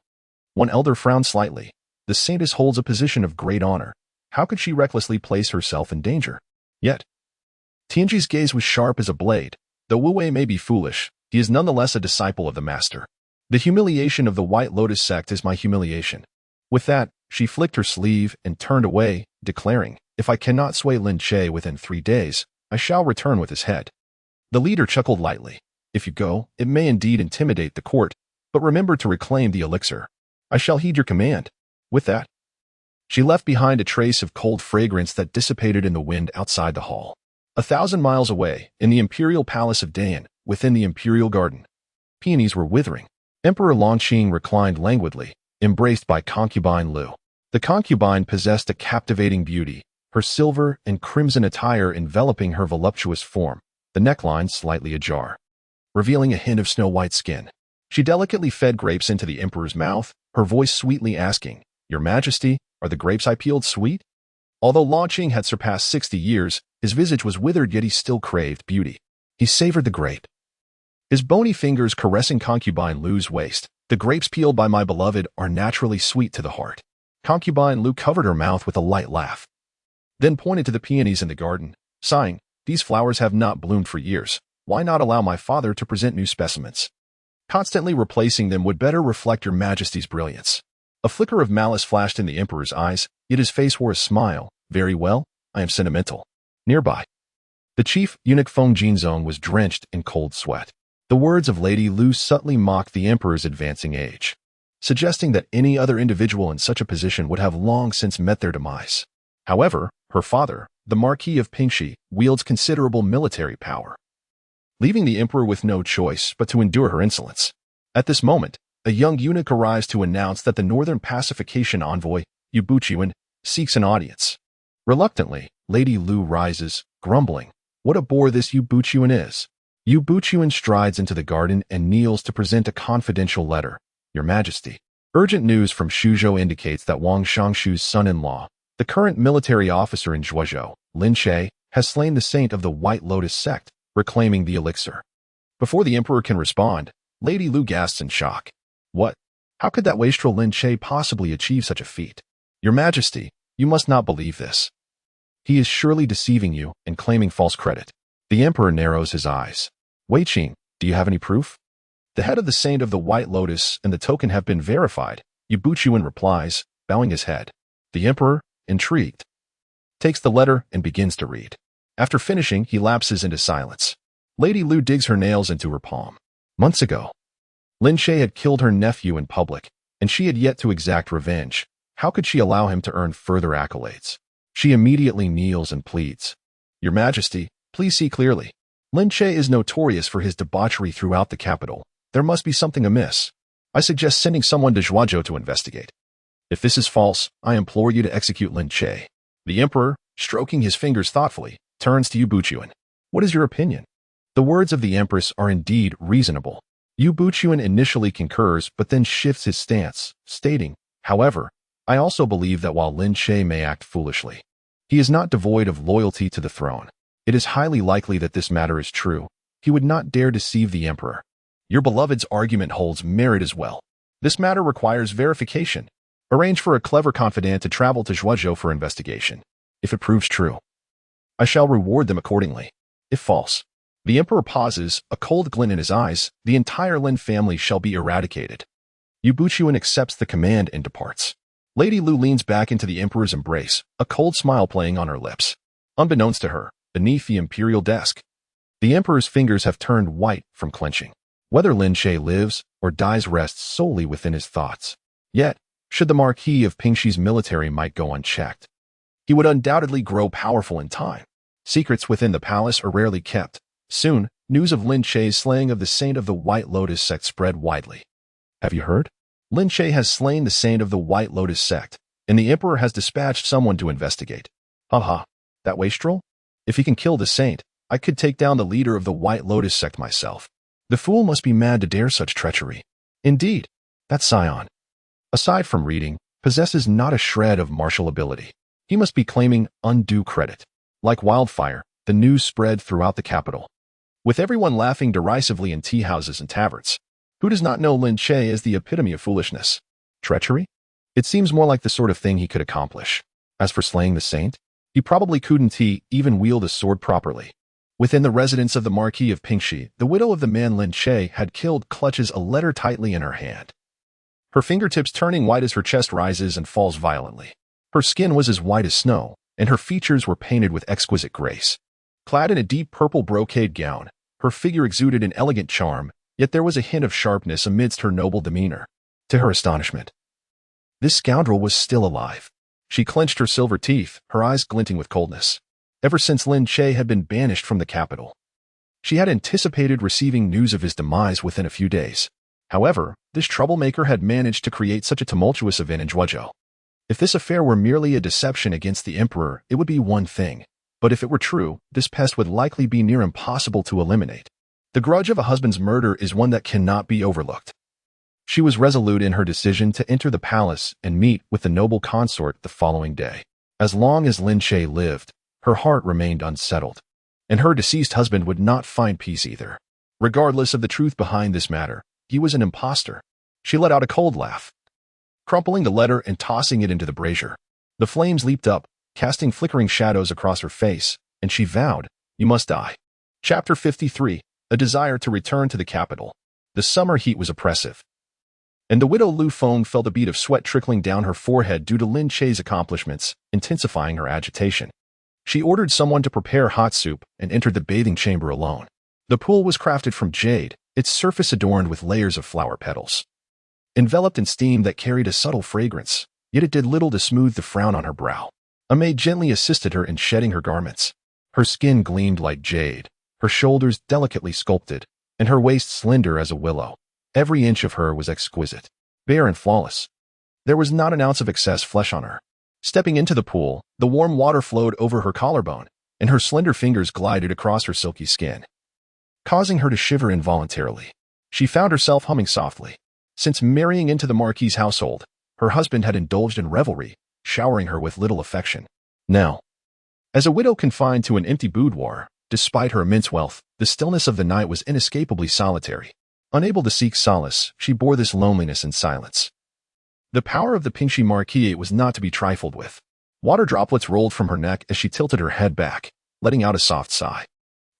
One elder frowned slightly. The saintess holds a position of great honor. How could she recklessly place herself in danger? Yet, Tianji's gaze was sharp as a blade. Though Wu Wei may be foolish, he is nonetheless a disciple of the master. The humiliation of the White Lotus sect is my humiliation. With that, she flicked her sleeve and turned away, declaring, if I cannot sway Lin Che within 3 days, I shall return with his head. The leader chuckled lightly. If you go, it may indeed intimidate the court, but remember to reclaim the elixir. I shall heed your command. With that, she left behind a trace of cold fragrance that dissipated in the wind outside the hall. 1,000 miles away, in the imperial palace of Dayan, within the imperial garden, peonies were withering. Emperor Longqing reclined languidly, embraced by concubine Lu. The concubine possessed a captivating beauty, her silver and crimson attire enveloping her voluptuous form, the neckline slightly ajar, revealing a hint of snow-white skin. She delicately fed grapes into the emperor's mouth, her voice sweetly asking, Your Majesty, are the grapes I peeled sweet? Although Longqing had surpassed 60 years, his visage was withered, yet he still craved beauty. He savored the grape, his bony fingers caressing concubine Lu's waist. The grapes peeled by my beloved are naturally sweet to the heart. Concubine Lu covered her mouth with a light laugh, then pointed to the peonies in the garden, sighing, These flowers have not bloomed for years. Why not allow my father to present new specimens? Constantly replacing them would better reflect your Majesty's brilliance. A flicker of malice flashed in the emperor's eyes, yet his face wore a smile. Very well, I am sentimental. Nearby, the chief eunuch Feng Jinzong was drenched in cold sweat. The words of Lady Lu subtly mocked the emperor's advancing age, suggesting that any other individual in such a position would have long since met their demise. However, her father, the Marquis of Pingxi, wields considerable military power, leaving the emperor with no choice but to endure her insolence. At this moment, a young eunuch arrives to announce that the Northern Pacification Envoy, Yu Buqian, seeks an audience. Reluctantly, Lady Lu rises, grumbling, What a bore this Yu Buqian is. Yu Buqian strides into the garden and kneels to present a confidential letter. Your Majesty. Urgent news from Shuzhou indicates that Wang Shangshu's son-in-law, the current military officer in Zhuozhou, Lin Che, has slain the saint of the White Lotus sect, reclaiming the elixir. Before the emperor can respond, Lady Lu gasps in shock. What? How could that wastrel Lin Che possibly achieve such a feat? Your Majesty, you must not believe this. He is surely deceiving you and claiming false credit. The emperor narrows his eyes. Wei Qing, do you have any proof? The head of the saint of the White Lotus and the token have been verified, Yu Buqian replies, bowing his head. The emperor, intrigued, takes the letter and begins to read. After finishing, he lapses into silence. Lady Lu digs her nails into her palm. Months ago, Lin Shay had killed her nephew in public, and she had yet to exact revenge. How could she allow him to earn further accolades? She immediately kneels and pleads. Your Majesty, please see clearly. Lin Shay is notorious for his debauchery throughout the capital. There must be something amiss. I suggest sending someone to Zhuozhou to investigate. If this is false, I implore you to execute Lin Shay. The emperor, stroking his fingers thoughtfully, turns to Yu Buchuan. What is your opinion? The words of the empress are indeed reasonable. Yu Buchuan initially concurs but then shifts his stance, stating, however, I also believe that while Lin Shay may act foolishly, he is not devoid of loyalty to the throne. It is highly likely that this matter is true. He would not dare deceive the emperor. Your beloved's argument holds merit as well. This matter requires verification. Arrange for a clever confidant to travel to Zhuozhou for investigation. If it proves true, I shall reward them accordingly. If false, the emperor pauses, a cold glint in his eyes, the entire Lin family shall be eradicated. Yu Buchuan accepts the command and departs. Lady Lu leans back into the emperor's embrace, a cold smile playing on her lips. Unbeknownst to her, beneath the imperial desk, the emperor's fingers have turned white from clenching. Whether Lin Shay lives or dies rests solely within his thoughts. Yet, should the Marquis of Pingshi's military might go unchecked, he would undoubtedly grow powerful in time. Secrets within the palace are rarely kept. Soon, news of Lin Shay's slaying of the Saint of the White Lotus sect spread widely. Have you heard? Lin Shay has slain the Saint of the White Lotus sect, and the Emperor has dispatched someone to investigate. Haha, that wastrel? If he can kill the Saint, I could take down the leader of the White Lotus sect myself. The fool must be mad to dare such treachery. Indeed, that scion, aside from reading, possesses not a shred of martial ability. He must be claiming undue credit. Like wildfire, the news spread throughout the capital, with everyone laughing derisively in tea houses and taverns. Who does not know Lin Shay as the epitome of foolishness? Treachery? It seems more like the sort of thing he could accomplish. As for slaying the saint, he probably couldn't even wield a sword properly. Within the residence of the Marquis of Pingshi, the widow of the man Lin Shay had killed clutches a letter tightly in her hand, her fingertips turning white as her chest rises and falls violently. Her skin was as white as snow, and her features were painted with exquisite grace. Clad in a deep purple brocade gown, her figure exuded an elegant charm, yet there was a hint of sharpness amidst her noble demeanor. To her astonishment, this scoundrel was still alive. She clenched her silver teeth, her eyes glinting with coldness. Ever since Lin Shay had been banished from the capital, she had anticipated receiving news of his demise within a few days. However, this troublemaker had managed to create such a tumultuous event in Zhuozhou. If this affair were merely a deception against the emperor, it would be one thing. But if it were true, this pest would likely be near impossible to eliminate. The grudge of a husband's murder is one that cannot be overlooked. She was resolute in her decision to enter the palace and meet with the noble consort the following day. As long as Lin Shay lived, her heart remained unsettled, and her deceased husband would not find peace either. Regardless of the truth behind this matter, he was an impostor. She let out a cold laugh, crumpling the letter and tossing it into the brazier. The flames leaped up, casting flickering shadows across her face, and she vowed, "You must die." Chapter 53. A desire to return to the capital. The summer heat was oppressive, and the widow Lu Feng felt a bead of sweat trickling down her forehead due to Lin Shay's accomplishments, intensifying her agitation. She ordered someone to prepare hot soup and entered the bathing chamber alone. The pool was crafted from jade, its surface adorned with layers of flower petals, enveloped in steam that carried a subtle fragrance, yet it did little to smooth the frown on her brow. A maid gently assisted her in shedding her garments. Her skin gleamed like jade, her shoulders delicately sculpted, and her waist slender as a willow. Every inch of her was exquisite, bare and flawless. There was not an ounce of excess flesh on her. Stepping into the pool, the warm water flowed over her collarbone, and her slender fingers glided across her silky skin, causing her to shiver involuntarily. She found herself humming softly. Since marrying into the Marquis's household, her husband had indulged in revelry, showering her with little affection. Now, as a widow confined to an empty boudoir, despite her immense wealth, the stillness of the night was inescapably solitary. Unable to seek solace, she bore this loneliness in silence. The power of the Pingshi Marquis was not to be trifled with. Water droplets rolled from her neck as she tilted her head back, letting out a soft sigh.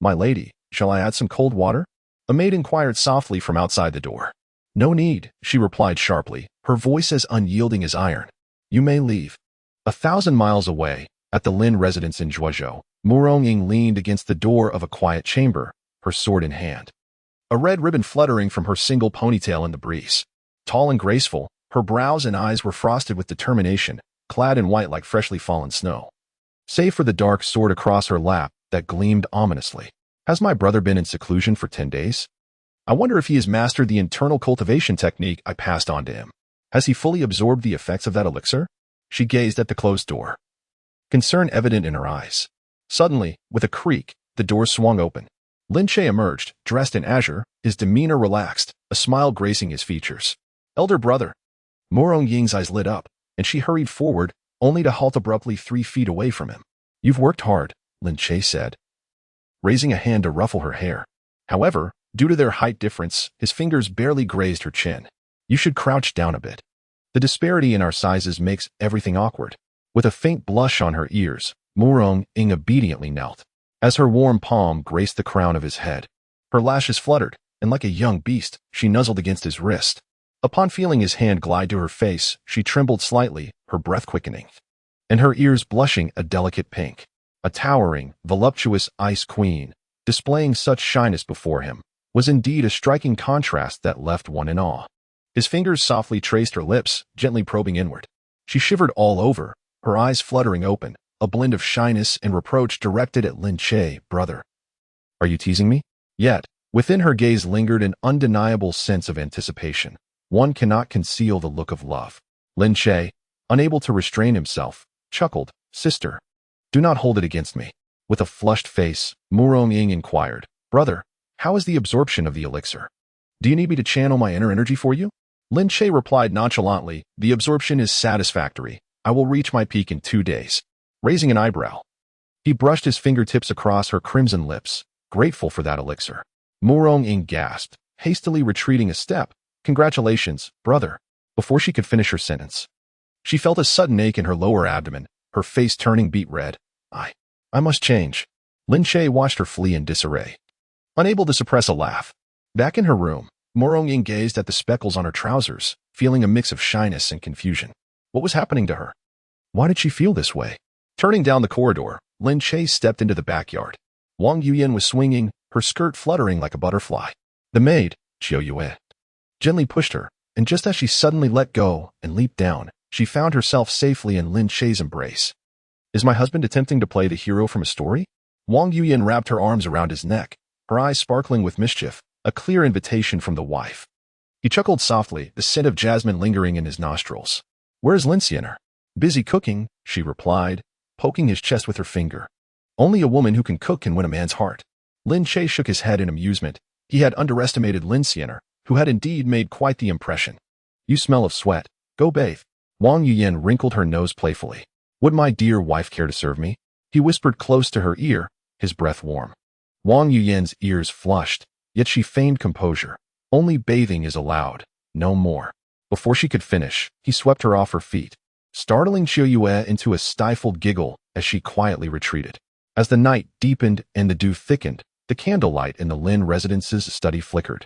"My lady, shall I add some cold water?" A maid inquired softly from outside the door. "No need," she replied sharply, her voice as unyielding as iron. "You may leave." 1,000 miles away, At the Lin residence in Zhuozhou, Murong Ying leaned against the door of a quiet chamber, her sword in hand. A red ribbon fluttering from her single ponytail in the breeze. Tall and graceful, her brows and eyes were frosted with determination, clad in white like freshly fallen snow. Save for the dark sword across her lap that gleamed ominously. Has my brother been in seclusion for 10 days? I wonder if he has mastered the internal cultivation technique I passed on to him. Has he fully absorbed the effects of that elixir? She gazed at the closed door, concern evident in her eyes. Suddenly, with a creak, the door swung open. Lin Che emerged, dressed in azure, his demeanor relaxed, a smile gracing his features. Elder brother. Murong Ying's eyes lit up, and she hurried forward, only to halt abruptly 3 feet away from him. You've worked hard, Lin Che said, raising a hand to ruffle her hair. However, due to their height difference, his fingers barely grazed her chin. You should crouch down a bit. The disparity in our sizes makes everything awkward. With a faint blush on her ears, Murong Ying obediently knelt. As her warm palm graced the crown of his head, her lashes fluttered, and like a young beast, she nuzzled against his wrist. Upon feeling his hand glide to her face, she trembled slightly, her breath quickening, and her ears blushing a delicate pink. A towering, voluptuous ice queen, displaying such shyness before him, was indeed a striking contrast that left one in awe. His fingers softly traced her lips, gently probing inward. She shivered all over, her eyes fluttering open, a blend of shyness and reproach directed at Lin Che. Brother, are you teasing me? Yet, within her gaze lingered an undeniable sense of anticipation. One cannot conceal the look of love. Lin Che, unable to restrain himself, chuckled. Sister, do not hold it against me. With a flushed face, Murong Ying inquired, Brother, how is the absorption of the elixir? Do you need me to channel my inner energy for you? Lin Che replied nonchalantly, The absorption is satisfactory. I will reach my peak in 2 days. Raising an eyebrow, he brushed his fingertips across her crimson lips, grateful for that elixir. Murong Ying gasped, hastily retreating a step. Congratulations, brother. Before she could finish her sentence, she felt a sudden ache in her lower abdomen, her face turning beet red. I must change. Lin Che watched her flee in disarray, unable to suppress a laugh. Back in her room, Murong Ying gazed at the speckles on her trousers, feeling a mix of shyness and confusion. What was happening to her? Why did she feel this way? Turning down the corridor, Lin Che stepped into the backyard. Wang Yuyan was swinging, her skirt fluttering like a butterfly. The maid, Qiu Yue, gently pushed her, and just as she suddenly let go and leaped down, she found herself safely in Lin Che's embrace. Is my husband attempting to play the hero from a story? Wang Yuyan wrapped her arms around his neck, her eyes sparkling with mischief, a clear invitation from the wife. He chuckled softly, the scent of jasmine lingering in his nostrils. Where's Linsiener? Busy cooking, she replied, poking his chest with her finger. Only a woman who can cook can win a man's heart. Lin Che shook his head in amusement. He had underestimated Linsiener, who had indeed made quite the impression. You smell of sweat. Go bathe. Wang Yuyan wrinkled her nose playfully. Would my dear wife care to serve me? He whispered close to her ear, his breath warm. Wang Yuyan's ears flushed, yet she feigned composure. Only bathing is allowed, no more. Before she could finish, he swept her off her feet, startling Qiu Yue into a stifled giggle as she quietly retreated. As the night deepened and the dew thickened, the candlelight in the Lin residence's study flickered.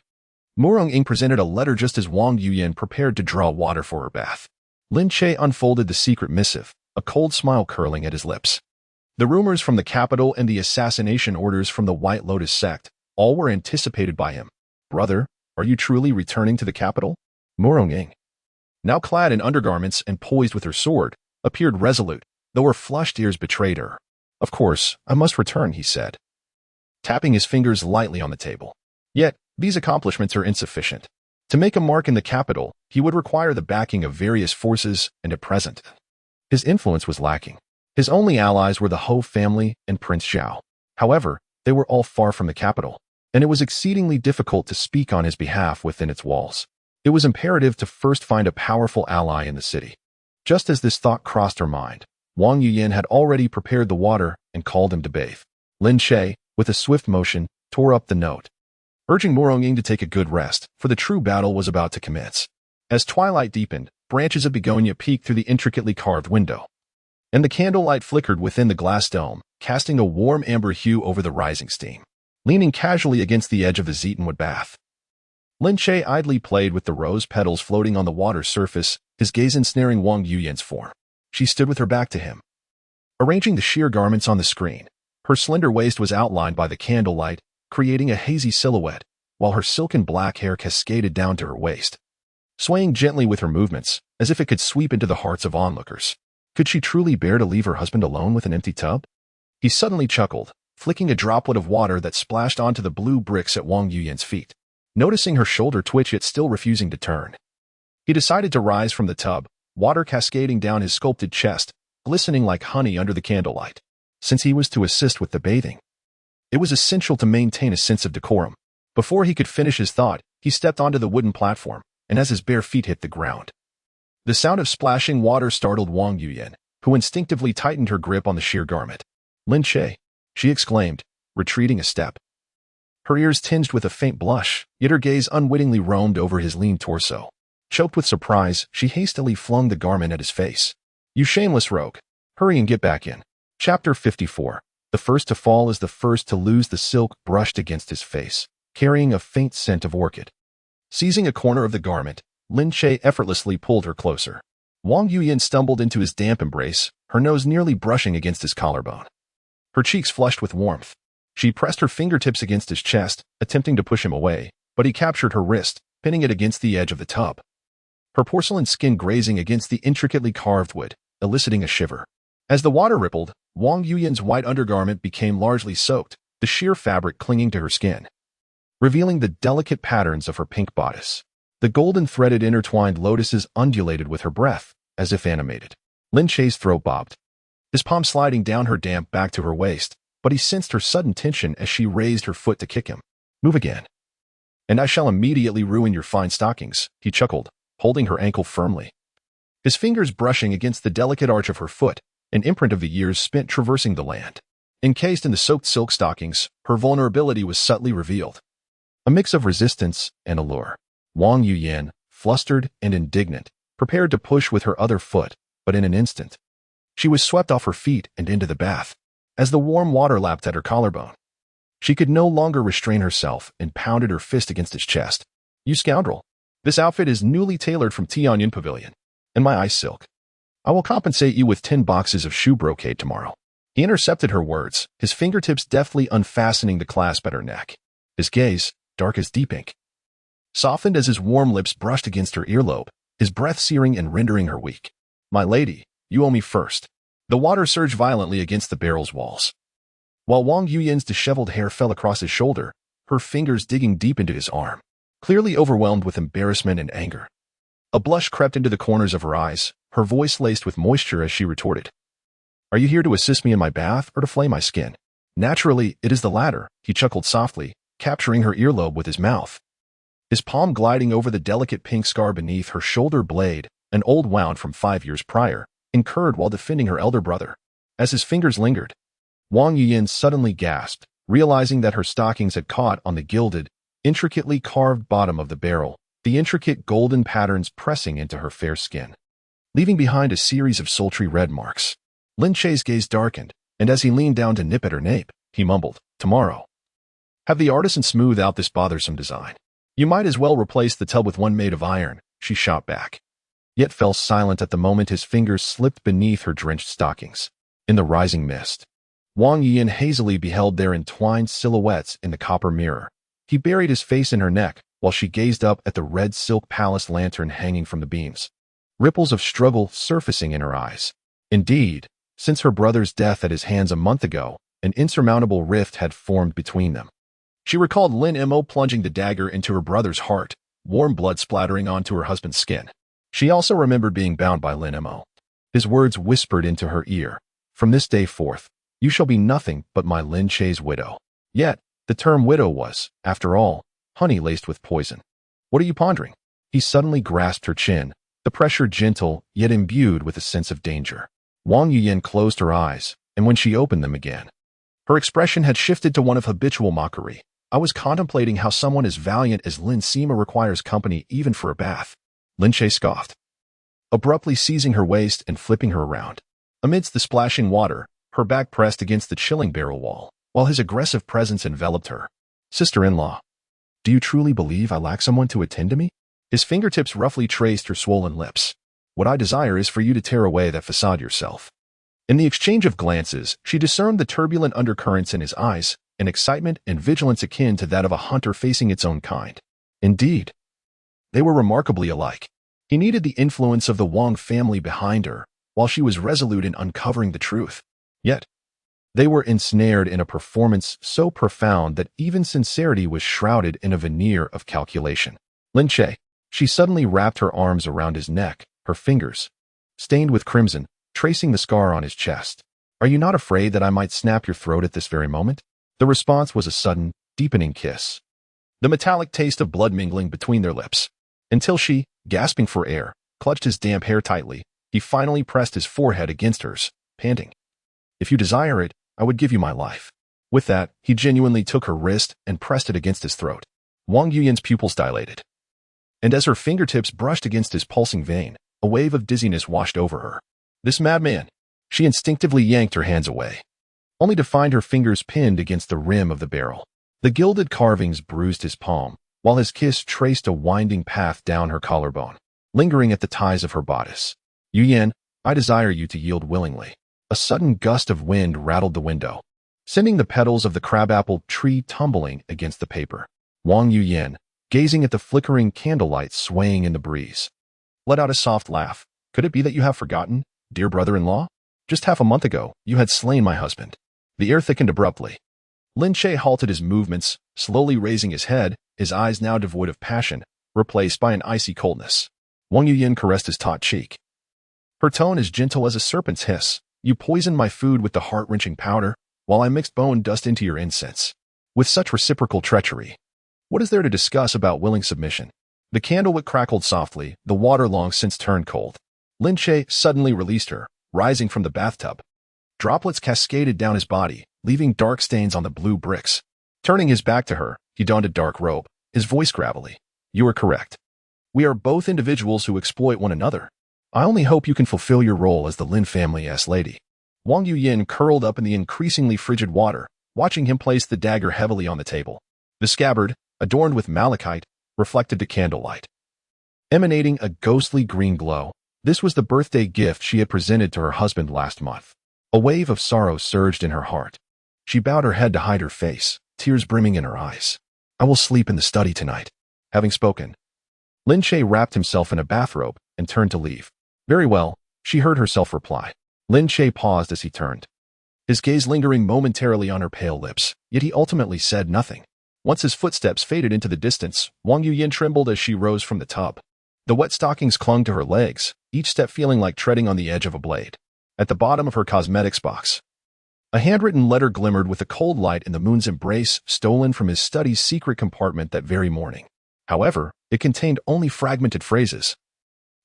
Murong Ying presented a letter just as Wang Yuyan prepared to draw water for her bath. Lin Che unfolded the secret missive, a cold smile curling at his lips. The rumors from the capital and the assassination orders from the White Lotus sect, all were anticipated by him. Brother, are you truly returning to the capital? Murong Ying, now clad in undergarments and poised with her sword, appeared resolute, though her flushed ears betrayed her. Of course, I must return, he said, tapping his fingers lightly on the table. Yet, these accomplishments are insufficient. To make a mark in the capital, he would require the backing of various forces, and at present, his influence was lacking. His only allies were the Ho family and Prince Xiao. However, they were all far from the capital, and it was exceedingly difficult to speak on his behalf within its walls. It was imperative to first find a powerful ally in the city. Just as this thought crossed her mind, Wang Yuyan had already prepared the water and called him to bathe. Lin Che, with a swift motion, tore up the note, urging Murong Ying to take a good rest, for the true battle was about to commence. As twilight deepened, branches of begonia peeked through the intricately carved window, and the candlelight flickered within the glass dome, casting a warm amber hue over the rising steam. Leaning casually against the edge of the Zetonwood bath, Lin Che idly played with the rose petals floating on the water's surface, his gaze ensnaring Wang Yuyan's form. She stood with her back to him, arranging the sheer garments on the screen. Her slender waist was outlined by the candlelight, creating a hazy silhouette, while her silken black hair cascaded down to her waist, swaying gently with her movements, as if it could sweep into the hearts of onlookers. Could she truly bear to leave her husband alone with an empty tub? He suddenly chuckled, flicking a droplet of water that splashed onto the blue bricks at Wang Yuyan's feet. Noticing her shoulder twitch yet still refusing to turn, he decided to rise from the tub, water cascading down his sculpted chest, glistening like honey under the candlelight. Since he was to assist with the bathing, it was essential to maintain a sense of decorum. Before he could finish his thought, he stepped onto the wooden platform, and as his bare feet hit the ground, the sound of splashing water startled Wang Yuyan, who instinctively tightened her grip on the sheer garment. "Lin Che," she exclaimed, retreating a step. Her ears tinged with a faint blush, yet her gaze unwittingly roamed over his lean torso. Choked with surprise, she hastily flung the garment at his face. "You shameless rogue! Hurry and get back in." Chapter 54. The first to fall is the first to lose. The silk brushed against his face, carrying a faint scent of orchid. Seizing a corner of the garment, Lin Che effortlessly pulled her closer. Wang Yuyan stumbled into his damp embrace, her nose nearly brushing against his collarbone. Her cheeks flushed with warmth. She pressed her fingertips against his chest, attempting to push him away, but he captured her wrist, pinning it against the edge of the tub. Her porcelain skin grazing against the intricately carved wood, eliciting a shiver. As the water rippled, Wang Yuyan's white undergarment became largely soaked, the sheer fabric clinging to her skin, revealing the delicate patterns of her pink bodice. The golden threaded intertwined lotuses undulated with her breath, as if animated. Lin Che's throat bobbed, his palm sliding down her damp back to her waist, but he sensed her sudden tension as she raised her foot to kick him. "Move again, and I shall immediately ruin your fine stockings," he chuckled, holding her ankle firmly. His fingers brushing against the delicate arch of her foot, an imprint of the years spent traversing the land. Encased in the soaked silk stockings, her vulnerability was subtly revealed. A mix of resistance and allure. Wang Yuyan, flustered and indignant, prepared to push with her other foot, but in an instant, she was swept off her feet and into the bath. As the warm water lapped at her collarbone, she could no longer restrain herself and pounded her fist against his chest. "You scoundrel! This outfit is newly tailored from Tianyan Pavilion, and my ice silk. I will compensate you with 10 boxes of shoe brocade tomorrow." He intercepted her words, his fingertips deftly unfastening the clasp at her neck. His gaze, dark as deep ink, softened as his warm lips brushed against her earlobe, his breath searing and rendering her weak. "My lady, you owe me first." The water surged violently against the barrel's walls, while Wang Yuyan's disheveled hair fell across his shoulder, her fingers digging deep into his arm, clearly overwhelmed with embarrassment and anger. A blush crept into the corners of her eyes, her voice laced with moisture as she retorted, "Are you here to assist me in my bath or to flay my skin?" "Naturally, it is the latter," he chuckled softly, capturing her earlobe with his mouth. His palm gliding over the delicate pink scar beneath her shoulder blade, an old wound from 5 years prior, incurred while defending her elder brother. As his fingers lingered, Wang Yuyan suddenly gasped, realizing that her stockings had caught on the gilded, intricately carved bottom of the barrel, the intricate golden patterns pressing into her fair skin, leaving behind a series of sultry red marks. Lin Che's gaze darkened, and as he leaned down to nip at her nape, he mumbled, "Tomorrow, have the artisan smooth out this bothersome design." "You might as well replace the tub with one made of iron," she shot back, yet fell silent at the moment his fingers slipped beneath her drenched stockings. In the rising mist, Wang Yuyan hazily beheld their entwined silhouettes in the copper mirror. He buried his face in her neck while she gazed up at the red silk palace lantern hanging from the beams, ripples of struggle surfacing in her eyes. Indeed, since her brother's death at his hands a month ago, an insurmountable rift had formed between them. She recalled Lin Mo plunging the dagger into her brother's heart, warm blood splattering onto her husband's skin. She also remembered being bound by Lin Mo. His words whispered into her ear, "From this day forth, you shall be nothing but my Lin Che's widow." Yet, the term widow was, after all, honey laced with poison. "What are you pondering?" He suddenly grasped her chin, the pressure gentle, yet imbued with a sense of danger. Wang Yuyan closed her eyes, and when she opened them again, her expression had shifted to one of habitual mockery. "I was contemplating how someone as valiant as Lin Sima requires company even for a bath." Lin Che scoffed, abruptly seizing her waist and flipping her around. Amidst the splashing water, her back pressed against the chilling barrel wall, while his aggressive presence enveloped her. "Sister-in-law, do you truly believe I lack someone to attend to me?" His fingertips roughly traced her swollen lips. "What I desire is for you to tear away that facade yourself. In the exchange of glances, she discerned the turbulent undercurrents in his eyes, an excitement and vigilance akin to that of a hunter facing its own kind. Indeed, they were remarkably alike. He needed the influence of the Wang family behind her, while she was resolute in uncovering the truth. Yet, they were ensnared in a performance so profound that even sincerity was shrouded in a veneer of calculation. Lin Che, she suddenly wrapped her arms around his neck, her fingers, stained with crimson, tracing the scar on his chest. "Are you not afraid that I might snap your throat at this very moment?" The response was a sudden, deepening kiss, the metallic taste of blood mingling between their lips. Until she, gasping for air, clutched his damp hair tightly, he finally pressed his forehead against hers, panting. "If you desire it, I would give you my life." With that, he genuinely took her wrist and pressed it against his throat. Wang Yuyan's pupils dilated, and as her fingertips brushed against his pulsing vein, a wave of dizziness washed over her. This madman! She instinctively yanked her hands away, only to find her fingers pinned against the rim of the barrel. The gilded carvings bruised his palm, while his kiss traced a winding path down her collarbone, lingering at the ties of her bodice. "Yuyan, I desire you to yield willingly." A sudden gust of wind rattled the window, sending the petals of the crabapple tree tumbling against the paper. Wang Yuyan, gazing at the flickering candlelight swaying in the breeze, let out a soft laugh. "Could it be that you have forgotten, dear brother-in-law? Just half a month ago, you had slain my husband." The air thickened abruptly. Lin Che halted his movements, slowly raising his head, his eyes now devoid of passion, replaced by an icy coldness. Wang Yuyan caressed his taut cheek, her tone as gentle as a serpent's hiss. "You poisoned my food with the heart-wrenching powder, while I mixed bone dust into your incense. With such reciprocal treachery, what is there to discuss about willing submission?" The candlewick crackled softly, the water long since turned cold. Lin Che suddenly released her, rising from the bathtub. Droplets cascaded down his body, leaving dark stains on the blue bricks. Turning his back to her, he donned a dark robe, his voice gravelly. "You are correct. We are both individuals who exploit one another. I only hope you can fulfill your role as the Lin family's lady." Wang Yuyan curled up in the increasingly frigid water, watching him place the dagger heavily on the table. The scabbard, adorned with malachite, reflected the candlelight, emanating a ghostly green glow. This was the birthday gift she had presented to her husband last month. A wave of sorrow surged in her heart. She bowed her head to hide her face, tears brimming in her eyes. "I will sleep in the study tonight." Having spoken, Lin Che wrapped himself in a bathrobe and turned to leave. "Very well," she heard herself reply. Lin Che paused as he turned, his gaze lingering momentarily on her pale lips, yet he ultimately said nothing. Once his footsteps faded into the distance, Wang Yuyan trembled as she rose from the tub. The wet stockings clung to her legs, each step feeling like treading on the edge of a blade. At the bottom of her cosmetics box, a handwritten letter glimmered with the cold light in the moon's embrace, stolen from his study's secret compartment that very morning. However, it contained only fragmented phrases,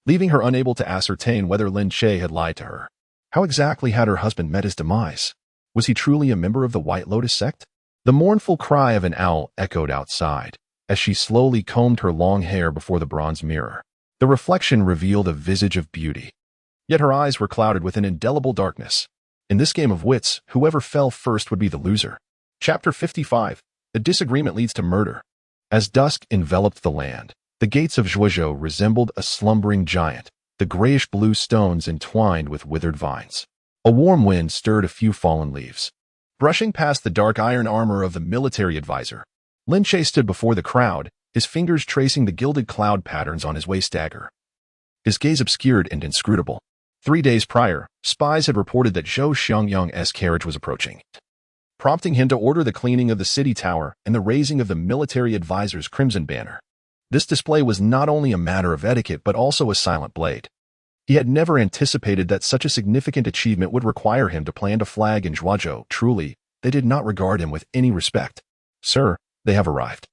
leaving her unable to ascertain whether Lin Che had lied to her. How exactly had her husband met his demise? Was he truly a member of the White Lotus sect? The mournful cry of an owl echoed outside, as she slowly combed her long hair before the bronze mirror. The reflection revealed a visage of beauty, yet her eyes were clouded with an indelible darkness. In this game of wits, whoever fell first would be the loser. Chapter 55. A disagreement leads to murder. As dusk enveloped the land, the gates of Zhuozhou resembled a slumbering giant, the grayish-blue stones entwined with withered vines. A warm wind stirred a few fallen leaves. Brushing past the dark iron armor of the military advisor, Lin Che stood before the crowd, his fingers tracing the gilded cloud patterns on his waist dagger, his gaze obscured and inscrutable. 3 days prior, spies had reported that Zhou Xiangyang's carriage was approaching, prompting him to order the cleaning of the city tower and the raising of the military advisor's crimson banner. This display was not only a matter of etiquette but also a silent blade. He had never anticipated that such a significant achievement would require him to plant a flag in Zhuozhou. Truly, they did not regard him with any respect. "Sir, they have arrived,"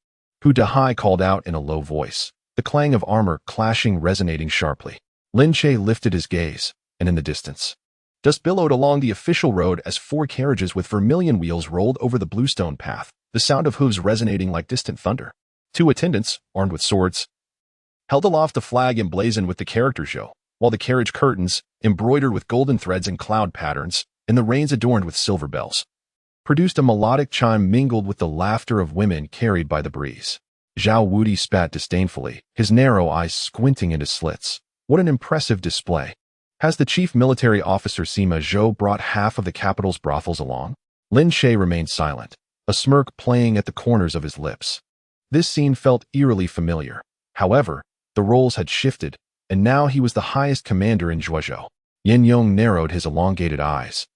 Hu Dehai called out in a low voice, the clang of armor clashing resonating sharply. Lin Che lifted his gaze, and in the distance, dust billowed along the official road as 4 carriages with vermilion wheels rolled over the bluestone path, the sound of hooves resonating like distant thunder. 2 attendants, armed with swords, held aloft a flag emblazoned with the character Zhou, while the carriage curtains, embroidered with golden threads and cloud patterns, and the reins adorned with silver bells, produced a melodic chime mingled with the laughter of women carried by the breeze. Zhao Wudi spat disdainfully, his narrow eyes squinting into slits. What an impressive display. Has the chief military officer Sima Zhou brought half of the capital's brothels along? Lin Che remained silent, a smirk playing at the corners of his lips. This scene felt eerily familiar. However, the roles had shifted, and now he was the highest commander in Zhuozhou. Yin Yong narrowed his elongated eyes,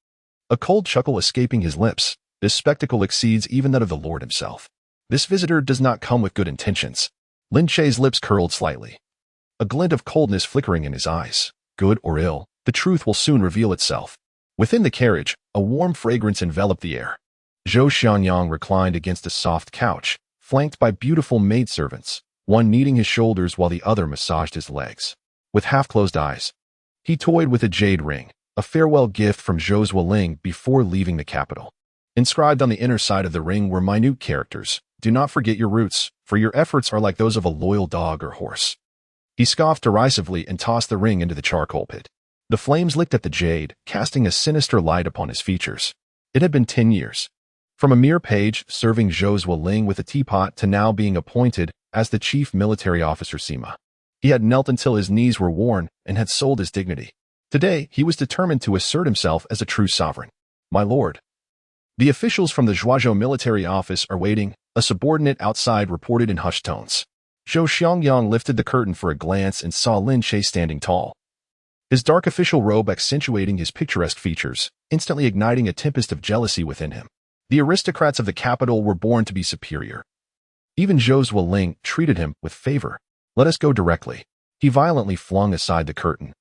a cold chuckle escaping his lips. This spectacle exceeds even that of the Lord himself. This visitor does not come with good intentions. Lin Che's lips curled slightly, a glint of coldness flickering in his eyes. Good or ill, the truth will soon reveal itself. Within the carriage, a warm fragrance enveloped the air. Zhou Xiangyang reclined against a soft couch, flanked by beautiful maidservants, one kneading his shoulders while the other massaged his legs. With half-closed eyes, he toyed with a jade ring, a farewell gift from Zhou Zuoling before leaving the capital. Inscribed on the inner side of the ring were minute characters. Do not forget your roots, for your efforts are like those of a loyal dog or horse. He scoffed derisively and tossed the ring into the charcoal pit. The flames licked at the jade, casting a sinister light upon his features. It had been 10 years. From a mere page serving Zhou Zuoling with a teapot to now being appointed as the chief military officer Sima. He had knelt until his knees were worn and had sold his dignity. Today, he was determined to assert himself as a true sovereign. My lord. The officials from the Zhuozhou military office are waiting, a subordinate outside reported in hushed tones. Zhou Xiangyang lifted the curtain for a glance and saw Lin Che standing tall, his dark official robe accentuating his picturesque features, instantly igniting a tempest of jealousy within him. The aristocrats of the capital were born to be superior. Even Zhou Zuoling treated him with favor. Let us go directly. He violently flung aside the curtain,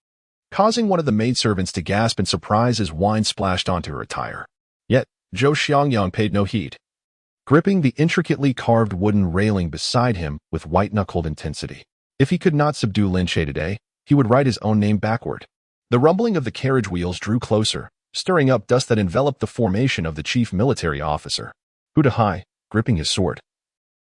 causing one of the maidservants to gasp in surprise as wine splashed onto her attire. Yet, Zhou Xiangyang paid no heed, gripping the intricately carved wooden railing beside him with white-knuckled intensity. If he could not subdue Lin Che today, he would write his own name backward. The rumbling of the carriage wheels drew closer, stirring up dust that enveloped the formation of the chief military officer. Hu Dehai, gripping his sword,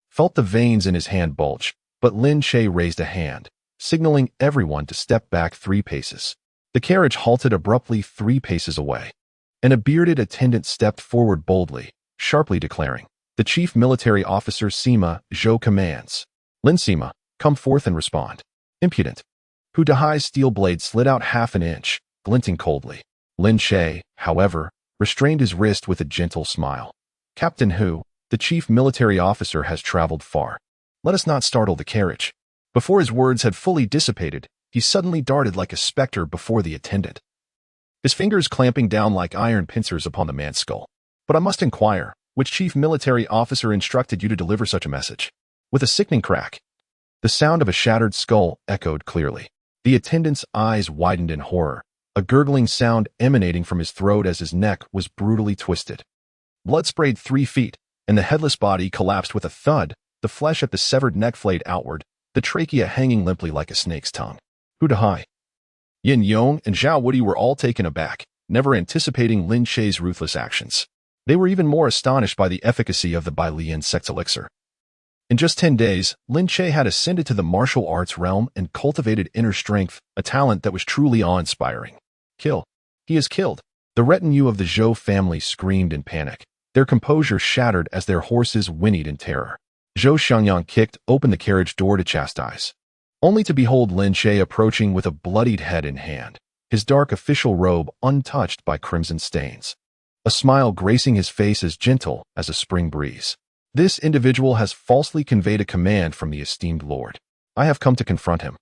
felt the veins in his hand bulge, but Lin Che raised a hand, signaling everyone to step back 3 paces. The carriage halted abruptly 3 paces away, and a bearded attendant stepped forward boldly, sharply declaring, "The chief military officer Sima Zhou commands. Lin Sima, come forth and respond." Impudent. Hu Dehai's steel blade slid out half an inch, glinting coldly. Lin Che, however, restrained his wrist with a gentle smile. "Captain Hu, the chief military officer has traveled far. Let us not startle the carriage." Before his words had fully dissipated, he suddenly darted like a specter before the attendant, his fingers clamping down like iron pincers upon the man's skull. "But I must inquire, which chief military officer instructed you to deliver such a message?" With a sickening crack, the sound of a shattered skull echoed clearly. The attendant's eyes widened in horror, a gurgling sound emanating from his throat as his neck was brutally twisted. Blood sprayed 3 feet, and the headless body collapsed with a thud, the flesh at the severed neck flayed outward, the trachea hanging limply like a snake's tongue. Hu Dehai, Yin Yong, and Zhao Wudi were all taken aback, never anticipating Lin Che's ruthless actions. They were even more astonished by the efficacy of the Bailian sex elixir. In just 10 days, Lin Che had ascended to the martial arts realm and cultivated inner strength, a talent that was truly awe-inspiring. Kill. He is killed. The retinue of the Zhou family screamed in panic, their composure shattered as their horses whinnied in terror. Zhou Xiangyang kicked open the carriage door to chastise, only to behold Lin Che approaching with a bloodied head in hand, his dark official robe untouched by crimson stains, a smile gracing his face as gentle as a spring breeze. "This individual has falsely conveyed a command from the esteemed lord. I have come to confront him.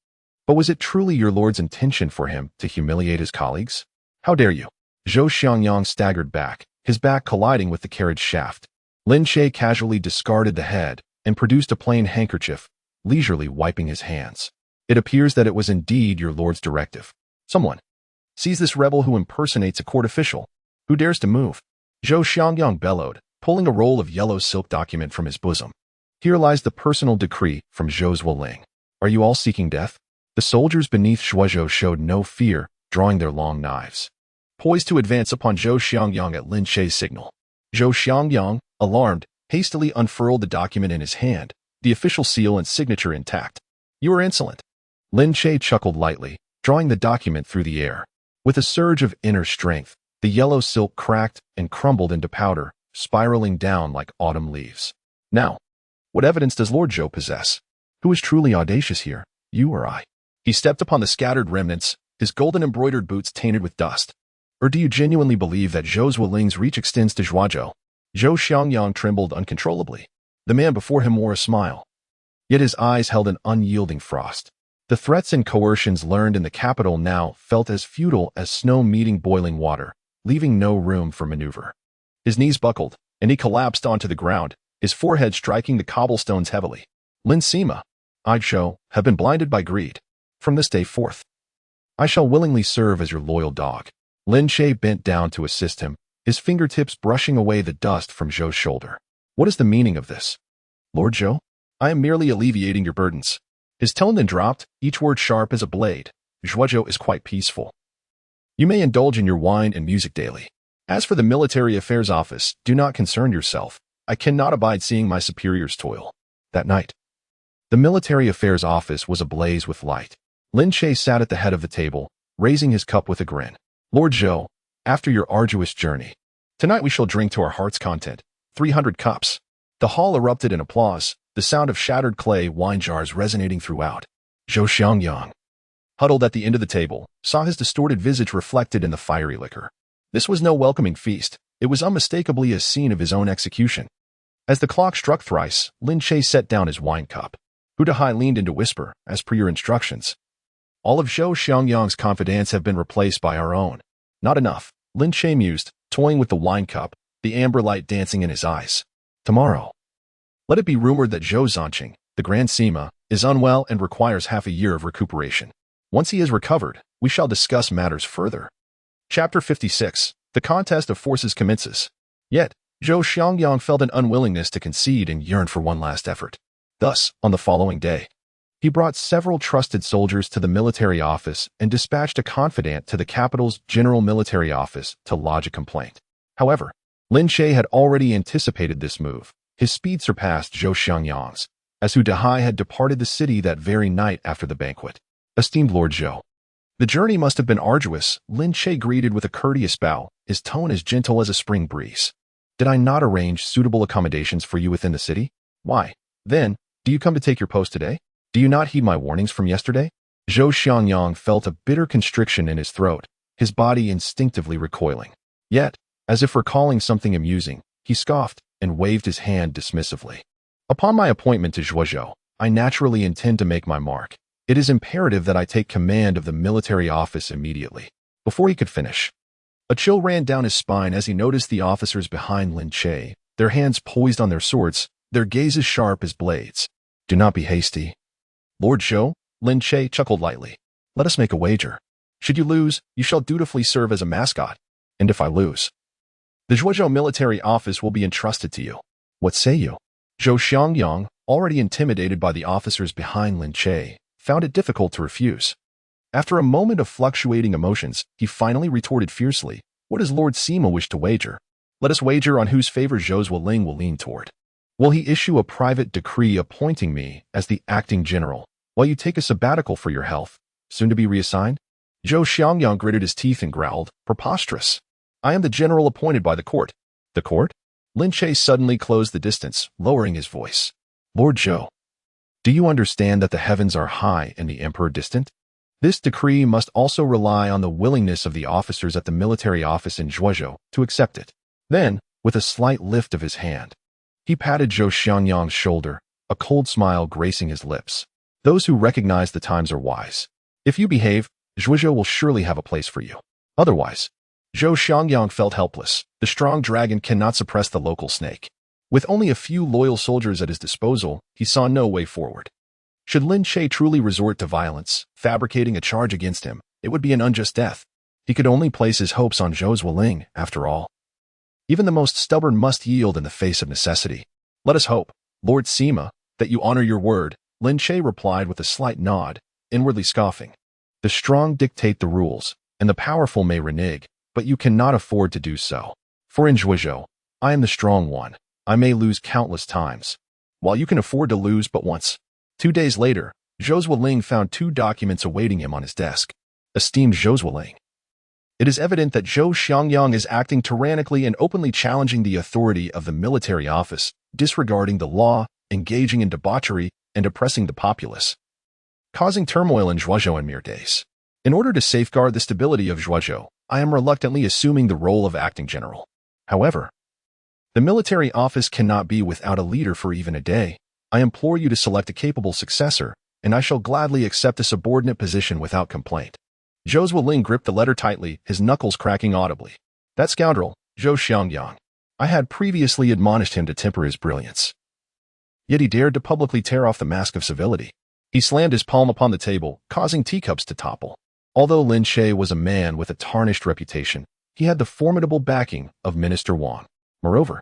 But was it truly your lord's intention for him to humiliate his colleagues? How dare you?" Zhou Xiangyang staggered back, his back colliding with the carriage shaft. Lin Che casually discarded the head and produced a plain handkerchief, leisurely wiping his hands. "It appears that it was indeed your lord's directive. Someone seize this rebel who impersonates a court official. Who dares to move?" Zhou Xiangyang bellowed, pulling a roll of yellow silk document from his bosom. "Here lies the personal decree from Zhou Zuoling. Are you all seeking death?" The soldiers beneath Zhuozhou showed no fear, drawing their long knives, poised to advance upon Zhou Xiangyang at Lin Che's signal. Zhou Xiangyang, alarmed, hastily unfurled the document in his hand, the official seal and signature intact. "You are insolent." Lin Che chuckled lightly, drawing the document through the air. With a surge of inner strength, the yellow silk cracked and crumbled into powder, spiraling down like autumn leaves. "Now, what evidence does Lord Zhou possess? Who is truly audacious here, you or I?" He stepped upon the scattered remnants, his golden embroidered boots tainted with dust. Or do you genuinely believe that Zhou Zuoling's reach extends to Zhuozhou? Zhou Xiangyang trembled uncontrollably. The man before him wore a smile, yet his eyes held an unyielding frost. The threats and coercions learned in the capital now felt as futile as snow meeting boiling water, leaving no room for maneuver. His knees buckled, and he collapsed onto the ground, his forehead striking the cobblestones heavily. Lin Sima, I, Zhou, have been blinded by greed. From this day forth, I shall willingly serve as your loyal dog. Lin Che bent down to assist him, his fingertips brushing away the dust from Zhou's shoulder. What is the meaning of this? Lord Zhou, I am merely alleviating your burdens. His tone then dropped, each word sharp as a blade. Zhuozhou is quite peaceful. You may indulge in your wine and music daily. As for the military affairs office, do not concern yourself. I cannot abide seeing my superiors toil. That night, the military affairs office was ablaze with light. Lin Che sat at the head of the table, raising his cup with a grin. Lord Zhou, after your arduous journey, tonight we shall drink to our heart's content. 300 cups. The hall erupted in applause, the sound of shattered clay wine jars resonating throughout. Zhou Xiangyang, huddled at the end of the table, saw his distorted visage reflected in the fiery liquor. This was no welcoming feast. It was unmistakably a scene of his own execution. As the clock struck thrice, Lin Che set down his wine cup. Hu Dahai leaned in to whisper, as per your instructions. All of Zhou Xiangyang's confidants have been replaced by our own. Not enough, Lin Che mused, toying with the wine cup, the amber light dancing in his eyes. Tomorrow, let it be rumored that Zhou Zanqing, the Grand Sima, is unwell and requires half a year of recuperation. Once he is recovered, we shall discuss matters further. Chapter 56. The contest of forces commences. Yet, Zhou Xiangyang felt an unwillingness to concede and yearned for one last effort. Thus, on the following day, he brought several trusted soldiers to the military office and dispatched a confidant to the capital's general military office to lodge a complaint. However, Lin Che had already anticipated this move. His speed surpassed Zhou Xiangyang's, as Hu Dahai had departed the city that very night after the banquet. Esteemed Lord Zhou, the journey must have been arduous. Lin Che greeted with a courteous bow, his tone as gentle as a spring breeze. Did I not arrange suitable accommodations for you within the city? Why, then, do you come to take your post today? Do you not heed my warnings from yesterday? Zhou Xiangyang felt a bitter constriction in his throat, his body instinctively recoiling. Yet, as if recalling something amusing, he scoffed and waved his hand dismissively. Upon my appointment to Zhuozhou, I naturally intend to make my mark. It is imperative that I take command of the military office immediately. Before he could finish, a chill ran down his spine as he noticed the officers behind Lin Che, their hands poised on their swords, their gazes sharp as blades. Do not be hasty. Lord Zhou, Lin Che chuckled lightly. Let us make a wager. Should you lose, you shall dutifully serve as a mascot. And if I lose, the Zhuozhou military office will be entrusted to you. What say you? Zhou Xiangyang, already intimidated by the officers behind Lin Che, found it difficult to refuse. After a moment of fluctuating emotions, he finally retorted fiercely, what does Lord Sima wish to wager? Let us wager on whose favor Zhou Zuoling will lean toward. Will he issue a private decree appointing me as the acting general, while you take a sabbatical for your health, soon to be reassigned? Zhou Xiangyang gritted his teeth and growled, preposterous. I am the general appointed by the court. The court? Lin Che suddenly closed the distance, lowering his voice. Lord Zhou, do you understand that the heavens are high and the emperor distant? This decree must also rely on the willingness of the officers at the military office in Zhuozhou to accept it. Then, with a slight lift of his hand, he patted Zhou Xiangyang's shoulder, a cold smile gracing his lips. Those who recognize the times are wise. If you behave, Zhuozhou will surely have a place for you. Otherwise, Zhou Xiangyang felt helpless. The strong dragon cannot suppress the local snake. With only a few loyal soldiers at his disposal, he saw no way forward. Should Lin Che truly resort to violence, fabricating a charge against him, it would be an unjust death. He could only place his hopes on Zhou Zuoling, after all. Even the most stubborn must yield in the face of necessity. Let us hope, Lord Sima, that you honor your word, Lin Che replied with a slight nod, inwardly scoffing. The strong dictate the rules, and the powerful may renege, but you cannot afford to do so. For in Zhuozhou, I am the strong one. I may lose countless times, while you can afford to lose but once. 2 days later, Zhou Zuoling found 2 documents awaiting him on his desk. Esteemed Zhou Zuoling, it is evident that Zhou Xiangyang is acting tyrannically and openly challenging the authority of the military office, disregarding the law, engaging in debauchery, and oppressing the populace, causing turmoil in Zhuozhou in mere days. In order to safeguard the stability of Zhuozhou, I am reluctantly assuming the role of acting general. However, the military office cannot be without a leader for even a day. I implore you to select a capable successor, and I shall gladly accept a subordinate position without complaint. Zhou Zuoling gripped the letter tightly, his knuckles cracking audibly. That scoundrel, Zhou Xiangyang. I had previously admonished him to temper his brilliance. Yet he dared to publicly tear off the mask of civility. He slammed his palm upon the table, causing teacups to topple. Although Lin Che was a man with a tarnished reputation, he had the formidable backing of Minister Wang. Moreover,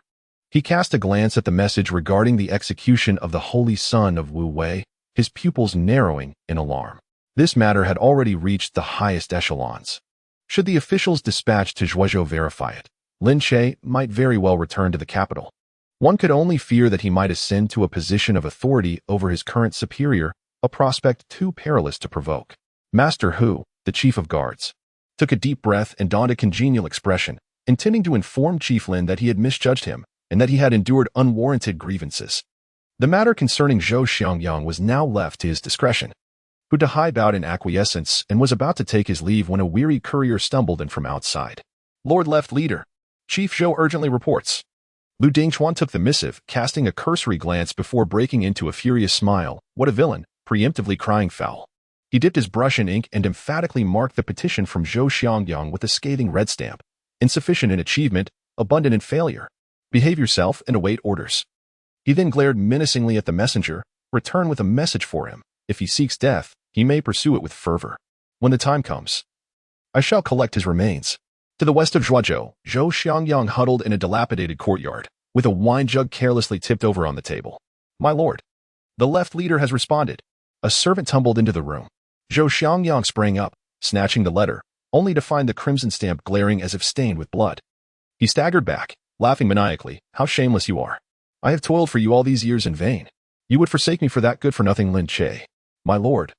he cast a glance at the message regarding the execution of the holy son of Wu Wei, his pupils narrowing in alarm. This matter had already reached the highest echelons. Should the officials dispatched to Zhuozhou verify it, Lin Che might very well return to the capital. One could only fear that he might ascend to a position of authority over his current superior, a prospect too perilous to provoke. Master Hu, the chief of guards, took a deep breath and donned a congenial expression, intending to inform Chief Lin that he had misjudged him and that he had endured unwarranted grievances. The matter concerning Zhou Xiangyang was now left to his discretion. Hu Dahai bowed in acquiescence and was about to take his leave when a weary courier stumbled in from outside. Lord Left Leader, Chief Zhou urgently reports. Lu Dingchuan took the missive, casting a cursory glance before breaking into a furious smile. What a villain, preemptively crying foul. He dipped his brush in ink and emphatically marked the petition from Zhou Xiangyang with a scathing red stamp. Insufficient in achievement, abundant in failure. Behave yourself and await orders. He then glared menacingly at the messenger. Return with a message for him. If he seeks death, he may pursue it with fervor. When the time comes, I shall collect his remains. To the west of Zhuozhou, Zhou Xiangyang huddled in a dilapidated courtyard, with a wine jug carelessly tipped over on the table. My lord, the left leader has responded. A servant tumbled into the room. Zhou Xiangyang sprang up, snatching the letter, only to find the crimson stamp glaring as if stained with blood. He staggered back, laughing maniacally. How shameless you are. I have toiled for you all these years in vain. You would forsake me for that good-for-nothing Lin Che. My lord.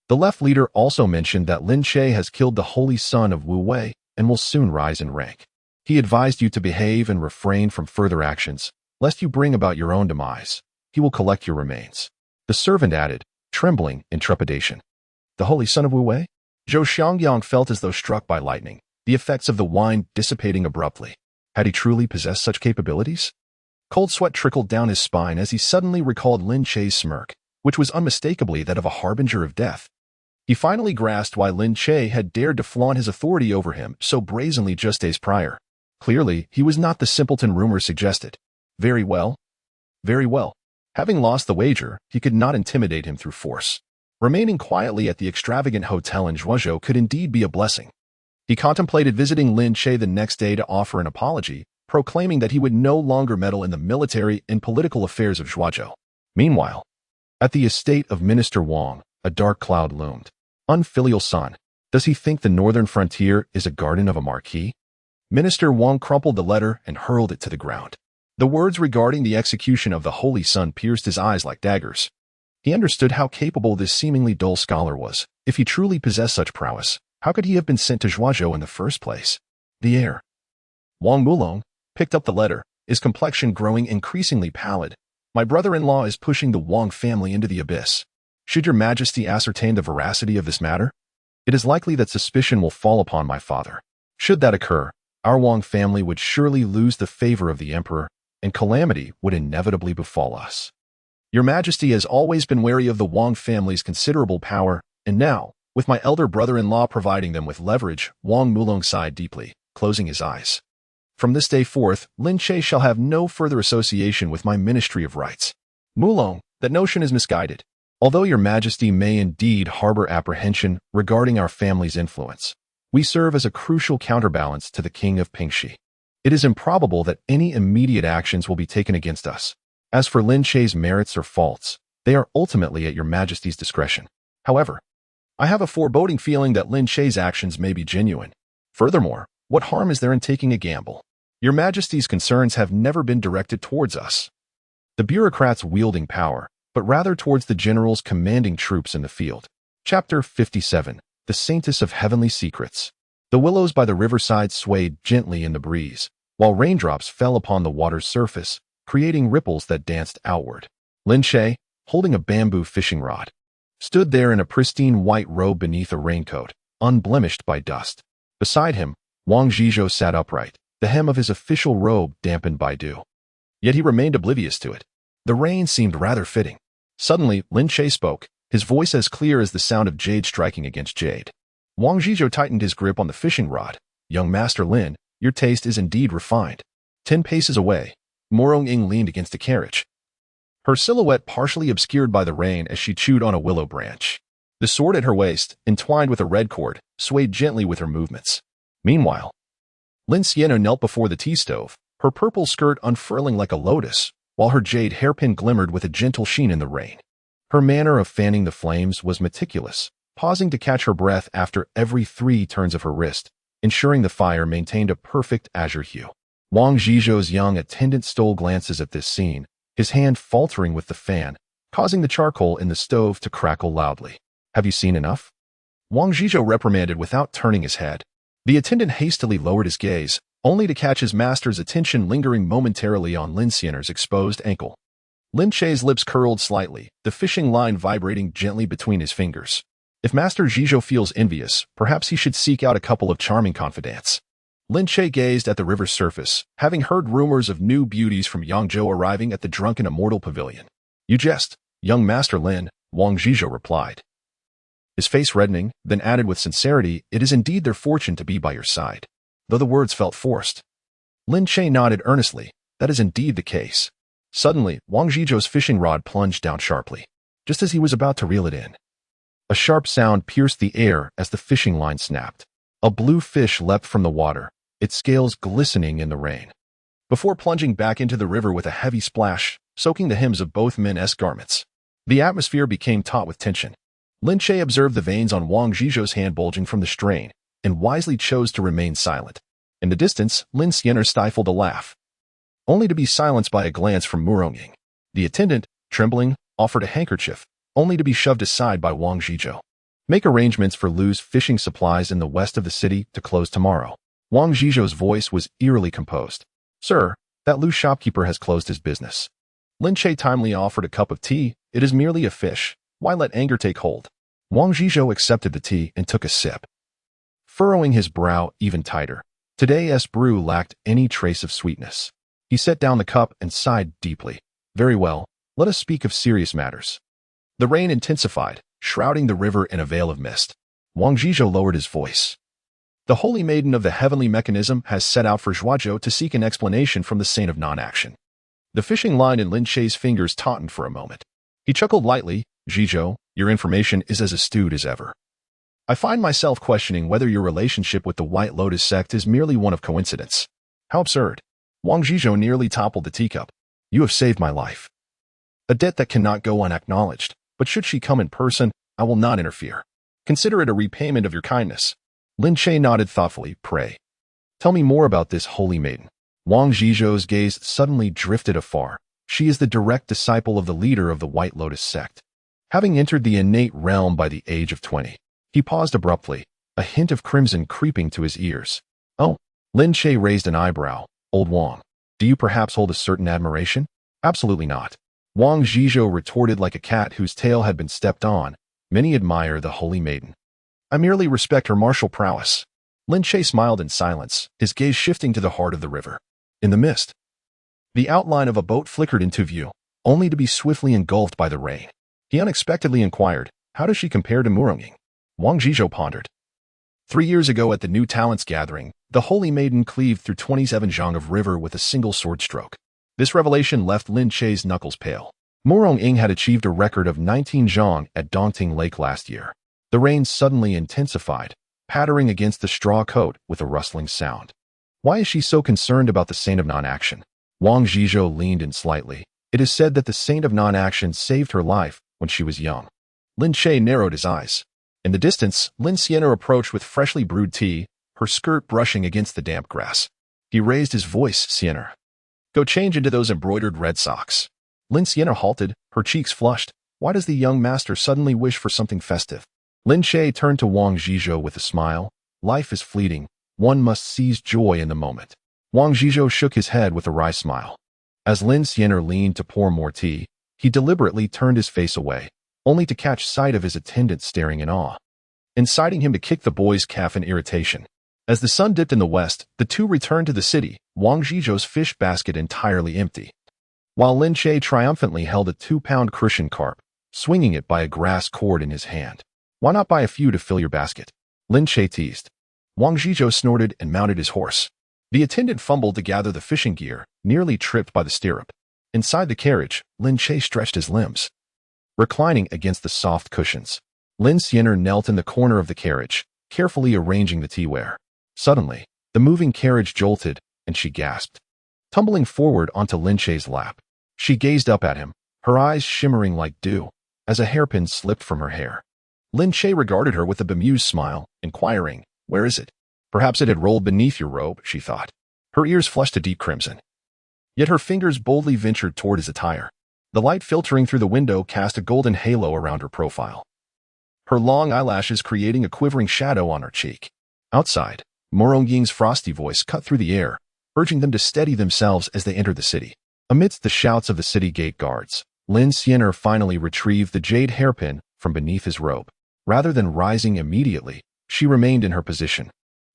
The left leader also mentioned that Lin Che has killed the holy son of Wu Wei and will soon rise in rank. He advised you to behave and refrain from further actions, lest you bring about your own demise. He will collect your remains. The servant added, trembling in trepidation. The holy son of Wu Wei? Zhou Xiangyang felt as though struck by lightning, the effects of the wine dissipating abruptly. Had he truly possessed such capabilities? Cold sweat trickled down his spine as he suddenly recalled Lin Che's smirk, which was unmistakably that of a harbinger of death. He finally grasped why Lin Che had dared to flaunt his authority over him so brazenly just days prior. Clearly, he was not the simpleton rumors suggested. Very well. Very well. Having lost the wager, he could not intimidate him through force. Remaining quietly at the extravagant hotel in Zhuozhou could indeed be a blessing. He contemplated visiting Lin Che the next day to offer an apology, proclaiming that he would no longer meddle in the military and political affairs of Zhuozhou. Meanwhile, at the estate of Minister Wang, a dark cloud loomed. Unfilial son, does he think the northern frontier is a garden of a marquis? Minister Wang crumpled the letter and hurled it to the ground. The words regarding the execution of the holy son pierced his eyes like daggers. He understood how capable this seemingly dull scholar was. If he truly possessed such prowess, how could he have been sent to Zhuozhou in the first place? The heir. Wang Mulong picked up the letter, his complexion growing increasingly pallid. My brother-in-law is pushing the Wang family into the abyss. Should your majesty ascertain the veracity of this matter, it is likely that suspicion will fall upon my father. Should that occur, our Wang family would surely lose the favor of the emperor, and calamity would inevitably befall us. Your majesty has always been wary of the Wang family's considerable power, and now, with my elder brother-in-law providing them with leverage, Wang Mulong sighed deeply, closing his eyes. From this day forth, Lin Che shall have no further association with my Ministry of Rights. Mulong, that notion is misguided. Although your majesty may indeed harbor apprehension regarding our family's influence, we serve as a crucial counterbalance to the king of Pingxi. It is improbable that any immediate actions will be taken against us. As for Lin Che's merits or faults, they are ultimately at your majesty's discretion. However, I have a foreboding feeling that Lin Che's actions may be genuine. Furthermore, what harm is there in taking a gamble? Your majesty's concerns have never been directed towards us, the bureaucrats wielding power, but rather towards the generals commanding troops in the field. Chapter 57. The Saintess of Heavenly Secrets. The willows by the riverside swayed gently in the breeze, while raindrops fell upon the water's surface, creating ripples that danced outward. Lin Che, holding a bamboo fishing rod, stood there in a pristine white robe beneath a raincoat, unblemished by dust. Beside him, Wang Zhizhou sat upright, the hem of his official robe dampened by dew. Yet he remained oblivious to it. The rain seemed rather fitting. Suddenly, Lin Che spoke, his voice as clear as the sound of jade striking against jade. Wang Zhizhou tightened his grip on the fishing rod. "Young Master Lin, your taste is indeed refined." 10 paces away, Morong Ying leaned against a carriage, her silhouette partially obscured by the rain as she chewed on a willow branch. The sword at her waist, entwined with a red cord, swayed gently with her movements. Meanwhile, Lin Sienna knelt before the tea stove, her purple skirt unfurling like a lotus, while her jade hairpin glimmered with a gentle sheen in the rain. Her manner of fanning the flames was meticulous, pausing to catch her breath after every 3 turns of her wrist, ensuring the fire maintained a perfect azure hue. Wang Zhizhou's young attendant stole glances at this scene, his hand faltering with the fan, causing the charcoal in the stove to crackle loudly. "Have you seen enough?" Wang Zhizhou reprimanded without turning his head. The attendant hastily lowered his gaze, only to catch his master's attention lingering momentarily on Lin Sienna's exposed ankle. Lin Che's lips curled slightly, the fishing line vibrating gently between his fingers. If Master Zhizhou feels envious, perhaps he should seek out a couple of charming confidants. Lin Che gazed at the river's surface, having heard rumors of new beauties from Yangzhou arriving at the Drunken Immortal Pavilion. "You jest, young Master Lin," Wang Zhizhou replied, his face reddening, then added with sincerity, "It is indeed their fortune to be by your side." Though the words felt forced, Lin Che nodded earnestly. "That is indeed the case." Suddenly, Wang Zhizhou's fishing rod plunged down sharply, just as he was about to reel it in. A sharp sound pierced the air as the fishing line snapped. A blue fish leapt from the water, its scales glistening in the rain, before plunging back into the river with a heavy splash, soaking the hems of both men's garments. The atmosphere became taut with tension. Lin Che observed the veins on Wang Zhizhou's hand bulging from the strain, and wisely chose to remain silent. In the distance, Lin Sienna stifled a laugh, only to be silenced by a glance from Morong Ying. The attendant, trembling, offered a handkerchief, only to be shoved aside by Wang Zhizhou. "Make arrangements for Lu's fishing supplies in the west of the city to close tomorrow." Wang Zhizhou's voice was eerily composed. "Sir, that Lu shopkeeper has closed his business." Lin Che timely offered a cup of tea. "It is merely a fish. Why let anger take hold?" Wang Zhizhou accepted the tea and took a sip, furrowing his brow even tighter. Today's brew lacked any trace of sweetness. He set down the cup and sighed deeply. "Very well, let us speak of serious matters." The rain intensified, shrouding the river in a veil of mist. Wang Zhizhou lowered his voice. "The Holy Maiden of the Heavenly Mechanism has set out for Zhuozhou to seek an explanation from the Saint of Non-Action." The fishing line in Lin Che's fingers tautened for a moment. He chuckled lightly. "Zhizhou, your information is as astute as ever. I find myself questioning whether your relationship with the White Lotus sect is merely one of coincidence." "How absurd." Wang Zhizhou nearly toppled the teacup. "You have saved my life. A debt that cannot go unacknowledged, but should she come in person, I will not interfere. Consider it a repayment of your kindness." Lin Che nodded thoughtfully. "Pray, tell me more about this holy maiden." Wang Zhizhou's gaze suddenly drifted afar. "She is the direct disciple of the leader of the White Lotus sect. Having entered the innate realm by the age of 20. He paused abruptly, a hint of crimson creeping to his ears. "Oh." Lin Che raised an eyebrow. "Old Wang, do you perhaps hold a certain admiration?" "Absolutely not." Wang Zhizhou retorted like a cat whose tail had been stepped on. "Many admire the holy maiden. I merely respect her martial prowess." Lin Che smiled in silence, his gaze shifting to the heart of the river. In the mist, the outline of a boat flickered into view, only to be swiftly engulfed by the rain. He unexpectedly inquired, "How does she compare to Morong Ying?" Wang Zhizhou pondered. 3 years ago at the New Talents Gathering, the Holy Maiden cleaved through 27 zhang of river with a single sword stroke. This revelation left Lin Che's knuckles pale. Morong Ying had achieved a record of 19 zhang at Dongting Lake last year. The rain suddenly intensified, pattering against the straw coat with a rustling sound. Why is she so concerned about the Saint of Non-Action? Wang Zhizhou leaned in slightly. "It is said that the Saint of Non-Action saved her life when she was young." Lin Che narrowed his eyes. In the distance, Lin Sienna approached with freshly brewed tea, her skirt brushing against the damp grass. He raised his voice. "Sienna, go change into those embroidered red socks." Lin Sienna halted, her cheeks flushed. Why does the young master suddenly wish for something festive? Lin Che turned to Wang Zhizhou with a smile. "Life is fleeting. One must seize joy in the moment." Wang Zhizhou shook his head with a wry smile. As Lin Sienna leaned to pour more tea, he deliberately turned his face away, only to catch sight of his attendant staring in awe. inciting him to kick the boy's calf in irritation. As the sun dipped in the west, the two returned to the city, Wang Zhizhou's fish basket entirely empty, while Lin Che triumphantly held a 2-pound crucian carp, swinging it by a grass cord in his hand. "Why not buy a few to fill your basket?" Lin Che teased. Wang Zhizhou snorted and mounted his horse. The attendant fumbled to gather the fishing gear, nearly tripped by the stirrup. Inside the carriage, Lin Che stretched his limbs, reclining against the soft cushions. Lin Xianer knelt in the corner of the carriage, carefully arranging the teaware. Suddenly, the moving carriage jolted, and she gasped, tumbling forward onto Lin Che's lap. She gazed up at him, her eyes shimmering like dew, as a hairpin slipped from her hair. Lin Che regarded her with a bemused smile, inquiring, "Where is it?" "Perhaps it had rolled beneath your robe," she thought. Her ears flushed a deep crimson. Yet her fingers boldly ventured toward his attire. The light filtering through the window cast a golden halo around her profile, her long eyelashes creating a quivering shadow on her cheek. Outside, Morong Ying's frosty voice cut through the air, urging them to steady themselves as they entered the city. Amidst the shouts of the city gate guards, Lin Xianer finally retrieved the jade hairpin from beneath his robe. Rather than rising immediately, she remained in her position,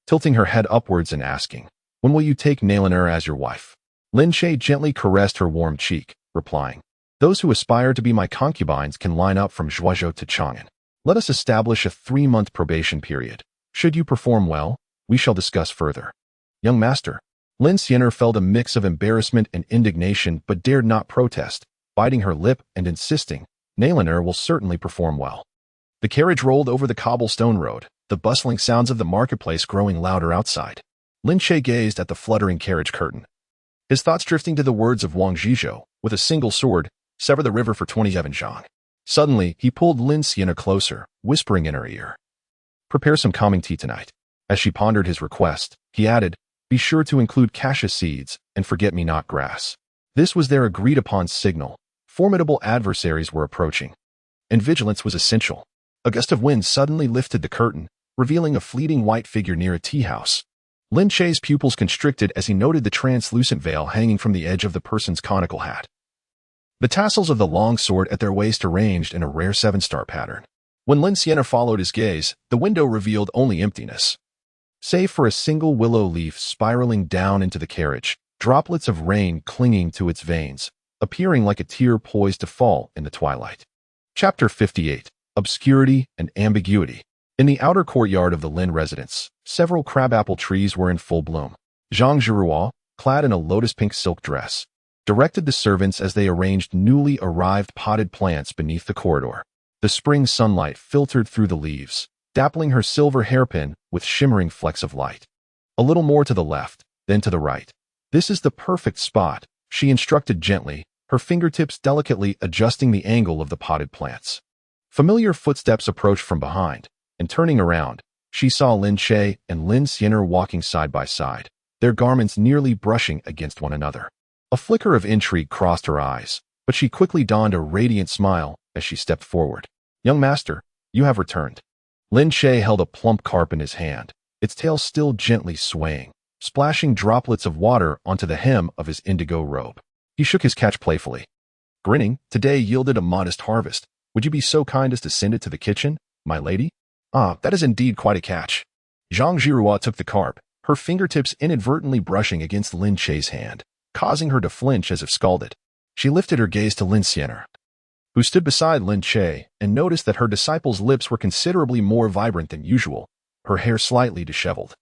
tilting her head upwards and asking, "When will you take Nailiner as your wife?" Lin Che gently caressed her warm cheek, replying, "Those who aspire to be my concubines can line up from Zhuozhou to Chang'an. Let us establish a 3-month probation period. Should you perform well, we shall discuss further." "Young master." Lin Xianer felt a mix of embarrassment and indignation but dared not protest, biting her lip and insisting, "Nailiner will certainly perform well." The carriage rolled over the cobblestone road, the bustling sounds of the marketplace growing louder outside. Lin Che gazed at the fluttering carriage curtain, his thoughts drifting to the words of Wang Zhizhou, "With a single sword, sever the river for 27 zhang." Suddenly, he pulled Lin Xianer closer, whispering in her ear, "Prepare some calming tea tonight." As she pondered his request, he added, "Be sure to include cassia seeds and forget-me-not grass." This was their agreed-upon signal. Formidable adversaries were approaching, and vigilance was essential. A gust of wind suddenly lifted the curtain, revealing a fleeting white figure near a tea house. Lin Che's pupils constricted as he noted the translucent veil hanging from the edge of the person's conical hat. The tassels of the long sword at their waist arranged in a rare 7-star pattern. When Lin Xianer followed his gaze, the window revealed only emptiness, save for a single willow leaf spiraling down into the carriage, droplets of rain clinging to its veins, appearing like a tear poised to fall in the twilight. Chapter 58. Obscurity and Ambiguity. In the outer courtyard of the Lin residence, several crabapple trees were in full bloom. Zhang Zhiruo, clad in a lotus-pink silk dress, directed the servants as they arranged newly arrived potted plants beneath the corridor. The spring sunlight filtered through the leaves, dappling her silver hairpin with shimmering flecks of light. "A little more to the left, then to the right. This is the perfect spot," she instructed gently, her fingertips delicately adjusting the angle of the potted plants. Familiar footsteps approached from behind, and turning around, she saw Lin Che and Lin Xianer walking side by side, their garments nearly brushing against one another. A flicker of intrigue crossed her eyes, but she quickly donned a radiant smile as she stepped forward. "Young master, you have returned." Lin Che held a plump carp in his hand, its tail still gently swaying, splashing droplets of water onto the hem of his indigo robe. He shook his catch playfully, grinning. "Today yielded a modest harvest. Would you be so kind as to send it to the kitchen, my lady?" "Ah, that is indeed quite a catch." Zhang Zhiruo took the carp, her fingertips inadvertently brushing against Lin Che's hand, causing her to flinch as if scalded. She lifted her gaze to Lin Xianer, who stood beside Lin Che, and noticed that her disciple's lips were considerably more vibrant than usual, her hair slightly disheveled,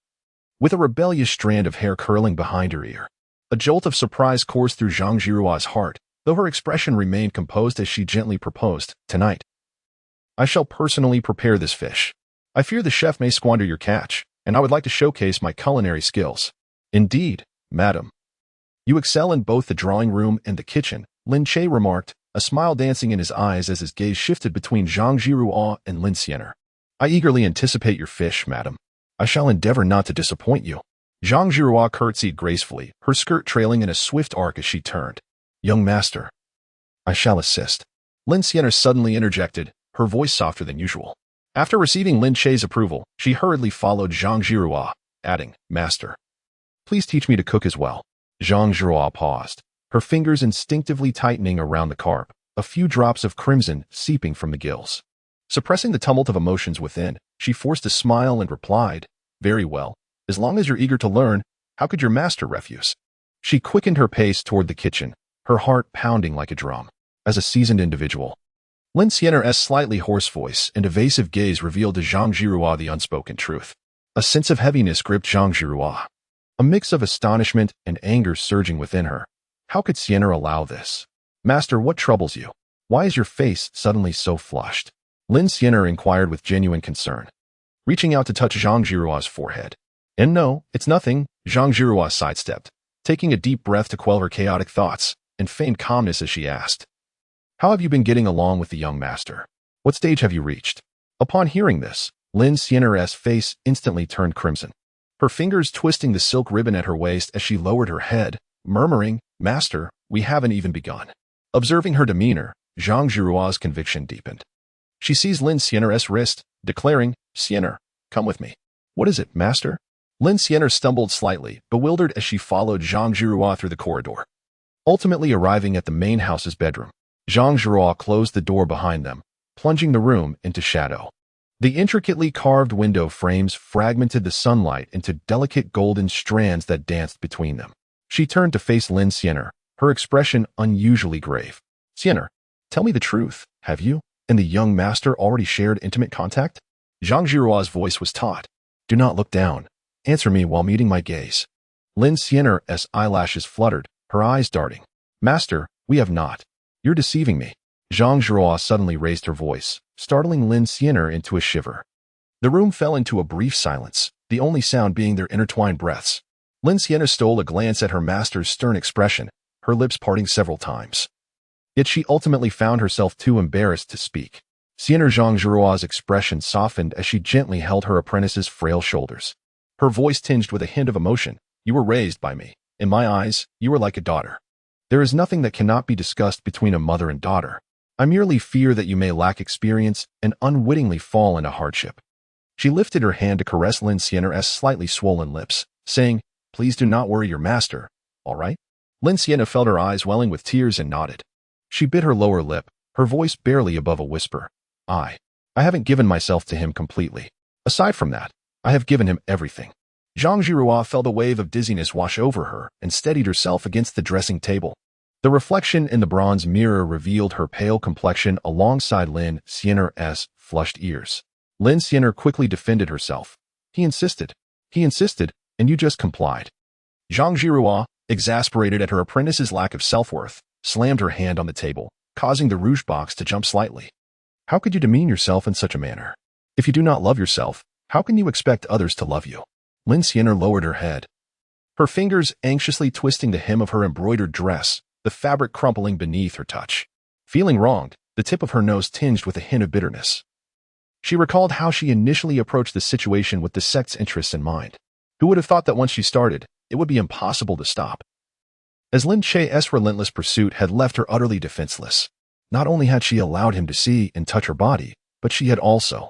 with a rebellious strand of hair curling behind her ear. A jolt of surprise coursed through Zhang Zhiruo's heart, though her expression remained composed as she gently proposed, "Tonight, I shall personally prepare this fish. I fear the chef may squander your catch, and I would like to showcase my culinary skills." "Indeed, madam. You excel in both the drawing room and the kitchen," Lin Che remarked, a smile dancing in his eyes as his gaze shifted between Zhang Zhiruo and Lin Xianer. "I eagerly anticipate your fish, madam. I shall endeavor not to disappoint you." Zhang Zhiruo curtsied gracefully, her skirt trailing in a swift arc as she turned. "Young master, I shall assist." Lin Xianer suddenly interjected, her voice softer than usual. After receiving Lin Che's approval, she hurriedly followed Zhang Zhiruo, adding, "Master, please teach me to cook as well." Zhang Zhiruo paused, her fingers instinctively tightening around the carp, a few drops of crimson seeping from the gills. Suppressing the tumult of emotions within, she forced a smile and replied, "Very well. As long as you're eager to learn, how could your master refuse?" She quickened her pace toward the kitchen, her heart pounding like a drum. As a seasoned individual, Lin Xianer's slightly hoarse voice and evasive gaze revealed to Zhang Jirua the unspoken truth. A sense of heaviness gripped Zhang Jirua, a mix of astonishment and anger surging within her. How could Xianer allow this? "Master, what troubles you? Why is your face suddenly so flushed?" Lin Xianer inquired with genuine concern, reaching out to touch Zhang Jirua's forehead. "And no, it's nothing," Zhang Jirua sidestepped, taking a deep breath to quell her chaotic thoughts and feigned calmness as she asked, "How have you been getting along with the young master? What stage have you reached?" Upon hearing this, Lin Xianer's face instantly turned crimson, her fingers twisting the silk ribbon at her waist as she lowered her head, murmuring, "Master, we haven't even begun." Observing her demeanor, Zhang Jirua's conviction deepened. She seized Lin Xianer's wrist, declaring, "Xianer, come with me." "What is it, master?" Lin Xianer stumbled slightly, bewildered as she followed Zhang Jirua through the corridor. Ultimately arriving at the main house's bedroom, Zhang Jirua closed the door behind them, plunging the room into shadow. The intricately carved window frames fragmented the sunlight into delicate golden strands that danced between them. She turned to face Lin Xianer, her expression unusually grave. "Xianer, tell me the truth. Have you and the young master already shared intimate contact?" Zhang Jirua's voice was taut. "Do not look down. Answer me while meeting my gaze." Lin Xianer's eyelashes fluttered, her eyes darting. "Master, we have not. You're deceiving me." Zhang Jirua suddenly raised her voice, startling Lin Xianer into a shiver. The room fell into a brief silence, the only sound being their intertwined breaths. Lin Xianer stole a glance at her master's stern expression, her lips parting several times. Yet she ultimately found herself too embarrassed to speak. Xianer Zhang Jirua's expression softened as she gently held her apprentice's frail shoulders. Her voice tinged with a hint of emotion. "You were raised by me. In my eyes, you are like a daughter. There is nothing that cannot be discussed between a mother and daughter. I merely fear that you may lack experience and unwittingly fall into hardship." She lifted her hand to caress Lin Xianer's slightly swollen lips, saying, "Please do not worry your master, all right?" Lin Xianer felt her eyes welling with tears and nodded. She bit her lower lip, her voice barely above a whisper. I haven't given myself to him completely. Aside from that, I have given him everything." Zhang Jirua felt a wave of dizziness wash over her and steadied herself against the dressing table. The reflection in the bronze mirror revealed her pale complexion alongside Lin Xianer's flushed ears. Lin Xianer quickly defended herself. He insisted, and you just complied." Zhang Jirua, exasperated at her apprentice's lack of self-worth, slammed her hand on the table, causing the rouge box to jump slightly. "How could you demean yourself in such a manner? If you do not love yourself, how can you expect others to love you?" Lin Xianer lowered her head, her fingers anxiously twisting the hem of her embroidered dress, the fabric crumpling beneath her touch. Feeling wronged, the tip of her nose tinged with a hint of bitterness. She recalled how she initially approached the situation with the sect's interests in mind. Who would have thought that once she started, it would be impossible to stop? As Lin Che's relentless pursuit had left her utterly defenseless. Not only had she allowed him to see and touch her body, but she had also.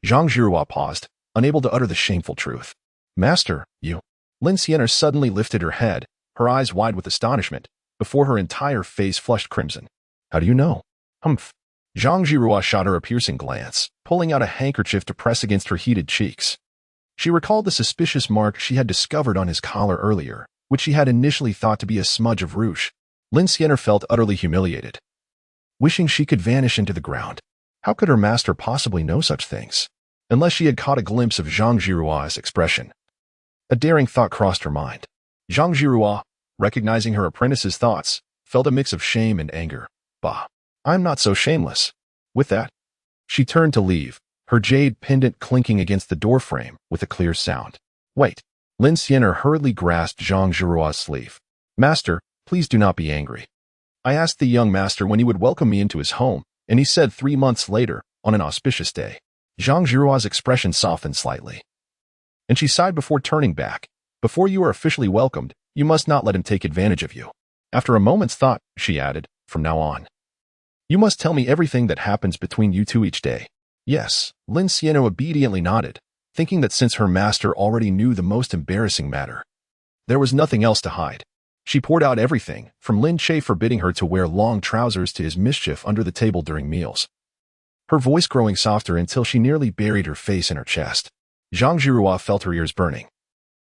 Zhang Jirua paused, unable to utter the shameful truth. "Master, you..." Lin Xianer suddenly lifted her head, her eyes wide with astonishment, before her entire face flushed crimson. "How do you know?" "Humph." Zhang Jirua shot her a piercing glance, pulling out a handkerchief to press against her heated cheeks. She recalled the suspicious mark she had discovered on his collar earlier, which she had initially thought to be a smudge of rouge. Lin Xianer felt utterly humiliated, wishing she could vanish into the ground. How could her master possibly know such things? Unless she had caught a glimpse of Zhang Jirua's expression. A daring thought crossed her mind. Zhang Jirua, recognizing her apprentice's thoughts, felt a mix of shame and anger. "Bah, I'm not so shameless." With that, she turned to leave, her jade pendant clinking against the doorframe with a clear sound. "Wait." Lin Xianer hurriedly grasped Zhang Jirua's sleeve. "Master, please do not be angry. I asked the young master when he would welcome me into his home, and he said 3 months later, on an auspicious day." Zhang Jirua's expression softened slightly, and she sighed before turning back. "Before you are officially welcomed, you must not let him take advantage of you." After a moment's thought, she added, "From now on, you must tell me everything that happens between you two each day." "Yes." Lin Xianer obediently nodded, thinking that since her master already knew the most embarrassing matter, there was nothing else to hide. She poured out everything, from Lin Che forbidding her to wear long trousers to his mischief under the table during meals. her voice growing softer until she nearly buried her face in her chest. Zhang Zhirua felt her ears burning,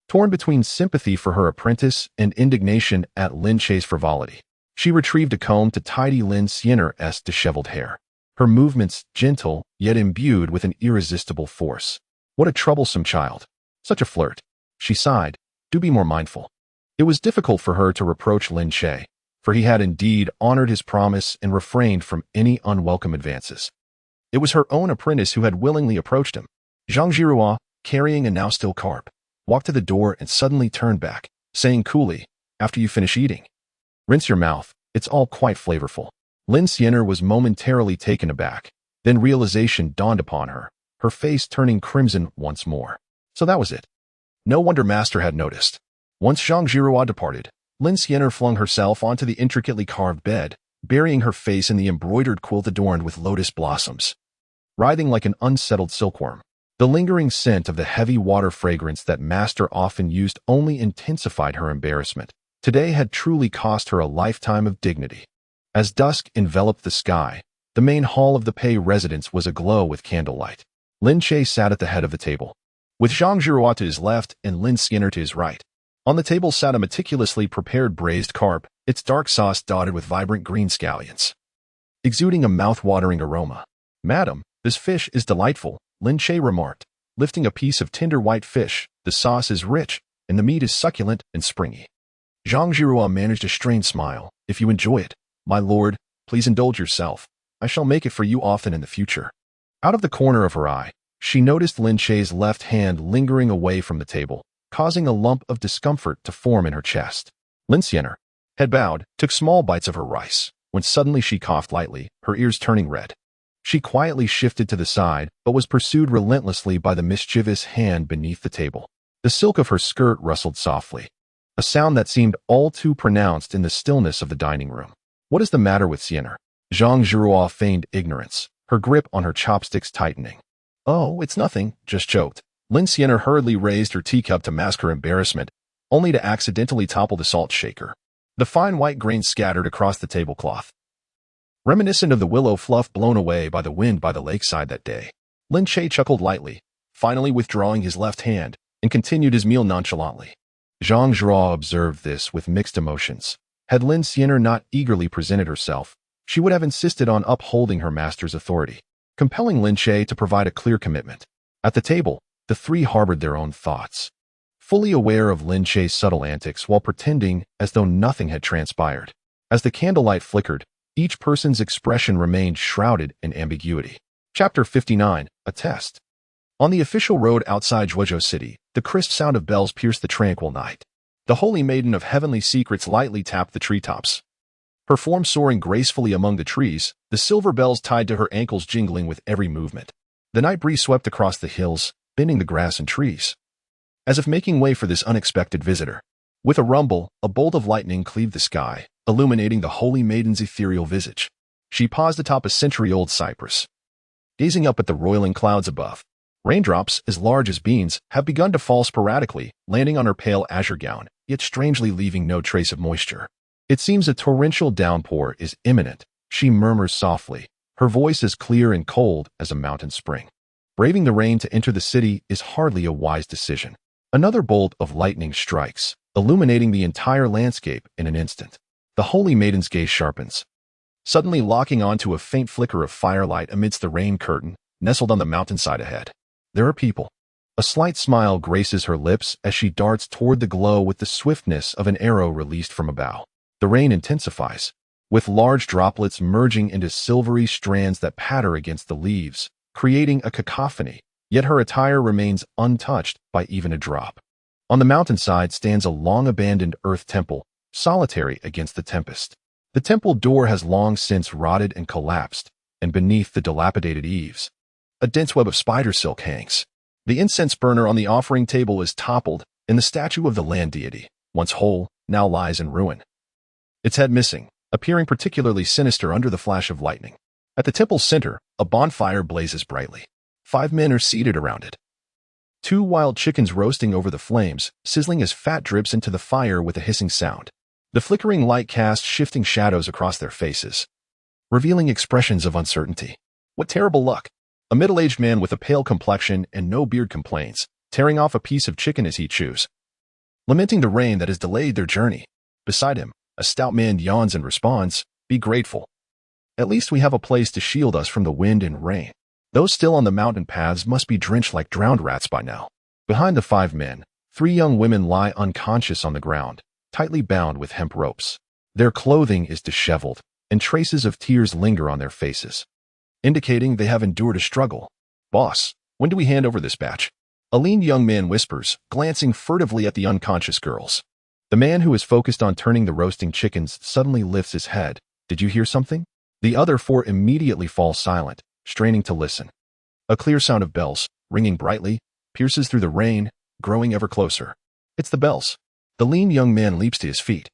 torn between sympathy for her apprentice and indignation at Lin Che's frivolity. She retrieved a comb to tidy Lin Xin'er's disheveled hair, her movements gentle yet imbued with an irresistible force. What a troublesome child. Such a flirt. She sighed. Do be more mindful. It was difficult for her to reproach Lin Che, for he had indeed honored his promise and refrained from any unwelcome advances. It was her own apprentice who had willingly approached him. Zhang Zhirua, carrying a now still carp, walked to the door and suddenly turned back, saying coolly, "After you finish eating, rinse your mouth, it's all quite flavorful." Lin Xin'er was momentarily taken aback. Then realization dawned upon her, her face turning crimson once more. So that was it. No wonder Master had noticed. Once Zhang Zhirua departed, Lin Xin'er flung herself onto the intricately carved bed, burying her face in the embroidered quilt adorned with lotus blossoms. Writhing like an unsettled silkworm, the lingering scent of the heavy water fragrance that Master often used only intensified her embarrassment. Today had truly cost her a lifetime of dignity. As dusk enveloped the sky, the main hall of the Pei residence was aglow with candlelight. Lin Che sat at the head of the table, with Zhang Zhirua to his left and Lin Xin'er to his right. On the table sat a meticulously prepared braised carp, its dark sauce dotted with vibrant green scallions, exuding a mouth-watering aroma. "Madam, this fish is delightful," Lin Che remarked, lifting a piece of tender white fish. "The sauce is rich, and the meat is succulent and springy." Zhang Zhirua managed a strained smile. "If you enjoy it, my lord, please indulge yourself. I shall make it for you often in the future." Out of the corner of her eye, she noticed Lin Che's left hand lingering away from the table, causing a lump of discomfort to form in her chest. Lin Xin'er, head bowed, took small bites of her rice, when suddenly she coughed lightly, her ears turning red. She quietly shifted to the side, but was pursued relentlessly by the mischievous hand beneath the table. The silk of her skirt rustled softly, a sound that seemed all too pronounced in the stillness of the dining room. "What is the matter with Xin'er?" Zhang Zhirua feigned ignorance, her grip on her chopsticks tightening. "Oh, it's nothing," just choked. Lin Xin'er hurriedly raised her teacup to mask her embarrassment, only to accidentally topple the salt shaker. The fine white grains scattered across the tablecloth, reminiscent of the willow fluff blown away by the wind by the lakeside that day. Lin Che chuckled lightly, finally withdrawing his left hand, and continued his meal nonchalantly. Zhang Zhirua observed this with mixed emotions. Had Lin Xin'er not eagerly presented herself, she would have insisted on upholding her master's authority, compelling Lin Che to provide a clear commitment. At the table, the three harbored their own thoughts, fully aware of Lin Che's subtle antics while pretending as though nothing had transpired. As the candlelight flickered, each person's expression remained shrouded in ambiguity. Chapter 59, A Test. On the official road outside Zhuozhou City, the crisp sound of bells pierced the tranquil night. The holy maiden of heavenly secrets lightly tapped the treetops, her form soaring gracefully among the trees, the silver bells tied to her ankles jingling with every movement. The night breeze swept across the hills, bending the grass and trees, as if making way for this unexpected visitor. With a rumble, a bolt of lightning cleaved the sky, illuminating the holy maiden's ethereal visage. She paused atop a century-old cypress, gazing up at the roiling clouds above. Raindrops, as large as beans, have begun to fall sporadically, landing on her pale azure gown, yet strangely leaving no trace of moisture. "It seems a torrential downpour is imminent," she murmurs softly, her voice as clear and cold as a mountain spring. Braving the rain to enter the city is hardly a wise decision. Another bolt of lightning strikes, illuminating the entire landscape in an instant. The holy maiden's gaze sharpens, suddenly locking onto a faint flicker of firelight amidst the rain curtain, nestled on the mountainside ahead. There are people. A slight smile graces her lips as she darts toward the glow with the swiftness of an arrow released from a bow. The rain intensifies, with large droplets merging into silvery strands that patter against the leaves, creating a cacophony, yet her attire remains untouched by even a drop. On the mountainside stands a long-abandoned earth temple, solitary against the tempest. The temple door has long since rotted and collapsed, and beneath the dilapidated eaves, a dense web of spider silk hangs. The incense burner on the offering table is toppled, and the statue of the land deity, once whole, now lies in ruin, its head missing, appearing particularly sinister under the flash of lightning. At the temple's center, a bonfire blazes brightly. 5 men are seated around it. 2 wild chickens roasting over the flames, sizzling as fat drips into the fire with a hissing sound. The flickering light casts shifting shadows across their faces, revealing expressions of uncertainty. What terrible luck! A middle-aged man with a pale complexion and no beard complains, tearing off a piece of chicken as he chews, lamenting the rain that has delayed their journey. Beside him, a stout man yawns and responds, "Be grateful. At least we have a place to shield us from the wind and rain." Those still on the mountain paths must be drenched like drowned rats by now. Behind the 5 men, 3 young women lie unconscious on the ground, tightly bound with hemp ropes. Their clothing is disheveled, and traces of tears linger on their faces, indicating they have endured a struggle. "Boss, when do we hand over this batch?" A lean young man whispers, glancing furtively at the unconscious girls. The man who is focused on turning the roasting chickens suddenly lifts his head. "Did you hear something?" The other 4 immediately fall silent, straining to listen. A clear sound of bells, ringing brightly, pierces through the rain, growing ever closer. It's the bells. The lean young man leaps to his feet,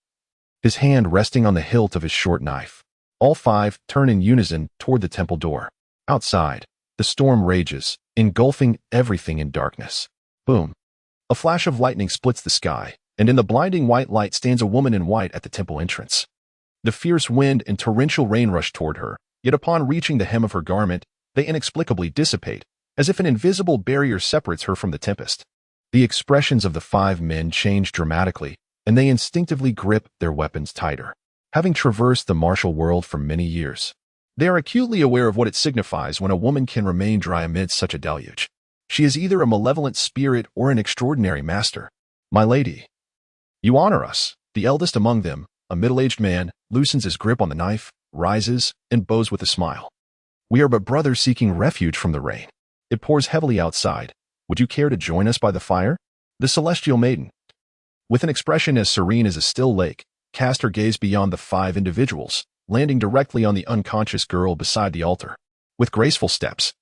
his hand resting on the hilt of his short knife. All 5 turn in unison toward the temple door. Outside, the storm rages, engulfing everything in darkness. Boom! A flash of lightning splits the sky, and in the blinding white light stands a woman in white at the temple entrance. The fierce wind and torrential rain rush toward her, yet upon reaching the hem of her garment, they inexplicably dissipate, as if an invisible barrier separates her from the tempest. The expressions of the 5 men change dramatically, and they instinctively grip their weapons tighter. Having traversed the martial world for many years, they are acutely aware of what it signifies when a woman can remain dry amidst such a deluge. She is either a malevolent spirit or an extraordinary master. "My lady, you honor us." The eldest among them, a middle-aged man, loosens his grip on the knife, rises, and bows with a smile. "We are but brothers seeking refuge from the rain. It pours heavily outside. Would you care to join us by the fire?" The celestial maiden, with an expression as serene as a still lake, cast her gaze beyond the 5 individuals, landing directly on the unconscious girl beside the altar. With graceful steps,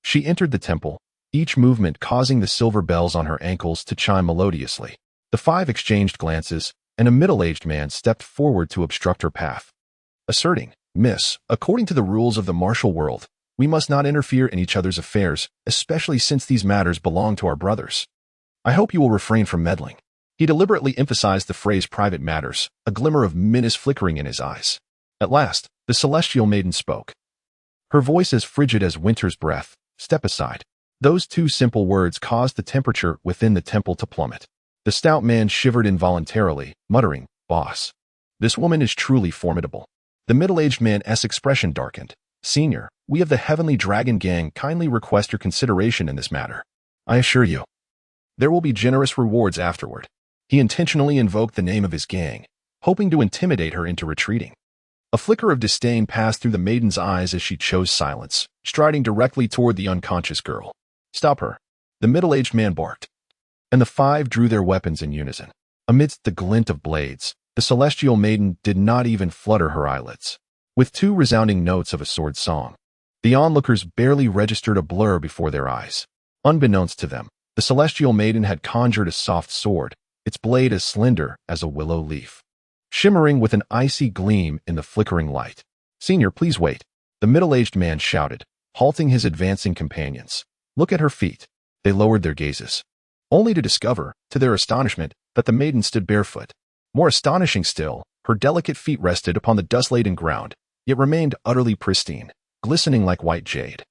she entered the temple, each movement causing the silver bells on her ankles to chime melodiously. The 5 exchanged glances, and a middle-aged man stepped forward to obstruct her path, asserting, "Miss, according to the rules of the martial world, we must not interfere in each other's affairs, especially since these matters belong to our brothers. I hope you will refrain from meddling." He deliberately emphasized the phrase "private matters," a glimmer of menace flickering in his eyes. At last, the celestial maiden spoke. Her voice as frigid as winter's breath. "Step aside." Those 2 simple words caused the temperature within the temple to plummet. The stout man shivered involuntarily, muttering, "Boss, this woman is truly formidable." The middle-aged man's expression darkened. "Senior, we of the Heavenly Dragon Gang kindly request your consideration in this matter. I assure you, there will be generous rewards afterward." He intentionally invoked the name of his gang, hoping to intimidate her into retreating. A flicker of disdain passed through the maiden's eyes as she chose silence, striding directly toward the unconscious girl. "Stop her!" the middle-aged man barked, and the 5 drew their weapons in unison. Amidst the glint of blades, the celestial maiden did not even flutter her eyelids. With 2 resounding notes of a sword song, the onlookers barely registered a blur before their eyes. Unbeknownst to them, the celestial maiden had conjured a soft sword, its blade as slender as a willow leaf, shimmering with an icy gleam in the flickering light. "Senior, please wait," the middle-aged man shouted, halting his advancing companions. "Look at her feet." They lowered their gazes, only to discover, to their astonishment, that the maiden stood barefoot. More astonishing still, her delicate feet rested upon the dust-laden ground, yet remained utterly pristine, glistening like white jade.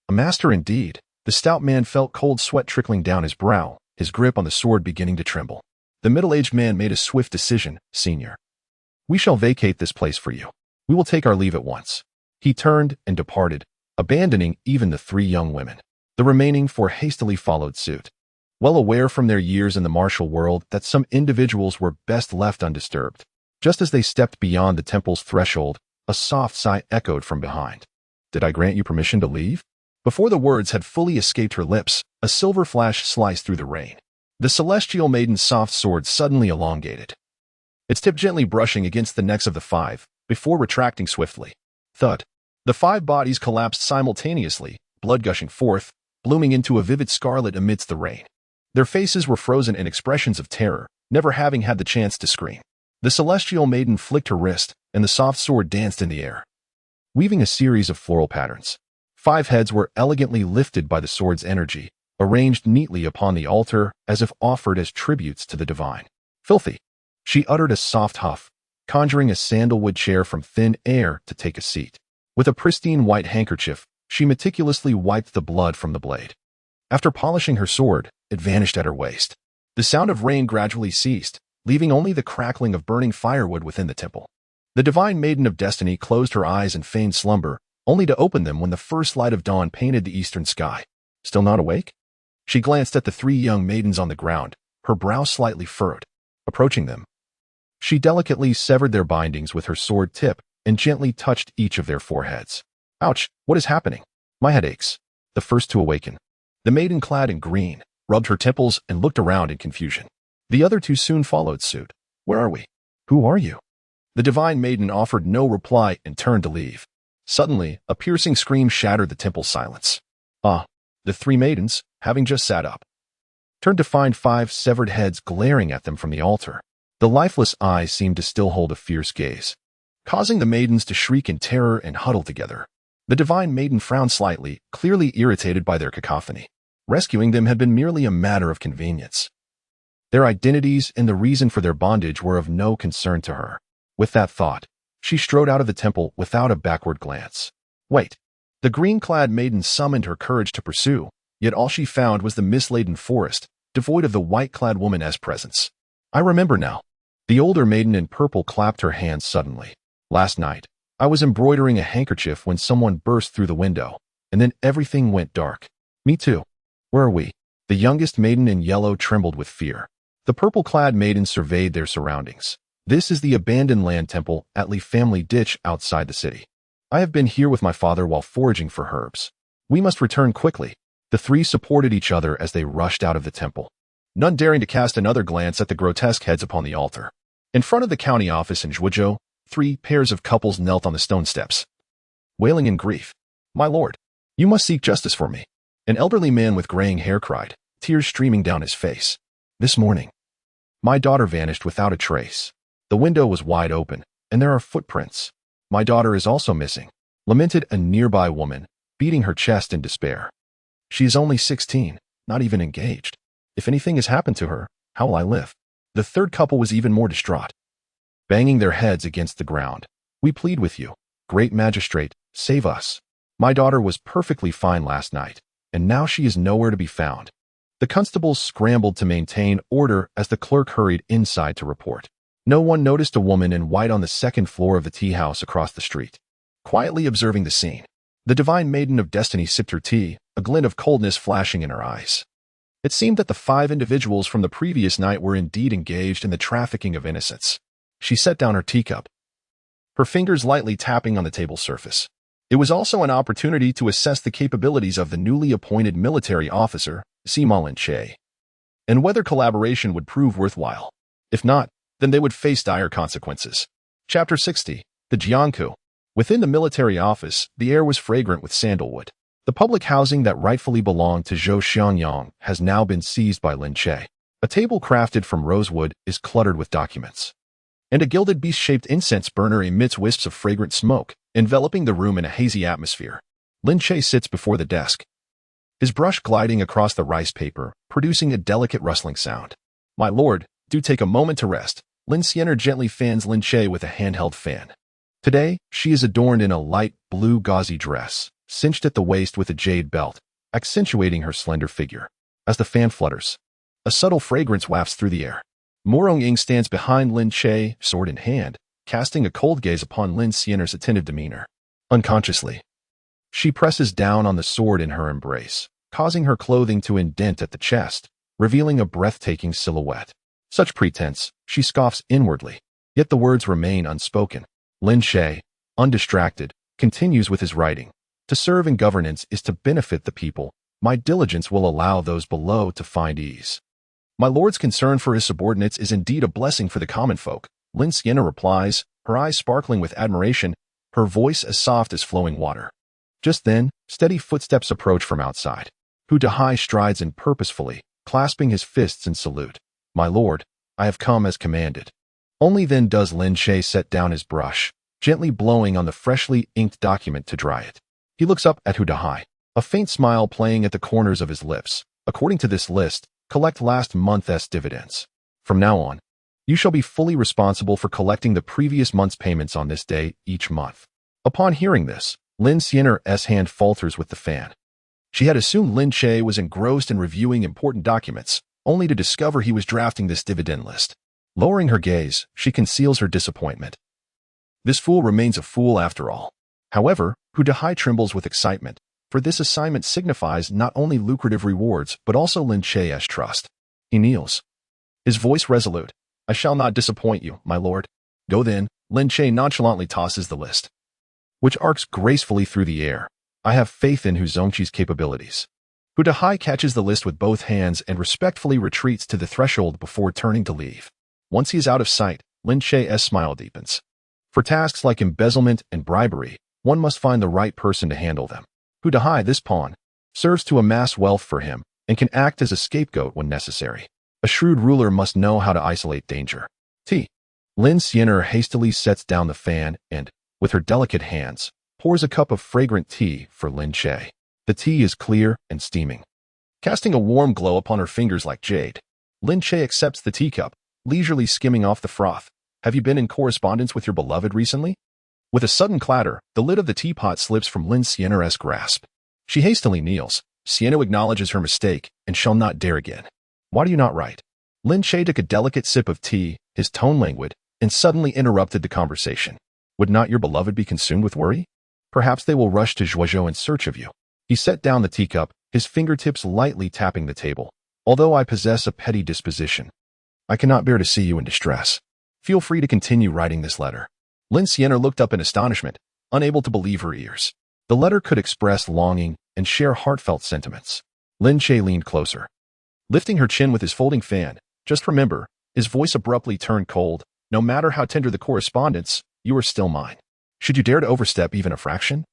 A master indeed. The stout man felt cold sweat trickling down his brow, his grip on the sword beginning to tremble. The middle-aged man made a swift decision. "Senior, we shall vacate this place for you. We will take our leave at once." He turned and departed, abandoning even the 3 young women. The remaining 4 hastily followed suit, well aware from their years in the martial world that some individuals were best left undisturbed. Just as they stepped beyond the temple's threshold, a soft sigh echoed from behind. "Did I grant you permission to leave?" Before the words had fully escaped her lips, a silver flash sliced through the rain. The celestial maiden's soft sword suddenly elongated, its tip gently brushing against the necks of the 5, before retracting swiftly. Thud. The 5 bodies collapsed simultaneously, blood gushing forth, blooming into a vivid scarlet amidst the rain. Their faces were frozen in expressions of terror, never having had the chance to scream. The celestial maiden flicked her wrist, and the soft sword danced in the air, weaving a series of floral patterns. 5 heads were elegantly lifted by the sword's energy, arranged neatly upon the altar as if offered as tributes to the divine. "Filthy!" She uttered a soft huff, conjuring a sandalwood chair from thin air to take a seat. With a pristine white handkerchief, She meticulously wiped the blood from the blade. After polishing her sword, it vanished at her waist. The sound of rain gradually ceased, leaving only the crackling of burning firewood within the temple. The divine maiden of destiny closed her eyes in feigned slumber, only to open them when the first light of dawn painted the eastern sky. Still not awake? She glanced at the three young maidens on the ground, her brow slightly furrowed. Approaching them, she delicately severed their bindings with her sword tip and gently touched each of their foreheads. Ouch, what is happening? My head aches. The first to awaken, the maiden clad in green, rubbed her temples and looked around in confusion. The other two soon followed suit. Where are we? Who are you? The divine maiden offered no reply and turned to leave. Suddenly, a piercing scream shattered the temple's silence. The three maidens, having just sat up, turned to find 5 severed heads glaring at them from the altar. The lifeless eyes seemed to still hold a fierce gaze, causing the maidens to shriek in terror and huddle together. The divine maiden frowned slightly, clearly irritated by their cacophony. Rescuing them had been merely a matter of convenience. Their identities and the reason for their bondage were of no concern to her. With that thought, she strode out of the temple without a backward glance. Wait. The green-clad maiden summoned her courage to pursue, yet all she found was the mist-laden forest, devoid of the white-clad woman as presence. I remember now. The older maiden in purple clapped her hands suddenly. Last night, I was embroidering a handkerchief when someone burst through the window, and then everything went dark. Me too. Where are we? The youngest maiden in yellow trembled with fear. The purple-clad maiden surveyed their surroundings. This is the abandoned land temple at Lee family ditch outside the city. I have been here with my father while foraging for herbs. We must return quickly. The three supported each other as they rushed out of the temple, none daring to cast another glance at the grotesque heads upon the altar. In front of the county office in Zhuozhou, 3 pairs of couples knelt on the stone steps, wailing in grief. My lord, you must seek justice for me. An elderly man with graying hair cried, tears streaming down his face. This morning, my daughter vanished without a trace. The window was wide open, and there are footprints. My daughter is also missing, lamented a nearby woman, beating her chest in despair. She is only 16, not even engaged. If anything has happened to her, how will I live? The third couple was even more distraught, banging their heads against the ground. We plead with you, great magistrate, save us. My daughter was perfectly fine last night, and now she is nowhere to be found. The constables scrambled to maintain order as the clerk hurried inside to report. No one noticed a woman in white on the second floor of the tea house across the street, quietly observing the scene. The divine maiden of destiny sipped her tea, a glint of coldness flashing in her eyes. It seemed that the 5 individuals from the previous night were indeed engaged in the trafficking of innocents. She set down her teacup, her fingers lightly tapping on the table surface. It was also an opportunity to assess the capabilities of the newly appointed military officer, Sima Lin-che, and whether collaboration would prove worthwhile. If not, then they would face dire consequences. Chapter 60. The Jiangku. Within the military office, the air was fragrant with sandalwood. The public housing that rightfully belonged to Zhou Xiangyang has now been seized by Lin Che. A table crafted from rosewood is cluttered with documents, and a gilded beast-shaped incense burner emits wisps of fragrant smoke, enveloping the room in a hazy atmosphere. Lin Che sits before the desk, his brush gliding across the rice paper, producing a delicate rustling sound. My lord, do take a moment to rest. Lin Xianer gently fans Lin Che with a handheld fan. Today, she is adorned in a light blue gauzy dress, cinched at the waist with a jade belt, accentuating her slender figure. As the fan flutters, a subtle fragrance wafts through the air. Mo Rong-ying stands behind Lin Che, sword in hand, casting a cold gaze upon Lin Xianer's attentive demeanor. Unconsciously, she presses down on the sword in her embrace, causing her clothing to indent at the chest, revealing a breathtaking silhouette. Such pretense, she scoffs inwardly, yet the words remain unspoken. Lin Che, undistracted, continues with his writing. To serve in governance is to benefit the people. My diligence will allow those below to find ease. My lord's concern for his subordinates is indeed a blessing for the common folk. Lin Xianer replies, her eyes sparkling with admiration, her voice as soft as flowing water. Just then, steady footsteps approach from outside. Hu Dahai strides in purposefully, clasping his fists in salute. My lord, I have come as commanded. Only then does Lin Che set down his brush, gently blowing on the freshly inked document to dry it. He looks up at Hu Dahai, a faint smile playing at the corners of his lips. According to this list, collect last month's dividends. From now on, you shall be fully responsible for collecting the previous month's payments on this day each month. Upon hearing this, Lin Xin'er's hand falters with the fan. She had assumed Lin Che was engrossed in reviewing important documents, only to discover he was drafting this dividend list. Lowering her gaze, she conceals her disappointment. This fool remains a fool after all. However, Hu Dahai trembles with excitement, for this assignment signifies not only lucrative rewards but also Lin Che's trust. He kneels. His voice resolute. I shall not disappoint you, my lord. Go then. Lin Che nonchalantly tosses the list, which arcs gracefully through the air. I have faith in Hu Zongqi's capabilities. Hu Dahai catches the list with both hands and respectfully retreats to the threshold before turning to leave. Once he is out of sight, Lin Che's smile deepens. For tasks like embezzlement and bribery, one must find the right person to handle them. Hu Dahai, this pawn, serves to amass wealth for him and can act as a scapegoat when necessary. A shrewd ruler must know how to isolate danger. Lin Xin'er hastily sets down the fan and, with her delicate hands, pours a cup of fragrant tea for Lin Che. The tea is clear and steaming, casting a warm glow upon her fingers like jade. Lin Che accepts the teacup, leisurely skimming off the froth. Have you been in correspondence with your beloved recently? With a sudden clatter, the lid of the teapot slips from Lin Xin'er's grasp. She hastily kneels. Xian'er acknowledges her mistake and shall not dare again. Why do you not write? Lin Che took a delicate sip of tea, his tone languid, and suddenly interrupted the conversation. Would not your beloved be consumed with worry? Perhaps they will rush to Zhuozhou in search of you. He set down the teacup, his fingertips lightly tapping the table. Although I possess a petty disposition, I cannot bear to see you in distress. Feel free to continue writing this letter. Lin Xin'er looked up in astonishment, unable to believe her ears. The letter could express longing and share heartfelt sentiments. Lin Che leaned closer, lifting her chin with his folding fan. Just remember, his voice abruptly turned cold. No matter how tender the correspondence, you are still mine. Should you dare to overstep even a fraction,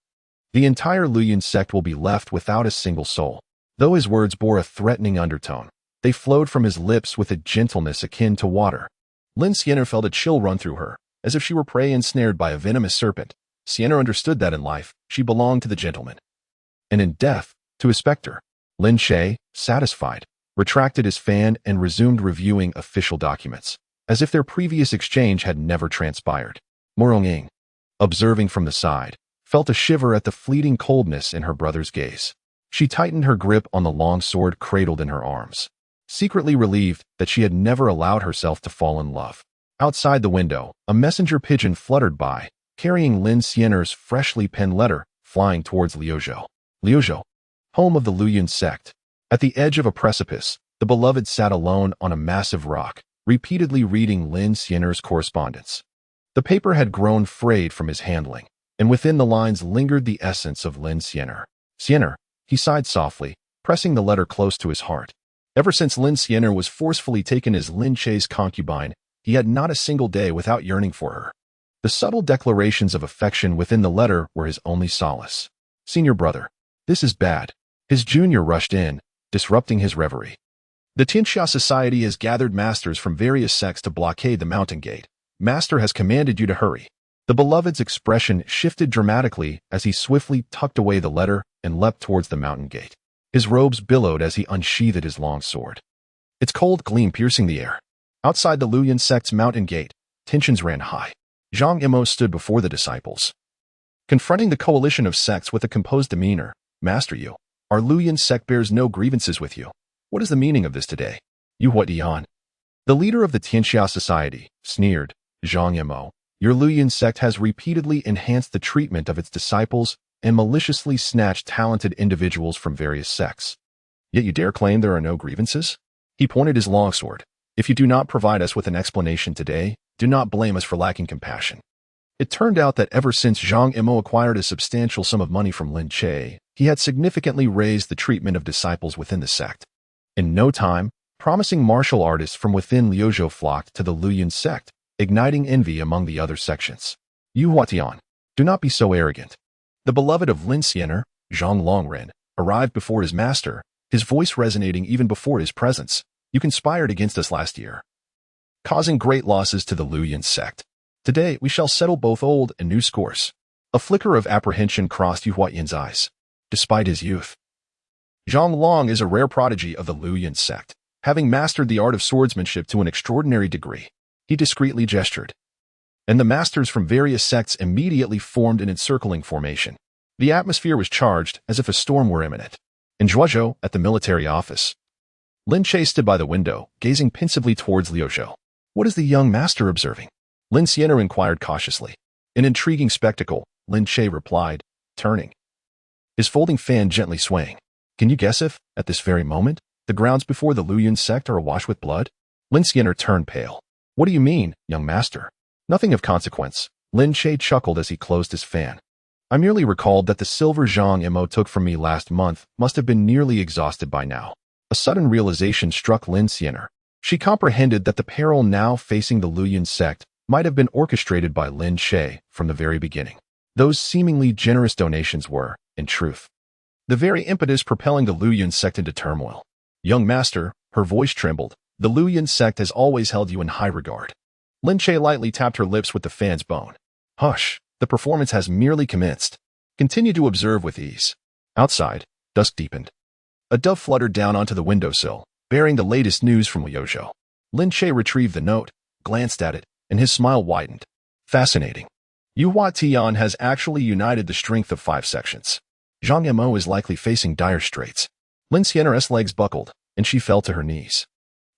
the entire Luoyun sect will be left without a single soul. Though his words bore a threatening undertone, they flowed from his lips with a gentleness akin to water. Lin Xin'er felt a chill run through her, as if she were prey ensnared by a venomous serpent. Xin'er understood that in life, she belonged to the gentleman, and in death, to a specter. Lin Che, satisfied, retracted his fan and resumed reviewing official documents, as if their previous exchange had never transpired. Moronging, observing from the side, felt a shiver at the fleeting coldness in her brother's gaze. She tightened her grip on the long sword cradled in her arms, secretly relieved that she had never allowed herself to fall in love. Outside the window, a messenger pigeon fluttered by, carrying Lin Xin'er's freshly penned letter, flying towards Liuzhou. Liuzhou, home of the Luoyun sect. At the edge of a precipice, the beloved sat alone on a massive rock, repeatedly reading Lin Xin'er's correspondence. The paper had grown frayed from his handling, and within the lines lingered the essence of Lin Xin'er. Xin'er, he sighed softly, pressing the letter close to his heart. Ever since Lin Xin'er was forcefully taken as Lin Che's concubine, he had not a single day without yearning for her. The subtle declarations of affection within the letter were his only solace. Senior brother, this is bad. His junior rushed in, disrupting his reverie. The Tianxia Society has gathered masters from various sects to blockade the mountain gate. Master has commanded you to hurry. The beloved's expression shifted dramatically as he swiftly tucked away the letter and leapt towards the mountain gate. His robes billowed as he unsheathed his long sword, its cold gleam piercing the air. Outside the Luoyun sect's mountain gate, tensions ran high. Zhang Imo stood before the disciples, confronting the coalition of sects with a composed demeanor. Master, our Luoyun sect bears no grievances with you. What is the meaning of this today? You what, Yan? The leader of the Tianxia Society sneered. Zhang Imo, your Luoyun sect has repeatedly enhanced the treatment of its disciples and maliciously snatched talented individuals from various sects. Yet you dare claim there are no grievances? He pointed his longsword. If you do not provide us with an explanation today, do not blame us for lacking compassion. It turned out that ever since Zhang Imo acquired a substantial sum of money from Lin Che, he had significantly raised the treatment of disciples within the sect. In no time, promising martial artists from within Liuzhou flocked to the Luoyun sect, igniting envy among the other sections. You Huatian, do not be so arrogant. The beloved of Lin Xin'er, Zhang Longren, arrived before his master, his voice resonating even before his presence. You conspired against us last year, causing great losses to the Luoyun sect. Today, we shall settle both old and new scores. A flicker of apprehension crossed Yu Huatian's eyes. Despite his youth, Zhang Long is a rare prodigy of the Luoyun sect, having mastered the art of swordsmanship to an extraordinary degree. He discreetly gestured, and the masters from various sects immediately formed an encircling formation. The atmosphere was charged as if a storm were imminent. In Zhuozhou, at the military office, Lin Che stood by the window, gazing pensively towards Liu Zhou. What is the young master observing? Lin Xian'er inquired cautiously. An intriguing spectacle, Lin Che replied, turning, his folding fan gently swaying. Can you guess if, at this very moment, the grounds before the Luyun sect are awash with blood? Lin Xian'er turned pale. What do you mean, young master? Nothing of consequence. Lin Che chuckled as he closed his fan. I merely recalled that the silver Zhang Imo took from me last month must have been nearly exhausted by now. A sudden realization struck Lin Xian'er. She comprehended that the peril now facing the Luyun sect might have been orchestrated by Lin Che from the very beginning. Those seemingly generous donations were, in truth, the very impetus propelling the Luyun sect into turmoil. Young master, her voice trembled, the Luyun sect has always held you in high regard. Lin Che lightly tapped her lips with the fan's bone. Hush, the performance has merely commenced. Continue to observe with ease. Outside, dusk deepened. A dove fluttered down onto the windowsill, bearing the latest news from Liu Zhou. Lin Che retrieved the note, glanced at it, and his smile widened. Fascinating. Yuhua Tian has actually united the strength of 5 sections. Zhang Imo is likely facing dire straits. Lin Xian'er's legs buckled, and she fell to her knees.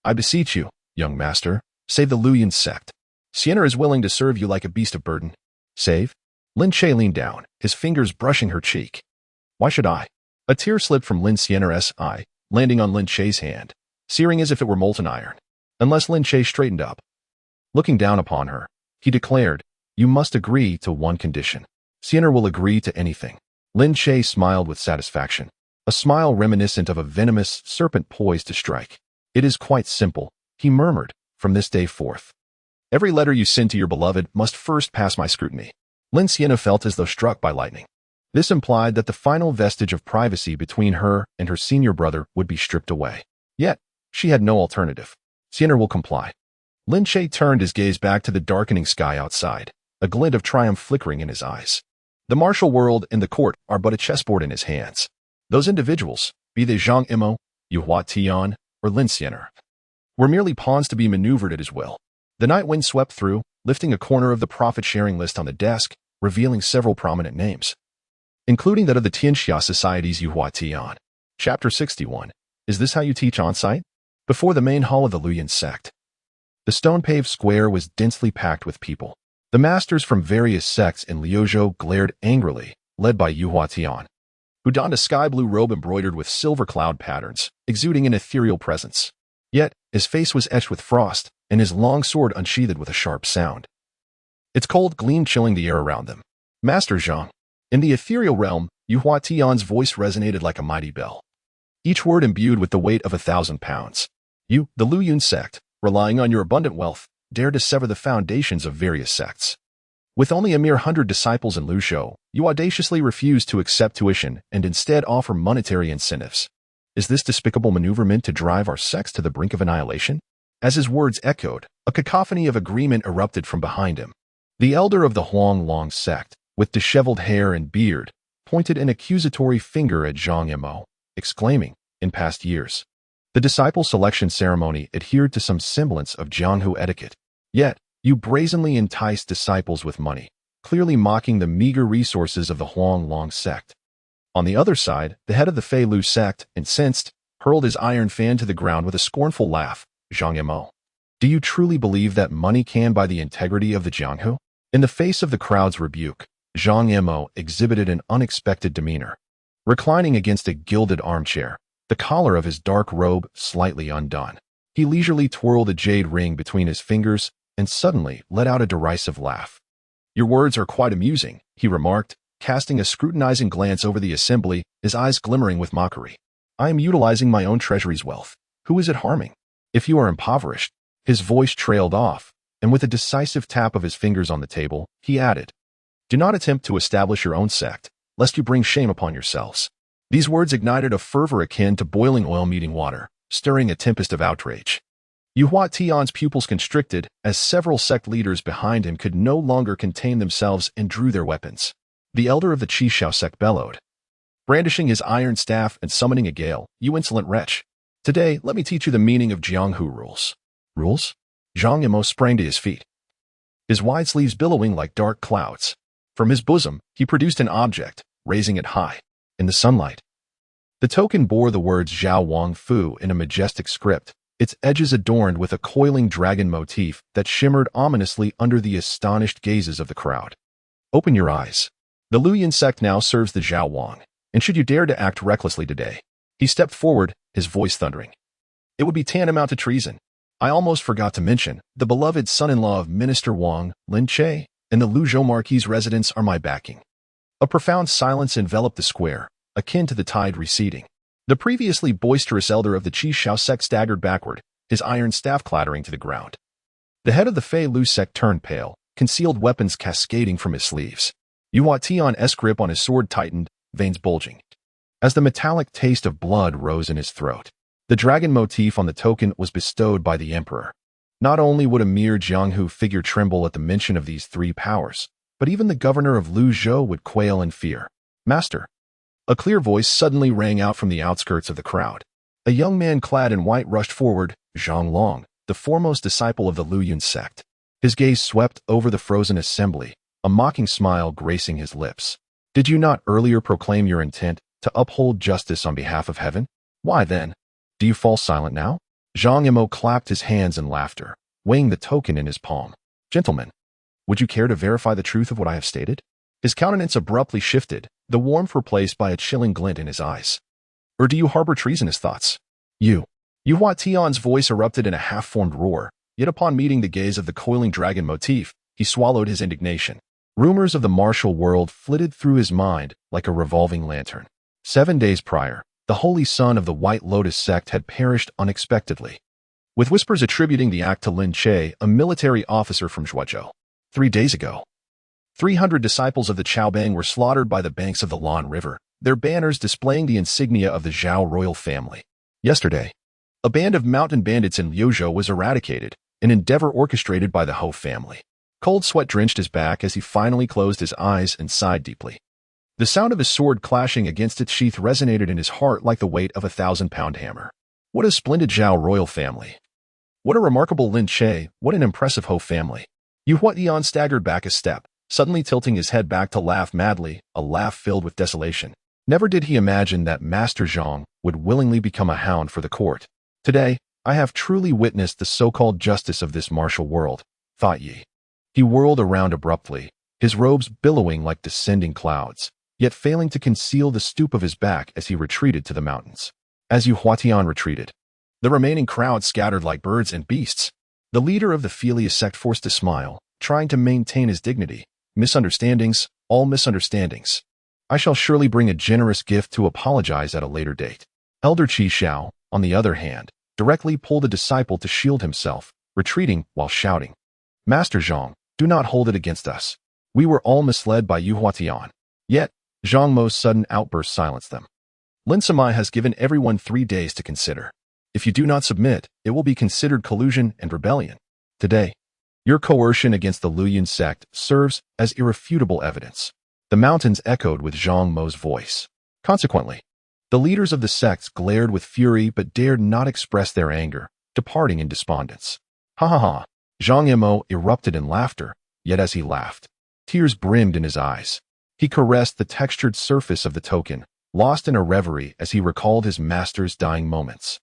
I beseech you, young master, save the Luyun sect. Xian'er is willing to serve you like a beast of burden. Save? Lin Che leaned down, his fingers brushing her cheek. Why should I? A tear slipped from Lin Xian'er's eye, landing on Lin Che's hand, searing as if it were molten iron. Unless Lin Che straightened up. Looking down upon her, he declared, you must agree to one condition. Xian'er will agree to anything. Lin Che smiled with satisfaction, a smile reminiscent of a venomous serpent poised to strike. It is quite simple, he murmured, from this day forth. Every letter you send to your beloved must first pass my scrutiny. Lin Xian'er felt as though struck by lightning. This implied that the final vestige of privacy between her and her senior brother would be stripped away. Yet, she had no alternative. Xian'er will comply. Lin Che turned his gaze back to the darkening sky outside, a glint of triumph flickering in his eyes. The martial world and the court are but a chessboard in his hands. Those individuals, be they Zhang Imo, Yuhua Tian, or Lin Xian'er, were merely pawns to be maneuvered at his will. The night wind swept through, lifting a corner of the profit-sharing list on the desk, revealing several prominent names, including that of the Tianxia Society's Yuhua Tian. Chapter 61. Is this how you teach on-site? Before the main hall of the Luyun sect, the stone-paved square was densely packed with people. The masters from various sects in Liuzhou glared angrily, led by Yuhua Tian, who donned a sky-blue robe embroidered with silver cloud patterns, exuding an ethereal presence. Yet, his face was etched with frost, and his long sword unsheathed with a sharp sound. Its cold gleam chilling the air around them. Master Zhang. In the ethereal realm, Yuhua Tian's voice resonated like a mighty bell, each word imbued with the weight of 1,000 pounds. You, the Luyun sect, relying on your abundant wealth, dare to sever the foundations of various sects. With only a mere 100 disciples in Luzhou, you audaciously refuse to accept tuition and instead offer monetary incentives. Is this despicable maneuver meant to drive our sects to the brink of annihilation? As his words echoed, a cacophony of agreement erupted from behind him. The elder of the Huanglong sect, with disheveled hair and beard, pointed an accusatory finger at Zhang Imo, exclaiming, in past years, the disciple selection ceremony adhered to some semblance of Jianghu etiquette. Yet, you brazenly enticed disciples with money, clearly mocking the meager resources of the Huanglong sect. On the other side, the head of the Fei Lu sect, incensed, hurled his iron fan to the ground with a scornful laugh. Zhang Imo, do you truly believe that money can buy the integrity of the Jianghu? In the face of the crowd's rebuke, Zhang Imo exhibited an unexpected demeanor. Reclining against a gilded armchair, the collar of his dark robe slightly undone, he leisurely twirled a jade ring between his fingers and suddenly let out a derisive laugh. Your words are quite amusing, he remarked, casting a scrutinizing glance over the assembly, his eyes glimmering with mockery. I am utilizing my own treasury's wealth. Who is it harming? If you are impoverished, his voice trailed off, and with a decisive tap of his fingers on the table, he added, do not attempt to establish your own sect, lest you bring shame upon yourselves. These words ignited a fervor akin to boiling oil meeting water, stirring a tempest of outrage. Yuhua Tian's pupils constricted, as several sect leaders behind him could no longer contain themselves and drew their weapons. The elder of the Qishao sect bellowed, brandishing his iron staff and summoning a gale, you insolent wretch. Today, let me teach you the meaning of Jianghu rules. Rules? Zhang Imo sprang to his feet, his wide sleeves billowing like dark clouds. From his bosom, he produced an object, raising it high. In the sunlight, the token bore the words Zhao Wang Fu in a majestic script, its edges adorned with a coiling dragon motif that shimmered ominously under the astonished gazes of the crowd. Open your eyes. The Luoyuan sect now serves the Zhao Wang, and should you dare to act recklessly today, he stepped forward, his voice thundering, it would be tantamount to treason. I almost forgot to mention, the beloved son-in-law of Minister Wang, Lin Che, and the Luzhou Marquis' residence are my backing. A profound silence enveloped the square, akin to the tide receding. The previously boisterous elder of the Qi Shao sect staggered backward, his iron staff clattering to the ground. The head of the Fei Lu sect turned pale, concealed weapons cascading from his sleeves. Yuhua Tian's grip on his sword tightened, veins bulging, as the metallic taste of blood rose in his throat. The dragon motif on the token was bestowed by the emperor. Not only would a mere Jianghu figure tremble at the mention of these three powers, but even the governor of Luzhou would quail in fear. Master. A clear voice suddenly rang out from the outskirts of the crowd. A young man clad in white rushed forward, Zhang Long, the foremost disciple of the Luoyuan sect. His gaze swept over the frozen assembly, a mocking smile gracing his lips. Did you not earlier proclaim your intent to uphold justice on behalf of heaven? Why then, do you fall silent now? Zhang Yimou clapped his hands in laughter, weighing the token in his palm. Gentlemen, would you care to verify the truth of what I have stated? His countenance abruptly shifted, the warmth replaced by a chilling glint in his eyes. Or do you harbor treasonous thoughts? Yuhua Tian's voice erupted in a half-formed roar, yet upon meeting the gaze of the coiling dragon motif, he swallowed his indignation. Rumors of the martial world flitted through his mind like a revolving lantern. 7 days prior, the holy son of the White Lotus sect had perished unexpectedly, with whispers attributing the act to Lin Che, a military officer from Zhuozhou. 3 days ago, 300 disciples of the Chaobang were slaughtered by the banks of the Lan River, their banners displaying the insignia of the Zhao royal family. Yesterday, a band of mountain bandits in Liuzhou was eradicated, an endeavor orchestrated by the Hou family. Cold sweat drenched his back as he finally closed his eyes and sighed deeply. The sound of his sword clashing against its sheath resonated in his heart like the weight of a 1,000-pound hammer. What a splendid Zhao royal family! What a remarkable Lin Che! What an impressive Hou family! Yuhua Tian staggered back a step, suddenly tilting his head back to laugh madly, a laugh filled with desolation. Never did he imagine that Master Zhang would willingly become a hound for the court. Today, I have truly witnessed the so-called justice of this martial world, thought Yi. He whirled around abruptly, his robes billowing like descending clouds, yet failing to conceal the stoop of his back as he retreated to the mountains. As Yuhua Tian retreated, the remaining crowd scattered like birds and beasts. The leader of the Philia sect forced a smile, trying to maintain his dignity. Misunderstandings, all misunderstandings. I shall surely bring a generous gift to apologize at a later date. Elder Qi Shao, on the other hand, directly pulled a disciple to shield himself, retreating while shouting, Master Zhang, do not hold it against us. We were all misled by Yuhua Tian. Yet, Zhang Mo's sudden outburst silenced them. Lin Sima has given everyone 3 days to consider. If you do not submit, it will be considered collusion and rebellion. Today, your coercion against the Luoyuan sect serves as irrefutable evidence. The mountains echoed with Zhang Mo's voice. Consequently, the leaders of the sects glared with fury but dared not express their anger, departing in despondence. Ha ha ha! Zhang Yimou erupted in laughter, yet as he laughed, tears brimmed in his eyes. He caressed the textured surface of the token, lost in a reverie as he recalled his master's dying moments.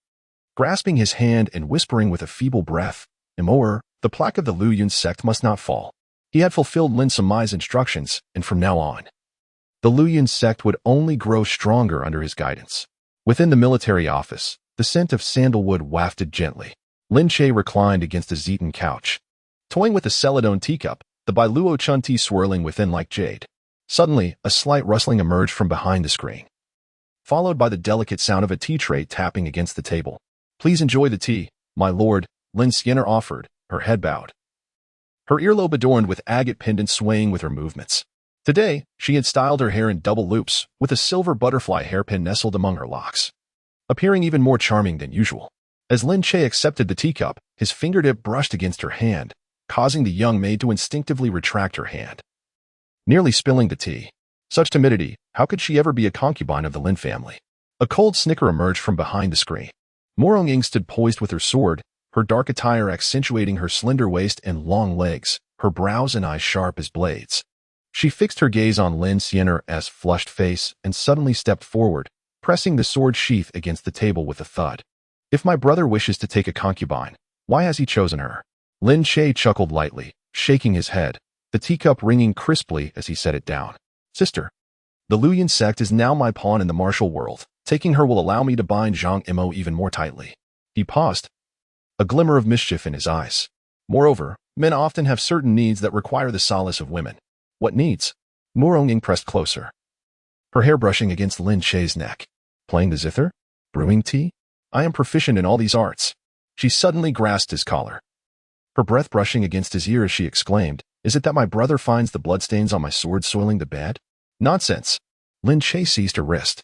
Grasping his hand and whispering with a feeble breath, Emperor, the plaque of the Luoyuan sect must not fall. He had fulfilled Lin Simai's instructions, and from now on, the Luoyuan sect would only grow stronger under his guidance. Within the military office, the scent of sandalwood wafted gently. Lin Che reclined against a Zeton couch, toying with a celadone teacup, the Bailuo Chun tea swirling within like jade. Suddenly, a slight rustling emerged from behind the screen, followed by the delicate sound of a tea tray tapping against the table. Please enjoy the tea, my lord, Lin Skinner offered, her head bowed, her earlobe adorned with agate pendants swaying with her movements. Today, she had styled her hair in double loops, with a silver butterfly hairpin nestled among her locks, appearing even more charming than usual. As Lin Che accepted the teacup, his fingertip brushed against her hand, causing the young maid to instinctively retract her hand, nearly spilling the tea. Such timidity, how could she ever be a concubine of the Lin family? A cold snicker emerged from behind the screen. Morong Ying stood poised with her sword, her dark attire accentuating her slender waist and long legs, her brows and eyes sharp as blades. She fixed her gaze on Lin Xianer's flushed face and suddenly stepped forward, pressing the sword sheath against the table with a thud. If my brother wishes to take a concubine, why has he chosen her? Lin Che chuckled lightly, shaking his head, the teacup ringing crisply as he set it down. Sister, the Luoyan sect is now my pawn in the martial world. Taking her will allow me to bind Zhang Imo even more tightly. He paused, a glimmer of mischief in his eyes. Moreover, men often have certain needs that require the solace of women. What needs? Mu Rongying pressed closer, her hair brushing against Lin Che's neck. Playing the zither? Brewing tea? I am proficient in all these arts. She suddenly grasped his collar, her breath brushing against his ear as she exclaimed, Is it that my brother finds the bloodstains on my sword soiling the bed? Nonsense. Lin Che seized her wrist,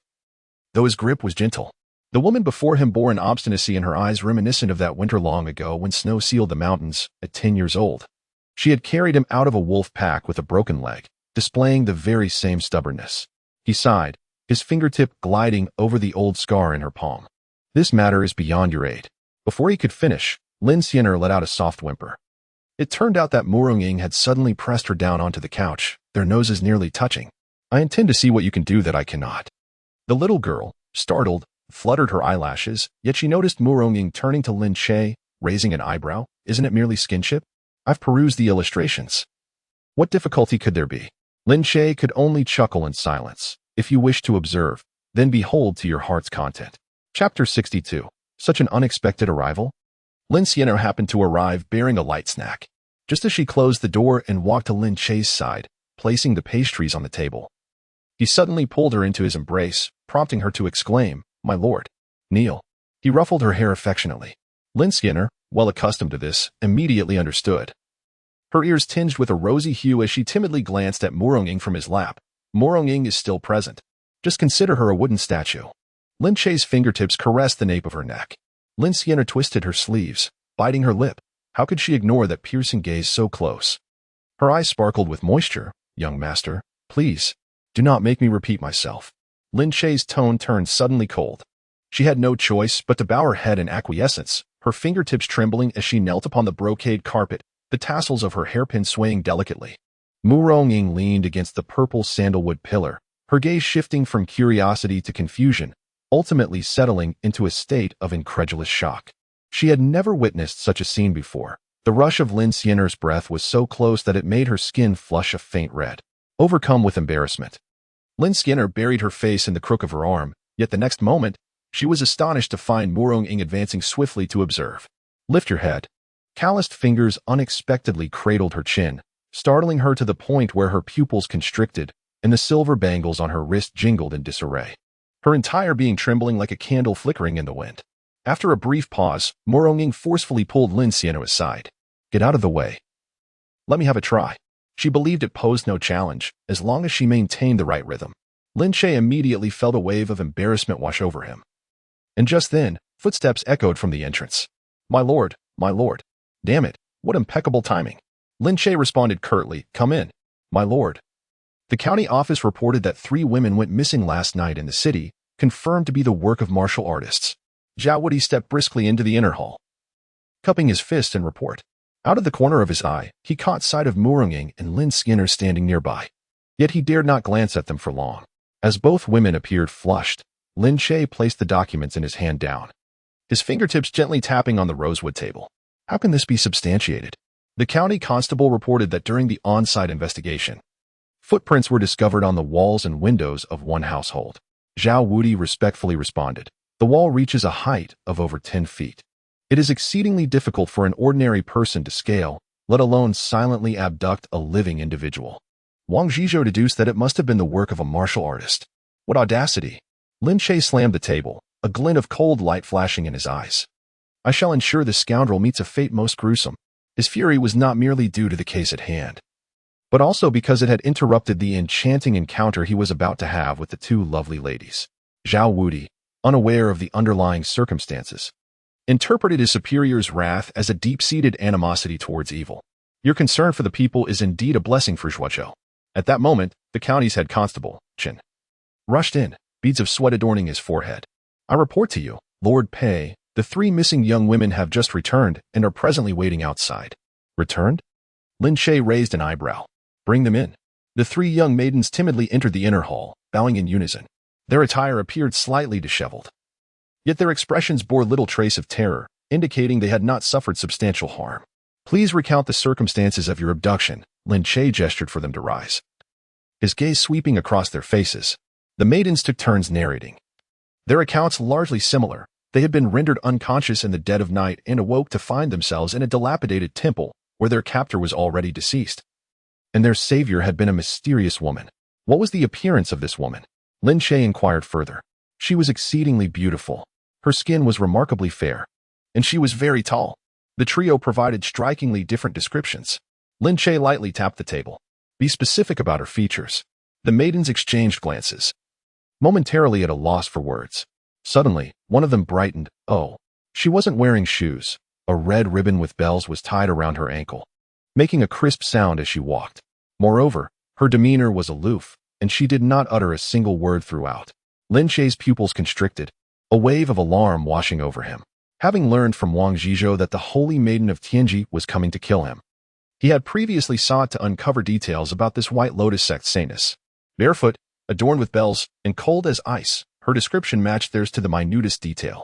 though his grip was gentle. The woman before him bore an obstinacy in her eyes reminiscent of that winter long ago when snow sealed the mountains at 10 years old. She had carried him out of a wolf pack with a broken leg, displaying the very same stubbornness. He sighed, his fingertip gliding over the old scar in her palm. This matter is beyond your aid. Before he could finish, Lin Xianer let out a soft whimper. It turned out that Mu Rongying had suddenly pressed her down onto the couch, their noses nearly touching. I intend to see what you can do that I cannot. The little girl, startled, fluttered her eyelashes, yet she noticed Mu Rongying turning to Lin Che, raising an eyebrow. Isn't it merely skinship? I've perused the illustrations. What difficulty could there be? Lin Che could only chuckle in silence. If you wish to observe, then behold to your heart's content. Chapter 62. Such an unexpected arrival? Lin Xianer happened to arrive bearing a light snack. Just as she closed the door and walked to Lin Che's side, placing the pastries on the table, he suddenly pulled her into his embrace, prompting her to exclaim, My lord, kneel. He ruffled her hair affectionately. Lin Xianer, well accustomed to this, immediately understood. Her ears tinged with a rosy hue as she timidly glanced at Mu Rongying from his lap. Mu Rongying is still present. Just consider her a wooden statue. Lin Che's fingertips caressed the nape of her neck. Lin Xianer twisted her sleeves, biting her lip. How could she ignore that piercing gaze so close? Her eyes sparkled with moisture. Young master, please, do not make me repeat myself. Lin Che's tone turned suddenly cold. She had no choice but to bow her head in acquiescence, her fingertips trembling as she knelt upon the brocade carpet, the tassels of her hairpin swaying delicately. Mu Rongying leaned against the purple sandalwood pillar, her gaze shifting from curiosity to confusion, ultimately settling into a state of incredulous shock. She had never witnessed such a scene before. The rush of Lin Xianer's breath was so close that it made her skin flush a faint red. Overcome with embarrassment, Lin Xianer buried her face in the crook of her arm, yet the next moment, she was astonished to find Mu Rongying advancing swiftly to observe. Lift your head. Calloused fingers unexpectedly cradled her chin, startling her to the point where her pupils constricted and the silver bangles on her wrist jingled in disarray, her entire being trembling like a candle flickering in the wind. After a brief pause, Mu Rongying forcefully pulled Lin Xianer aside. Get out of the way. Let me have a try. She believed it posed no challenge, as long as she maintained the right rhythm. Lin Che immediately felt a wave of embarrassment wash over him. And just then, footsteps echoed from the entrance. My lord, my lord. Damn it, what impeccable timing. Lin Che responded curtly, Come in. My lord. The county office reported that 3 women went missing last night in the city, confirmed to be the work of martial artists. Zhao Wudi stepped briskly into the inner hall, cupping his fist in report. Out of the corner of his eye, he caught sight of Mu Rongying and Lin Xianer standing nearby. Yet he dared not glance at them for long. As both women appeared flushed, Lin Che placed the documents in his hand down, his fingertips gently tapping on the rosewood table. How can this be substantiated? The county constable reported that during the on-site investigation, footprints were discovered on the walls and windows of one household. Zhao Wudi respectfully responded. The wall reaches a height of over 10 feet. It is exceedingly difficult for an ordinary person to scale, let alone silently abduct a living individual. Wang Zhizhou deduced that it must have been the work of a martial artist. What audacity! Lin Che slammed the table, a glint of cold light flashing in his eyes. I shall ensure this scoundrel meets a fate most gruesome. His fury was not merely due to the case at hand, but also because it had interrupted the enchanting encounter he was about to have with the 2 lovely ladies. Zhao Wudi, unaware of the underlying circumstances, interpreted his superior's wrath as a deep-seated animosity towards evil. Your concern for the people is indeed a blessing for Zhuozhou. At that moment, the county's head constable, Chen, rushed in, beads of sweat adorning his forehead. I report to you, Lord Pei, the 3 missing young women have just returned and are presently waiting outside. Returned? Lin Che raised an eyebrow. Bring them in. The three young maidens timidly entered the inner hall, bowing in unison. Their attire appeared slightly disheveled. Yet their expressions bore little trace of terror, indicating they had not suffered substantial harm. "Please recount the circumstances of your abduction," Lin Che gestured for them to rise. His gaze sweeping across their faces, the maidens took turns narrating. Their accounts largely similar. They had been rendered unconscious in the dead of night and awoke to find themselves in a dilapidated temple where their captor was already deceased. And their savior had been a mysterious woman. What was the appearance of this woman? Lin Che inquired further. She was exceedingly beautiful. Her skin was remarkably fair, and she was very tall. The trio provided strikingly different descriptions. Lin Che lightly tapped the table. "Be specific about her features." The maidens exchanged glances, momentarily at a loss for words. Suddenly, one of them brightened. "Oh, she wasn't wearing shoes. A red ribbon with bells was tied around her ankle, making a crisp sound as she walked. Moreover, her demeanor was aloof, and she did not utter a single word throughout." Lin Che's pupils constricted, a wave of alarm washing over him. Having learned from Wang Zhizhou that the Holy Maiden of Tianji was coming to kill him, he had previously sought to uncover details about this White Lotus sect saintess. Barefoot, adorned with bells, and cold as ice, her description matched theirs to the minutest detail.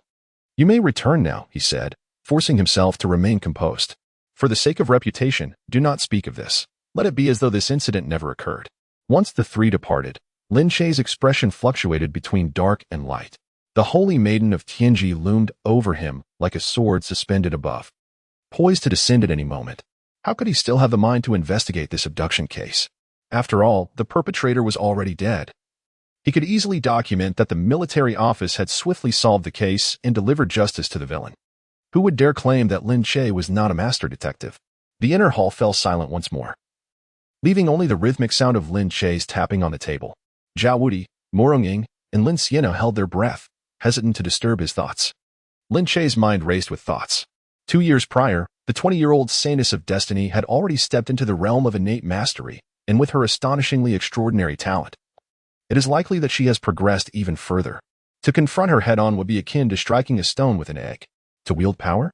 "You may return now," he said, forcing himself to remain composed. "For the sake of reputation, do not speak of this. Let it be as though this incident never occurred." Once the three departed, Lin Che's expression fluctuated between dark and light. The Holy Maiden of Tianji loomed over him like a sword suspended above, poised to descend at any moment. How could he still have the mind to investigate this abduction case? After all, the perpetrator was already dead. He could easily document that the military office had swiftly solved the case and delivered justice to the villain. Who would dare claim that Lin Che was not a master detective? The inner hall fell silent once more, leaving only the rhythmic sound of Lin Che's tapping on the table. Zhao Wudi, Mo Rongying, and Lin Sienna held their breath, hesitant to disturb his thoughts. Lin Che's mind raced with thoughts. 2 years prior, the 20-year-old Saintess of Destiny had already stepped into the realm of innate mastery, and with her astonishingly extraordinary talent, it is likely that she has progressed even further. To confront her head-on would be akin to striking a stone with an egg. To wield power?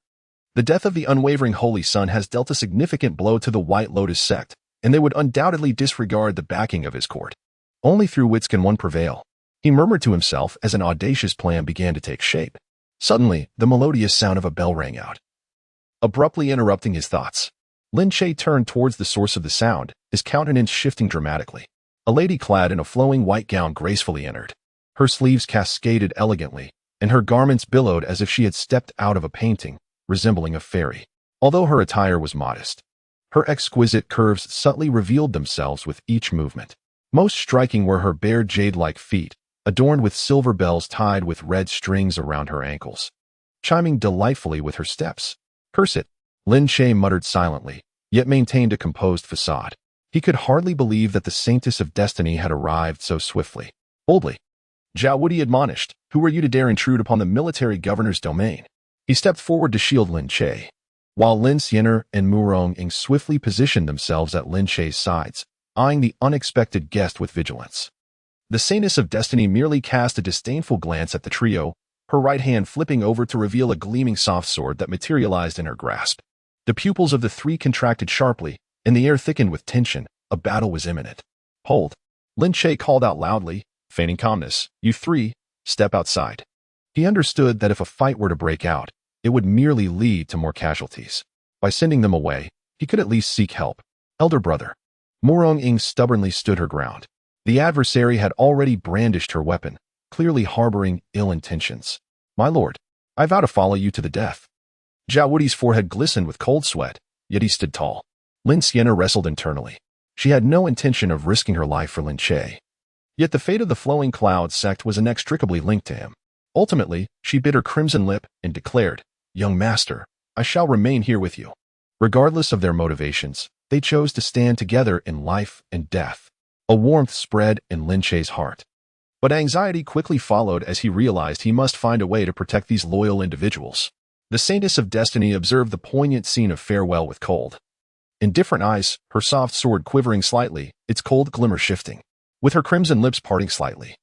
The death of the unwavering Holy Sun has dealt a significant blow to the White Lotus sect, and they would undoubtedly disregard the backing of his court. Only through wits can one prevail, he murmured to himself as an audacious plan began to take shape. Suddenly, the melodious sound of a bell rang out, abruptly interrupting his thoughts. Lin Che turned towards the source of the sound, his countenance shifting dramatically. A lady clad in a flowing white gown gracefully entered. Her sleeves cascaded elegantly, and her garments billowed as if she had stepped out of a painting, resembling a fairy. Although her attire was modest, her exquisite curves subtly revealed themselves with each movement. Most striking were her bare jade-like feet, adorned with silver bells tied with red strings around her ankles, chiming delightfully with her steps. "Curse it," Lin Che muttered silently, yet maintained a composed facade. He could hardly believe that the Saintess of Destiny had arrived so swiftly. Boldly, Zhao Wudi admonished, "Who are you to dare intrude upon the military governor's domain?" He stepped forward to shield Lin Che, while Lin Xian'er and Mu Rongying swiftly positioned themselves at Lin Che's sides, eyeing the unexpected guest with vigilance. The Saintess of Destiny merely cast a disdainful glance at the trio, her right hand flipping over to reveal a gleaming soft sword that materialized in her grasp. The pupils of the three contracted sharply, and the air thickened with tension. A battle was imminent. "Hold!" Lin Che called out loudly, feigning calmness. "You three, step outside." He understood that if a fight were to break out, it would merely lead to more casualties. By sending them away, he could at least seek help. "Elder brother." Mo Rongying stubbornly stood her ground. The adversary had already brandished her weapon, clearly harboring ill intentions. "My lord, I vow to follow you to the death." Zhao Wudi's forehead glistened with cold sweat, yet he stood tall. Lin Sienna wrestled internally. She had no intention of risking her life for Lin Che. Yet the fate of the Flowing Cloud sect was inextricably linked to him. Ultimately, she bit her crimson lip and declared, "Young master, I shall remain here with you." Regardless of their motivations, they chose to stand together in life and death. A warmth spread in Lin Che's heart. But anxiety quickly followed as he realized he must find a way to protect these loyal individuals. The Saintess of Destiny observed the poignant scene of farewell with cold. Indifferent eyes, her soft sword quivering slightly, its cold glimmer shifting, with her crimson lips parting slightly.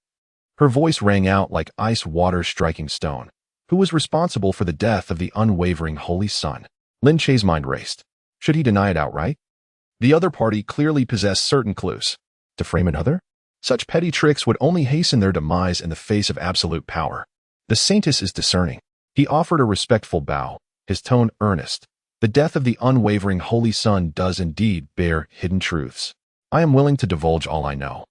Her voice rang out like ice water striking stone. Who was responsible for the death of the unwavering Holy Sun? Lin Che's mind raced. Should he deny it outright? The other party clearly possessed certain clues. to frame another? Such petty tricks would only hasten their demise in the face of absolute power. The saintess is discerning. He offered a respectful bow, his tone earnest. The death of the unwavering Holy Son does indeed bear hidden truths. I am willing to divulge all I know.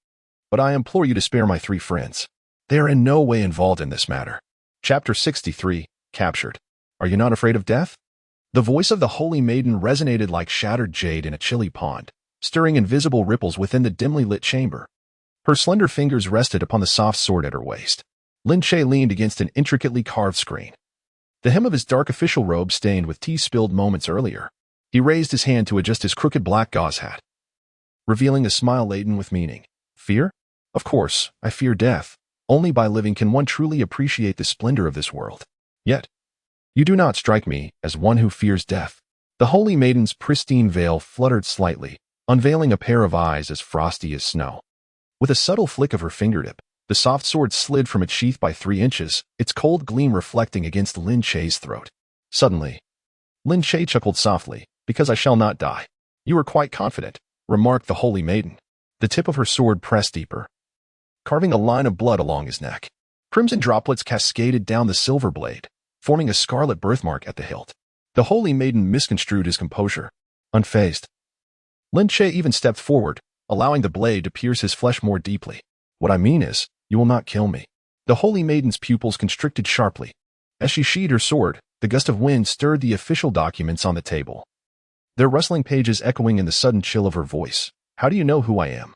But I implore you to spare my 3 friends. They are in no way involved in this matter. Chapter 63, Captured. Are you not afraid of death? The voice of the Holy Maiden resonated like shattered jade in a chilly pond, stirring invisible ripples within the dimly lit chamber. Her slender fingers rested upon the soft sword at her waist. Lin Che leaned against an intricately carved screen. The hem of his dark official robe stained with tea spilled moments earlier. He raised his hand to adjust his crooked black gauze hat, revealing a smile laden with meaning. Fear? Of course, I fear death. Only by living can one truly appreciate the splendor of this world. Yet, you do not strike me as one who fears death. The Holy Maiden's pristine veil fluttered slightly, unveiling a pair of eyes as frosty as snow. With a subtle flick of her fingertip, the soft sword slid from its sheath by 3 inches, its cold gleam reflecting against Lin Che's throat. Suddenly, Lin Che chuckled softly. Because I shall not die. You are quite confident, remarked the Holy Maiden. The tip of her sword pressed deeper, carving a line of blood along his neck. Crimson droplets cascaded down the silver blade, forming a scarlet birthmark at the hilt. The Holy Maiden misconstrued his composure. Unfazed, Lin Che even stepped forward, allowing the blade to pierce his flesh more deeply. What I mean is, you will not kill me. The Holy Maiden's pupils constricted sharply. As she sheathed her sword, the gust of wind stirred the official documents on the table, their rustling pages echoing in the sudden chill of her voice. How do you know who I am?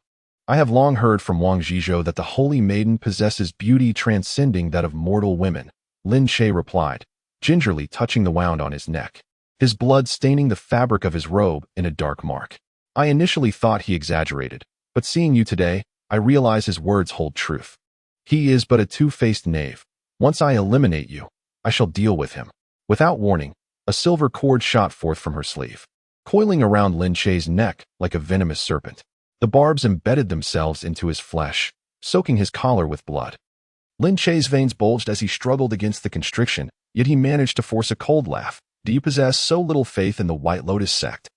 I have long heard from Wang Zhizhou that the Holy Maiden possesses beauty transcending that of mortal women, Lin Che replied, gingerly touching the wound on his neck, his blood staining the fabric of his robe in a dark mark. I initially thought he exaggerated, but seeing you today, I realize his words hold truth. He is but a two-faced knave. Once I eliminate you, I shall deal with him. Without warning, a silver cord shot forth from her sleeve, coiling around Lin Che's neck like a venomous serpent. The barbs embedded themselves into his flesh, soaking his collar with blood. Lin Che's veins bulged as he struggled against the constriction, yet he managed to force a cold laugh. Do you possess so little faith in the White Lotus sect?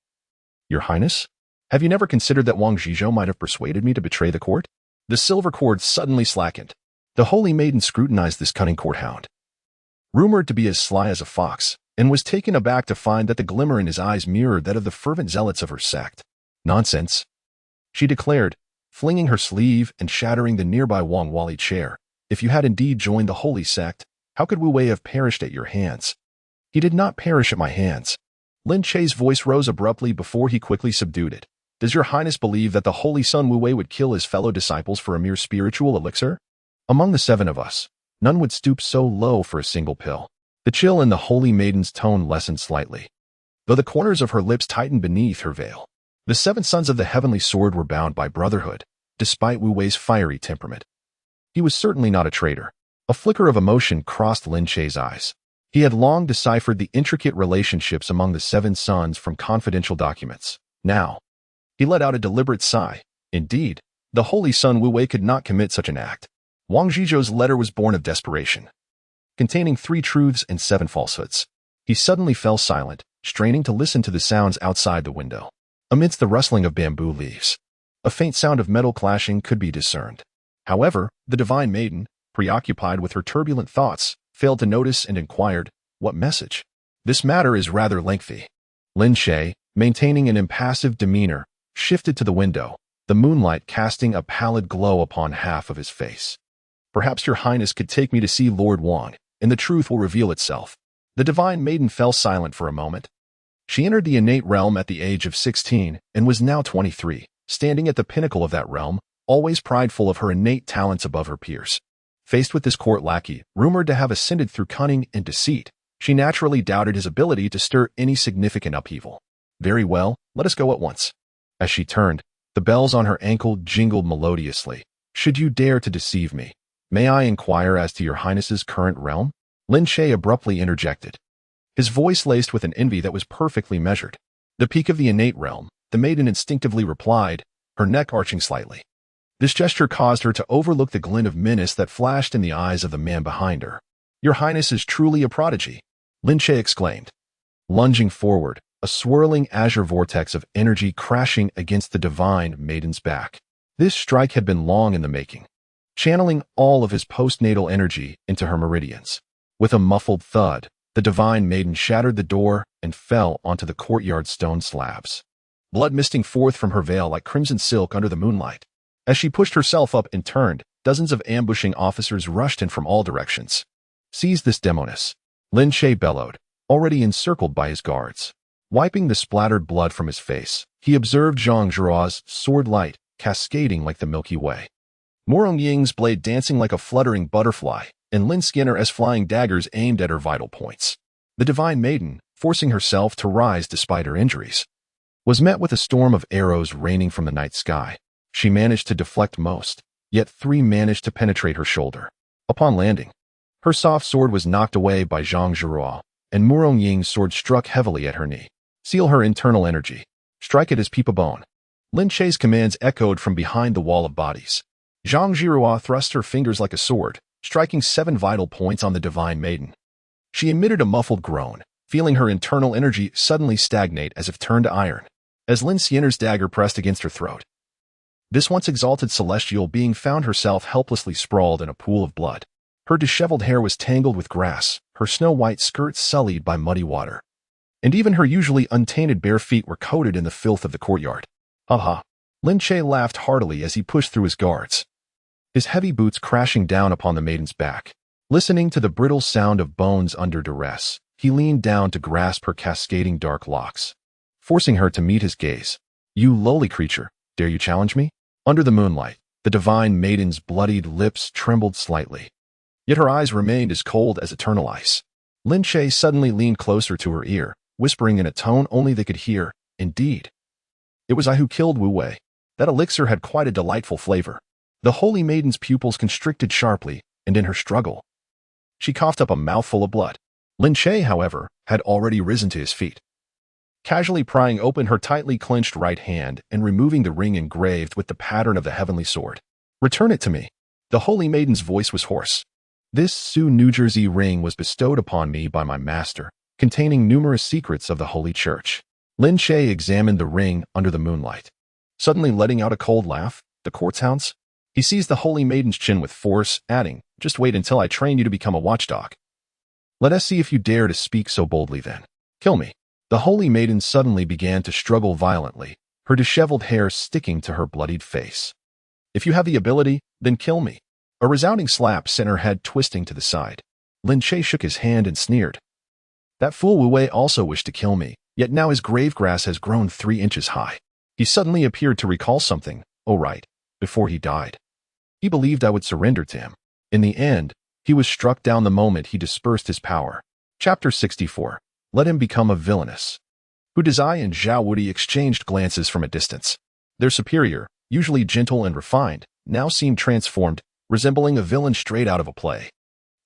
Your Highness? Have you never considered that Wang Zhizhou might have persuaded me to betray the court? The silver cord suddenly slackened. The Holy Maiden scrutinized this cunning courthound, rumored to be as sly as a fox, and was taken aback to find that the glimmer in his eyes mirrored that of the fervent zealots of her sect. Nonsense, she declared, flinging her sleeve and shattering the nearby Wang Wali chair. If you had indeed joined the holy sect, how could Wu Wei have perished at your hands? He did not perish at my hands. Lin Che's voice rose abruptly before he quickly subdued it. Does your Highness believe that the Holy Son Wu Wei would kill his fellow disciples for a mere spiritual elixir? Among the 7 of us, none would stoop so low for a single pill. The chill in the Holy Maiden's tone lessened slightly, though the corners of her lips tightened beneath her veil. The 7 sons of the Heavenly Sword were bound by brotherhood, despite Wu Wei's fiery temperament. He was certainly not a traitor. A flicker of emotion crossed Lin Che's eyes. He had long deciphered the intricate relationships among the 7 sons from confidential documents. Now, he let out a deliberate sigh. Indeed, the Holy Son Wu Wei could not commit such an act. Wang Zhizhou's letter was born of desperation, containing 3 truths and 7 falsehoods. He suddenly fell silent, straining to listen to the sounds outside the window. Amidst the rustling of bamboo leaves, a faint sound of metal clashing could be discerned. However, the Divine Maiden, preoccupied with her turbulent thoughts, failed to notice and inquired, "What message?" "This matter is rather lengthy." Lin Che, maintaining an impassive demeanor, shifted to the window, the moonlight casting a pallid glow upon half of his face. "Perhaps your Highness could take me to see Lord Wang, and the truth will reveal itself." The Divine Maiden fell silent for a moment. She entered the innate realm at the age of 16 and was now 23, standing at the pinnacle of that realm, always prideful of her innate talents above her peers. Faced with this court lackey, rumored to have ascended through cunning and deceit, she naturally doubted his ability to stir any significant upheaval. "Very well, let us go at once." As she turned, the bells on her ankle jingled melodiously. "Should you dare to deceive me, may I inquire as to your Highness's current realm?" Lin Che abruptly interjected, his voice laced with an envy that was perfectly measured. "The peak of the innate realm," the maiden instinctively replied, her neck arching slightly. This gesture caused her to overlook the glint of menace that flashed in the eyes of the man behind her. "Your Highness is truly a prodigy," Lin Che exclaimed, lunging forward, a swirling azure vortex of energy crashing against the Divine Maiden's back. This strike had been long in the making, channeling all of his postnatal energy into her meridians. With a muffled thud, the divine maiden shattered the door and fell onto the courtyard stone slabs, blood misting forth from her veil like crimson silk under the moonlight. As she pushed herself up and turned, dozens of ambushing officers rushed in from all directions. "Seize this demoness," Lin Che bellowed, already encircled by his guards. Wiping the splattered blood from his face, he observed Zhang Zhiruo's sword light cascading like the Milky Way, Murong Ying's blade dancing like a fluttering butterfly, and Lin Skinner's flying daggers aimed at her vital points. The divine maiden, forcing herself to rise despite her injuries, was met with a storm of arrows raining from the night sky. She managed to deflect most, yet 3 managed to penetrate her shoulder. Upon landing, her soft sword was knocked away by Zhang Zhiruo, and Murong Ying's sword struck heavily at her knee. "Seal her internal energy. Strike it as peep a bone." Lin Che's commands echoed from behind the wall of bodies. Zhang Zhiruo thrust her fingers like a sword, striking 7 vital points on the divine maiden. She emitted a muffled groan, feeling her internal energy suddenly stagnate as if turned to iron, as Lin Skinner's dagger pressed against her throat. This once exalted celestial being found herself helplessly sprawled in a pool of blood. Her disheveled hair was tangled with grass, her snow-white skirts sullied by muddy water, and even her usually untainted bare feet were coated in the filth of the courtyard. "Ha ha." Lin Che laughed heartily as he pushed through his guards, his heavy boots crashing down upon the maiden's back. Listening to the brittle sound of bones under duress, he leaned down to grasp her cascading dark locks, forcing her to meet his gaze. "You lowly creature, dare you challenge me?" Under the moonlight, the divine maiden's bloodied lips trembled slightly, yet her eyes remained as cold as eternal ice. Lin Che suddenly leaned closer to her ear, whispering in a tone only they could hear, "Indeed. It was I who killed Wu Wei." That elixir had quite a delightful flavor. The holy maiden's pupils constricted sharply, and in her struggle, she coughed up a mouthful of blood. Lin Che, however, had already risen to his feet, casually prying open her tightly clenched right hand and removing the ring engraved with the pattern of the heavenly sword. "Return it to me." The holy maiden's voice was hoarse. "This Sioux, New Jersey ring was bestowed upon me by my master, containing numerous secrets of the Holy Church." Lin Che examined the ring under the moonlight, suddenly letting out a cold laugh. "The court's hounds?" He seized the holy maiden's chin with force, adding, "Just wait until I train you to become a watchdog. Let us see if you dare to speak so boldly then. Kill me." The holy maiden suddenly began to struggle violently, her disheveled hair sticking to her bloodied face. "If you have the ability, then kill me." A resounding slap sent her head twisting to the side. Lin Che shook his hand and sneered. "That fool Wu Wei also wished to kill me, yet now his grave grass has grown 3 inches high." He suddenly appeared to recall something. "Oh right, before he died, he believed I would surrender to him. In the end, he was struck down the moment he dispersed his power." Chapter 64. Let him become a villainess. Hu Dezai and Zhao Wudi exchanged glances from a distance. Their superior, usually gentle and refined, now seemed transformed, resembling a villain straight out of a play,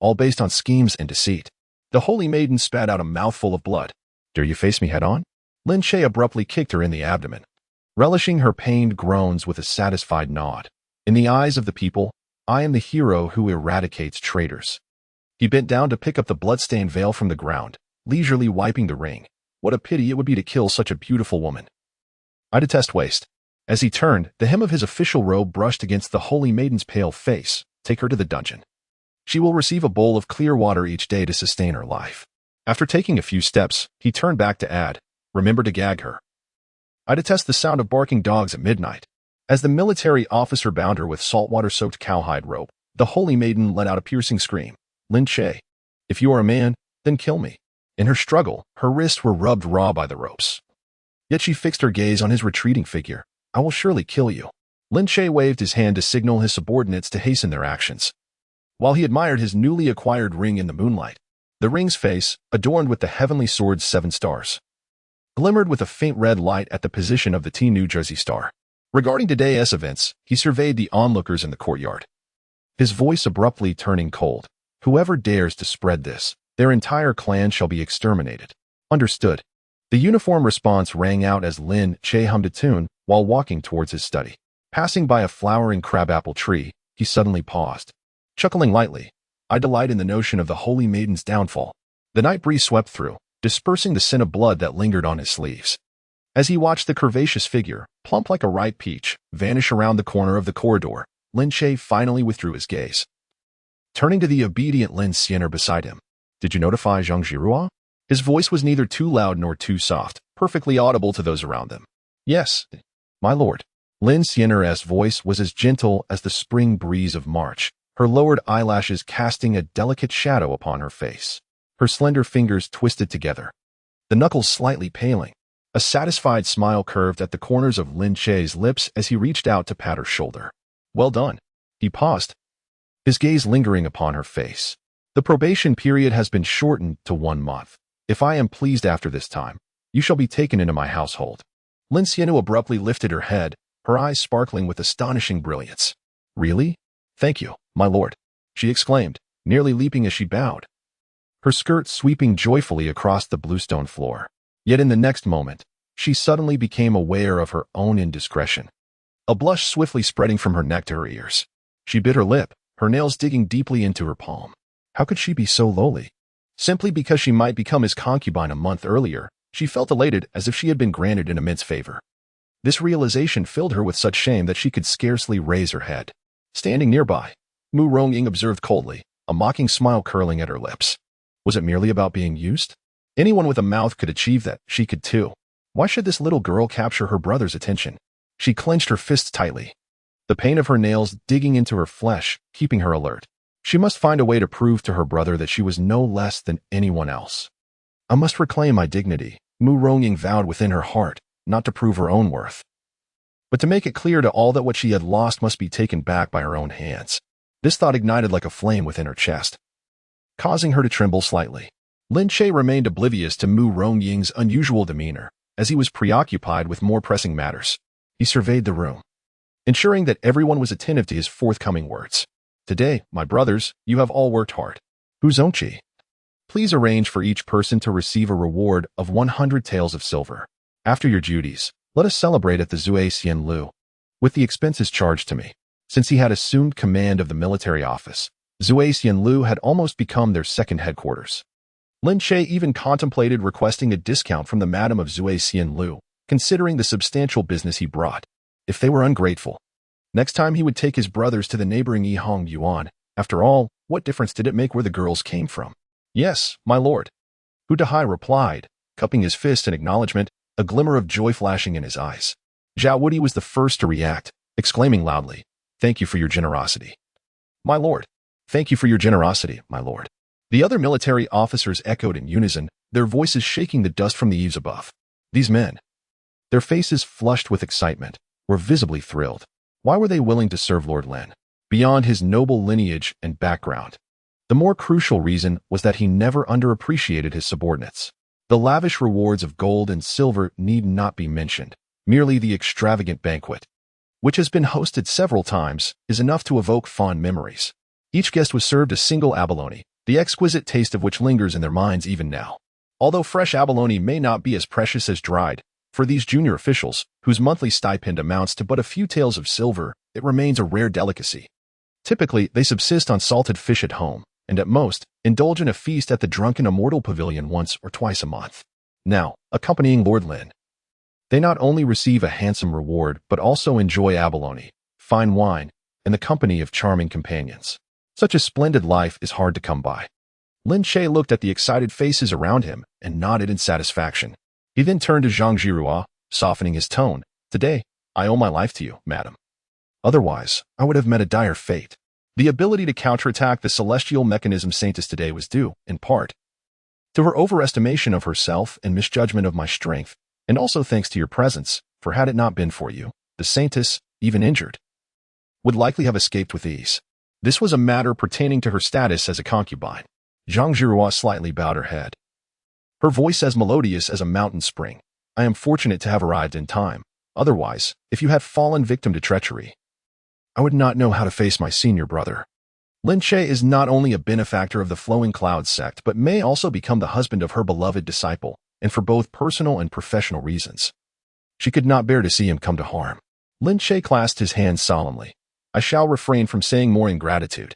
all based on schemes and deceit. The holy maiden spat out a mouthful of blood. "Dare you face me head-on?" Lin Che abruptly kicked her in the abdomen, relishing her pained groans with a satisfied nod. "In the eyes of the people, I am the hero who eradicates traitors." He bent down to pick up the blood-stained veil from the ground, leisurely wiping the ring. What a pity it would be to kill such a beautiful woman. "I detest waste." As he turned, the hem of his official robe brushed against the holy maiden's pale face. "Take her to the dungeon. She will receive a bowl of clear water each day to sustain her life." After taking a few steps, he turned back to add, "Remember to gag her. I detest the sound of barking dogs at midnight." As the military officer bound her with saltwater-soaked cowhide rope, the holy maiden let out a piercing scream. "Lin Che, if you are a man, then kill me." In her struggle, her wrists were rubbed raw by the ropes. Yet she fixed her gaze on his retreating figure. "I will surely kill you." Lin Che waved his hand to signal his subordinates to hasten their actions, while he admired his newly acquired ring in the moonlight. The ring's face, adorned with the heavenly sword's 7 stars, glimmered with a faint red light at the position of the T New Jersey star. Regarding today's events, he surveyed the onlookers in the courtyard, his voice abruptly turning cold. "Whoever dares to spread this, their entire clan shall be exterminated." "Understood." The uniform response rang out as Lin Che hummed a tune while walking towards his study. Passing by a flowering crabapple tree, he suddenly paused, chuckling lightly. "I delight in the notion of the holy maiden's downfall." The night breeze swept through, dispersing the scent of blood that lingered on his sleeves. As he watched the curvaceous figure, plump like a ripe peach, vanish around the corner of the corridor, Lin Che finally withdrew his gaze. Turning to the obedient Lin Xian'er beside him, "Did you notify Zhang Zhirua?" His voice was neither too loud nor too soft, perfectly audible to those around them. "Yes, my lord." Lin Xian'er's voice was as gentle as the spring breeze of March, her lowered eyelashes casting a delicate shadow upon her face. Her slender fingers twisted together, the knuckles slightly paling. A satisfied smile curved at the corners of Lin Che's lips as he reached out to pat her shoulder. "Well done." He paused, his gaze lingering upon her face. "The probation period has been shortened to 1 month. If I am pleased after this time, you shall be taken into my household." Lin Xian'er abruptly lifted her head, her eyes sparkling with astonishing brilliance. "Really? Thank you, my lord," she exclaimed, nearly leaping as she bowed, her skirt sweeping joyfully across the bluestone floor. Yet in the next moment, she suddenly became aware of her own indiscretion, a blush swiftly spreading from her neck to her ears. She bit her lip, her nails digging deeply into her palm. How could she be so lowly? Simply because she might become his concubine a month earlier, she felt elated as if she had been granted an immense favor. This realization filled her with such shame that she could scarcely raise her head. Standing nearby, Mu Rongying observed coldly, a mocking smile curling at her lips. Was it merely about being used? Anyone with a mouth could achieve that, she could too. Why should this little girl capture her brother's attention? She clenched her fists tightly, the pain of her nails digging into her flesh, keeping her alert. She must find a way to prove to her brother that she was no less than anyone else. "I must reclaim my dignity," Mu Rongying vowed within her heart, not to prove her own worth, but to make it clear to all that what she had lost must be taken back by her own hands. This thought ignited like a flame within her chest, causing her to tremble slightly. Lin Che remained oblivious to Mu Rongying's unusual demeanor, as he was preoccupied with more pressing matters. He surveyed the room, ensuring that everyone was attentive to his forthcoming words. "Today, my brothers, you have all worked hard. Hu Zongqi, please arrange for each person to receive a reward of 100 taels of silver. After your duties, let us celebrate at the Zui Xian Lu, with the expenses charged to me." Since he had assumed command of the military office, Zui Xian Lu had almost become their second headquarters. Lin Che even contemplated requesting a discount from the madam of Zui Xian Lu, considering the substantial business he brought. If they were ungrateful, next time he would take his brothers to the neighboring Yihong Yuan. After all, what difference did it make where the girls came from? "Yes, my lord," Hu Dahai replied, cupping his fist in acknowledgement, a glimmer of joy flashing in his eyes. Zhao Wudi was the first to react, exclaiming loudly, "Thank you for your generosity, my lord. Thank you for your generosity, my lord." The other military officers echoed in unison, their voices shaking the dust from the eaves above. These men, their faces flushed with excitement, were visibly thrilled. Why were they willing to serve Lord Lin? Beyond his noble lineage and background, the more crucial reason was that he never underappreciated his subordinates. The lavish rewards of gold and silver need not be mentioned. Merely the extravagant banquet, which has been hosted several times, is enough to evoke fond memories. Each guest was served a single abalone, the exquisite taste of which lingers in their minds even now. Although fresh abalone may not be as precious as dried, for these junior officials, whose monthly stipend amounts to but a few taels of silver, it remains a rare delicacy. Typically, they subsist on salted fish at home, and at most, indulge in a feast at the Drunken Immortal Pavilion once or twice a month. Now, accompanying Lord Lin, they not only receive a handsome reward but also enjoy abalone, fine wine, and the company of charming companions. Such a splendid life is hard to come by. Lin Che looked at the excited faces around him and nodded in satisfaction. He then turned to Zhang Zhirua, softening his tone. "Today, I owe my life to you, madam. Otherwise, I would have met a dire fate. The ability to counterattack the celestial mechanism Saintus today was due, in part, to her overestimation of herself and misjudgment of my strength, and also thanks to your presence, for had it not been for you, the Saintus, even injured, would likely have escaped with ease." This was a matter pertaining to her status as a concubine. Zhang Zhirua slightly bowed her head, her voice as melodious as a mountain spring. "I am fortunate to have arrived in time. Otherwise, if you had fallen victim to treachery, I would not know how to face my senior brother." Lin Che is not only a benefactor of the Flowing Cloud sect but may also become the husband of her beloved disciple, and for both personal and professional reasons. She could not bear to see him come to harm. Lin Che clasped his hands solemnly. "I shall refrain from saying more in gratitude.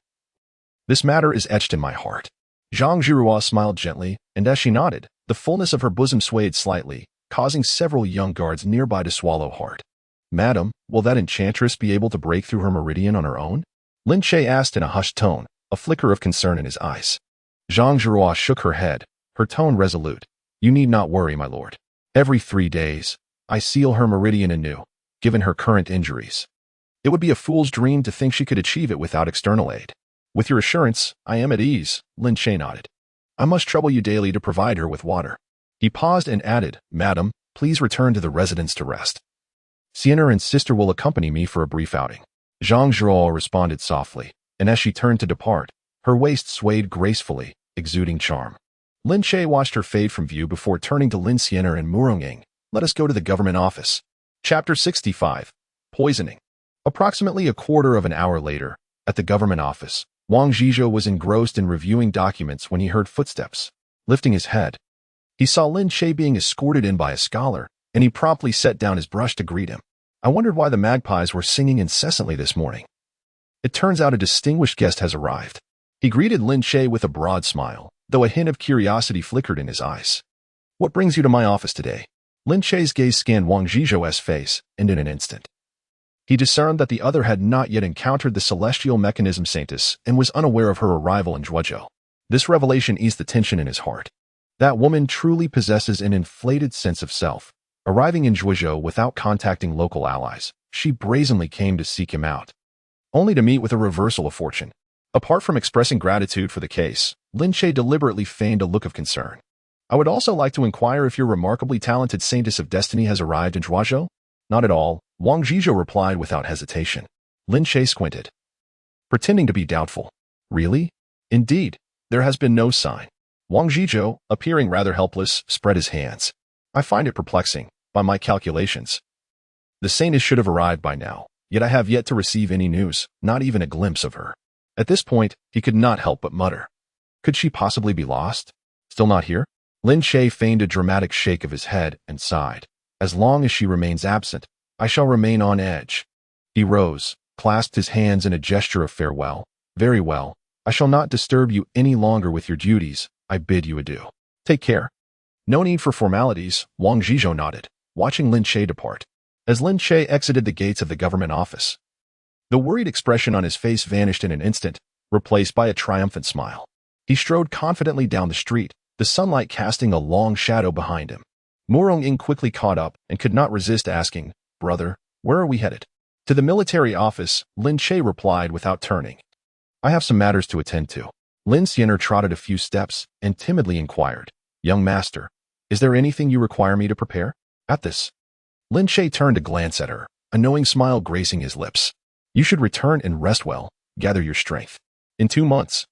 This matter is etched in my heart." Zhang Zhirua smiled gently, and as she nodded, the fullness of her bosom swayed slightly, causing several young guards nearby to swallow hard. "Madam, will that enchantress be able to break through her meridian on her own?" Lin Che asked in a hushed tone, a flicker of concern in his eyes. Zhang Zhuo shook her head, her tone resolute. "You need not worry, my lord. Every 3 days, I seal her meridian anew, given her current injuries. It would be a fool's dream to think she could achieve it without external aid. With your assurance, I am at ease," Lin Che nodded. "I must trouble you daily to provide her with water." He paused and added, "Madam, please return to the residence to rest. Sienna and sister will accompany me for a brief outing." Zhang Zhuo responded softly, and as she turned to depart, her waist swayed gracefully, exuding charm. Lin Che watched her fade from view before turning to Lin Sienna and Murong. "Let us go to the government office." Chapter 65. Poisoning. Approximately a quarter of an hour later, at the government office, Wang Zhizhou was engrossed in reviewing documents when he heard footsteps. Lifting his head, he saw Lin Che being escorted in by a scholar, and he promptly set down his brush to greet him. I wondered why the magpies were singing incessantly this morning. It turns out a distinguished guest has arrived. He greeted Lin Che with a broad smile, though a hint of curiosity flickered in his eyes. "What brings you to my office today?" Lin Che's gaze scanned Wang Zhizhou's face, and in an instant, he discerned that the other had not yet encountered the celestial mechanism Saintus and was unaware of her arrival in Zhuozhou. This revelation eased the tension in his heart. That woman truly possesses an inflated sense of self. Arriving in Zhuozhou without contacting local allies, she brazenly came to seek him out, only to meet with a reversal of fortune. Apart from expressing gratitude for the case, Lin Che deliberately feigned a look of concern. "I would also like to inquire if your remarkably talented Saintess of Destiny has arrived in Zhuozhou?" "Not at all," Wang Zhizhou replied without hesitation. Lin Che squinted, pretending to be doubtful. "Really?" "Indeed, there has been no sign." Wang Zhizhou, appearing rather helpless, spread his hands. "I find it perplexing. By my calculations, the Saintess should have arrived by now, yet I have yet to receive any news, not even a glimpse of her." At this point, he could not help but mutter. Could she possibly be lost? Still not here? Lin Che feigned a dramatic shake of his head and sighed. "As long as she remains absent, I shall remain on edge." He rose, clasped his hands in a gesture of farewell. "Very well. I shall not disturb you any longer with your duties. I bid you adieu. Take care." "No need for formalities," Wang Zhizhou nodded, watching Lin Che depart. As Lin Che exited the gates of the government office, the worried expression on his face vanished in an instant, replaced by a triumphant smile. He strode confidently down the street, the sunlight casting a long shadow behind him. Murong quickly caught up and could not resist asking, "Brother, where are we headed?" "To the military office," Lin Che replied without turning. "I have some matters to attend to." Lin Sienna trotted a few steps and timidly inquired, "Young master, is there anything you require me to prepare?" At this, Lin Che turned to glance at her, a knowing smile gracing his lips. "You should return and rest well, gather your strength. In 2 months,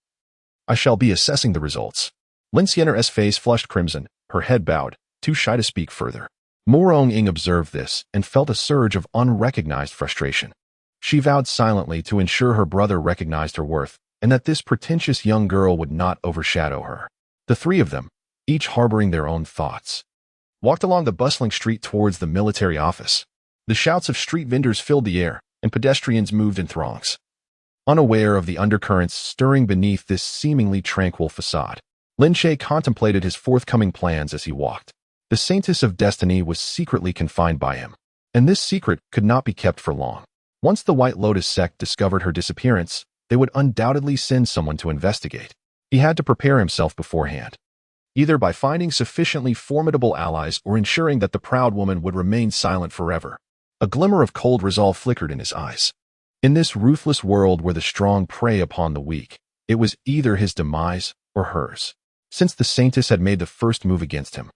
I shall be assessing the results." Lin Sienna's face flushed crimson, her head bowed, too shy to speak further. Murong observed this and felt a surge of unrecognized frustration. She vowed silently to ensure her brother recognized her worth and that this pretentious young girl would not overshadow her. The three of them, each harboring their own thoughts, walked along the bustling street towards the military office. The shouts of street vendors filled the air, and pedestrians moved in throngs. Unaware of the undercurrents stirring beneath this seemingly tranquil facade, Lin Che contemplated his forthcoming plans as he walked. The Saintess of Destiny was secretly confined by him, and this secret could not be kept for long. Once the White Lotus sect discovered her disappearance, they would undoubtedly send someone to investigate. He had to prepare himself beforehand, either by finding sufficiently formidable allies or ensuring that the proud woman would remain silent forever. A glimmer of cold resolve flickered in his eyes. In this ruthless world where the strong prey upon the weak, it was either his demise or hers. Since the Saintess had made the first move against him,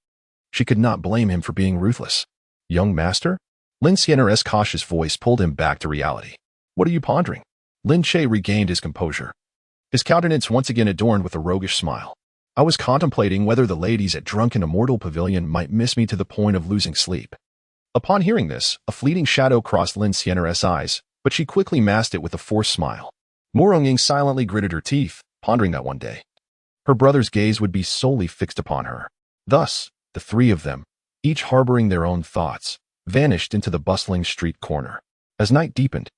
she could not blame him for being ruthless. "Young master?" Lin Sienna's cautious voice pulled him back to reality. "What are you pondering?" Lin Che regained his composure, his countenance once again adorned with a roguish smile. "I was contemplating whether the ladies at Drunken Immortal Pavilion might miss me to the point of losing sleep." Upon hearing this, a fleeting shadow crossed Lin Sienna's eyes, but she quickly masked it with a forced smile. Murong silently gritted her teeth, pondering that one day her brother's gaze would be solely fixed upon her. Thus, the three of them, each harboring their own thoughts, vanished into the bustling street corner. As night deepened,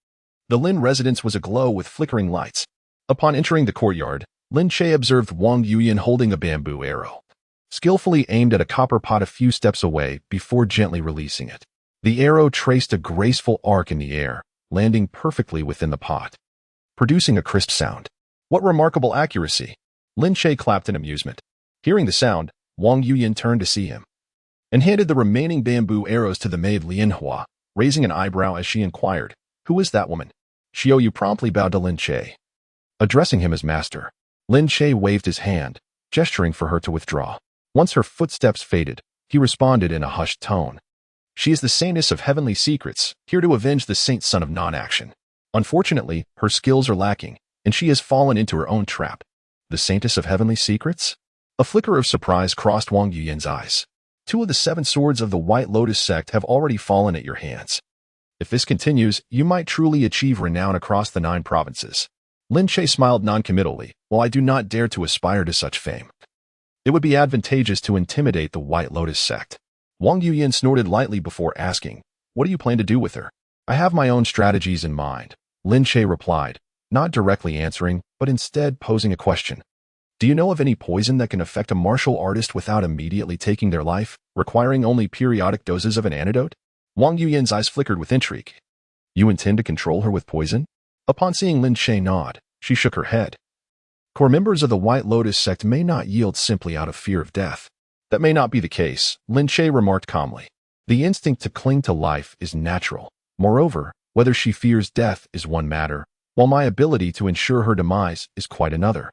the Lin residence was aglow with flickering lights. Upon entering the courtyard, Lin Che observed Wang Yuyan holding a bamboo arrow. skillfully aimed at a copper pot a few steps away before gently releasing it. The arrow traced a graceful arc in the air, landing perfectly within the pot, producing a crisp sound. What remarkable accuracy! Lin Che clapped in amusement. Hearing the sound, Wang Yuyan turned to see him and handed the remaining bamboo arrows to the maid Lin Hua, raising an eyebrow as she inquired, "Who is that woman?" Xiaoyu promptly bowed to Lin Che, addressing him as master. Lin Che waved his hand, gesturing for her to withdraw. Once her footsteps faded, he responded in a hushed tone. "She is the saintess of heavenly secrets, here to avenge the saint's son of non-action. Unfortunately, her skills are lacking, and she has fallen into her own trap." The saintess of heavenly secrets? A flicker of surprise crossed Wang Yuyan's eyes. 2 of the 7 swords of the White Lotus sect have already fallen at your hands. If this continues, you might truly achieve renown across the 9 provinces. Lin Che smiled non-committally. "While I do not dare to aspire to such fame, it would be advantageous to intimidate the White Lotus sect." Wang Yuyan snorted lightly before asking, "What do you plan to do with her?" "I have my own strategies in mind," Lin Che replied, not directly answering, but instead posing a question. "Do you know of any poison that can affect a martial artist without immediately taking their life, requiring only periodic doses of an antidote?" Wang Yuyan's eyes flickered with intrigue. "You intend to control her with poison?" Upon seeing Lin Che nod, she shook her head. "Core members of the White Lotus sect may not yield simply out of fear of death." "That may not be the case," Lin Che remarked calmly. "The instinct to cling to life is natural. Moreover, whether she fears death is one matter, while my ability to ensure her demise is quite another."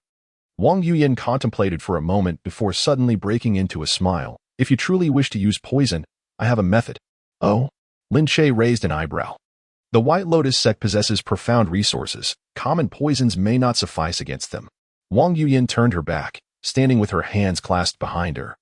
Wang Yuyan contemplated for a moment before suddenly breaking into a smile. "If you truly wish to use poison, I have a method." "Oh?" Lin Che raised an eyebrow. "The White Lotus sect possesses profound resources. Common poisons may not suffice against them." Wang Yuyan turned her back, standing with her hands clasped behind her,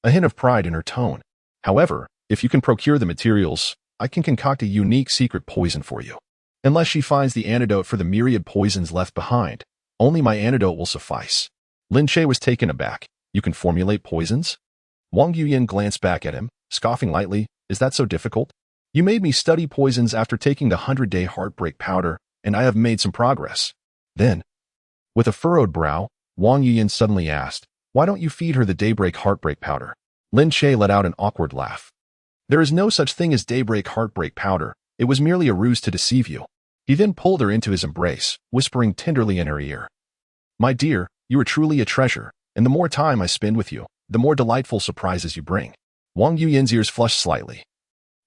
a hint of pride in her tone. "However, if you can procure the materials, I can concoct a unique secret poison for you. Unless she finds the antidote for the myriad poisons left behind, only my antidote will suffice." Lin Che was taken aback. "You can formulate poisons?" Wang Yuyan glanced back at him, scoffing lightly. "Is that so difficult? You made me study poisons after taking the 100-day heartbreak powder, and I have made some progress." Then, with a furrowed brow, Wang Yuyan suddenly asked, "Why don't you feed her the Daybreak Heartbreak Powder?" Lin Che let out an awkward laugh. "There is no such thing as Daybreak Heartbreak Powder. It was merely a ruse to deceive you." He then pulled her into his embrace, whispering tenderly in her ear, "My dear, you are truly a treasure, and the more time I spend with you, the more delightful surprises you bring." Wang Yuyan's ears flushed slightly,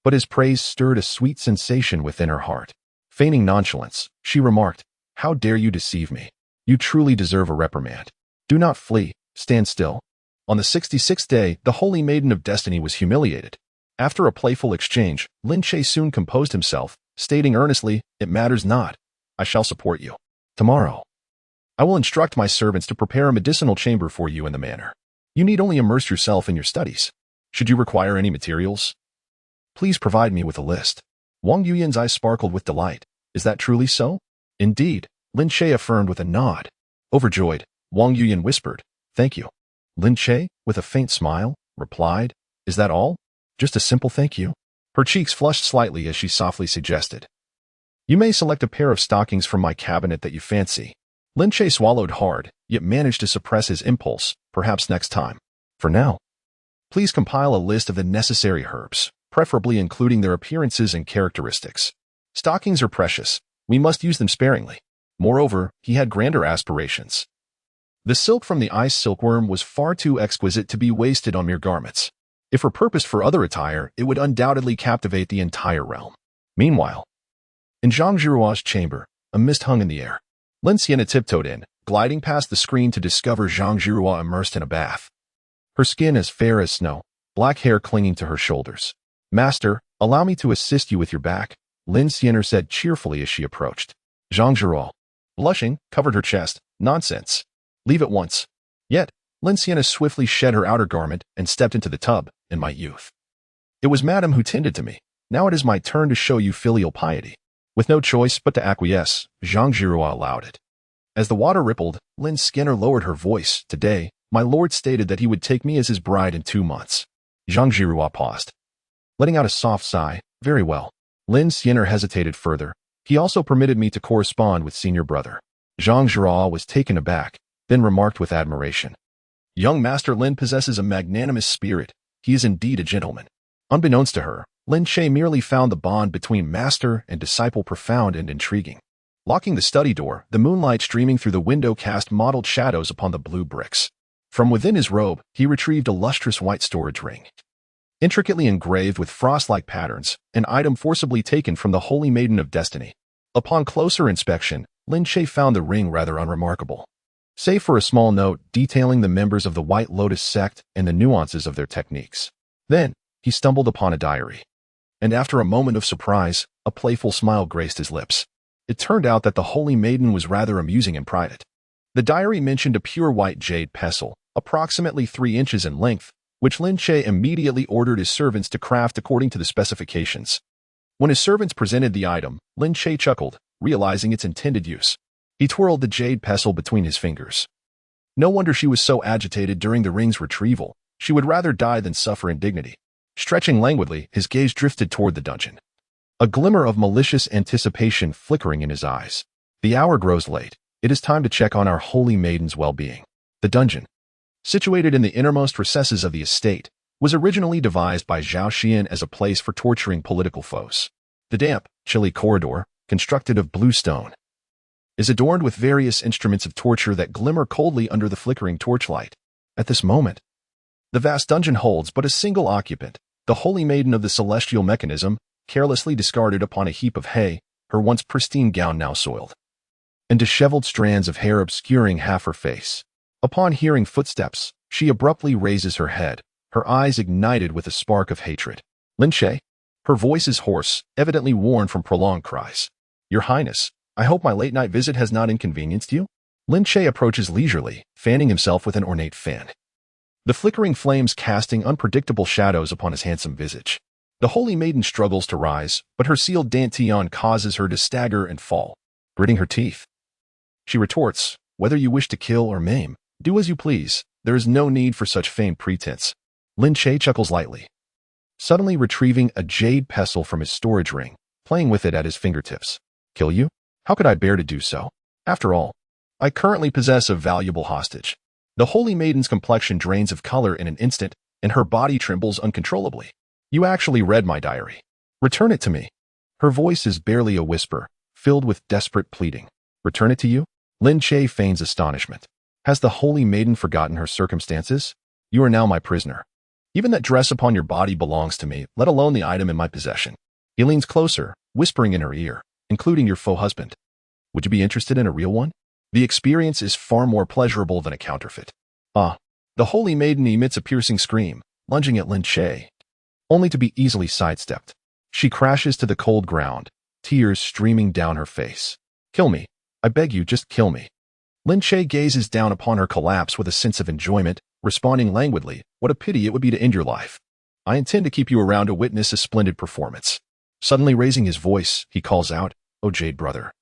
but his praise stirred a sweet sensation within her heart. Feigning nonchalance, she remarked, "How dare you deceive me? You truly deserve a reprimand. Do not flee, stand still." On the 66th day, the Holy Maiden of Destiny was humiliated. After a playful exchange, Lin Che soon composed himself, stating earnestly, "It matters not. I shall support you. Tomorrow, I will instruct my servants to prepare a medicinal chamber for you in the manor. You need only immerse yourself in your studies. Should you require any materials, please provide me with a list." Wang Yuyan's eyes sparkled with delight. "Is that truly so?" "Indeed," Lin Che affirmed with a nod. Overjoyed, Wang Yuyan whispered, "Thank you." Lin Che, with a faint smile, replied, "Is that all? Just a simple thank you?" Her cheeks flushed slightly as she softly suggested, "You may select a pair of stockings from my cabinet that you fancy." Lin Che swallowed hard, yet managed to suppress his impulse. "Perhaps next time. For now, please compile a list of the necessary herbs, preferably including their appearances and characteristics. Stockings are precious. We must use them sparingly." Moreover, he had grander aspirations. The silk from the ice silkworm was far too exquisite to be wasted on mere garments. If repurposed for other attire, it would undoubtedly captivate the entire realm. Meanwhile, in Zhang Jiruo's chamber, a mist hung in the air. Lin Sienna tiptoed in, gliding past the screen to discover Zhang Jiruo immersed in a bath. Her skin as fair as snow, black hair clinging to her shoulders. "Master, allow me to assist you with your back," Lin Sienna said cheerfully as she approached. Zhang Jiruo, blushing, covered her chest. "Nonsense. Leave at once." Yet, Lin Sienna swiftly shed her outer garment and stepped into the tub. "In my youth, it was Madame who tended to me. Now it is my turn to show you filial piety." With no choice but to acquiesce, Zhang Jiruo allowed it. As the water rippled, Lin Sienna lowered her voice. "Today, my lord stated that he would take me as his bride in 2 months. Zhang Jiruo paused, letting out a soft sigh. "Very well." Lin Sienna hesitated further. "He also permitted me to correspond with senior brother." Zhang Jiruo was taken aback, then remarked with admiration, Young Master Lin possesses a magnanimous spirit. He is indeed a gentleman. Unbeknownst to her, Lin Che merely found the bond between master and disciple profound and intriguing. Locking the study door, the moonlight streaming through the window cast mottled shadows upon the blue bricks. From within his robe, he retrieved a lustrous white storage ring. Intricately engraved with frost-like patterns, an item forcibly taken from the Holy Maiden of Destiny. Upon closer inspection, Lin Che found the ring rather unremarkable, save for a small note detailing the members of the White Lotus sect and the nuances of their techniques. Then, he stumbled upon a diary. And after a moment of surprise, a playful smile graced his lips. It turned out that the Holy Maiden was rather amusing and private. The diary mentioned a pure white jade pestle, approximately 3 inches in length, which Lin Che immediately ordered his servants to craft according to the specifications. When his servants presented the item, Lin Che chuckled, realizing its intended use. He twirled the jade pestle between his fingers. No wonder she was so agitated during the ring's retrieval. She would rather die than suffer indignity. Stretching languidly, his gaze drifted toward the dungeon. A glimmer of malicious anticipation flickering in his eyes. The hour grows late. It is time to check on our Holy Maiden's well-being. The dungeon, situated in the innermost recesses of the estate, was originally devised by Zhao Xian as a place for torturing political foes. The damp, chilly corridor, constructed of blue stone, is adorned with various instruments of torture that glimmer coldly under the flickering torchlight. At this moment, the vast dungeon holds but a single occupant, the Holy Maiden of the Celestial Mechanism, carelessly discarded upon a heap of hay, her once pristine gown now soiled, and disheveled strands of hair obscuring half her face. Upon hearing footsteps, she abruptly raises her head, her eyes ignited with a spark of hatred. Lin Che? Her voice is hoarse, evidently worn from prolonged cries. Your Highness, I hope my late-night visit has not inconvenienced you? Lin Che approaches leisurely, fanning himself with an ornate fan, the flickering flames casting unpredictable shadows upon his handsome visage. The Holy Maiden struggles to rise, but her sealed dantian causes her to stagger and fall, gritting her teeth. She retorts, whether you wish to kill or maim, do as you please. There is no need for such feigned pretense. Lin Che chuckles lightly, suddenly retrieving a jade pestle from his storage ring, playing with it at his fingertips. Kill you? How could I bear to do so? After all, I currently possess a valuable hostage. The Holy Maiden's complexion drains of color in an instant, and her body trembles uncontrollably. You actually read my diary. Return it to me. Her voice is barely a whisper, filled with desperate pleading. Return it to you? Lin Che feigns astonishment. Has the Holy Maiden forgotten her circumstances? You are now my prisoner. Even that dress upon your body belongs to me, let alone the item in my possession. He leans closer, whispering in her ear, including your faux husband. Would you be interested in a real one? The experience is far more pleasurable than a counterfeit. Ah, the Holy Maiden emits a piercing scream, lunging at Lin Che, only to be easily sidestepped. She crashes to the cold ground, tears streaming down her face. Kill me. I beg you, just kill me. Lin Che gazes down upon her collapse with a sense of enjoyment, responding languidly, what a pity it would be to end your life. I intend to keep you around to witness a splendid performance. Suddenly raising his voice, he calls out, O Jade brother.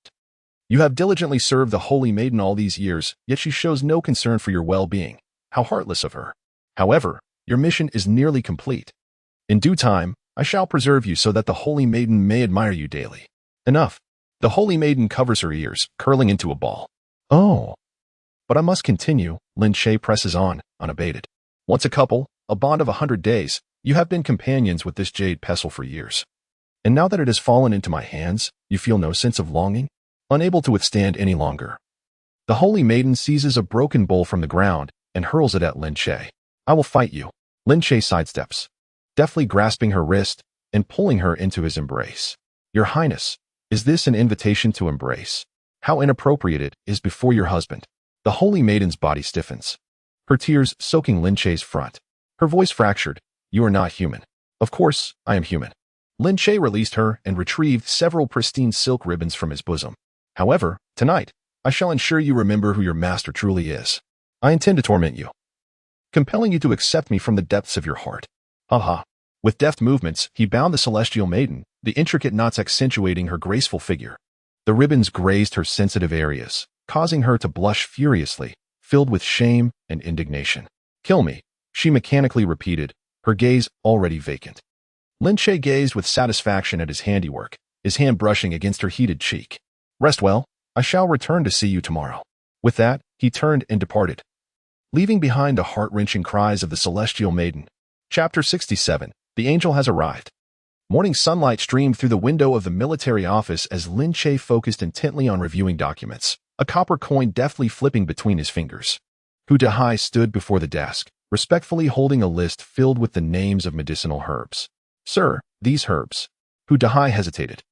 You have diligently served the Holy Maiden all these years, yet she shows no concern for your well-being. How heartless of her. However, your mission is nearly complete. In due time, I shall preserve you so that the Holy Maiden may admire you daily. Enough. The Holy Maiden covers her ears, curling into a ball. Oh. But I must continue, Lin Che presses on, unabated. Once a couple, a bond of 100 days, you have been companions with this jade pestle for years. And now that it has fallen into my hands, you feel no sense of longing? Unable to withstand any longer. The Holy Maiden seizes a broken bowl from the ground and hurls it at Lin Che. I will fight you. Lin Che sidesteps, deftly grasping her wrist and pulling her into his embrace. Your Highness, is this an invitation to embrace? How inappropriate it is before your husband. The Holy Maiden's body stiffens, her tears soaking Lin Che's front. Her voice fractured. You are not human. Of course, I am human. Lin Che released her and retrieved several pristine silk ribbons from his bosom. However, tonight, I shall ensure you remember who your master truly is. I intend to torment you, compelling you to accept me from the depths of your heart. Ha. With deft movements, he bound the Celestial Maiden, the intricate knots accentuating her graceful figure. The ribbons grazed her sensitive areas, causing her to blush furiously, filled with shame and indignation. Kill me, she mechanically repeated, her gaze already vacant. Lin Che gazed with satisfaction at his handiwork, his hand brushing against her heated cheek. Rest well, I shall return to see you tomorrow. With that, he turned and departed, leaving behind the heart-wrenching cries of the celestial maiden. Chapter 67. The Angel has arrived. Morning sunlight streamed through the window of the military office as Lin Che focused intently on reviewing documents, a copper coin deftly flipping between his fingers. Hu Dahai stood before the desk, respectfully holding a list filled with the names of medicinal herbs. Sir, these herbs. Hu Dahai hesitated,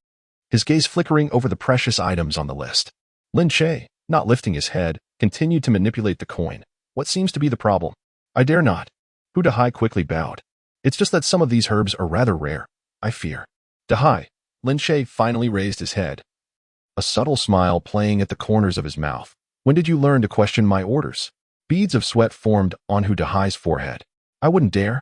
his gaze flickering over the precious items on the list. Lin Che, not lifting his head, continued to manipulate the coin. What seems to be the problem? I dare not. Hu Dahai quickly bowed. It's just that some of these herbs are rather rare, I fear. Dahai. Lin Che finally raised his head, a subtle smile playing at the corners of his mouth. When did you learn to question my orders? Beads of sweat formed on Hu Dahai's forehead. I wouldn't dare.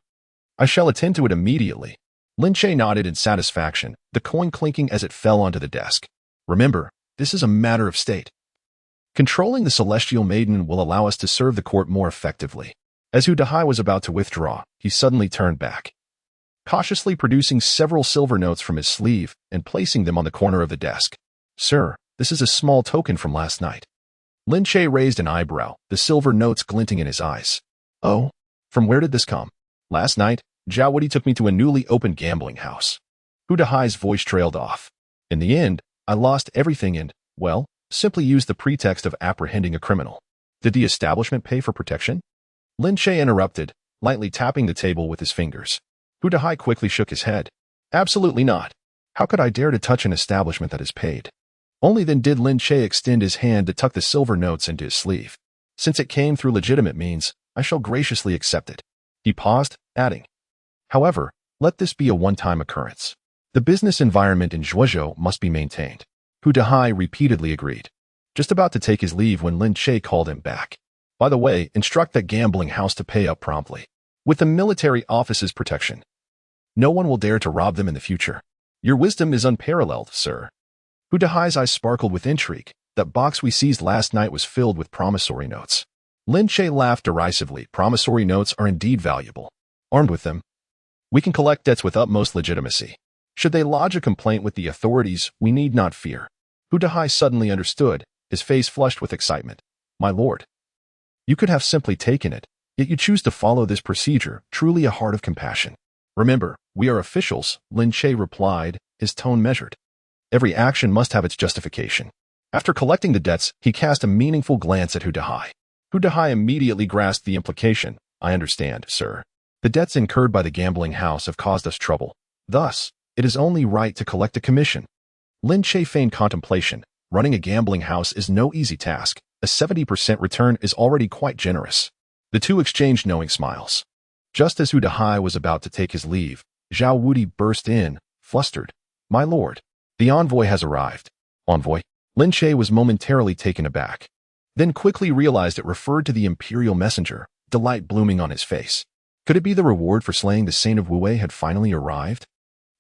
I shall attend to it immediately. Lin Che nodded in satisfaction, the coin clinking as it fell onto the desk. Remember, this is a matter of state. Controlling the Celestial Maiden will allow us to serve the court more effectively. As Hu Dahai was about to withdraw, he suddenly turned back, cautiously producing several silver notes from his sleeve and placing them on the corner of the desk. Sir, this is a small token from last night. Lin Che raised an eyebrow, the silver notes glinting in his eyes. Oh, from where did this come? Last night, Zhao Wudi took me to a newly opened gambling house. Hu Dahai's voice trailed off. In the end, I lost everything and, well, simply used the pretext of apprehending a criminal. Did the establishment pay for protection? Lin Che interrupted, lightly tapping the table with his fingers. Hu Dahai quickly shook his head. Absolutely not. How could I dare to touch an establishment that is paid? Only then did Lin Che extend his hand to tuck the silver notes into his sleeve. Since it came through legitimate means, I shall graciously accept it. He paused, adding, however, let this be a one-time occurrence. The business environment in Zhuozhou must be maintained. Hu Dahai repeatedly agreed, just about to take his leave when Lin Che called him back. By the way, instruct that gambling house to pay up promptly. With the military office's protection, no one will dare to rob them in the future. Your wisdom is unparalleled, sir. Hu Dahai's eyes sparkled with intrigue. That box we seized last night was filled with promissory notes. Lin Che laughed derisively. Promissory notes are indeed valuable. Armed with them, we can collect debts with utmost legitimacy. Should they lodge a complaint with the authorities, we need not fear. Hu Dahai suddenly understood, his face flushed with excitement. My lord, you could have simply taken it, yet you choose to follow this procedure, truly a heart of compassion. Remember, we are officials, Lin Che replied, his tone measured. Every action must have its justification. After collecting the debts, he cast a meaningful glance at Hu Dahai. Hu Dahai immediately grasped the implication. I understand, sir. The debts incurred by the gambling house have caused us trouble. Thus, it is only right to collect a commission. Lin Che feigned contemplation. Running a gambling house is no easy task. A 70% return is already quite generous. The two exchanged knowing smiles. Just as Hu Dahai was about to take his leave, Zhao Wudi burst in, flustered. My lord, the envoy has arrived. Envoy? Lin Che was momentarily taken aback, then quickly realized it referred to the imperial messenger, delight blooming on his face. Could it be the reward for slaying the Saint of Wuwei had finally arrived?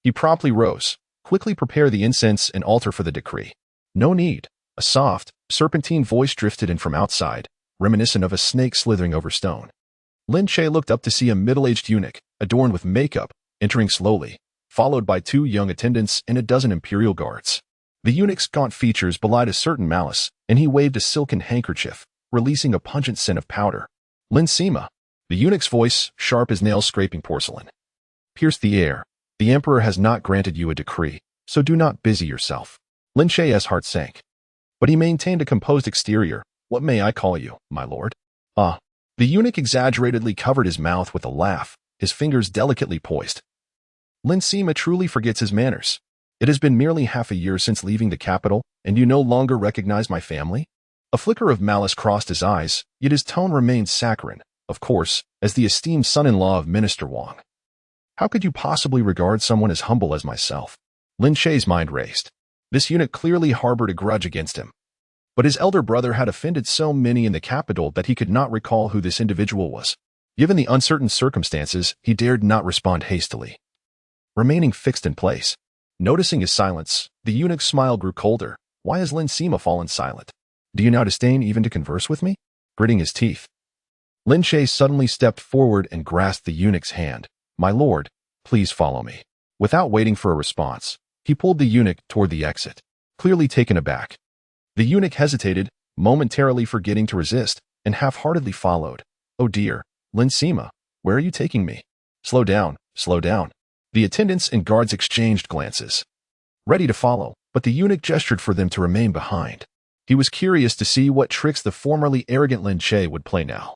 He promptly rose, quickly prepare the incense and altar for the decree. No need. A soft, serpentine voice drifted in from outside, reminiscent of a snake slithering over stone. Lin Che looked up to see a middle-aged eunuch, adorned with makeup, entering slowly, followed by 2 young attendants and a dozen imperial guards. The eunuch's gaunt features belied a certain malice, and he waved a silken handkerchief, releasing a pungent scent of powder. Lin Sima. The eunuch's voice, sharp as nails scraping porcelain, pierced the air. The emperor has not granted you a decree, so do not busy yourself. Lin Che's heart sank, but he maintained a composed exterior. What may I call you, my lord? Ah. The eunuch exaggeratedly covered his mouth with a laugh, his fingers delicately poised. Lin Sima truly forgets his manners. It has been merely half a year since leaving the capital, and you no longer recognize my family? A flicker of malice crossed his eyes, yet his tone remained saccharine, of course, as the esteemed son-in-law of Minister Wang. How could you possibly regard someone as humble as myself? Lin Che's mind raced. This eunuch clearly harbored a grudge against him. But his elder brother had offended so many in the capital that he could not recall who this individual was. Given the uncertain circumstances, he dared not respond hastily. Remaining fixed in place. Noticing his silence, the eunuch's smile grew colder. Why has Lin Sima fallen silent? Do you now disdain even to converse with me? Gritting his teeth, Lin Che suddenly stepped forward and grasped the eunuch's hand. My lord, please follow me. Without waiting for a response, he pulled the eunuch toward the exit, clearly taken aback. The eunuch hesitated, momentarily forgetting to resist, and half-heartedly followed, "Oh dear, Lin Sima, where are you taking me? Slow down, slow down." The attendants and guards exchanged glances, ready to follow, but the eunuch gestured for them to remain behind. He was curious to see what tricks the formerly arrogant Lin Che would play now.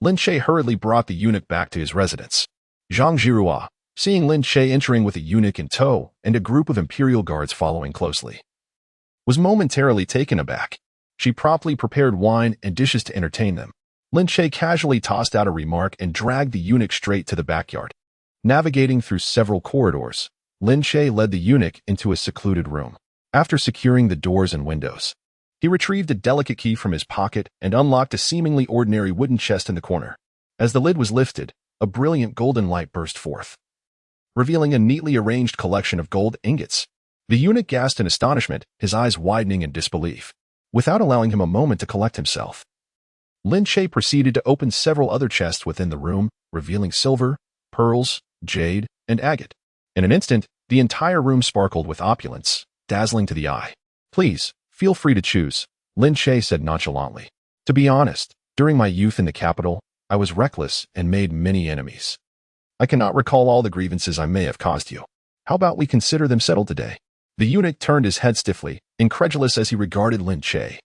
Lin Che hurriedly brought the eunuch back to his residence. Zhang Jirua, seeing Lin Che entering with a eunuch in tow and a group of imperial guards following closely, was momentarily taken aback. She promptly prepared wine and dishes to entertain them. Lin Che casually tossed out a remark and dragged the eunuch straight to the backyard. Navigating through several corridors, Lin Che led the eunuch into a secluded room. After securing the doors and windows, he retrieved a delicate key from his pocket and unlocked a seemingly ordinary wooden chest in the corner. As the lid was lifted, a brilliant golden light burst forth, revealing a neatly arranged collection of gold ingots. The eunuch gasped in astonishment, his eyes widening in disbelief. Without allowing him a moment to collect himself, Lin Che proceeded to open several other chests within the room, revealing silver, pearls, jade, and agate. In an instant, the entire room sparkled with opulence, dazzling to the eye. "Please, feel free to choose," Lin Che said nonchalantly. "To be honest, during my youth in the capital, I was reckless and made many enemies. I cannot recall all the grievances I may have caused you. How about we consider them settled today?" The eunuch turned his head stiffly, incredulous as he regarded Lin Che.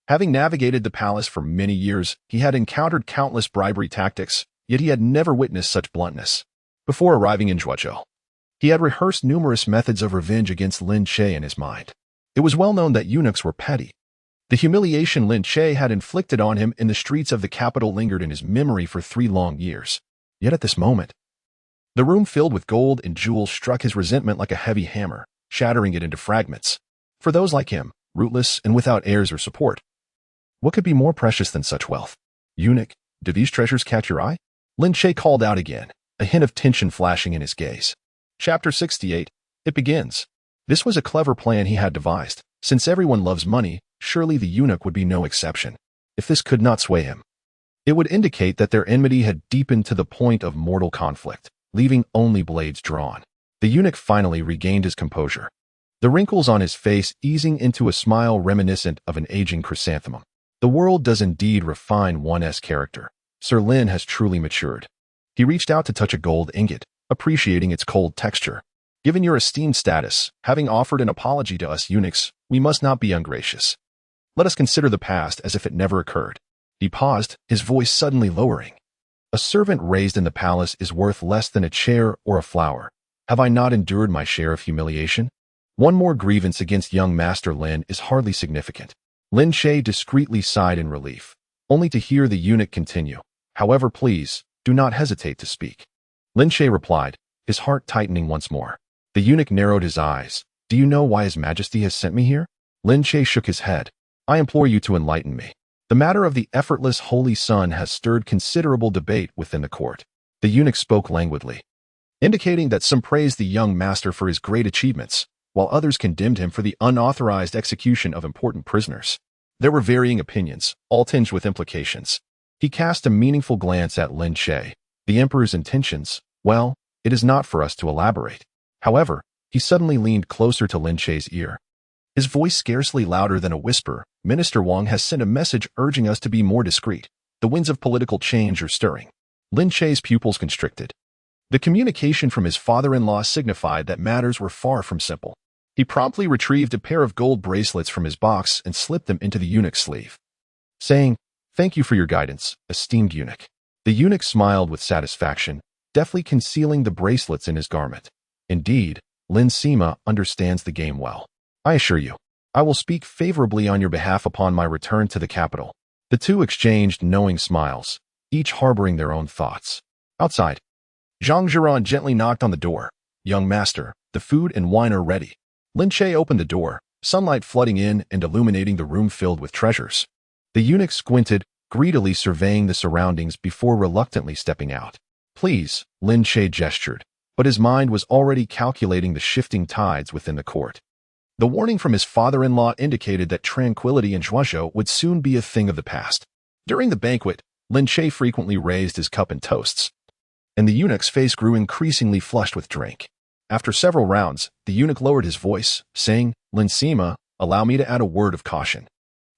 Having navigated the palace for many years, he had encountered countless bribery tactics, yet he had never witnessed such bluntness. Before arriving in Zhuozhou, he had rehearsed numerous methods of revenge against Lin Che in his mind. It was well known that eunuchs were petty. The humiliation Lin Che had inflicted on him in the streets of the capital lingered in his memory for 3 long years. Yet at this moment, the room filled with gold and jewels struck his resentment like a heavy hammer, shattering it into fragments. For those like him, rootless and without heirs or support, what could be more precious than such wealth? "Eunuch, do these treasures catch your eye?" Lin Che called out again, a hint of tension flashing in his gaze. Chapter 68. It begins. This was a clever plan he had devised. Since everyone loves money, surely the eunuch would be no exception. If this could not sway him, it would indicate that their enmity had deepened to the point of mortal conflict, leaving only blades drawn. The eunuch finally regained his composure, the wrinkles on his face easing into a smile reminiscent of an aging chrysanthemum. The world does indeed refine one's character. Sir Lin has truly matured. He reached out to touch a gold ingot, appreciating its cold texture. "Given your esteemed status, having offered an apology to us eunuchs, we must not be ungracious. Let us consider the past as if it never occurred." He paused, his voice suddenly lowering. "A servant raised in the palace is worth less than a chair or a flower. Have I not endured my share of humiliation? One more grievance against young Master Lin is hardly significant." Lin Che discreetly sighed in relief, only to hear the eunuch continue. "However, please, do not hesitate to speak." Lin Che replied, his heart tightening once more. The eunuch narrowed his eyes. "Do you know why His Majesty has sent me here?" Lin Che shook his head. "I implore you to enlighten me. The matter of the effortless holy son has stirred considerable debate within the court." The eunuch spoke languidly, indicating that some praised the young master for his great achievements, while others condemned him for the unauthorized execution of important prisoners. There were varying opinions, all tinged with implications. He cast a meaningful glance at Lin Che. The emperor's intentions, well, it is not for us to elaborate. However, he suddenly leaned closer to Lin Che's ear. His voice scarcely louder than a whisper. "Minister Wang has sent a message urging us to be more discreet. The winds of political change are stirring." Lin Che's pupils constricted. The communication from his father-in-law signified that matters were far from simple. He promptly retrieved a pair of gold bracelets from his box and slipped them into the eunuch's sleeve, saying, "Thank you for your guidance, esteemed eunuch." The eunuch smiled with satisfaction, deftly concealing the bracelets in his garment. Indeed, Lin Sima understands the game well. "I assure you, I will speak favorably on your behalf upon my return to the capital." The two exchanged knowing smiles, each harboring their own thoughts. Outside, Zhang Jiran gently knocked on the door. "Young master, the food and wine are ready." Lin Che opened the door, sunlight flooding in and illuminating the room filled with treasures. The eunuch squinted, greedily surveying the surroundings before reluctantly stepping out. "Please," Lin Che gestured, but his mind was already calculating the shifting tides within the court. The warning from his father-in-law indicated that tranquility in Zhuozhou would soon be a thing of the past. During the banquet, Lin Che frequently raised his cup and toasts, and the eunuch's face grew increasingly flushed with drink. After several rounds, the eunuch lowered his voice, saying, "Lin Sima, allow me to add a word of caution.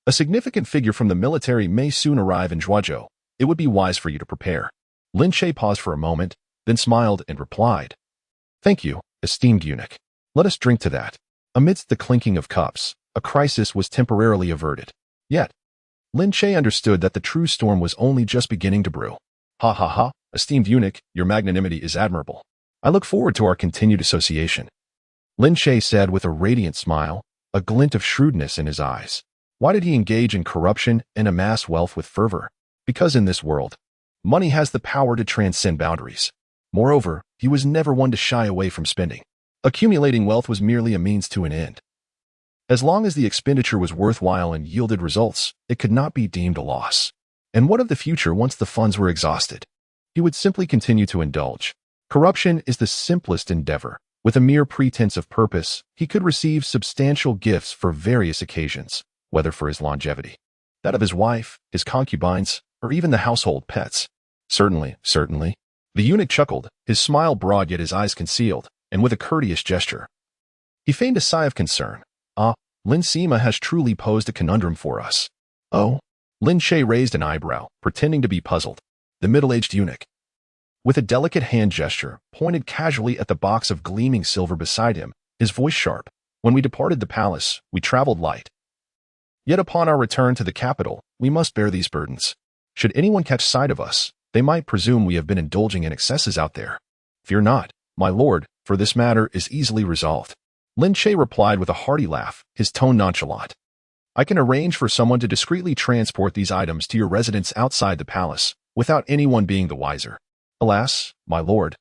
A significant figure from the military may soon arrive in Zhuozhou. it would be wise for you to prepare. Lin Che paused for a moment, then smiled and replied, "Thank you, esteemed eunuch. Let us drink to that." Amidst the clinking of cups, a crisis was temporarily averted. Yet, Lin Che understood that the true storm was only just beginning to brew. "Ha ha ha, esteemed eunuch, your magnanimity is admirable. I look forward to our continued association," Lin Che said with a radiant smile, a glint of shrewdness in his eyes. Why did he engage in corruption and amass wealth with fervor? Because in this world, money has the power to transcend boundaries. Moreover, he was never one to shy away from spending. Accumulating wealth was merely a means to an end. As long as the expenditure was worthwhile and yielded results, it could not be deemed a loss. And what of the future once the funds were exhausted? He would simply continue to indulge. Corruption is the simplest endeavor. With a mere pretense of purpose, he could receive substantial gifts for various occasions, whether for his longevity, that of his wife, his concubines, or even the household pets. Certainly. The eunuch chuckled, his smile broad yet his eyes concealed, and with a courteous gesture. He feigned a sigh of concern. "Ah, Lin Sima has truly posed a conundrum for us." "Oh?" Lin Che raised an eyebrow, pretending to be puzzled. The middle-aged eunuch, with a delicate hand gesture, pointed casually at the box of gleaming silver beside him, his voice sharp. "When we departed the palace, we traveled light. Yet upon our return to the capital, we must bear these burdens. Should anyone catch sight of us, they might presume we have been indulging in excesses out there. Fear not, my lord, for this matter is easily resolved." Lin Che replied with a hearty laugh, his tone nonchalant. "I can arrange for someone to discreetly transport these items to your residence outside the palace, without anyone being the wiser." "Alas, my lord,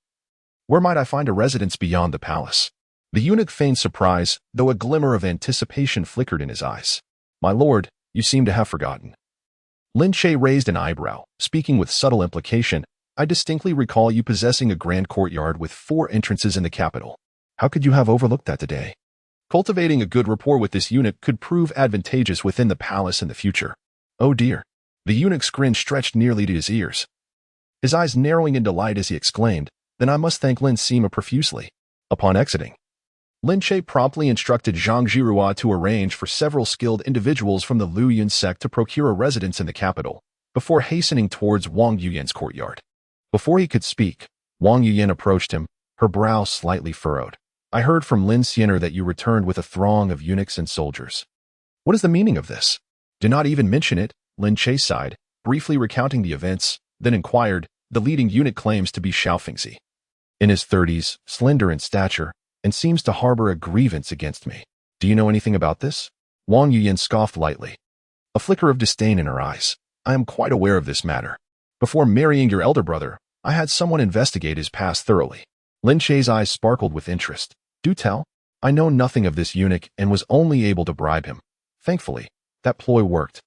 where might I find a residence beyond the palace?" The eunuch feigned surprise, though a glimmer of anticipation flickered in his eyes. "My lord, you seem to have forgotten." Lin Che raised an eyebrow, speaking with subtle implication. "I distinctly recall you possessing a grand courtyard with 4 entrances in the capital. How could you have overlooked that today?" Cultivating a good rapport with this eunuch could prove advantageous within the palace in the future. "Oh dear." The eunuch's grin stretched nearly to his ears, his eyes narrowing in delight as he exclaimed, "Then I must thank Lin Sima profusely." Upon exiting, Lin Che promptly instructed Zhang Jirua to arrange for several skilled individuals from the Liu Yun sect to procure a residence in the capital, before hastening towards Wang Yuyan's courtyard. Before he could speak, Wang Yuyan approached him, her brow slightly furrowed. "I heard from Lin Xiener that you returned with a throng of eunuchs and soldiers. What is the meaning of this?" "Do not even mention it," Lin Che sighed, briefly recounting the events, then inquired. "The leading eunuch claims to be Xiao Fengzi. In his 30s, slender in stature, and seems to harbor a grievance against me. Do you know anything about this?" Wang Yuyan scoffed lightly, a flicker of disdain in her eyes. "I am quite aware of this matter. Before marrying your elder brother, I had someone investigate his past thoroughly." Lin Che's eyes sparkled with interest. "Do tell." "I know nothing of this eunuch and was only able to bribe him. Thankfully, that ploy worked,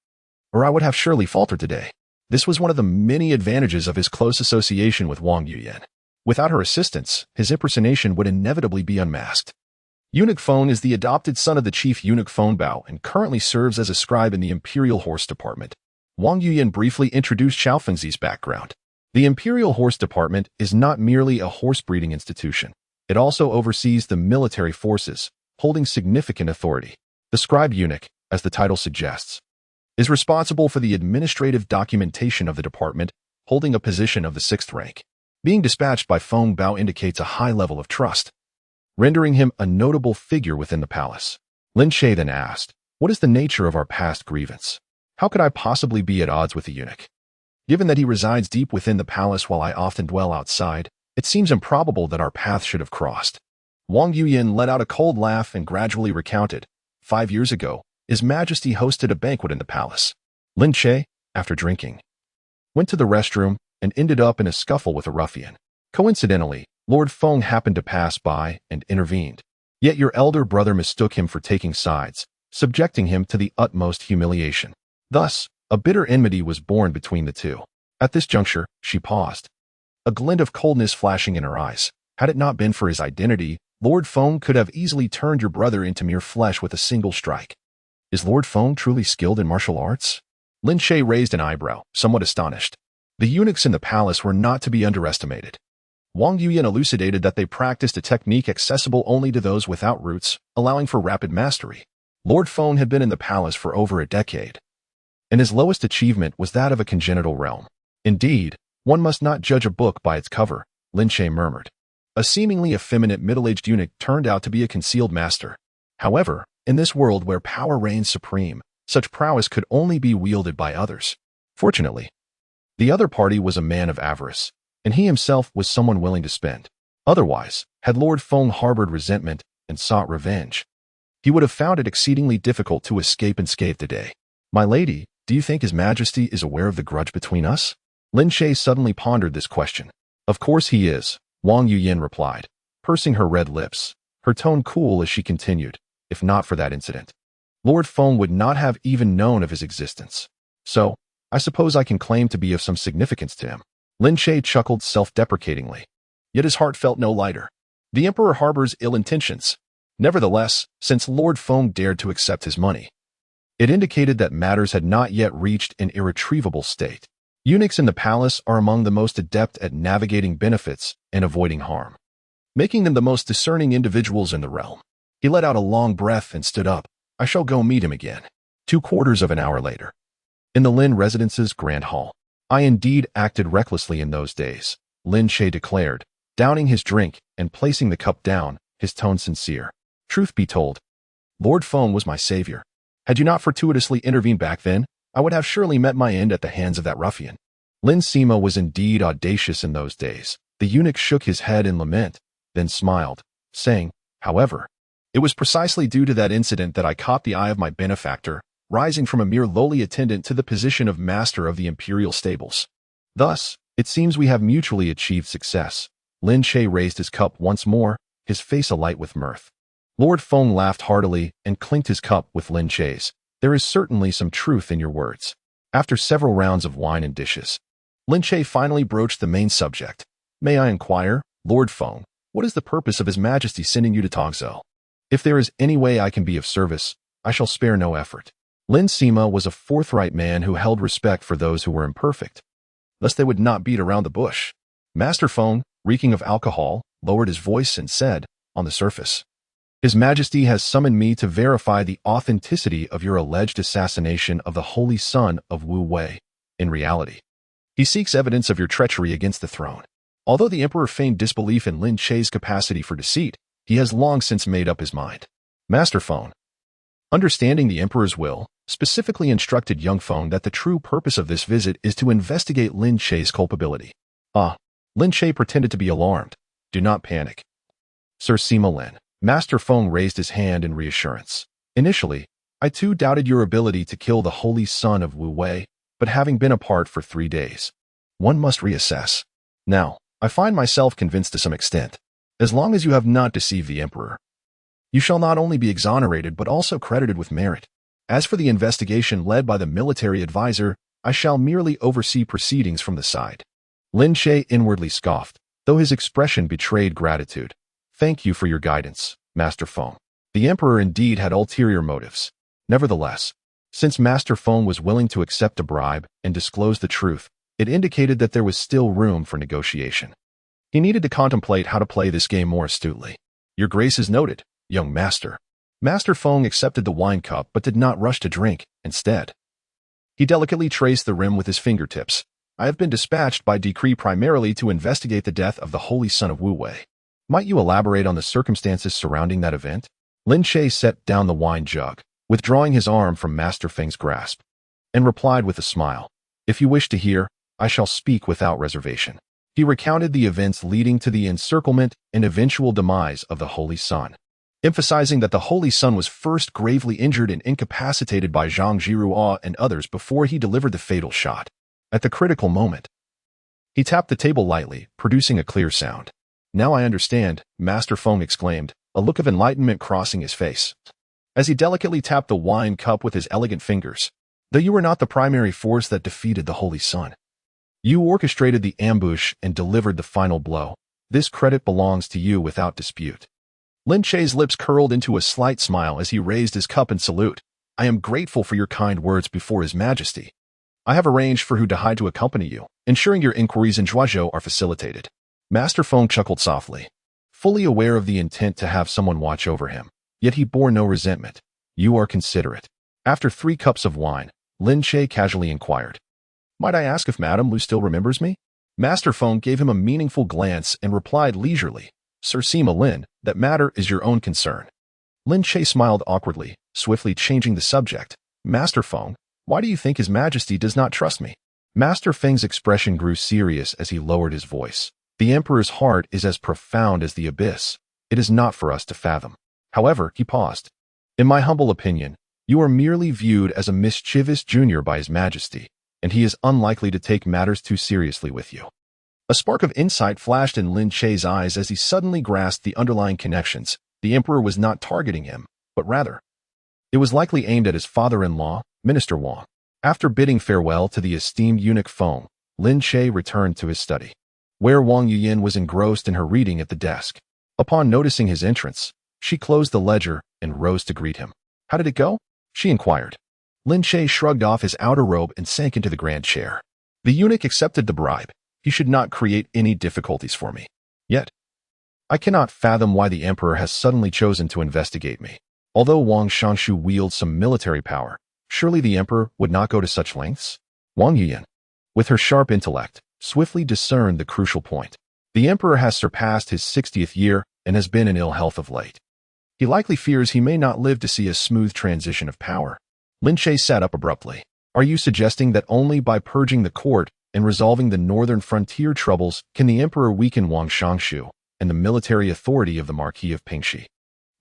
or I would have surely faltered today." This was one of the many advantages of his close association with Wang Yuyan. Without her assistance, his impersonation would inevitably be unmasked. Eunuch Feng is the adopted son of the chief eunuch Feng Bao and currently serves as a scribe in the Imperial Horse Department. Wang Yuyan briefly introduced Xiao Fengzi's background. The Imperial Horse Department is not merely a horse breeding institution. It also oversees the military forces, holding significant authority. The scribe eunuch, as the title suggests, is responsible for the administrative documentation of the department, holding a position of the 6th rank. Being dispatched by Feng Bao indicates a high level of trust, rendering him a notable figure within the palace. Lin Che then asked, "What is the nature of our past grievance? How could I possibly be at odds with the eunuch? Given that he resides deep within the palace while I often dwell outside, it seems improbable that our paths should have crossed." Wang Yuyan let out a cold laugh and gradually recounted. 5 years ago, His Majesty hosted a banquet in the palace. Lin Che, after drinking, went to the restroom and ended up in a scuffle with a ruffian. Coincidentally, Lord Feng happened to pass by and intervened. Yet your elder brother mistook him for taking sides, subjecting him to the utmost humiliation. Thus, a bitter enmity was born between the two. At this juncture, she paused, a glint of coldness flashing in her eyes. Had it not been for his identity, Lord Feng could have easily turned your brother into mere flesh with a single strike. Is Lord Feng truly skilled in martial arts? Lin Che raised an eyebrow, somewhat astonished. The eunuchs in the palace were not to be underestimated. Wang Yuyan elucidated that they practiced a technique accessible only to those without roots, allowing for rapid mastery. Lord Feng had been in the palace for over a decade, and his lowest achievement was that of a congenital realm. Indeed, one must not judge a book by its cover, Lin Che murmured. A seemingly effeminate middle-aged eunuch turned out to be a concealed master. However, in this world where power reigns supreme, such prowess could only be wielded by others. Fortunately, the other party was a man of avarice, and he himself was someone willing to spend. Otherwise, had Lord Feng harbored resentment and sought revenge, he would have found it exceedingly difficult to escape unscathed today. My lady, do you think His Majesty is aware of the grudge between us? Lin Che suddenly pondered this question. Of course he is, Wang Yuyin replied, pursing her red lips, her tone cool as she continued. If not for that incident, Lord Feng would not have even known of his existence. So, I suppose I can claim to be of some significance to him. Lin Che chuckled self-deprecatingly. Yet his heart felt no lighter. The emperor harbors ill intentions. Nevertheless, since Lord Feng dared to accept his money, it indicated that matters had not yet reached an irretrievable state. Eunuchs in the palace are among the most adept at navigating benefits and avoiding harm, making them the most discerning individuals in the realm. He let out a long breath and stood up. I shall go meet him again. 2/4 of an hour later, in the Lin residence's grand hall. I indeed acted recklessly in those days, Lin Che declared, downing his drink and placing the cup down, his tone sincere. Truth be told, Lord Feng was my savior. Had you not fortuitously intervened back then, I would have surely met my end at the hands of that ruffian. Lin Sima was indeed audacious in those days. The eunuch shook his head in lament, then smiled, saying, however, it was precisely due to that incident that I caught the eye of my benefactor, rising from a mere lowly attendant to the position of master of the imperial stables. Thus, it seems we have mutually achieved success. Lin Che raised his cup once more, his face alight with mirth. Lord Feng laughed heartily and clinked his cup with Lin Che's. There is certainly some truth in your words. After several rounds of wine and dishes, Lin Che finally broached the main subject. May I inquire, Lord Feng, what is the purpose of His Majesty sending you to Tongzhou? If there is any way I can be of service, I shall spare no effort. Lin Sima was a forthright man who held respect for those who were imperfect, lest they would not beat around the bush. Master Feng, reeking of alcohol, lowered his voice and said, on the surface, His Majesty has summoned me to verify the authenticity of your alleged assassination of the holy son of Wu Wei. In reality, he seeks evidence of your treachery against the throne. Although the emperor feigned disbelief in Lin Che's capacity for deceit, he has long since made up his mind. Master Feng, understanding the emperor's will, specifically instructed young Feng that the true purpose of this visit is to investigate Lin Che's culpability. Lin Che pretended to be alarmed. Do not panic, Sir Sima Lin. Master Feng raised his hand in reassurance. Initially, I too doubted your ability to kill the holy son of Wu Wei, but having been apart for 3 days, one must reassess. Now, I find myself convinced to some extent. As long as you have not deceived the emperor, you shall not only be exonerated but also credited with merit. As for the investigation led by the military advisor, I shall merely oversee proceedings from the side. Lin Che inwardly scoffed, though his expression betrayed gratitude. Thank you for your guidance, Master Feng. The emperor indeed had ulterior motives. Nevertheless, since Master Feng was willing to accept a bribe and disclose the truth, it indicated that there was still room for negotiation. He needed to contemplate how to play this game more astutely. Your grace is noted, young master. Master Feng accepted the wine cup but did not rush to drink. Instead, he delicately traced the rim with his fingertips. I have been dispatched by decree primarily to investigate the death of the holy son of Wu Wei. Might you elaborate on the circumstances surrounding that event? Lin Che set down the wine jug, withdrawing his arm from Master Feng's grasp, and replied with a smile. If you wish to hear, I shall speak without reservation. He recounted the events leading to the encirclement and eventual demise of the Holy Son, emphasizing that the Holy Son was first gravely injured and incapacitated by Zhang Jiruo and others before he delivered the fatal shot. At the critical moment, he tapped the table lightly, producing a clear sound. Now I understand, Master Feng exclaimed, a look of enlightenment crossing his face, as he delicately tapped the wine cup with his elegant fingers. Though you were not the primary force that defeated the Holy Son, you orchestrated the ambush and delivered the final blow. This credit belongs to you without dispute. Lin Che's lips curled into a slight smile as he raised his cup in salute. I am grateful for your kind words before His Majesty. I have arranged for Hu Dahai to accompany you, ensuring your inquiries in Zhuozhou are facilitated. Master Feng chuckled softly, fully aware of the intent to have someone watch over him. Yet he bore no resentment. You are considerate. After 3 cups of wine, Lin Che casually inquired, Might I ask if Madame Lu still remembers me? Master Feng gave him a meaningful glance and replied leisurely, Sir Sima Lin, that matter is your own concern. Lin Che smiled awkwardly, swiftly changing the subject. Master Feng, why do you think His Majesty does not trust me? Master Feng's expression grew serious as he lowered his voice. The Emperor's heart is as profound as the abyss. It is not for us to fathom. However, he paused. In my humble opinion, you are merely viewed as a mischievous junior by His Majesty, and he is unlikely to take matters too seriously with you. A spark of insight flashed in Lin Che's eyes as he suddenly grasped the underlying connections. The Emperor was not targeting him, but rather, it was likely aimed at his father-in-law, Minister Wang. After bidding farewell to the esteemed eunuch Feng, Lin Che returned to his study, where Wang Yuyin was engrossed in her reading at the desk. Upon noticing his entrance, she closed the ledger and rose to greet him. How did it go? She inquired. Lin Che shrugged off his outer robe and sank into the grand chair. The eunuch accepted the bribe. He should not create any difficulties for me. Yet, I cannot fathom why the Emperor has suddenly chosen to investigate me. Although Wang Shangshu wields some military power, surely the Emperor would not go to such lengths? Wang Yuyin, with her sharp intellect, swiftly discerned the crucial point. The Emperor has surpassed his 60th year and has been in ill health of late. He likely fears he may not live to see a smooth transition of power. Lin Che sat up abruptly. Are you suggesting that only by purging the court and resolving the northern frontier troubles can the Emperor weaken Wang Shangshu and the military authority of the Marquis of Pingxi,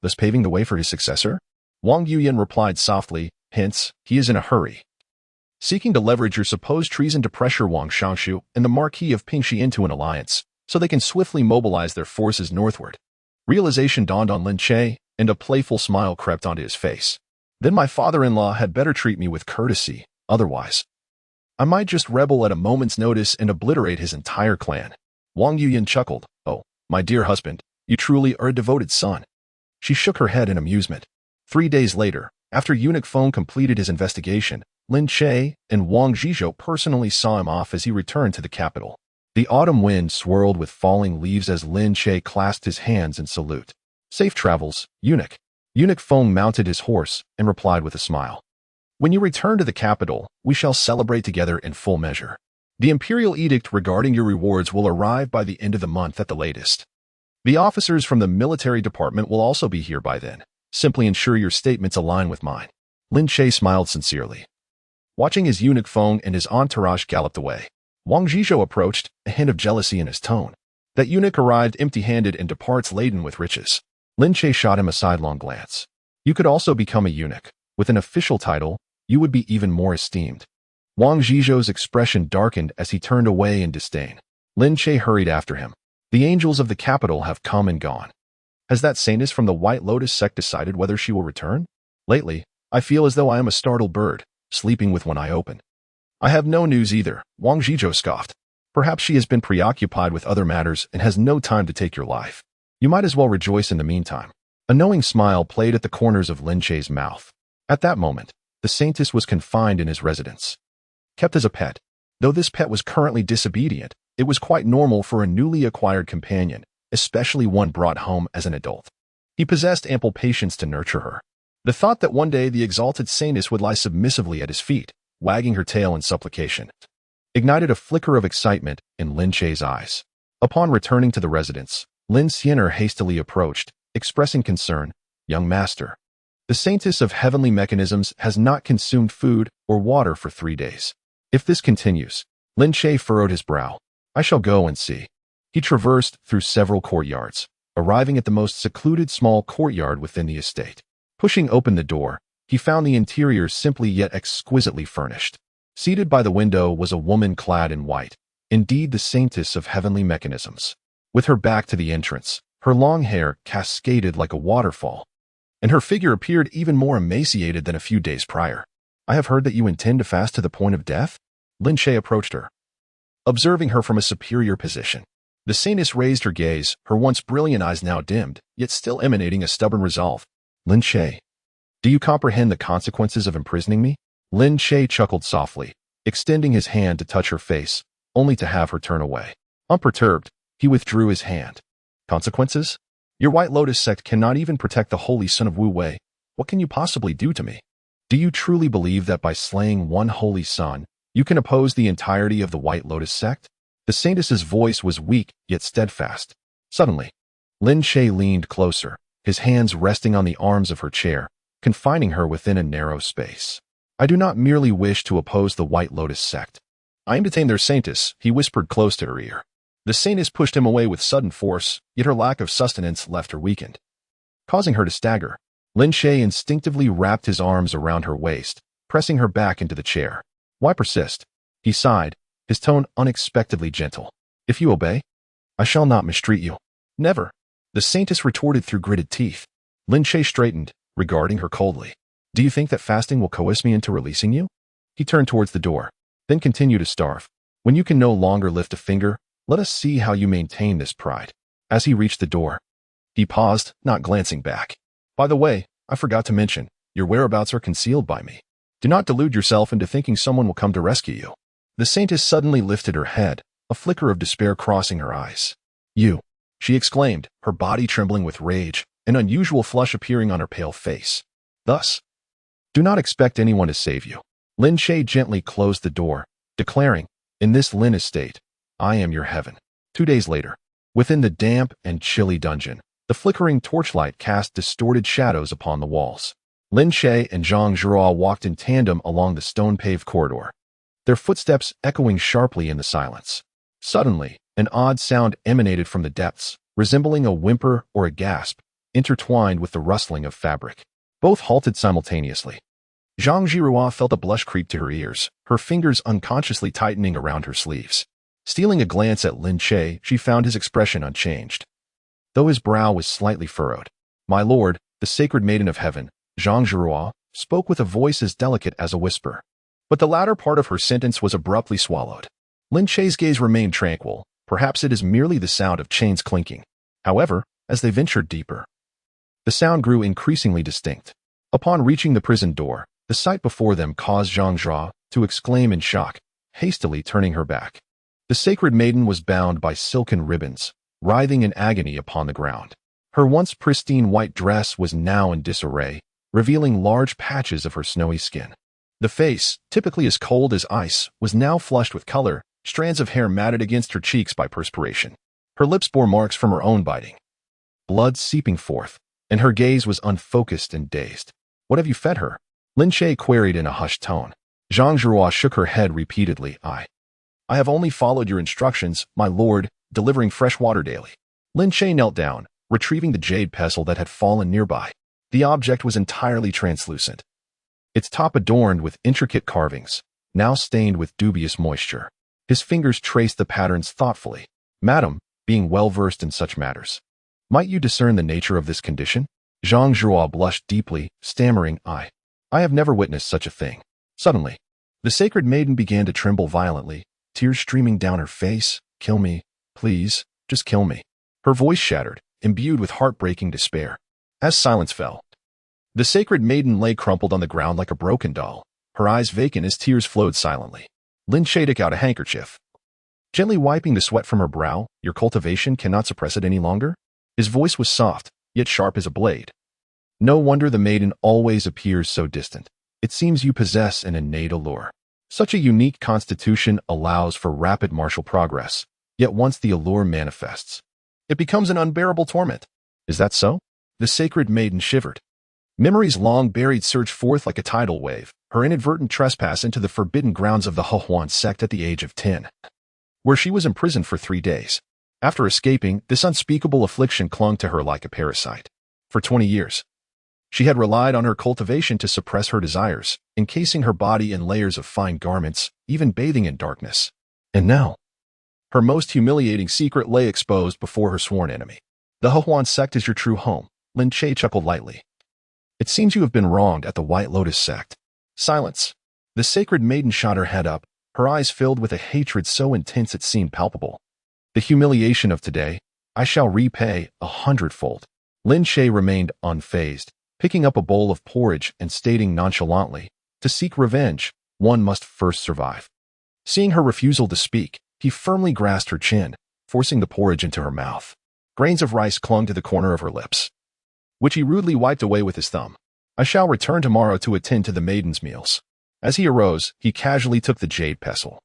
thus paving the way for his successor? Wang Yuyin replied softly, hence, he is in a hurry, seeking to leverage your supposed treason to pressure Wang Shangshu and the Marquis of Pingxi into an alliance, so they can swiftly mobilize their forces northward. Realization dawned on Lin Che, and a playful smile crept onto his face. Then my father-in-law had better treat me with courtesy, otherwise, I might just rebel at a moment's notice and obliterate his entire clan. Wang Yuyin chuckled. Oh, my dear husband, you truly are a devoted son. She shook her head in amusement. 3 days later, after eunuch Feng completed his investigation, Lin Che and Wang Zhizhou personally saw him off as he returned to the capital. The autumn wind swirled with falling leaves as Lin Che clasped his hands in salute. Safe travels, eunuch. Eunuch Feng mounted his horse and replied with a smile. When you return to the capital, we shall celebrate together in full measure. The imperial edict regarding your rewards will arrive by the end of the month at the latest. The officers from the military department will also be here by then. Simply ensure your statements align with mine. Lin Che smiled sincerely. Watching as eunuch Feng and his entourage galloped away, Wang Zhizhou approached, a hint of jealousy in his tone. That eunuch arrived empty-handed and departs laden with riches. Lin Che shot him a sidelong glance. You could also become a eunuch. With an official title, you would be even more esteemed. Wang Zhizhou's expression darkened as he turned away in disdain. Lin Che hurried after him. The angels of the capital have come and gone. Has that saintess from the White Lotus sect decided whether she will return? Lately, I feel as though I am a startled bird, sleeping with one eye open. I have no news either, Wang Zhizhou scoffed. Perhaps she has been preoccupied with other matters and has no time to take your life. You might as well rejoice in the meantime. A knowing smile played at the corners of Lin Che's mouth. At that moment, the saintess was confined in his residence. Kept as a pet. Though this pet was currently disobedient, it was quite normal for a newly acquired companion, especially one brought home as an adult. He possessed ample patience to nurture her. The thought that one day the exalted saintess would lie submissively at his feet, wagging her tail in supplication, ignited a flicker of excitement in Lin Che's eyes. Upon returning to the residence, Lin Xianer hastily approached, expressing concern. Young master, the saintess of heavenly mechanisms has not consumed food or water for 3 days. If this continues, Lin Che furrowed his brow. I shall go and see. He traversed through several courtyards, arriving at the most secluded small courtyard within the estate. Pushing open the door, he found the interior simply yet exquisitely furnished. Seated by the window was a woman clad in white, indeed the saintess of heavenly mechanisms. With her back to the entrance, her long hair cascaded like a waterfall, and her figure appeared even more emaciated than a few days prior. I have heard that you intend to fast to the point of death? Lin Che approached her, observing her from a superior position. The saintess raised her gaze, her once brilliant eyes now dimmed, yet still emanating a stubborn resolve. Lin Che, do you comprehend the consequences of imprisoning me? Lin Che chuckled softly, extending his hand to touch her face, only to have her turn away. Unperturbed, he withdrew his hand. Consequences? Your White Lotus sect cannot even protect the holy son of Wu Wei. What can you possibly do to me? Do you truly believe that by slaying one holy son, You can oppose the entirety of the White Lotus sect? The saintess's voice was weak yet steadfast. Suddenly, Lin Che leaned closer, his hands resting on the arms of her chair, confining her within a narrow space. I do not merely wish to oppose the White Lotus sect. I am to tame their saintess, he whispered close to her ear. The saintess pushed him away with sudden force, yet her lack of sustenance left her weakened. Causing her to stagger, Lin Che instinctively wrapped his arms around her waist, pressing her back into the chair. Why persist? He sighed, his tone unexpectedly gentle. If you obey, I shall not mistreat you. Never. The saintess retorted through gritted teeth. Lin Che straightened, regarding her coldly. Do you think that fasting will coerce me into releasing you? He turned towards the door, then continued to starve. When you can no longer lift a finger, let us see how you maintain this pride. As he reached the door, he paused, not glancing back. By the way, I forgot to mention, your whereabouts are concealed by me. Do not delude yourself into thinking someone will come to rescue you. The saintess suddenly lifted her head, a flicker of despair crossing her eyes. You, she exclaimed, her body trembling with rage, an unusual flush appearing on her pale face. Thus, do not expect anyone to save you. Lin Che gently closed the door, declaring, in this Lin estate, I am your heaven. 2 days later, within the damp and chilly dungeon, the flickering torchlight cast distorted shadows upon the walls. Lin Che and Zhang Zhihua walked in tandem along the stone-paved corridor, their footsteps echoing sharply in the silence. Suddenly, an odd sound emanated from the depths, resembling a whimper or a gasp, intertwined with the rustling of fabric. Both halted simultaneously. Zhang Zhihua felt a blush creep to her ears, her fingers unconsciously tightening around her sleeves. Stealing a glance at Lin Che, she found his expression unchanged, though his brow was slightly furrowed. My lord, the sacred maiden of heaven, Zhang Zhihua, spoke with a voice as delicate as a whisper. But the latter part of her sentence was abruptly swallowed. Lin Che's gaze remained tranquil. Perhaps it is merely the sound of chains clinking. However, as they ventured deeper, the sound grew increasingly distinct. Upon reaching the prison door, the sight before them caused Zhang Zhihua to exclaim in shock, hastily turning her back. The sacred maiden was bound by silken ribbons, writhing in agony upon the ground. Her once pristine white dress was now in disarray, revealing large patches of her snowy skin. The face, typically as cold as ice, was now flushed with color, strands of hair matted against her cheeks by perspiration. Her lips bore marks from her own biting, blood seeping forth, and her gaze was unfocused and dazed. What have you fed her? Lin Che queried in a hushed tone. Zhang Zhihua shook her head repeatedly. I have only followed your instructions, my lord, delivering fresh water daily. Lin Che knelt down, retrieving the jade pestle that had fallen nearby. The object was entirely translucent, its top adorned with intricate carvings, now stained with dubious moisture. His fingers traced the patterns thoughtfully. Madam, being well-versed in such matters, might you discern the nature of this condition? Zhang Zhihua blushed deeply, stammering, I have never witnessed such a thing. Suddenly, the sacred maiden began to tremble violently, tears streaming down her face. Kill me, please, just kill me. Her voice shattered, imbued with heartbreaking despair. As silence fell, the sacred maiden lay crumpled on the ground like a broken doll, her eyes vacant as tears flowed silently. Lin Che took out a handkerchief, gently wiping the sweat from her brow. Your cultivation cannot suppress it any longer? His voice was soft, yet sharp as a blade. No wonder the maiden always appears so distant. It seems you possess an innate allure. Such a unique constitution allows for rapid martial progress, yet once the allure manifests, it becomes an unbearable torment. Is that so? The sacred maiden shivered. Memories long buried surged forth like a tidal wave, her inadvertent trespass into the forbidden grounds of the Hehuan sect at the age of 10, where she was imprisoned for 3 days. After escaping, this unspeakable affliction clung to her like a parasite. For 20 years, she had relied on her cultivation to suppress her desires, encasing her body in layers of fine garments, even bathing in darkness. And now, her most humiliating secret lay exposed before her sworn enemy. The Hehuan sect is your true home. Lin Che chuckled lightly. It seems you have been wronged at the White Lotus sect. Silence. The sacred maiden shot her head up, her eyes filled with a hatred so intense it seemed palpable. The humiliation of today, I shall repay 100-fold. Lin Che remained unfazed, picking up a bowl of porridge and stating nonchalantly, to seek revenge, one must first survive. Seeing her refusal to speak, he firmly grasped her chin, forcing the porridge into her mouth. Grains of rice clung to the corner of her lips, which he rudely wiped away with his thumb. I shall return tomorrow to attend to the maiden's meals. As he arose, he casually took the jade pestle,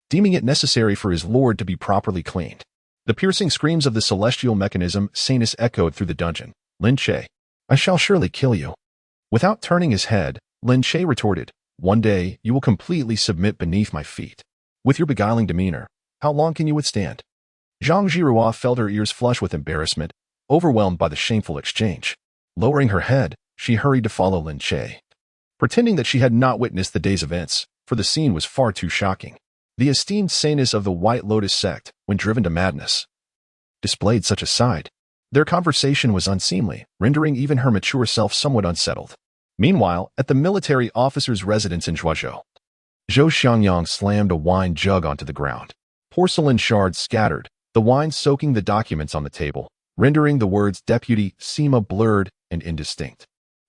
deeming it necessary for his lord to be properly cleaned. The piercing screams of the celestial mechanism Sanus echoed through the dungeon. Lin Che, I shall surely kill you. Without turning his head, Lin Che retorted, one day you will completely submit beneath my feet. With your beguiling demeanor, how long can you withstand? Zhang Zhirua felt her ears flush with embarrassment, overwhelmed by the shameful exchange. Lowering her head, she hurried to follow Lin Che, pretending that she had not witnessed the day's events, for the scene was far too shocking. The esteemed Sanus of the White Lotus sect, when driven to madness, displayed such a side. Their conversation was unseemly, rendering even her mature self somewhat unsettled. Meanwhile, at the military officer's residence in Zhuozhou, Zhou Xiangyang slammed a wine jug onto the ground. Porcelain shards scattered, the wine soaking the documents on the table, rendering the words deputy Sima blurred and indistinct.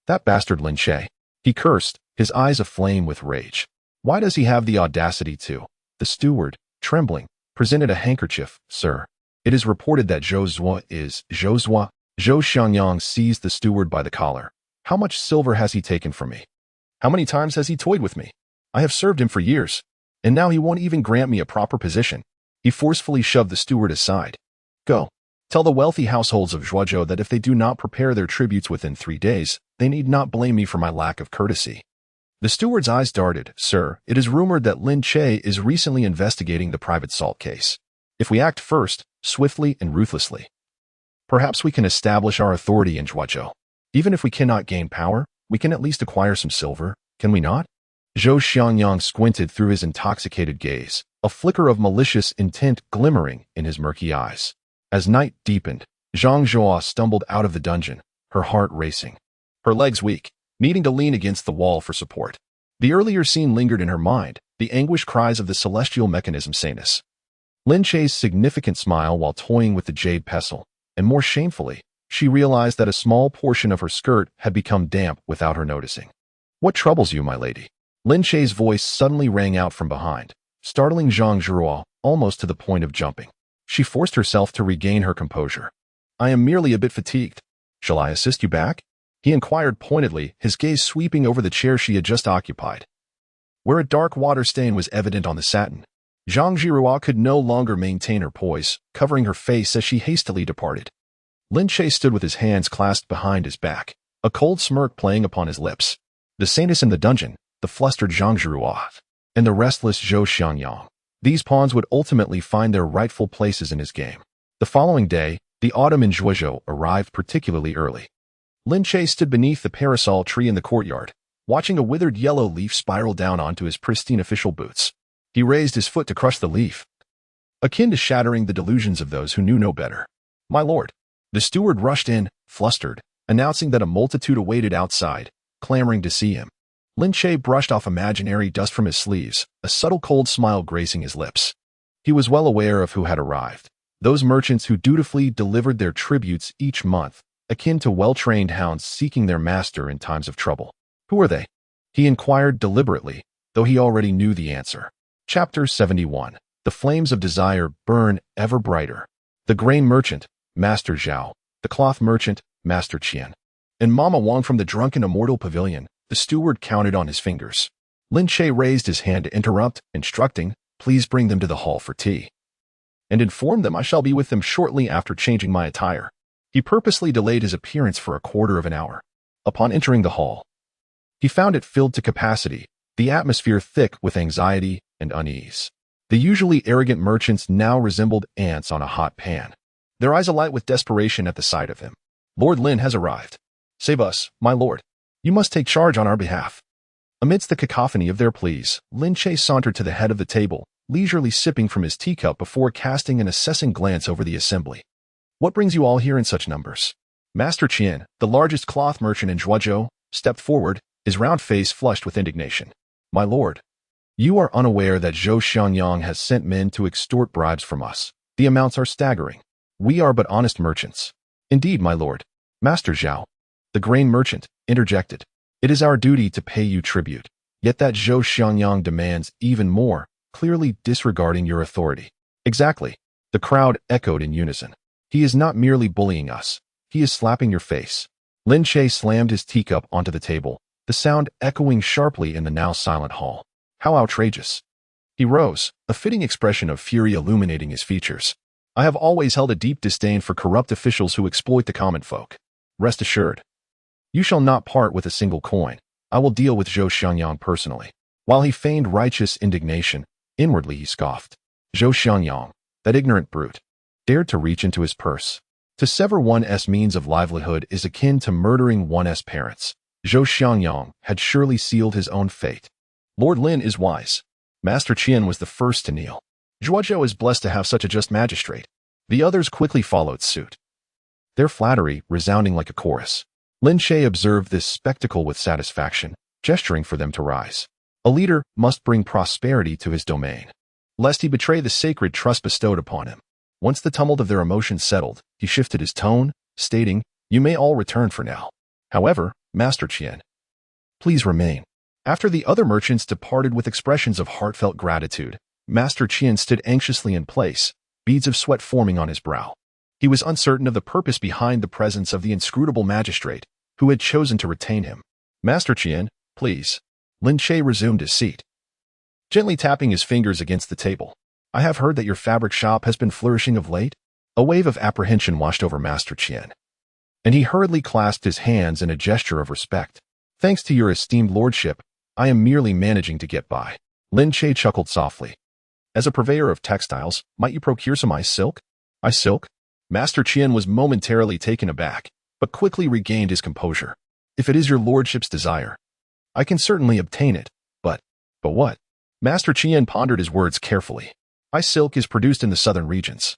That bastard Lin Che, he cursed, his eyes aflame with rage. Why does he have the audacity to? The steward, trembling, presented a handkerchief. Sir, it is reported that Zhou Zhuo. Zhou Xiangyang seized the steward by the collar. How much silver has he taken from me? How many times has he toyed with me? I have served him for years, and now he won't even grant me a proper position. He forcefully shoved the steward aside. Go. Tell the wealthy households of Zhuozhou that if they do not prepare their tributes within 3 days, they need not blame me for my lack of courtesy. The steward's eyes darted. Sir, it is rumored that Lin Che is recently investigating the private salt case. If we act first, swiftly and ruthlessly, perhaps we can establish our authority in Zhuozhou. Even if we cannot gain power, we can at least acquire some silver, can we not? Zhou Xiangyang squinted through his intoxicated gaze, a flicker of malicious intent glimmering in his murky eyes. As night deepened, Zhang Zhuo stumbled out of the dungeon, her heart racing, her legs weak, needing to lean against the wall for support. The earlier scene lingered in her mind, the anguished cries of the celestial mechanism Sanus. Lin Che's significant smile while toying with the jade pestle, and more shamefully, she realized that a small portion of her skirt had become damp without her noticing. What troubles you, my lady? Lin Che's voice suddenly rang out from behind, startling Zhang Zhuo almost to the point of jumping. She forced herself to regain her composure. I am merely a bit fatigued. Shall I assist you back? He inquired pointedly, his gaze sweeping over the chair she had just occupied, where a dark water stain was evident on the satin. Zhang Zhirua could no longer maintain her poise, covering her face as she hastily departed. Lin Che stood with his hands clasped behind his back, a cold smirk playing upon his lips. The Sanus in the dungeon, the flustered Zhang Zhirua, and the restless Zhou Xiangyang. These pawns would ultimately find their rightful places in his game. The following day, the autumn in Zhuozhou arrived particularly early. Lin Che stood beneath the parasol tree in the courtyard, watching a withered yellow leaf spiral down onto his pristine official boots. He raised his foot to crush the leaf, akin to shattering the delusions of those who knew no better. My lord. The steward rushed in, flustered, announcing that a multitude awaited outside, clamoring to see him. Lin Che brushed off imaginary dust from his sleeves, a subtle cold smile gracing his lips. He was well aware of who had arrived. Those merchants who dutifully delivered their tributes each month, akin to well-trained hounds seeking their master in times of trouble. Who are they? He inquired deliberately, though he already knew the answer. Chapter 71. The flames of desire burn ever brighter. The grain merchant, Master Zhao, the cloth merchant, Master Qian, and Mama Wang from the drunken immortal pavilion. The steward counted on his fingers. Lin Che raised his hand to interrupt, instructing, please bring them to the hall for tea, and inform them I shall be with them shortly after changing my attire. He purposely delayed his appearance for a quarter of an hour. Upon entering the hall, he found it filled to capacity, the atmosphere thick with anxiety and unease. The usually arrogant merchants now resembled ants on a hot pan, their eyes alight with desperation at the sight of him. Lord Lin has arrived. Save us, my lord. You must take charge on our behalf. Amidst the cacophony of their pleas, Lin Che sauntered to the head of the table, leisurely sipping from his teacup before casting an assessing glance over the assembly. What brings you all here in such numbers? Master Qian, the largest cloth merchant in Zhuozhou, stepped forward, his round face flushed with indignation. My lord, you are unaware that Zhou Xiangyang has sent men to extort bribes from us. The amounts are staggering. We are but honest merchants. Indeed, my lord. Master Zhao, the grain merchant, interjected. It is our duty to pay you tribute. Yet that Zhou Xiangyang demands even more, clearly disregarding your authority. Exactly. The crowd echoed in unison. He is not merely bullying us. He is slapping your face. Lin Che slammed his teacup onto the table, the sound echoing sharply in the now silent hall. How outrageous. He rose, a fitting expression of fury illuminating his features. I have always held a deep disdain for corrupt officials who exploit the common folk. Rest assured, you shall not part with a single coin. I will deal with Zhou Xiangyang personally. While he feigned righteous indignation, inwardly he scoffed. Zhou Xiangyang, that ignorant brute, dared to reach into his purse. To sever one's means of livelihood is akin to murdering one's parents. Zhou Xiangyang had surely sealed his own fate. Lord Lin is wise. Master Qian was the first to kneel. Zhuozhou is blessed to have such a just magistrate. The others quickly followed suit, their flattery resounding like a chorus. Lin Che observed this spectacle with satisfaction, gesturing for them to rise. A leader must bring prosperity to his domain, lest he betray the sacred trust bestowed upon him. Once the tumult of their emotions settled, he shifted his tone, stating, "You may all return for now. However, Master Qian, please remain." After the other merchants departed with expressions of heartfelt gratitude, Master Qian stood anxiously in place, beads of sweat forming on his brow. He was uncertain of the purpose behind the presence of the inscrutable magistrate, who had chosen to retain him. "Master Qian, please." Lin Che resumed his seat, gently tapping his fingers against the table. "I have heard that your fabric shop has been flourishing of late." A wave of apprehension washed over Master Qian, and he hurriedly clasped his hands in a gesture of respect. "Thanks to your esteemed lordship, I am merely managing to get by." Lin Che chuckled softly. "As a purveyor of textiles, might you procure some ice silk?" "Ice silk?" Master Qian was momentarily taken aback, but quickly regained his composure. "If it is your lordship's desire, I can certainly obtain it, but what?" Master Qian pondered his words carefully. "Ice silk is produced in the southern regions,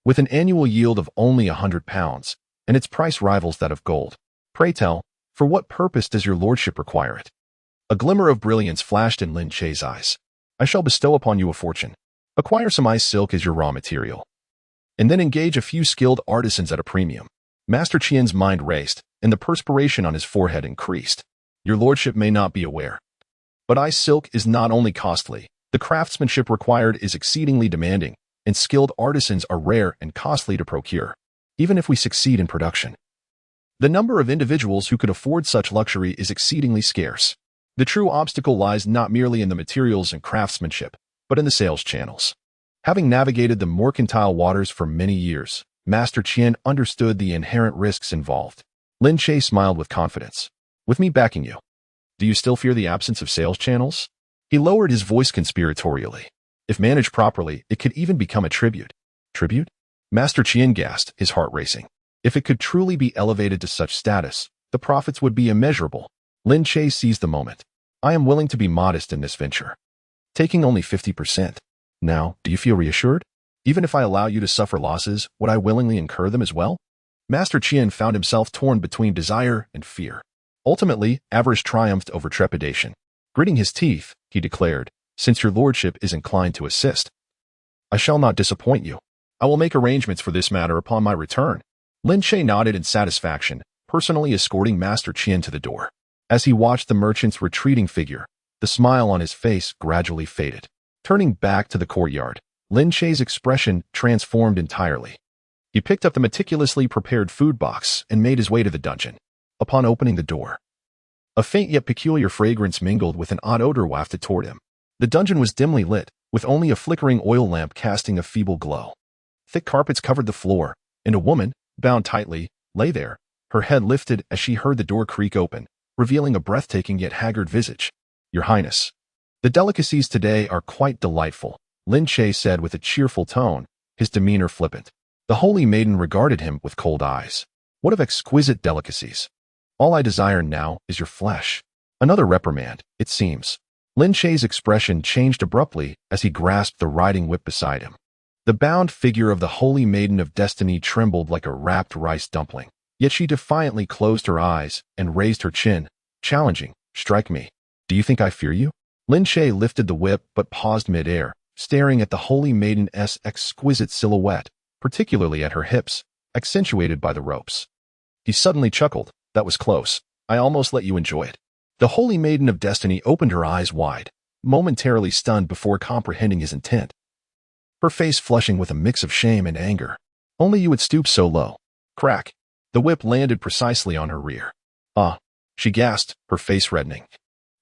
with an annual yield of only 100 pounds, and its price rivals that of gold. Pray tell, for what purpose does your lordship require it?" A glimmer of brilliance flashed in Lin Che's eyes. "I shall bestow upon you a fortune. Acquire some ice silk as your raw material, and then engage a few skilled artisans at a premium." Master Qian's mind raced, and the perspiration on his forehead increased. "Your lordship may not be aware, but ice silk is not only costly, the craftsmanship required is exceedingly demanding, and skilled artisans are rare and costly to procure, even if we succeed in production. The number of individuals who could afford such luxury is exceedingly scarce. The true obstacle lies not merely in the materials and craftsmanship, but in the sales channels." Having navigated the mercantile waters for many years, Master Qian understood the inherent risks involved. Lin Che smiled with confidence. "With me backing you, do you still fear the absence of sales channels?" He lowered his voice conspiratorially. "If managed properly, it could even become a tribute." "Tribute?" Master Qian gasped, his heart racing. If it could truly be elevated to such status, the profits would be immeasurable. Lin Che seized the moment. "I am willing to be modest in this venture, taking only 50%. Now, do you feel reassured? Even if I allow you to suffer losses, would I willingly incur them as well?" Master Qian found himself torn between desire and fear. Ultimately, avarice triumphed over trepidation. Gritting his teeth, he declared, "Since your lordship is inclined to assist, I shall not disappoint you. I will make arrangements for this matter upon my return." Lin Che nodded in satisfaction, personally escorting Master Qian to the door. As he watched the merchant's retreating figure, the smile on his face gradually faded. Turning back to the courtyard, Lin Che's expression transformed entirely. He picked up the meticulously prepared food box and made his way to the dungeon. Upon opening the door, a faint yet peculiar fragrance mingled with an odd odor wafted toward him. The dungeon was dimly lit, with only a flickering oil lamp casting a feeble glow. Thick carpets covered the floor, and a woman, bound tightly, lay there, her head lifted as she heard the door creak open, revealing a breathtaking yet haggard visage. "Your Highness, the delicacies today are quite delightful," Lin Che said with a cheerful tone, his demeanor flippant. The holy maiden regarded him with cold eyes. "What of exquisite delicacies? All I desire now is your flesh." Another reprimand, it seems. Lin Che's expression changed abruptly as he grasped the riding whip beside him. The bound figure of the holy maiden of destiny trembled like a wrapped rice dumpling. Yet she defiantly closed her eyes and raised her chin, challenging, "Strike me. Do you think I fear you?" Lin Che lifted the whip but paused mid-air, staring at the holy maiden's exquisite silhouette, particularly at her hips, accentuated by the ropes. He suddenly chuckled. "That was close. I almost let you enjoy it." The holy maiden of destiny opened her eyes wide, momentarily stunned before comprehending his intent, her face flushing with a mix of shame and anger. "Only you would stoop so low." Crack. The whip landed precisely on her rear. "Ah, She gasped, her face reddening.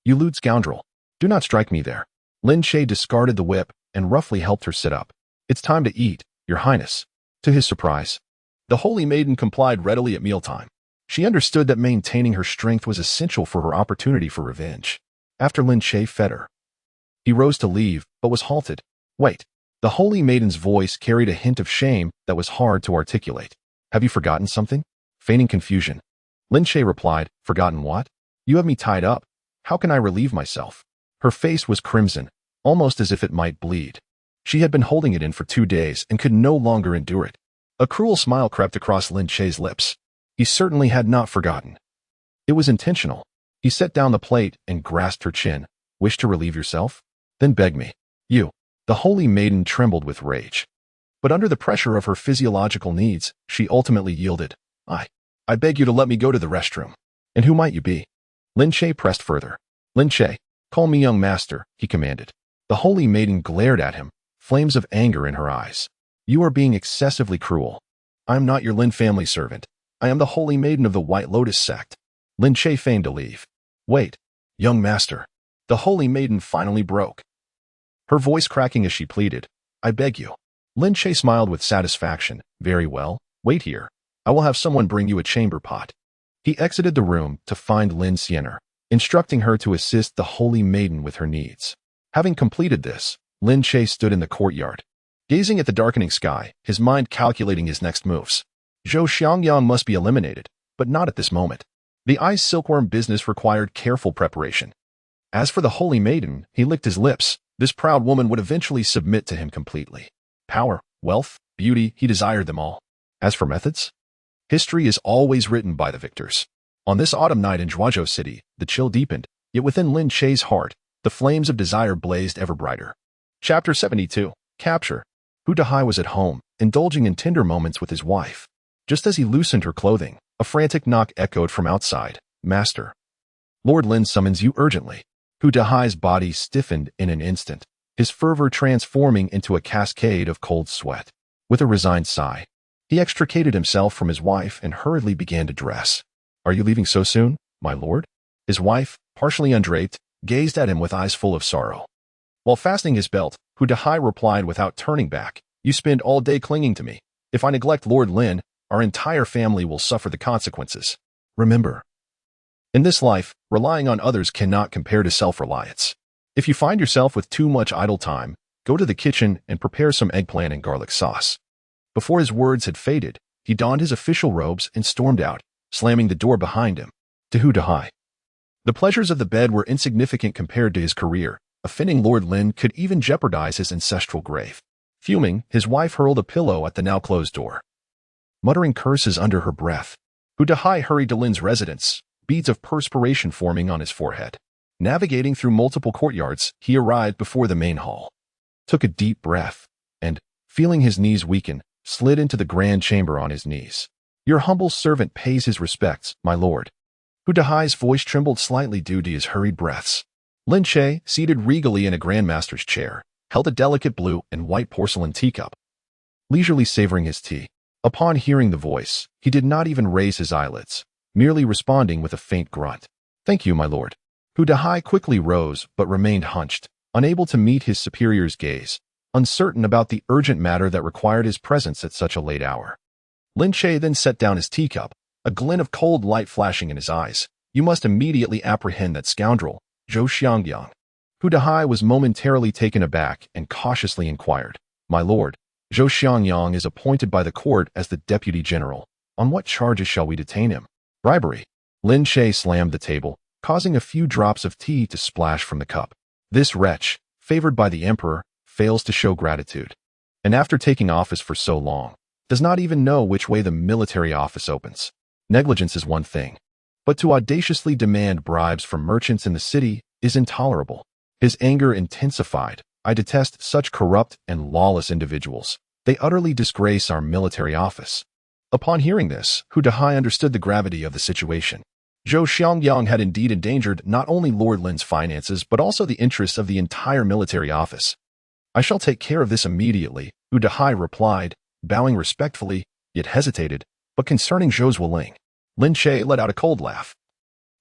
You lewd scoundrel. Do not strike me there. Lin Che discarded the whip and roughly helped her sit up. It's time to eat, Your Highness. To his surprise, the holy maiden complied readily at mealtime. She understood that maintaining her strength was essential for her opportunity for revenge. After Lin Che fed her, he rose to leave, but was halted. Wait. The holy maiden's voice carried a hint of shame that was hard to articulate. Have you forgotten something? Feigning confusion, Lin Che replied, Forgotten what? You have me tied up. How can I relieve myself? Her face was crimson, almost as if it might bleed. She had been holding it in for 2 days and could no longer endure it. A cruel smile crept across Lin Che's lips. He certainly had not forgotten. It was intentional. He set down the plate and grasped her chin. Wish to relieve yourself? Then beg me. You. The holy maiden trembled with rage. But under the pressure of her physiological needs, she ultimately yielded. I beg you to let me go to the restroom. And who might you be? Lin Che pressed further. Lin Che, call me young master, he commanded. The holy maiden glared at him, flames of anger in her eyes. You are being excessively cruel. I am not your Lin family servant. I am the holy maiden of the White Lotus sect. Lin Che feigned to leave. Wait, young master. The holy maiden finally broke, her voice cracking as she pleaded. I beg you. Lin Che smiled with satisfaction. Very well, wait here. I will have someone bring you a chamber pot. He exited the room to find Lin Xianer, instructing her to assist the holy maiden with her needs. Having completed this, Lin Che stood in the courtyard, gazing at the darkening sky, his mind calculating his next moves. Zhou Xiangyang must be eliminated, but not at this moment. The ice silkworm business required careful preparation. As for the holy maiden, he licked his lips. This proud woman would eventually submit to him completely. Power, wealth, beauty, he desired them all. As for methods, history is always written by the victors. On this autumn night in Zhuozhou City, the chill deepened, yet within Lin Che's heart, the flames of desire blazed ever brighter. Chapter 72. Capture. Hu Dahai was at home, indulging in tender moments with his wife. Just as he loosened her clothing, a frantic knock echoed from outside. Master. Lord Lin summons you urgently. Hu Dahai's body stiffened in an instant, his fervor transforming into a cascade of cold sweat. With a resigned sigh, he extricated himself from his wife and hurriedly began to dress. Are you leaving so soon, my lord? His wife, partially undraped, gazed at him with eyes full of sorrow. While fastening his belt, Hu Dahai replied without turning back, You spend all day clinging to me. If I neglect Lord Lin, our entire family will suffer the consequences. Remember, in this life, relying on others cannot compare to self-reliance. If you find yourself with too much idle time, go to the kitchen and prepare some eggplant and garlic sauce. Before his words had faded, he donned his official robes and stormed out, slamming the door behind him. To Hu Dahai, the pleasures of the bed were insignificant compared to his career. Offending Lord Lin could even jeopardize his ancestral grave. Fuming, his wife hurled a pillow at the now-closed door. Muttering curses under her breath, Hu Dahai hurried to Lin's residence, beads of perspiration forming on his forehead. Navigating through multiple courtyards, he arrived before the main hall, took a deep breath, and, feeling his knees weaken, slid into the grand chamber on his knees. Your humble servant pays his respects, my lord. Hu Dahai's voice trembled slightly due to his hurried breaths. Lin Che, seated regally in a grandmaster's chair, held a delicate blue and white porcelain teacup, leisurely savoring his tea. Upon hearing the voice, he did not even raise his eyelids, merely responding with a faint grunt. Thank you, my lord. Hu Dahai quickly rose but remained hunched, unable to meet his superior's gaze, uncertain about the urgent matter that required his presence at such a late hour. Lin Che then set down his teacup, a glint of cold light flashing in his eyes. You must immediately apprehend that scoundrel, Zhou Xiangyang. Hu Dahai was momentarily taken aback and cautiously inquired, My lord, Zhou Xiangyang is appointed by the court as the deputy general. On what charges shall we detain him? Bribery. Lin Che slammed the table, causing a few drops of tea to splash from the cup. This wretch, favored by the emperor, fails to show gratitude. And after taking office for so long, does not even know which way the military office opens. Negligence is one thing, but to audaciously demand bribes from merchants in the city is intolerable. His anger intensified. I detest such corrupt and lawless individuals. They utterly disgrace our military office. Upon hearing this, Hu Dahai understood the gravity of the situation. Zhou Xiangyang had indeed endangered not only Lord Lin's finances, but also the interests of the entire military office. I shall take care of this immediately, Hu Dahai replied, bowing respectfully, yet hesitated. But concerning Zhou's Wuling, Lin Che let out a cold laugh.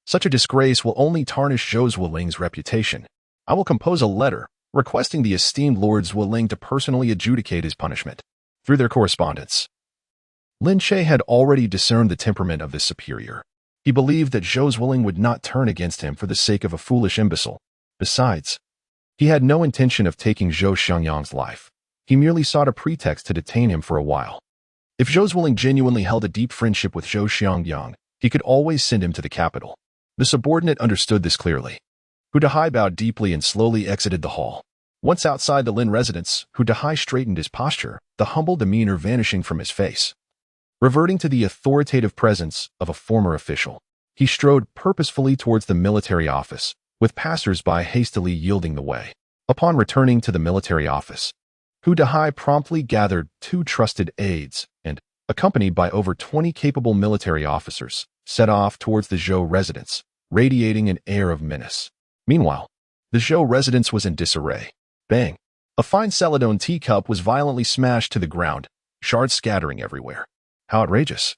Such a disgrace will only tarnish Zhou Zuoling's reputation. I will compose a letter requesting the esteemed Lord Zuoling to personally adjudicate his punishment. Through their correspondence, Lin Che had already discerned the temperament of this superior. He believed that Zhou Zuoling would not turn against him for the sake of a foolish imbecile. Besides, he had no intention of taking Zhou Xiangyang's life. He merely sought a pretext to detain him for a while. If Zhou Zuoling genuinely held a deep friendship with Zhou Xiangyang, he could always send him to the capital. The subordinate understood this clearly. Hu Dahai bowed deeply and slowly exited the hall. Once outside the Lin residence, Hu Dahai straightened his posture, the humble demeanor vanishing from his face. Reverting to the authoritative presence of a former official, he strode purposefully towards the military office, with passers-by hastily yielding the way. Upon returning to the military office, Hu Dahai promptly gathered 2 trusted aides and, accompanied by over 20 capable military officers, set off towards the Zhou residence, radiating an air of menace. Meanwhile, the Zhou residence was in disarray. Bang! A fine Celadon teacup was violently smashed to the ground, shards scattering everywhere. How outrageous!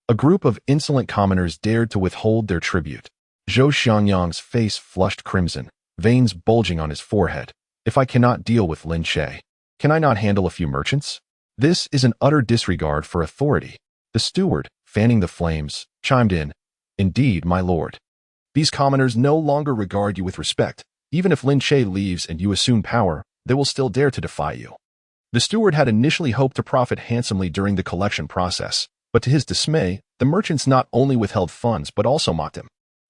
A group of insolent commoners dared to withhold their tribute. Zhou Xiangyang's face flushed crimson, veins bulging on his forehead. If I cannot deal with Lin Che, can I not handle a few merchants? This is an utter disregard for authority. The steward, fanning the flames, chimed in. Indeed, my lord. These commoners no longer regard you with respect. Even if Lin Che leaves and you assume power, they will still dare to defy you. The steward had initially hoped to profit handsomely during the collection process, but to his dismay, the merchants not only withheld funds but also mocked him.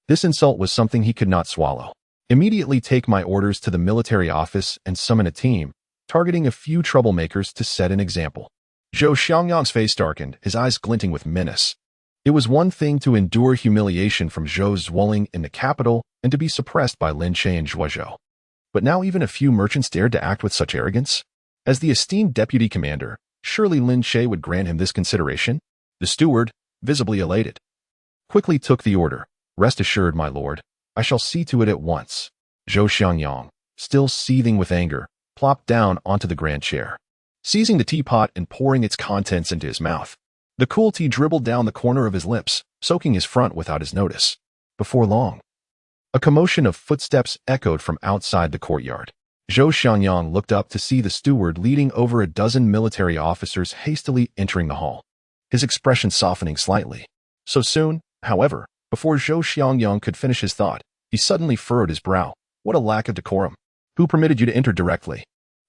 This insult was something he could not swallow. Immediately take my orders to the military office and summon a team, targeting a few troublemakers to set an example. Zhou Xiangyang's face darkened, his eyes glinting with menace. It was one thing to endure humiliation from Zhou Zuoling in the capital and to be suppressed by Lin Che and Zhuozhou. But now even a few merchants dared to act with such arrogance? As the esteemed deputy commander, surely Lin Che would grant him this consideration? The steward, visibly elated, quickly took the order. Rest assured, my lord, I shall see to it at once. Zhou Xiangyang, still seething with anger, plopped down onto the grand chair, seizing the teapot and pouring its contents into his mouth. The cool tea dribbled down the corner of his lips, soaking his front without his notice. Before long, a commotion of footsteps echoed from outside the courtyard. Zhou Xiangyang looked up to see the steward leading over a dozen military officers hastily entering the hall, his expression softening slightly. So soon, however, before Zhou Xiangyang could finish his thought, he suddenly furrowed his brow. What a lack of decorum! Who permitted you to enter directly?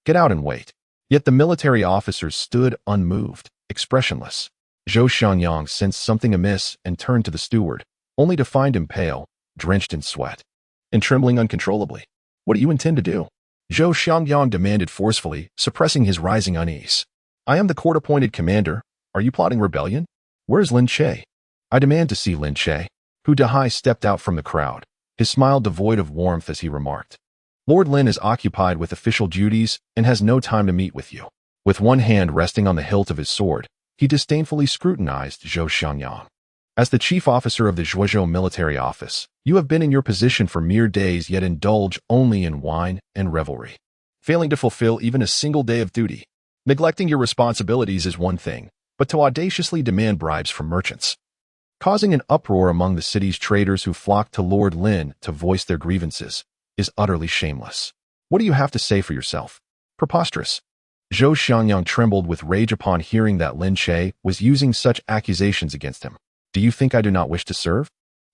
Get out and wait. Yet the military officers stood unmoved, expressionless. Zhou Xiangyang sensed something amiss and turned to the steward, only to find him pale, drenched in sweat, and trembling uncontrollably. What do you intend to do? Zhou Xiangyang demanded forcefully, suppressing his rising unease. I am the court-appointed commander. Are you plotting rebellion? Where is Lin Che? I demand to see Lin Che. Hu Dahai stepped out from the crowd, his smile devoid of warmth as he remarked. Lord Lin is occupied with official duties and has no time to meet with you. With one hand resting on the hilt of his sword, he disdainfully scrutinized Zhou Xiangyang. As the chief officer of the Zhuozhou military office, you have been in your position for mere days yet indulge only in wine and revelry, failing to fulfill even a single day of duty. Neglecting your responsibilities is one thing, but to audaciously demand bribes from merchants, causing an uproar among the city's traders who flocked to Lord Lin to voice their grievances, is utterly shameless. What do you have to say for yourself? Preposterous. Zhou Xiangyang trembled with rage upon hearing that Lin Che was using such accusations against him. Do you think I do not wish to serve?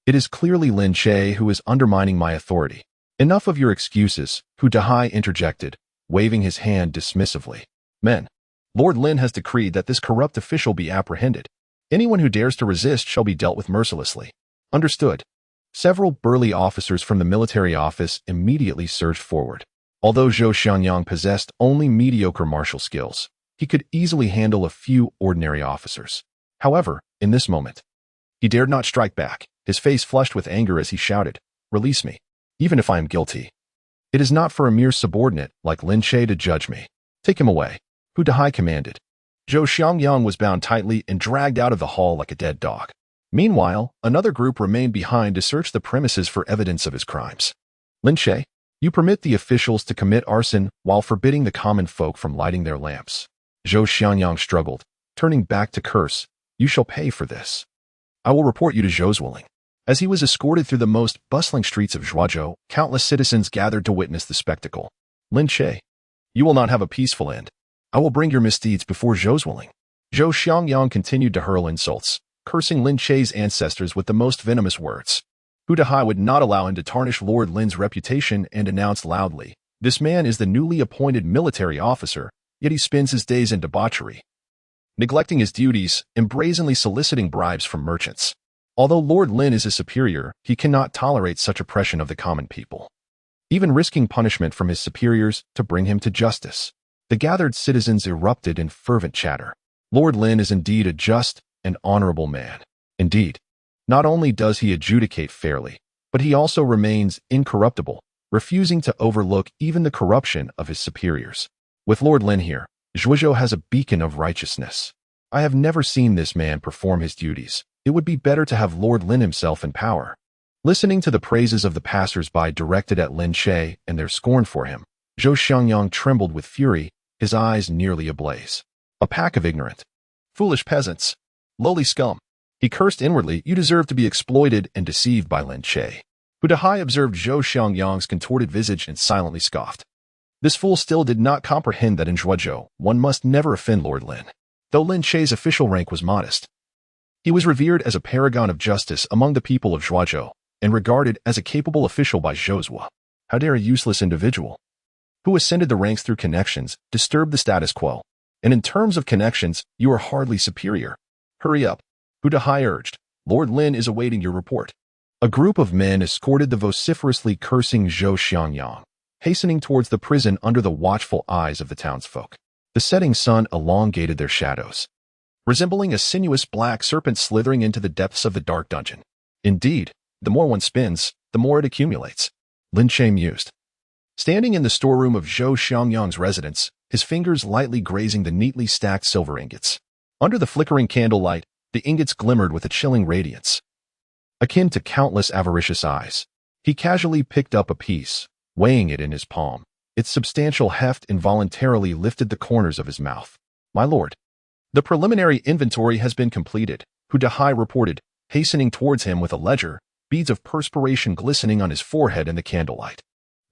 It is clearly Lin Che who is undermining my authority. Enough of your excuses, Hu Dahai interjected, waving his hand dismissively. Men, Lord Lin has decreed that this corrupt official be apprehended. Anyone who dares to resist shall be dealt with mercilessly. Understood. Several burly officers from the military office immediately surged forward. Although Zhou Xiangyang possessed only mediocre martial skills, he could easily handle a few ordinary officers. However, in this moment, he dared not strike back, his face flushed with anger as he shouted, "Release me, even if I am guilty. It is not for a mere subordinate like Lin Che to judge me. Take him away," Hu Dahai commanded. Zhou Xiangyang was bound tightly and dragged out of the hall like a dead dog. Meanwhile, another group remained behind to search the premises for evidence of his crimes. Lin Che, you permit the officials to commit arson while forbidding the common folk from lighting their lamps. Zhou Xiangyang struggled, turning back to curse. You shall pay for this. I will report you to Zhou Zuoling. As he was escorted through the most bustling streets of Zhuozhou, countless citizens gathered to witness the spectacle. Lin Che, you will not have a peaceful end. I will bring your misdeeds before Zhou's willing. Zhou Xiangyang continued to hurl insults, cursing Lin Che's ancestors with the most venomous words. Hu Dahai would not allow him to tarnish Lord Lin's reputation and announced loudly, "This man is the newly appointed military officer, yet he spends his days in debauchery, neglecting his duties and brazenly soliciting bribes from merchants. Although Lord Lin is his superior, he cannot tolerate such oppression of the common people, even risking punishment from his superiors to bring him to justice." The gathered citizens erupted in fervent chatter. Lord Lin is indeed a just and honorable man. Indeed, not only does he adjudicate fairly, but he also remains incorruptible, refusing to overlook even the corruption of his superiors. With Lord Lin here, Zhuozhou has a beacon of righteousness. I have never seen this man perform his duties. It would be better to have Lord Lin himself in power. Listening to the praises of the passers-by directed at Lin Che and their scorn for him, Zhou Xiangyang trembled with fury, his eyes nearly ablaze. A pack of ignorant, foolish peasants, lowly scum. He cursed inwardly, "You deserve to be exploited and deceived by Lin Che." Hu Dahai observed Zhou Xiangyang's contorted visage and silently scoffed. This fool still did not comprehend that in Zhuozhou, one must never offend Lord Lin. Though Lin Che's official rank was modest, he was revered as a paragon of justice among the people of Zhuozhou and regarded as a capable official by Zhou. How dare a useless individual who ascended the ranks through connections disturb the status quo? And in terms of connections, you are hardly superior. Hurry up, Hu Dahai urged. Lord Lin is awaiting your report. A group of men escorted the vociferously cursing Zhou Xiangyang, hastening towards the prison under the watchful eyes of the townsfolk. The setting sun elongated their shadows, resembling a sinuous black serpent slithering into the depths of the dark dungeon. Indeed, the more one spins, the more it accumulates. Lin Che mused. Standing in the storeroom of Zhou Xiangyang's residence, his fingers lightly grazing the neatly stacked silver ingots. Under the flickering candlelight, the ingots glimmered with a chilling radiance, akin to countless avaricious eyes. He casually picked up a piece, weighing it in his palm. Its substantial heft involuntarily lifted the corners of his mouth. "My lord, the preliminary inventory has been completed," Hu Dahai reported, hastening towards him with a ledger, beads of perspiration glistening on his forehead in the candlelight.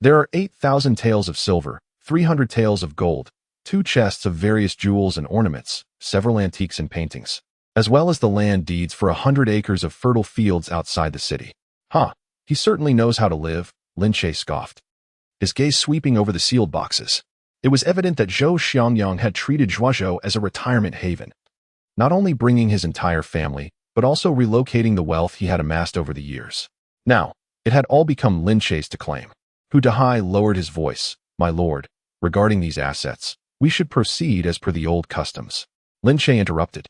"There are 8,000 taels of silver, 300 taels of gold, 2 chests of various jewels and ornaments, several antiques and paintings, as well as the land deeds for 100 acres of fertile fields outside the city." "Huh, he certainly knows how to live," Lin Che scoffed, his gaze sweeping over the sealed boxes. It was evident that Zhou Xiangyang had treated Zhuozhou as a retirement haven, not only bringing his entire family, but also relocating the wealth he had amassed over the years. Now, it had all become Lin Che's to claim. Hu Dahai lowered his voice. "My lord, regarding these assets, we should proceed as per the old customs." Lin Che interrupted,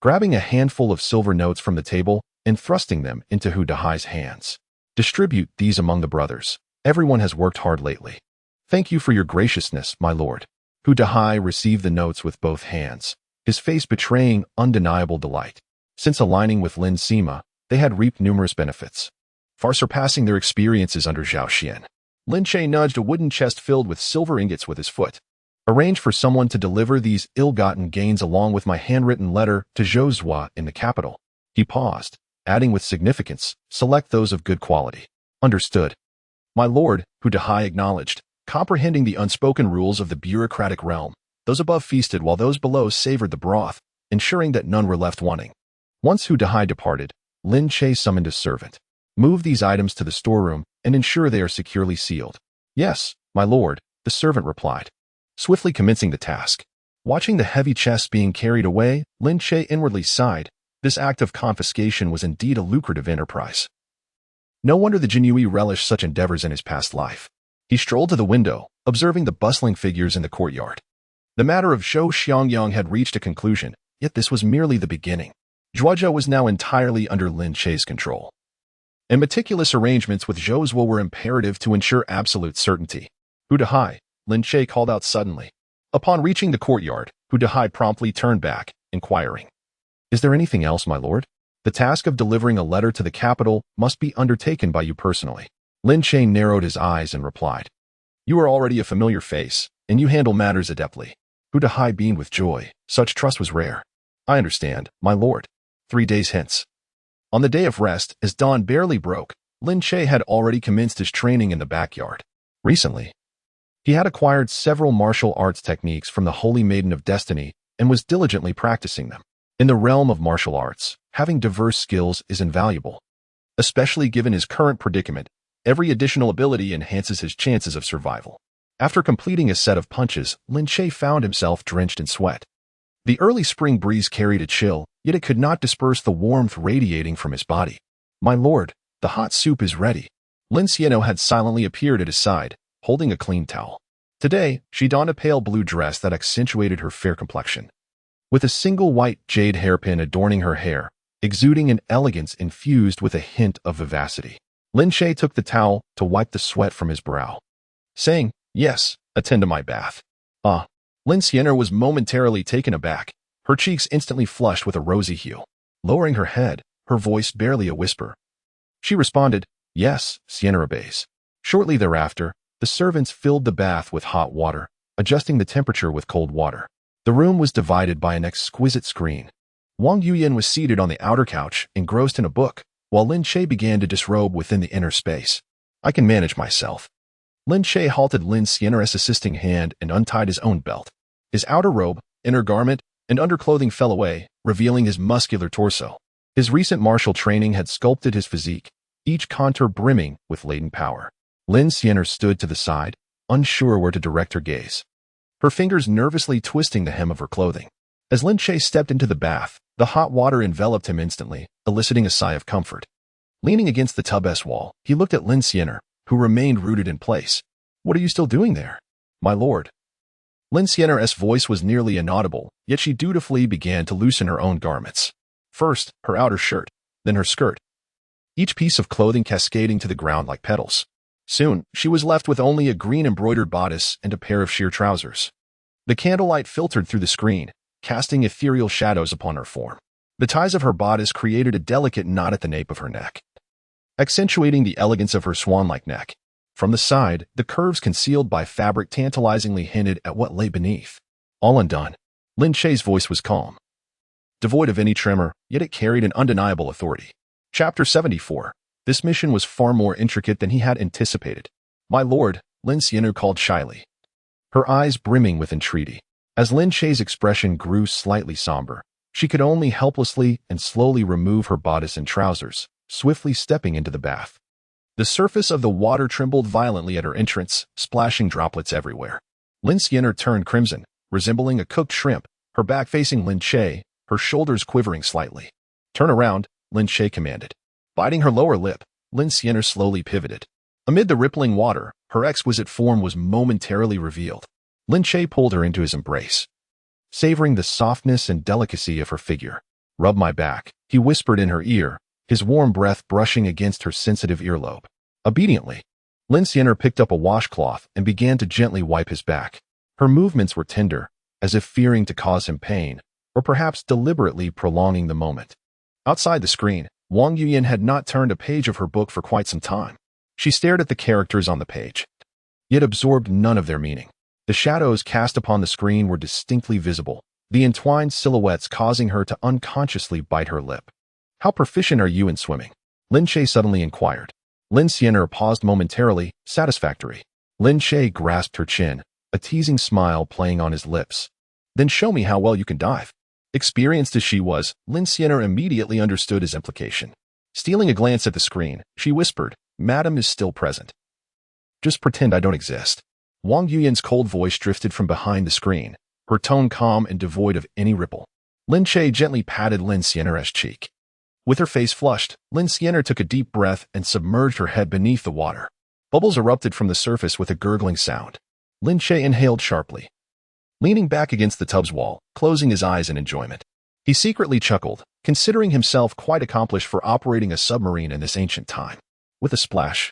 grabbing a handful of silver notes from the table and thrusting them into Hu Dahai's hands. "Distribute these among the brothers. Everyone has worked hard lately." "Thank you for your graciousness, my lord." Hu Dahai received the notes with both hands, his face betraying undeniable delight. Since aligning with Lin Sima, they had reaped numerous benefits, far surpassing their experiences under Zhao Xian. Lin Che nudged a wooden chest filled with silver ingots with his foot. "Arrange for someone to deliver these ill-gotten gains along with my handwritten letter to Zhou Zhua in the capital." He paused, adding with significance, "Select those of good quality." "Understood, my lord," Hu Dahai acknowledged, comprehending the unspoken rules of the bureaucratic realm. Those above feasted while those below savored the broth, ensuring that none were left wanting. Once Hu Dahai departed, Lin Che summoned a servant. "Move these items to the storeroom and ensure they are securely sealed." "Yes, my lord," the servant replied, swiftly commencing the task. Watching the heavy chests being carried away, Lin Che inwardly sighed. This act of confiscation was indeed a lucrative enterprise. No wonder the Jinyue relished such endeavors in his past life. He strolled to the window, observing the bustling figures in the courtyard. The matter of Zhou Xiangyang had reached a conclusion, yet this was merely the beginning. Zhuozhou was now entirely under Lin Che's control, and meticulous arrangements with Zhou Zhuo were imperative to ensure absolute certainty. "Hu Dahai," Lin Che called out suddenly. Upon reaching the courtyard, Hu Dahai promptly turned back, inquiring, "Is there anything else, my lord?" "The task of delivering a letter to the capital must be undertaken by you personally." Lin Che narrowed his eyes and replied, "You are already a familiar face, and you handle matters adeptly." Hu Dahai beamed with joy. Such trust was rare. "I understand, my lord. 3 days hence." On the day of rest, as dawn barely broke, Lin Che had already commenced his training in the backyard. Recently, he had acquired several martial arts techniques from the Holy Maiden of Destiny and was diligently practicing them. In the realm of martial arts, having diverse skills is invaluable. Especially given his current predicament, every additional ability enhances his chances of survival. After completing a set of punches, Lin Che found himself drenched in sweat. The early spring breeze carried a chill, yet it could not disperse the warmth radiating from his body. "My lord, the hot soup is ready." Lin Xiano had silently appeared at his side, holding a clean towel. Today, she donned a pale blue dress that accentuated her fair complexion. With a single white jade hairpin adorning her hair, exuding an elegance infused with a hint of vivacity. Lin Che took the towel to wipe the sweat from his brow, saying, "Yes, attend to my bath." Lin Xiano was momentarily taken aback, her cheeks instantly flushed with a rosy hue. Lowering her head, her voice barely a whisper, she responded, "Yes, Xiano obeys." Shortly thereafter, the servants filled the bath with hot water, adjusting the temperature with cold water. The room was divided by an exquisite screen. Wang Yuyan was seated on the outer couch, engrossed in a book, while Lin Che began to disrobe within the inner space. "I can manage myself." Lin Che halted Lin Xiano's assisting hand and untied his own belt. His outer robe, inner garment, and underclothing fell away, revealing his muscular torso. His recent martial training had sculpted his physique, each contour brimming with latent power. Lin Xiano stood to the side, unsure where to direct her gaze, her fingers nervously twisting the hem of her clothing. As Lin Che stepped into the bath, the hot water enveloped him instantly, eliciting a sigh of comfort. Leaning against the tub's wall, he looked at Lin Xiano, who remained rooted in place. "What are you still doing there, my lord?" Lin Xiano's voice was nearly inaudible, yet she dutifully began to loosen her own garments. First, her outer shirt, then her skirt, each piece of clothing cascading to the ground like petals. Soon, she was left with only a green embroidered bodice and a pair of sheer trousers. The candlelight filtered through the screen, casting ethereal shadows upon her form. The ties of her bodice created a delicate knot at the nape of her neck, accentuating the elegance of her swan-like neck. From the side, the curves concealed by fabric tantalizingly hinted at what lay beneath. All undone, Lin Che's voice was calm, devoid of any tremor, yet it carried an undeniable authority. Chapter 74. This mission was far more intricate than he had anticipated. "My lord," Lin Xiano called shyly, her eyes brimming with entreaty. As Lin Che's expression grew slightly somber, she could only helplessly and slowly remove her bodice and trousers, swiftly stepping into the bath. The surface of the water trembled violently at her entrance, splashing droplets everywhere. Lin Xiano turned crimson, resembling a cooked shrimp, her back facing Lin Che, her shoulders quivering slightly. "Turn around," Lin Che commanded. Biting her lower lip, Lin Xiano slowly pivoted. Amid the rippling water, her exquisite form was momentarily revealed. Lin Che pulled her into his embrace, savoring the softness and delicacy of her figure. "Rub my back," he whispered in her ear, his warm breath brushing against her sensitive earlobe. Obediently, Lin Xiano picked up a washcloth and began to gently wipe his back. Her movements were tender, as if fearing to cause him pain, or perhaps deliberately prolonging the moment. Outside the screen, Wang Yuyan had not turned a page of her book for quite some time. She stared at the characters on the page, yet absorbed none of their meaning. The shadows cast upon the screen were distinctly visible, the entwined silhouettes causing her to unconsciously bite her lip. "How proficient are you in swimming?" Lin Che suddenly inquired. Lin Xiano paused momentarily, satisfactory. Lin Che grasped her chin, a teasing smile playing on his lips. "Then show me how well you can dive." Experienced as she was, Lin Xiano immediately understood his implication. Stealing a glance at the screen, she whispered, "Madam is still present. Just pretend I don't exist." Wang Yuyan's cold voice drifted from behind the screen, her tone calm and devoid of any ripple. Lin Che gently patted Lin Xiano's cheek. With her face flushed, Lin Xiano took a deep breath and submerged her head beneath the water. Bubbles erupted from the surface with a gurgling sound. Lin Che inhaled sharply, leaning back against the tub's wall, closing his eyes in enjoyment. He secretly chuckled, considering himself quite accomplished for operating a submarine in this ancient time. With a splash,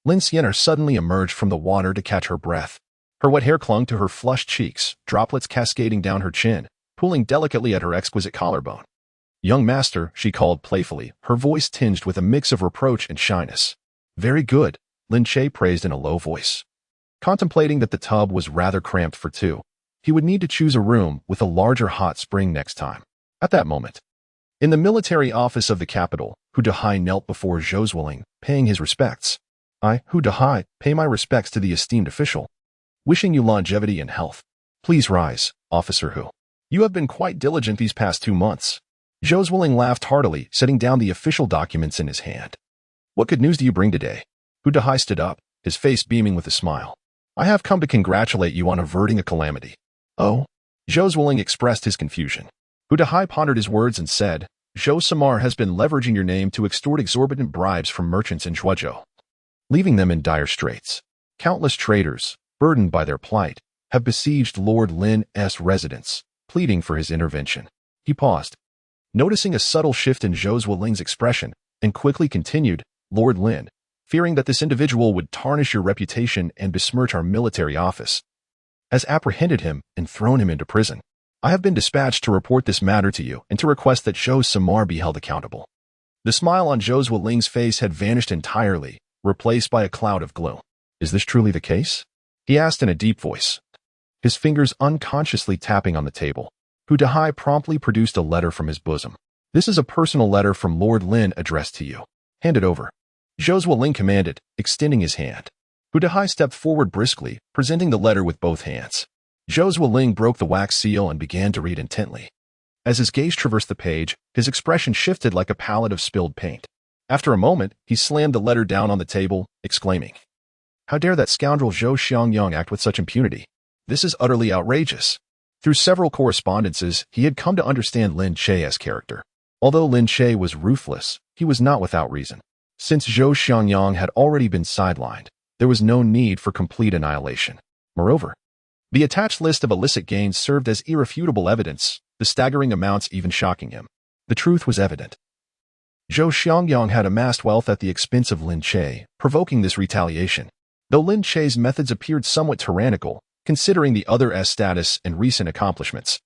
Lin Xiano suddenly emerged from the water to catch her breath. Her wet hair clung to her flushed cheeks, droplets cascading down her chin, pulling delicately at her exquisite collarbone. "Young master," she called playfully, her voice tinged with a mix of reproach and shyness. "Very good," Lin Che praised in a low voice. Contemplating that the tub was rather cramped for two, he would need to choose a room with a larger hot spring next time. At that moment, in the military office of the capital, Hu Dahai knelt before Zhou Zuoling, paying his respects. I, Hu Dahai, pay my respects to the esteemed official. Wishing you longevity and health. Please rise, Officer Hu. You have been quite diligent these past 2 months. Zhou Zuoling laughed heartily, setting down the official documents in his hand. What good news do you bring today? Hu Dahai stood up, his face beaming with a smile. I have come to congratulate you on averting a calamity. Oh? Zhou Zuoling expressed his confusion. Hu Dahai pondered his words and said, Zhou Samar has been leveraging your name to extort exorbitant bribes from merchants in Zhuozhou, leaving them in dire straits. Countless traders, burdened by their plight, have besieged Lord Lin's residence, pleading for his intervention. He paused, noticing a subtle shift in Zhou Zuoling's expression, and quickly continued, Lord Lin, fearing that this individual would tarnish your reputation and besmirch our military office, has apprehended him and thrown him into prison. I have been dispatched to report this matter to you and to request that Zhou Samar be held accountable. The smile on Zhou Zuoling's face had vanished entirely, replaced by a cloud of gloom. Is this truly the case? He asked in a deep voice, his fingers unconsciously tapping on the table. Hu Dahai promptly produced a letter from his bosom. This is a personal letter from Lord Lin addressed to you. Hand it over. Zhou Zuoling commanded, extending his hand. Hu Dahai stepped forward briskly, presenting the letter with both hands. Zhou Zuoling broke the wax seal and began to read intently. As his gaze traversed the page, his expression shifted like a palette of spilled paint. After a moment, he slammed the letter down on the table, exclaiming, How dare that scoundrel Zhou Xiangyang act with such impunity? This is utterly outrageous. Through several correspondences, he had come to understand Lin Che's character. Although Lin Che was ruthless, he was not without reason. Since Zhou Xiangyang had already been sidelined, there was no need for complete annihilation. Moreover, the attached list of illicit gains served as irrefutable evidence, the staggering amounts even shocking him. The truth was evident. Zhou Xiangyang had amassed wealth at the expense of Lin Che, provoking this retaliation. Though Lin Che's methods appeared somewhat tyrannical, considering the other's status and recent accomplishments,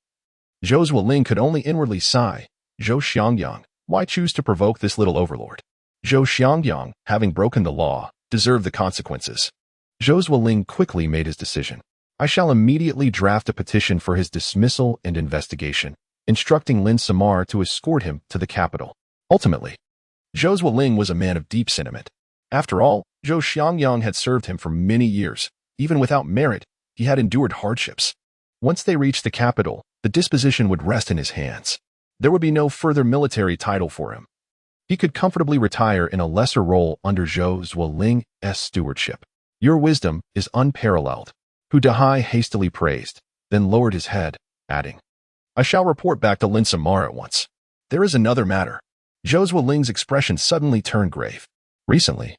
Zhou Zuoling could only inwardly sigh, Zhou Xiangyang, why choose to provoke this little overlord? Zhou Xiangyang, having broken the law, deserved the consequences. Zhou Zuoling quickly made his decision. I shall immediately draft a petition for his dismissal and investigation, instructing Lin Samar to escort him to the capital. Ultimately, Zhou Zuoling was a man of deep sentiment. After all, Zhou Xiangyang had served him for many years. Even without merit, he had endured hardships. Once they reached the capital, the disposition would rest in his hands. There would be no further military title for him. He could comfortably retire in a lesser role under Zhou Zuoling's stewardship. Your wisdom is unparalleled. Hu Dahai hastily praised, then lowered his head, adding, I shall report back to Lin Samar at once. There is another matter. Zhou Zuoling's expression suddenly turned grave. Recently,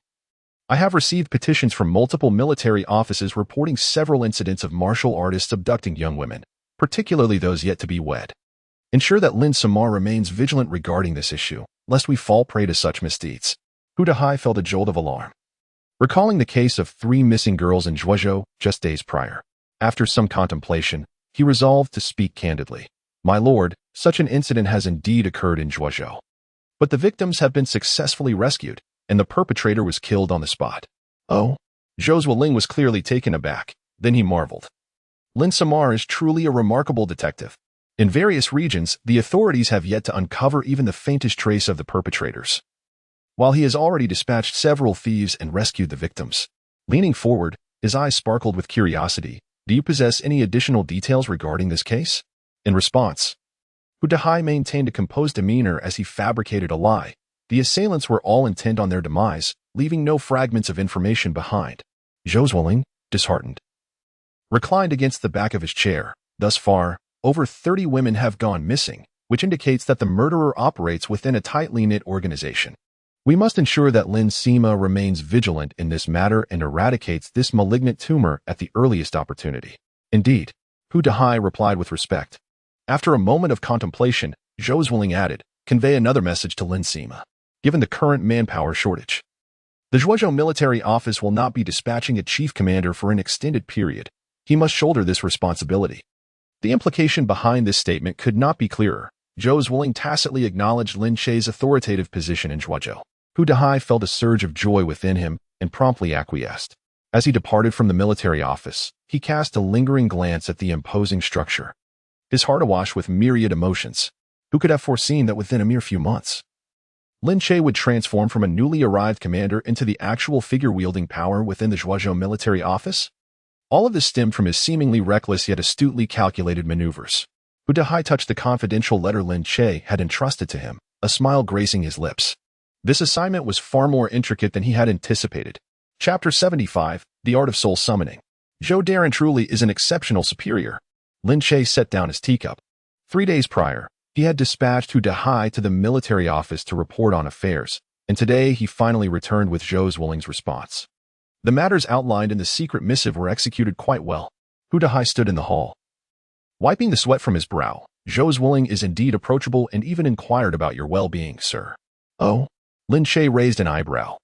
I have received petitions from multiple military offices reporting several incidents of martial artists abducting young women, particularly those yet to be wed. Ensure that Lin Samar remains vigilant regarding this issue, lest we fall prey to such misdeeds. Hu Dahai felt a jolt of alarm, recalling the case of 3 missing girls in Zhuozhou just days prior. After some contemplation, he resolved to speak candidly. My lord, such an incident has indeed occurred in Zhuozhou, but the victims have been successfully rescued, and the perpetrator was killed on the spot. Oh? Zhou Zuoling was clearly taken aback. Then he marveled. Lin Samar is truly a remarkable detective. In various regions, the authorities have yet to uncover even the faintest trace of the perpetrators, while he has already dispatched several thieves and rescued the victims. Leaning forward, his eyes sparkled with curiosity. Do you possess any additional details regarding this case? In response, Hu Dahai maintained a composed demeanor as he fabricated a lie. The assailants were all intent on their demise, leaving no fragments of information behind. Zhou Zuoling, disheartened, reclined against the back of his chair. Thus far, over 30 women have gone missing, which indicates that the murderer operates within a tightly knit organization. We must ensure that Lin Sima remains vigilant in this matter and eradicates this malignant tumor at the earliest opportunity. Indeed, Hu Dahai replied with respect. After a moment of contemplation, Zhou Zuoling added, convey another message to Lin Sima. Given the current manpower shortage, the Zhuozhou military office will not be dispatching a chief commander for an extended period. He must shoulder this responsibility. The implication behind this statement could not be clearer. Zhou Zuoling tacitly acknowledged Lin Che's authoritative position in Zhuozhou. Hu Dahai felt a surge of joy within him and promptly acquiesced. As he departed from the military office, he cast a lingering glance at the imposing structure, his heart awash with myriad emotions. Who could have foreseen that within a mere few months, Lin Che would transform from a newly arrived commander into the actual figure-wielding power within the Zhuozhou military office? All of this stemmed from his seemingly reckless yet astutely calculated maneuvers. Hu Dahai touched the confidential letter Lin Che had entrusted to him, a smile gracing his lips. This assignment was far more intricate than he had anticipated. Chapter 75, The Art of Soul Summoning. Zhou Darren truly is an exceptional superior. Lin Che set down his teacup. 3 days prior, he had dispatched Hu Dahai to the military office to report on affairs, and today he finally returned with Zhou Zwilling's response. The matters outlined in the secret missive were executed quite well. Hu Dahai stood in the hall. Wiping the sweat from his brow, Zhou Zwilling is indeed approachable and even inquired about your well-being, sir. Oh? Lin Che raised an eyebrow.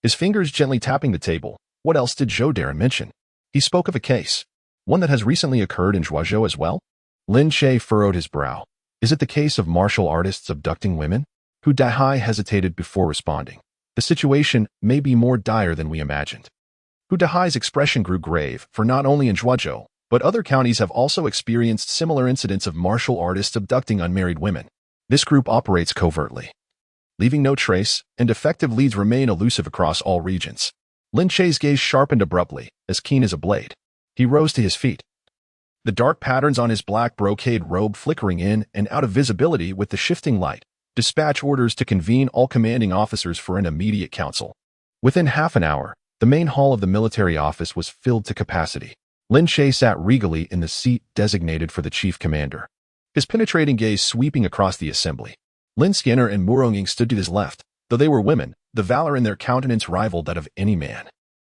His fingers gently tapping the table. What else did Zhou Darren mention? He spoke of a case. One that has recently occurred in Zhuozhou as well? Lin Che furrowed his brow. Is it the case of martial artists abducting women? Hu Dahai hesitated before responding. The situation may be more dire than we imagined. Hu Dahai's expression grew grave, for not only in Zhuozhou, but other counties have also experienced similar incidents of martial artists abducting unmarried women. This group operates covertly, leaving no trace, and effective leads remain elusive across all regions. Lin Che's gaze sharpened abruptly, as keen as a blade. He rose to his feet. The dark patterns on his black brocade robe flickering in and out of visibility with the shifting light. Dispatch orders to convene all commanding officers for an immediate council. Within half an hour, the main hall of the military office was filled to capacity. Lin Che sat regally in the seat designated for the chief commander, his penetrating gaze sweeping across the assembly. Lin Skinner and Muronging stood to his left. Though they were women, the valor in their countenance rivaled that of any man.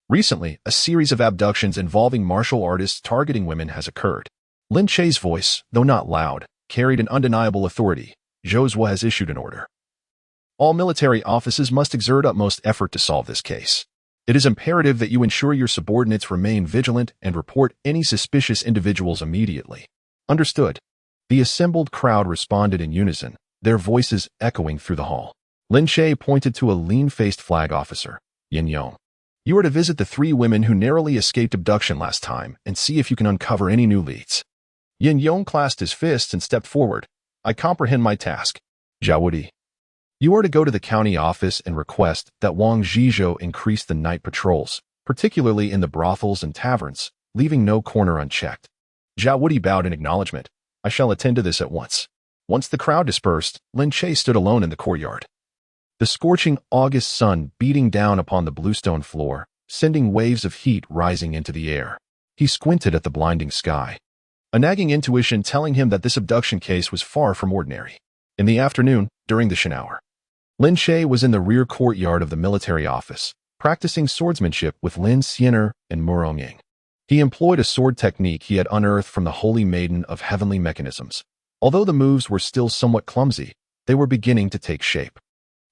Recently, a series of abductions involving martial artists targeting women has occurred. Lin Che's voice, though not loud, carried an undeniable authority. Zhou Zhuo has issued an order. All military offices must exert utmost effort to solve this case. It is imperative that you ensure your subordinates remain vigilant and report any suspicious individuals immediately. Understood. The assembled crowd responded in unison, their voices echoing through the hall. Lin Che pointed to a lean-faced flag officer, Yin Yong. You are to visit the 3 women who narrowly escaped abduction last time and see if you can uncover any new leads. Yin Yong clasped his fists and stepped forward. I comprehend my task. Zhao Wudi. You are to go to the county office and request that Wang Zhizhou increase the night patrols, particularly in the brothels and taverns, leaving no corner unchecked. Zhao Wudi bowed in acknowledgement. I shall attend to this at once. Once the crowd dispersed, Lin Che stood alone in the courtyard. The scorching August sun beating down upon the bluestone floor, sending waves of heat rising into the air. He squinted at the blinding sky, a nagging intuition telling him that this abduction case was far from ordinary. In the afternoon, during the Shen hour, Lin Che was in the rear courtyard of the military office, practicing swordsmanship with Lin Siener and Muronging. He employed a sword technique he had unearthed from the Holy Maiden of Heavenly Mechanisms. Although the moves were still somewhat clumsy, they were beginning to take shape.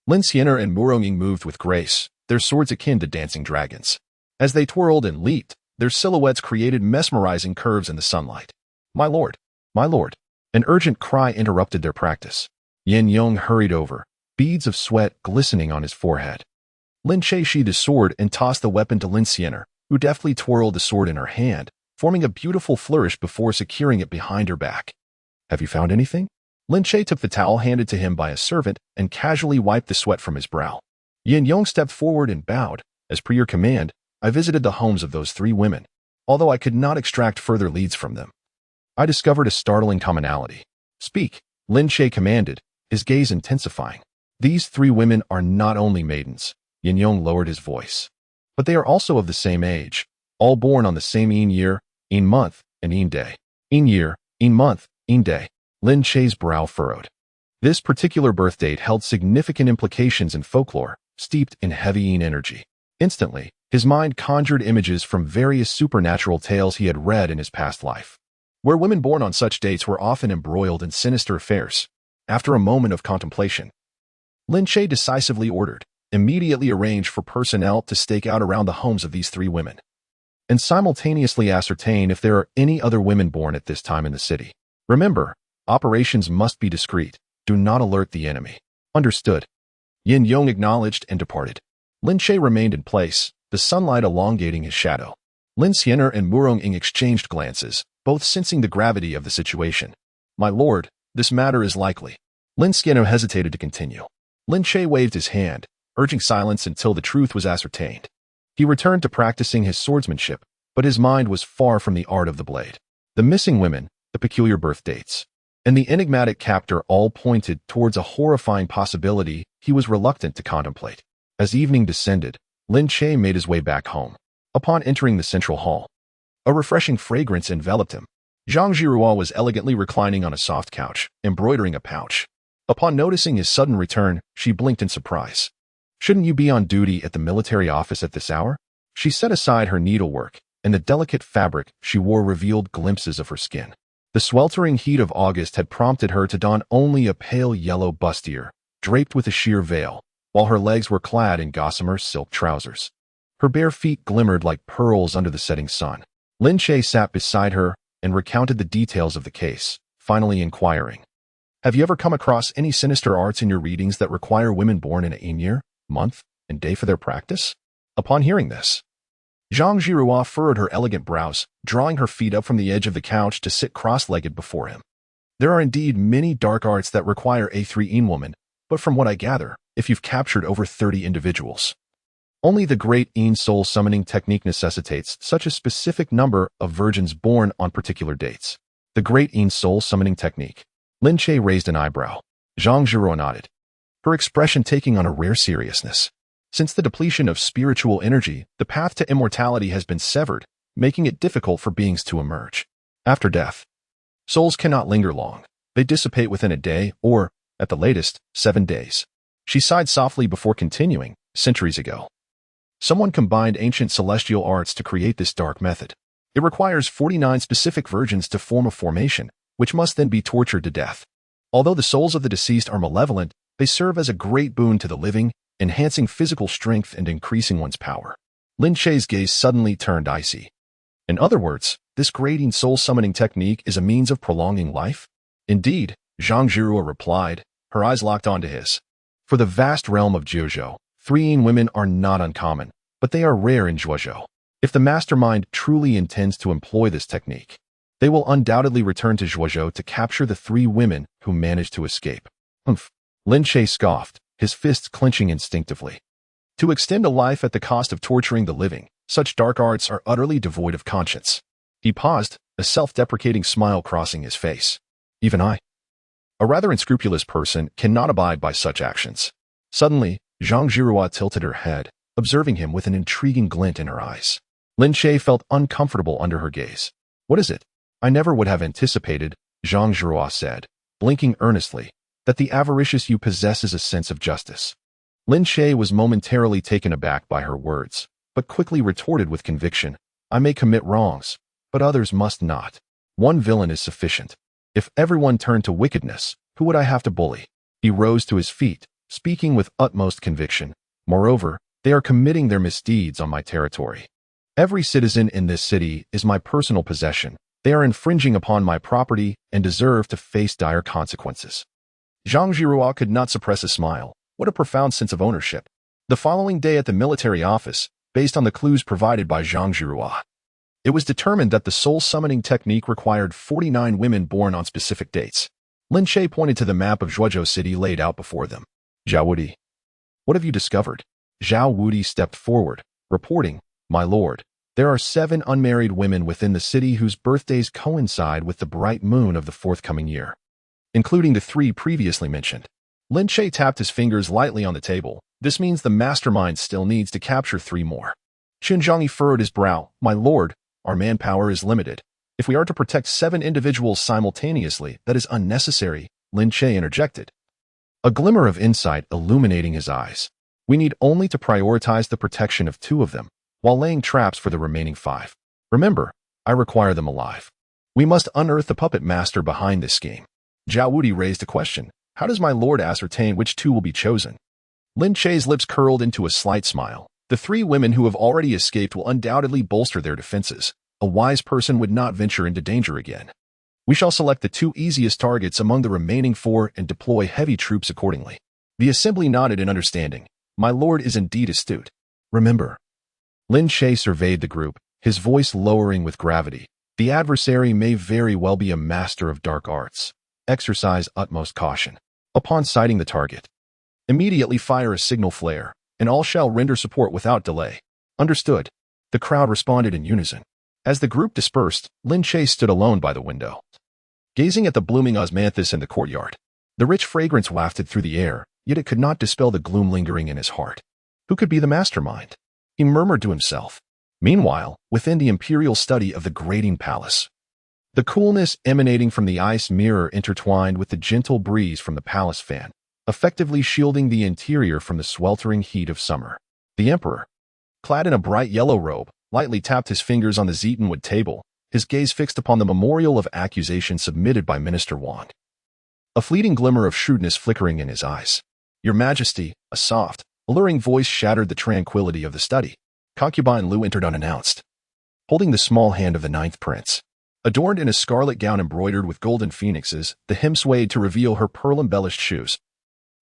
Lin Siener and Muronging moved with grace, their swords akin to dancing dragons. As they twirled and leaped, their silhouettes created mesmerizing curves in the sunlight. My lord! My lord! An urgent cry interrupted their practice. Yin Yong hurried over, beads of sweat glistening on his forehead. Lin Che sheathed his sword and tossed the weapon to Lin Siener, who deftly twirled the sword in her hand, forming a beautiful flourish before securing it behind her back. Have you found anything? Lin Che took the towel handed to him by a servant and casually wiped the sweat from his brow. Yin Yong stepped forward and bowed. As per your command, I visited the homes of those 3 women, although I could not extract further leads from them. I discovered a startling commonality. Speak, Lin Che commanded, his gaze intensifying. These 3 women are not only maidens, Yin Yong lowered his voice, but they are also of the same age, all born on the same Yin year, Yin month, and Yin day. Yin year, Yin month, Yin day. Lin Che's brow furrowed. This particular birth date held significant implications in folklore, steeped in heavy Yin energy. Instantly, his mind conjured images from various supernatural tales he had read in his past life, where women born on such dates were often embroiled in sinister affairs. After a moment of contemplation, Lin Che decisively ordered, immediately arrange for personnel to stake out around the homes of these 3 women, and simultaneously ascertain if there are any other women born at this time in the city. Remember, operations must be discreet. Do not alert the enemy. Understood. Yin Yong acknowledged and departed. Lin Che remained in place, the sunlight elongating his shadow. Lin Siener and Muronging exchanged glances, both sensing the gravity of the situation. My lord, this matter is likely. Lin Siener hesitated to continue. Lin Che waved his hand, urging silence until the truth was ascertained. He returned to practicing his swordsmanship, but his mind was far from the art of the blade. The missing women, the peculiar birth dates, and the enigmatic captor all pointed towards a horrifying possibility he was reluctant to contemplate. As evening descended, Lin Che made his way back home. Upon entering the central hall, a refreshing fragrance enveloped him. Zhang Zhirua was elegantly reclining on a soft couch, embroidering a pouch. Upon noticing his sudden return, she blinked in surprise. "Shouldn't you be on duty at the military office at this hour?" She set aside her needlework, and the delicate fabric she wore revealed glimpses of her skin. The sweltering heat of August had prompted her to don only a pale yellow bustier, draped with a sheer veil, while her legs were clad in gossamer silk trousers. Her bare feet glimmered like pearls under the setting sun. Lin Che sat beside her and recounted the details of the case, finally inquiring, "Have you ever come across any sinister arts in your readings that require women born in a year, month, and day for their practice?" Upon hearing this, Zhang Zhirua furrowed her elegant brows, drawing her feet up from the edge of the couch to sit cross-legged before him. "There are indeed many dark arts that require a 3-in woman, but from what I gather, if you've captured over 30 individuals, only the Great Yin soul summoning technique necessitates such a specific number of virgins born on particular dates." The Great Yin soul summoning technique. Lin Che raised an eyebrow. Zhang Zhirua nodded, her expression taking on a rare seriousness. Since the depletion of spiritual energy, the path to immortality has been severed, making it difficult for beings to emerge. After death, souls cannot linger long. They dissipate within a day or, at the latest, 7 days. She sighed softly before continuing, "Centuries ago, someone combined ancient celestial arts to create this dark method. It requires 49 specific virgins to form a formation, which must then be tortured to death. Although the souls of the deceased are malevolent, they serve as a great boon to the living, enhancing physical strength and increasing one's power." Lin Che's gaze suddenly turned icy. "In other words, this grading soul summoning technique is a means of prolonging life?" "Indeed," Zhang Zhirua replied, her eyes locked onto his. "For the vast realm of Jiuzhou, 3-in women are not uncommon, but they are rare in Zhuozhou. If the mastermind truly intends to employ this technique, they will undoubtedly return to Zhuozhou to capture the 3 women who managed to escape." "Humph," Lin Che scoffed, his fists clenching instinctively. "To extend a life at the cost of torturing the living, such dark arts are utterly devoid of conscience." He paused, a self-deprecating smile crossing his face. "Even I, a rather unscrupulous person, cannot abide by such actions." Suddenly, Zhang Zhirua tilted her head, observing him with an intriguing glint in her eyes. Lin Che felt uncomfortable under her gaze. "What is it?" "I never would have anticipated," Zhang Zhirua said, blinking earnestly, "that the avaricious you possess is a sense of justice." Lin Che was momentarily taken aback by her words, but quickly retorted with conviction, "I may commit wrongs, but others must not. One villain is sufficient. If everyone turned to wickedness, who would I have to bully?" He rose to his feet, speaking with utmost conviction. "Moreover, they are committing their misdeeds on my territory. Every citizen in this city is my personal possession. They are infringing upon my property and deserve to face dire consequences." Zhang Zhirua could not suppress a smile. What a profound sense of ownership. The following day at the military office, based on the clues provided by Zhang Zhirua, it was determined that the soul summoning technique required 49 women born on specific dates. Lin Che pointed to the map of Zhuozhou City laid out before them. "Zhao Wudi, what have you discovered?" Zhao Wudi stepped forward, reporting, "My lord, there are 7 unmarried women within the city whose birthdays coincide with the bright moon of the forthcoming year, including the 3 previously mentioned." Lin Che tapped his fingers lightly on the table. "This means the mastermind still needs to capture 3 more. Qin Zhangyi furrowed his brow. "My lord, our manpower is limited. If we are to protect 7 individuals simultaneously, that is unnecessary," Lin Che interjected, a glimmer of insight illuminating his eyes. "We need only to prioritize the protection of 2 of them, while laying traps for the remaining 5. Remember, I require them alive. We must unearth the puppet master behind this scheme." Zhao Wudi raised a question. "How does my lord ascertain which 2 will be chosen?" Lin Che's lips curled into a slight smile. "The 3 women who have already escaped will undoubtedly bolster their defenses. A wise person would not venture into danger again. We shall select the 2 easiest targets among the remaining 4 and deploy heavy troops accordingly." The assembly nodded in understanding. "My lord is indeed astute. Remember." Lin Che surveyed the group, his voice lowering with gravity. "The adversary may very well be a master of dark arts. Exercise utmost caution." Upon sighting the target, Immediately fire a signal flare, and all shall render support without delay. Understood. The crowd responded in unison. As the group dispersed, Lin Che stood alone by the window, gazing at the blooming osmanthus in the courtyard. The rich fragrance wafted through the air, yet it could not dispel the gloom lingering in his heart. Who could be the mastermind? He murmured to himself. Meanwhile, within the imperial study of the grating palace, the coolness emanating from the ice mirror intertwined with the gentle breeze from the palace fan, effectively shielding the interior from the sweltering heat of summer. The emperor, clad in a bright yellow robe, lightly tapped his fingers on the zetonwood table, his gaze fixed upon the memorial of accusation submitted by Minister Wang. A fleeting glimmer of shrewdness flickering in his eyes. Your Majesty, a soft, alluring voice shattered the tranquility of the study. Concubine Lu entered unannounced, holding the small hand of the ninth prince. Adorned in a scarlet gown embroidered with golden phoenixes, the hem swayed to reveal her pearl-embellished shoes.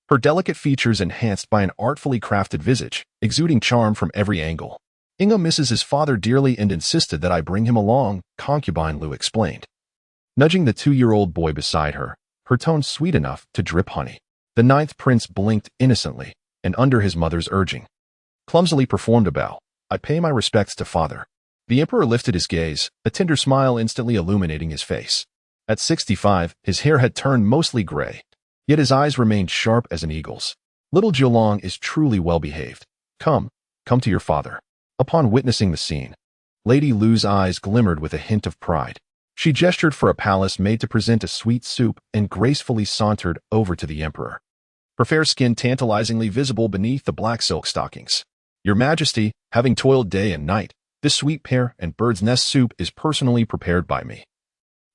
Her delicate features enhanced by an artfully crafted visage, exuding charm from every angle. Inga misses his father dearly and insisted that I bring him along, Concubine Lu explained, nudging the 2-year-old boy beside her, her tone sweet enough to drip honey. The ninth prince blinked innocently, and under his mother's urging, clumsily performed a bow. I pay my respects to father. The emperor lifted his gaze, a tender smile instantly illuminating his face. At 65, his hair had turned mostly gray, yet his eyes remained sharp as an eagle's. Little Jiulong is truly well-behaved. Come to your father. Upon witnessing the scene, Lady Lu's eyes glimmered with a hint of pride. She gestured for a palace maid to present a sweet soup and gracefully sauntered over to the emperor, her fair skin tantalizingly visible beneath the black silk stockings. Your Majesty, having toiled day and night, this sweet pear and bird's nest soup is personally prepared by me,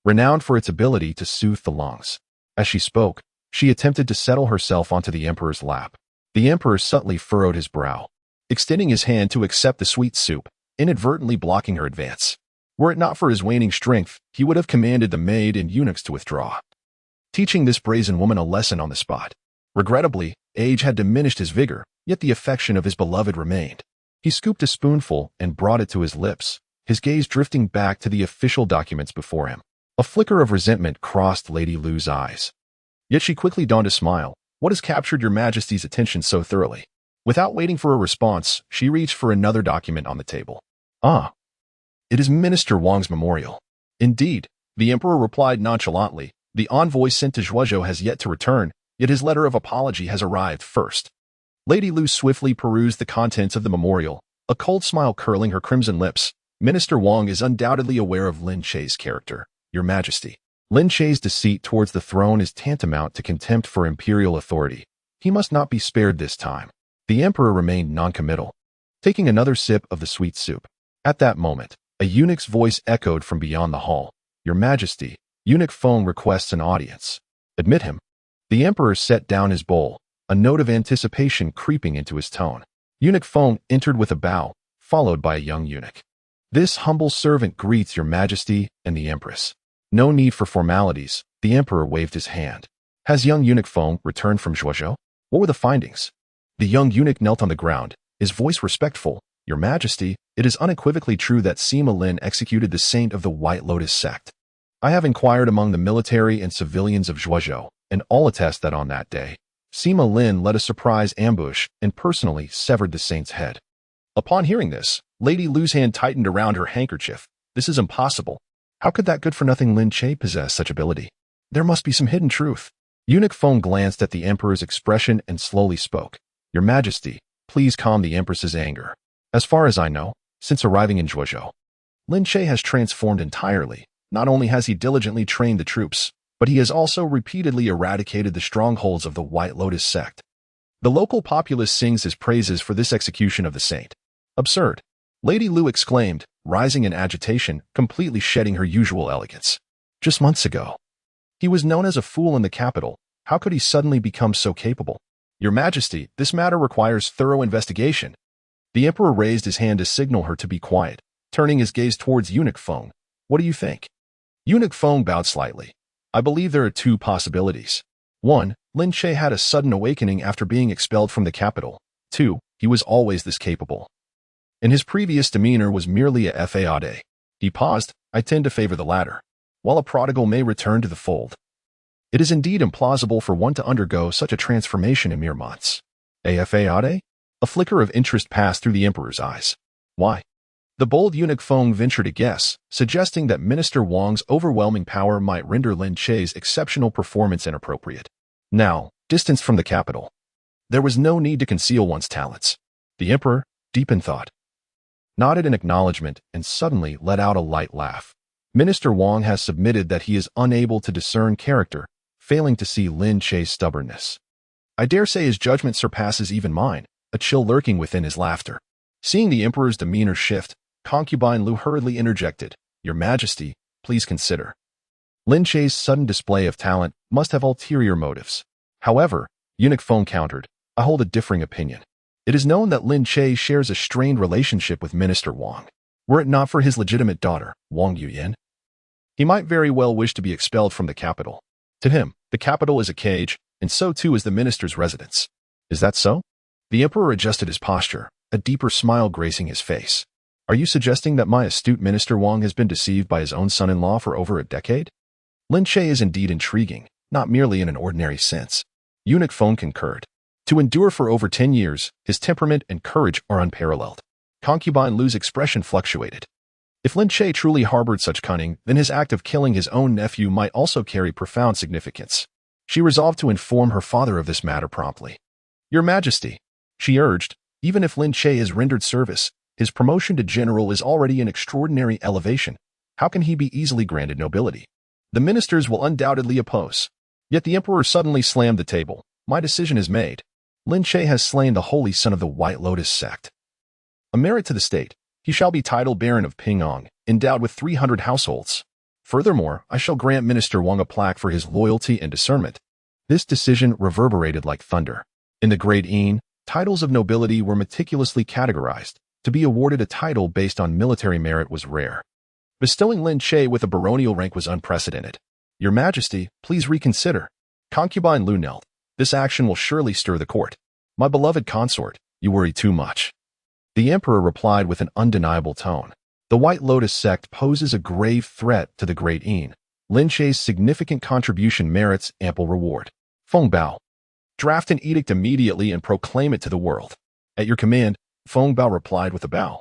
renowned for its ability to soothe the lungs. As she spoke, she attempted to settle herself onto the emperor's lap. The emperor subtly furrowed his brow, extending his hand to accept the sweet soup, inadvertently blocking her advance. Were it not for his waning strength, he would have commanded the maid and eunuchs to withdraw, teaching this brazen woman a lesson on the spot. Regrettably, age had diminished his vigor, yet the affection of his beloved remained. He scooped a spoonful and brought it to his lips, his gaze drifting back to the official documents before him. A flicker of resentment crossed Lady Lu's eyes. Yet she quickly donned a smile. What has captured your Majesty's attention so thoroughly? Without waiting for a response, she reached for another document on the table. Ah, it is Minister Wang's memorial. Indeed, the emperor replied nonchalantly. The envoy sent to Zhuozhou has yet to return, yet his letter of apology has arrived first. Lady Lu swiftly perused the contents of the memorial, a cold smile curling her crimson lips. Minister Wang is undoubtedly aware of Lin Che's character, Your Majesty. Lin Che's deceit towards the throne is tantamount to contempt for imperial authority. He must not be spared this time. The emperor remained noncommittal, taking another sip of the sweet soup. At that moment, a eunuch's voice echoed from beyond the hall. Your Majesty, Eunuch Feng requests an audience. Admit him. The emperor set down his bowl, a note of anticipation creeping into his tone. Eunuch Feng entered with a bow, followed by a young eunuch. This humble servant greets Your Majesty and the Empress. No need for formalities, the emperor waved his hand. Has young eunuch Feng returned from Zhuozhou? What were the findings? The young eunuch knelt on the ground, his voice respectful. Your Majesty, it is unequivocally true that Sima Lin executed the saint of the White Lotus sect. I have inquired among the military and civilians of Zhuozhou, and all attest that on that day, Sima Lin led a surprise ambush and personally severed the saint's head. Upon hearing this, Lady Lu's hand tightened around her handkerchief. This is impossible. How could that good-for-nothing Lin Che possess such ability? There must be some hidden truth. Eunuch Feng glanced at the emperor's expression and slowly spoke. Your Majesty, please calm the empress's anger. As far as I know, since arriving in Zhuozhou, Lin Che has transformed entirely. Not only has he diligently trained the troops, but he has also repeatedly eradicated the strongholds of the White Lotus sect. The local populace sings his praises for this execution of the saint. Absurd. Lady Lu exclaimed, rising in agitation, completely shedding her usual elegance. Just months ago, he was known as a fool in the capital. How could he suddenly become so capable? Your Majesty, this matter requires thorough investigation. The emperor raised his hand to signal her to be quiet, turning his gaze towards Eunuch Feng. What do you think? Eunuch Feng bowed slightly. I believe there are two possibilities. 1. Lin Che had a sudden awakening after being expelled from the capital. 2. He was always this capable, and his previous demeanor was merely a fade. He paused. I tend to favor the latter. While a prodigal may return to the fold, It is indeed implausible for one to undergo such a transformation in mere months. Afade? A flicker of interest passed through the emperor's eyes. Why? The bold eunuch Feng ventured a guess, suggesting that Minister Wang's overwhelming power might render Lin Che's exceptional performance inappropriate. Now, distanced from the capital, there was no need to conceal one's talents. The emperor, deep in thought, nodded in acknowledgement and suddenly let out a light laugh. Minister Wang has submitted that he is unable to discern character, failing to see Lin Che's stubbornness. I dare say his judgment surpasses even mine, a chill lurking within his laughter. Seeing the emperor's demeanor shift, Concubine Lu hurriedly interjected, "Your Majesty, please consider." Lin Che's sudden display of talent must have ulterior motives. However, eunuch Feng countered, "I hold a differing opinion. It is known that Lin Che shares a strained relationship with Minister Wang. Were it not for his legitimate daughter, Wang Yuyan, he might very well wish to be expelled from the capital. To him, the capital is a cage, and so too is the minister's residence. Is that so?" The emperor adjusted his posture, a deeper smile gracing his face. "Are you suggesting that my astute Minister Wang has been deceived by his own son-in-law for over a decade?" Lin Che is indeed intriguing, not merely in an ordinary sense. Eunuch Feng concurred. To endure for over 10 years, his temperament and courage are unparalleled. Concubine Lu's expression fluctuated. If Lin Che truly harbored such cunning, then his act of killing his own nephew might also carry profound significance. She resolved to inform her father of this matter promptly. "Your Majesty," she urged, "even if Lin Che has rendered service, his promotion to general is already an extraordinary elevation. How can he be easily granted nobility? The ministers will undoubtedly oppose." Yet the emperor suddenly slammed the table. "My decision is made. Lin Che has slain the holy son of the White Lotus sect. A merit to the state, he shall be titled Baron of Ping'an, endowed with 300 households. Furthermore, I shall grant Minister Wang a plaque for his loyalty and discernment." This decision reverberated like thunder. In the Great Yin, titles of nobility were meticulously categorized. To be awarded a title based on military merit was rare. Bestowing Lin Che with a baronial rank was unprecedented. "Your Majesty, please reconsider." Concubine Lu knelt. "This action will surely stir the court. My beloved consort, you worry too much." The emperor replied with an undeniable tone. "The White Lotus sect poses a grave threat to the Great Yin. Lin Che's significant contribution merits ample reward. Feng Bao, draft an edict immediately and proclaim it to the world." "At your command," Feng Bao replied with a bow.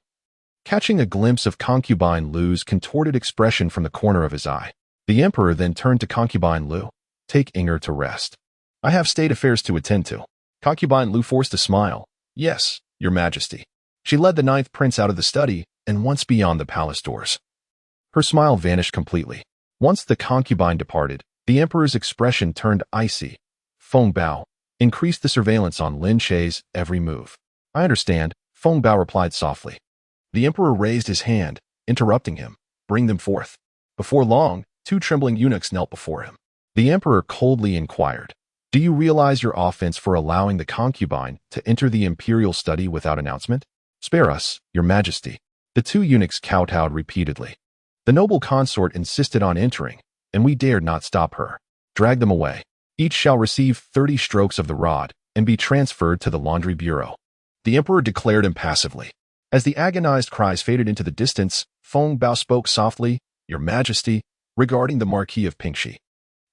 Catching a glimpse of Concubine Lu's contorted expression from the corner of his eye, the emperor then turned to Concubine Lu. "Take Inger to rest. I have state affairs to attend to." Concubine Lu forced a smile. "Yes, Your Majesty." She led the 9th prince out of the study and once beyond the palace doors. Her smile vanished completely. Once the concubine departed, the emperor's expression turned icy. Feng Bao increased the surveillance on Lin Che's every move. "I understand," Feng Bao replied softly. The emperor raised his hand, interrupting him. "Bring them forth." Before long, 2 trembling eunuchs knelt before him. The emperor coldly inquired, "Do you realize your offense for allowing the concubine to enter the imperial study without announcement?" "Spare us, Your Majesty." The 2 eunuchs kowtowed repeatedly. The noble consort insisted on entering, and we dared not stop her. "Drag them away. Each shall receive 30 strokes of the rod and be transferred to the laundry bureau," the emperor declared impassively. As the agonized cries faded into the distance, Feng Bao spoke softly, "Your Majesty, regarding the Marquis of Pingxi.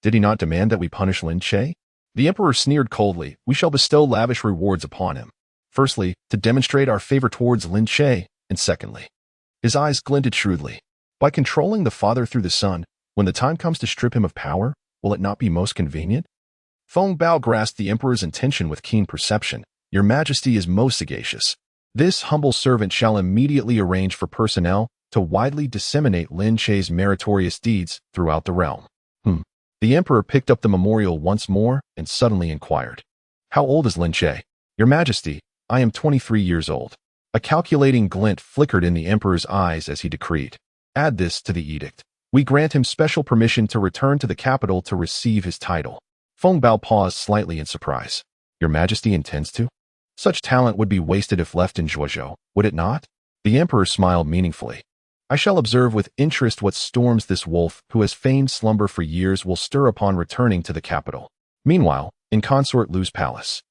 Did he not demand that we punish Lin Che?" The emperor sneered coldly, "We shall bestow lavish rewards upon him. Firstly, to demonstrate our favor towards Lin Che, and secondly," his eyes glinted shrewdly, "by controlling the father through the son, when the time comes to strip him of power, will it not be most convenient?" Feng Bao grasped the emperor's intention with keen perception. "Your Majesty is most sagacious. This humble servant shall immediately arrange for personnel to widely disseminate Lin Che's meritorious deeds throughout the realm." The emperor picked up the memorial once more and suddenly inquired, "How old is Lin Che?" "Your Majesty, I am 23 years old." A calculating glint flickered in the emperor's eyes as he decreed, "Add this to the edict. We grant him special permission to return to the capital to receive his title." Feng Bao paused slightly in surprise. "Your Majesty intends to?" "Such talent would be wasted if left in Zhuozhou, would it not?" The emperor smiled meaningfully. "I shall observe with interest what storms this wolf, who has feigned slumber for years, will stir upon returning to the capital." Meanwhile, in Consort Lu's palace,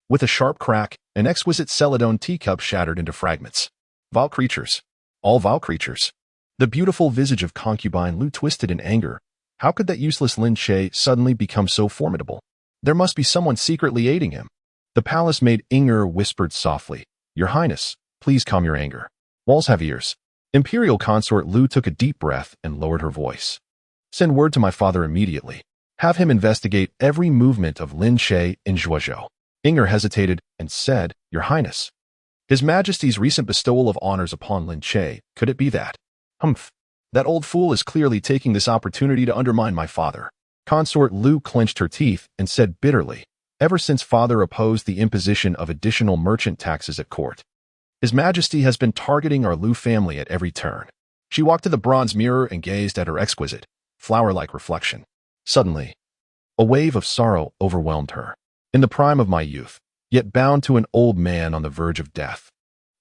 with a sharp crack, an exquisite Celadon teacup shattered into fragments. "Vile creatures! All vile creatures!" The beautiful visage of Concubine Lu twisted in anger. How could that useless Lin Che suddenly become so formidable? There must be someone secretly aiding him. The palace maid Inger whispered softly, "Your Highness, please calm your anger. Walls have ears." Imperial consort Lu took a deep breath and lowered her voice. "Send word to my father immediately. Have him investigate every movement of Lin Che in Zhuozhou." Inger hesitated and said, "Your Highness, His Majesty's recent bestowal of honors upon Lin Che, could it be that? Humph. That old fool is clearly taking this opportunity to undermine my father." Consort Lu clenched her teeth and said bitterly, "Ever since father opposed the imposition of additional merchant taxes at court, His Majesty has been targeting our Lu family at every turn." She walked to the bronze mirror and gazed at her exquisite, flower-like reflection. Suddenly, a wave of sorrow overwhelmed her. In the prime of my youth, yet bound to an old man on the verge of death.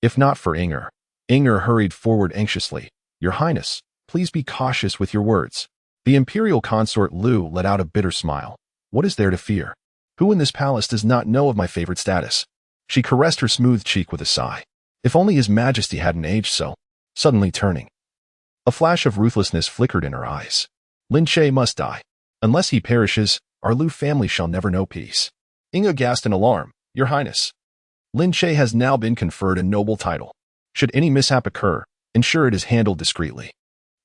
If not for Inger. Inger hurried forward anxiously. "Your Highness, please be cautious with your words." The imperial consort Lu let out a bitter smile. "What is there to fear? Who in this palace does not know of my favorite status?" She caressed her smooth cheek with a sigh. If only His Majesty hadn't aged so. Suddenly turning, a flash of ruthlessness flickered in her eyes. "Lin Che must die. Unless he perishes, our Lu family shall never know peace." Inga gasped in alarm. "Your Highness, Lin Che has now been conferred a noble title. Should any mishap occur, ensure it is handled discreetly."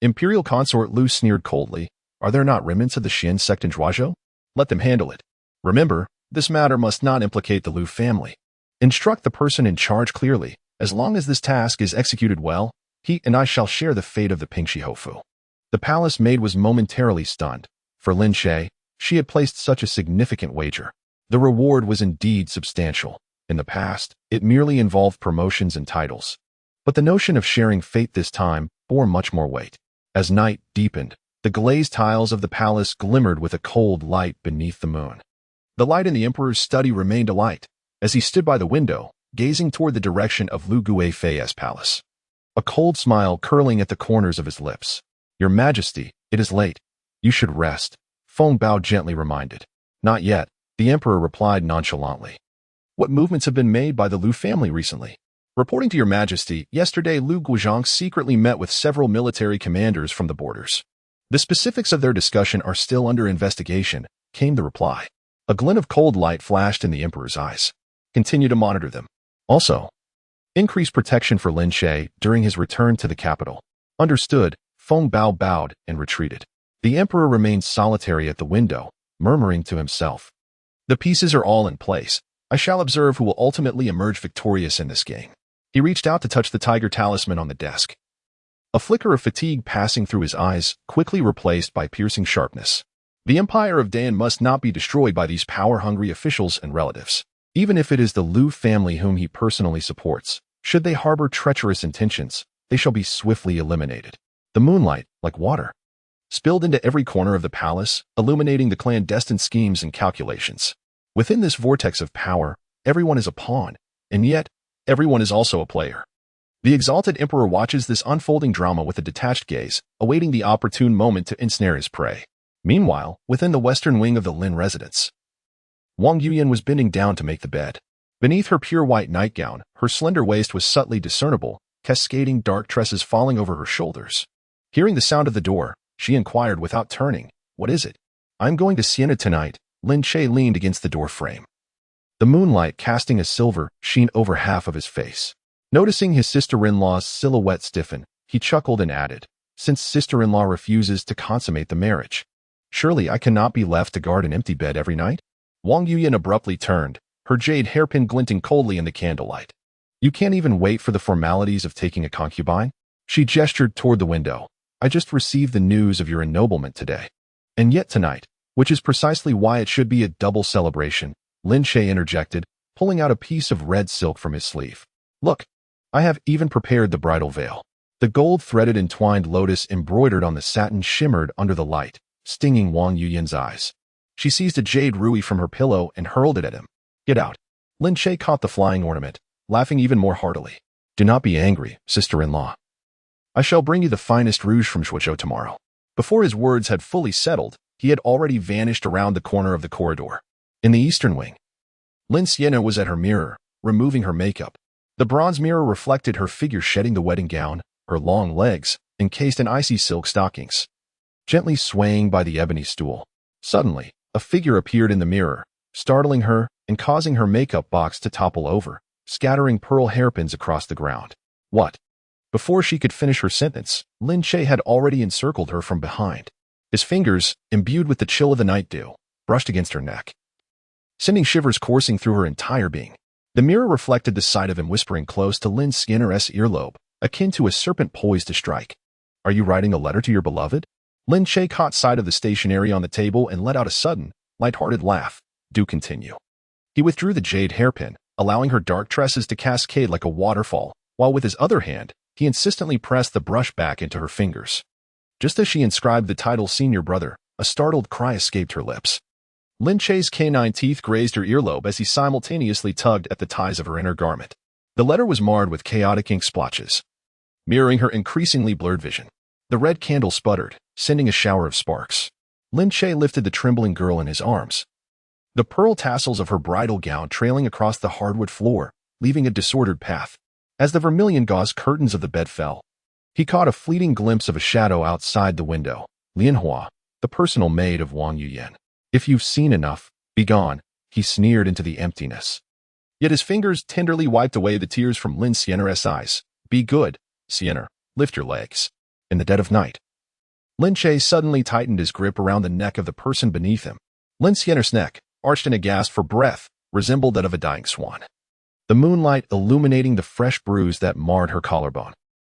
Imperial consort Lu sneered coldly. "Are there not remnants of the Xin sect in Zhuozhou? Let them handle it. Remember, this matter must not implicate the Lu family. Instruct the person in charge clearly. As long as this task is executed well, he and I shall share the fate of the Pingxi Hofu." The palace maid was momentarily stunned. For Lin Che, she had placed such a significant wager. The reward was indeed substantial. In the past, it merely involved promotions and titles. But the notion of sharing fate this time bore much more weight. As night deepened, the glazed tiles of the palace glimmered with a cold light beneath the moon. The light in the emperor's study remained alight, as he stood by the window, gazing toward the direction of Lu Guifei's palace. A cold smile curling at the corners of his lips. "Your Majesty, it is late. You should rest," Feng Bao gently reminded. "Not yet," the emperor replied nonchalantly. "What movements have been made by the Lu family recently?" "Reporting to your Majesty, yesterday Lu Guizhang secretly met with several military commanders from the borders. The specifics of their discussion are still under investigation," came the reply. A glint of cold light flashed in the emperor's eyes. "Continue to monitor them. Also, increase protection for Lin Che during his return to the capital." "Understood," Feng Bao bowed and retreated. The emperor remained solitary at the window, murmuring to himself. "The pieces are all in place. I shall observe who will ultimately emerge victorious in this game." He reached out to touch the tiger talisman on the desk. A flicker of fatigue passing through his eyes, quickly replaced by piercing sharpness. The empire of Dan must not be destroyed by these power-hungry officials and relatives. Even if it is the Lu family whom he personally supports, should they harbor treacherous intentions, they shall be swiftly eliminated. The moonlight, like water, spilled into every corner of the palace, illuminating the clandestine schemes and calculations. Within this vortex of power, everyone is a pawn, and yet, everyone is also a player. The exalted emperor watches this unfolding drama with a detached gaze, awaiting the opportune moment to ensnare his prey. Meanwhile, within the western wing of the Lin residence, Wang Yuyan was bending down to make the bed. Beneath her pure white nightgown, her slender waist was subtly discernible, cascading dark tresses falling over her shoulders. Hearing the sound of the door, she inquired without turning, "What is it?" "I'm going to Siena tonight." Lin Che leaned against the door frame, the moonlight casting a silver sheen over half of his face. Noticing his sister-in-law's silhouette stiffen, he chuckled and added, "Since sister-in-law refuses to consummate the marriage, surely I cannot be left to guard an empty bed every night?" Wang Yuyan abruptly turned, her jade hairpin glinting coldly in the candlelight. "You can't even wait for the formalities of taking a concubine?" She gestured toward the window. "I just received the news of your ennoblement today. And yet tonight, which is precisely why it should be a double celebration," Lin Che interjected, pulling out a piece of red silk from his sleeve. "Look, I have even prepared the bridal veil." The gold-threaded entwined lotus embroidered on the satin shimmered under the light, stinging Wang Yuyan's eyes. She seized a jade ruby from her pillow and hurled it at him. "Get out." Lin Che caught the flying ornament, laughing even more heartily. "Do not be angry, sister-in-law. I shall bring you the finest rouge from Zhuozhou tomorrow." Before his words had fully settled, he had already vanished around the corner of the corridor. In the eastern wing, Lin Siena was at her mirror, removing her makeup. The bronze mirror reflected her figure shedding the wedding gown, her long legs, encased in icy silk stockings. gently swaying by the ebony stool. Suddenly, a figure appeared in the mirror, startling her and causing her makeup box to topple over, scattering pearl hairpins across the ground. What? Before she could finish her sentence, Lin Che had already encircled her from behind. His fingers, imbued with the chill of the night dew, brushed against her neck, sending shivers coursing through her entire being. The mirror reflected the sight of him whispering close to Lin Skinner's earlobe, akin to a serpent poised to strike. Are you writing a letter to your beloved? Lin Che caught sight of the stationery on the table and let out a sudden, light-hearted laugh. Do continue. He withdrew the jade hairpin, allowing her dark tresses to cascade like a waterfall, while with his other hand, he insistently pressed the brush back into her fingers. Just as she inscribed the title Senior Brother, a startled cry escaped her lips. Lin Che's canine teeth grazed her earlobe as he simultaneously tugged at the ties of her inner garment. The letter was marred with chaotic ink splotches, mirroring her increasingly blurred vision. The red candle sputtered, sending a shower of sparks. Lin Che lifted the trembling girl in his arms, the pearl tassels of her bridal gown trailing across the hardwood floor, leaving a disordered path. As the vermilion gauze curtains of the bed fell, he caught a fleeting glimpse of a shadow outside the window. Lian Hua, the personal maid of Wang Yuyan. If you've seen enough, be gone, he sneered into the emptiness. Yet his fingers tenderly wiped away the tears from Lin Siener's eyes. Be good, Siener, lift your legs. In the dead of night, Lin Che suddenly tightened his grip around the neck of the person beneath him. Lin Siener's neck, arched in a gasp for breath, resembled that of a dying swan, the moonlight illuminating the fresh bruise that marred her collarbone.